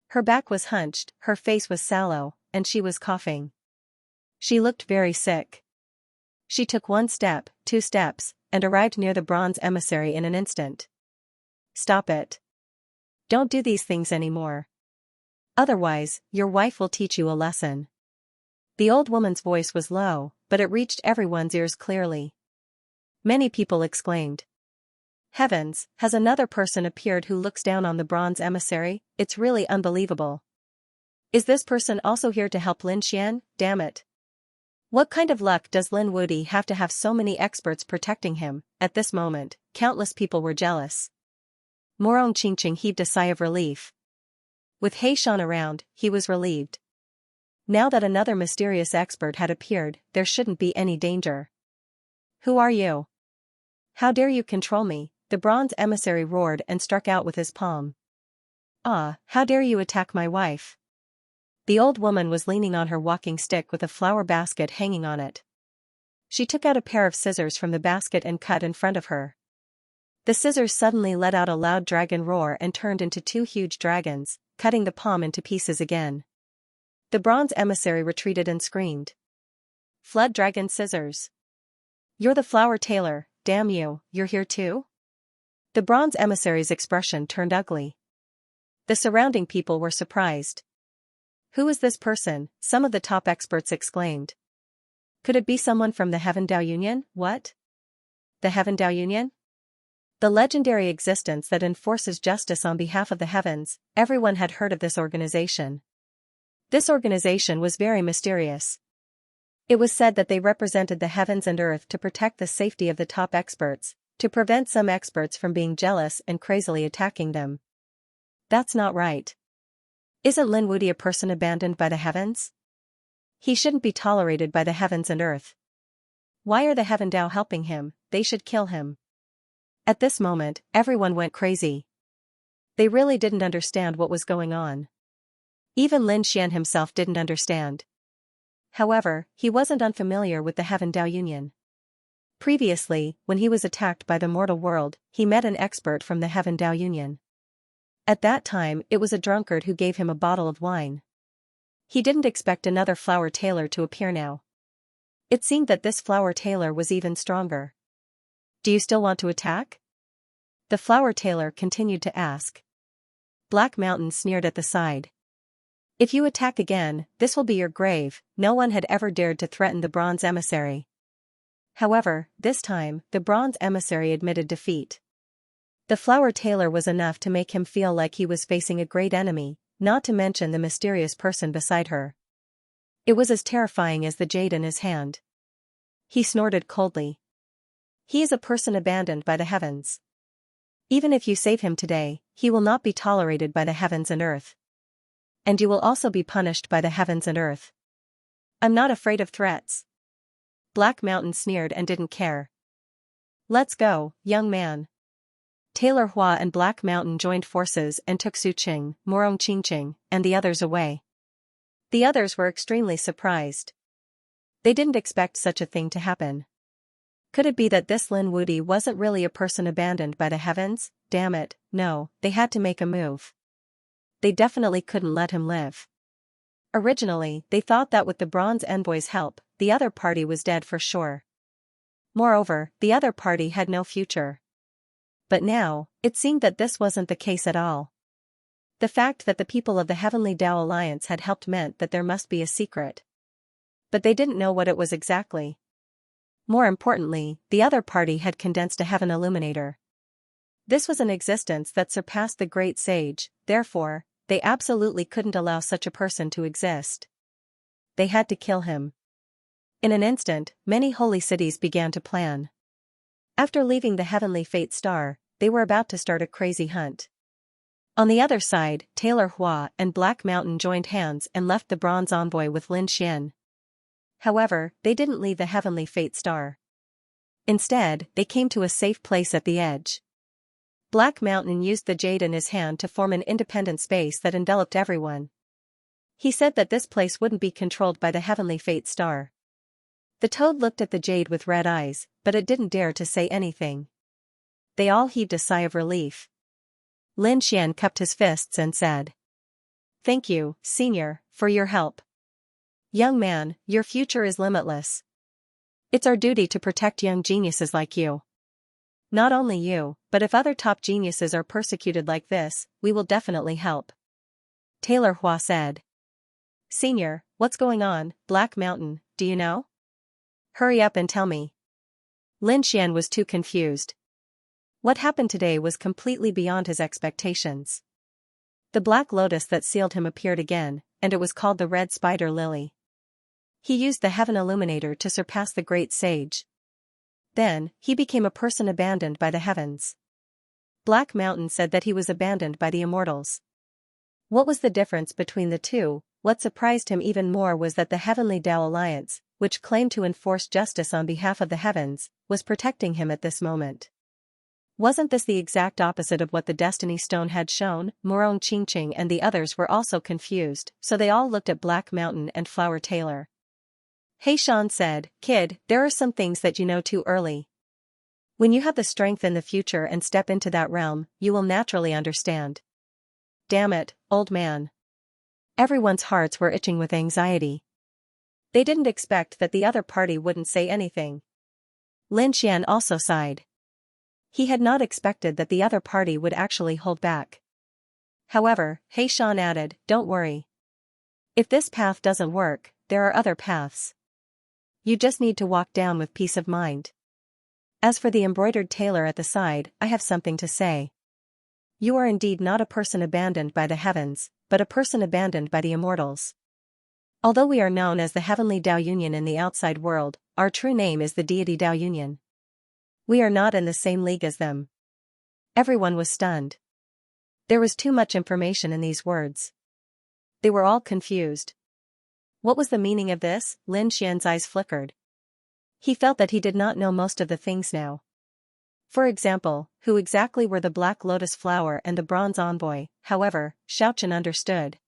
Her back was hunched, her face was sallow, and she was coughing. She looked very sick. She took 1 step, 2 steps, and arrived near the bronze emissary in an instant. Stop it. Don't do these things anymore. Otherwise, your wife will teach you a lesson. The old woman's voice was low, but it reached everyone's ears clearly. Many people exclaimed. Heavens, has another person appeared who looks down on the bronze emissary? It's really unbelievable. Is this person also here to help Lin Xian? Damn it. What kind of luck does Lin Wudi have to have so many experts protecting him? At this moment, countless people were jealous. Morong Qingqing heaved a sigh of relief. With Xian around, he was relieved. Now that another mysterious expert had appeared, there shouldn't be any danger. Who are you? How dare you control me? The bronze emissary roared and struck out with his palm. Ah, how dare you attack my wife? The old woman was leaning on her walking stick with a flower basket hanging on it. She took out a pair of scissors from the basket and cut in front of her. The scissors suddenly let out a loud dragon roar and turned into two huge dragons, cutting the palm into pieces again. The bronze emissary retreated and screamed. Flood dragon scissors. You're the flower tailor, damn you, you're here too? The bronze emissary's expression turned ugly. The surrounding people were surprised. Who is this person? Some of the top experts exclaimed. Could it be someone from the Heaven Dao Union? What? The Heaven Dao Union? The legendary existence that enforces justice on behalf of the heavens. Everyone had heard of this organization. This organization was very mysterious. It was said that they represented the heavens and earth to protect the safety of the top experts, to prevent some experts from being jealous and crazily attacking them. That's not right. Isn't Lin Wudi a person abandoned by the heavens? He shouldn't be tolerated by the heavens and earth. Why are the Heaven Dao helping him? They should kill him. At this moment, everyone went crazy. They really didn't understand what was going on. Even Lin Xian himself didn't understand. However, he wasn't unfamiliar with the Heaven Dao Union. Previously, when he was attacked by the mortal world, he met an expert from the Heaven Dao Union. At that time, it was a drunkard who gave him a bottle of wine. He didn't expect another flower tailor to appear now. It seemed that this flower tailor was even stronger. Do you still want to attack? The flower tailor continued to ask. Black Mountain sneered at the side. If you attack again, this will be your grave. No one had ever dared to threaten the bronze emissary. However, this time, the bronze emissary admitted defeat. The flower tailor was enough to make him feel like he was facing a great enemy, not to mention the mysterious person beside her. It was as terrifying as the jade in his hand. He snorted coldly. He is a person abandoned by the heavens. Even if you save him today, he will not be tolerated by the heavens and earth. And you will also be punished by the heavens and earth. I'm not afraid of threats. Black Mountain sneered and didn't care. Let's go, young man. Tailor Hua and Black Mountain joined forces and took Su Qing, Morong Qingqing, and the others away. The others were extremely surprised. They didn't expect such a thing to happen. Could it be that this Lin Wudi wasn't really a person abandoned by the heavens? Damn it, no, they had to make a move. They definitely couldn't let him live. Originally, they thought that with the bronze envoy's help, the other party was dead for sure. Moreover, the other party had no future. But now, it seemed that this wasn't the case at all. The fact that the people of the Heavenly Dao Alliance had helped meant that there must be a secret. But they didn't know what it was exactly. More importantly, the other party had condensed a heaven illuminator. This was an existence that surpassed the great sage, therefore, they absolutely couldn't allow such a person to exist. They had to kill him. In an instant, many holy cities began to plan. After leaving the heavenly fate star, they were about to start a crazy hunt. On the other side, Tailor Hua and Black Mountain joined hands and left the bronze envoy with Lin Xian. However, they didn't leave the heavenly fate star. Instead, they came to a safe place at the edge. Black Mountain used the jade in his hand to form an independent space that enveloped everyone. He said that this place wouldn't be controlled by the heavenly fate star. The toad looked at the jade with red eyes, but it didn't dare to say anything. They all heaved a sigh of relief. Lin Xian cupped his fists and said, "Thank you, Senior, for your help. Young man, your future is limitless. It's our duty to protect young geniuses like you. Not only you, but if other top geniuses are persecuted like this, we will definitely help." Tailor Hua said. "Senior, what's going on, Black Mountain, do you know? Hurry up and tell me." Lin Xian was too confused. What happened today was completely beyond his expectations. The black lotus that sealed him appeared again, and it was called the Red Spider Lily. He used the Heaven Illuminator to surpass the great sage. Then, he became a person abandoned by the heavens. Black Mountain said that he was abandoned by the immortals. What was the difference between the two? What surprised him even more was that the Heavenly Dao Alliance, which claimed to enforce justice on behalf of the heavens, was protecting him at this moment. Wasn't this the exact opposite of what the Destiny Stone had shown? Morong Qingqing and the others were also confused, so they all looked at Black Mountain and Flower Tailor. He Shan said, "Kid, there are some things that you know too early. When you have the strength in the future and step into that realm, you will naturally understand. Damn it, old man. Everyone's hearts were itching with anxiety. They didn't expect that the other party wouldn't say anything. Lin Xian also sighed. He had not expected that the other party would actually hold back. However, He Shan added, "Don't worry. If this path doesn't work, there are other paths. You just need to walk down with peace of mind. As for the embroidered tailor at the side, I have something to say. You are indeed not a person abandoned by the heavens, but a person abandoned by the immortals. Although we are known as the Heavenly Dao Union in the outside world, our true name is the Deity Dao Union. We are not in the same league as them." Everyone was stunned. There was too much information in these words. They were all confused. What was the meaning of this? Lin Xian's eyes flickered. He felt that he did not know most of the things now. For example, who exactly were the Black Lotus Flower and the Bronze Envoy? However, Xiaochen understood.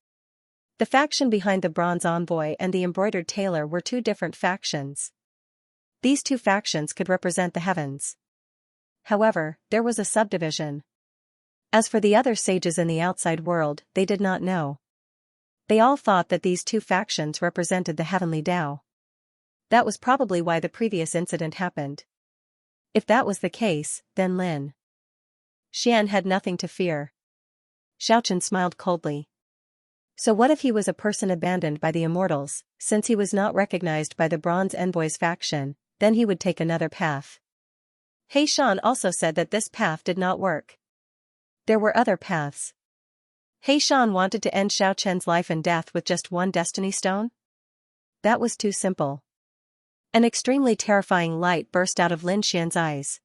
The faction behind the Bronze Envoy and the Embroidered Tailor were two different factions. These two factions could represent the heavens. However, there was a subdivision. As for the other sages in the outside world, they did not know. They all thought that these two factions represented the heavenly Tao. That was probably why the previous incident happened. If that was the case, then Lin Xian had nothing to fear. Xiaochen smiled coldly. So what if he was a person abandoned by the immortals? Since he was not recognized by the Bronze Envoy's faction, then he would take another path. He Shan also said that this path did not work. There were other paths. He Shan wanted to end Xiaochen's life and death with just one destiny stone? That was too simple. An extremely terrifying light burst out of Lin Xian's eyes.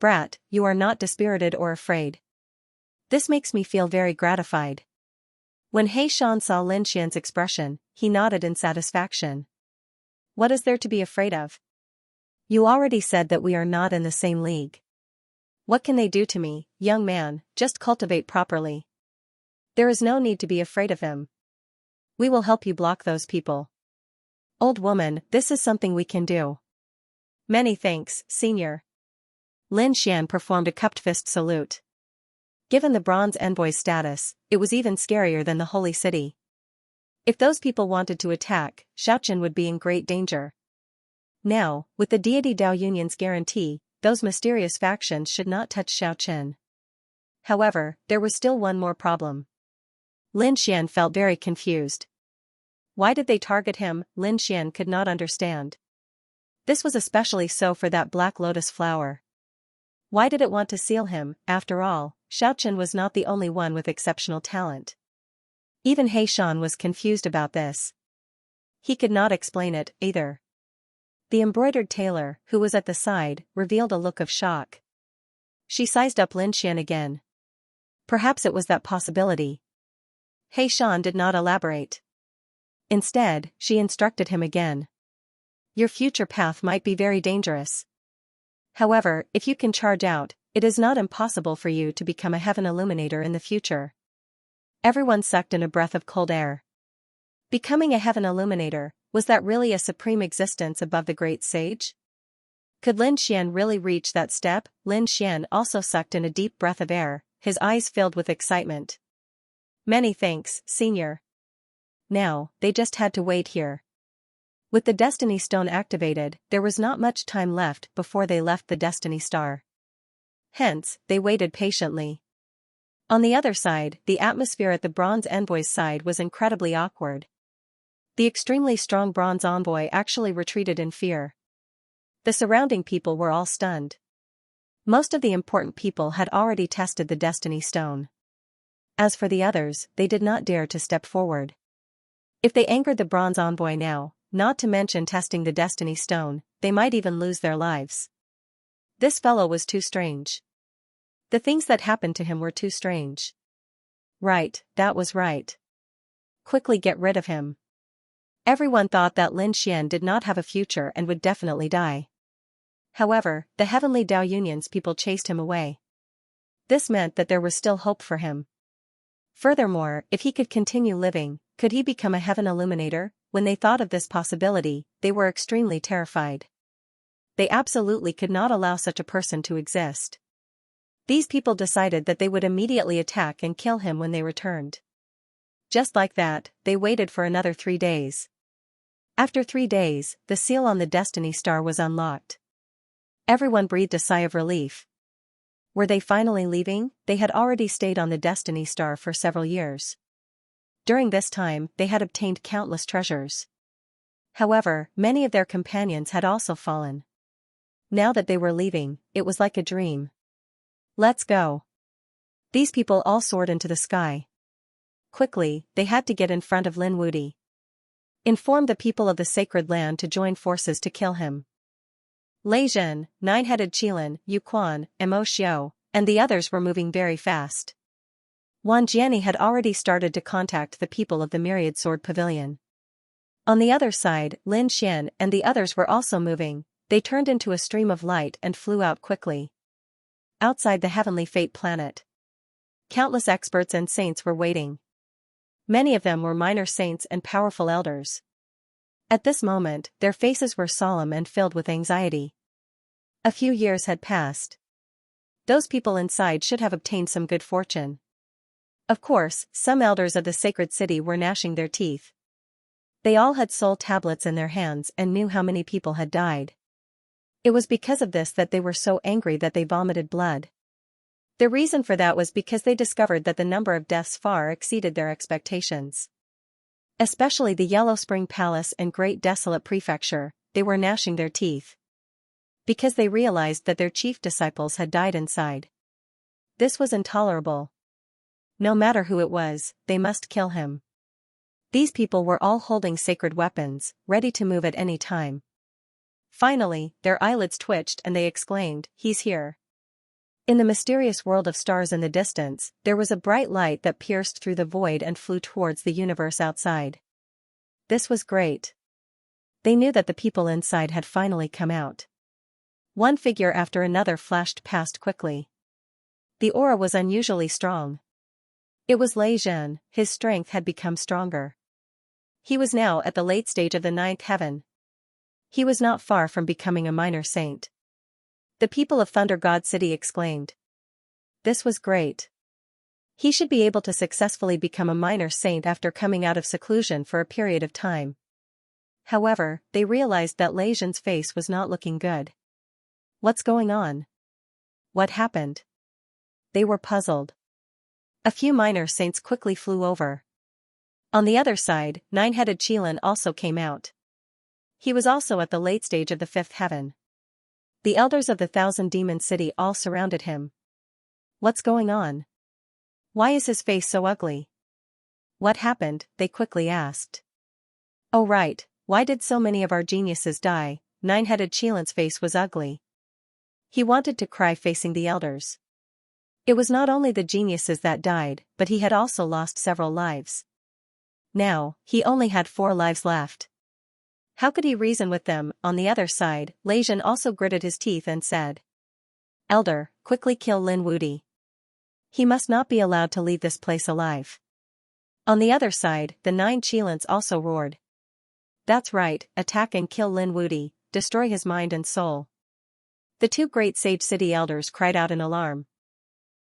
"Brat, you are not dispirited or afraid. This makes me feel very gratified." When He Shan saw Lin Xian's expression, he nodded in satisfaction. "What is there to be afraid of? You already said that we are not in the same league. What can they do to me, young man? Just cultivate properly. There is no need to be afraid of him. We will help you block those people." "Old woman, this is something we can do." "Many thanks, senior." Lin Xian performed a cupped fist salute. Given the Bronze Envoy's status, it was even scarier than the Holy City. If those people wanted to attack, Xiaochen would be in great danger. Now, with the Deity Dao Union's guarantee, those mysterious factions should not touch Xiaochen. However, there was still one more problem. Lin Xian felt very confused. Why did they target him? Lin Xian could not understand. This was especially so for that Black Lotus Flower. Why did it want to seal him? After all, Xiaochen was not the only one with exceptional talent. Even He Shan was confused about this. He could not explain it, either. The embroidered tailor, who was at the side, revealed a look of shock. She sized up Lin Xian again. Perhaps it was that possibility. He Shan did not elaborate. Instead, she instructed him again. "Your future path might be very dangerous. However, if you can charge out, it is not impossible for you to become a heaven illuminator in the future." Everyone sucked in a breath of cold air. Becoming a heaven illuminator, was that really a supreme existence above the great sage? Could Lin Xian really reach that step? Lin Xian also sucked in a deep breath of air, his eyes filled with excitement. "Many thanks, senior." Now, they just had to wait here. With the Destiny Stone activated, there was not much time left before they left the Destiny Star. Hence, they waited patiently. On the other side, the atmosphere at the Bronze Envoy's side was incredibly awkward. The extremely strong Bronze Envoy actually retreated in fear. The surrounding people were all stunned. Most of the important people had already tested the Destiny Stone. As for the others, they did not dare to step forward. If they angered the Bronze Envoy now, not to mention testing the Destiny Stone, they might even lose their lives. This fellow was too strange. The things that happened to him were too strange. Right, that was right. Quickly get rid of him. Everyone thought that Lin Xian did not have a future and would definitely die. However, the Heavenly Dao Union's people chased him away. This meant that there was still hope for him. Furthermore, if he could continue living, could he become a heaven illuminator? When they thought of this possibility, they were extremely terrified. They absolutely could not allow such a person to exist. These people decided that they would immediately attack and kill him when they returned. Just like that, they waited for another 3 days. After 3 days, the seal on the Destiny Star was unlocked. Everyone breathed a sigh of relief. Were they finally leaving? They had already stayed on the Destiny Star for several years. During this time, they had obtained countless treasures. However, many of their companions had also fallen. Now that they were leaving, it was like a dream. Let's go. These people all soared into the sky. Quickly, they had to get in front of Lin Wudi. Inform the people of the sacred land to join forces to kill him. Lei Zhen, Nine-Headed Qilin, Yu Quan, and Mo Xiao, and the others were moving very fast. Wan Jiani had already started to contact the people of the Myriad Sword Pavilion. On the other side, Lin Xian and the others were also moving. They turned into a stream of light and flew out quickly. Outside the heavenly fate planet, countless experts and saints were waiting. Many of them were minor saints and powerful elders. At this moment, their faces were solemn and filled with anxiety. A few years had passed. Those people inside should have obtained some good fortune. Of course, some elders of the sacred city were gnashing their teeth. They all had soul tablets in their hands and knew how many people had died. It was because of this that they were so angry that they vomited blood. The reason for that was because they discovered that the number of deaths far exceeded their expectations. Especially the Yellow Spring Palace and Great Desolate Prefecture, they were gnashing their teeth. Because they realized that their chief disciples had died inside. This was intolerable. No matter who it was, they must kill him. These people were all holding sacred weapons, ready to move at any time. Finally, their eyelids twitched and they exclaimed, "He's here." In the mysterious world of stars in the distance, there was a bright light that pierced through the void and flew towards the universe outside. This was great. They knew that the people inside had finally come out. One figure after another flashed past quickly. The aura was unusually strong. It was Lei Zhen. His strength had become stronger. He was now at the late stage of the 9th heaven. He was not far from becoming a minor saint. The people of Thunder God City exclaimed. This was great. He should be able to successfully become a minor saint after coming out of seclusion for a period of time. However, they realized that Lei Zhen's face was not looking good. What's going on? What happened? They were puzzled. A few minor saints quickly flew over. On the other side, Nine-Headed Qilin also came out. He was also at the late stage of the 5th heaven. The elders of the Thousand Demon City all surrounded him. What's going on? Why is his face so ugly? What happened? They quickly asked. Oh right, why did so many of our geniuses die? Nine-Headed Qilin's face was ugly. He wanted to cry facing the elders. It was not only the geniuses that died, but he had also lost several lives. Now, he only had 4 lives left. How could he reason with them? On the other side, Lei Zhen also gritted his teeth and said, Elder, quickly kill Lin Wudi. He must not be allowed to leave this place alive. On the other side, the 9 Qilins also roared. That's right, attack and kill Lin Wudi, destroy his mind and soul. The 2 great sage city elders cried out in alarm.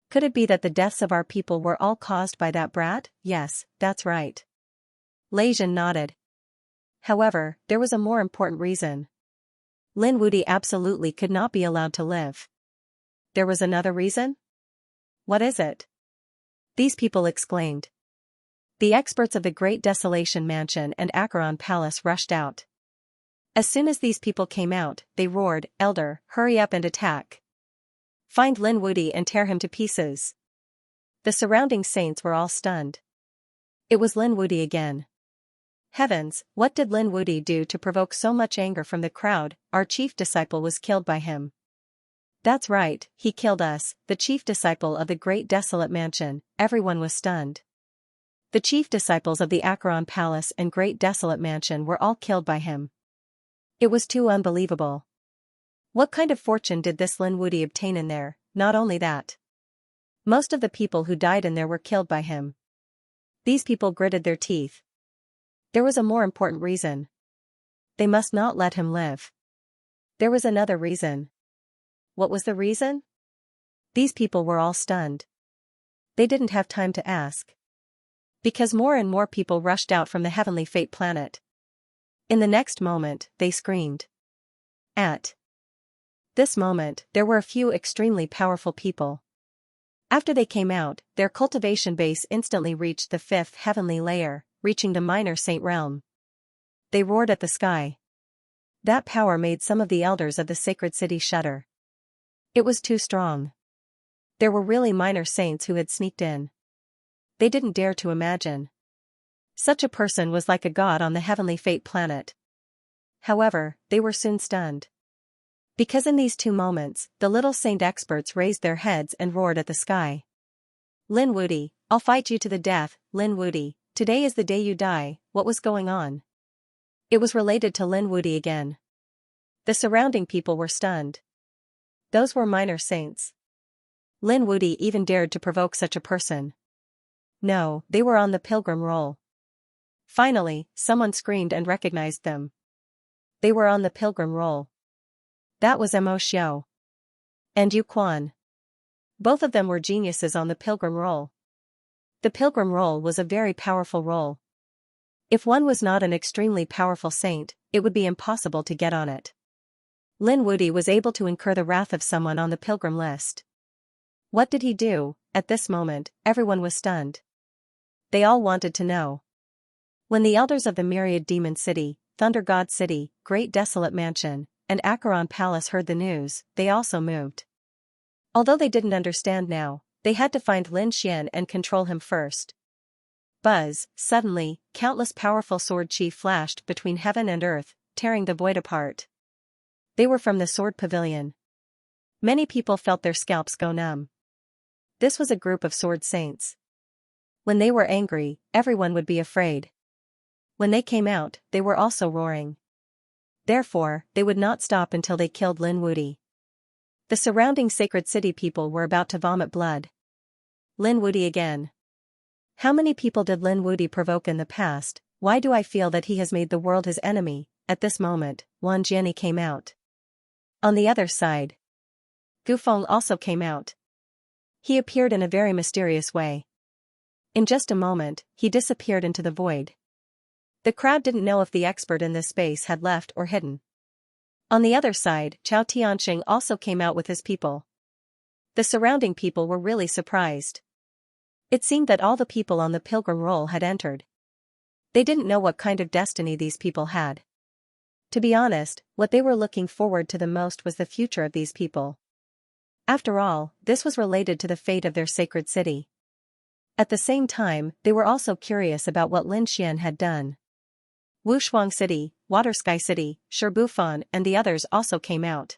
Could it be that the deaths of our people were all caused by that brat? Yes, that's right. Lei Zhen nodded. However, there was a more important reason. Lin Wudi absolutely could not be allowed to live. There was another reason? What is it? These people exclaimed. The experts of the Great Desolation Mansion and Acheron Palace rushed out. As soon as these people came out, they roared, Elder, hurry up and attack. Find Lin Wudi and tear him to pieces. The surrounding saints were all stunned. It was Lin Wudi again. Heavens, what did Lin Wudi do to provoke so much anger from the crowd? Our chief disciple was killed by him. That's right, he killed us, the chief disciple of the Great Desolate Mansion. Everyone was stunned. The chief disciples of the Acheron Palace and Great Desolate Mansion were all killed by him. It was too unbelievable. What kind of fortune did this Lin Wudi obtain in there? Not only that. Most of the people who died in there were killed by him. These people gritted their teeth. There was a more important reason. They must not let him live. There was another reason. What was the reason? These people were all stunned. They didn't have time to ask. Because more and more people rushed out from the heavenly fate planet. In the next moment, they screamed. At this moment, there were a few extremely powerful people. After they came out, their cultivation base instantly reached the 5th heavenly layer, reaching the minor saint realm. They roared at the sky. That power made some of the elders of the sacred city shudder. It was too strong. There were really minor saints who had sneaked in. They didn't dare to imagine. Such a person was like a god on the heavenly fate planet. However, they were soon stunned. Because in these 2 moments, the little saint experts raised their heads and roared at the sky. Lin Wudy, I'll fight you to the death, Lin Wudy, today is the day you die. What was going on? It was related to Lin Wudy again. The surrounding people were stunned. Those were minor saints. Lin Wudy even dared to provoke such a person. No, they were on the pilgrim roll. Finally, someone screamed and recognized them. They were on the pilgrim roll. That was Mo Xiao and Yu Quan. Both of them were geniuses on the pilgrim roll. The pilgrim roll was a very powerful roll. If one was not an extremely powerful saint, it would be impossible to get on it. Lin Wudy was able to incur the wrath of someone on the pilgrim list. What did he do? At this moment, everyone was stunned. They all wanted to know. When the elders of the myriad demon city, Thunder God City, Great Desolate Mansion, and Acheron Palace heard the news, they also moved. Although they didn't understand now, they had to find Lin Xian and control him first. Buzz, suddenly, countless powerful sword chi flashed between heaven and earth, tearing the void apart. They were from the sword pavilion. Many people felt their scalps go numb. This was a group of sword saints. When they were angry, everyone would be afraid. When they came out, they were also roaring. Therefore, they would not stop until they killed Lin Wudy. The surrounding sacred city people were about to vomit blood. Lin Wudy again. How many people did Lin Wudy provoke in the past? Why do I feel that he has made the world his enemy? At this moment, Wan Jiani came out. On the other side, Gu Feng also came out. He appeared in a very mysterious way. In just a moment, he disappeared into the void. The crowd didn't know if the expert in this space had left or hidden. On the other side, Chao Tianxing also came out with his people. The surrounding people were really surprised. It seemed that all the people on the pilgrim roll had entered. They didn't know what kind of destiny these people had. To be honest, what they were looking forward to the most was the future of these people. After all, this was related to the fate of their sacred city. At the same time, they were also curious about what Lin Xian had done. Wushuang City, Water Sky City, Shibufan and the others also came out.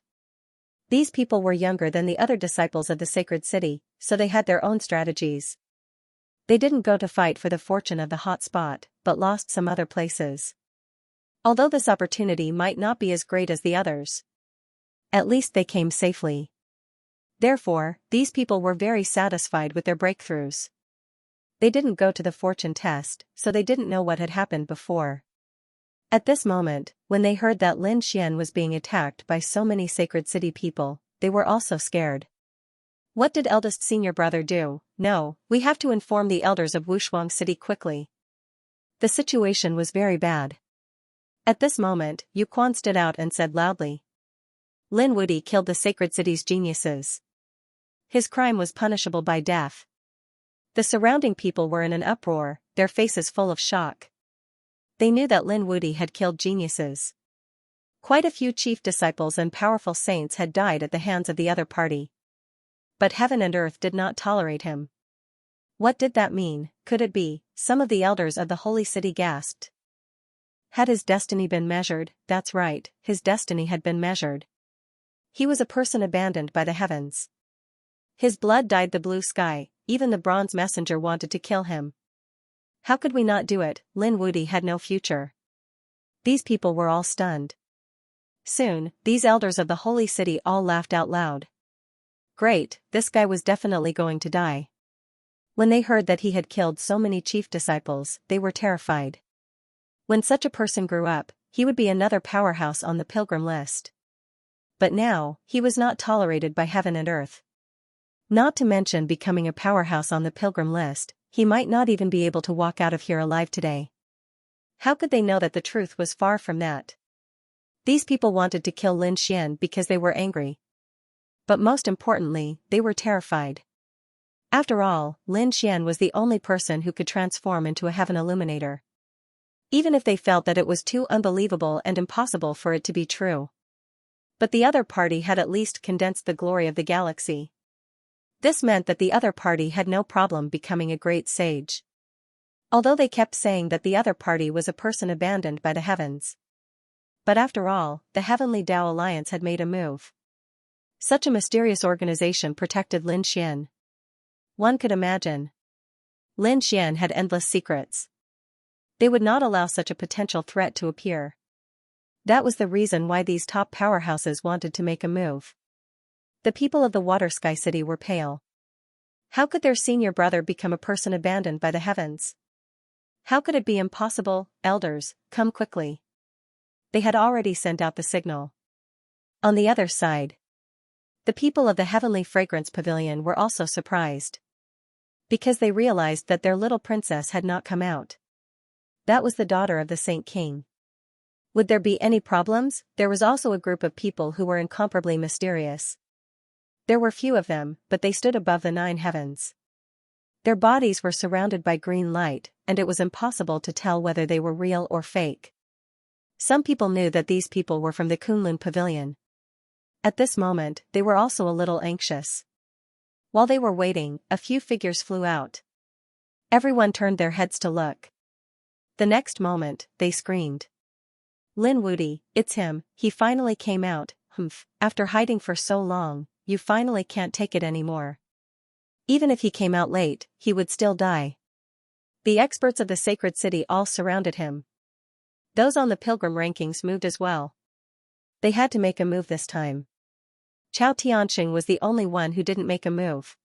These people were younger than the other disciples of the sacred city, so they had their own strategies. They didn't go to fight for the fortune of the hot spot, but lost some other places. Although this opportunity might not be as great as the others, at least they came safely. Therefore, these people were very satisfied with their breakthroughs. They didn't go to the fortune test, so they didn't know what had happened before. At this moment, when they heard that Lin Xian was being attacked by so many sacred city people, they were also scared. What did eldest senior brother do? No, we have to inform the elders of Wushuang City quickly. The situation was very bad. At this moment, Yu Quan stood out and said loudly. Lin Wudy killed the sacred city's geniuses. His crime was punishable by death. The surrounding people were in an uproar, their faces full of shock. They knew that Lin Wudy had killed geniuses. Quite a few chief disciples and powerful saints had died at the hands of the other party. But heaven and earth did not tolerate him. What did that mean? Could it be? Some of the elders of the holy city gasped. Had his destiny been measured? That's right, his destiny had been measured. He was a person abandoned by the heavens. His blood dyed the blue sky, even the bronze messenger wanted to kill him. How could we not do it? Lin Wudy had no future. These people were all stunned. Soon, these elders of the holy city all laughed out loud. Great, this guy was definitely going to die. When they heard that he had killed so many chief disciples, they were terrified. When such a person grew up, he would be another powerhouse on the pilgrim list. But now, he was not tolerated by heaven and earth. Not to mention becoming a powerhouse on the pilgrim list, he might not even be able to walk out of here alive today. How could they know that the truth was far from that? These people wanted to kill Lin Xian because they were angry. But most importantly, they were terrified. After all, Lin Xian was the only person who could transform into a heaven illuminator. Even if they felt that it was too unbelievable and impossible for it to be true. But the other party had at least condensed the glory of the galaxy. This meant that the other party had no problem becoming a great sage. Although they kept saying that the other party was a person abandoned by the heavens. But after all, the Heavenly Tao Alliance had made a move. Such a mysterious organization protected Lin Xian. One could imagine. Lin Xian had endless secrets. They would not allow such a potential threat to appear. That was the reason why these top powerhouses wanted to make a move. The people of the Water Sky City were pale. How could their senior brother become a person abandoned by the heavens? How could it be impossible? Elders, come quickly. They had already sent out the signal. On the other side, the people of the Heavenly Fragrance Pavilion were also surprised. Because they realized that their little princess had not come out. That was the daughter of the Saint King. Would there be any problems? There was also a group of people who were incomparably mysterious. There were few of them, but they stood above the 9 heavens. Their bodies were surrounded by green light, and it was impossible to tell whether they were real or fake. Some people knew that these people were from the Kunlun Pavilion. At this moment, they were also a little anxious. While they were waiting, a few figures flew out. Everyone turned their heads to look. The next moment, they screamed. Lin Wudi, it's him, he finally came out. Humph, after hiding for so long, you finally can't take it anymore. Even if he came out late, he would still die. The experts of the sacred city all surrounded him. Those on the pilgrim rankings moved as well. They had to make a move this time. Chao Tianxing was the only one who didn't make a move.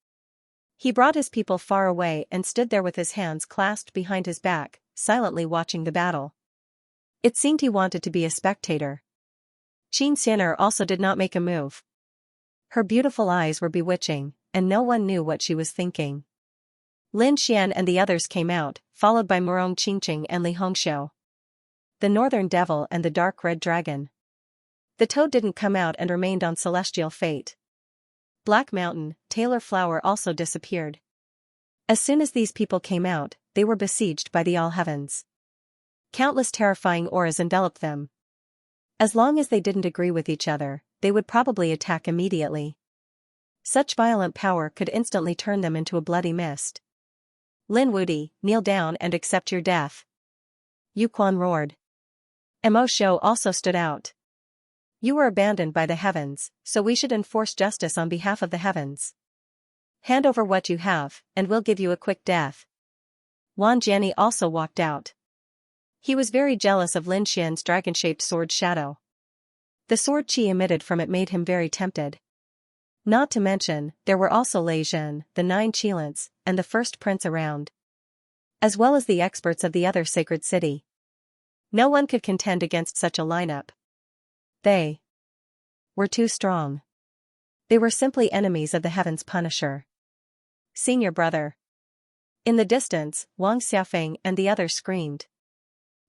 He brought his people far away and stood there with his hands clasped behind his back, silently watching the battle. It seemed he wanted to be a spectator. Xianxia also did not make a move. Her beautiful eyes were bewitching, and no one knew what she was thinking. Lin Xian and the others came out, followed by Murong Qingqing and Li Hongxiu. The Northern Devil and the Dark Red Dragon. The Toad didn't come out and remained on celestial fate. Black Mountain, Taylor Flower also disappeared. As soon as these people came out, they were besieged by the all heavens. Countless terrifying auras enveloped them. As long as they didn't agree with each other, they would probably attack immediately. Such violent power could instantly turn them into a bloody mist. Lin Wudi, kneel down and accept your death. Yu Quan roared. Mo Shou also stood out. You were abandoned by the heavens, so we should enforce justice on behalf of the heavens. Hand over what you have, and we'll give you a quick death. Wan Jianyi also walked out. He was very jealous of Lin Xian's dragon-shaped sword shadow. The sword qi emitted from it made him very tempted. Not to mention, there were also Lei Zhen, the 9 Qilins, and the first prince around. As well as the experts of the other sacred city. No one could contend against such a lineup. They were too strong. They were simply enemies of the heavens' punisher. Senior brother. In the distance, Wang Xiaofeng and the others screamed.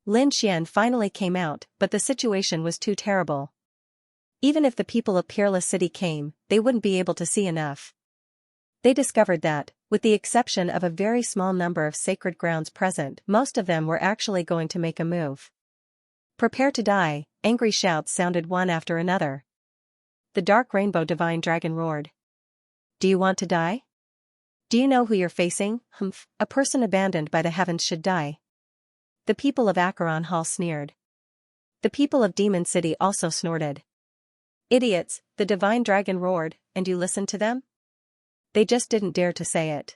Lin Xian finally came out, but the situation was too terrible. Even if the people of Peerless City came, they wouldn't be able to see enough. They discovered that, with the exception of a very small number of sacred grounds present, most of them were actually going to make a move. Prepare to die, angry shouts sounded one after another. The dark rainbow divine dragon roared. Do you want to die? Do you know who you're facing? Humph, a person abandoned by the heavens should die. The people of Acheron Hall sneered. The people of Demon City also snorted. Idiots, the divine dragon roared, and you listened to them? They just didn't dare to say it.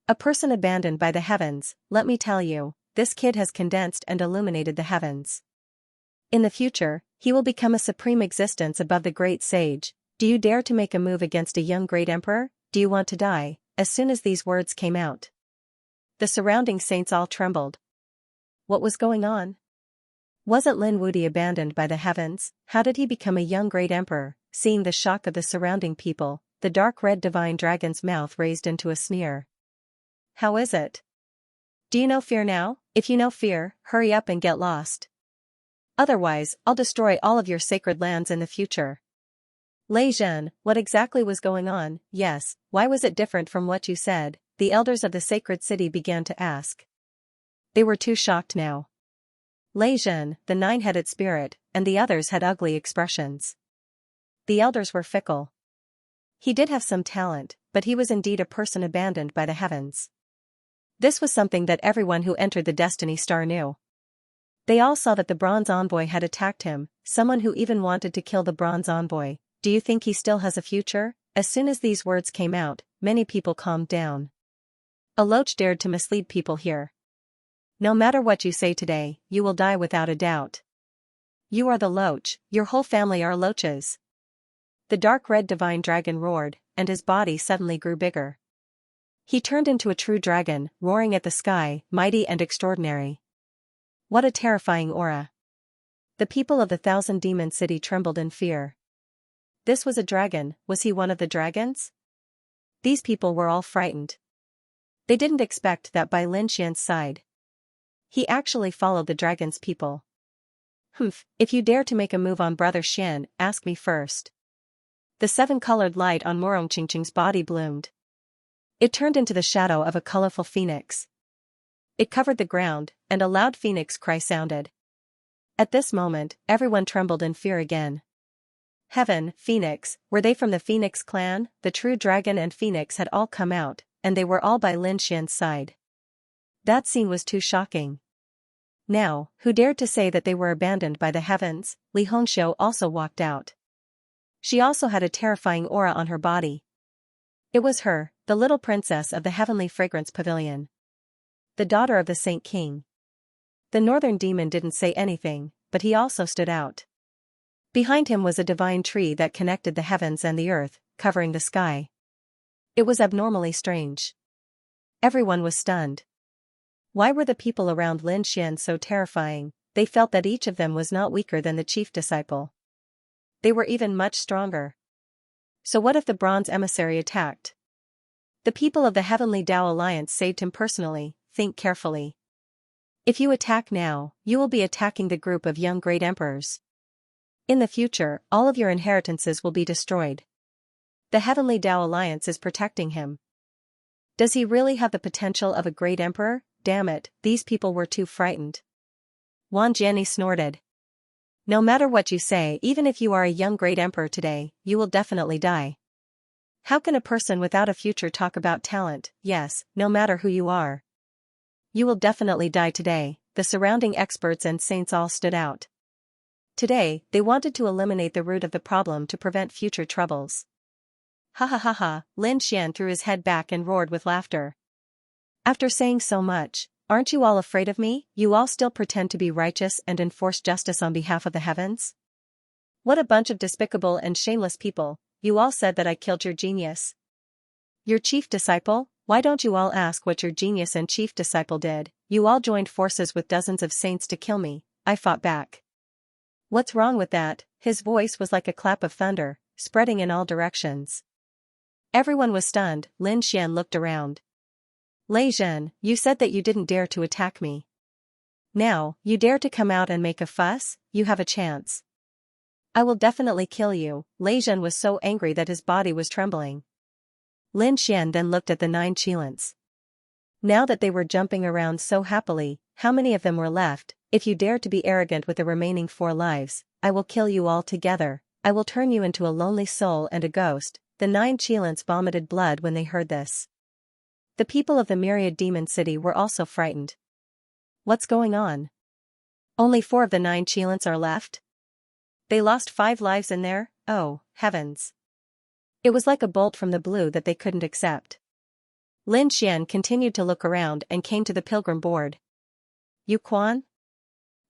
A person abandoned by the heavens, let me tell you, this kid has condensed and illuminated the heavens. In the future, he will become a supreme existence above the great sage. Do you dare to make a move against a young great emperor? Do you want to die? As soon as these words came out, the surrounding saints all trembled. What was going on? Wasn't Lin Wudi abandoned by the heavens? How did he become a young great emperor? Seeing the shock of the surrounding people, the dark red divine dragon's mouth raised into a sneer. How is it? Do you know fear now? If you know fear, hurry up and get lost. Otherwise, I'll destroy all of your sacred lands in the future. Lei Zhen, what exactly was going on? Yes, why was it different from what you said? The elders of the sacred city began to ask. They were too shocked now. Lei Zhen, the nine-headed spirit, and the others had ugly expressions. The elders were fickle. He did have some talent, but he was indeed a person abandoned by the heavens. This was something that everyone who entered the Destiny Star knew. They all saw that the Bronze Envoy had attacked him, someone who even wanted to kill the Bronze Envoy. Do you think he still has a future? As soon as these words came out, many people calmed down. A loach dared to mislead people here. No matter what you say today, you will die without a doubt. You are the loach, your whole family are loaches. The dark red divine dragon roared, and his body suddenly grew bigger. He turned into a true dragon, roaring at the sky, mighty and extraordinary. What a terrifying aura. The people of the Thousand Demon City trembled in fear. This was a dragon. Was he one of the dragons? These people were all frightened. They didn't expect that by Lin Xian's side. He actually followed the dragon's people. Humph, if you dare to make a move on Brother Xian, ask me first. The seven-colored light on Murong Qingqing's body bloomed. It turned into the shadow of a colorful phoenix. It covered the ground, and a loud phoenix cry sounded. At this moment, everyone trembled in fear again. Heaven, Phoenix, were they from the Phoenix clan? The true dragon and Phoenix had all come out, and they were all by Lin Xian's side. That scene was too shocking. Now, who dared to say that they were abandoned by the heavens? Li Hongxiu also walked out. She also had a terrifying aura on her body. It was her, the little princess of the Heavenly Fragrance Pavilion. The daughter of the Saint King. The northern demon didn't say anything, but he also stood out. Behind him was a divine tree that connected the heavens and the earth, covering the sky. It was abnormally strange. Everyone was stunned. Why were the people around Lin Xian so terrifying? They felt that each of them was not weaker than the chief disciple. They were even much stronger. So what if the bronze emissary attacked? The people of the Heavenly Tao Alliance saved him personally. Think carefully. If you attack now, you will be attacking the group of young great emperors. In the future, all of your inheritances will be destroyed. The Heavenly Tao Alliance is protecting him. Does he really have the potential of a great emperor? Damn it, these people were too frightened. Wang Jianni snorted. No matter what you say, even if you are a young great emperor today, you will definitely die. How can a person without a future talk about talent? Yes, no matter who you are. You will definitely die today. The surrounding experts and saints all stood out. Today, they wanted to eliminate the root of the problem to prevent future troubles. Ha ha ha ha, Lin Xian threw his head back and roared with laughter. After saying so much, aren't you all afraid of me? You all still pretend to be righteous and enforce justice on behalf of the heavens? What a bunch of despicable and shameless people. You all said that I killed your genius. Your chief disciple? Why don't you all ask what your genius and chief disciple did? You all joined forces with dozens of saints to kill me. I fought back. What's wrong with that? His voice was like a clap of thunder, spreading in all directions. Everyone was stunned. Lin Xian looked around. Lei Zhen, you said that you didn't dare to attack me. Now, you dare to come out and make a fuss? You have a chance. I will definitely kill you. Lei Zhen was so angry that his body was trembling. Lin Xian then looked at the 9 Qilins. Now that they were jumping around so happily, how many of them were left? If you dare to be arrogant with the remaining 4 lives, I will kill you all together. I will turn you into a lonely soul and a ghost. The 9 Qilins vomited blood when they heard this. The people of the Myriad Demon City were also frightened. What's going on? Only 4 of the 9 Qilins are left? They lost 5 lives in there? Oh, heavens. It was like a bolt from the blue that they couldn't accept. Lin Xian continued to look around and came to the pilgrim board. Yu Quan?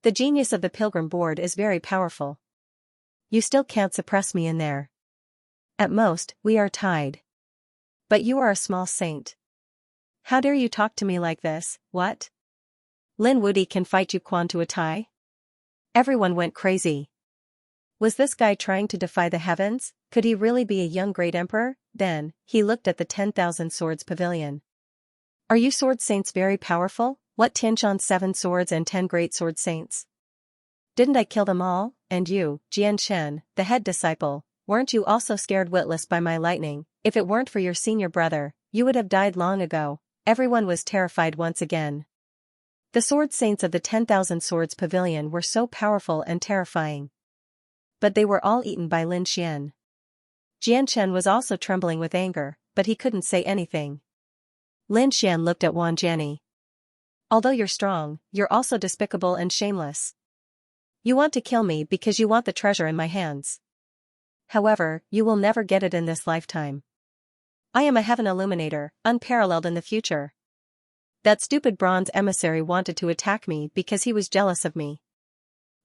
The genius of the pilgrim board is very powerful. You still can't suppress me in there. At most, we are tied. But you are a small saint. How dare you talk to me like this? What? Lin Wudi can fight Yu Quan to a tie? Everyone went crazy. Was this guy trying to defy the heavens? Could he really be a young great emperor? Then, he looked at the 10,000 swords pavilion. Are you sword saints very powerful? What Tianquan 7 swords and 10 great sword saints? Didn't I kill them all? And you, Xianxia, the head disciple, weren't you also scared witless by my lightning? If it weren't for your senior brother, you would have died long ago. Everyone was terrified once again. The sword saints of the 10,000 swords pavilion were so powerful and terrifying. But they were all eaten by Lin Xian. Jianchen was also trembling with anger, but he couldn't say anything. Lin Xian looked at Wan Jiani. Although you're strong, you're also despicable and shameless. You want to kill me because you want the treasure in my hands. However, you will never get it in this lifetime. I am a heaven illuminator, unparalleled in the future. That stupid bronze emissary wanted to attack me because he was jealous of me.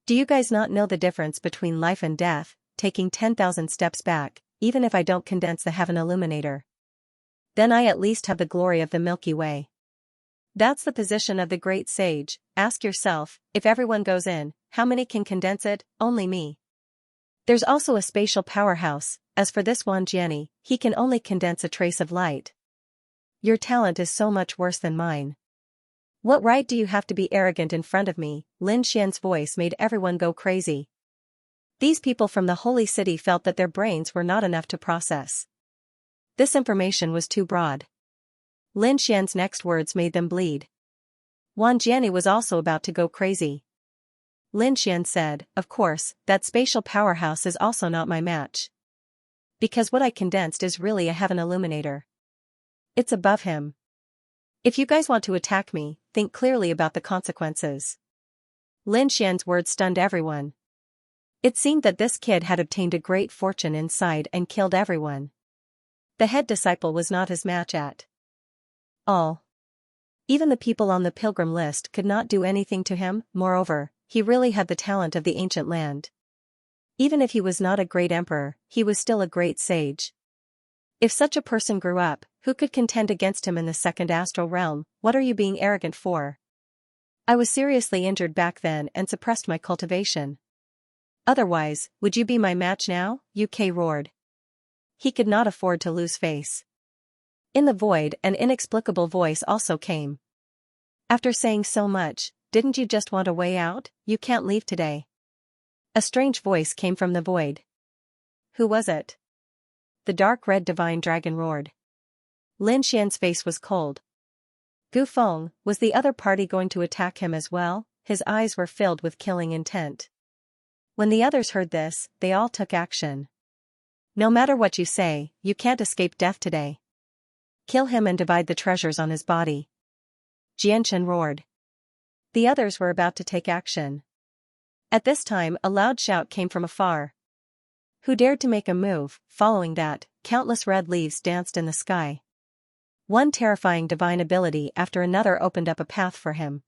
Do you guys not know the difference between life and death, taking 10,000 steps back, even if I don't condense the heaven illuminator? Then I at least have the glory of the Milky Way. That's the position of the great sage. Ask yourself, if everyone goes in, how many can condense it? Only me. There's also a spatial powerhouse. As for this Wan Jiani, he can only condense a trace of light. Your talent is so much worse than mine. What right do you have to be arrogant in front of me? Lin Xian's voice made everyone go crazy. These people from the holy city felt that their brains were not enough to process. This information was too broad. Lin Xian's next words made them bleed. Wan Jiani was also about to go crazy. Lin Xian said, of course, that spatial powerhouse is also not my match. Because what I condensed is really a heaven illuminator. It's above him. If you guys want to attack me, think clearly about the consequences. Lin Xian's words stunned everyone. It seemed that this kid had obtained a great fortune inside and killed everyone. The head disciple was not his match at all. Even the people on the pilgrim list could not do anything to him. Moreover, he really had the talent of the ancient land. Even if he was not a great emperor, he was still a great sage. If such a person grew up, who could contend against him in the second astral realm? What are you being arrogant for? I was seriously injured back then and suppressed my cultivation. Otherwise, would you be my match now? UK roared. He could not afford to lose face. In the void, an inexplicable voice also came. After saying so much, didn't you just want a way out? You can't leave today. A strange voice came from the void. Who was it? The dark red divine dragon roared. Lin Xian's face was cold. Gu Feng, was the other party going to attack him as well? His eyes were filled with killing intent. When the others heard this, they all took action. No matter what you say, you can't escape death today. Kill him and divide the treasures on his body. Jianchen roared. The others were about to take action. At this time, a loud shout came from afar. Who dared to make a move? Following that, countless red leaves danced in the sky. One terrifying divine ability after another opened up a path for him.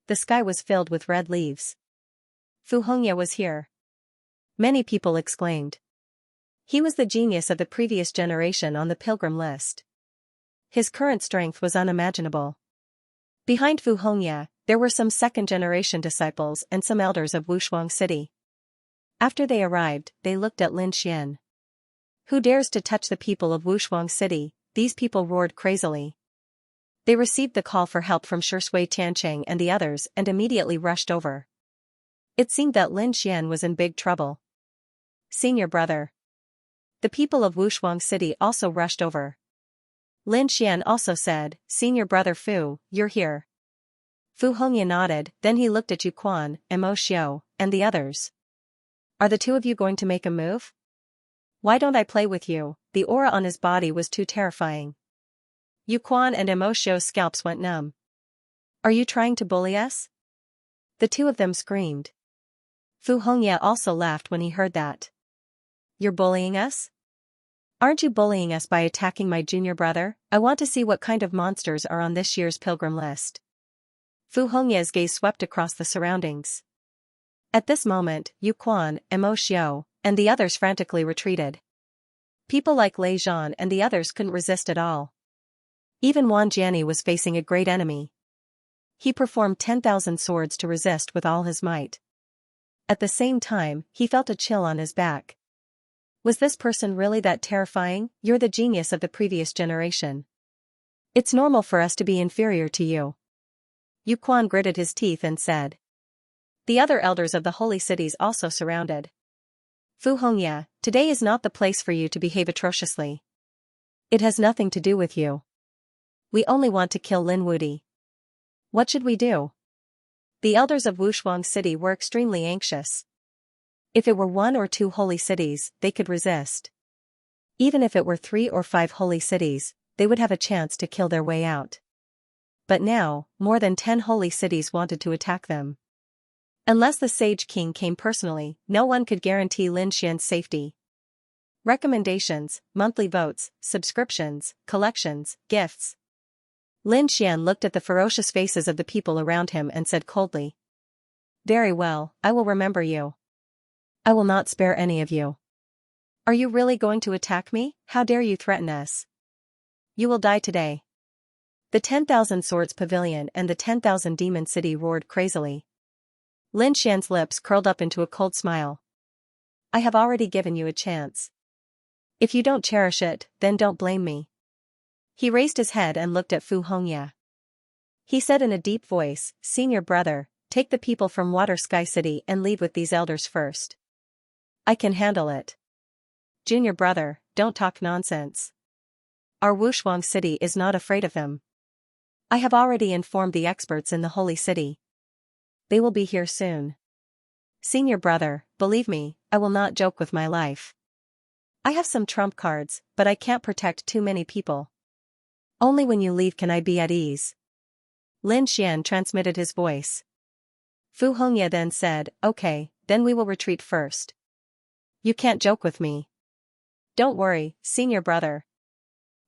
The sky was filled with red leaves. Fu Hongye was here. Many people exclaimed. He was the genius of the previous generation on the pilgrim list. His current strength was unimaginable. Behind Fu Hongye, there were some second-generation disciples and some elders of Wushuang City. After they arrived, they looked at Lin Xian. Who dares to touch the people of Wushuang City? These people roared crazily. They received the call for help from Shui Tiancheng and the others and immediately rushed over. It seemed that Lin Xian was in big trouble. Senior brother. The people of Wushuang City also rushed over. Lin Xian also said, Senior brother Fu, you're here. Fu Hongye nodded, then he looked at Yu Quan, Mo Xiu, and the others. Are the two of you going to make a move? Why don't I play with you? The aura on his body was too terrifying. Yu Quan and Mo Xiu's scalps went numb. Are you trying to bully us? The two of them screamed. Fu Hongye also laughed when he heard that. You're bullying us? Aren't you bullying us by attacking my junior brother? I want to see what kind of monsters are on this year's pilgrim list. Fu Hongye's gaze swept across the surroundings. At this moment, Yu Quan, Mo Xiu, and the others frantically retreated. People like Lei Zhan and the others couldn't resist at all. Even Wan Jiani was facing a great enemy. He performed 10,000 swords to resist with all his might. At the same time, he felt a chill on his back. Was this person really that terrifying? You're the genius of the previous generation. It's normal for us to be inferior to you. Yu Quan gritted his teeth and said. The other elders of the holy cities also surrounded. Fu Hongya, today is not the place for you to behave atrociously. It has nothing to do with you. We only want to kill Lin Wudi. What should we do? The elders of Wushuang City were extremely anxious. If it were 1 or 2 holy cities, they could resist. Even if it were 3 or 5 holy cities, they would have a chance to kill their way out. But now, more than 10 holy cities wanted to attack them. Unless the Sage King came personally, no one could guarantee Lin Xian's safety. Recommendations, monthly votes, subscriptions, collections, gifts. Lin Xian looked at the ferocious faces of the people around him and said coldly. Very well, I will remember you. I will not spare any of you. Are you really going to attack me? How dare you threaten us? You will die today. The 10,000 Swords Pavilion and the 10,000 Demon City roared crazily. Lin Xian's lips curled up into a cold smile. I have already given you a chance. If you don't cherish it, then don't blame me. He raised his head and looked at Fu Hongya. He said in a deep voice, Senior brother, take the people from Water Sky City and leave with these elders first. I can handle it. Junior brother, don't talk nonsense. Our Wushuang City is not afraid of them. I have already informed the experts in the Holy City. They will be here soon. Senior brother, believe me, I will not joke with my life. I have some trump cards, but I can't protect too many people. Only when you leave can I be at ease. Lin Xian transmitted his voice. Fu Hongya then said, okay, then we will retreat first. You can't joke with me. Don't worry, senior brother.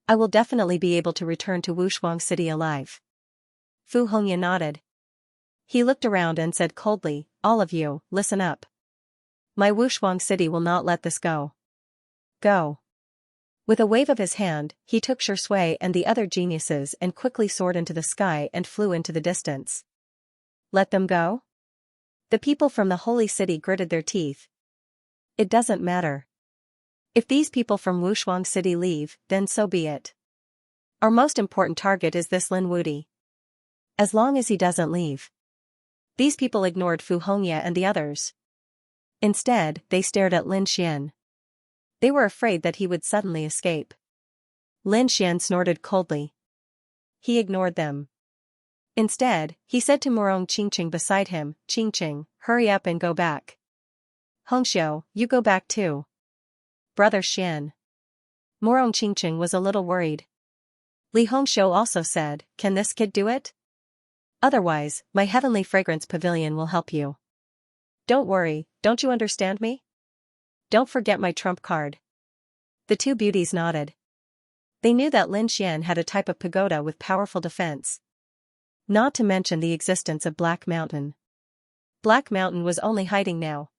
I will definitely be able to return to Wushuang City alive. Fu Hongya nodded. He looked around and said coldly, all of you, listen up. My Wushuang City will not let this go. Go. With a wave of his hand, he took Shui and the other geniuses and quickly soared into the sky and flew into the distance. Let them go? The people from the holy city gritted their teeth. It doesn't matter. If these people from Wushuang City leave, then so be it. Our most important target is this Lin Wudi. As long as he doesn't leave. These people ignored Fu Hongya and the others. Instead, they stared at Lin Xian. They were afraid that he would suddenly escape. Lin Xian snorted coldly. He ignored them. Instead, he said to Morong Qingqing beside him, Qingqing, hurry up and go back. Hongxiu, you go back too. Brother Xian. Morong Qingqing was a little worried. Li Hongxiu also said, can this kid do it? Otherwise, my heavenly fragrance pavilion will help you. Don't worry, don't you understand me? Don't forget my trump card. The two beauties nodded. They knew that Lin Xian had a type of pagoda with powerful defense. Not to mention the existence of Black Mountain. Black Mountain was only hiding now.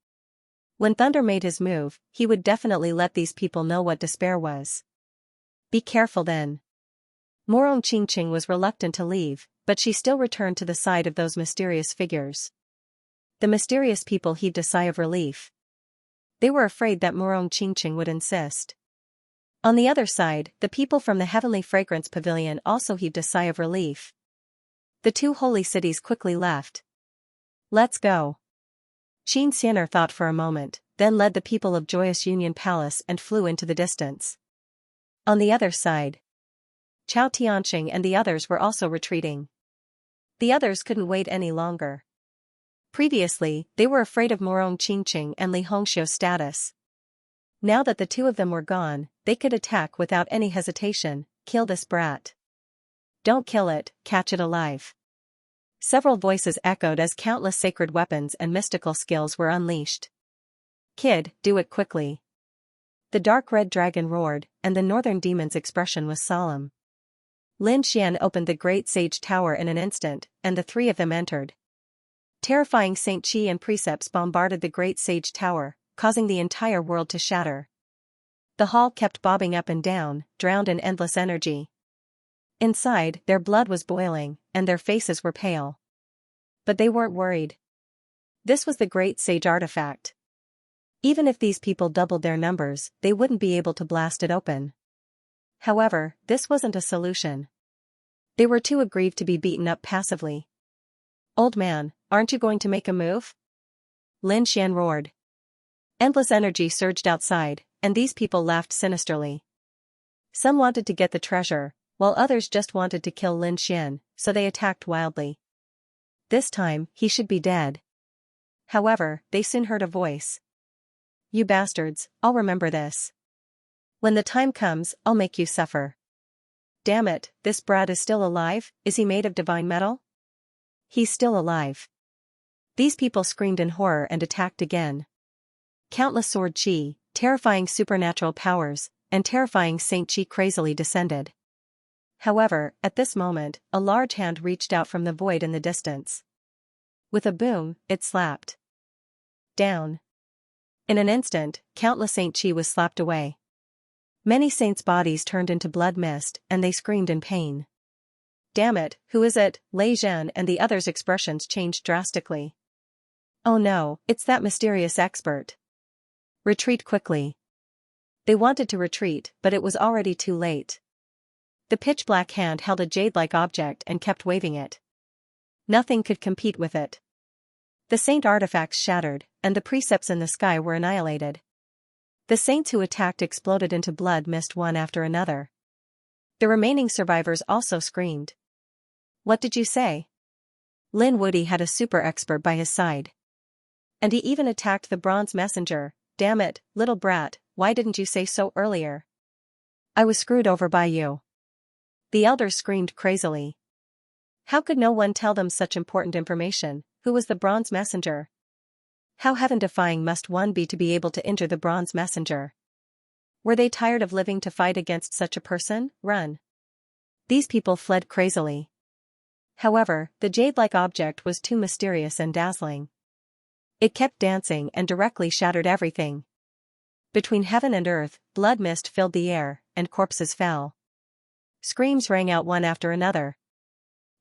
When Thunder made his move, he would definitely let these people know what despair was. Be careful then. Morong Qingqing was reluctant to leave, but she still returned to the side of those mysterious figures. The mysterious people heaved a sigh of relief. They were afraid that Morong Qingqing would insist. On the other side, the people from the Heavenly Fragrance Pavilion also heaved a sigh of relief. The two holy cities quickly left. Let's go. Xianxia thought for a moment, then led the people of Joyous Union Palace and flew into the distance. On the other side, Chao Tianqing and the others were also retreating. The others couldn't wait any longer. Previously, they were afraid of Morong Qingqing and Li Hongxiu's status. Now that the two of them were gone, they could attack without any hesitation, kill this brat. Don't kill it, catch it alive. Several voices echoed as countless sacred weapons and mystical skills were unleashed. Kid, do it quickly. The dark red dragon roared, and the northern demon's expression was solemn. Lin Xian opened the great sage tower in an instant, and the three of them entered. Terrifying Saint Qi and precepts bombarded the great sage tower, causing the entire world to shatter. The hall kept bobbing up and down, drowned in endless energy. Inside, their blood was boiling, and their faces were pale. But they weren't worried. This was the great sage artifact. Even if these people doubled their numbers, they wouldn't be able to blast it open. However, this wasn't a solution. They were too aggrieved to be beaten up passively. "Old man, aren't you going to make a move?" Lin Xian roared. Endless energy surged outside, and these people laughed sinisterly. Some wanted to get the treasure, while others just wanted to kill Lin Xian, so they attacked wildly. This time, he should be dead. However, they soon heard a voice. "You bastards, I'll remember this. When the time comes, I'll make you suffer." "Damn it, this brat is still alive. Is he made of divine metal?" "He's still alive." These people screamed in horror and attacked again. Countless sword chi, terrifying supernatural powers, and terrifying Saint Chi crazily descended. However, at this moment, a large hand reached out from the void in the distance. With a boom, it slapped down. In an instant, countless Saint Chi was slapped away. Many saints' bodies turned into blood mist, and they screamed in pain. "Damn it, who is it?" Lei Zhen and the others' expressions changed drastically. "Oh no, it's that mysterious expert. Retreat quickly." They wanted to retreat, but it was already too late. The pitch-black hand held a jade-like object and kept waving it. Nothing could compete with it. The saint artifacts shattered, and the precepts in the sky were annihilated. The saints who attacked exploded into blood mist one after another. The remaining survivors also screamed. "What did you say?" Lin Woody had a super expert by his side. And he even attacked the bronze messenger. "Damn it, little brat, why didn't you say so earlier? I was screwed over by you." The elders screamed crazily. How could no one tell them such important information? Who was the bronze messenger? How heaven-defying must one be to be able to injure the bronze messenger? Were they tired of living to fight against such a person? Run. These people fled crazily. However, the jade-like object was too mysterious and dazzling. It kept dancing and directly shattered everything. Between heaven and earth, blood mist filled the air, and corpses fell. Screams rang out one after another.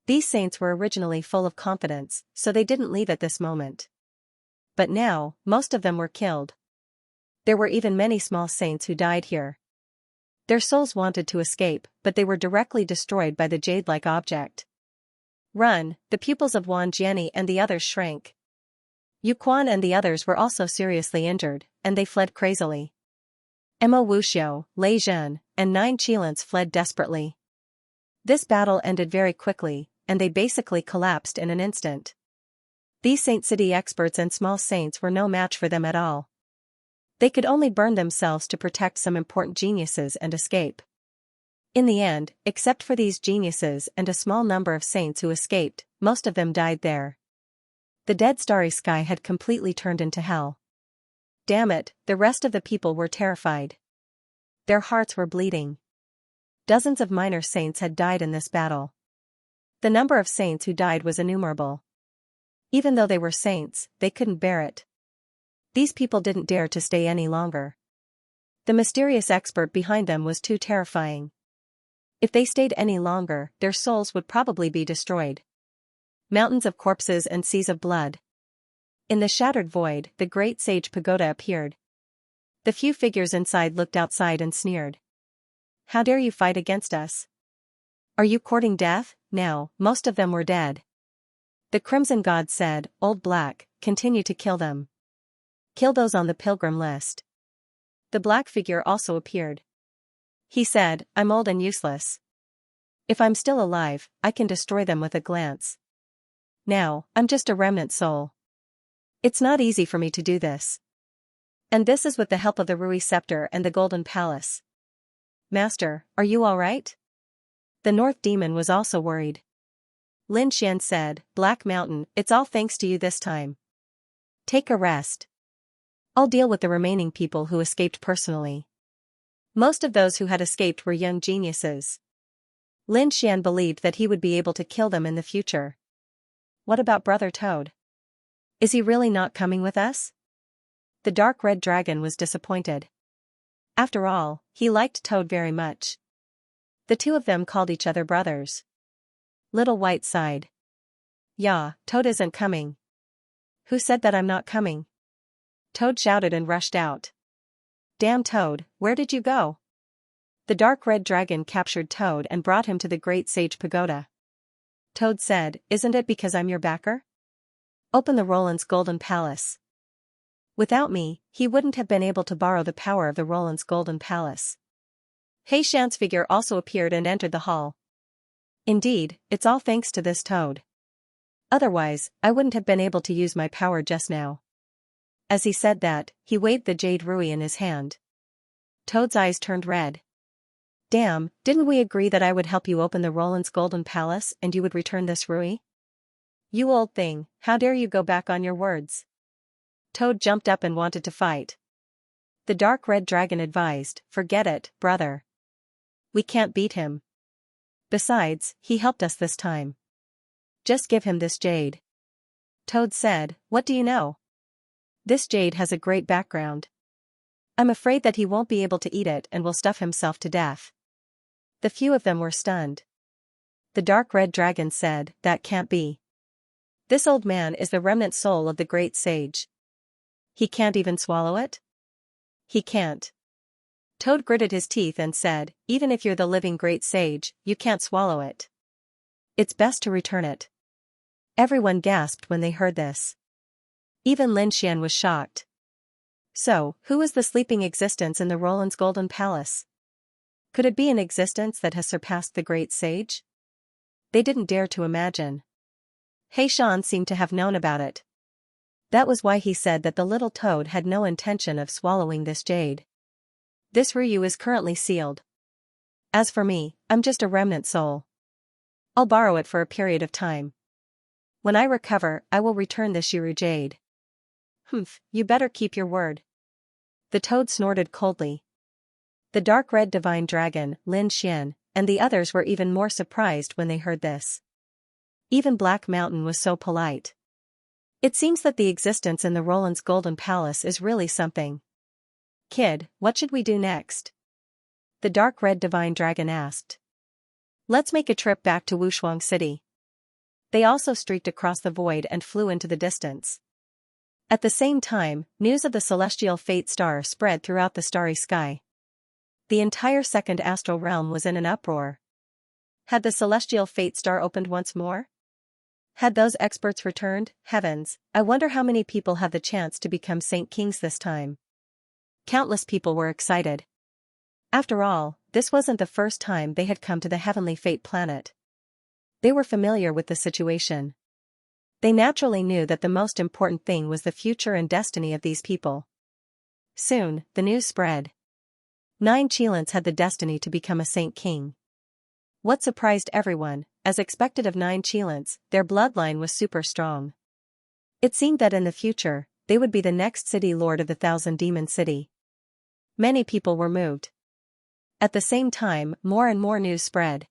These saints were originally full of confidence, so they didn't leave at this moment. But now, most of them were killed. There were even many small saints who died here. Their souls wanted to escape, but they were directly destroyed by the jade-like object. "Run!" The pupils of Wan Jiani and the others shrank. Yu Quan and the others were also seriously injured, and they fled crazily. Mo Wuxiu, Lei Zhen, and 9 Qilins fled desperately. This battle ended very quickly, and they basically collapsed in an instant. These Saint City experts and small saints were no match for them at all. They could only burn themselves to protect some important geniuses and escape. In the end, except for these geniuses and a small number of saints who escaped, most of them died there. The dead starry sky had completely turned into hell. Damn it, the rest of the people were terrified. Their hearts were bleeding. Dozens of minor saints had died in this battle. The number of saints who died was innumerable. Even though they were saints, they couldn't bear it. These people didn't dare to stay any longer. The mysterious expert behind them was too terrifying. If they stayed any longer, their souls would probably be destroyed. Mountains of corpses and seas of blood. In the shattered void, the great sage pagoda appeared. The few figures inside looked outside and sneered. "How dare you fight against us? Are you courting death?" Now, most of them were dead. The Crimson God said, "Old Black, continue to kill them. Kill those on the pilgrim list." The black figure also appeared. He said, "I'm old and useless. If I'm still alive, I can destroy them with a glance. Now, I'm just a remnant soul. It's not easy for me to do this. And this is with the help of the Rui Scepter and the Golden Palace. Master, are you all right?" The North Demon was also worried. Lin Xian said, "Black Mountain, it's all thanks to you this time. Take a rest. I'll deal with the remaining people who escaped personally." Most of those who had escaped were young geniuses. Lin Xian believed that he would be able to kill them in the future. What about Brother Toad? Is he really not coming with us? The dark red dragon was disappointed. After all, he liked Toad very much. The two of them called each other brothers. Little White sighed. "Yeah, Toad isn't coming." Who said that I'm not coming? Toad shouted and rushed out. Damn Toad, where did you go? The dark red dragon captured Toad and brought him to the great sage pagoda. Toad said, isn't it because I'm your backer? Open the Roland's golden palace. Without me, he wouldn't have been able to borrow the power of the Roland's golden palace. Xianxia's figure also appeared and entered the hall. Indeed, it's all thanks to this Toad. Otherwise, I wouldn't have been able to use my power just now. As he said that, he waved the jade ruby in his hand. Toad's eyes turned red. Damn, didn't we agree that I would help you open the Roland's golden palace and you would return this ruby? You old thing, how dare you go back on your words? Toad jumped up and wanted to fight. The dark red dragon advised, forget it, brother. We can't beat him. Besides, he helped us this time. Just give him this jade. Toad said, what do you know? This jade has a great background. I'm afraid that he won't be able to eat it and will stuff himself to death. The few of them were stunned. The dark red dragon said, that can't be. This old man is the remnant soul of the great sage. He can't even swallow it? He can't. Toad gritted his teeth and said, even if you're the living great sage, you can't swallow it. It's best to return it. Everyone gasped when they heard this. Even Lin Xian was shocked. So, who is the sleeping existence in the Roland's golden palace? Could it be an existence that has surpassed the great sage? They didn't dare to imagine. Heishan seemed to have known about it. That was why he said that the little Toad had no intention of swallowing this jade. This Ryu is currently sealed. As for me, I'm just a remnant soul. I'll borrow it for a period of time. When I recover, I will return the Shiru jade. Humph, you better keep your word. The Toad snorted coldly. The dark red divine dragon, Lin Xian, and the others were even more surprised when they heard this. Even Black Mountain was so polite. It seems that the existence in the Roland's golden palace is really something. Kid, what should we do next? The dark red divine dragon asked. Let's make a trip back to Wushuang City. They also streaked across the void and flew into the distance. At the same time, news of the celestial fate star spread throughout the starry sky. The entire second astral realm was in an uproar. Had the celestial fate star opened once more? Had those experts returned? Heavens, I wonder how many people have the chance to become Saint Kings this time. Countless people were excited. After all, this wasn't the first time they had come to the heavenly fate planet. They were familiar with the situation. They naturally knew that the most important thing was the future and destiny of these people. Soon, the news spread. 9 Qilins had the destiny to become a Saint King. What surprised everyone, as expected of 9 Qilins, their bloodline was super strong. It seemed that in the future, they would be the next city lord of the Thousand Demon City. Many people were moved. At the same time, more and more news spread.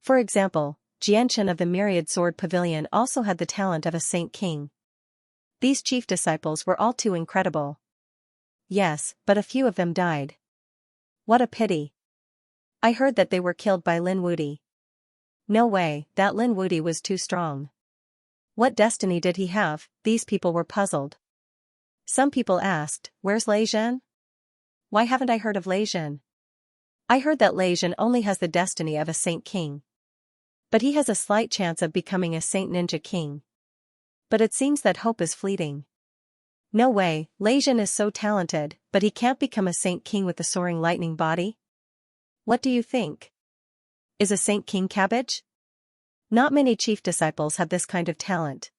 For example, Xianxia of the Myriad Sword Pavilion also had the talent of a Saint King. These chief disciples were all too incredible. Yes, but a few of them died. What a pity. I heard that they were killed by Lin Wudi. No way, that Lin Wudi was too strong. What destiny did he have? These people were puzzled. Some people asked, where's Lei Zhen? Why haven't I heard of Lei Zhen? I heard that Lei Zhen only has the destiny of a Saint King. But he has a slight chance of becoming a Saint Ninja King. But it seems that hope is fleeting. No way, Lei Zhen is so talented, but he can't become a Saint King with the soaring lightning body? What do you think? Is a Saint King cabbage? Not many chief disciples have this kind of talent.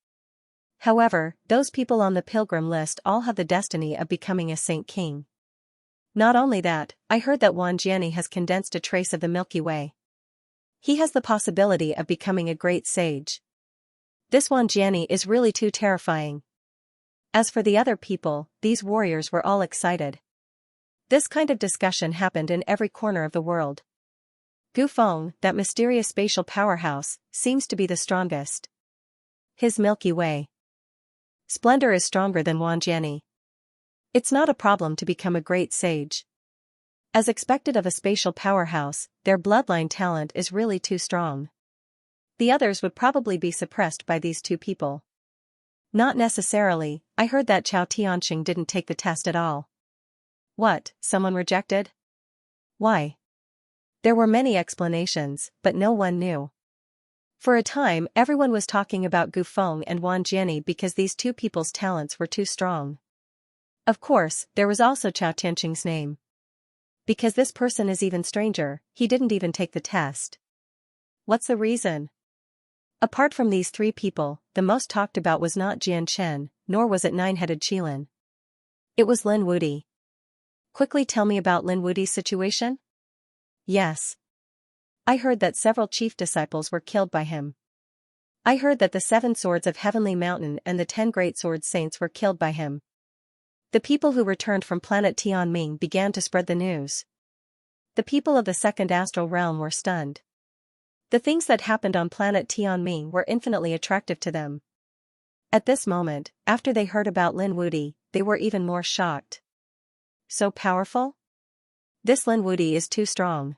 However, those people on the pilgrim list all have the destiny of becoming a Saint King. Not only that, I heard that Wan Jiani has condensed a trace of the Milky Way. He has the possibility of becoming a great sage. This Wan Jiani is really too terrifying. As for the other people, these warriors were all excited. This kind of discussion happened in every corner of the world. Gu Feng, that mysterious spatial powerhouse, seems to be the strongest. His Milky Way splendor is stronger than Wan Jiani. It's not a problem to become a great sage. As expected of a spatial powerhouse, their bloodline talent is really too strong. The others would probably be suppressed by these two people. Not necessarily, I heard that Xianxia didn't take the test at all. What, someone rejected? Why? There were many explanations, but no one knew. For a time, everyone was talking about Gu Feng and Wang Jiani because these two people's talents were too strong. Of course, there was also Chao Tianqing's name. Because this person is even stranger, he didn't even take the test. What's the reason? Apart from these three people, the most talked about was not Jian Chen, nor was it nine-headed Qilin. It was Lin Wudi. Quickly tell me about Lin Wudi's situation? Yes. I heard that several chief disciples were killed by him. I heard that the 7 swords of Heavenly Mountain and the 10 great sword saints were killed by him. The people who returned from planet Tianming began to spread the news. The people of the second astral realm were stunned. The things that happened on planet Tianming were infinitely attractive to them. At this moment, after they heard about Lin Wudi, they were even more shocked. So powerful? This Lin Wudi is too strong.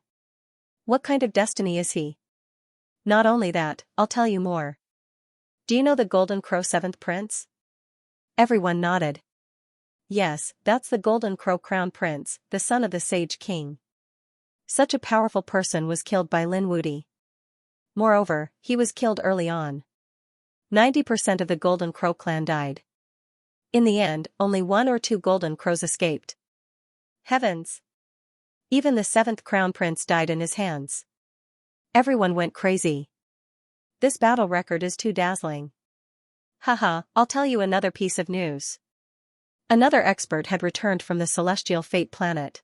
What kind of destiny is he? Not only that, I'll tell you more. Do you know the Golden Crow 7th Prince? Everyone nodded. Yes, that's the Golden Crow Crown Prince, the son of the Sage King. Such a powerful person was killed by Lin Wudi. Moreover, he was killed early on. 90% of the Golden Crow clan died. In the end, only 1 or 2 Golden Crows escaped. Heavens! Even the 7th Crown Prince died in his hands. Everyone went crazy. This battle record is too dazzling. Haha, I'll tell you another piece of news. Another expert had returned from the celestial fate planet.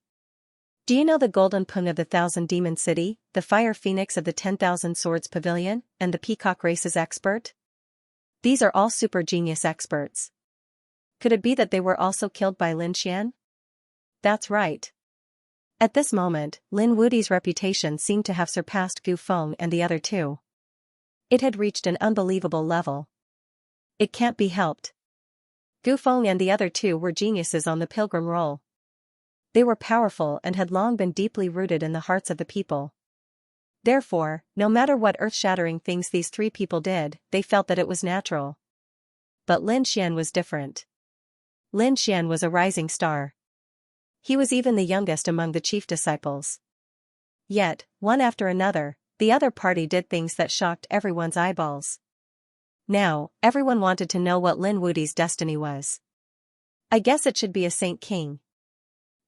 Do you know the Golden Pung of the 1,000 Demon City, the Fire Phoenix of the 10,000 Swords Pavilion, and the Peacock Races expert? These are all super genius experts. Could it be that they were also killed by Lin Xian? That's right. At this moment, Lin Wudi's reputation seemed to have surpassed Gu Feng and the other two. It had reached an unbelievable level. It can't be helped. Gu Feng and the other two were geniuses on the pilgrim roll. They were powerful and had long been deeply rooted in the hearts of the people. Therefore, no matter what earth-shattering things these three people did, they felt that it was natural. But Lin Xian was different. Lin Xian was a rising star. He was even the youngest among the chief disciples. Yet, one after another, the other party did things that shocked everyone's eyeballs. Now, everyone wanted to know what Lin Wudi's destiny was. I guess it should be a Saint King.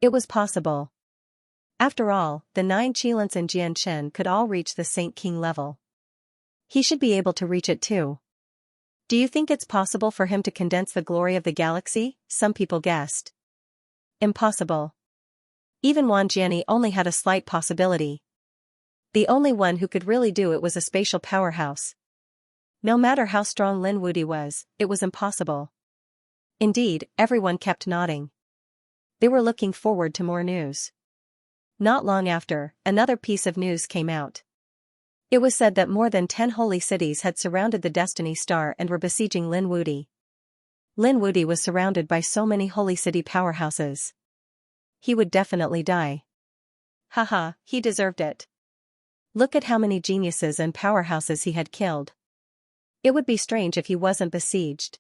It was possible. After all, the 9 Qilins and Jian Chen could all reach the Saint King level. He should be able to reach it too. Do you think it's possible for him to condense the glory of the galaxy? Some people guessed. Impossible. Even Wang Jiani only had a slight possibility. The only one who could really do it was a spatial powerhouse. No matter how strong Lin Wudi was, it was impossible. Indeed, everyone kept nodding. They were looking forward to more news. Not long after, another piece of news came out. It was said that more than 10 holy cities had surrounded the Destiny Star and were besieging Lin Wudi. Lin Wudi was surrounded by so many holy city powerhouses. He would definitely die. Haha, he deserved it. Look at how many geniuses and powerhouses he had killed. It would be strange if he wasn't besieged.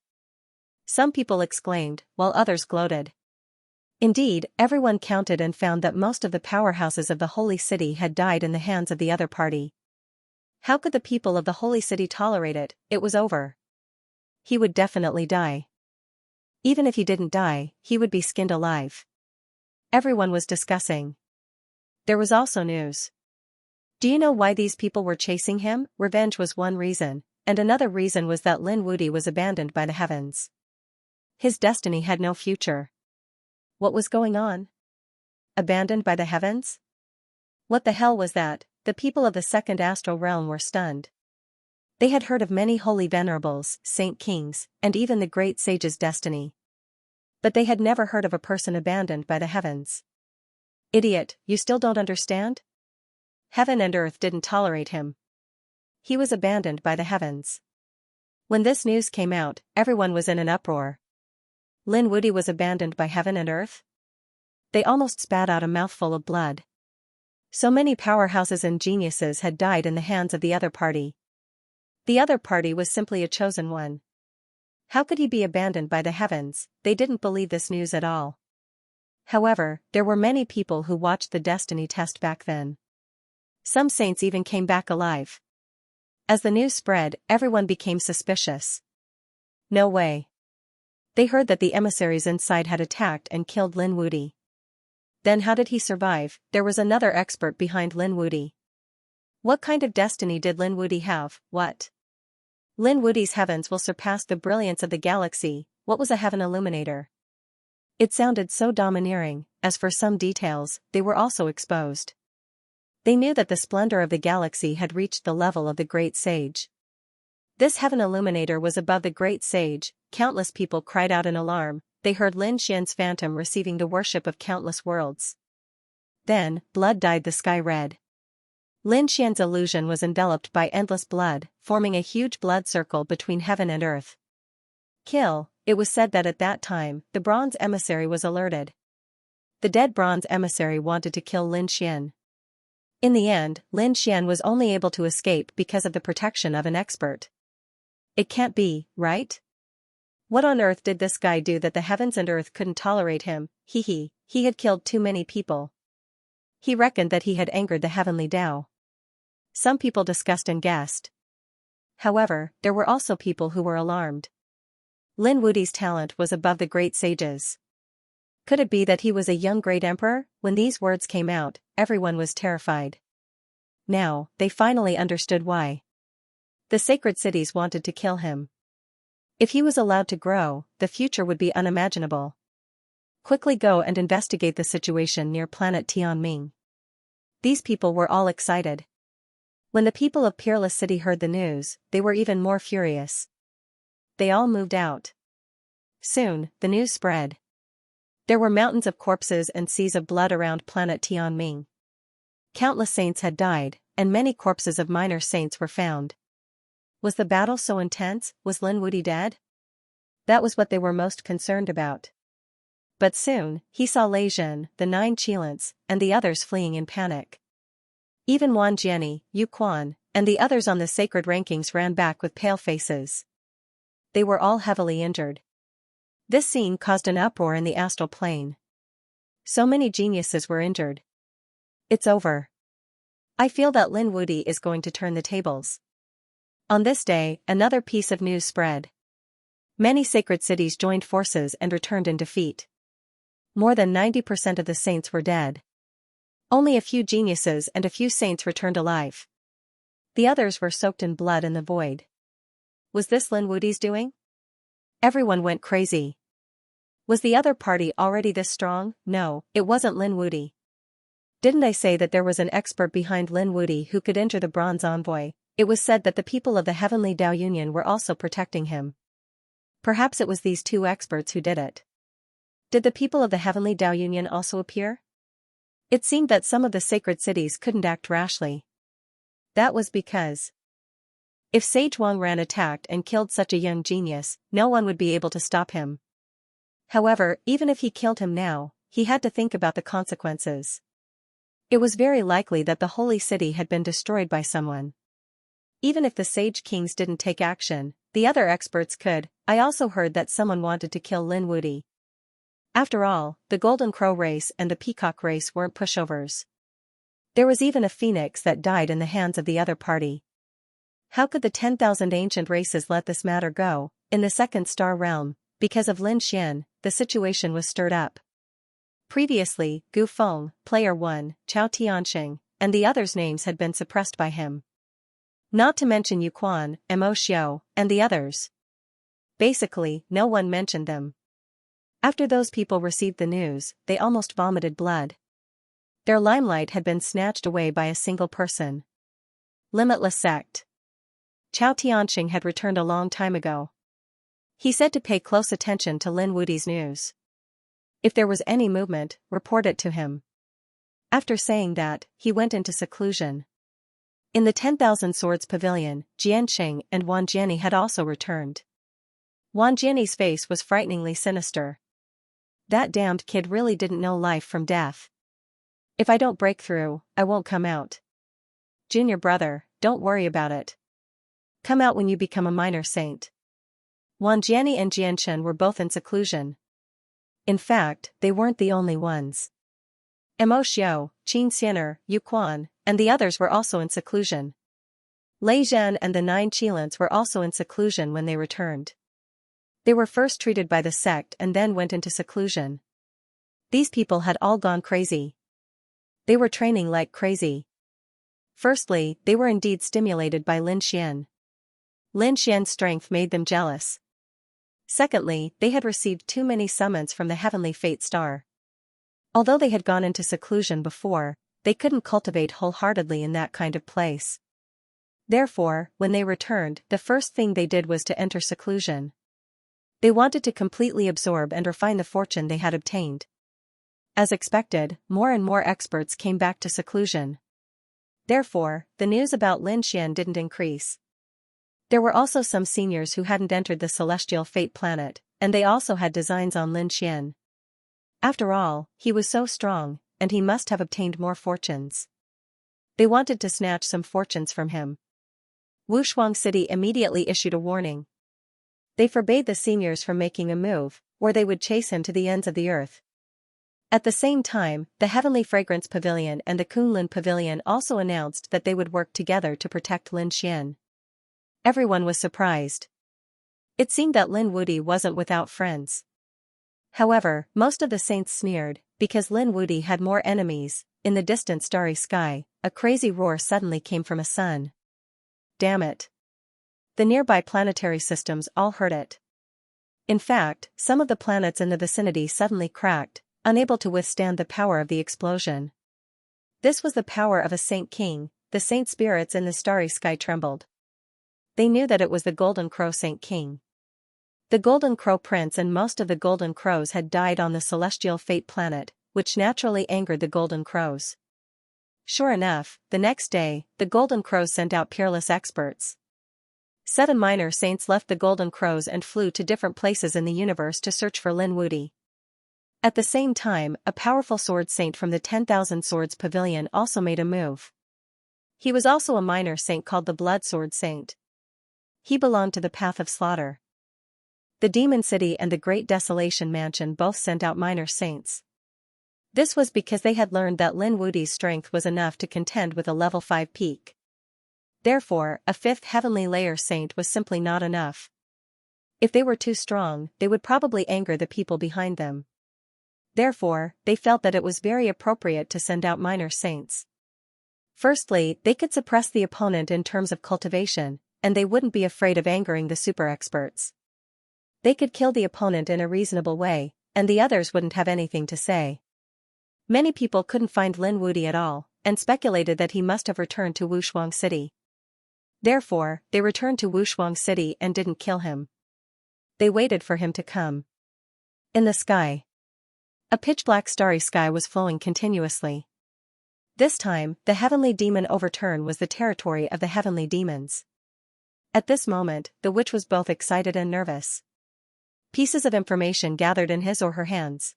Some people exclaimed, while others gloated. Indeed, everyone counted and found that most of the powerhouses of the holy city had died in the hands of the other party. How could the people of the holy city tolerate it? It was over. He would definitely die. Even if he didn't die, he would be skinned alive. Everyone was discussing. There was also news. Do you know why these people were chasing him? Revenge was one reason, and another reason was that Lin Wudi was abandoned by the heavens. His destiny had no future. What was going on? Abandoned by the heavens? What the hell was that? The people of the second astral realm were stunned. They had heard of many holy venerables, saint kings, and even the great sage's destiny. But they had never heard of a person abandoned by the heavens. Idiot, you still don't understand? Heaven and earth didn't tolerate him. He was abandoned by the heavens. When this news came out, everyone was in an uproar. Lin Wudi was abandoned by heaven and earth? They almost spat out a mouthful of blood. So many powerhouses and geniuses had died in the hands of the other party. The other party was simply a chosen one. How could he be abandoned by the heavens? They didn't believe this news at all. However, there were many people who watched the destiny test back then. Some saints even came back alive. As the news spread, everyone became suspicious. No way. They heard that the emissaries inside had attacked and killed Lin Wuti. Then how did he survive? There was another expert behind Lin Wuti. What kind of destiny did Lin Wuti have? What? Lin Wuti's heavens will surpass the brilliance of the galaxy. What was a heaven illuminator? It sounded so domineering. As for some details, they were also exposed. They knew that the splendor of the galaxy had reached the level of the great sage. This heaven illuminator was above the great sage. Countless people cried out in alarm. They heard Lin Xian's phantom receiving the worship of countless worlds. Then, blood dyed the sky red. Lin Xian's illusion was enveloped by endless blood, forming a huge blood circle between heaven and earth. Kill. It was said that at that time, the bronze emissary was alerted. The dead bronze emissary wanted to kill Lin Xian. In the end, Lin Xian was only able to escape because of the protection of an expert. It can't be, right? What on earth did this guy do that the heavens and earth couldn't tolerate him? He had killed too many people. He reckoned that he had angered the heavenly Tao. Some people discussed and guessed. However, there were also people who were alarmed. Lin Wuti's talent was above the great sages. Could it be that he was a young great emperor? When these words came out, everyone was terrified. Now, they finally understood why. The sacred cities wanted to kill him. If he was allowed to grow, the future would be unimaginable. Quickly go and investigate the situation near planet Tianming. These people were all excited. When the people of Peerless City heard the news, they were even more furious. They all moved out. Soon, the news spread. There were mountains of corpses and seas of blood around planet Tianming. Countless saints had died, and many corpses of minor saints were found. Was the battle so intense? Was Lin Wuti dead? That was what they were most concerned about. But soon, he saw Lei Zhen, the 9 Qilins, and the others fleeing in panic. Even Wan Jiani, Yu Quan, and the others on the sacred rankings ran back with pale faces. They were all heavily injured. This scene caused an uproar in the astral plane. So many geniuses were injured. It's over. I feel that Lin Wuti is going to turn the tables. On this day, another piece of news spread. Many sacred cities joined forces and returned in defeat. More than 90% of the saints were dead. Only a few geniuses and a few saints returned alive. The others were soaked in blood in the void. Was this Lin Wuti's doing? Everyone went crazy. Was the other party already this strong? No, it wasn't Lin Wuti. Didn't I say that there was an expert behind Lin Wuti who could enter the bronze envoy? It was said that the people of the Heavenly Tao Union were also protecting him. Perhaps it was these 2 experts who did it. Did the people of the Heavenly Tao Union also appear? It seemed that some of the sacred cities couldn't act rashly. That was because if Sage Wang Ran attacked and killed such a young genius, no one would be able to stop him. However, even if he killed him now, he had to think about the consequences. It was very likely that the holy city had been destroyed by someone. Even if the sage kings didn't take action, the other experts could. I also heard that someone wanted to kill Lin Wuti. After all, the Golden Crow race and the Peacock race weren't pushovers. There was even a phoenix that died in the hands of the other party. How could the 10,000 ancient races let this matter go? In the second star realm, because of Lin Xian, the situation was stirred up. Previously, Gu Feng, Player 1, Chao Tianxing, and the others' names had been suppressed by him. Not to mention Yu Quan, Mo Xiao, and the others. Basically, no one mentioned them. After those people received the news, they almost vomited blood. Their limelight had been snatched away by a single person. Limitless sect. Chao Tianxing had returned a long time ago. He said to pay close attention to Lin Wuti's news. If there was any movement, report it to him. After saying that, he went into seclusion. In the 10,000 Swords Pavilion, Jianqing and Wan Jiani had also returned. Wan Jiani's face was frighteningly sinister. That damned kid really didn't know life from death. If I don't break through, I won't come out. Junior brother, don't worry about it. Come out when you become a minor saint. Wang Jiani and Jianshen were both in seclusion. In fact, they weren't the only ones. Mo Xiao, Qin Xianer, Yu Quan, and the others were also in seclusion. Lei Zhen and the 9 Qilins were also in seclusion when they returned. They were first treated by the sect and then went into seclusion. These people had all gone crazy. They were training like crazy. Firstly, they were indeed stimulated by Lin Xian. Lin Xian's strength made them jealous. Secondly, they had received too many summons from the heavenly fate star. Although they had gone into seclusion before, they couldn't cultivate wholeheartedly in that kind of place. Therefore, when they returned, the first thing they did was to enter seclusion. They wanted to completely absorb and refine the fortune they had obtained. As expected, more and more experts came back to seclusion. Therefore, the news about Lin Xian didn't increase. There were also some seniors who hadn't entered the celestial fate planet, and they also had designs on Lin Xian. After all, he was so strong, and he must have obtained more fortunes. They wanted to snatch some fortunes from him. Wushuang City immediately issued a warning. They forbade the seniors from making a move, or they would chase him to the ends of the earth. At the same time, the Heavenly Fragrance Pavilion and the Kunlun Pavilion also announced that they would work together to protect Lin Xian. Everyone was surprised. It seemed that Lin Wudi wasn't without friends. However, most of the saints sneered, because Lin Wudi had more enemies. In the distant starry sky, a crazy roar suddenly came from a sun. Damn it! The nearby planetary systems all heard it. In fact, some of the planets in the vicinity suddenly cracked, unable to withstand the power of the explosion. This was the power of a saint king. The saint spirits in the starry sky trembled. They knew that it was the Golden Crow Saint King. The Golden Crow Prince and most of the Golden Crows had died on the celestial fate planet, which naturally angered the Golden Crows. Sure enough, the next day, the Golden Crows sent out peerless experts. 7 minor saints left the Golden Crows and flew to different places in the universe to search for Lin Wudi. At the same time, a powerful sword saint from the 10,000 Swords Pavilion also made a move. He was also a minor saint called the Blood Sword Saint. He belonged to the Path of Slaughter. The Demon City and the Great Desolation Mansion both sent out minor saints. This was because they had learned that Lin Wudi's strength was enough to contend with a level 5 peak. Therefore, a 5th heavenly layer saint was simply not enough. If they were too strong, they would probably anger the people behind them. Therefore, they felt that it was very appropriate to send out minor saints. Firstly, they could suppress the opponent in terms of cultivation, and they wouldn't be afraid of angering the super experts. They could kill the opponent in a reasonable way, and the others wouldn't have anything to say. Many people couldn't find Lin Wudi at all, and speculated that he must have returned to Wushuang City. Therefore, they returned to Wushuang City and didn't kill him. They waited for him to come. In the sky, a pitch-black starry sky was flowing continuously. This time, the heavenly demon overturn was the territory of the heavenly demons. At this moment, the witch was both excited and nervous. Pieces of information gathered in his or her hands.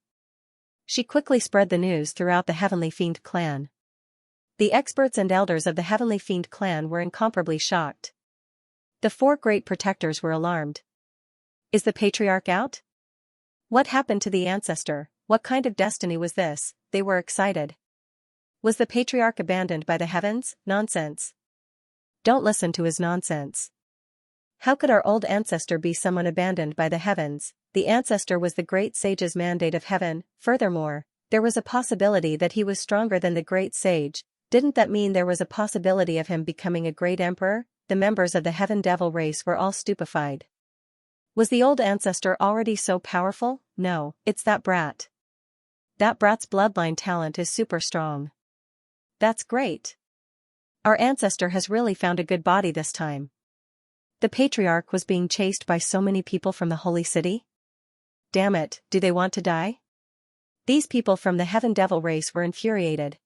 She quickly spread the news throughout the Heavenly Fiend clan. The experts and elders of the Heavenly Fiend clan were incomparably shocked. The 4 great protectors were alarmed. Is the patriarch out? What happened to the ancestor? What kind of destiny was this? They were excited. Was the patriarch abandoned by the heavens? Nonsense. Don't listen to his nonsense. How could our old ancestor be someone abandoned by the heavens? The ancestor was the great sage's mandate of heaven. Furthermore, there was a possibility that he was stronger than the great sage. Didn't that mean there was a possibility of him becoming a great emperor? The members of the heaven devil race were all stupefied. Was the old ancestor already so powerful? No, it's that brat. That brat's bloodline talent is super strong. That's great. Our ancestor has really found a good body this time. The patriarch was being chased by so many people from the holy city? Damn it, do they want to die? These people from the heaven devil race were infuriated.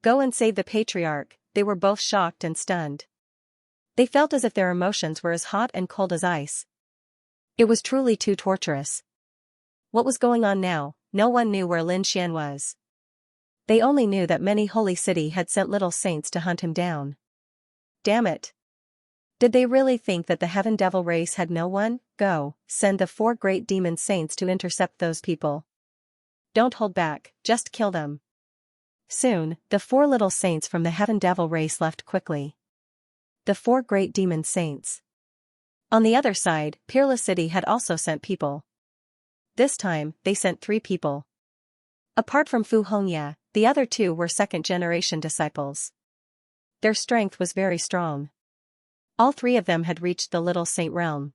Go and save the patriarch. They were both shocked and stunned. They felt as if their emotions were as hot and cold as ice. It was truly too torturous. What was going on now? No one knew where Lin Xian was. They only knew that many holy city had sent little saints to hunt him down. Damn it. Did they really think that the heaven devil race had no one? Go, send the 4 great demon saints to intercept those people. Don't hold back, just kill them. Soon, the 4 little saints from the heaven devil race left quickly. The 4 great demon saints. On the other side, Peerless City had also sent people. This time, they sent 3 people. Apart from Fu Hongya, the other 2 were second-generation disciples. Their strength was very strong. All 3 of them had reached the Little Saint realm.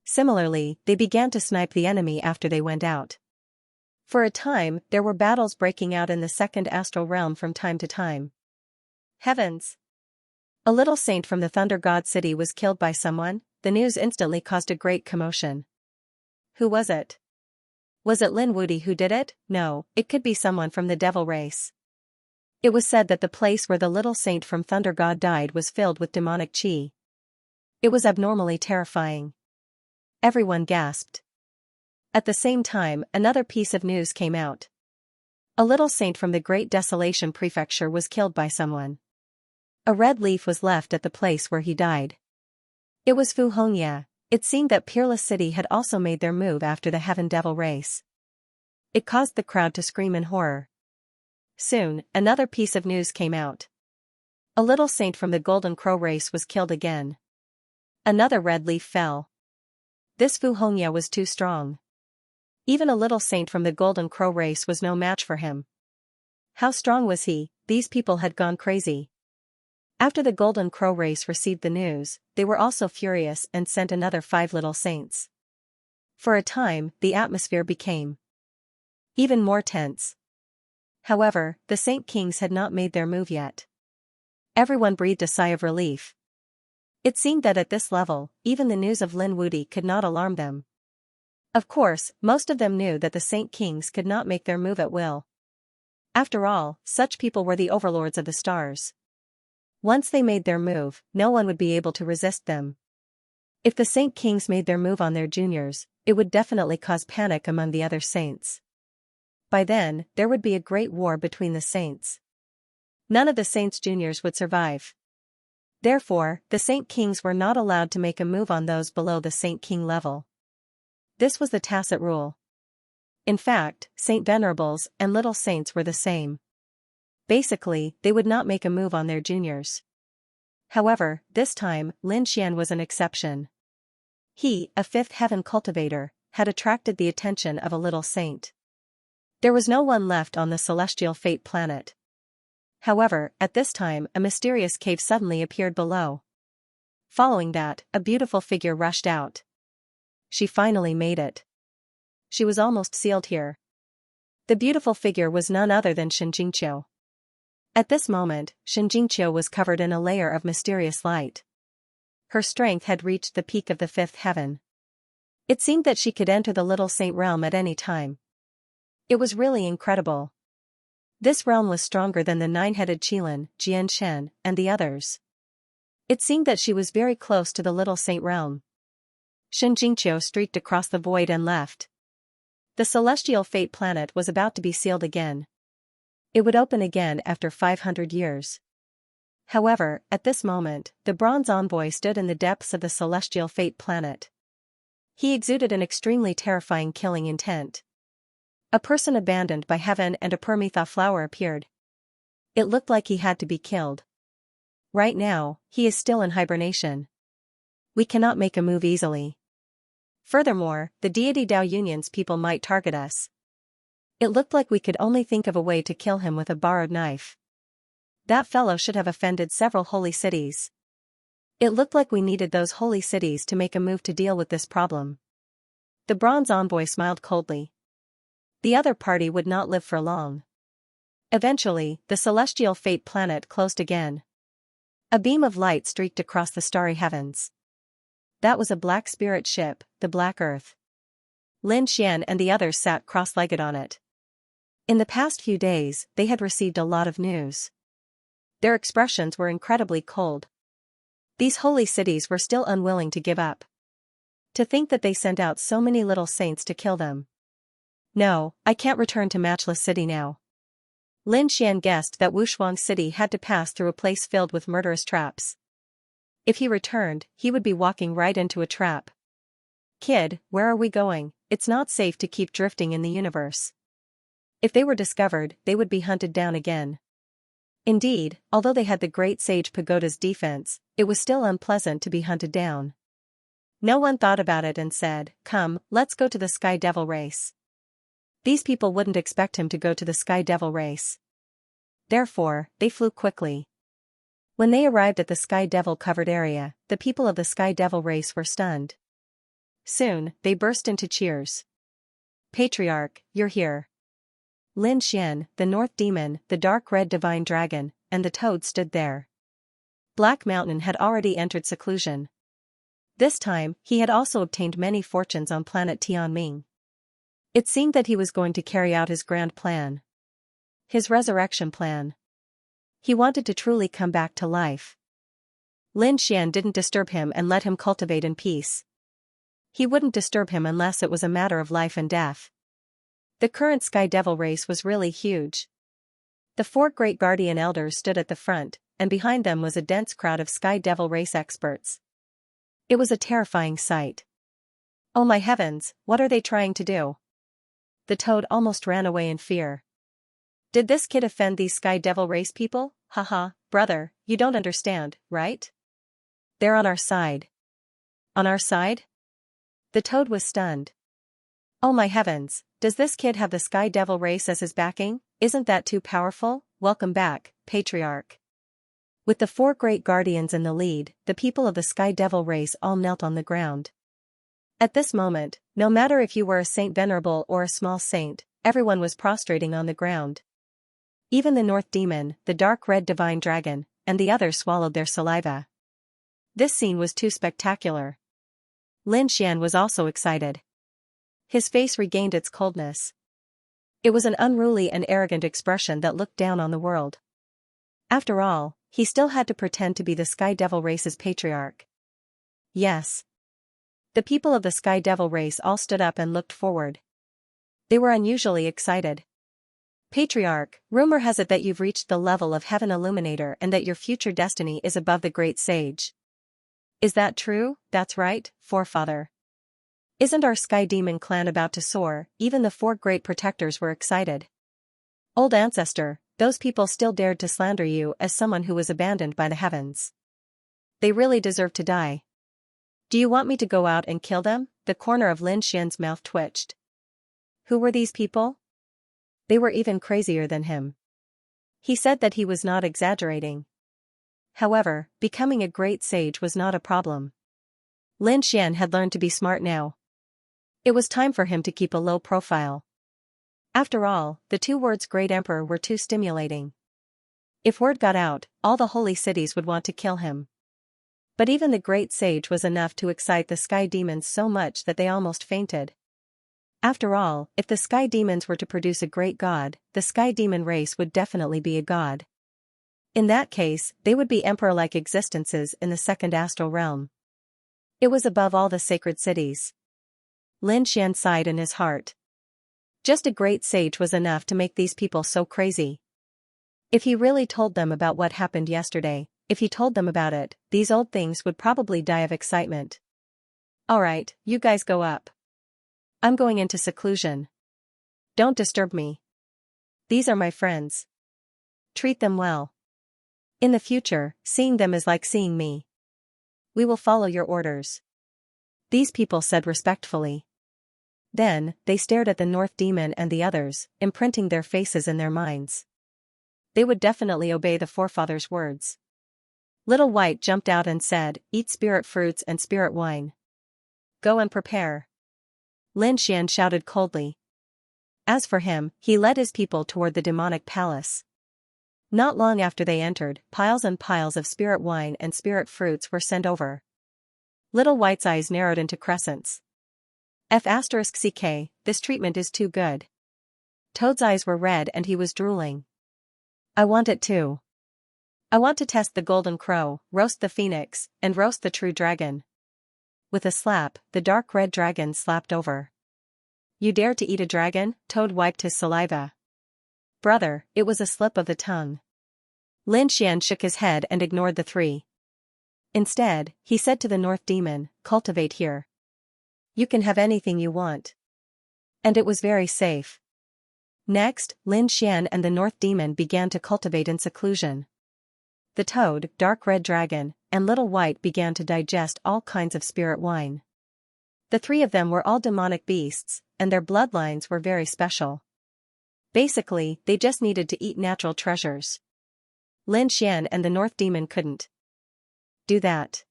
Similarly, they began to snipe the enemy after they went out. For a time, there were battles breaking out in the second astral realm from time to time. Heavens! A little saint from the Thunder God City was killed by someone. The news instantly caused a great commotion. Who was it? Was it Lin Wudi who did it? No, it could be someone from the devil race. It was said that the place where the little saint from Thunder God died was filled with demonic chi. It was abnormally terrifying. Everyone gasped. At the same time, another piece of news came out. A little saint from the Great Desolation Prefecture was killed by someone. A red leaf was left at the place where he died. It was Fu Hongya. It seemed that Peerless City had also made their move after the Heaven Devil race. It caused the crowd to scream in horror. Soon, another piece of news came out. A little saint from the Golden Crow race was killed again. Another red leaf fell. This Fu Hongya was too strong. Even a little saint from the Golden Crow race was no match for him. How strong was he? These people had gone crazy. After the Golden Crow race received the news, they were also furious and sent another 5 little saints. For a time, the atmosphere became even more tense. However, the Saint Kings had not made their move yet. Everyone breathed a sigh of relief. It seemed that at this level, even the news of Lin Wudi could not alarm them. Of course, most of them knew that the Saint Kings could not make their move at will. After all, such people were the overlords of the stars. Once they made their move, no one would be able to resist them. If the Saint Kings made their move on their juniors, it would definitely cause panic among the other saints. By then, there would be a great war between the saints. None of the saints' juniors would survive. Therefore, the Saint Kings were not allowed to make a move on those below the Saint King level. This was the tacit rule. In fact, Saint Venerables and Little Saints were the same. Basically, they would not make a move on their juniors. However, this time, Lin Xian was an exception. He, a 5th heaven cultivator, had attracted the attention of a little saint. There was no one left on the celestial fate planet. However, at this time, a mysterious cave suddenly appeared below. Following that, a beautiful figure rushed out. She finally made it. She was almost sealed here. The beautiful figure was none other than Xianxia. At this moment, Xianxia was covered in a layer of mysterious light. Her strength had reached the peak of the 5th heaven. It seemed that she could enter the Little Saint realm at any time. It was really incredible. This realm was stronger than the 9-headed Qilin, Jianshen, and the others. It seemed that she was very close to the Little Saint realm. Xianxia streaked across the void and left. The celestial fate planet was about to be sealed again. It would open again after 500 years. However, at this moment, the bronze envoy stood in the depths of the celestial fate planet. He exuded an extremely terrifying killing intent. A person abandoned by heaven and a Permetha flower appeared. It looked like he had to be killed. Right now, he is still in hibernation. We cannot make a move easily. Furthermore, the deity Dao Union's people might target us. It looked like we could only think of a way to kill him with a borrowed knife. That fellow should have offended several holy cities. It looked like we needed those holy cities to make a move to deal with this problem. The bronze envoy smiled coldly. The other party would not live for long. Eventually, the celestial fate planet closed again. A beam of light streaked across the starry heavens. That was a black spirit ship, the Black Earth. Lin Xian and the others sat cross-legged on it. In the past few days, they had received a lot of news. Their expressions were incredibly cold. These holy cities were still unwilling to give up. To think that they sent out so many little saints to kill them. No, I can't return to Matchless City now. Lin Xian guessed that Wushuang City had to pass through a place filled with murderous traps. If he returned, he would be walking right into a trap. Kid, where are we going? It's not safe to keep drifting in the universe. If they were discovered, they would be hunted down again. Indeed, although they had the Great Sage Pagoda's defense, it was still unpleasant to be hunted down. No one thought about it and said, "Come, let's go to the Sky Devil race." These people wouldn't expect him to go to the Sky Devil race. Therefore, they flew quickly. When they arrived at the Sky Devil covered area, the people of the Sky Devil race were stunned. Soon, they burst into cheers. "Patriarch, you're here." Lin Xian, the North Demon, the Dark Red Divine Dragon, and the Toad stood there. Black Mountain had already entered seclusion. This time, he had also obtained many fortunes on planet Tianming. It seemed that he was going to carry out his grand plan. His resurrection plan. He wanted to truly come back to life. Lin Xian didn't disturb him and let him cultivate in peace. He wouldn't disturb him unless it was a matter of life and death. The current Sky Devil race was really huge. The 4 great guardian elders stood at the front, and behind them was a dense crowd of Sky Devil race experts. It was a terrifying sight. Oh my heavens, what are they trying to do? The Toad almost ran away in fear. Did this kid offend these Sky Devil race people? Haha, brother, you don't understand, right? They're on our side. On our side? The Toad was stunned. Oh my heavens, does this kid have the Sky Devil race as his backing? Isn't that too powerful? Welcome back, Patriarch. With the 4 great guardians in the lead, the people of the Sky Devil race all knelt on the ground. At this moment, no matter if you were a Saint Venerable or a small saint, everyone was prostrating on the ground. Even the North Demon, the Dark Red Divine Dragon, and the others swallowed their saliva. This scene was too spectacular. Lin Xian was also excited. His face regained its coldness. It was an unruly and arrogant expression that looked down on the world. After all, he still had to pretend to be the Sky Devil race's patriarch. Yes. The people of the Sky Devil race all stood up and looked forward. They were unusually excited. Patriarch, rumor has it that you've reached the level of Heaven Illuminator and that your future destiny is above the Great Sage. Is that true? That's right, forefather. Isn't our Sky Demon clan about to soar? Even the 4 great protectors were excited. Old ancestor, those people still dared to slander you as someone who was abandoned by the heavens. They really deserve to die. Do you want me to go out and kill them? The corner of Lin Xian's mouth twitched. Who were these people? They were even crazier than him. He said that he was not exaggerating. However, becoming a great sage was not a problem. Lin Xian had learned to be smart now. It was time for him to keep a low profile. After all, the 2 words Great Emperor were too stimulating. If word got out, all the holy cities would want to kill him. But even the Great Sage was enough to excite the Sky Demons so much that they almost fainted. After all, if the Sky Demons were to produce a great god, the Sky Demon race would definitely be a god. In that case, they would be emperor-like existences in the 2nd astral realm. It was above all the sacred cities. Lin Xian sighed in his heart. Just a great sage was enough to make these people so crazy. If he really told them about what happened yesterday, if he told them about it, these old things would probably die of excitement. Alright, you guys go up. I'm going into seclusion. Don't disturb me. These are my friends. Treat them well. In the future, seeing them is like seeing me. We will follow your orders. These people said respectfully. Then, they stared at the North Demon and the others, imprinting their faces in their minds. They would definitely obey the forefathers' words. Little White jumped out and said, "Eat spirit fruits and spirit wine. Go and prepare." Lin Xian shouted coldly. As for him, he led his people toward the demonic palace. Not long after they entered, piles and piles of spirit wine and spirit fruits were sent over. Little White's eyes narrowed into crescents. F***ck, this treatment is too good. Toad's eyes were red and he was drooling. I want it too. I want to test the golden crow, roast the phoenix, and roast the true dragon. With a slap, the dark red dragon slapped over. You dare to eat a dragon? Toad wiped his saliva. Brother, it was a slip of the tongue. Lin Xian shook his head and ignored the 3. Instead, he said to the North Demon, "Cultivate here." You can have anything you want. And it was very safe. Next, Lin Xian and the North Demon began to cultivate in seclusion. The Toad, Dark Red Dragon, and Little White began to digest all kinds of spirit wine. The three of them were all demonic beasts, and their bloodlines were very special. Basically, they just needed to eat natural treasures. Lin Xian and the North Demon couldn't do that.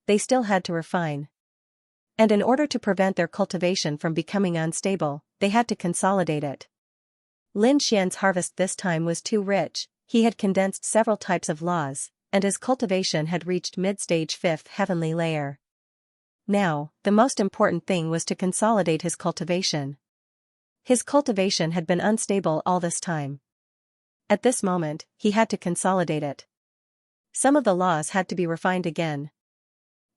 They still had to refine. And in order to prevent their cultivation from becoming unstable, they had to consolidate it. Lin Xian's harvest this time was too rich, he had condensed several types of laws, and his cultivation had reached mid-stage 5th heavenly layer. Now, the most important thing was to consolidate his cultivation. His cultivation had been unstable all this time. At this moment, he had to consolidate it. Some of the laws had to be refined again.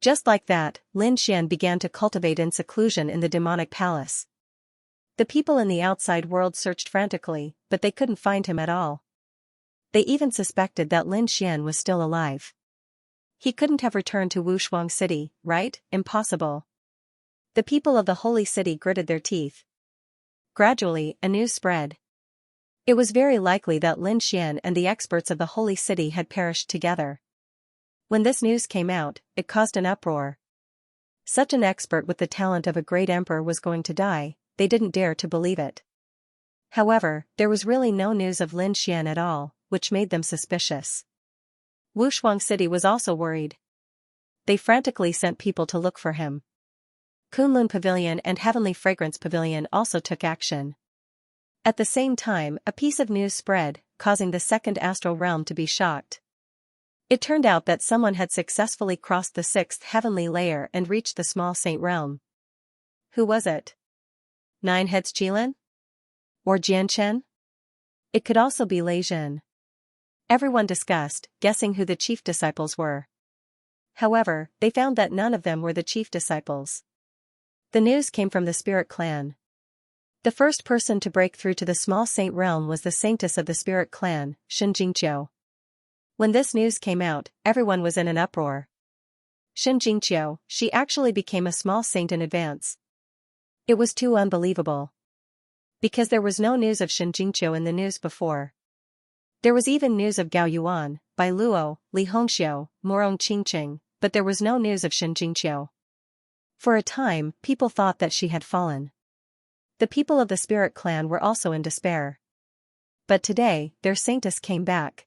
Just like that, Lin Xian began to cultivate in seclusion in the demonic palace. The people in the outside world searched frantically, but they couldn't find him at all. They even suspected that Lin Xian was still alive. He couldn't have returned to Wushuang City, right? Impossible. The people of the holy city gritted their teeth. Gradually, a news spread. It was very likely that Lin Xian and the experts of the holy city had perished together. When this news came out, it caused an uproar. Such an expert with the talent of a great emperor was going to die, they didn't dare to believe it. However, there was really no news of Lin Xian at all, which made them suspicious. Wushuang City was also worried. They frantically sent people to look for him. Kunlun Pavilion and Heavenly Fragrance Pavilion also took action. At the same time, a piece of news spread, causing the second astral realm to be shocked. It turned out that someone had successfully crossed the 6th heavenly layer and reached the small saint realm. Who was it? Nine Heads Qilin? Or Jianchen? It could also be Lei Zhen. Everyone discussed, guessing who the chief disciples were. However, they found that none of them were the chief disciples. The news came from the Spirit Clan. The first person to break through to the small saint realm was the saintess of the Spirit Clan, Xianxia. When this news came out, everyone was in an uproar. Xianxia, she actually became a small saint in advance. It was too unbelievable. Because there was no news of Xianxia in the news before. There was even news of Gao Yuan, Bai Luo, Li Hongxiu, Morong Qingqing, but there was no news of Xianxia. For a time, people thought that she had fallen. The people of the Spirit Clan were also in despair. But today, their saintess came back.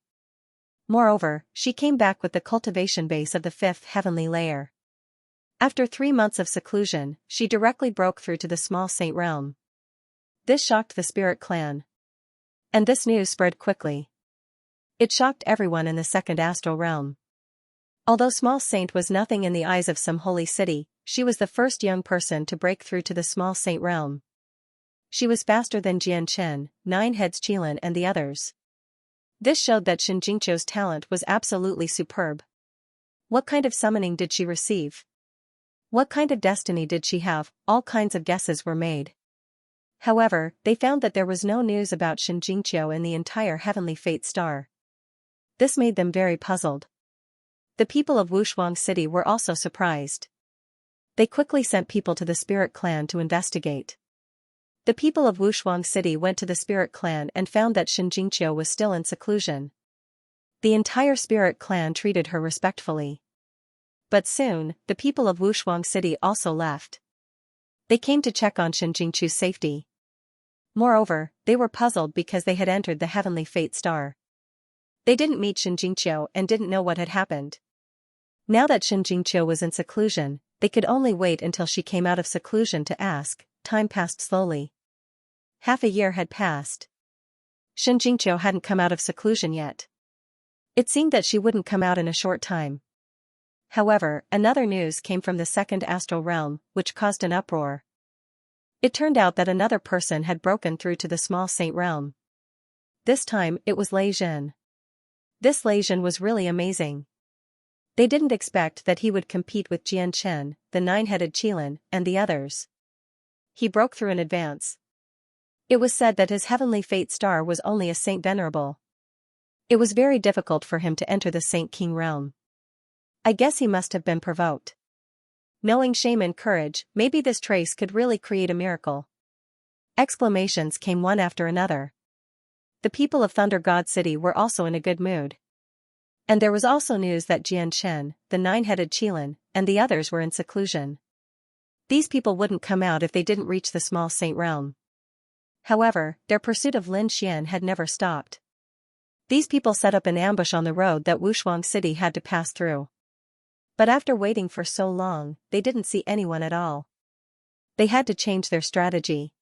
Moreover, she came back with the cultivation base of the 5th heavenly layer. After 3 months of seclusion, she directly broke through to the small saint realm. This shocked the Spirit Clan. And this news spread quickly. It shocked everyone in the second astral realm. Although small saint was nothing in the eyes of some holy city, she was the first young person to break through to the small saint realm. She was faster than Jianchen, Nine Heads Qilin and the others. This showed that Xianxingqiu's talent was absolutely superb. What kind of summoning did she receive? What kind of destiny did she have? All kinds of guesses were made. However, they found that there was no news about Xianxingqiu in the entire heavenly fate star. This made them very puzzled. The people of Wushuang City were also surprised. They quickly sent people to the Spirit Clan to investigate. The people of Wushuang City went to the Spirit Clan and found that Xianxingqiu was still in seclusion. The entire Spirit Clan treated her respectfully. But soon, the people of Wushuang City also left. They came to check on Xianxingqiu's safety. Moreover, they were puzzled because they had entered the heavenly fate star. They didn't meet Xianxingqiu and didn't know what had happened. Now that Xianxingqiu was in seclusion, they could only wait until she came out of seclusion to ask. Time passed slowly. Half a year had passed. Xianxingqiu hadn't come out of seclusion yet. It seemed that she wouldn't come out in a short time. However, another news came from the second astral realm, which caused an uproar. It turned out that another person had broken through to the small saint realm. This time, it was Lei Zhen. This Lei Zhen was really amazing. They didn't expect that he would compete with Jianchen, the nine-headed Qilin, and the others. He broke through in advance. It was said that his heavenly fate star was only a Saint Venerable. It was very difficult for him to enter the Saint King realm. I guess he must have been provoked. Knowing shame and courage, maybe this trace could really create a miracle. Exclamations came one after another. The people of Thunder God City were also in a good mood. And there was also news that Xianxia, the nine-headed Qilin, and the others were in seclusion. These people wouldn't come out if they didn't reach the small saint realm. However, their pursuit of Lin Xian had never stopped. These people set up an ambush on the road that Wushuang City had to pass through. But after waiting for so long, they didn't see anyone at all. They had to change their strategy.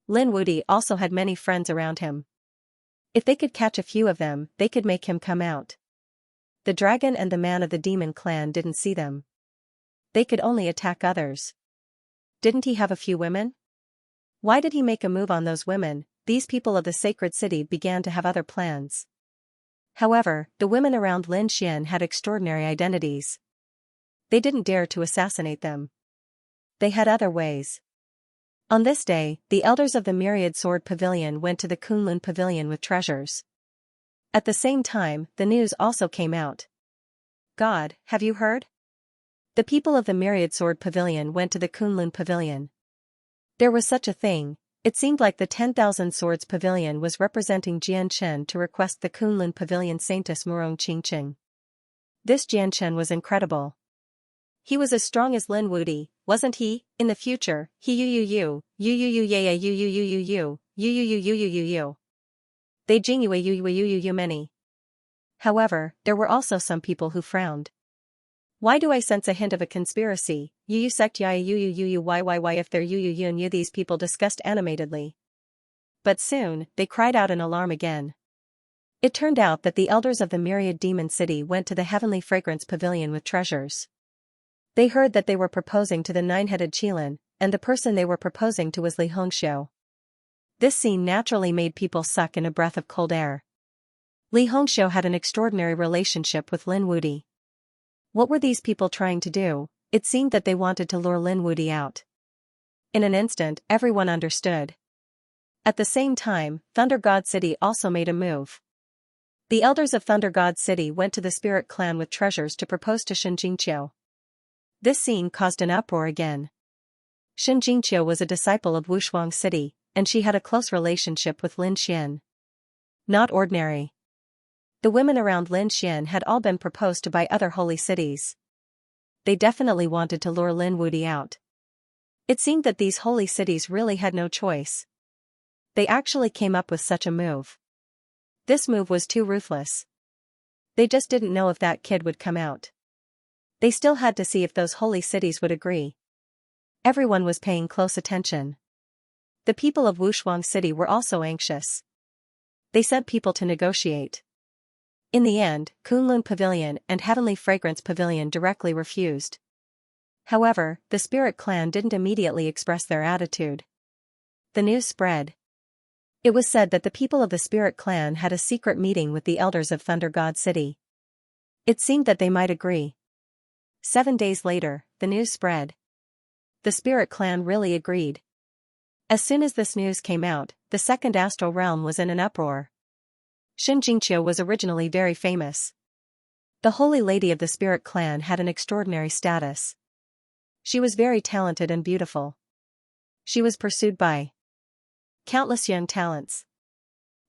Lin Wudi also had many friends around him. If they could catch a few of them, they could make him come out. The dragon and the man of the demon clan didn't see them. They could only attack others. Didn't he have a few women? Why did he make a move on those women? These people of the sacred city began to have other plans. However, the women around Lin Xian had extraordinary identities. They didn't dare to assassinate them. They had other ways. On this day, the elders of the Myriad Sword Pavilion went to the Kunlun Pavilion with treasures. At the same time, the news also came out. God, have you heard? The people of the Myriad Sword Pavilion went to the Kunlun Pavilion. There was such a thing. It seemed like the 10,000 Swords Pavilion was representing Jianchen to request the Kunlun Pavilion Saintess Murong Qingqing. This Jianchen was incredible. He was as strong as Lin Wudi, wasn't he? In the future, he They jingyu many. However, there were also some people who frowned. Why do I sense a hint of a conspiracy? Sect if they're these people discussed animatedly. But soon, they cried out in alarm again. It turned out that the elders of the Myriad Demon City went to the Heavenly Fragrance Pavilion with treasures. They heard that they were proposing to the nine-headed Qilin, and the person they were proposing to was Li Hongxiu. This scene naturally made people suck in a breath of cold air. Li Hongxiu had an extraordinary relationship with Lin Wudi. What were these people trying to do? It seemed that they wanted to lure Lin Wudi out. In an instant, everyone understood. At the same time, Thunder God City also made a move. The elders of Thunder God City went to the Spirit Clan with treasures to propose to Xianxia. This scene caused an uproar again. Xianxia was a disciple of Wushuang City, and she had a close relationship with Lin Xian. Not ordinary. The women around Lin Xian had all been proposed to by other holy cities. They definitely wanted to lure Lin Wudi out. It seemed that these holy cities really had no choice. They actually came up with such a move. This move was too ruthless. They just didn't know if that kid would come out. They still had to see if those holy cities would agree. Everyone was paying close attention. The people of Wushuang City were also anxious. They sent people to negotiate. In the end, Kunlun Pavilion and Heavenly Fragrance Pavilion directly refused. However, the Spirit Clan didn't immediately express their attitude. The news spread. It was said that the people of the Spirit Clan had a secret meeting with the elders of Thunder God City. It seemed that they might agree. 7 days later, the news spread. The Spirit Clan really agreed. As soon as this news came out, the second astral realm was in an uproar. Xianxia was originally very famous. The Holy Lady of the Spirit Clan had an extraordinary status. She was very talented and beautiful. She was pursued by countless young talents.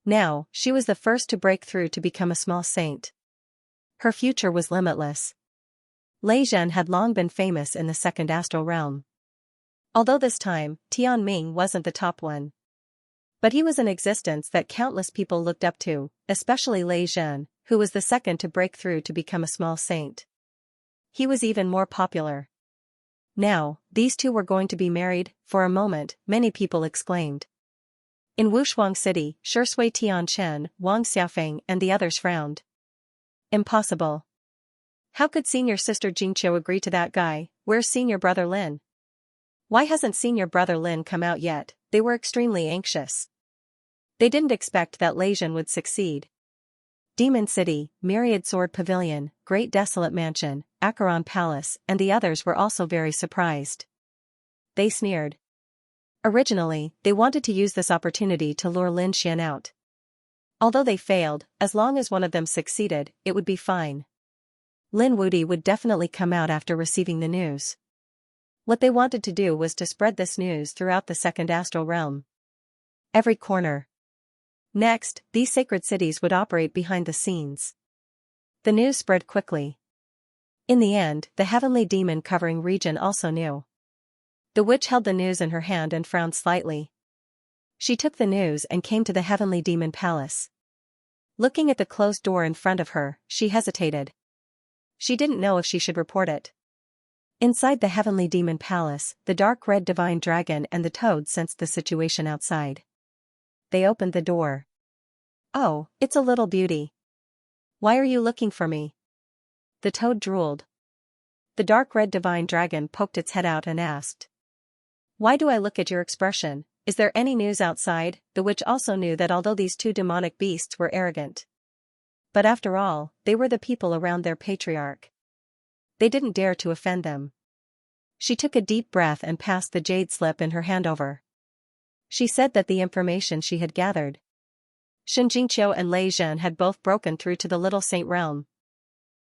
Now, she was the first to break through to become a small saint. Her future was limitless. Lei Zhen had long been famous in the second astral realm. Although this time, Tian Ming wasn't the top one. But he was an existence that countless people looked up to, especially Lei Zhen, who was the second to break through to become a small saint. He was even more popular. Now, these two were going to be married. For a moment, many people exclaimed. In Wushuang City, Shui Tianchen, Wang Xiaofeng and the others frowned. Impossible. How could senior sister Jingqiu agree to that guy? Where's senior brother Lin? Why hasn't senior brother Lin come out yet? They were extremely anxious. They didn't expect that Lei Zhen would succeed. Demon City, Myriad Sword Pavilion, Great Desolate Mansion, Acheron Palace, and the others were also very surprised. They sneered. Originally, they wanted to use this opportunity to lure Lin Xian out. Although they failed, as long as one of them succeeded, it would be fine. Lin Wudi would definitely come out after receiving the news. What they wanted to do was to spread this news throughout the second astral realm. Every corner. Next, these sacred cities would operate behind the scenes. The news spread quickly. In the end, the heavenly demon covering region also knew. The witch held the news in her hand and frowned slightly. She took the news and came to the heavenly demon palace. Looking at the closed door in front of her, she hesitated. She didn't know if she should report it. Inside the heavenly demon palace, the dark red divine dragon and the toad sensed the situation outside. They opened the door. "Oh, it's a little beauty. Why are you looking for me?" The toad drooled. The dark red divine dragon poked its head out and asked. "Why do I look at your expression? Is there any news outside?" The witch also knew that although these two demonic beasts were arrogant, but after all, they were the people around their patriarch. They didn't dare to offend them. She took a deep breath and passed the jade slip in her hand over. She said that the information she had gathered. Xianxia and Lei Zhen had both broken through to the Little Saint Realm.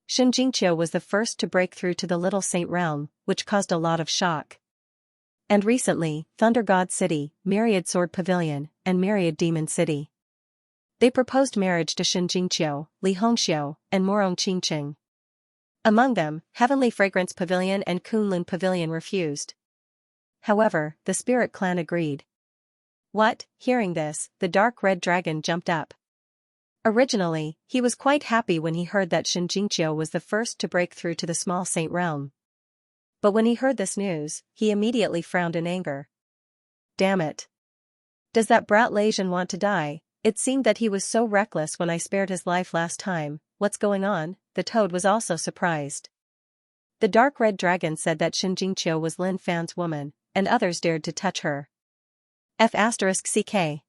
Xianxia was the first to break through to the Little Saint Realm, which caused a lot of shock. And recently, Thunder God City, Myriad Sword Pavilion, and Myriad Demon City. They proposed marriage to Xianxia, Li Hongxiu, and Morong Qingqing. Among them, Heavenly Fragrance Pavilion and Kunlun Pavilion refused. However, the Spirit Clan agreed. What? Hearing this, the dark red dragon jumped up. Originally, he was quite happy when he heard that Xianxia was the first to break through to the small saint realm. But when he heard this news, he immediately frowned in anger. Damn it. Does that brat Lei Zhen want to die? It seemed that he was so reckless when I spared his life last time. What's going on? The toad was also surprised. The dark red dragon said that Xianxia was Lin Fan's woman, and others dared to touch her. F***ck.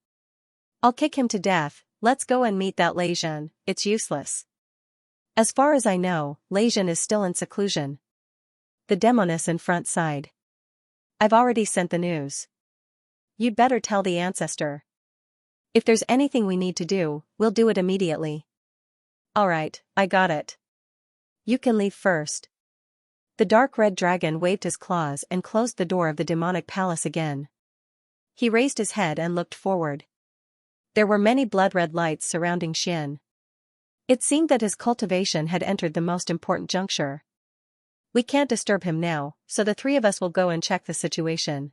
I'll kick him to death. Let's go and meet that Lei Zhen. It's useless. As far as I know, Lei Zhen is still in seclusion. The demoness in front sighed. I've already sent the news. You'd better tell the ancestor. If there's anything we need to do, we'll do it immediately. Alright, I got it. You can leave first. The dark red dragon waved his claws and closed the door of the demonic palace again. He raised his head and looked forward. There were many blood-red lights surrounding Xian. It seemed that his cultivation had entered the most important juncture. We can't disturb him now, so the three of us will go and check the situation.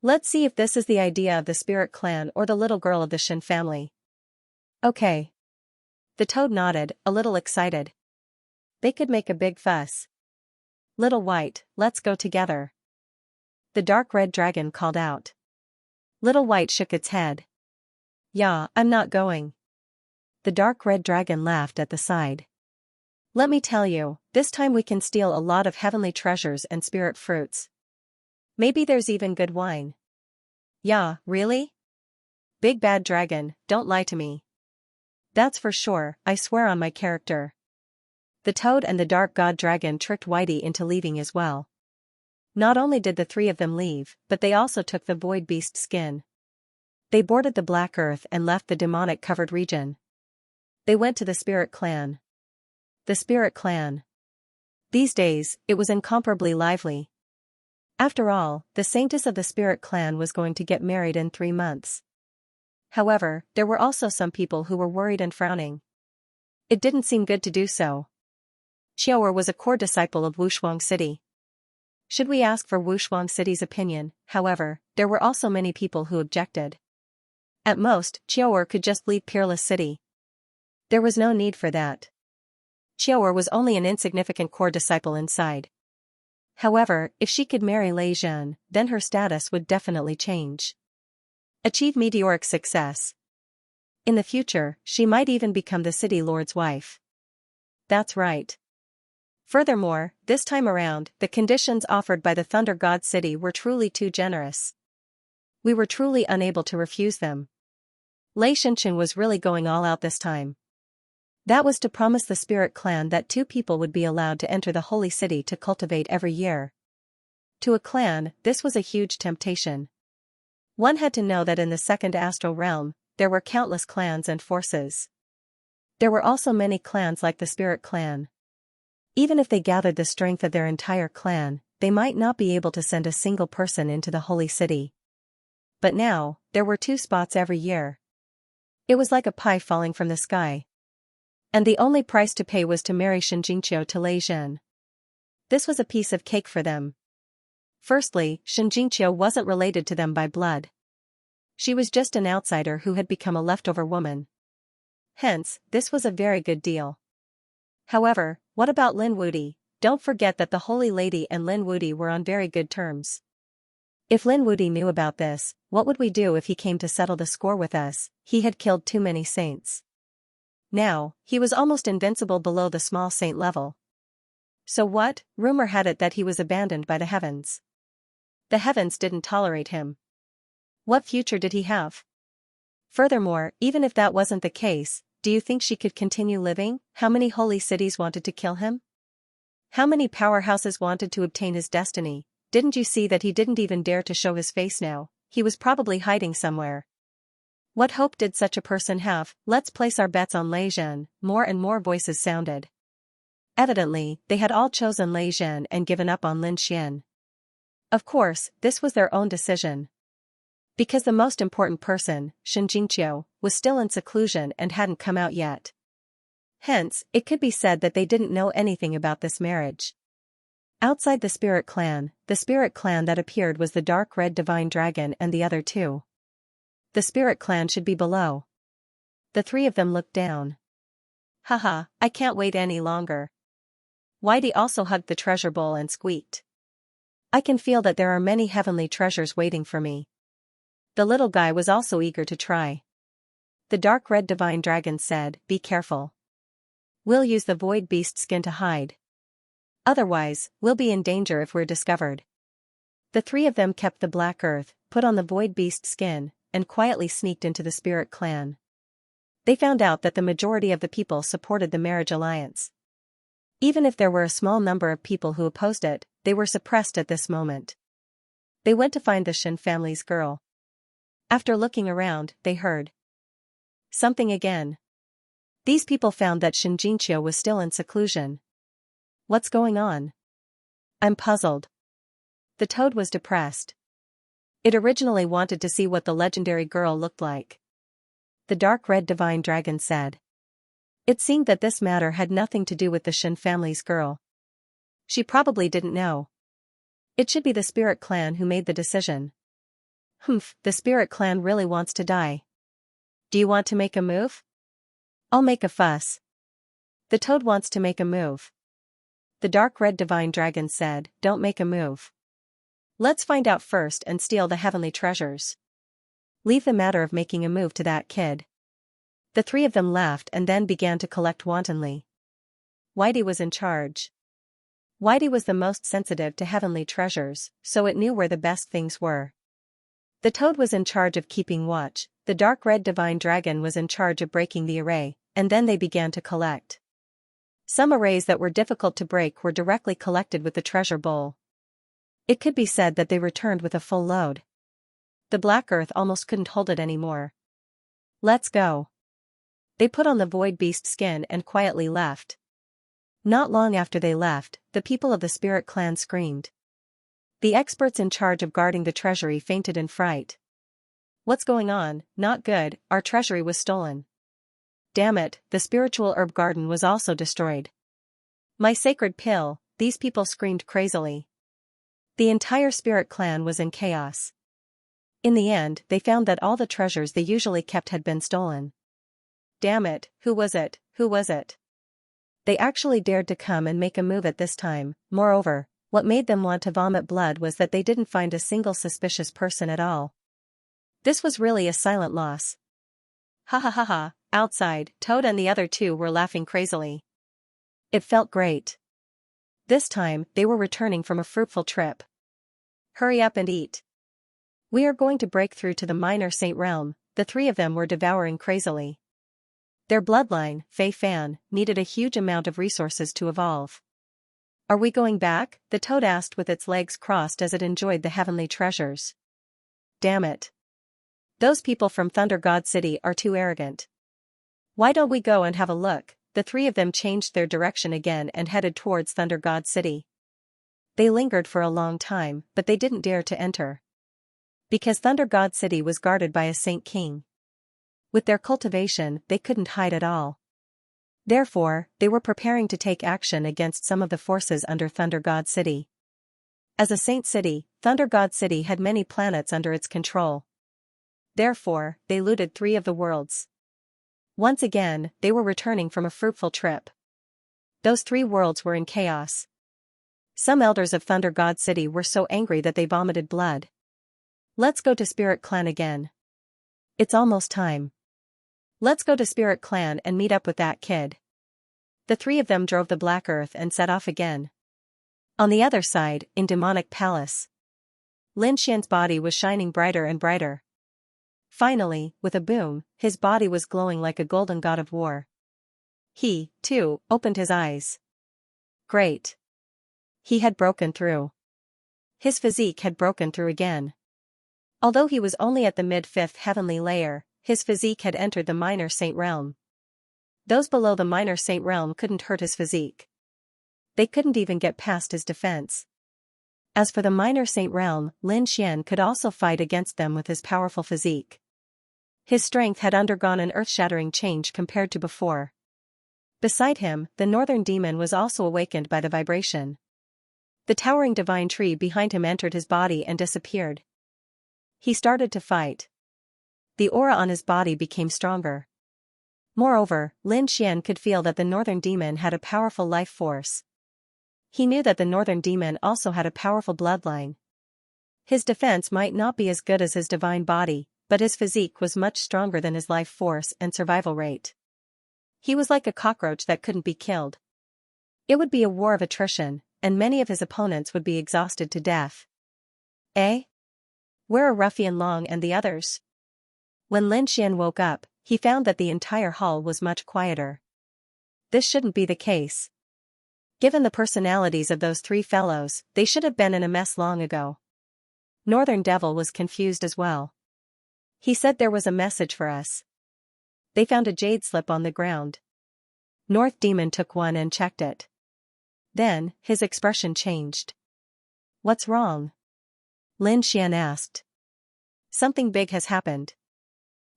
Let's see if this is the idea of the Spirit Clan or the little girl of the Shin family. Okay. The toad nodded, a little excited. They could make a big fuss. Little White, let's go together. The dark red dragon called out. Little White shook its head. Yeah, I'm not going. The dark red dragon laughed at the side. Let me tell you, this time we can steal a lot of heavenly treasures and spirit fruits. Maybe there's even good wine. Yeah, really? Big bad dragon, don't lie to me. That's for sure, I swear on my character. The toad and the dark god dragon tricked Whitey into leaving as well. Not only did the three of them leave, but they also took the void beast skin. They boarded the black earth and left the demonic-covered region. They went to the Spirit Clan. The Spirit Clan. These days, it was incomparably lively. After all, the saintess of the Spirit Clan was going to get married in 3 months. However, there were also some people who were worried and frowning. It didn't seem good to do so. Qiu'er was a core disciple of Wushuang City. Should we ask for Wushuang City's opinion? However, there were also many people who objected. At most, Qiu'er could just leave Peerless City. There was no need for that. Qiu'er was only an insignificant core disciple inside. However, if she could marry Lei Zhen, then her status would definitely change. Achieve meteoric success. In the future, she might even become the city lord's wife. That's right. Furthermore, this time around, the conditions offered by the Thunder God City were truly too generous. We were truly unable to refuse them. Lei Shinshin was really going all out this time. That was to promise the Spirit Clan that 2 people would be allowed to enter the Holy City to cultivate every year. To a clan, this was a huge temptation. One had to know that in the second astral realm, there were countless clans and forces. There were also many clans like the Spirit Clan. Even if they gathered the strength of their entire clan, they might not be able to send a single person into the holy city. But now, there were 2 spots every year. It was like a pie falling from the sky. And the only price to pay was to marry Xianxia to Lei Zhen. This was a piece of cake for them. Firstly, Xianxia wasn't related to them by blood. She was just an outsider who had become a leftover woman. Hence, this was a very good deal. However, what about Lin Wudi? Don't forget that the Holy Lady and Lin Wudi were on very good terms. If Lin Wudi knew about this, what would we do if he came to settle the score with us? He had killed too many saints. Now, he was almost invincible below the small saint level. So what? Rumor had it that he was abandoned by the heavens. The heavens didn't tolerate him. What future did he have? Furthermore, even if that wasn't the case, do you think she could continue living? How many holy cities wanted to kill him? How many powerhouses wanted to obtain his destiny? Didn't you see that he didn't even dare to show his face now? He was probably hiding somewhere. What hope did such a person have? Let's place our bets on Lei Zhen. More and more voices sounded. Evidently, they had all chosen Lei Zhen and given up on Lin Xian. Of course, this was their own decision. Because the most important person, Xianxia, was still in seclusion and hadn't come out yet. Hence, it could be said that they didn't know anything about this marriage. Outside the spirit clan that appeared was the dark red divine dragon and the other 2. The spirit clan should be below. The 3 of them looked down. Haha, I can't wait any longer. Whitey also hugged the treasure bowl and squeaked. I can feel that there are many heavenly treasures waiting for me. The little guy was also eager to try. The dark red divine dragon said, be careful. We'll use the void beast skin to hide. Otherwise, we'll be in danger if we're discovered. The 3 of them kept the black earth, put on the void beast skin, and quietly sneaked into the spirit clan. They found out that the majority of the people supported the marriage alliance. Even if there were a small number of people who opposed it, they were suppressed at this moment. They went to find the Shen family's girl. After looking around, they heard something again. These people found that Xianxia was still in seclusion. What's going on? I'm puzzled. The toad was depressed. It originally wanted to see what the legendary girl looked like. The dark red divine dragon said. It seemed that this matter had nothing to do with the Shen family's girl. She probably didn't know. It should be the spirit clan who made the decision. The spirit clan really wants to die. Do you want to make a move? I'll make a fuss. The toad wants to make a move. The dark red divine dragon said, don't make a move. Let's find out first and steal the heavenly treasures. Leave the matter of making a move to that kid. The 3 of them laughed and then began to collect wantonly. Whitey was in charge. Whitey was the most sensitive to heavenly treasures, so it knew where the best things were. The toad was in charge of keeping watch, the dark red divine dragon was in charge of breaking the array, and then they began to collect. Some arrays that were difficult to break were directly collected with the treasure bowl. It could be said that they returned with a full load. The black earth almost couldn't hold it anymore. Let's go. They put on the void beast skin and quietly left. Not long after they left, the people of the spirit clan screamed. The experts in charge of guarding the treasury fainted in fright. What's going on? Not good, our treasury was stolen. Damn it, the spiritual herb garden was also destroyed. My sacred pill, these people screamed crazily. The entire spirit clan was in chaos. In the end, they found that all the treasures they usually kept had been stolen. Damn it, who was it? Who was it? They actually dared to come and make a move at this time. Moreover, what made them want to vomit blood was that they didn't find a single suspicious person at all. This was really a silent loss. Ha ha ha ha, outside, Toad and the other 2 were laughing crazily. It felt great. This time, they were returning from a fruitful trip. Hurry up and eat. We are going to break through to the minor saint realm, the 3 of them were devouring crazily. Their bloodline, Fei Fan, needed a huge amount of resources to evolve. Are we going back? The toad asked with its legs crossed as it enjoyed the heavenly treasures. Damn it. Those people from Thunder God City are too arrogant. Why don't we go and have a look? The 3 of them changed their direction again and headed towards Thunder God City. They lingered for a long time, but they didn't dare to enter. Because Thunder God City was guarded by a Saint King. With their cultivation, they couldn't hide at all. Therefore, they were preparing to take action against some of the forces under Thunder God City. As a saint city, Thunder God City had many planets under its control. Therefore, they looted 3 of the worlds. Once again, they were returning from a fruitful trip. Those 3 worlds were in chaos. Some elders of Thunder God City were so angry that they vomited blood. Let's go to Spirit Clan again. It's almost time. Let's go to Spirit Clan and meet up with that kid. The 3 of them drove the Black Earth and set off again. On the other side, in Demonic Palace, Lin Xian's body was shining brighter and brighter. Finally, with a boom, his body was glowing like a golden god of war. He, too, opened his eyes. Great. He had broken through. His physique had broken through again. Although he was only at the mid-5th heavenly layer, his physique had entered the minor saint realm. Those below the minor saint realm couldn't hurt his physique. They couldn't even get past his defense. As for the minor saint realm, Lin Xian could also fight against them with his powerful physique. His strength had undergone an earth-shattering change compared to before. Beside him, the northern demon was also awakened by the vibration. The towering divine tree behind him entered his body and disappeared. He started to fight. The aura on his body became stronger. Moreover, Lin Xian could feel that the northern demon had a powerful life force. He knew that the northern demon also had a powerful bloodline. His defense might not be as good as his divine body, but his physique was much stronger than his life force and survival rate. He was like a cockroach that couldn't be killed. It would be a war of attrition, and many of his opponents would be exhausted to death. Eh? Where are Ruffian Long and the others? When Lin Xian woke up, he found that the entire hall was much quieter. This shouldn't be the case. Given the personalities of those 3 fellows, they should have been in a mess long ago. Northern Devil was confused as well. He said there was a message for us. They found a jade slip on the ground. North Demon took one and checked it. Then, his expression changed. What's wrong? Lin Xian asked. Something big has happened.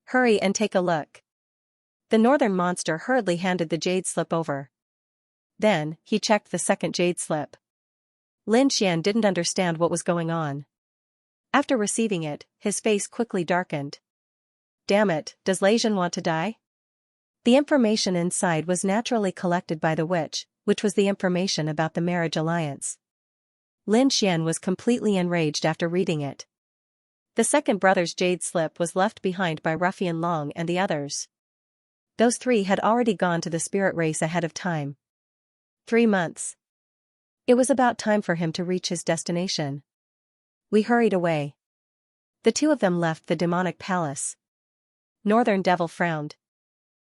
Hurry and take a look. The northern monster hurriedly handed the jade slip over. Then, he checked the second jade slip. Lin Xian didn't understand what was going on. After receiving it, his face quickly darkened. Damn it, does Leijun want to die? The information inside was naturally collected by the witch, which was the information about the marriage alliance. Lin Xian was completely enraged after reading it. The second brother's jade slip was left behind by Ruffian Long and the others. Those 3 had already gone to the spirit race ahead of time. 3 months. It was about time for him to reach his destination. We hurried away. The 2 of them left the demonic palace. Northern Devil frowned.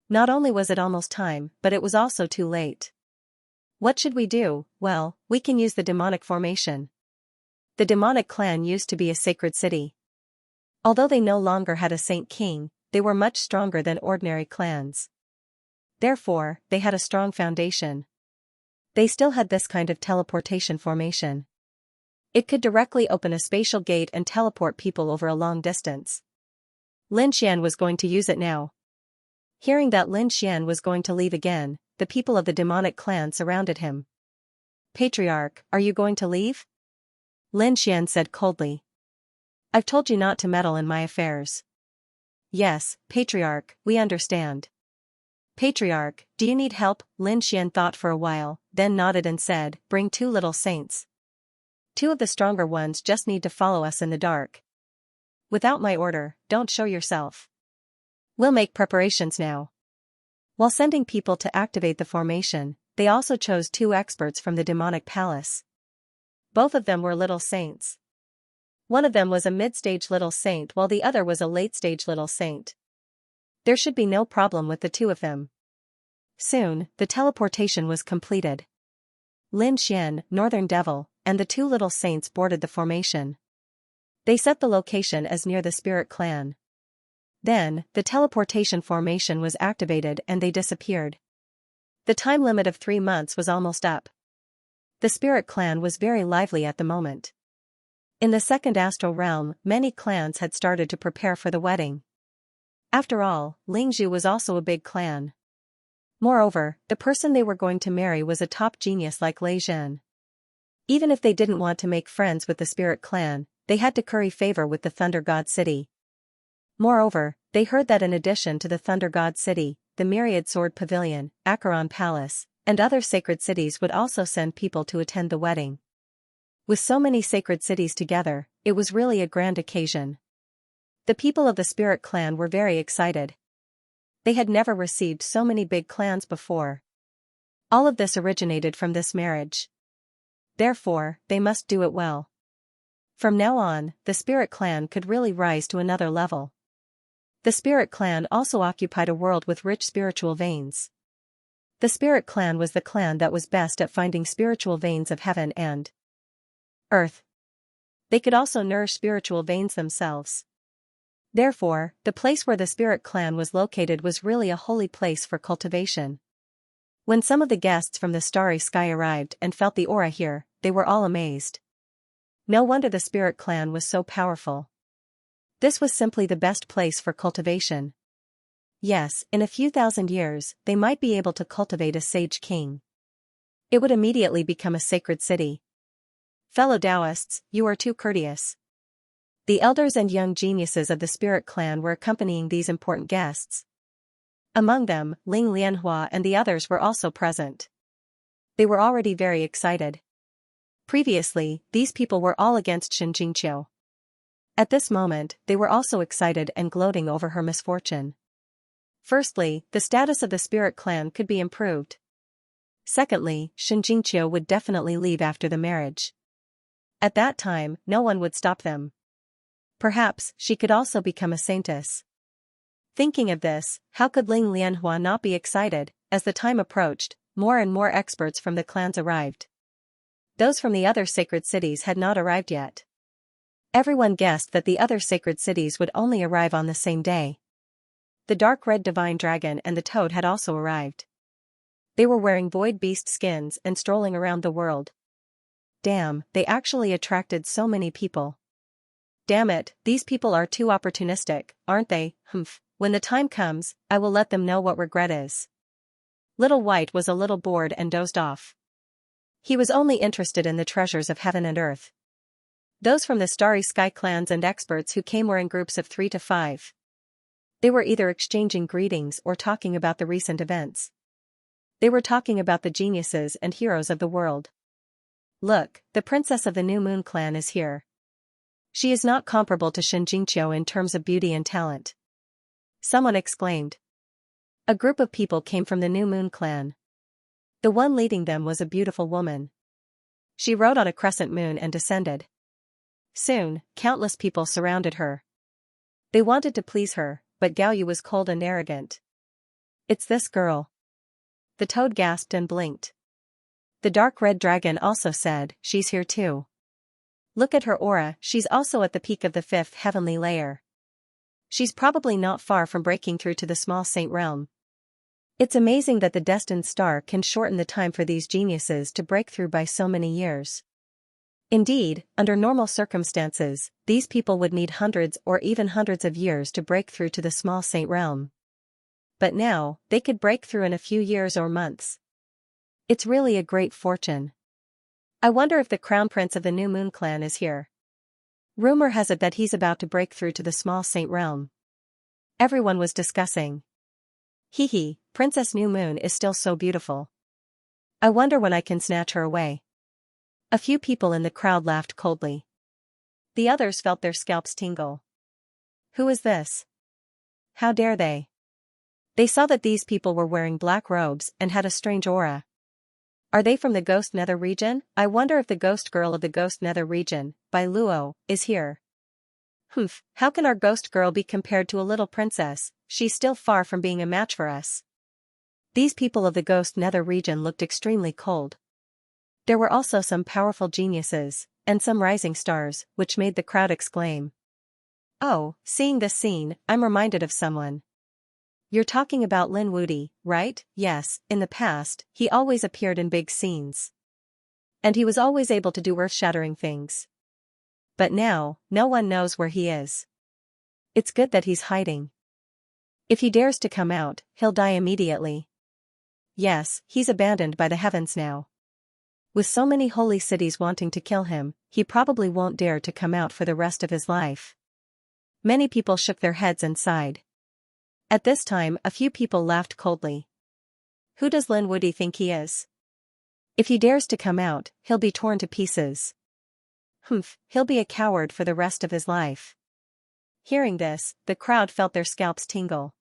Not only was it almost time, but it was also too late. What should we do? Well, we can use the demonic formation. The demonic clan used to be a sacred city. Although they no longer had a Saint King, they were much stronger than ordinary clans. Therefore, they had a strong foundation. They still had this kind of teleportation formation. It could directly open a spatial gate and teleport people over a long distance. Lin Xian was going to use it now. Hearing that Lin Xian was going to leave again, the people of the demonic clan surrounded him. Patriarch, are you going to leave? Lin Xian said coldly. I've told you not to meddle in my affairs. Yes, Patriarch, we understand. Patriarch, do you need help? Lin Xian thought for a while, then nodded and said, bring 2 little saints. 2 of the stronger ones just need to follow us in the dark. Without my order, don't show yourself. We'll make preparations now. While sending people to activate the formation, they also chose 2 experts from the demonic palace. Both of them were little saints. One of them was a mid-stage little saint while the other was a late-stage little saint. There should be no problem with the 2 of them. Soon, the teleportation was completed. Lin Xian, Northern Devil, and the 2 little saints boarded the formation. They set the location as near the Spirit Clan. Then, the teleportation formation was activated and they disappeared. The time limit of 3 months was almost up. The spirit clan was very lively at the moment. In the second astral realm, many clans had started to prepare for the wedding. After all, Lingzhu was also a big clan. Moreover, the person they were going to marry was a top genius like Lei Zhen. Even if they didn't want to make friends with the spirit clan, they had to curry favor with the Thunder God City. Moreover, they heard that in addition to the Thunder God City, the Myriad Sword Pavilion, Acheron Palace, and other sacred cities would also send people to attend the wedding. With so many sacred cities together, it was really a grand occasion. The people of the spirit clan were very excited. They had never received so many big clans before. All of this originated from this marriage. Therefore, they must do it well. From now on, the spirit clan could really rise to another level. The spirit clan also occupied a world with rich spiritual veins. The spirit clan was the clan that was best at finding spiritual veins of heaven and earth. They could also nourish spiritual veins themselves. Therefore, the place where the spirit clan was located was really a holy place for cultivation. When some of the guests from the starry sky arrived and felt the aura here, they were all amazed. No wonder the spirit clan was so powerful. This was simply the best place for cultivation. Yes, in a few thousand years, they might be able to cultivate a sage king. It would immediately become a sacred city. Fellow Taoists, you are too courteous. The elders and young geniuses of the spirit clan were accompanying these important guests. Among them, Ling Lianhua and the others were also present. They were already very excited. Previously, these people were all against Xianxia. At this moment, they were also excited and gloating over her misfortune. Firstly, the status of the spirit clan could be improved. Secondly, Xianxia would definitely leave after the marriage. At that time, no one would stop them. Perhaps she could also become a saintess. Thinking of this, how could Ling Lianhua not be excited? As the time approached, more and more experts from the clans arrived. Those from the other sacred cities had not arrived yet. Everyone guessed that the other sacred cities would only arrive on the same day. The dark red divine dragon and the toad had also arrived. They were wearing void beast skins and strolling around the world. Damn, they actually attracted so many people. Damn it, these people are too opportunistic, aren't they? Humph. When the time comes, I will let them know what regret is. Little White was a little bored and dozed off. He was only interested in the treasures of heaven and earth. Those from the starry sky clans and experts who came were in groups of 3 to 5. They were either exchanging greetings or talking about the recent events. They were talking about the geniuses and heroes of the world. Look, the princess of the New Moon clan is here. She is not comparable to Xianxia in terms of beauty and talent. Someone exclaimed. A group of people came from the New Moon clan. The one leading them was a beautiful woman. She rode on a crescent moon and descended. Soon, countless people surrounded her. They wanted to please her, but Gaoyu was cold and arrogant. It's this girl. The toad gasped and blinked. The dark red dragon also said, she's here too. Look at her aura, she's also at the peak of the 5th heavenly layer. She's probably not far from breaking through to the small saint realm. It's amazing that the destined star can shorten the time for these geniuses to break through by so many years. Indeed, under normal circumstances, these people would need hundreds or even hundreds of years to break through to the small saint realm. But now, they could break through in a few years or months. It's really a great fortune. I wonder if the crown prince of the New Moon clan is here. Rumor has it that he's about to break through to the small saint realm. Everyone was discussing. Hee, Princess New Moon is still so beautiful. I wonder when I can snatch her away. A few people in the crowd laughed coldly. The others felt their scalps tingle. Who is this? How dare they? They saw that these people were wearing black robes and had a strange aura. Are they from the Ghost Nether region? I wonder if the ghost girl of the Ghost Nether region, by Luo, is here. Humph, how can our ghost girl be compared to a little princess? She's still far from being a match for us. These people of the Ghost Nether region looked extremely cold. There were also some powerful geniuses, and some rising stars, which made the crowd exclaim. Oh, seeing this scene, I'm reminded of someone. You're talking about Lin Wudi, right? Yes, in the past, he always appeared in big scenes. And he was always able to do earth-shattering things. But now, no one knows where he is. It's good that he's hiding. If he dares to come out, he'll die immediately. Yes, he's abandoned by the heavens now. With so many holy cities wanting to kill him, he probably won't dare to come out for the rest of his life. Many people shook their heads and sighed. At this time, a few people laughed coldly. Who does Lin Wudy think he is? If he dares to come out, he'll be torn to pieces. He'll be a coward for the rest of his life. Hearing this, the crowd felt their scalps tingle.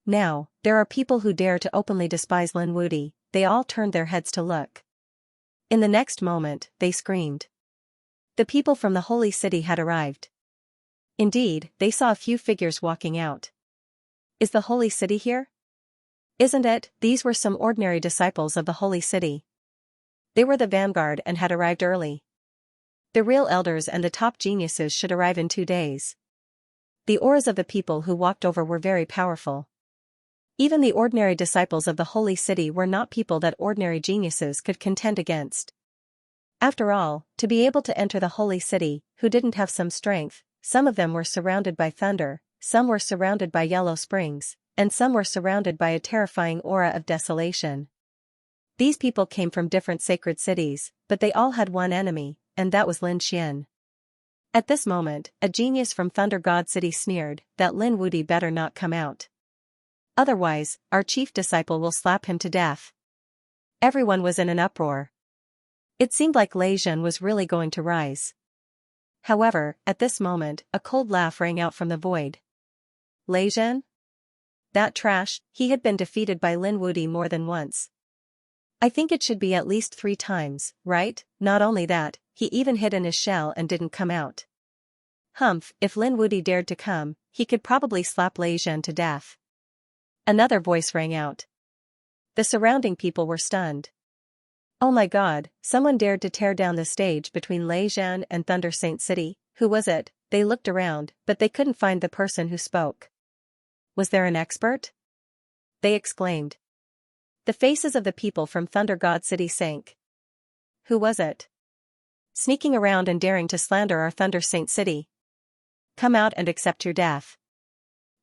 Now, there are people who dare to openly despise Lin Wudy. They all turned their heads to look. In the next moment, they screamed. The people from the holy city had arrived. Indeed, they saw a few figures walking out. Is the holy city here? Isn't it? These were some ordinary disciples of the holy city. They were the vanguard and had arrived early. The real elders and the top geniuses should arrive in 2 days. The auras of the people who walked over were very powerful. Even the ordinary disciples of the holy city were not people that ordinary geniuses could contend against. After all, to be able to enter the holy city, who didn't have some strength? Some of them were surrounded by thunder, some were surrounded by yellow springs, and some were surrounded by a terrifying aura of desolation. These people came from different sacred cities, but they all had one enemy, and that was Lin Xian. At this moment, a genius from Thunder God City sneered that Lin Wudy better not come out. Otherwise, our chief disciple will slap him to death. Everyone was in an uproar. It seemed like Lei Zhen was really going to rise. However, at this moment, a cold laugh rang out from the void. Lei Zhen? That trash, he had been defeated by Lin Wudy more than once. I think it should be at least 3 times, right? Not only that, he even hid in his shell and didn't come out. If Lin Wudy dared to come, he could probably slap Lei Zhen to death. Another voice rang out. The surrounding people were stunned. Oh my god, someone dared to tear down the stage between Lei Zhen and Thunder Saint City. Who was it? They looked around, but they couldn't find the person who spoke. Was there an expert? They exclaimed. The faces of the people from Thunder God City sank. Who was it? Sneaking around and daring to slander our Thunder Saint City. Come out and accept your death.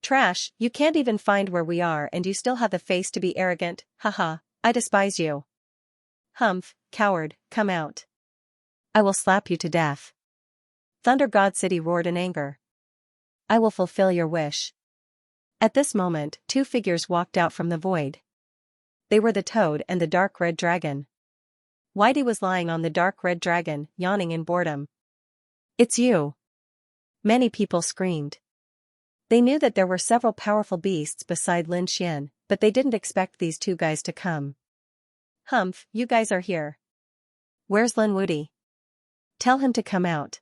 Trash, you can't even find where we are and you still have the face to be arrogant, haha, I despise you. Coward, come out. I will slap you to death. Thunder God City roared in anger. I will fulfill your wish. At this moment, 2 figures walked out from the void. They were the toad and the dark red dragon. Whitey was lying on the dark red dragon, yawning in boredom. It's you. Many people screamed. They knew that there were several powerful beasts beside Lin Xian, but they didn't expect these 2 guys to come. You guys are here. Where's Lin Wudy? Tell him to come out.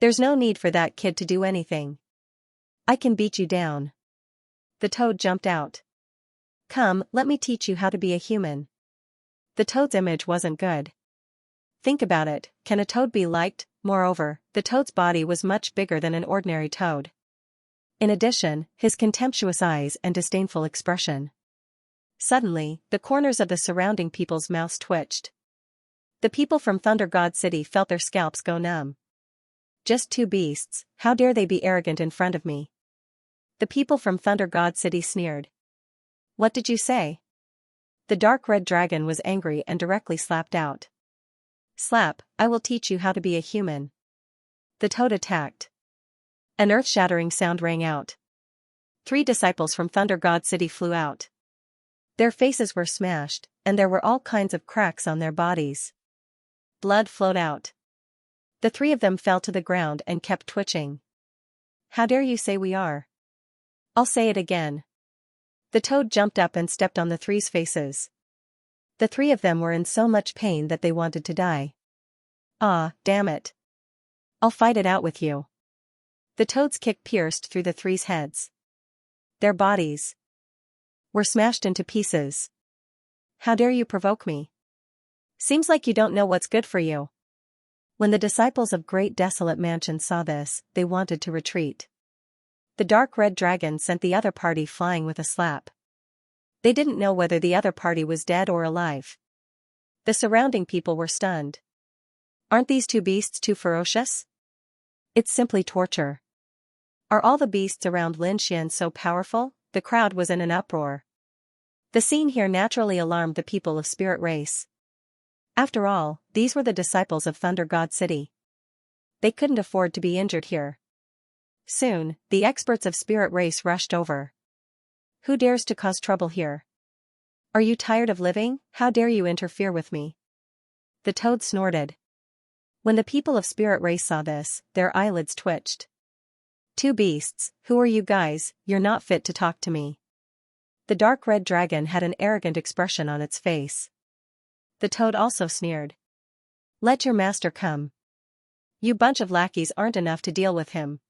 There's no need for that kid to do anything. I can beat you down. The toad jumped out. Come, let me teach you how to be a human. The toad's image wasn't good. Think about it, can a toad be liked? Moreover, the toad's body was much bigger than an ordinary toad. In addition, his contemptuous eyes and disdainful expression. Suddenly, the corners of the surrounding people's mouths twitched. The people from Thunder God City felt their scalps go numb. Just 2 beasts, how dare they be arrogant in front of me? The people from Thunder God City sneered. What did you say? The dark red dragon was angry and directly slapped out. Slap, I will teach you how to be a human. The toad attacked. An earth-shattering sound rang out. 3 disciples from Thunder God City flew out. Their faces were smashed, and there were all kinds of cracks on their bodies. Blood flowed out. The 3 of them fell to the ground and kept twitching. How dare you say we are? I'll say it again. The toad jumped up and stepped on the 3's faces. The 3 of them were in so much pain that they wanted to die. Ah, damn it. I'll fight it out with you. The toad's kick pierced through the 3's heads. Their bodies were smashed into pieces. How dare you provoke me? Seems like you don't know what's good for you. When the disciples of Great Desolate Mansion saw this, they wanted to retreat. The dark red dragon sent the other party flying with a slap. They didn't know whether the other party was dead or alive. The surrounding people were stunned. Aren't these two beasts too ferocious? It's simply torture. Are all the beasts around Xianxia so powerful? The crowd was in an uproar. The scene here naturally alarmed the people of Spirit Race. After all, these were the disciples of Thunder God City. They couldn't afford to be injured here. Soon, the experts of Spirit Race rushed over. Who dares to cause trouble here? Are you tired of living? How dare you interfere with me? The toad snorted. When the people of Spirit Race saw this, their eyelids twitched. Two beasts, who are you guys? You're not fit to talk to me. The dark red dragon had an arrogant expression on its face. The toad also sneered. Let your master come. You bunch of lackeys aren't enough to deal with him.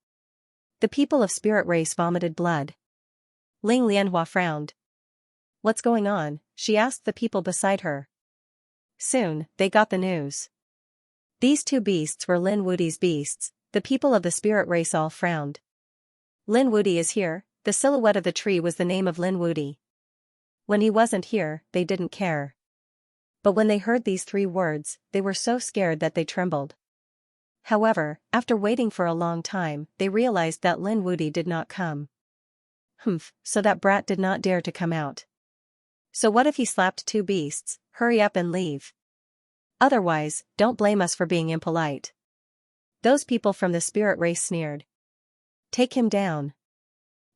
The people of Spirit Race vomited blood. Ling Lianhua frowned. What's going on? She asked the people beside her. Soon, they got the news. These two beasts were Lin Wudi's beasts. The people of the Spirit Race all frowned. Lin Wudi is here. The silhouette of the tree was the name of Lin Wudi. When he wasn't here, they didn't care. But when they heard these three words, they were so scared that they trembled. However, after waiting for a long time, they realized that Lin Wudi did not come. So that brat did not dare to come out. So what if he slapped two beasts? Hurry up and leave. Otherwise, don't blame us for being impolite. Those people from the Spirit Race sneered. Take him down.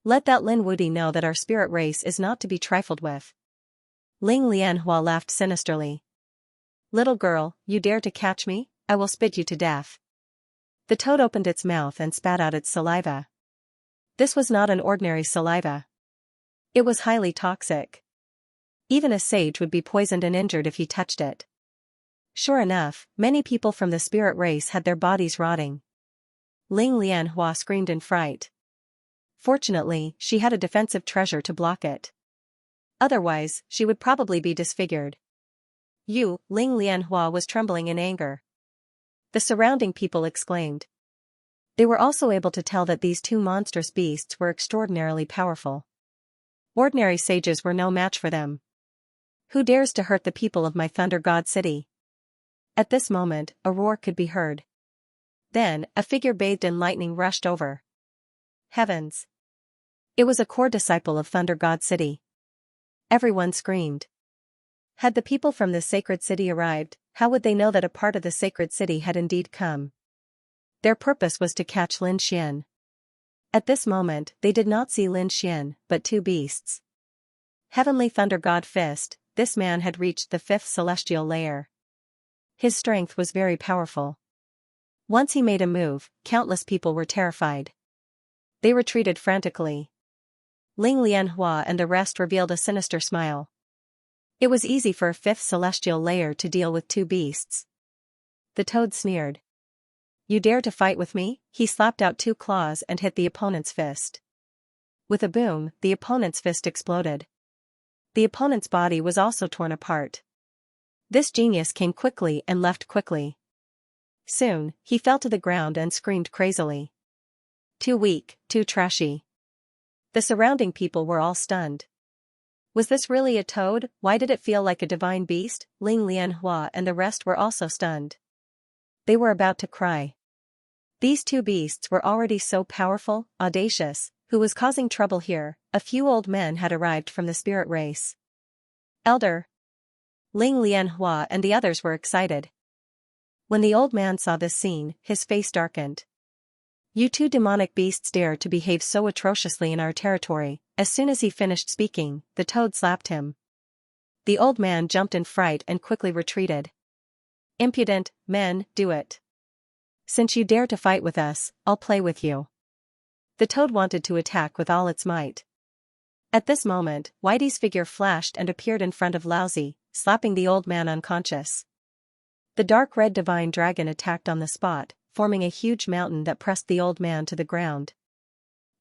Let that Lin Wudi know that our Spirit Race is not to be trifled with. Ling Lianhua laughed sinisterly. Little girl, you dare to catch me? I will spit you to death. The toad opened its mouth and spat out its saliva. This was not an ordinary saliva. It was highly toxic. Even a sage would be poisoned and injured if he touched it. Sure enough, many people from the Spirit Race had their bodies rotting. Ling Lianhua screamed in fright. Fortunately, she had a defensive treasure to block it. Otherwise, she would probably be disfigured. Ling Lianhua was trembling in anger. The surrounding people exclaimed. They were also able to tell that these two monstrous beasts were extraordinarily powerful. Ordinary sages were no match for them. Who dares to hurt the people of my Thunder God City? At this moment, a roar could be heard. Then, a figure bathed in lightning rushed over. Heavens! It was a core disciple of Thunder God City. Everyone screamed. Had the people from this sacred city arrived, how would they know that a part of the sacred city had indeed come? Their purpose was to catch Lin Xian. At this moment, they did not see Lin Xian, but two beasts. Heavenly Thunder God Fist, this man had reached the fifth celestial layer. His strength was very powerful. Once he made a move, countless people were terrified. They retreated frantically. Ling Lianhua and the rest revealed a sinister smile. It was easy for a fifth celestial layer to deal with two beasts. The toad sneered. You dare to fight with me? He slapped out two claws and hit the opponent's fist. With a boom, the opponent's fist exploded. The opponent's body was also torn apart. This genius came quickly and left quickly. Soon, he fell to the ground and screamed crazily. Too weak, too trashy. The surrounding people were all stunned. Was this really a toad? Why did it feel like a divine beast? Ling Lianhua and the rest were also stunned. They were about to cry. These two beasts were already so powerful, audacious. Who was causing trouble here? A few old men had arrived from the Spirit Race. Elder. Ling Lianhua and the others were excited. When the old man saw this scene, his face darkened. You two demonic beasts dare to behave so atrociously in our territory. As soon as he finished speaking, the toad slapped him. The old man jumped in fright and quickly retreated. Impudent men, do it. Since you dare to fight with us, I'll play with you. The toad wanted to attack with all its might. At this moment, Whitey's figure flashed and appeared in front of Lousy, slapping the old man unconscious. The dark red divine dragon attacked on the spot, forming a huge mountain that pressed the old man to the ground.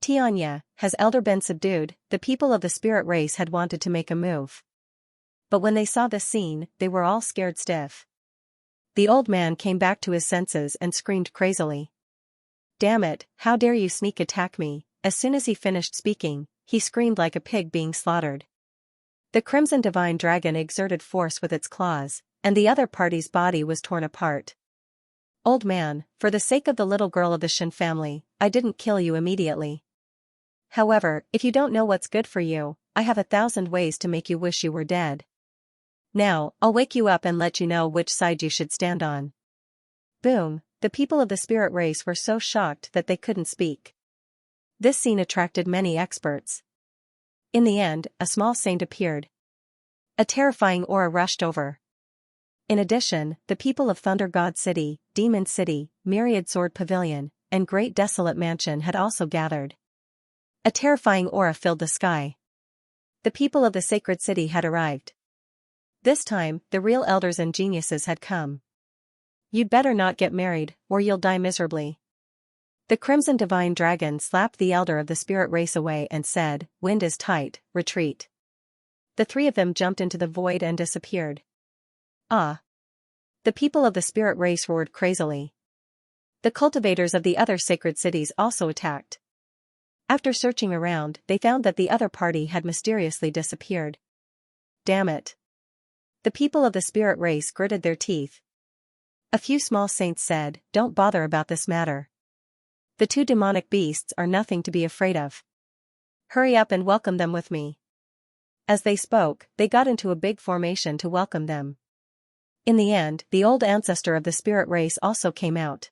Xianxia, has Elder been subdued? The people of the Spirit Race had wanted to make a move. But when they saw this scene, they were all scared stiff. The old man came back to his senses and screamed crazily. Damn it, how dare you sneak attack me? As soon as he finished speaking, he screamed like a pig being slaughtered. The crimson divine dragon exerted force with its claws, and the other party's body was torn apart. Old man, for the sake of the little girl of the Shen family, I didn't kill you immediately. However, if you don't know what's good for you, I have 1,000 ways to make you wish you were dead. Now, I'll wake you up and let you know which side you should stand on. Boom, the people of the spirit race were so shocked that they couldn't speak. This scene attracted many experts. In the end, a small saint appeared. A terrifying aura rushed over. In addition, the people of Thunder God City, Demon City, Myriad Sword Pavilion, and Great Desolate Mansion had also gathered. A terrifying aura filled the sky. The people of the Sacred City had arrived. This time, the real elders and geniuses had come. You'd better not get married, or you'll die miserably. The Crimson Divine Dragon slapped the elder of the spirit race away and said, "Wind is tight, retreat." The three of them jumped into the void and disappeared. Ah! The people of the spirit race roared crazily. The cultivators of the other sacred cities also attacked. After searching around, they found that the other party had mysteriously disappeared. Damn it! The people of the spirit race gritted their teeth. A few small saints said, "Don't bother about this matter. The two demonic beasts are nothing to be afraid of. Hurry up and welcome them with me." As they spoke, they got into a big formation to welcome them. In the end, the old ancestor of the spirit race also came out.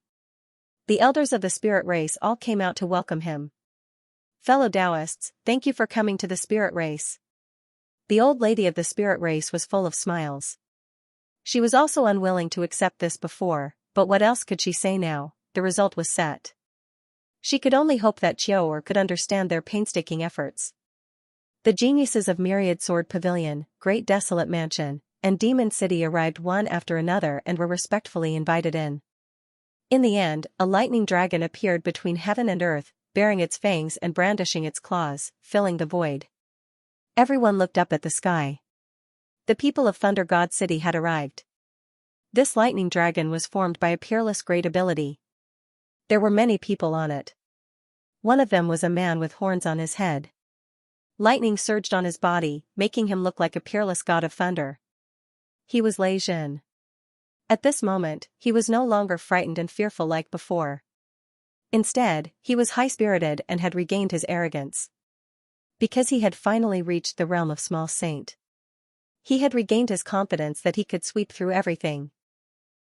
The elders of the spirit race all came out to welcome him. "Fellow Taoists, thank you for coming to the spirit race." The old lady of the spirit race was full of smiles. She was also unwilling to accept this before, but what else could she say now? The result was set. She could only hope that Chior could understand their painstaking efforts. The geniuses of Myriad Sword Pavilion, Great Desolate Mansion, and Demon City arrived one after another and were respectfully invited in. In the end, a lightning dragon appeared between heaven and earth, baring its fangs and brandishing its claws, filling the void. Everyone looked up at the sky. The people of Thunder God City had arrived. This lightning dragon was formed by a peerless great ability. There were many people on it. One of them was a man with horns on his head. Lightning surged on his body, making him look like a peerless god of thunder. He was Lei Jin. At this moment, he was no longer frightened and fearful like before. Instead, he was high-spirited and had regained his arrogance. Because he had finally reached the realm of small saint. He had regained his confidence that he could sweep through everything.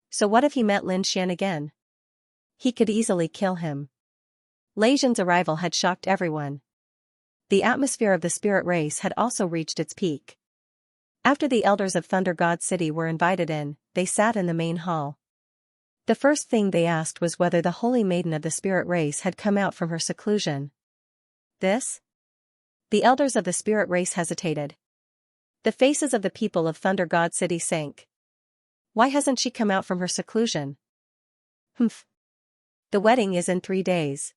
So what if he met Lin Xian again? He could easily kill him. Lei Jin's arrival had shocked everyone. The atmosphere of the spirit race had also reached its peak. After the elders of Thunder God City were invited in, they sat in the main hall. The first thing they asked was whether the holy maiden of the spirit race had come out from her seclusion. This? The elders of the spirit race hesitated. The faces of the people of Thunder God City sank. Why hasn't she come out from her seclusion? Humph. The wedding is in 3 days.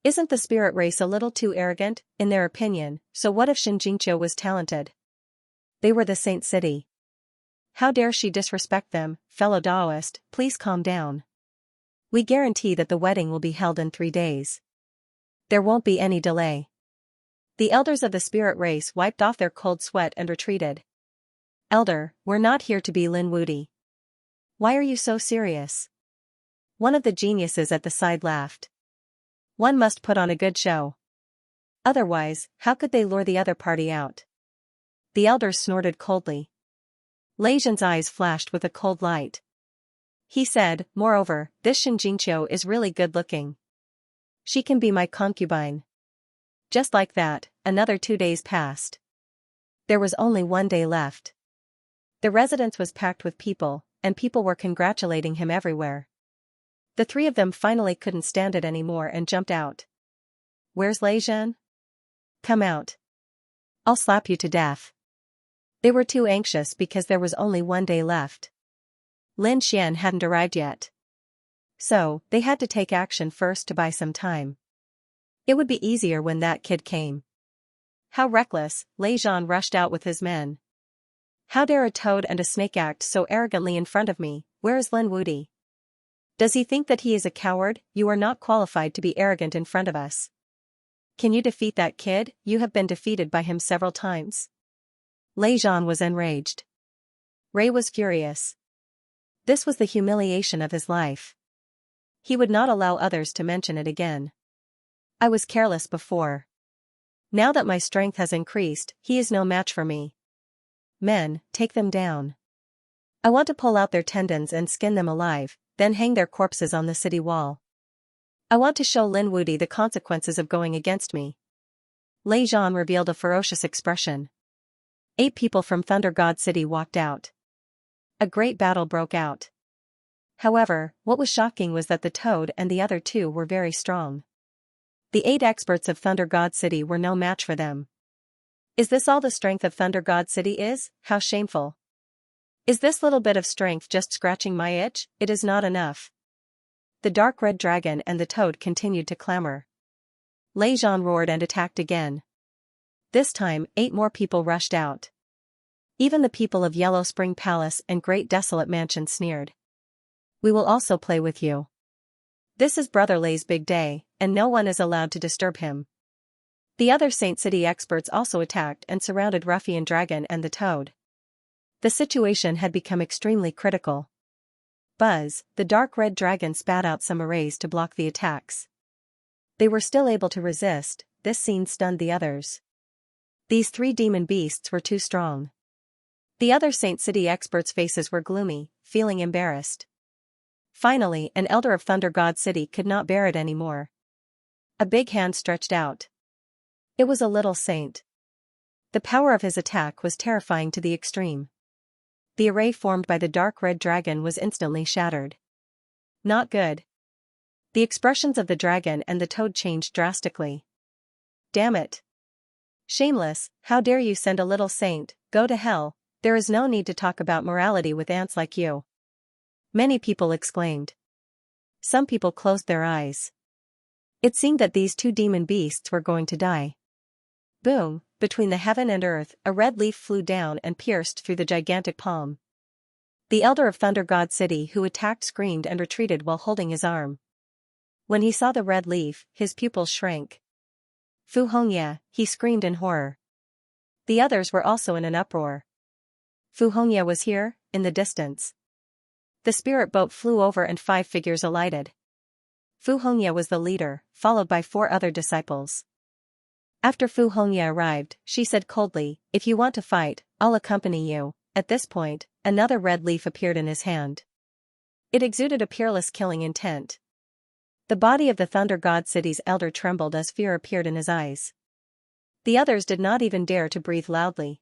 Isn't the spirit race a little too arrogant, in their opinion? So what if Xianxia was talented? They were the Saint City. How dare she disrespect them? Fellow Taoist, please calm down. We guarantee that the wedding will be held in 3 days. There won't be any delay. The elders of the spirit race wiped off their cold sweat and retreated. Elder, we're not here to be Lin Wudi. Why are you so serious? One of the geniuses at the side laughed. One must put on a good show. Otherwise, how could they lure the other party out? The elders snorted coldly. Lei Jin's eyes flashed with a cold light. He said, "Moreover, this Xianxia is really good-looking. She can be my concubine." Just like that, another 2 days passed. There was only 1 day left. The residence was packed with people, and people were congratulating him everywhere. The three of them finally couldn't stand it anymore and jumped out. "Where's Lei Jin? Come out. I'll slap you to death." They were too anxious because there was only 1 day left. Lin Xian hadn't arrived yet. So, they had to take action first to buy some time. It would be easier when that kid came. How reckless, Lei Jin rushed out with his men. How dare a toad and a snake act so arrogantly in front of me? Where is Lin Wudi? Does he think that he is a coward? You are not qualified to be arrogant in front of us. Can you defeat that kid? You have been defeated by him several times. Lei Jin was enraged. Ray was furious. This was the humiliation of his life. He would not allow others to mention it again. I was careless before. Now that my strength has increased, he is no match for me. Men, take them down. I want to pull out their tendons and skin them alive, then hang their corpses on the city wall. I want to show Lin Wudi the consequences of going against me. Lei Zhan revealed a ferocious expression. 8 people from Thunder God City walked out. A great battle broke out. However, what was shocking was that the Toad and the other 2 were very strong. The 8 experts of Thunder God City were no match for them. Is this all the strength of Thunder God City is? How shameful. Is this little bit of strength just scratching my itch? It is not enough. The dark red dragon and the Toad continued to clamor. Lei Zhan roared and attacked again. This time, 8 more people rushed out. Even the people of Yellow Spring Palace and Great Desolate Mansion sneered. We will also play with you. This is Brother Lei's big day, and no one is allowed to disturb him. The other Saint City experts also attacked and surrounded Ruffian Dragon and the Toad. The situation had become extremely critical. Buzz, the dark red dragon, spat out some arrays to block the attacks. They were still able to resist. This scene stunned the others. These 3 demon beasts were too strong. The other Saint City experts' faces were gloomy, feeling embarrassed. Finally, an elder of Thunder God City could not bear it anymore. A big hand stretched out. It was a little saint. The power of his attack was terrifying to the extreme. The array formed by the dark red dragon was instantly shattered. Not good. The expressions of the dragon and the Toad changed drastically. Damn it. Shameless, how dare you send a little saint, go to hell, there is no need to talk about morality with ants like you. Many people exclaimed. Some people closed their eyes. It seemed that these 2 demon beasts were going to die. Boom, between the heaven and earth, a red leaf flew down and pierced through the gigantic palm. The elder of Thunder God City who attacked screamed and retreated while holding his arm. When he saw the red leaf, his pupils shrank. Fu Hongya, he screamed in horror. The others were also in an uproar. Fu Hongya was here, in the distance. The spirit boat flew over and 5 figures alighted. Fu Hongya was the leader, followed by 4 other disciples. After Fu Hongya arrived, she said coldly, if you want to fight, I'll accompany you. At this point, another red leaf appeared in his hand. It exuded a peerless killing intent. The body of the Thunder God City's elder trembled as fear appeared in his eyes. The others did not even dare to breathe loudly.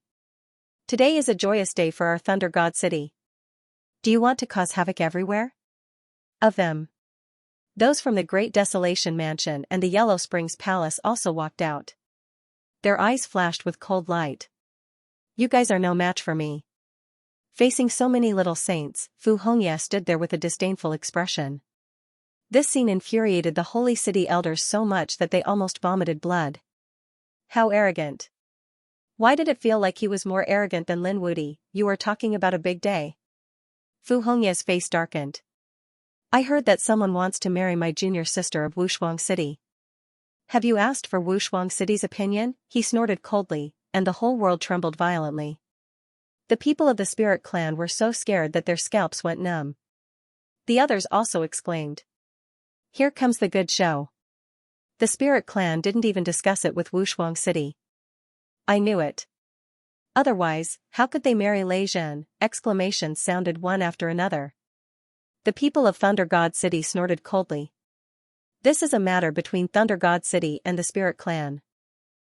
Today is a joyous day for our Thunder God City. Do you want to cause havoc everywhere? Of them. Those from the Great Desolation Mansion and the Yellow Springs Palace also walked out. Their eyes flashed with cold light. You guys are no match for me. Facing so many little saints, Fu Hongya stood there with a disdainful expression. This scene infuriated the Holy City elders so much that they almost vomited blood. How arrogant. Why did it feel like he was more arrogant than Lin Wudi? You are talking about a big day. Fu Hongya's face darkened. I heard that someone wants to marry my junior sister of Wushuang City. Have you asked for Wushuang City's opinion? He snorted coldly, and the whole world trembled violently. The people of the Spirit Clan were so scared that their scalps went numb. The others also exclaimed. Here comes the good show. The Spirit Clan didn't even discuss it with Wushuang City. I knew it. Otherwise, how could they marry Lei Zhan? Exclamations sounded one after another. The people of Thunder God City snorted coldly. This is a matter between Thunder God City and the Spirit Clan.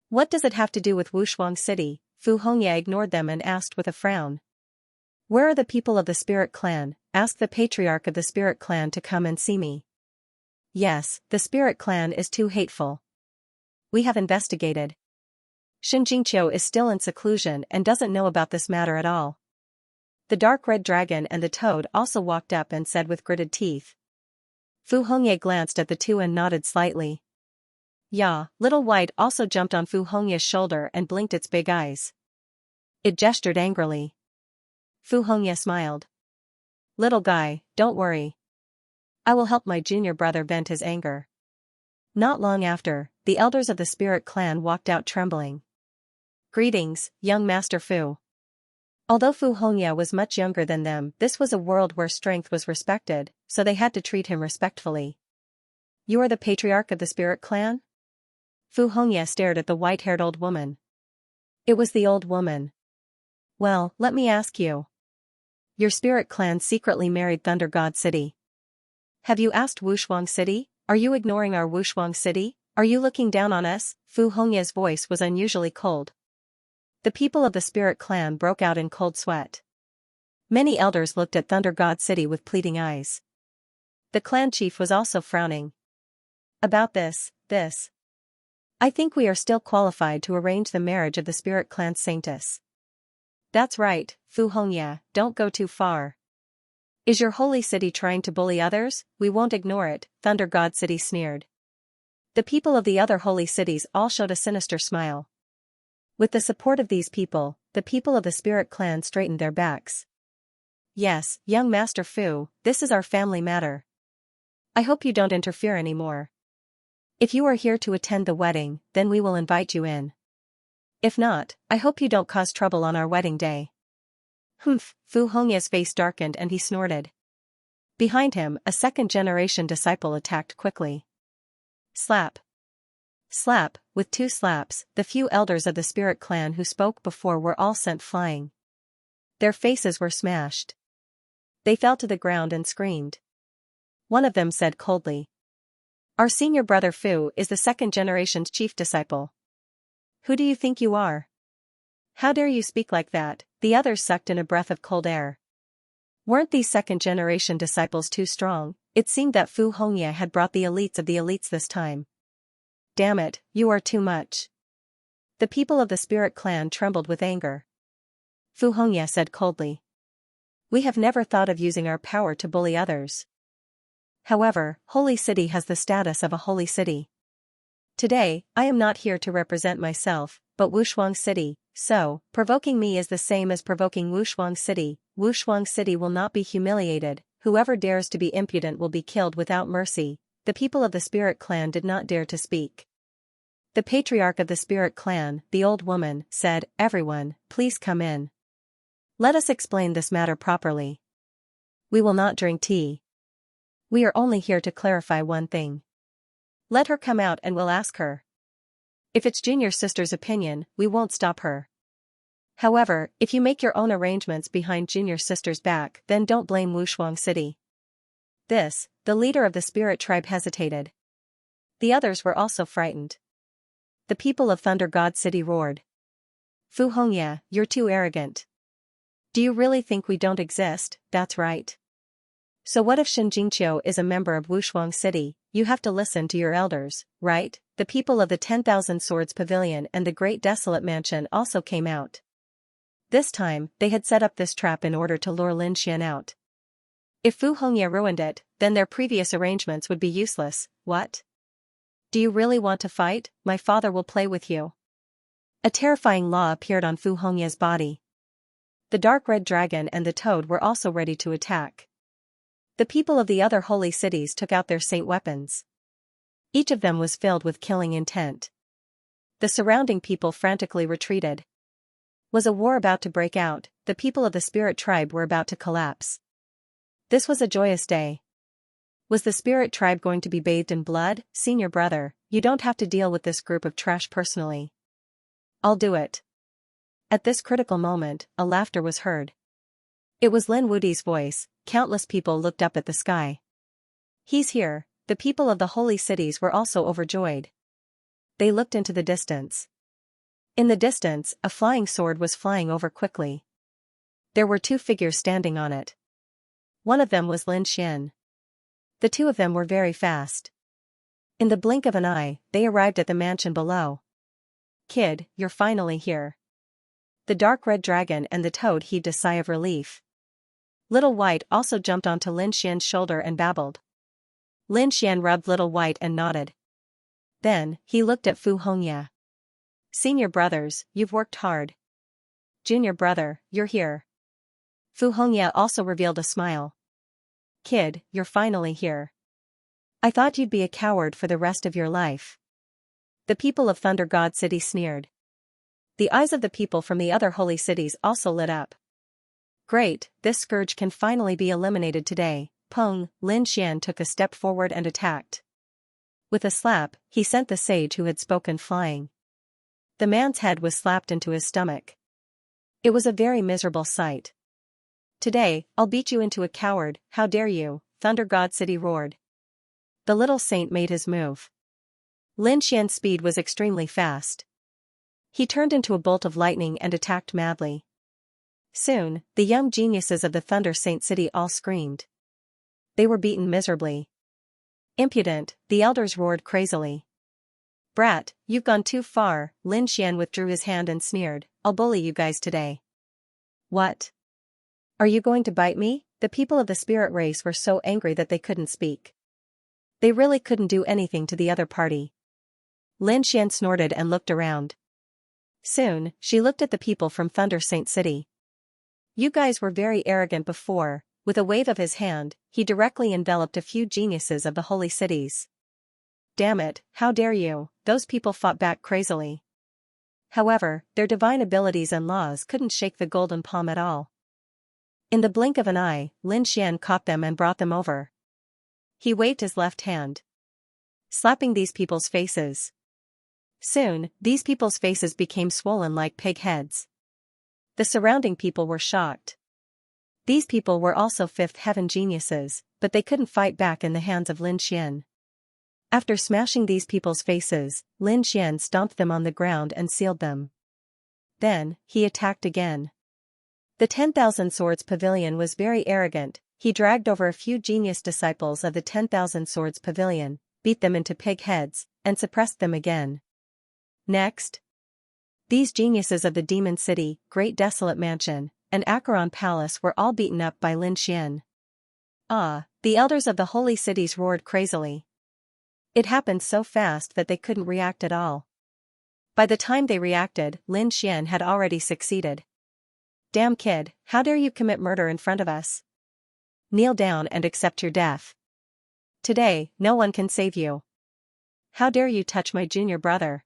What does it have to do with Wushuang City? Fu Hongya ignored them and asked with a frown. Where are the people of the Spirit Clan? Ask the patriarch of the Spirit Clan to come and see me. Yes, the Spirit Clan is too hateful. We have investigated. Xianxia is still in seclusion and doesn't know about this matter at all. The dark red dragon and the Toad also walked up and said with gritted teeth. Fu Hongya glanced at the 2 and nodded slightly. Yeah, Little White also jumped on Fu Hongya's shoulder and blinked its big eyes. It gestured angrily. Fu Hongya smiled. Little guy, don't worry. I will help my junior brother vent his anger. Not long after, the elders of the Spirit Clan walked out trembling. Greetings, young Master Fu. Although Fu Hongya was much younger than them, this was a world where strength was respected, so they had to treat him respectfully. You are the patriarch of the spirit clan? Fu Hongya stared at the white-haired old woman. It was the old woman. Well, let me ask you. Your spirit clan secretly married Thunder God City. Have you asked Wushuang City? Are you ignoring our Wushuang City? Are you looking down on us? Fu Hongya's voice was unusually cold. The people of the spirit clan broke out in cold sweat. Many elders looked at Thunder God City with pleading eyes. The clan chief was also frowning. About this. I think we are still qualified to arrange the marriage of the spirit clan Saintess. That's right, Fu Hongya, don't go too far. Is your holy city trying to bully others? We won't ignore it, Thunder God City sneered. The people of the other holy cities all showed a sinister smile. With the support of these people, the people of the spirit clan straightened their backs. Yes, young Master Fu, this is our family matter. I hope you don't interfere anymore. If you are here to attend the wedding, then we will invite you in. If not, I hope you don't cause trouble on our wedding day. Humph, Fu Hongya's face darkened and he snorted. Behind him, a second-generation disciple attacked quickly. Slap. Slap, with 2 slaps, the few elders of the spirit clan who spoke before were all sent flying. Their faces were smashed. They fell to the ground and screamed. One of them said coldly. Our senior brother Fu is the second-generation's chief disciple. Who do you think you are? How dare you speak like that? The others sucked in a breath of cold air. Weren't these second-generation disciples too strong? It seemed that Fu Hongya had brought the elites of the elites this time. Damn it, you are too much. The people of the spirit clan trembled with anger. Fu Hongya said coldly. We have never thought of using our power to bully others. However, Holy City has the status of a holy city. Today, I am not here to represent myself, but Wushuang City, so, provoking me is the same as provoking Wushuang City. Wushuang City will not be humiliated, whoever dares to be impudent will be killed without mercy. The people of the spirit clan did not dare to speak. The patriarch of the spirit clan, the old woman, said, Everyone, please come in. Let us explain this matter properly. We will not drink tea. We are only here to clarify one thing. Let her come out and we'll ask her. If it's junior sister's opinion, we won't stop her. However, if you make your own arrangements behind junior sister's back, then don't blame Wushuang City. The leader of the spirit tribe hesitated. The others were also frightened. The people of Thunder God City roared. Fu Hongya, you're too arrogant. Do you really think we don't exist? That's right. So what if Xianxia is a member of Wushuang City? You have to listen to your elders, right? The people of the 10,000 Swords Pavilion and the Great Desolate Mansion also came out. This time, they had set up this trap in order to lure Lin Xian out. If Fu Hongya ruined it, then their previous arrangements would be useless. What? Do you really want to fight? My father will play with you. A terrifying law appeared on Fu Hongya's body. The dark red dragon and the toad were also ready to attack. The people of the other holy cities took out their saint weapons. Each of them was filled with killing intent. The surrounding people frantically retreated. Was a war about to break out? The people of the spirit tribe were about to collapse. This was a joyous day. Was the spirit tribe going to be bathed in blood? Senior brother, you don't have to deal with this group of trash personally. I'll do it. At this critical moment, a laughter was heard. It was Lin Wudi's voice. Countless people looked up at the sky. He's here. The people of the holy cities were also overjoyed. They looked into the distance. In the distance, a flying sword was flying over quickly. There were 2 figures standing on it. One of them was Lin Xian. The 2 of them were very fast. In the blink of an eye, they arrived at the mansion below. Kid, you're finally here. The dark red dragon and the toad heaved a sigh of relief. Little White also jumped onto Lin Xian's shoulder and babbled. Lin Xian rubbed Little White and nodded. Then, he looked at Fu Hongya. Senior brothers, you've worked hard. Junior brother, you're here. Fu Hongya also revealed a smile. Kid, you're finally here. I thought you'd be a coward for the rest of your life. The people of Thunder God City sneered. The eyes of the people from the other holy cities also lit up. Great, this scourge can finally be eliminated today. Peng, Lin Xian took a step forward and attacked. With a slap, he sent the sage who had spoken flying. The man's head was slapped into his stomach. It was a very miserable sight. Today, I'll beat you into a coward, how dare you, Thunder God City roared. The little saint made his move. Lin Xian's speed was extremely fast. He turned into a bolt of lightning and attacked madly. Soon, the young geniuses of the Thunder Saint City all screamed. They were beaten miserably. Impudent, the elders roared crazily. Brat, you've gone too far, Lin Xian withdrew his hand and sneered, I'll bully you guys today. What? Are you going to bite me? The people of the spirit race were so angry that they couldn't speak. They really couldn't do anything to the other party. Lin Xian snorted and looked around. Soon, she looked at the people from Thunder Saint City. You guys were very arrogant before. With a wave of his hand, he directly enveloped a few geniuses of the holy cities. Damn it, how dare you, those people fought back crazily. However, their divine abilities and laws couldn't shake the golden palm at all. In the blink of an eye, Lin Xian caught them and brought them over. He waved his left hand, slapping these people's faces. Soon, these people's faces became swollen like pig heads. The surrounding people were shocked. These people were also fifth heaven geniuses, but they couldn't fight back in the hands of Lin Xian. After smashing these people's faces, Lin Xian stomped them on the ground and sealed them. Then, he attacked again. The 10,000 Swords Pavilion was very arrogant. He dragged over a few genius disciples of the 10,000 Swords Pavilion, beat them into pig heads, and suppressed them again. Next, these geniuses of the Demon City, Great Desolate Mansion, and Acheron Palace were all beaten up by Lin Xian. Ah, the elders of the holy cities roared crazily. It happened so fast that they couldn't react at all. By the time they reacted, Lin Xian had already succeeded. Damn kid, how dare you commit murder in front of us? Kneel down and accept your death. Today, no one can save you. How dare you touch my junior brother?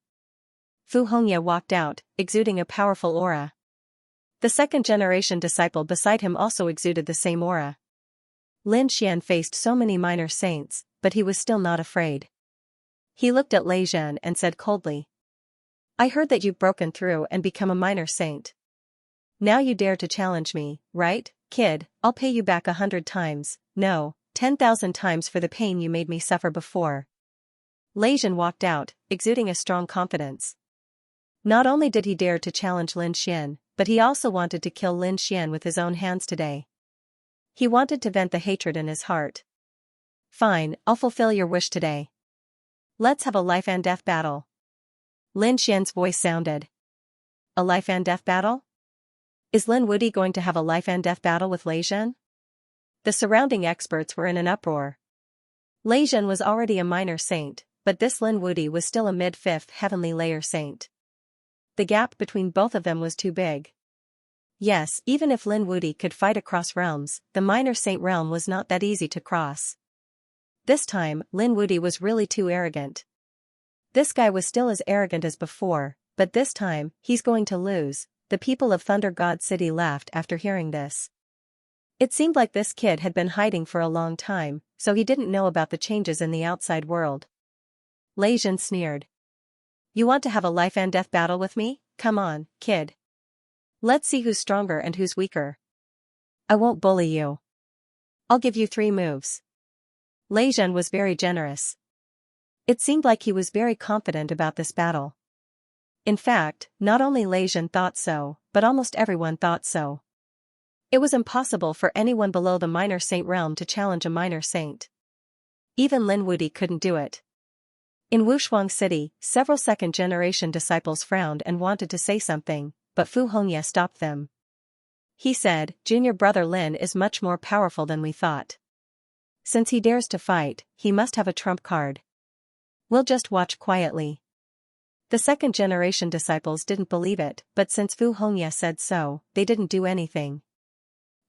Fu Hongye walked out, exuding a powerful aura. The second-generation disciple beside him also exuded the same aura. Lin Xian faced so many minor saints, but he was still not afraid. He looked at Lei Zhen and said coldly, I heard that you've broken through and become a minor saint. Now you dare to challenge me, right, kid? I'll pay you back 100 times, no, 10,000 times for the pain you made me suffer before. Lei Zhen walked out, exuding a strong confidence. Not only did he dare to challenge Lin Xian, but he also wanted to kill Lin Xian with his own hands today. He wanted to vent the hatred in his heart. Fine, I'll fulfill your wish today. Let's have a life and death battle. Lin Xian's voice sounded. A life and death battle? Is Lin Wuди going to have a life and death battle with Lei Zhen? The surrounding experts were in an uproar. Lei Zhen was already a minor saint, but this Lin Wudi was still a mid-fifth heavenly layer saint. The gap between both of them was too big. Yes, even if Lin Wudi could fight across realms, the minor saint realm was not that easy to cross. This time, Lin Wudi was really too arrogant. This guy was still as arrogant as before, but this time, he's going to lose. The people of Thunder God City laughed after hearing this. It seemed like this kid had been hiding for a long time, so he didn't know about the changes in the outside world. Lei Zhen sneered. You want to have a life and death battle with me? Come on, kid. Let's see who's stronger and who's weaker. I won't bully you. I'll give you 3 moves. Lei Zhen was very generous. It seemed like he was very confident about this battle. In fact, not only Lei Zhen thought so, but almost everyone thought so. It was impossible for anyone below the minor saint realm to challenge a minor saint. Even Lin Wudi couldn't do it. In Wushuang City, several second-generation disciples frowned and wanted to say something, but Fu Hongye stopped them. He said, Junior brother Lin is much more powerful than we thought. Since he dares to fight, he must have a trump card. We'll just watch quietly. The second-generation disciples didn't believe it, but since Fu Hongye said so, they didn't do anything.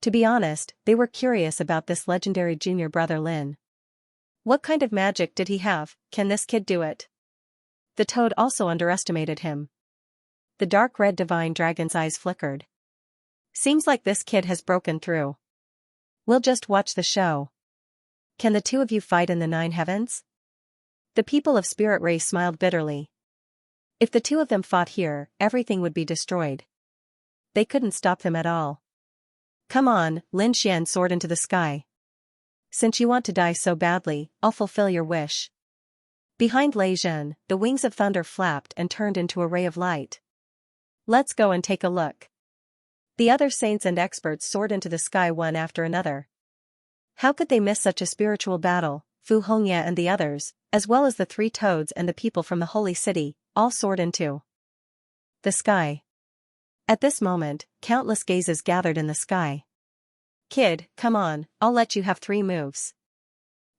To be honest, they were curious about this legendary junior brother Lin. What kind of magic did he have? Can this kid do it? The toad also underestimated him. The dark red divine dragon's eyes flickered. Seems like this kid has broken through. We'll just watch the show. Can the two of you fight in the 9 heavens? The people of Spirit Race smiled bitterly. If the two of them fought here, everything would be destroyed. They couldn't stop them at all. Come on, Lin Xian soared into the sky. Since you want to die so badly, I'll fulfill your wish. Behind Lei Zhen, the wings of thunder flapped and turned into a ray of light. Let's go and take a look. The other saints and experts soared into the sky one after another. How could they miss such a spiritual battle? Fu Hongya and the others, as well as the 3 toads and the people from the holy city, all soared into the sky. At this moment, countless gazes gathered in the sky. Kid, come on, I'll let you have 3 moves.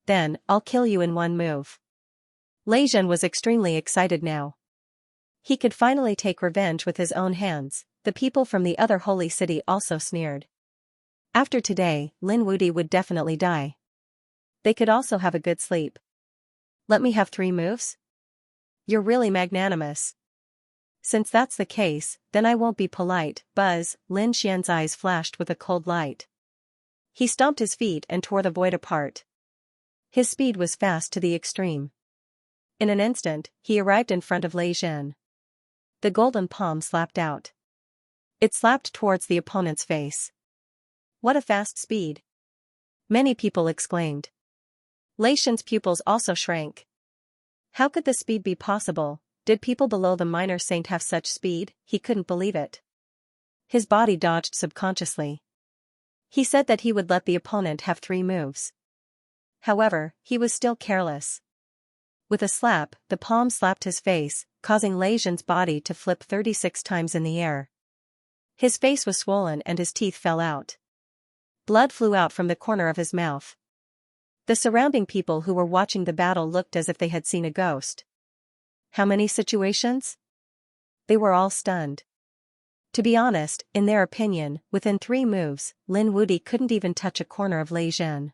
Then, I'll kill you in 1 move. Lei Zhen was extremely excited now. He could finally take revenge with his own hands. The people from the other holy city also sneered. After today, Lin Wudi would definitely die. They could also have a good sleep. Let me have 3 moves? You're really magnanimous. Since that's the case, then I won't be polite. Buzz, Lin Xian's eyes flashed with a cold light. He stomped his feet and tore the void apart. His speed was fast to the extreme. In an instant, he arrived in front of Lei Zhen. The golden palm slapped out. It slapped towards the opponent's face. What a fast speed! Many people exclaimed. Lei Zhen's pupils also shrank. How could this speed be possible? Did people below the minor saint have such speed? He couldn't believe it. His body dodged subconsciously. He said that he would let the opponent have 3 moves. However, he was still careless. With a slap, the palm slapped his face, causing Lei Zhen's body to flip 36 times in the air. His face was swollen and his teeth fell out. Blood flew out from the corner of his mouth. The surrounding people who were watching the battle looked as if they had seen a ghost. How many situations? They were all stunned. To be honest, in their opinion, within 3 moves, Lin Wudi couldn't even touch a corner of Lei Zhen.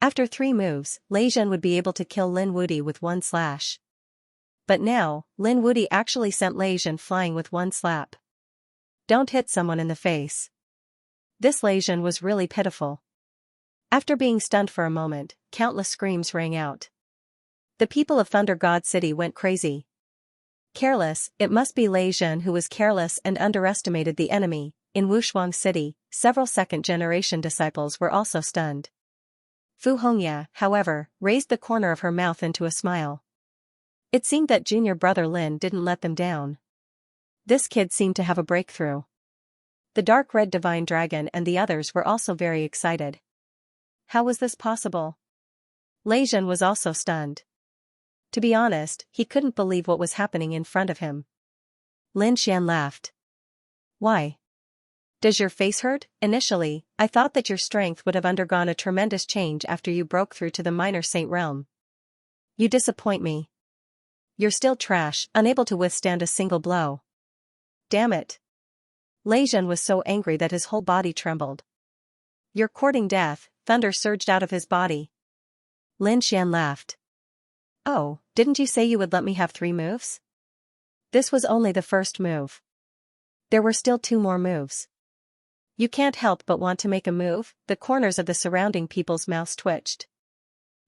After 3 moves, Lei Zhen would be able to kill Lin Wudi with 1 slash. But now, Lin Wudi actually sent Lei Zhen flying with 1 slap. Don't hit someone in the face. This Lei Zhen was really pitiful. After being stunned for a moment, countless screams rang out. The people of Thunder God City went crazy. Careless, it must be Lei Zhen who was careless and underestimated the enemy. In Wushuang City, several second-generation disciples were also stunned. Fu Hongya, however, raised the corner of her mouth into a smile. It seemed that junior brother Lin didn't let them down. This kid seemed to have a breakthrough. The dark red divine dragon and the others were also very excited. How was this possible? Lei Zhen was also stunned. To be honest, he couldn't believe what was happening in front of him. Lin Xian laughed. Why? Does your face hurt? Initially, I thought that your strength would have undergone a tremendous change after you broke through to the minor saint realm. You disappoint me. You're still trash, unable to withstand a single blow. Damn it. Lei Zhen was so angry that his whole body trembled. You're courting death. Thunder surged out of his body. Lin Xian laughed. Oh, didn't you say you would let me have 3 moves? This was only the first move. There were still 2 more moves. You can't help but want to make a move. The corners of the surrounding people's mouths twitched.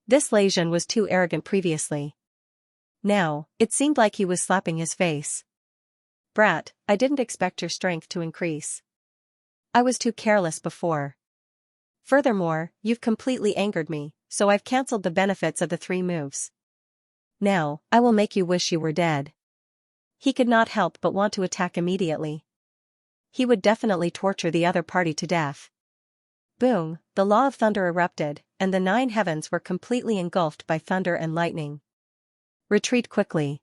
This Lei Zhen was too arrogant previously. Now, it seemed like he was slapping his face. Brat, I didn't expect your strength to increase. I was too careless before. Furthermore, you've completely angered me, so I've cancelled the benefits of the 3 moves. Now, I will make you wish you were dead. He could not help but want to attack immediately. He would definitely torture the other party to death. Boom, the law of thunder erupted, and the 9 heavens were completely engulfed by thunder and lightning. Retreat quickly.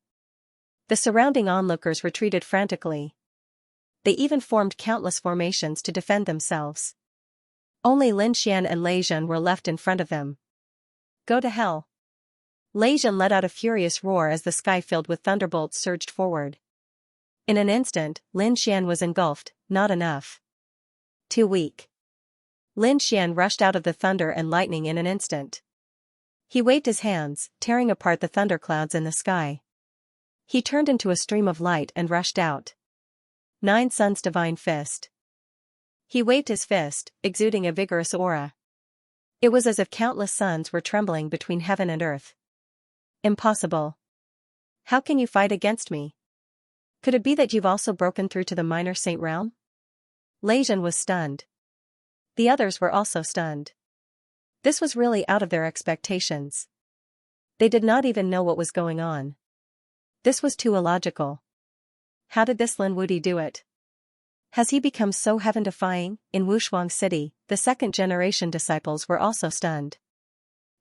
The surrounding onlookers retreated frantically. They even formed countless formations to defend themselves. Only Lin Xian and Lei Zhen were left in front of them. Go to hell. Lei Zhen let out a furious roar as the sky filled with thunderbolts surged forward. In an instant, Lin Xian was engulfed. Not enough. Too weak. Lin Xian rushed out of the thunder and lightning in an instant. He waved his hands, tearing apart the thunderclouds in the sky. He turned into a stream of light and rushed out. 9 Suns Divine Fist. He waved his fist, exuding a vigorous aura. It was as if countless suns were trembling between heaven and earth. Impossible. How can you fight against me? Could it be that you've also broken through to the minor saint realm? Lei Zhen was stunned. The others were also stunned. This was really out of their expectations. They did not even know what was going on. This was too illogical. How did this Lin Wudi do it? Has he become so heaven-defying? In Wushuang City, the second-generation disciples were also stunned.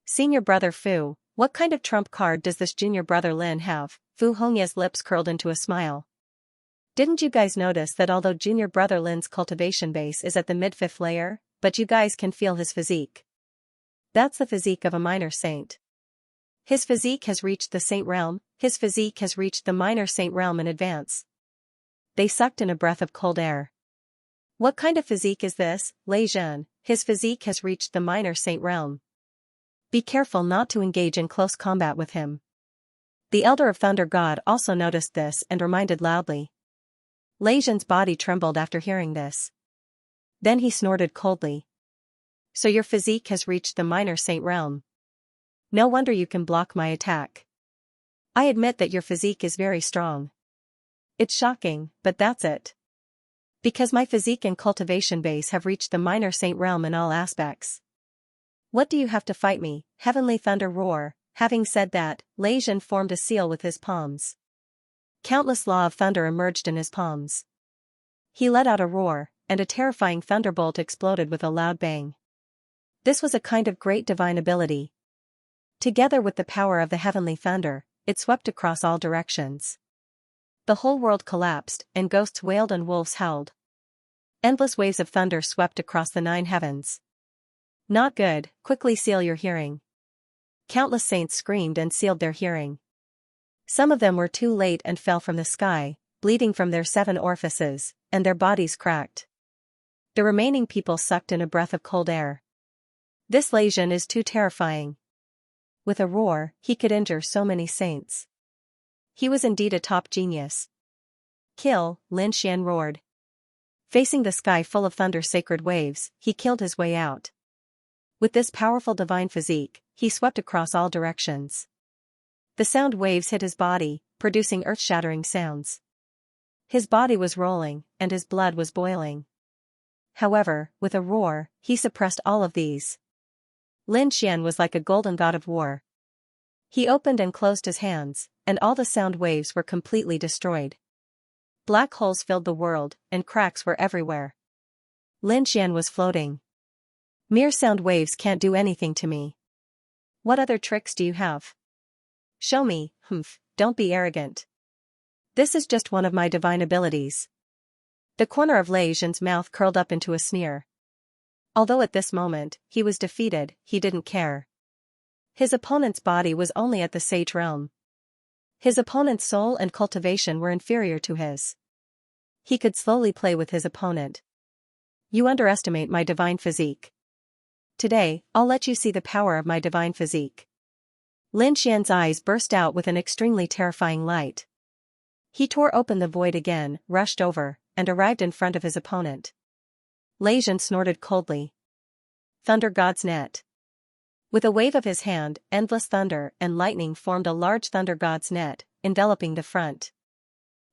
Senior brother Fu, what kind of trump card does this junior brother Lin have? Fu Hongya's lips curled into a smile. Didn't you guys notice that although junior brother Lin's cultivation base is at the mid-fifth layer, but you guys can feel his physique? That's the physique of a minor saint. His physique has reached the saint realm, his physique has reached the minor saint realm in advance. They sucked in a breath of cold air. What kind of physique is this, Lei Zhen? His physique has reached the minor saint realm. Be careful not to engage in close combat with him. The Elder of Thunder God also noticed this and reminded loudly. Lei Zhen's body trembled after hearing this. Then he snorted coldly. So your physique has reached the minor saint realm. No wonder you can block my attack. I admit that your physique is very strong. It's shocking, but that's it. Because my physique and cultivation base have reached the minor saint realm in all aspects. What do you have to fight me? Heavenly thunder roar. Having said that, Lei Zhen formed a seal with his palms. Countless law of thunder emerged in his palms. He let out a roar, and a terrifying thunderbolt exploded with a loud bang. This was a kind of great divine ability. Together with the power of the heavenly thunder, it swept across all directions. The whole world collapsed, and ghosts wailed and wolves howled. Endless waves of thunder swept across the 9 heavens. Not good, quickly seal your hearing. Countless saints screamed and sealed their hearing. Some of them were too late and fell from the sky, bleeding from their 7 orifices, and their bodies cracked. The remaining people sucked in a breath of cold air. This Lei Zhen is too terrifying. With a roar, he could injure so many saints. He was indeed a top genius. Kill, Lin Xian roared. Facing the sky full of thunder-sacred waves, he killed his way out. With this powerful divine physique, he swept across all directions. The sound waves hit his body, producing earth-shattering sounds. His body was rolling, and his blood was boiling. However, with a roar, he suppressed all of these. Lin Xian was like a golden god of war. He opened and closed his hands, and all the sound waves were completely destroyed. Black holes filled the world, and cracks were everywhere. Lin Xian was floating. Mere sound waves can't do anything to me. What other tricks do you have? Show me, don't be arrogant. This is just one of my divine abilities. The corner of Lei Zhen's mouth curled up into a sneer. Although at this moment, he was defeated, he didn't care. His opponent's body was only at the sage realm. His opponent's soul and cultivation were inferior to his. He could slowly play with his opponent. You underestimate my divine physique. Today, I'll let you see the power of my divine physique. Lin Xian's eyes burst out with an extremely terrifying light. He tore open the void again, rushed over, and arrived in front of his opponent. Lei Zhen snorted coldly. Thunder God's net. With a wave of his hand, endless thunder and lightning formed a large thunder god's net, enveloping the front.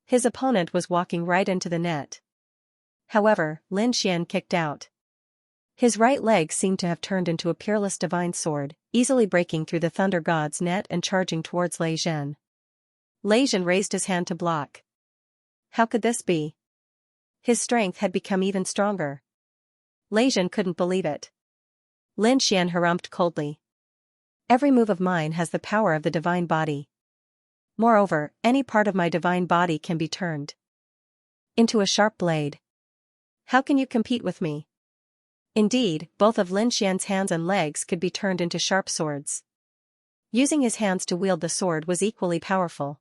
His opponent was walking right into the net. However, Lin Xian kicked out. His right leg seemed to have turned into a peerless divine sword, easily breaking through the thunder god's net and charging towards Lei Zhen. Lei Zhen raised his hand to block. How could this be? His strength had become even stronger. Lei Zhen couldn't believe it. Lin Xian harrumphed coldly. Every move of mine has the power of the divine body. Moreover, any part of my divine body can be turned into a sharp blade. How can you compete with me? Indeed, both of Lin Xian's hands and legs could be turned into sharp swords. Using his hands to wield the sword was equally powerful.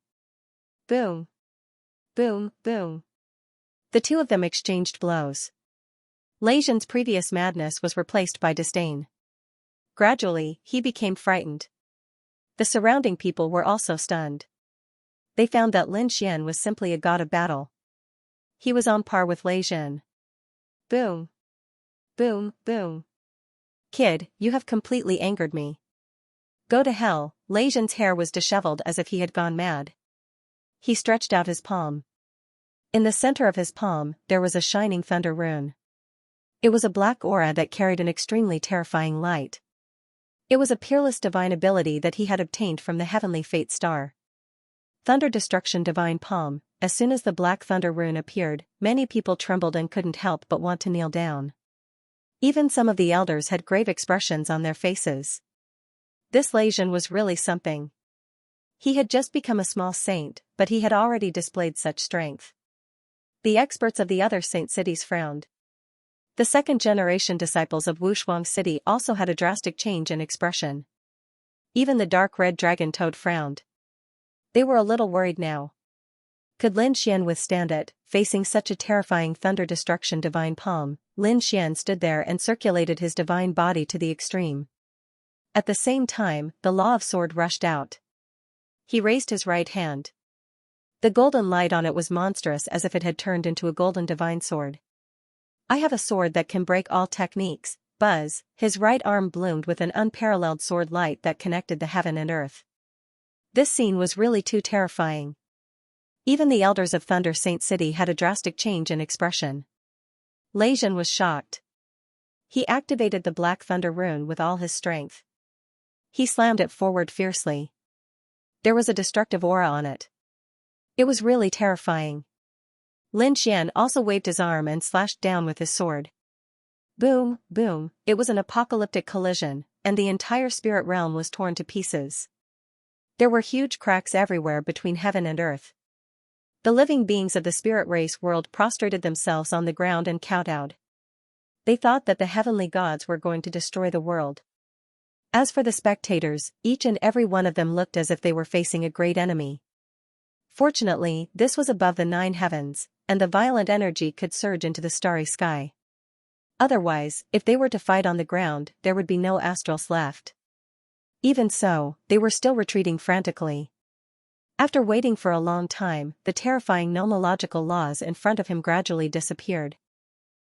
Boom! Boom, boom. The two of them exchanged blows. Lei Zhen's previous madness was replaced by disdain. Gradually, he became frightened. The surrounding people were also stunned. They found that Lin Xian was simply a god of battle. He was on par with Lei Zhen. Boom! Boom, boom. Kid, you have completely angered me. Go to hell. Lei Zhen's hair was disheveled as if he had gone mad. He stretched out his palm. In the center of his palm, there was a shining thunder rune. It was a black aura that carried an extremely terrifying light. It was a peerless divine ability that he had obtained from the heavenly fate star. Thunder Destruction Divine Palm. As soon as the black thunder rune appeared, many people trembled and couldn't help but want to kneel down. Even some of the elders had grave expressions on their faces. This Lei Zhen was really something. He had just become a small saint, but he had already displayed such strength. The experts of the other saint cities frowned. The second-generation disciples of Wushuang City also had a drastic change in expression. Even the dark red dragon toad frowned. They were a little worried now. Could Lin Xian withstand it? Facing such a terrifying thunder destruction divine palm, Lin Xian stood there and circulated his divine body to the extreme. At the same time, the law of sword rushed out. He raised his right hand. The golden light on it was monstrous, as if it had turned into a golden divine sword. I have a sword that can break all techniques. Buzz, his right arm bloomed with an unparalleled sword light that connected the heaven and earth. This scene was really too terrifying. Even the elders of Thunder Saint City had a drastic change in expression. Lei Zhen was shocked. He activated the black thunder rune with all his strength. He slammed it forward fiercely. There was a destructive aura on it. It was really terrifying. Lin Xian also waved his arm and slashed down with his sword. Boom, boom, it was an apocalyptic collision, and the entire spirit realm was torn to pieces. There were huge cracks everywhere between heaven and earth. The living beings of the spirit race world prostrated themselves on the ground and kowtowed. They thought that the heavenly gods were going to destroy the world. As for the spectators, each and every one of them looked as if they were facing a great enemy. Fortunately, this was above the 9 heavens, and the violent energy could surge into the starry sky. Otherwise, if they were to fight on the ground, there would be no astrals left. Even so, they were still retreating frantically. After waiting for a long time, the terrifying nomological laws in front of him gradually disappeared.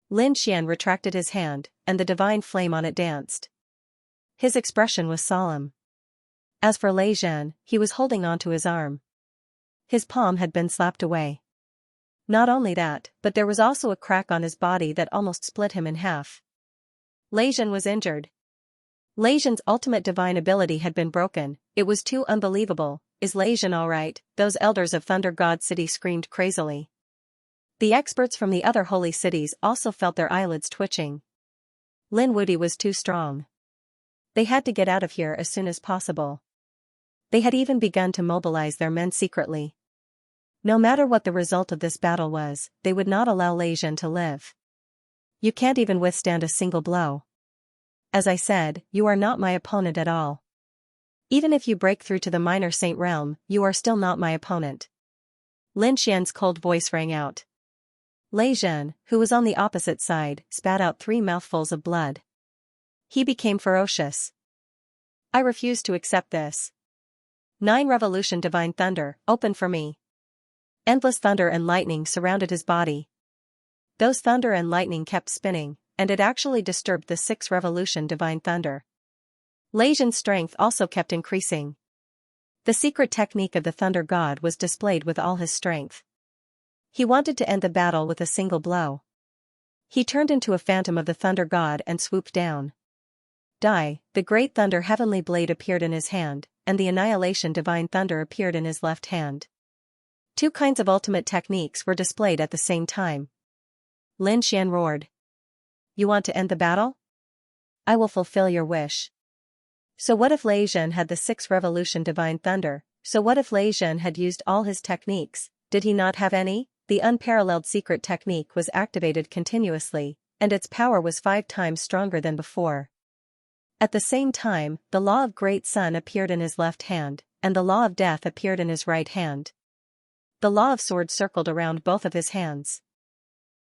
Lin Xian retracted his hand, and the divine flame on it danced. His expression was solemn. As for Lei Zhen, he was holding onto his arm. His palm had been slapped away. Not only that, but there was also a crack on his body that almost split him in half. Lei Zhen was injured. Lei Zhen's ultimate divine ability had been broken. It was too unbelievable. Is Lei Zhen alright? Those elders of Thunder God City screamed crazily. The experts from the other holy cities also felt their eyelids twitching. Lin Wudi was too strong. They had to get out of here as soon as possible. They had even begun to mobilize their men secretly. No matter what the result of this battle was, they would not allow Lei Zhen to live. You can't even withstand a single blow. As I said, you are not my opponent at all. Even if you break through to the minor saint realm, you are still not my opponent. Lin Xian's cold voice rang out. Lei Zhen, who was on the opposite side, spat out 3 mouthfuls of blood. He became ferocious. I refuse to accept this. 9 Revolution Divine Thunder, open for me. Endless thunder and lightning surrounded his body. Those thunder and lightning kept spinning, and it actually disturbed the 6th Revolution Divine Thunder. Lei Zhen's strength also kept increasing. The secret technique of the Thunder God was displayed with all his strength. He wanted to end the battle with a single blow. He turned into a phantom of the Thunder God and swooped down. Die, the great thunder heavenly blade appeared in his hand, and the annihilation divine thunder appeared in his left hand. 2 kinds of ultimate techniques were displayed at the same time. Lin Xian roared. You want to end the battle? I will fulfill your wish. So what if Lei Zhen had the 6th Revolution Divine Thunder? So what if Lei Zhen had used all his techniques? Did he not have any? The unparalleled secret technique was activated continuously, and its power was 5 times stronger than before. At the same time, the law of Great Sun appeared in his left hand, and the law of death appeared in his right hand. The law of sword circled around both of his hands.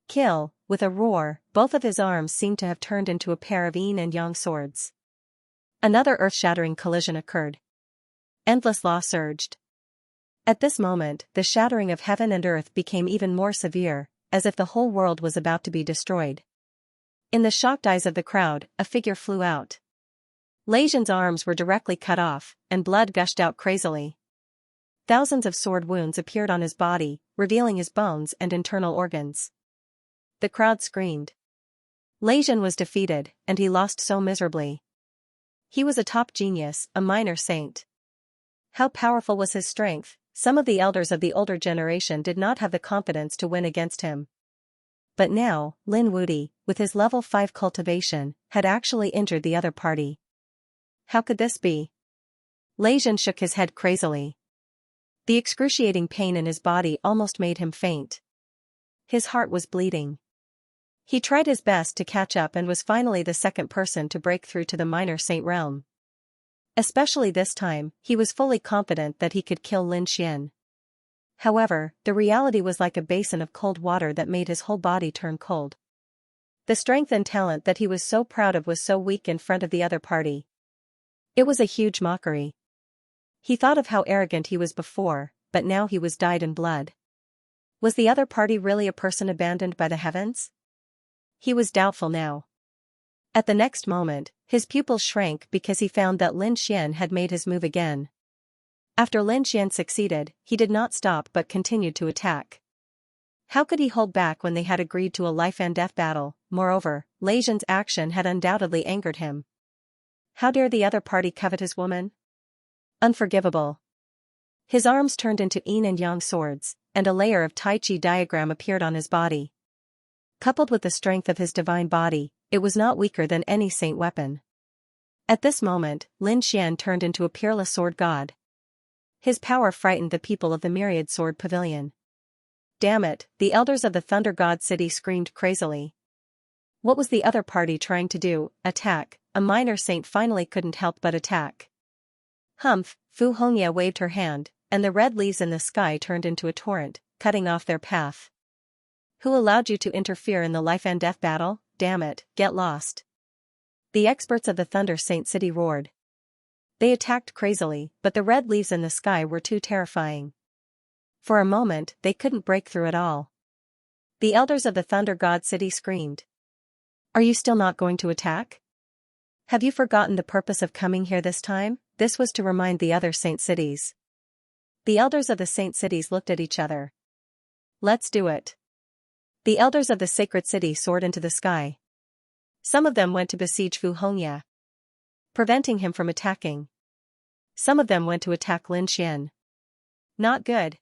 Kill, with a roar, both of his arms seemed to have turned into a pair of yin and yang swords. Another earth-shattering collision occurred. Endless law surged. At this moment, the shattering of heaven and earth became even more severe, as if the whole world was about to be destroyed. In the shocked eyes of the crowd, a figure flew out. Lei Zhen's arms were directly cut off, and blood gushed out crazily. Thousands of sword wounds appeared on his body, revealing his bones and internal organs. The crowd screamed. Lei Zhen was defeated, and he lost so miserably. He was a top genius, a minor saint. How powerful was his strength? Some of the elders of the older generation did not have the confidence to win against him. But now, Lin Wudi, with his level 5 cultivation, had actually injured the other party. How could this be? Lei Zhen shook his head crazily. The excruciating pain in his body almost made him faint. His heart was bleeding. He tried his best to catch up and was finally the second person to break through to the minor saint realm. Especially this time, he was fully confident that he could kill Lin Xian. However, the reality was like a basin of cold water that made his whole body turn cold. The strength and talent that he was so proud of was so weak in front of the other party. It was a huge mockery. He thought of how arrogant he was before, but now he was dyed in blood. Was the other party really a person abandoned by the heavens? He was doubtful now. At the next moment, his pupils shrank because he found that Lin Xian had made his move again. After Lin Xian succeeded, he did not stop but continued to attack. How could he hold back when they had agreed to a life-and-death battle? Moreover, Lei Zhen's action had undoubtedly angered him. How dare the other party covet his woman? Unforgivable. His arms turned into yin and yang swords, and a layer of Tai Chi diagram appeared on his body. Coupled with the strength of his divine body, it was not weaker than any saint weapon. At this moment, Lin Xian turned into a peerless sword god. His power frightened the people of the Myriad Sword Pavilion. Damn it, the elders of the Thunder God City screamed crazily. What was the other party trying to do? Attack. A minor saint finally couldn't help but attack. Humph, Fu Hongya waved her hand, and the red leaves in the sky turned into a torrent, cutting off their path. Who allowed you to interfere in the life-and-death battle? Damn it, get lost. The experts of the Thunder Saint City roared. They attacked crazily, but the red leaves in the sky were too terrifying. For a moment, they couldn't break through at all. The elders of the Thunder God City screamed. Are you still not going to attack? Have you forgotten the purpose of coming here this time? This was to remind the other saint cities. The elders of the saint cities looked at each other. Let's do it. The elders of the sacred city soared into the sky. Some of them went to besiege Fu Hongya, preventing him from attacking. Some of them went to attack Lin Xian. Not good.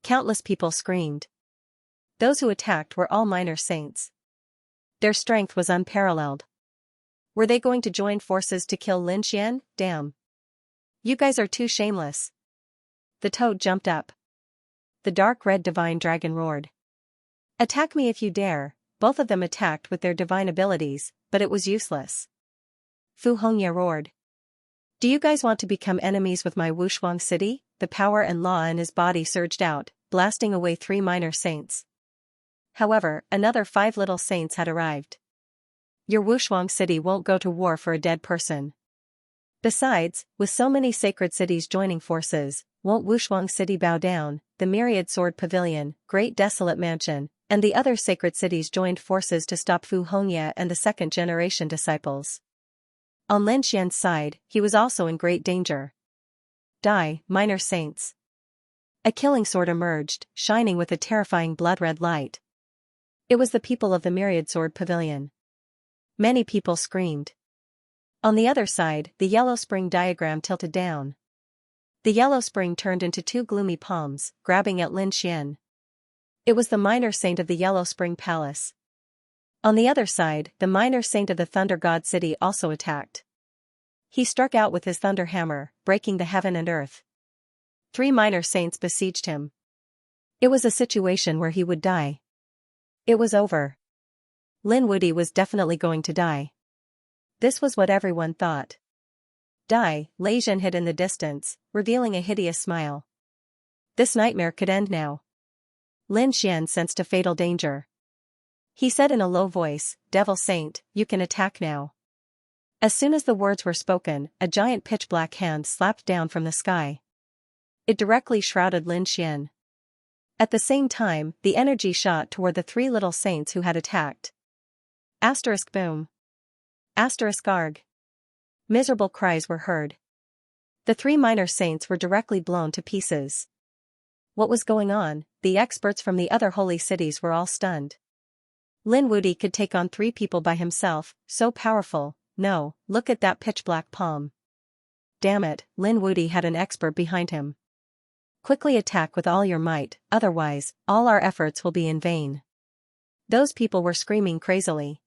Countless people screamed. Those who attacked were all minor saints. Their strength was unparalleled. Were they going to join forces to kill Lin Xian? Damn. You guys are too shameless. The toad jumped up. The dark red divine dragon roared. Attack me if you dare. Both of them attacked with their divine abilities, but it was useless. Fu Hongya roared. Do you guys want to become enemies with my Wushuang city? The power and law in his body surged out, blasting away 3 minor saints. However, another 5 little saints had arrived. Your Wushuang city won't go to war for a dead person. Besides, with so many sacred cities joining forces, won't Wushuang city bow down? The Myriad Sword Pavilion, Great Desolate Mansion, and the other sacred cities joined forces to stop Fu Hongya and the second-generation disciples. On Lin Xian's side, he was also in great danger. Die, minor saints. A killing sword emerged, shining with a terrifying blood-red light. It was the people of the Myriad Sword Pavilion. Many people screamed. On the other side, the yellow spring diagram tilted down. The yellow spring turned into 2 gloomy palms, grabbing at Lin Xian. It was the minor saint of the Yellow Spring Palace. On the other side, the minor saint of the Thunder God City also attacked. He struck out with his thunder hammer, breaking the heaven and earth. 3 minor saints besieged him. It was a situation where he would die. It was over. Lin Wudi was definitely going to die. This was what everyone thought. Die, Lei Zhen hid in the distance, revealing a hideous smile. This nightmare could end now. Lin Xian sensed a fatal danger. He said in a low voice, Devil Saint, you can attack now. As soon as the words were spoken, a giant pitch-black hand slapped down from the sky. It directly shrouded Lin Xian. At the same time, the energy shot toward the 3 little saints who had attacked. Asterisk boom. Asterisk arg. Miserable cries were heard. The three minor saints were directly blown to pieces. What was going on? The experts from the other holy cities were all stunned. Lin Wudi could take on 3 people by himself, so powerful. No, look at that pitch-black palm. Damn it, Lin Wudi had an expert behind him. Quickly attack with all your might, otherwise, all our efforts will be in vain. Those people were screaming crazily.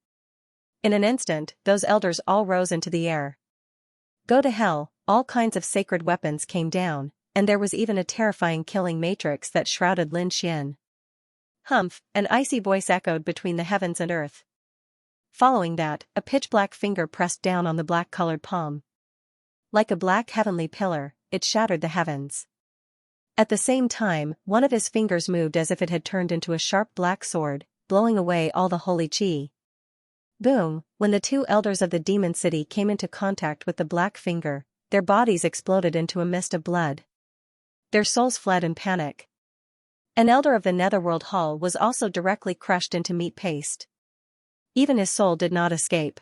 In an instant, those elders all rose into the air. Go to hell, all kinds of sacred weapons came down, and there was even a terrifying killing matrix that shrouded Lin Xian. Humph, an icy voice echoed between the heavens and earth. Following that, a pitch-black finger pressed down on the black-colored palm. Like a black heavenly pillar, it shattered the heavens. At the same time, one of his fingers moved as if it had turned into a sharp black sword, blowing away all the holy qi. Boom, when the 2 elders of the demon city came into contact with the black finger, their bodies exploded into a mist of blood. Their souls fled in panic. An elder of the Netherworld Hall was also directly crushed into meat paste. Even his soul did not escape.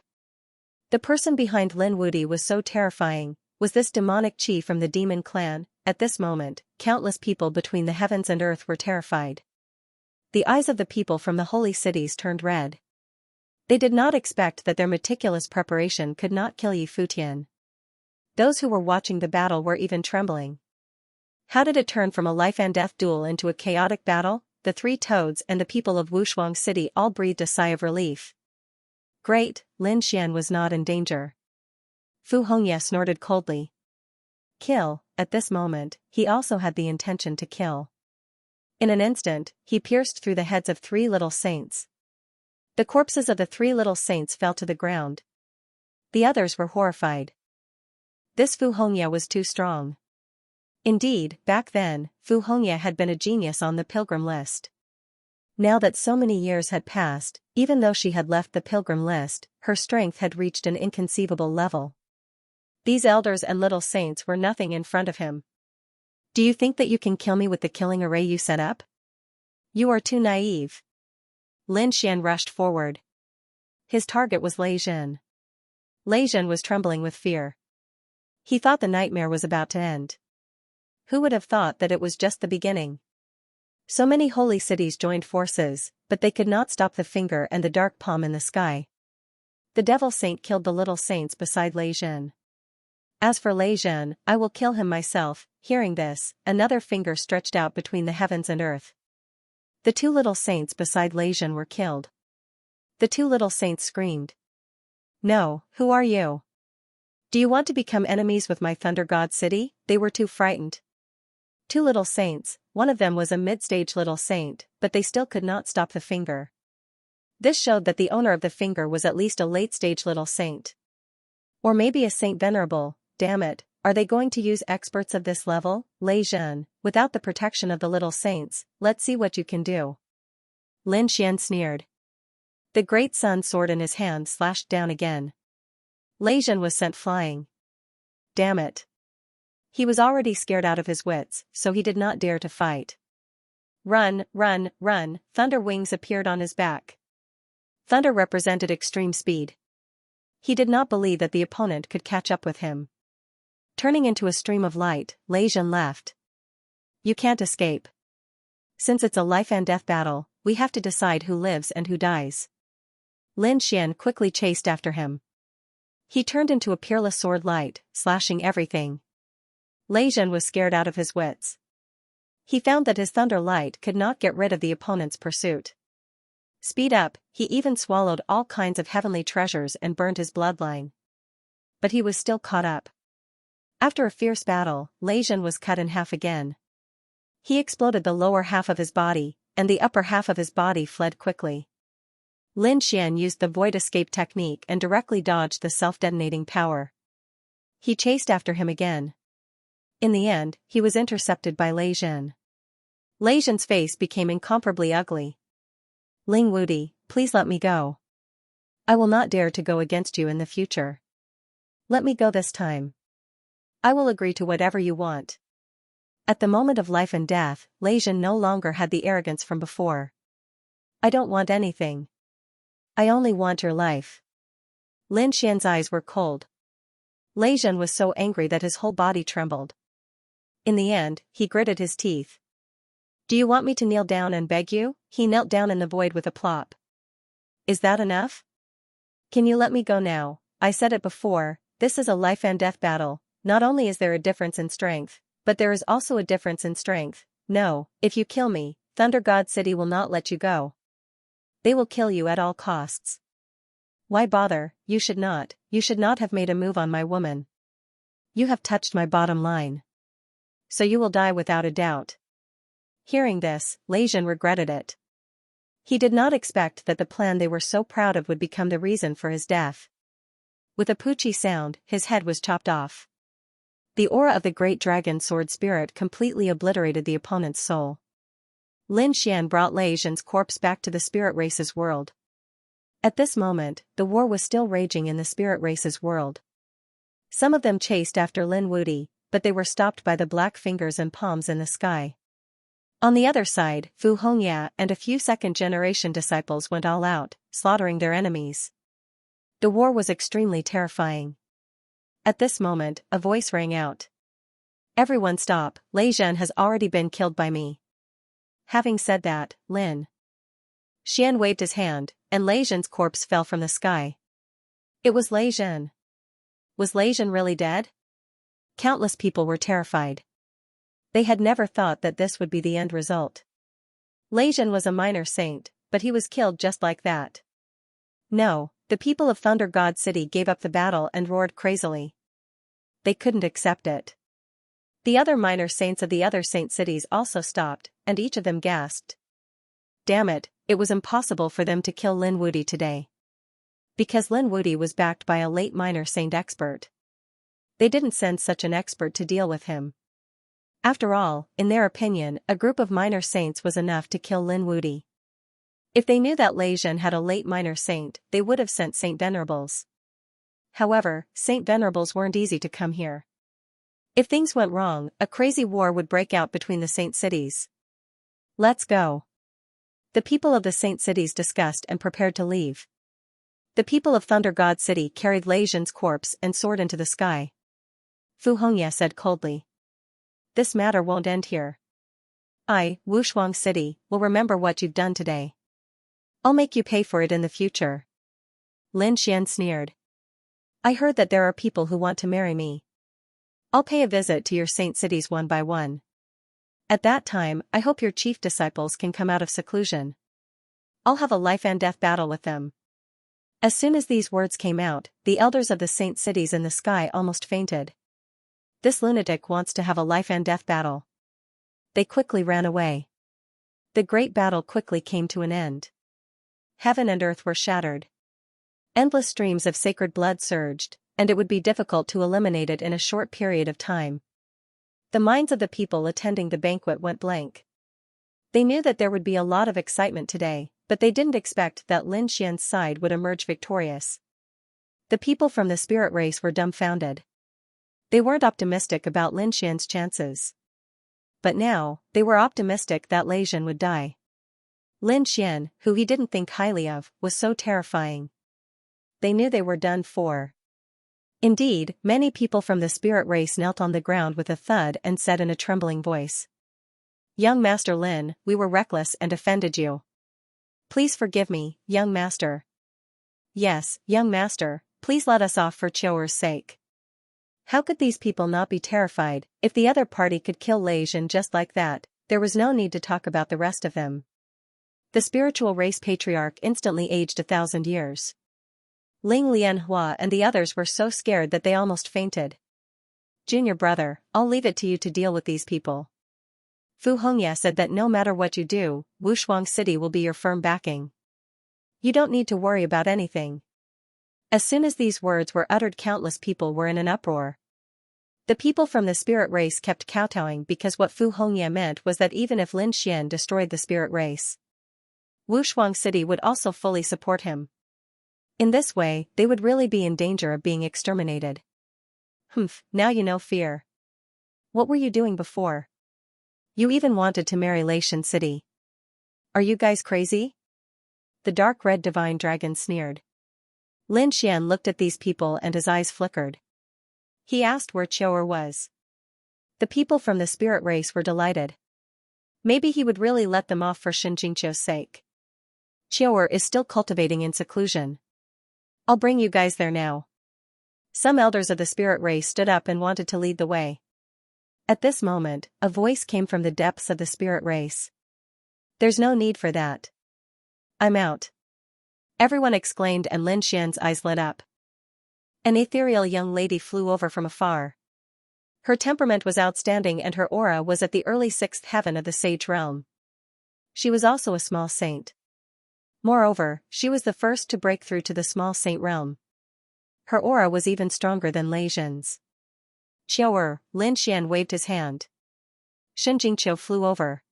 The person behind Lin Wudi was so terrifying. Was this demonic qi from the demon clan? At this moment, countless people between the heavens and earth were terrified. The eyes of the people from the holy cities turned red. They did not expect that their meticulous preparation could not kill Yi Futian. Those who were watching the battle were even trembling. How did it turn from a life-and-death duel into a chaotic battle? The 3 toads and the people of Wushuang City all breathed a sigh of relief. Great, Lin Xian was not in danger. Fu Hongye snorted coldly. Kill. At this moment, he also had the intention to kill. In an instant, he pierced through the heads of 3 little saints. The corpses of the 3 little saints fell to the ground. The others were horrified. This Fu Hongye was too strong. Indeed, back then, Fu Hongye had been a genius on the pilgrim list. Now that so many years had passed, even though she had left the pilgrim list, her strength had reached an inconceivable level. These elders and little saints were nothing in front of him. Do you think that you can kill me with the killing array you set up? You are too naive. Lin Xian rushed forward. His target was Lei Zhen. Lei Zhen was trembling with fear. He thought the nightmare was about to end. Who would have thought that it was just the beginning? So many holy cities joined forces, but they could not stop the finger and the dark palm in the sky. The devil saint killed the little saints beside Lei Zhen. As for Lei Zhen, I will kill him myself. Hearing this, another finger stretched out between the heavens and earth. The 2 little saints beside Lei Zhen were killed. The 2 little saints screamed. No, who are you? Do you want to become enemies with my Thunder God City? They were too frightened. 2 little saints, one of them was a mid-stage little saint, but they still could not stop the finger. This showed that the owner of the finger was at least a late-stage little saint. Or maybe a saint venerable. Damn it, are they going to use experts of this level? Lei Zhen, without the protection of the little saints, let's see what you can do. Lin Xian sneered. The great sun sword in his hand slashed down again. Lei Zhen was sent flying. Damn it. He was already scared out of his wits, so he did not dare to fight. Run, run, run, thunder wings appeared on his back. Thunder represented extreme speed. He did not believe that the opponent could catch up with him. Turning into a stream of light, Lei Zhen left. You can't escape. Since it's a life-and-death battle, we have to decide who lives and who dies. Lin Xian quickly chased after him. He turned into a peerless sword light, slashing everything. Lei Zhen was scared out of his wits. He found that his thunder light could not get rid of the opponent's pursuit. Speed up, he even swallowed all kinds of heavenly treasures and burned his bloodline. But he was still caught up. After a fierce battle, Lei Zhen was cut in half again. He exploded the lower half of his body, and the upper half of his body fled quickly. Lin Xian used the void escape technique and directly dodged the self-detonating power. He chased after him again. In the end, he was intercepted by Lei Zhen. Lei Zhen's face became incomparably ugly. Ling Wudi, please let me go. I will not dare to go against you in the future. Let me go this time. I will agree to whatever you want. At the moment of life and death, Lei Zhen no longer had the arrogance from before. I don't want anything. I only want your life. Lin Xian's eyes were cold. Lei Zhen was so angry that his whole body trembled. In the end, he gritted his teeth. Do you want me to kneel down and beg you? He knelt down in the void with a plop. Is that enough? Can you let me go now? I said it before, this is a life and death battle. Not only is there a difference in strength, but there is also a difference in strength. No, if you kill me, Thunder God City will not let you go. They will kill you at all costs. Why bother? You should not have made a move on my woman. You have touched my bottom line. So you will die without a doubt. Hearing this, Lei Zhen regretted it. He did not expect that the plan they were so proud of would become the reason for his death. With a poochie sound, his head was chopped off. The aura of the great dragon sword spirit completely obliterated the opponent's soul. Lin Xian brought Lei Zhen's corpse back to the spirit race's world. At this moment, the war was still raging in the spirit race's world. Some of them chased after Lin Wuti, but they were stopped by the black fingers and palms in the sky. On the other side, Fu Hongya and a few second-generation disciples went all out, slaughtering their enemies. The war was extremely terrifying. At this moment, a voice rang out. Everyone stop, Lei Zhen has already been killed by me. Having said that, Lin Xian waved his hand, and Lei Zhen's corpse fell from the sky. It was Lei Zhen. Was Lei Zhen really dead? Countless people were terrified. They had never thought that this would be the end result. Lei Zhen was a minor saint, but he was killed just like that. No, the people of Thunder God City gave up the battle and roared crazily. They couldn't accept it. The other minor saints of the other saint cities also stopped, and each of them gasped. Damn it, it was impossible for them to kill Lin Wuti today. Because Lin Wuti was backed by a late minor saint expert. They didn't send such an expert to deal with him. After all, in their opinion, a group of minor saints was enough to kill Lin Wuti. If they knew that Lei Zhen had a late minor saint, they would have sent Saint Venerables. However, Saint Venerables weren't easy to come here. If things went wrong, a crazy war would break out between the saint cities. Let's go. The people of the saint cities discussed and prepared to leave. The people of Thunder God City carried Lei Zhen's corpse and soared into the sky. Fu Hongya said coldly. This matter won't end here. I, Wushuang City, will remember what you've done today. I'll make you pay for it in the future. Lin Xian sneered. I heard that there are people who want to marry me. I'll pay a visit to your saint cities one by one. At that time, I hope your chief disciples can come out of seclusion. I'll have a life and death battle with them. As soon as these words came out, the elders of the saint cities in the sky almost fainted. This lunatic wants to have a life and death battle. They quickly ran away. The great battle quickly came to an end. Heaven and earth were shattered. Endless streams of sacred blood surged, and it would be difficult to eliminate it in a short period of time. The minds of the people attending the banquet went blank. They knew that there would be a lot of excitement today, but they didn't expect that Lin Xian's side would emerge victorious. The people from the spirit race were dumbfounded. They weren't optimistic about Lin Xian's chances. But now, they were optimistic that Lei Zhen would die. Lin Xian, who he didn't think highly of, was so terrifying. They knew they were done for. Indeed, many people from the spirit race knelt on the ground with a thud and said in a trembling voice. Young Master Lin, we were reckless and offended you. Please forgive me, young master. Yes, young master, please let us off for Chouer's sake. How could these people not be terrified? If the other party could kill Lei Zhen just like that, there was no need to talk about the rest of them. The spiritual race patriarch instantly aged 1,000 years. Ling Lianhua and the others were so scared that they almost fainted. Junior brother, I'll leave it to you to deal with these people. Fu Hongya said that no matter what you do, Wushuang City will be your firm backing. You don't need to worry about anything. As soon as these words were uttered, countless people were in an uproar. The people from the spirit race kept kowtowing because what Fu Hongya meant was that even if Lin Xian destroyed the spirit race, Wushuang City would also fully support him. In this way, they would really be in danger of being exterminated. Humph, now you know fear. What were you doing before? You even wanted to marry Lei Shen City. Are you guys crazy? the dark red divine dragon sneered. Lin Xian looked at these people and his eyes flickered. He asked where Qiu'er was. The people from the spirit race were delighted. Maybe he would really let them off for Xianxia's sake. Qiu'er is still cultivating in seclusion. I'll bring you guys there now. Some elders of the spirit race stood up and wanted to lead the way. At this moment, a voice came from the depths of the spirit race. There's no need for that. I'm out. Everyone exclaimed, and Lin Xian's eyes lit up. An ethereal young lady flew over from afar. Her temperament was outstanding and her aura was at the early sixth heaven of the sage realm. She was also a small saint. Moreover, she was the first to break through to the small saint realm. Her aura was even stronger than Lei Zhen's. Qiu'er, Lin Xian waved his hand. Xianxia flew over.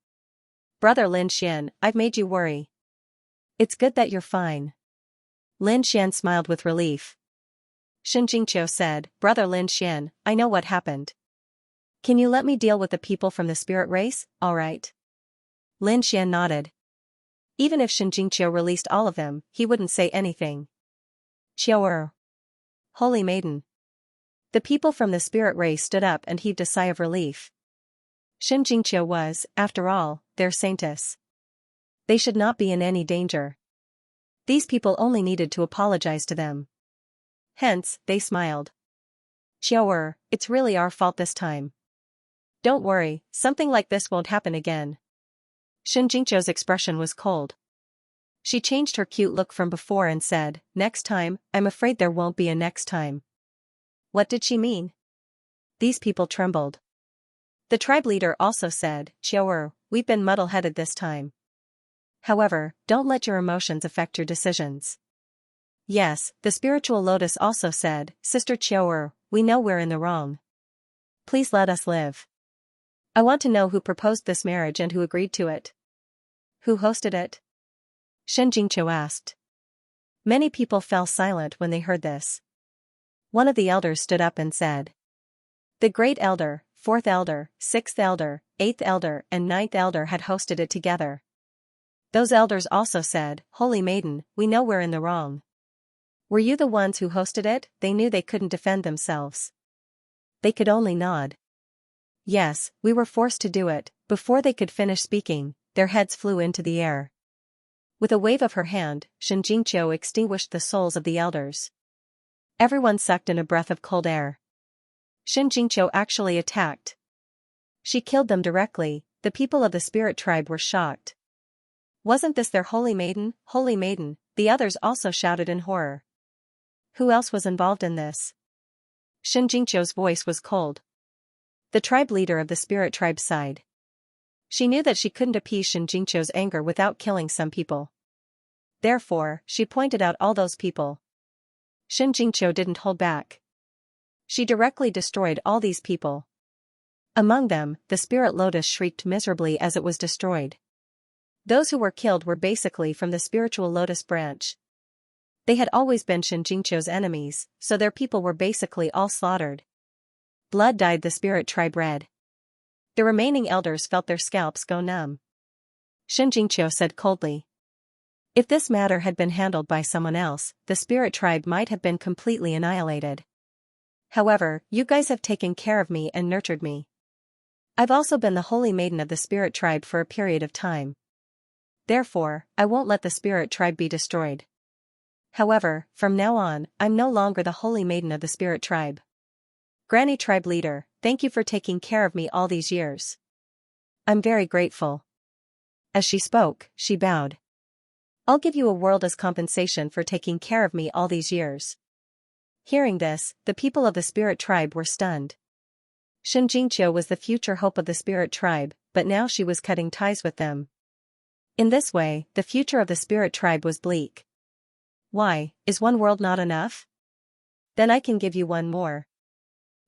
Brother Lin Xian, I've made you worry. It's good that you're fine. Lin Xian smiled with relief. Xianxia said, Brother Lin Xian, I know what happened. Can you let me deal with the people from the spirit race, alright? Lin Xian nodded. Even if Xianxia released all of them, he wouldn't say anything. Qiu'er. Holy Maiden. The people from the spirit race stood up and heaved a sigh of relief. Xianxia was, after all, their saintess. They should not be in any danger. These people only needed to apologize to them. Hence, they smiled. Qiu'er, it's really our fault this time. Don't worry, something like this won't happen again. Xianxia's expression was cold. She changed her cute look from before and said, Next time, I'm afraid there won't be a next time. What did she mean? These people trembled. The tribe leader also said, Qiu'er, we've been muddle-headed this time. However, don't let your emotions affect your decisions. Yes, the spiritual lotus also said, Sister Qiu'er, we know we're in the wrong. Please let us live. I want to know who proposed this marriage and who agreed to it. Who hosted it? Xianxia asked. Many people fell silent when they heard this. One of the elders stood up and said, The great elder, fourth elder, sixth elder, eighth elder and ninth elder had hosted it together. Those elders also said, Holy Maiden, we know we're in the wrong. Were you the ones who hosted it? They knew they couldn't defend themselves. They could only nod. Yes, we were forced to do it. Before they could finish speaking, their heads flew into the air. With a wave of her hand, Xianxia extinguished the souls of the elders. Everyone sucked in a breath of cold air. Xianxia actually attacked. She killed them directly. The people of the spirit tribe were shocked. Wasn't this their holy maiden? Holy maiden, the others also shouted in horror. Who else was involved in this? Xianxia's voice was cold. The tribe leader of the spirit tribe sighed. She knew that she couldn't appease Xianxia's anger without killing some people. Therefore, she pointed out all those people. Xianxia didn't hold back. She directly destroyed all these people. Among them, the spirit lotus shrieked miserably as it was destroyed. Those who were killed were basically from the spiritual lotus branch. They had always been Xianxia's enemies, so their people were basically all slaughtered. Blood dyed the spirit tribe red. The remaining elders felt their scalps go numb. Xianxia said coldly. If this matter had been handled by someone else, the spirit tribe might have been completely annihilated. However, you guys have taken care of me and nurtured me. I've also been the holy maiden of the spirit tribe for a period of time. Therefore, I won't let the spirit tribe be destroyed. However, from now on, I'm no longer the holy maiden of the spirit tribe. Granny tribe leader, thank you for taking care of me all these years. I'm very grateful. As she spoke, she bowed. I'll give you a world as compensation for taking care of me all these years. Hearing this, the people of the spirit tribe were stunned. Xianxia was the future hope of the spirit tribe, but now she was cutting ties with them. In this way, the future of the spirit tribe was bleak. Why, is one world not enough? Then I can give you one more.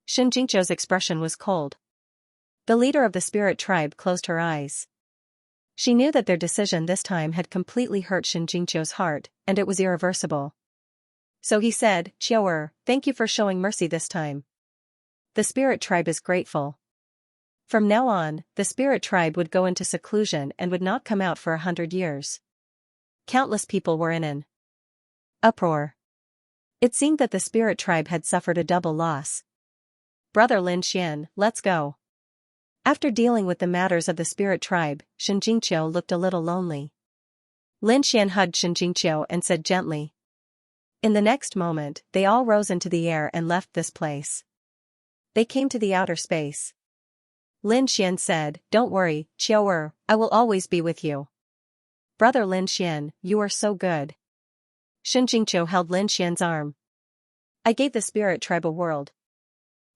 Xianxia's expression was cold. The leader of the spirit tribe closed her eyes. She knew that their decision this time had completely hurt Xianxia's heart, and it was irreversible. So he said, Qiu'er, thank you for showing mercy this time. The spirit tribe is grateful. From now on, the spirit tribe would go into seclusion and would not come out for 100 years. Countless people were in an uproar. It seemed that the spirit tribe had suffered a double loss. Brother Lin Xian, let's go. After dealing with the matters of the spirit tribe, Xianxia looked a little lonely. Lin Xian hugged Xianxia and said gently. In the next moment, they all rose into the air and left this place. They came to the outer space. Lin Xian said, "Don't worry, Qiao, I will always be with you." Brother Lin Xian, you are so good. Xianxia held Lin Xian's arm. I gave the spirit tribe a world.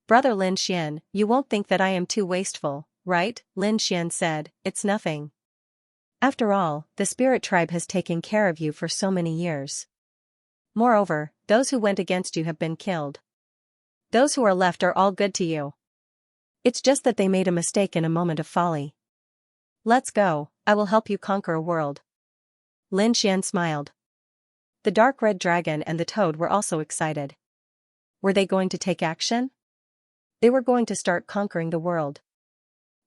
Brother Lin Xian, you won't think that I am too wasteful, right? Lin Xian said, it's nothing. After all, the spirit tribe has taken care of you for so many years. Moreover, those who went against you have been killed. Those who are left are all good to you. It's just that they made a mistake in a moment of folly. Let's go, I will help you conquer a world. Lin Xian smiled. The dark red dragon and the toad were also excited. Were they going to take action? They were going to start conquering the world.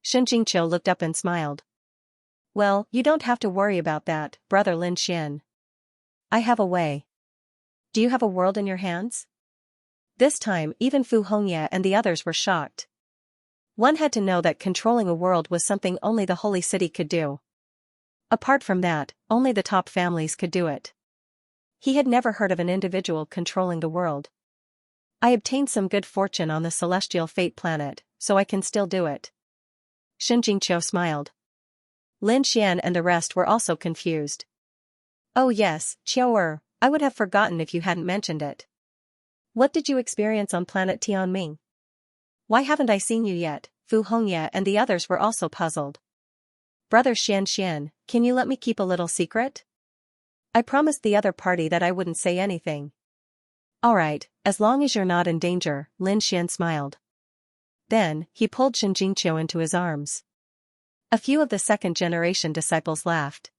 Xianxia looked up and smiled. Well, you don't have to worry about that, Brother Lin Xian. I have a way. Do you have a world in your hands? This time, even Fu Hongye and the others were shocked. One had to know that controlling a world was something only the holy city could do. Apart from that, only the top families could do it. He had never heard of an individual controlling the world. I obtained some good fortune on the celestial fate planet, so I can still do it. Xianxia smiled. Lin Xian and the rest were also confused. Oh yes, Qiao, I would have forgotten if you hadn't mentioned it. What did you experience on planet Tianming? Why haven't I seen you yet? Fu Hongye and the others were also puzzled. Brother Xian, can you let me keep a little secret? I promised the other party that I wouldn't say anything. Alright, as long as you're not in danger, Lin Xian smiled. Then, he pulled Xianxia into his arms. A few of the second-generation disciples laughed.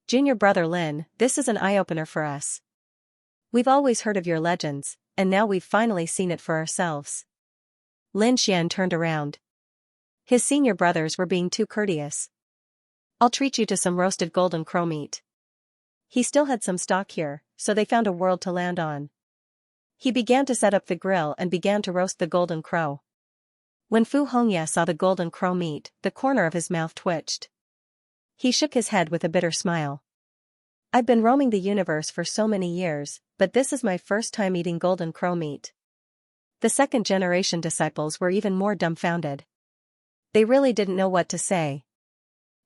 Junior brother Lin, this is an eye-opener for us. We've always heard of your legends, and now we've finally seen it for ourselves. Lin Xian turned around. His senior brothers were being too courteous. I'll treat you to some roasted golden crow meat. He still had some stock here, so they found a world to land on. He began to set up the grill and began to roast the golden crow. When Fu Hongye saw the golden crow meat, the corner of his mouth twitched. He shook his head with a bitter smile. I've been roaming the universe for so many years, but this is my first time eating golden crow meat. The second-generation disciples were even more dumbfounded. They really didn't know what to say.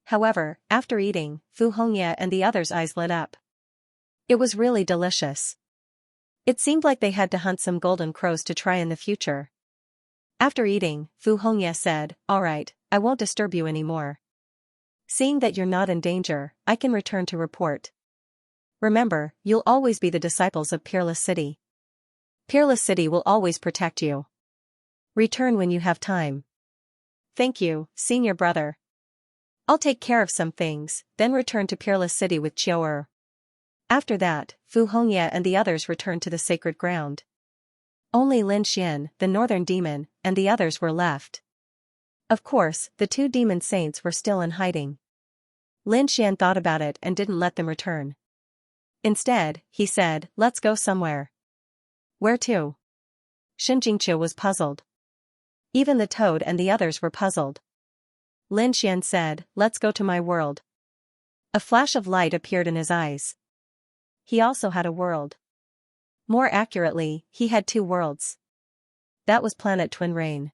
However, after eating, Fu Hongye and the others' eyes lit up. It was really delicious. It seemed like they had to hunt some golden crows to try in the future. After eating, Fu Hongye said, Alright, I won't disturb you anymore. Seeing that you're not in danger, I can return to report. Remember, you'll always be the disciples of Peerless City. Peerless City will always protect you. Return when you have time. Thank you, senior brother. I'll take care of some things, then return to Peerless City with Qiao. After that, Fu Hongye and the others returned to the sacred ground. Only Lin Xian, the northern demon, and the others were left. Of course, the two demon saints were still in hiding. Lin Xian thought about it and didn't let them return. Instead, he said, let's go somewhere. Where to? Xianxia was puzzled. Even the toad and the others were puzzled. Lin Xian said, let's go to my world. A flash of light appeared in his eyes. He also had a world. More accurately, he had two worlds. That was Planet Twin Rain.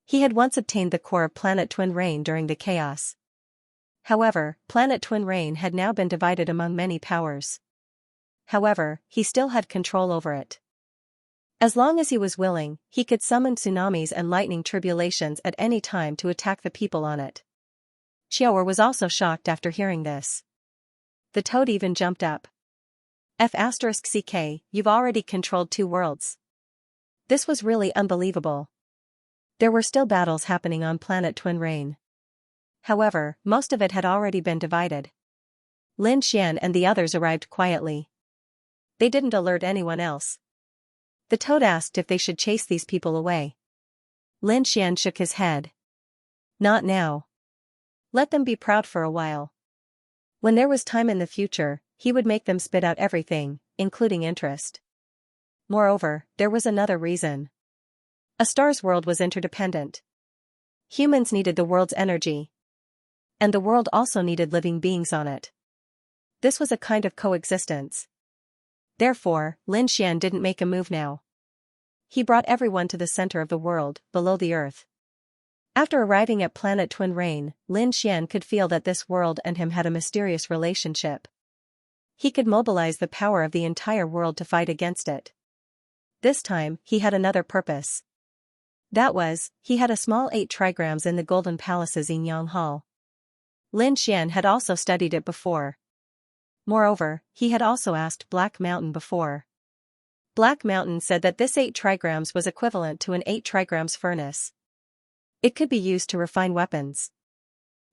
He had once obtained the core of Planet Twin Rain during the chaos. However, Planet Twin Rain had now been divided among many powers. However, he still had control over it. As long as he was willing, he could summon tsunamis and lightning tribulations at any time to attack the people on it. Qiao was also shocked after hearing this. The toad even jumped up. F*CK, you've already controlled two worlds. This was really unbelievable. There were still battles happening on Planet Twin Rain. However, most of it had already been divided. Lin Xian and the others arrived quietly. They didn't alert anyone else. The toad asked if they should chase these people away. Lin Xian shook his head. Not now. Let them be proud for a while. When there was time in the future, he would make them spit out everything, including interest. Moreover, there was another reason. A star's world was interdependent. Humans needed the world's energy. And the world also needed living beings on it. This was a kind of coexistence. Therefore, Lin Xian didn't make a move now. He brought everyone to the center of the world, below the earth. After arriving at planet Twin Rain, Lin Xian could feel that this world and him had a mysterious relationship. He could mobilize the power of the entire world to fight against it. This time, he had another purpose. That was, he had a small 8 trigrams in the Golden Palace's Yin-Yang Hall. Lin Xian had also studied it before. Moreover, he had also asked Black Mountain before. Black Mountain said that this 8 trigrams was equivalent to an 8 trigrams furnace. It could be used to refine weapons.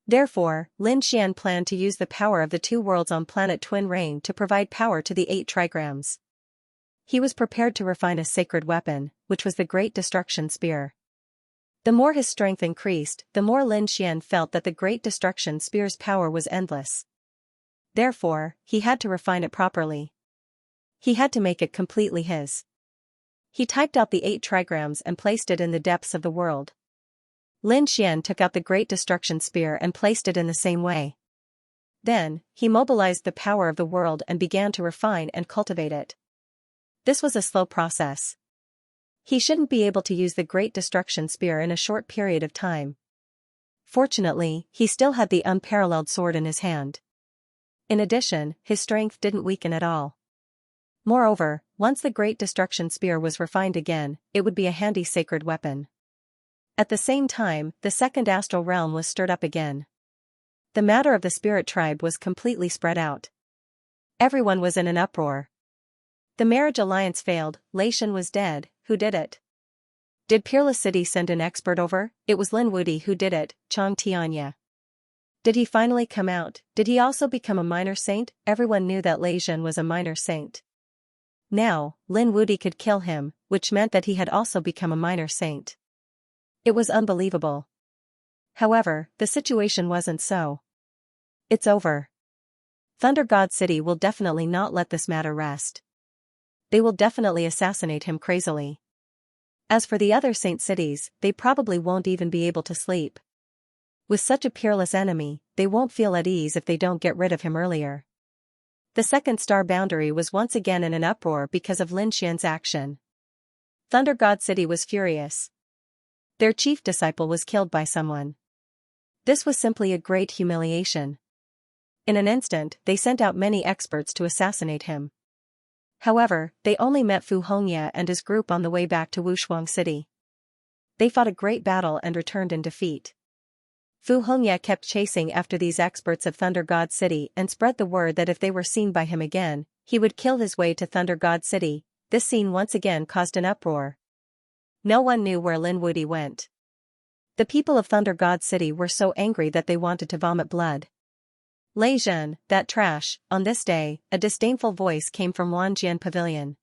Therefore, Lin Xian planned to use the power of the 2 worlds on planet Twin Rain to provide power to the 8 trigrams. He was prepared to refine a sacred weapon, which was the Great Destruction Spear. The more his strength increased, the more Lin Xian felt that the Great Destruction Spear's power was endless. Therefore, he had to refine it properly. He had to make it completely his. He typed out the 8 trigrams and placed it in the depths of the world. Lin Xian took out the Great Destruction Spear and placed it in the same way. Then, he mobilized the power of the world and began to refine and cultivate it. This was a slow process. He shouldn't be able to use the Great Destruction Spear in a short period of time. Fortunately, he still had the unparalleled sword in his hand. In addition, his strength didn't weaken at all. Moreover, once the Great Destruction Spear was refined again, it would be a handy sacred weapon. At the same time, the second astral realm was stirred up again. The matter of the spirit tribe was completely spread out. Everyone was in an uproar. The marriage alliance failed, Lei Shen was dead, who did it? Did Peerless City send an expert over? It was Lin Wudi who did it, Chang Tianya. Did he finally come out? Did he also become a minor saint? Everyone knew that Lei Shen was a minor saint. Now, Lin Wudi could kill him, which meant that he had also become a minor saint. It was unbelievable. However, the situation wasn't so. It's over. Thunder God City will definitely not let this matter rest. They will definitely assassinate him crazily. As for the other saint cities, they probably won't even be able to sleep. With such a peerless enemy, they won't feel at ease if they don't get rid of him earlier. The second star boundary was once again in an uproar because of Lin Xian's action. Thunder God City was furious. Their chief disciple was killed by someone. This was simply a great humiliation. In an instant, they sent out many experts to assassinate him. However, they only met Fu Hongye and his group on the way back to Wushuang City. They fought a great battle and returned in defeat. Fu Hongye kept chasing after these experts of Thunder God City and spread the word that if they were seen by him again, he would kill his way to Thunder God City. This scene once again caused an uproar. No one knew where Lin Wudi went. The people of Thunder God City were so angry that they wanted to vomit blood. Lei Zhen, that trash. On this day, a disdainful voice came from Wanjian Pavilion.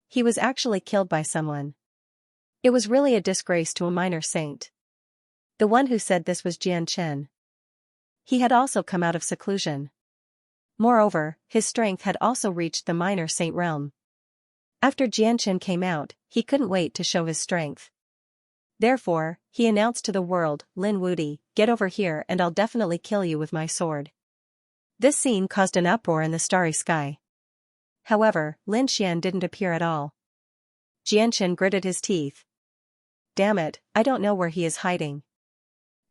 He was actually killed by someone. It was really a disgrace to a minor saint. The one who said this was Jian Chen. He had also come out of seclusion. Moreover, his strength had also reached the minor saint realm. After Jian Chen came out, he couldn't wait to show his strength. Therefore, he announced to the world, Lin Wudi, get over here and I'll definitely kill you with my sword. This scene caused an uproar in the starry sky. However, Lin Xian didn't appear at all. Jian Chen gritted his teeth. Damn it, I don't know where he is hiding.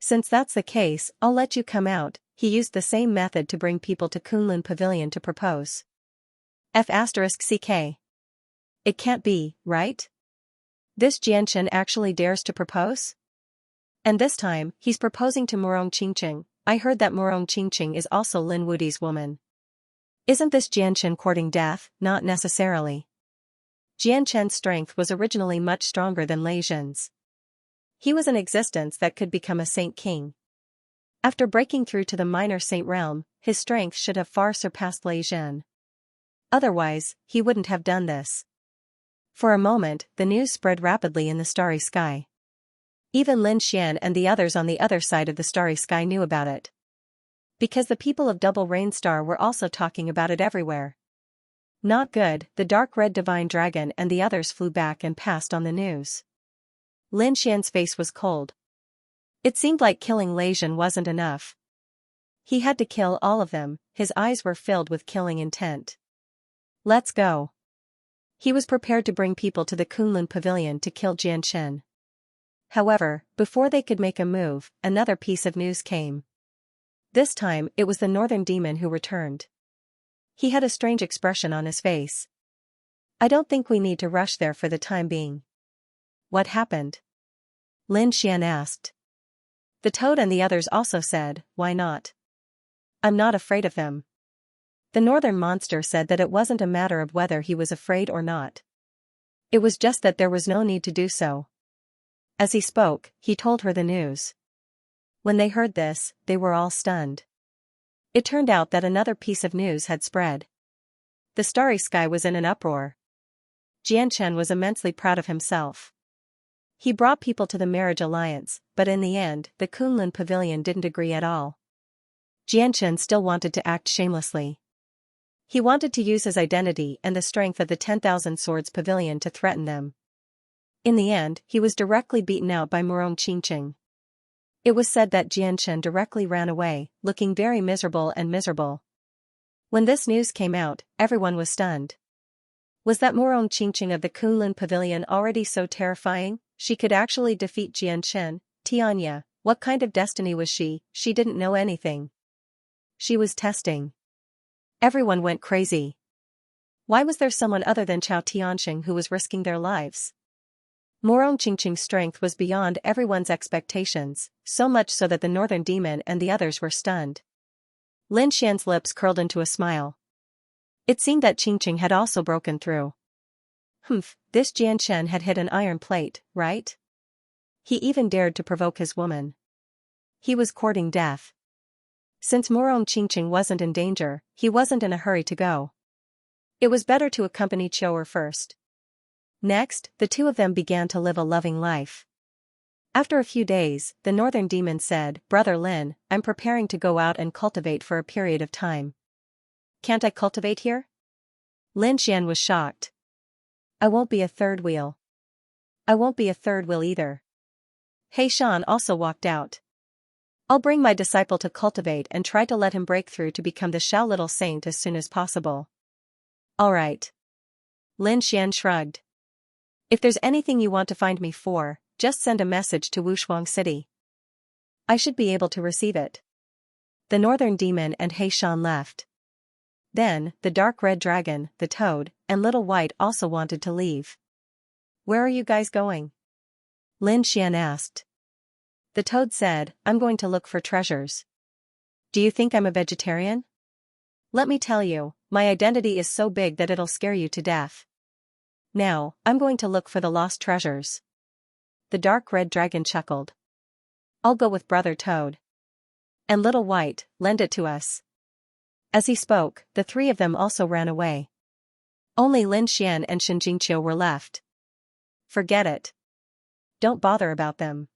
Since that's the case, I'll let you come out. He used the same method to bring people to Kunlun Pavilion to propose. F***CK. It can't be, right? This Jian Chen actually dares to propose? And this time, he's proposing to Murong Qingqing. I heard that Murong Qingqing is also Lin Wudi's woman. Isn't this Jian Chen courting death? Not necessarily. Jian Chen's strength was originally much stronger than Lei Zhen's. He was an existence that could become a saint king. After breaking through to the minor saint realm, his strength should have far surpassed Lei Zhen. Otherwise, he wouldn't have done this. For a moment, the news spread rapidly in the starry sky. Even Lin Xian and the others on the other side of the starry sky knew about it. Because the people of Double Rain Star were also talking about it everywhere. Not good, the dark red divine dragon and the others flew back and passed on the news. Lin Xian's face was cold. It seemed like killing Lei Zhen wasn't enough. He had to kill all of them, his eyes were filled with killing intent. Let's go. He was prepared to bring people to the Kunlun Pavilion to kill Xianxia. However, before they could make a move, another piece of news came. This time, it was the northern demon who returned. He had a strange expression on his face. I don't think we need to rush there for the time being. What happened? Lin Xian asked. The toad and the others also said, why not? I'm not afraid of them. The northern monster said that it wasn't a matter of whether he was afraid or not. It was just that there was no need to do so. As he spoke, he told her the news. When they heard this, they were all stunned. It turned out that another piece of news had spread. The starry sky was in an uproar. Xianxia was immensely proud of himself. He brought people to the marriage alliance, but in the end, the Kunlun Pavilion didn't agree at all. Xianxia still wanted to act shamelessly. He wanted to use his identity and the strength of the 10,000 Swords Pavilion to threaten them. In the end, he was directly beaten out by Murong Qingqing. It was said that Xianxia directly ran away, looking very miserable. When this news came out, everyone was stunned. Was that Murong Qingqing of the Kunlun Pavilion already so terrifying? She could actually defeat Xianxia. Xianxia, what kind of destiny was she? She didn't know anything. She was testing. Everyone went crazy. Why was there someone other than Chao Tianxing who was risking their lives? Murong Qingqing's strength was beyond everyone's expectations, so much so that the northern demon and the others were stunned. Lin Xian's lips curled into a smile. It seemed that Qingqing had also broken through. This Xianxia had hit an iron plate, right? He even dared to provoke his woman. He was courting death. Since Murong Qingqing wasn't in danger, he wasn't in a hurry to go. It was better to accompany Qiu'er first. Next, the two of them began to live a loving life. After a few days, the northern demon said, Brother Lin, I'm preparing to go out and cultivate for a period of time. Can't I cultivate here? Lin Xian was shocked. I won't be a third wheel. I won't be a third wheel either. He Shan also walked out. I'll bring my disciple to cultivate and try to let him break through to become the Xiao Little Saint as soon as possible. All right. Lin Xian shrugged. If there's anything you want to find me for, just send a message to Wushuang City. I should be able to receive it. The northern demon and He Shan left. Then, the dark red dragon, the toad, and Little White also wanted to leave. Where are you guys going? Lin Xian asked. The toad said, I'm going to look for treasures. Do you think I'm a vegetarian? Let me tell you, my identity is so big that it'll scare you to death. Now, I'm going to look for the lost treasures. The dark red dragon chuckled. I'll go with Brother Toad. And Little White, lend it to us. As he spoke, the three of them also ran away. Only Lin Xian and Shen Jingqiu were left. Forget it. Don't bother about them.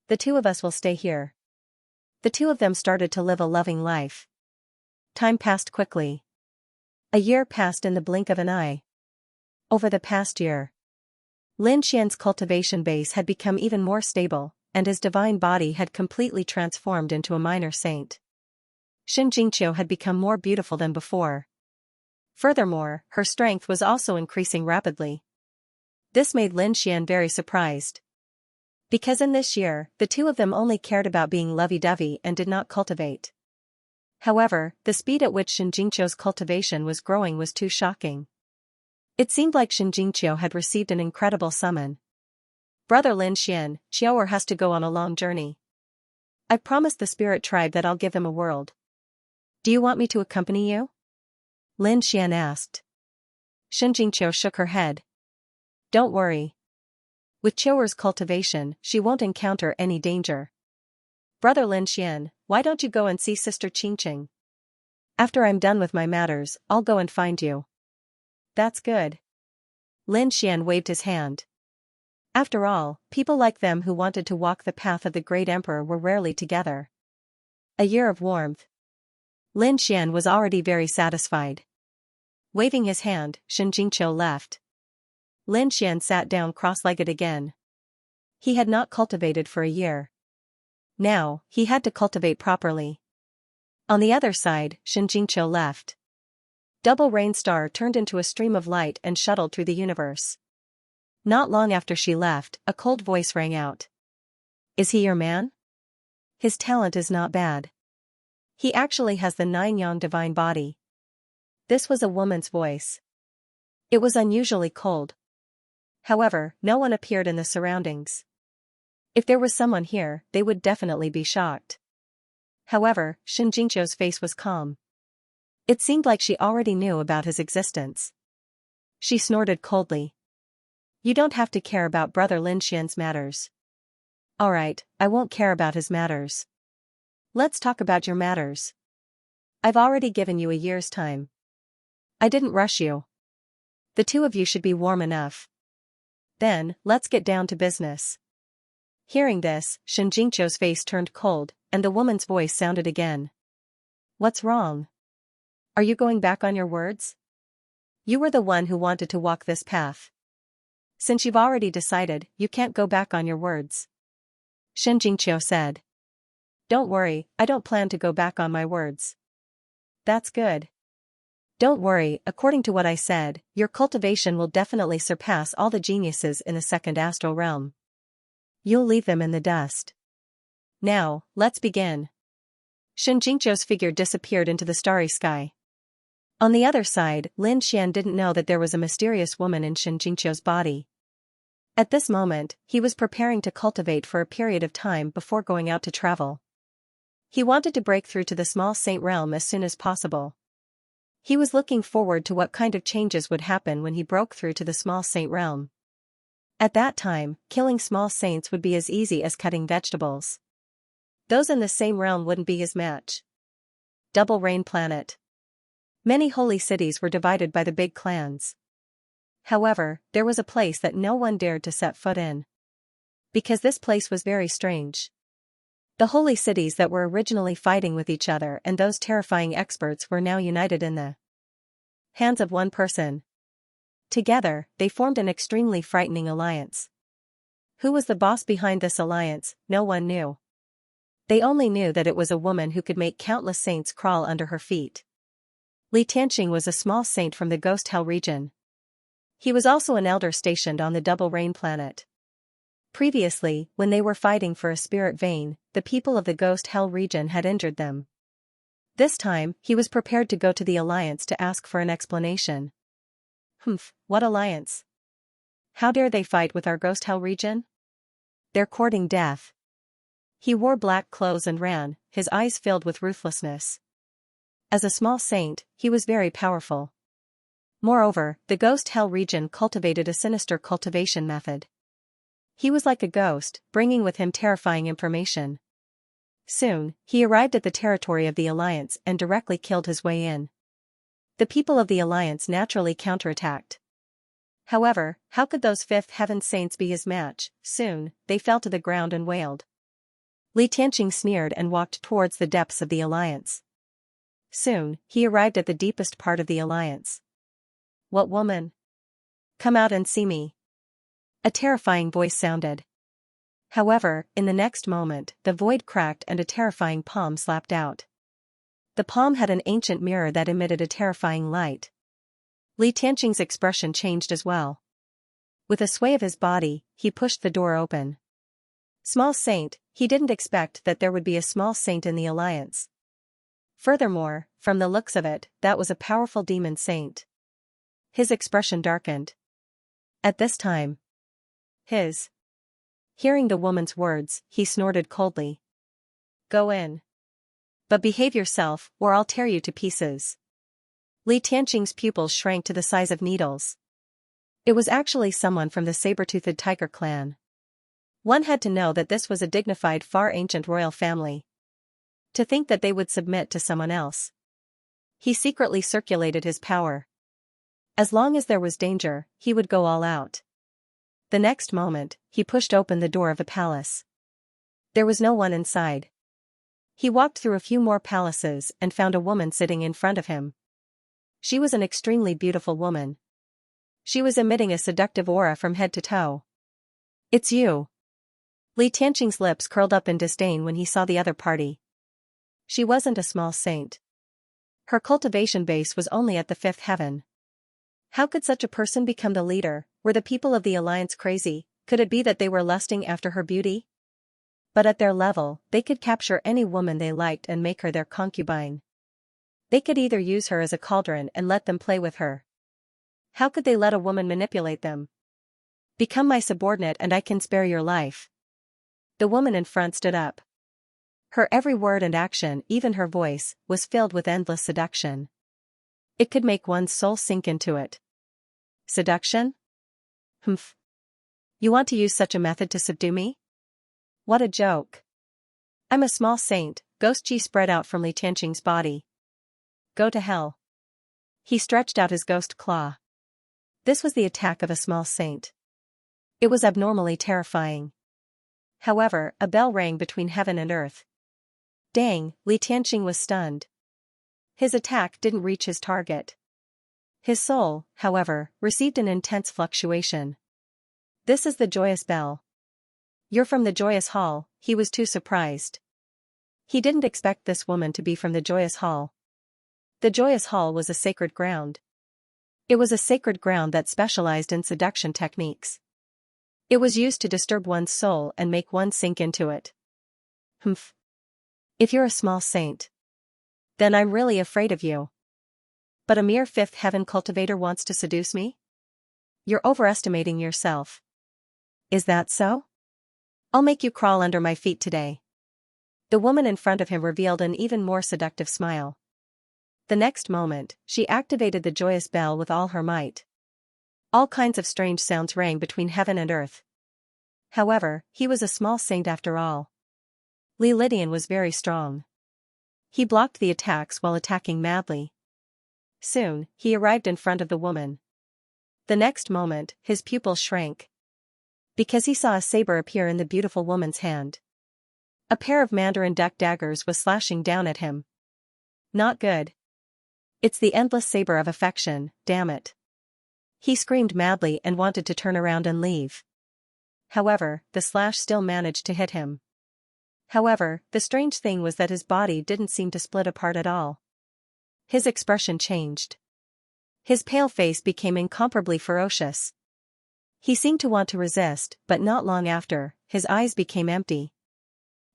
The two of us will stay here. The two of them started to live a loving life. Time passed quickly. A year passed in the blink of an eye. Over the past year, Lin Xian's cultivation base had become even more stable, and his divine body had completely transformed into a minor saint. Shen Jingqiu had become more beautiful than before. Furthermore, her strength was also increasing rapidly. This made Lin Xian very surprised. Because in this year, the two of them only cared about being lovey-dovey and did not cultivate. However, the speed at which Shen Jingqiu's cultivation was growing was too shocking. It seemed like Shen Jingqiu had received an incredible summon. Brother Lin Xian, Qiu'er has to go on a long journey. I promised the spirit tribe that I'll give him a world. Do you want me to accompany you? Lin Xian asked. Shen Jingqiu shook her head. Don't worry. With Qiu'er's cultivation, she won't encounter any danger. Brother Lin Xian, why don't you go and see Sister Qingqing? After I'm done with my matters, I'll go and find you. That's good. Lin Xian waved his hand. After all, people like them who wanted to walk the path of the great emperor were rarely together. A year of warmth. Lin Xian was already very satisfied. Waving his hand, Xianxia left. Lin Xian sat down cross-legged again. He had not cultivated for a year. Now, he had to cultivate properly. On the other side, Xianxia left. Double Rain Star turned into a stream of light and shuttled through the universe. Not long after she left, a cold voice rang out. Is he your man? His talent is not bad. He actually has the 9-yang divine body. This was a woman's voice. It was unusually cold. However, no one appeared in the surroundings. If there was someone here, they would definitely be shocked. However, Xianxia's face was calm. It seemed like she already knew about his existence. She snorted coldly. You don't have to care about Brother Lin Xian's matters. Alright, I won't care about his matters. Let's talk about your matters. I've already given you a year's time. I didn't rush you. The two of you should be warm enough. Then, let's get down to business. Hearing this, Xianxia's face turned cold, and the woman's voice sounded again. What's wrong? Are you going back on your words? You were the one who wanted to walk this path. Since you've already decided, you can't go back on your words. Xianxia said. Don't worry, I don't plan to go back on my words. That's good. Don't worry, according to what I said, your cultivation will definitely surpass all the geniuses in the second astral realm. You'll leave them in the dust. Now, let's begin. Xianxia's figure disappeared into the starry sky. On the other side, Lin Xian didn't know that there was a mysterious woman in Xianxia's body. At this moment, he was preparing to cultivate for a period of time before going out to travel. He wanted to break through to the small saint realm as soon as possible. He was looking forward to what kind of changes would happen when he broke through to the small saint realm. At that time, killing small saints would be as easy as cutting vegetables. Those in the same realm wouldn't be his match. Double Rain Planet. Many holy cities were divided by the big clans. However, there was a place that no one dared to set foot in. Because this place was very strange. The holy cities that were originally fighting with each other and those terrifying experts were now united in the hands of one person. Together, they formed an extremely frightening alliance. Who was the boss behind this alliance, no one knew. They only knew that it was a woman who could make countless saints crawl under her feet. Li Tianqing was a small saint from the Ghost Hell region. He was also an elder stationed on the Double Rain Planet. Previously, when they were fighting for a spirit vein, the people of the Ghost Hell region had injured them. This time, he was prepared to go to the alliance to ask for an explanation. What alliance? How dare they fight with our Ghost Hell region? They're courting death. He wore black clothes and ran, his eyes filled with ruthlessness. As a small saint, he was very powerful. Moreover, the Ghost Hell region cultivated a sinister cultivation method. He was like a ghost, bringing with him terrifying information. Soon, he arrived at the territory of the Alliance and directly killed his way in. The people of the Alliance naturally counterattacked. However, how could those Fifth Heaven saints be his match? Soon, they fell to the ground and wailed. Li Tianqing sneered and walked towards the depths of the Alliance. Soon, he arrived at the deepest part of the Alliance. What woman? Come out and see me. A terrifying voice sounded. However, in the next moment, the void cracked and a terrifying palm slapped out. The palm had an ancient mirror that emitted a terrifying light. Li Tianqing's expression changed as well. With a sway of his body, he pushed the door open. Small saint, he didn't expect that there would be a small saint in the Alliance. Furthermore, from the looks of it, that was a powerful demon saint. His expression darkened. At this time, hearing the woman's words, he snorted coldly. Go in. But behave yourself, or I'll tear you to pieces. Li Tianqing's pupils shrank to the size of needles. It was actually someone from the saber-toothed tiger clan. One had to know that this was a dignified far ancient royal family. To think that they would submit to someone else. He secretly circulated his power. As long as there was danger, he would go all out. The next moment, he pushed open the door of a palace. There was no one inside. He walked through a few more palaces and found a woman sitting in front of him. She was an extremely beautiful woman. She was emitting a seductive aura from head to toe. "It's you." Li Tianqing's lips curled up in disdain when he saw the other party. She wasn't a small saint. Her cultivation base was only at the 5th heaven. How could such a person become the leader? Were the people of the alliance crazy? Could it be that they were lusting after her beauty? But at their level, they could capture any woman they liked and make her their concubine. They could either use her as a cauldron and let them play with her. How could they let a woman manipulate them? "Become my subordinate and I can spare your life." The woman in front stood up. Her every word and action, even her voice, was filled with endless seduction. It could make one's soul sink into it. Seduction? Humph. You want to use such a method to subdue me? What a joke. I'm a small saint. Ghost Qi spread out from Li Tianqing's body. Go to hell. He stretched out his ghost claw. This was the attack of a small saint. It was abnormally terrifying. However, a bell rang between heaven and earth. Dang, Li Tianqing was stunned. His attack didn't reach his target. His soul, however, received an intense fluctuation. "This is the joyous bell. You're from the joyous hall." He was too surprised. He didn't expect this woman to be from the joyous hall. The joyous hall was a sacred ground. It was a sacred ground that specialized in seduction techniques. It was used to disturb one's soul and make one sink into it. Humph. If you're a small saint, then I'm really afraid of you. But a mere 5th heaven cultivator wants to seduce me? You're overestimating yourself. Is that so? I'll make you crawl under my feet today. The woman in front of him revealed an even more seductive smile. The next moment, she activated the joyous bell with all her might. All kinds of strange sounds rang between heaven and earth. However, he was a small saint after all. Li Lidian was very strong. He blocked the attacks while attacking madly. Soon, he arrived in front of the woman. The next moment, his pupils shrank. Because he saw a saber appear in the beautiful woman's hand. A pair of mandarin duck daggers was slashing down at him. Not good. It's the endless saber of affection, damn it. He screamed madly and wanted to turn around and leave. However, the slash still managed to hit him. However, the strange thing was that his body didn't seem to split apart at all. His expression changed. His pale face became incomparably ferocious. He seemed to want to resist, but not long after, his eyes became empty.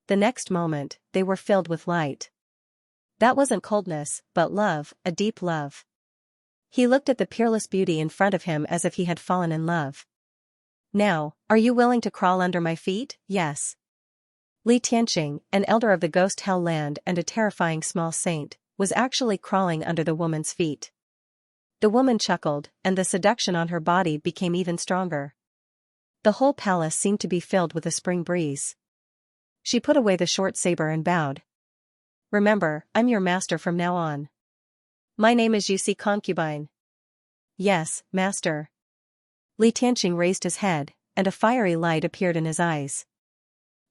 The next moment, they were filled with light. That wasn't coldness, but love, a deep love. He looked at the peerless beauty in front of him as if he had fallen in love. "Now, are you willing to crawl under my feet?" "Yes." Li Tianqing, an elder of the ghost hell land and a terrifying small saint, was actually crawling under the woman's feet. The woman chuckled, and the seduction on her body became even stronger. The whole palace seemed to be filled with a spring breeze. She put away the short saber and bowed. "Remember, I'm your master from now on. My name is Yusi Concubine." "Yes, master." Li Tianqing raised his head, and a fiery light appeared in his eyes.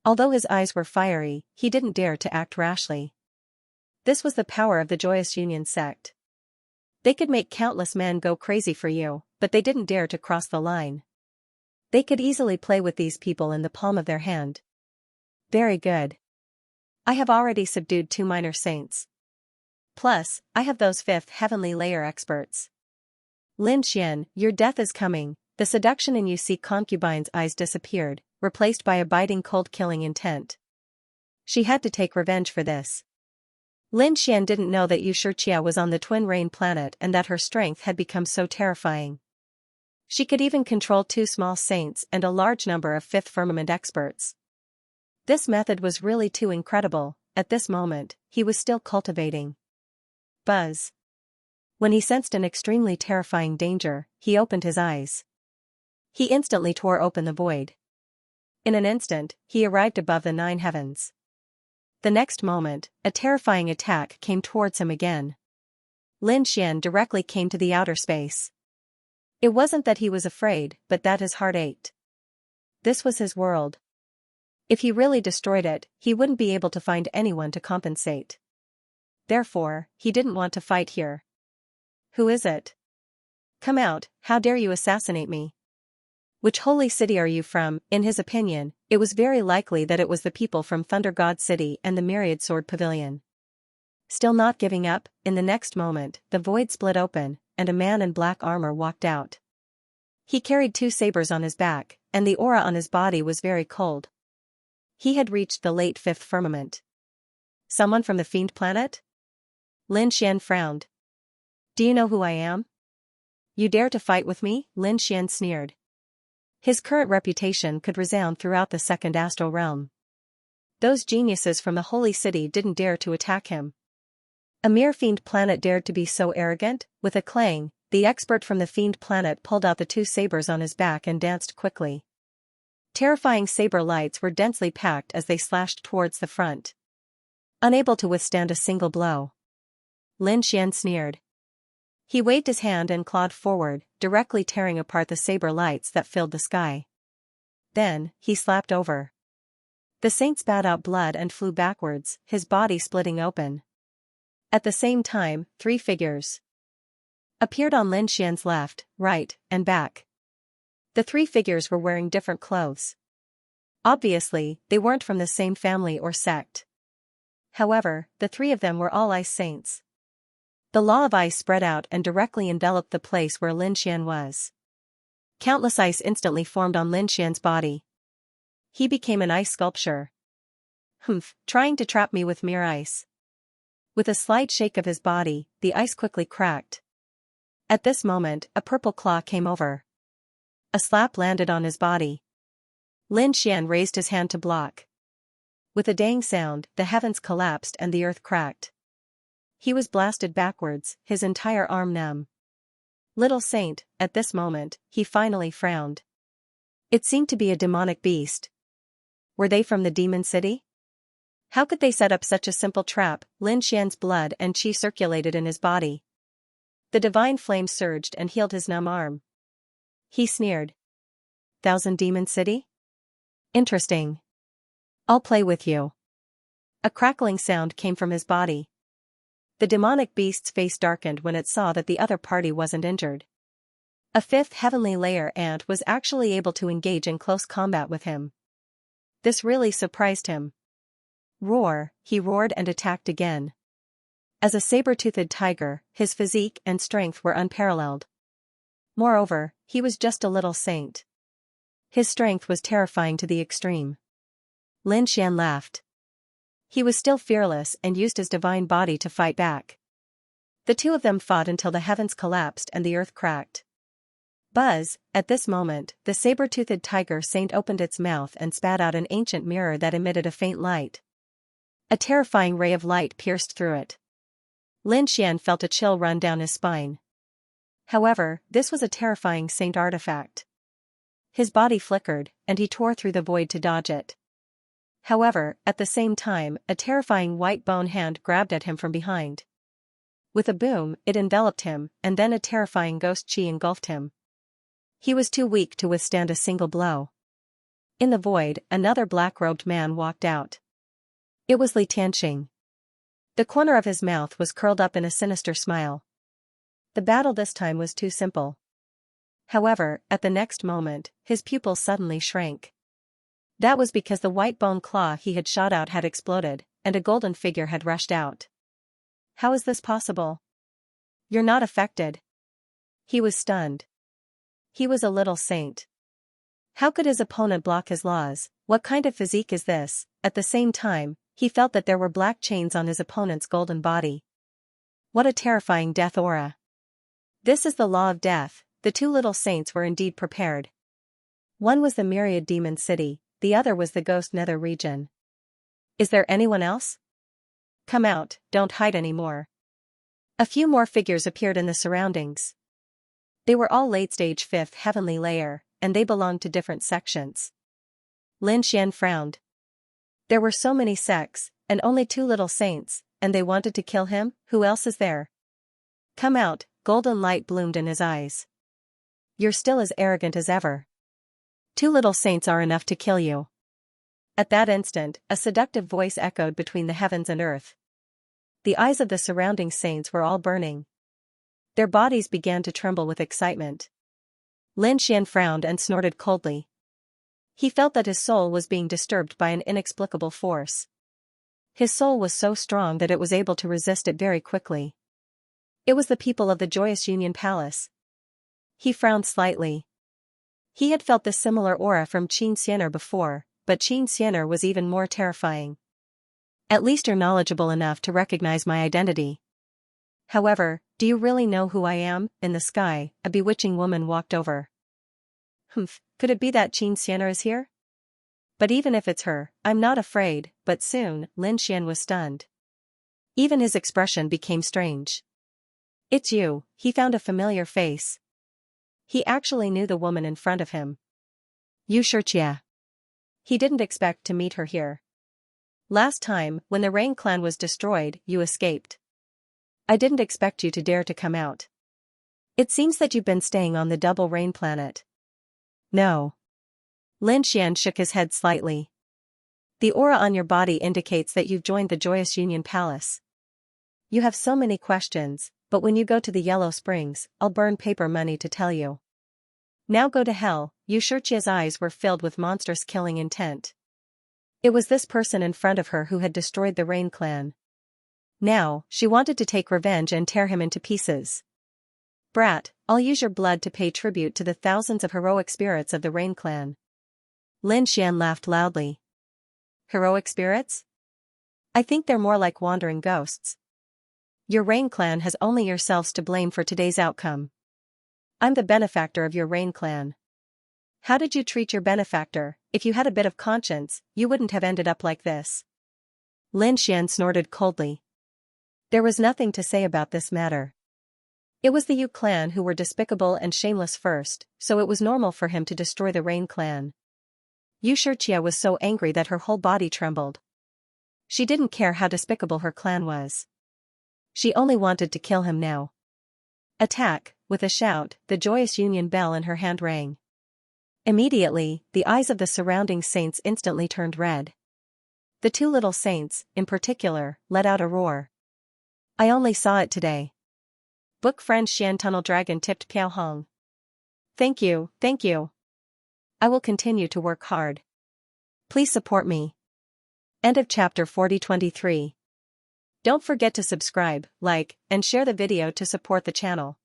Although his eyes were fiery, he didn't dare to act rashly. This was the power of the Joyous Union sect. They could make countless men go crazy for you, but they didn't dare to cross the line. They could easily play with these people in the palm of their hand. Very good. I have already subdued 2 minor saints. Plus, I have those 5th heavenly layer experts. Lin Xian, your death is coming. The seduction in Yusi Concubine's eyes disappeared, replaced by a biting cold killing intent. She had to take revenge for this. Lin Xian didn't know that Xianxia was on the Twin Rain planet and that her strength had become so terrifying. She could even control 2 small saints and a large number of 5th firmament experts. This method was really too incredible. At this moment, he was still cultivating. Buzz. When he sensed an extremely terrifying danger, he opened his eyes. He instantly tore open the void. In an instant, he arrived above the 9 heavens. The next moment, a terrifying attack came towards him again. Lin Xian directly came to the outer space. It wasn't that he was afraid, but that his heart ached. This was his world. If he really destroyed it, he wouldn't be able to find anyone to compensate. Therefore, he didn't want to fight here. Who is it? Come out, how dare you assassinate me? Which holy city are you from? In his opinion, it was very likely that it was the people from Thunder God City and the Myriad Sword Pavilion. Still not giving up, in the next moment, the void split open, and a man in black armor walked out. He carried 2 sabers on his back, and the aura on his body was very cold. He had reached the late 5th firmament. Someone from the Fiend Planet? Lin Xian frowned. Do you know who I am? You dare to fight with me? Lin Xian sneered. His current reputation could resound throughout the second astral realm. Those geniuses from the Holy City didn't dare to attack him. A mere Fiend Planet dared to be so arrogant? With a clang, the expert from the Fiend Planet pulled out the 2 sabers on his back and danced quickly. Terrifying saber lights were densely packed as they slashed towards the front. Unable to withstand a single blow, Lin Xian sneered. He waved his hand and clawed forward, directly tearing apart the saber lights that filled the sky. Then, he slapped over. The saint spat out blood and flew backwards, his body splitting open. At the same time, 3 figures appeared on Lin Xian's left, right, and back. The 3 figures were wearing different clothes. Obviously, they weren't from the same family or sect. However, the 3 of them were all ice saints. The law of ice spread out and directly enveloped the place where Lin Xian was. Countless ice instantly formed on Lin Xian's body. He became an ice sculpture. Humph, trying to trap me with mere ice. With a slight shake of his body, the ice quickly cracked. At this moment, a purple claw came over. A slap landed on his body. Lin Xian raised his hand to block. With a dang sound, the heavens collapsed and the earth cracked. He was blasted backwards, his entire arm numb. Little saint, at this moment, he finally frowned. It seemed to be a demonic beast. Were they from the demon city? How could they set up such a simple trap? Lin Xian's blood and qi circulated in his body. The divine flame surged and healed his numb arm. He sneered. Thousand Demon City? Interesting. I'll play with you. A crackling sound came from his body. The demonic beast's face darkened when it saw that the other party wasn't injured. A 5th heavenly layer ant was actually able to engage in close combat with him. This really surprised him. Roar, he roared and attacked again. As a saber-toothed tiger, his physique and strength were unparalleled. Moreover, he was just a little saint. His strength was terrifying to the extreme. Lin Xian laughed. He was still fearless and used his divine body to fight back. The 2 of them fought until the heavens collapsed and the earth cracked. Buzz, at this moment, the saber-toothed tiger saint opened its mouth and spat out an ancient mirror that emitted a faint light. A terrifying ray of light pierced through it. Lin Xian felt a chill run down his spine. However, this was a terrifying saint artifact. His body flickered, and he tore through the void to dodge it. However, at the same time, a terrifying white bone hand grabbed at him from behind. With a boom, it enveloped him, and then a terrifying ghost chi engulfed him. He was too weak to withstand a single blow. In the void, another black-robed man walked out. It was Li Tianxing. The corner of his mouth was curled up in a sinister smile. The battle this time was too simple. However, at the next moment, his pupils suddenly shrank. That was because the white bone claw he had shot out had exploded, and a golden figure had rushed out. How is this possible? You're not affected. He was stunned. He was a little saint. How could his opponent block his laws? What kind of physique is this? At the same time, he felt that there were black chains on his opponent's golden body. What a terrifying death aura. This is the law of death. The 2 little saints were indeed prepared. One was the Myriad Demon City, the other was the Ghost Nether region. Is there anyone else? Come out, don't hide anymore. A few more figures appeared in the surroundings. They were all late-stage 5th heavenly layer, and they belonged to different sections. Lin Xian frowned. There were so many sects, and only 2 little saints, and they wanted to kill him. Who else is there? Come out, golden light bloomed in his eyes. You're still as arrogant as ever. 2 little saints are enough to kill you. At that instant, a seductive voice echoed between the heavens and earth. The eyes of the surrounding saints were all burning. Their bodies began to tremble with excitement. Lin Xian frowned and snorted coldly. He felt that his soul was being disturbed by an inexplicable force. His soul was so strong that it was able to resist it very quickly. It was the people of the Joyous Union Palace. He frowned slightly. He had felt this similar aura from Xianxia before, but Xianxia was even more terrifying. At least you're knowledgeable enough to recognize my identity. However, do you really know who I am? In the sky, a bewitching woman walked over. Humph, could it be that Xianxia is here? But even if it's her, I'm not afraid. But soon, Lin Xian was stunned. Even his expression became strange. It's you, he found a familiar face. He actually knew the woman in front of him. Xianxia. He didn't expect to meet her here. Last time, when the Rain clan was destroyed, you escaped. I didn't expect you to dare to come out. It seems that you've been staying on the Double Rain planet. No. Lin Xian shook his head slightly. The aura on your body indicates that you've joined the Joyous Union Palace. You have so many questions, but when you go to the Yellow Springs, I'll burn paper money to tell you. Now go to hell. Xianxia's eyes were filled with monstrous killing intent. It was this person in front of her who had destroyed the Rain clan. Now, she wanted to take revenge and tear him into pieces. Brat, I'll use your blood to pay tribute to the thousands of heroic spirits of the Rain clan. Lin Xian laughed loudly. Heroic spirits? I think they're more like wandering ghosts. Your Rain clan has only yourselves to blame for today's outcome. I'm the benefactor of your Rain clan. How did you treat your benefactor? If you had a bit of conscience, you wouldn't have ended up like this. Lin Xian snorted coldly. There was nothing to say about this matter. It was the Yu clan who were despicable and shameless first, so it was normal for him to destroy the Rain clan. Xianxia was so angry that her whole body trembled. She didn't care how despicable her clan was. She only wanted to kill him now. Attack! With a shout, the Joyous Union bell in her hand rang. Immediately, the eyes of the surrounding saints instantly turned red. The two little saints, in particular, let out a roar. I only saw it today. Book friend Xian Tunnel Dragon tipped Piao Hong. Thank you, thank you. I will continue to work hard. Please support me. End of chapter 4023. Don't forget to subscribe, like, and share the video to support the channel.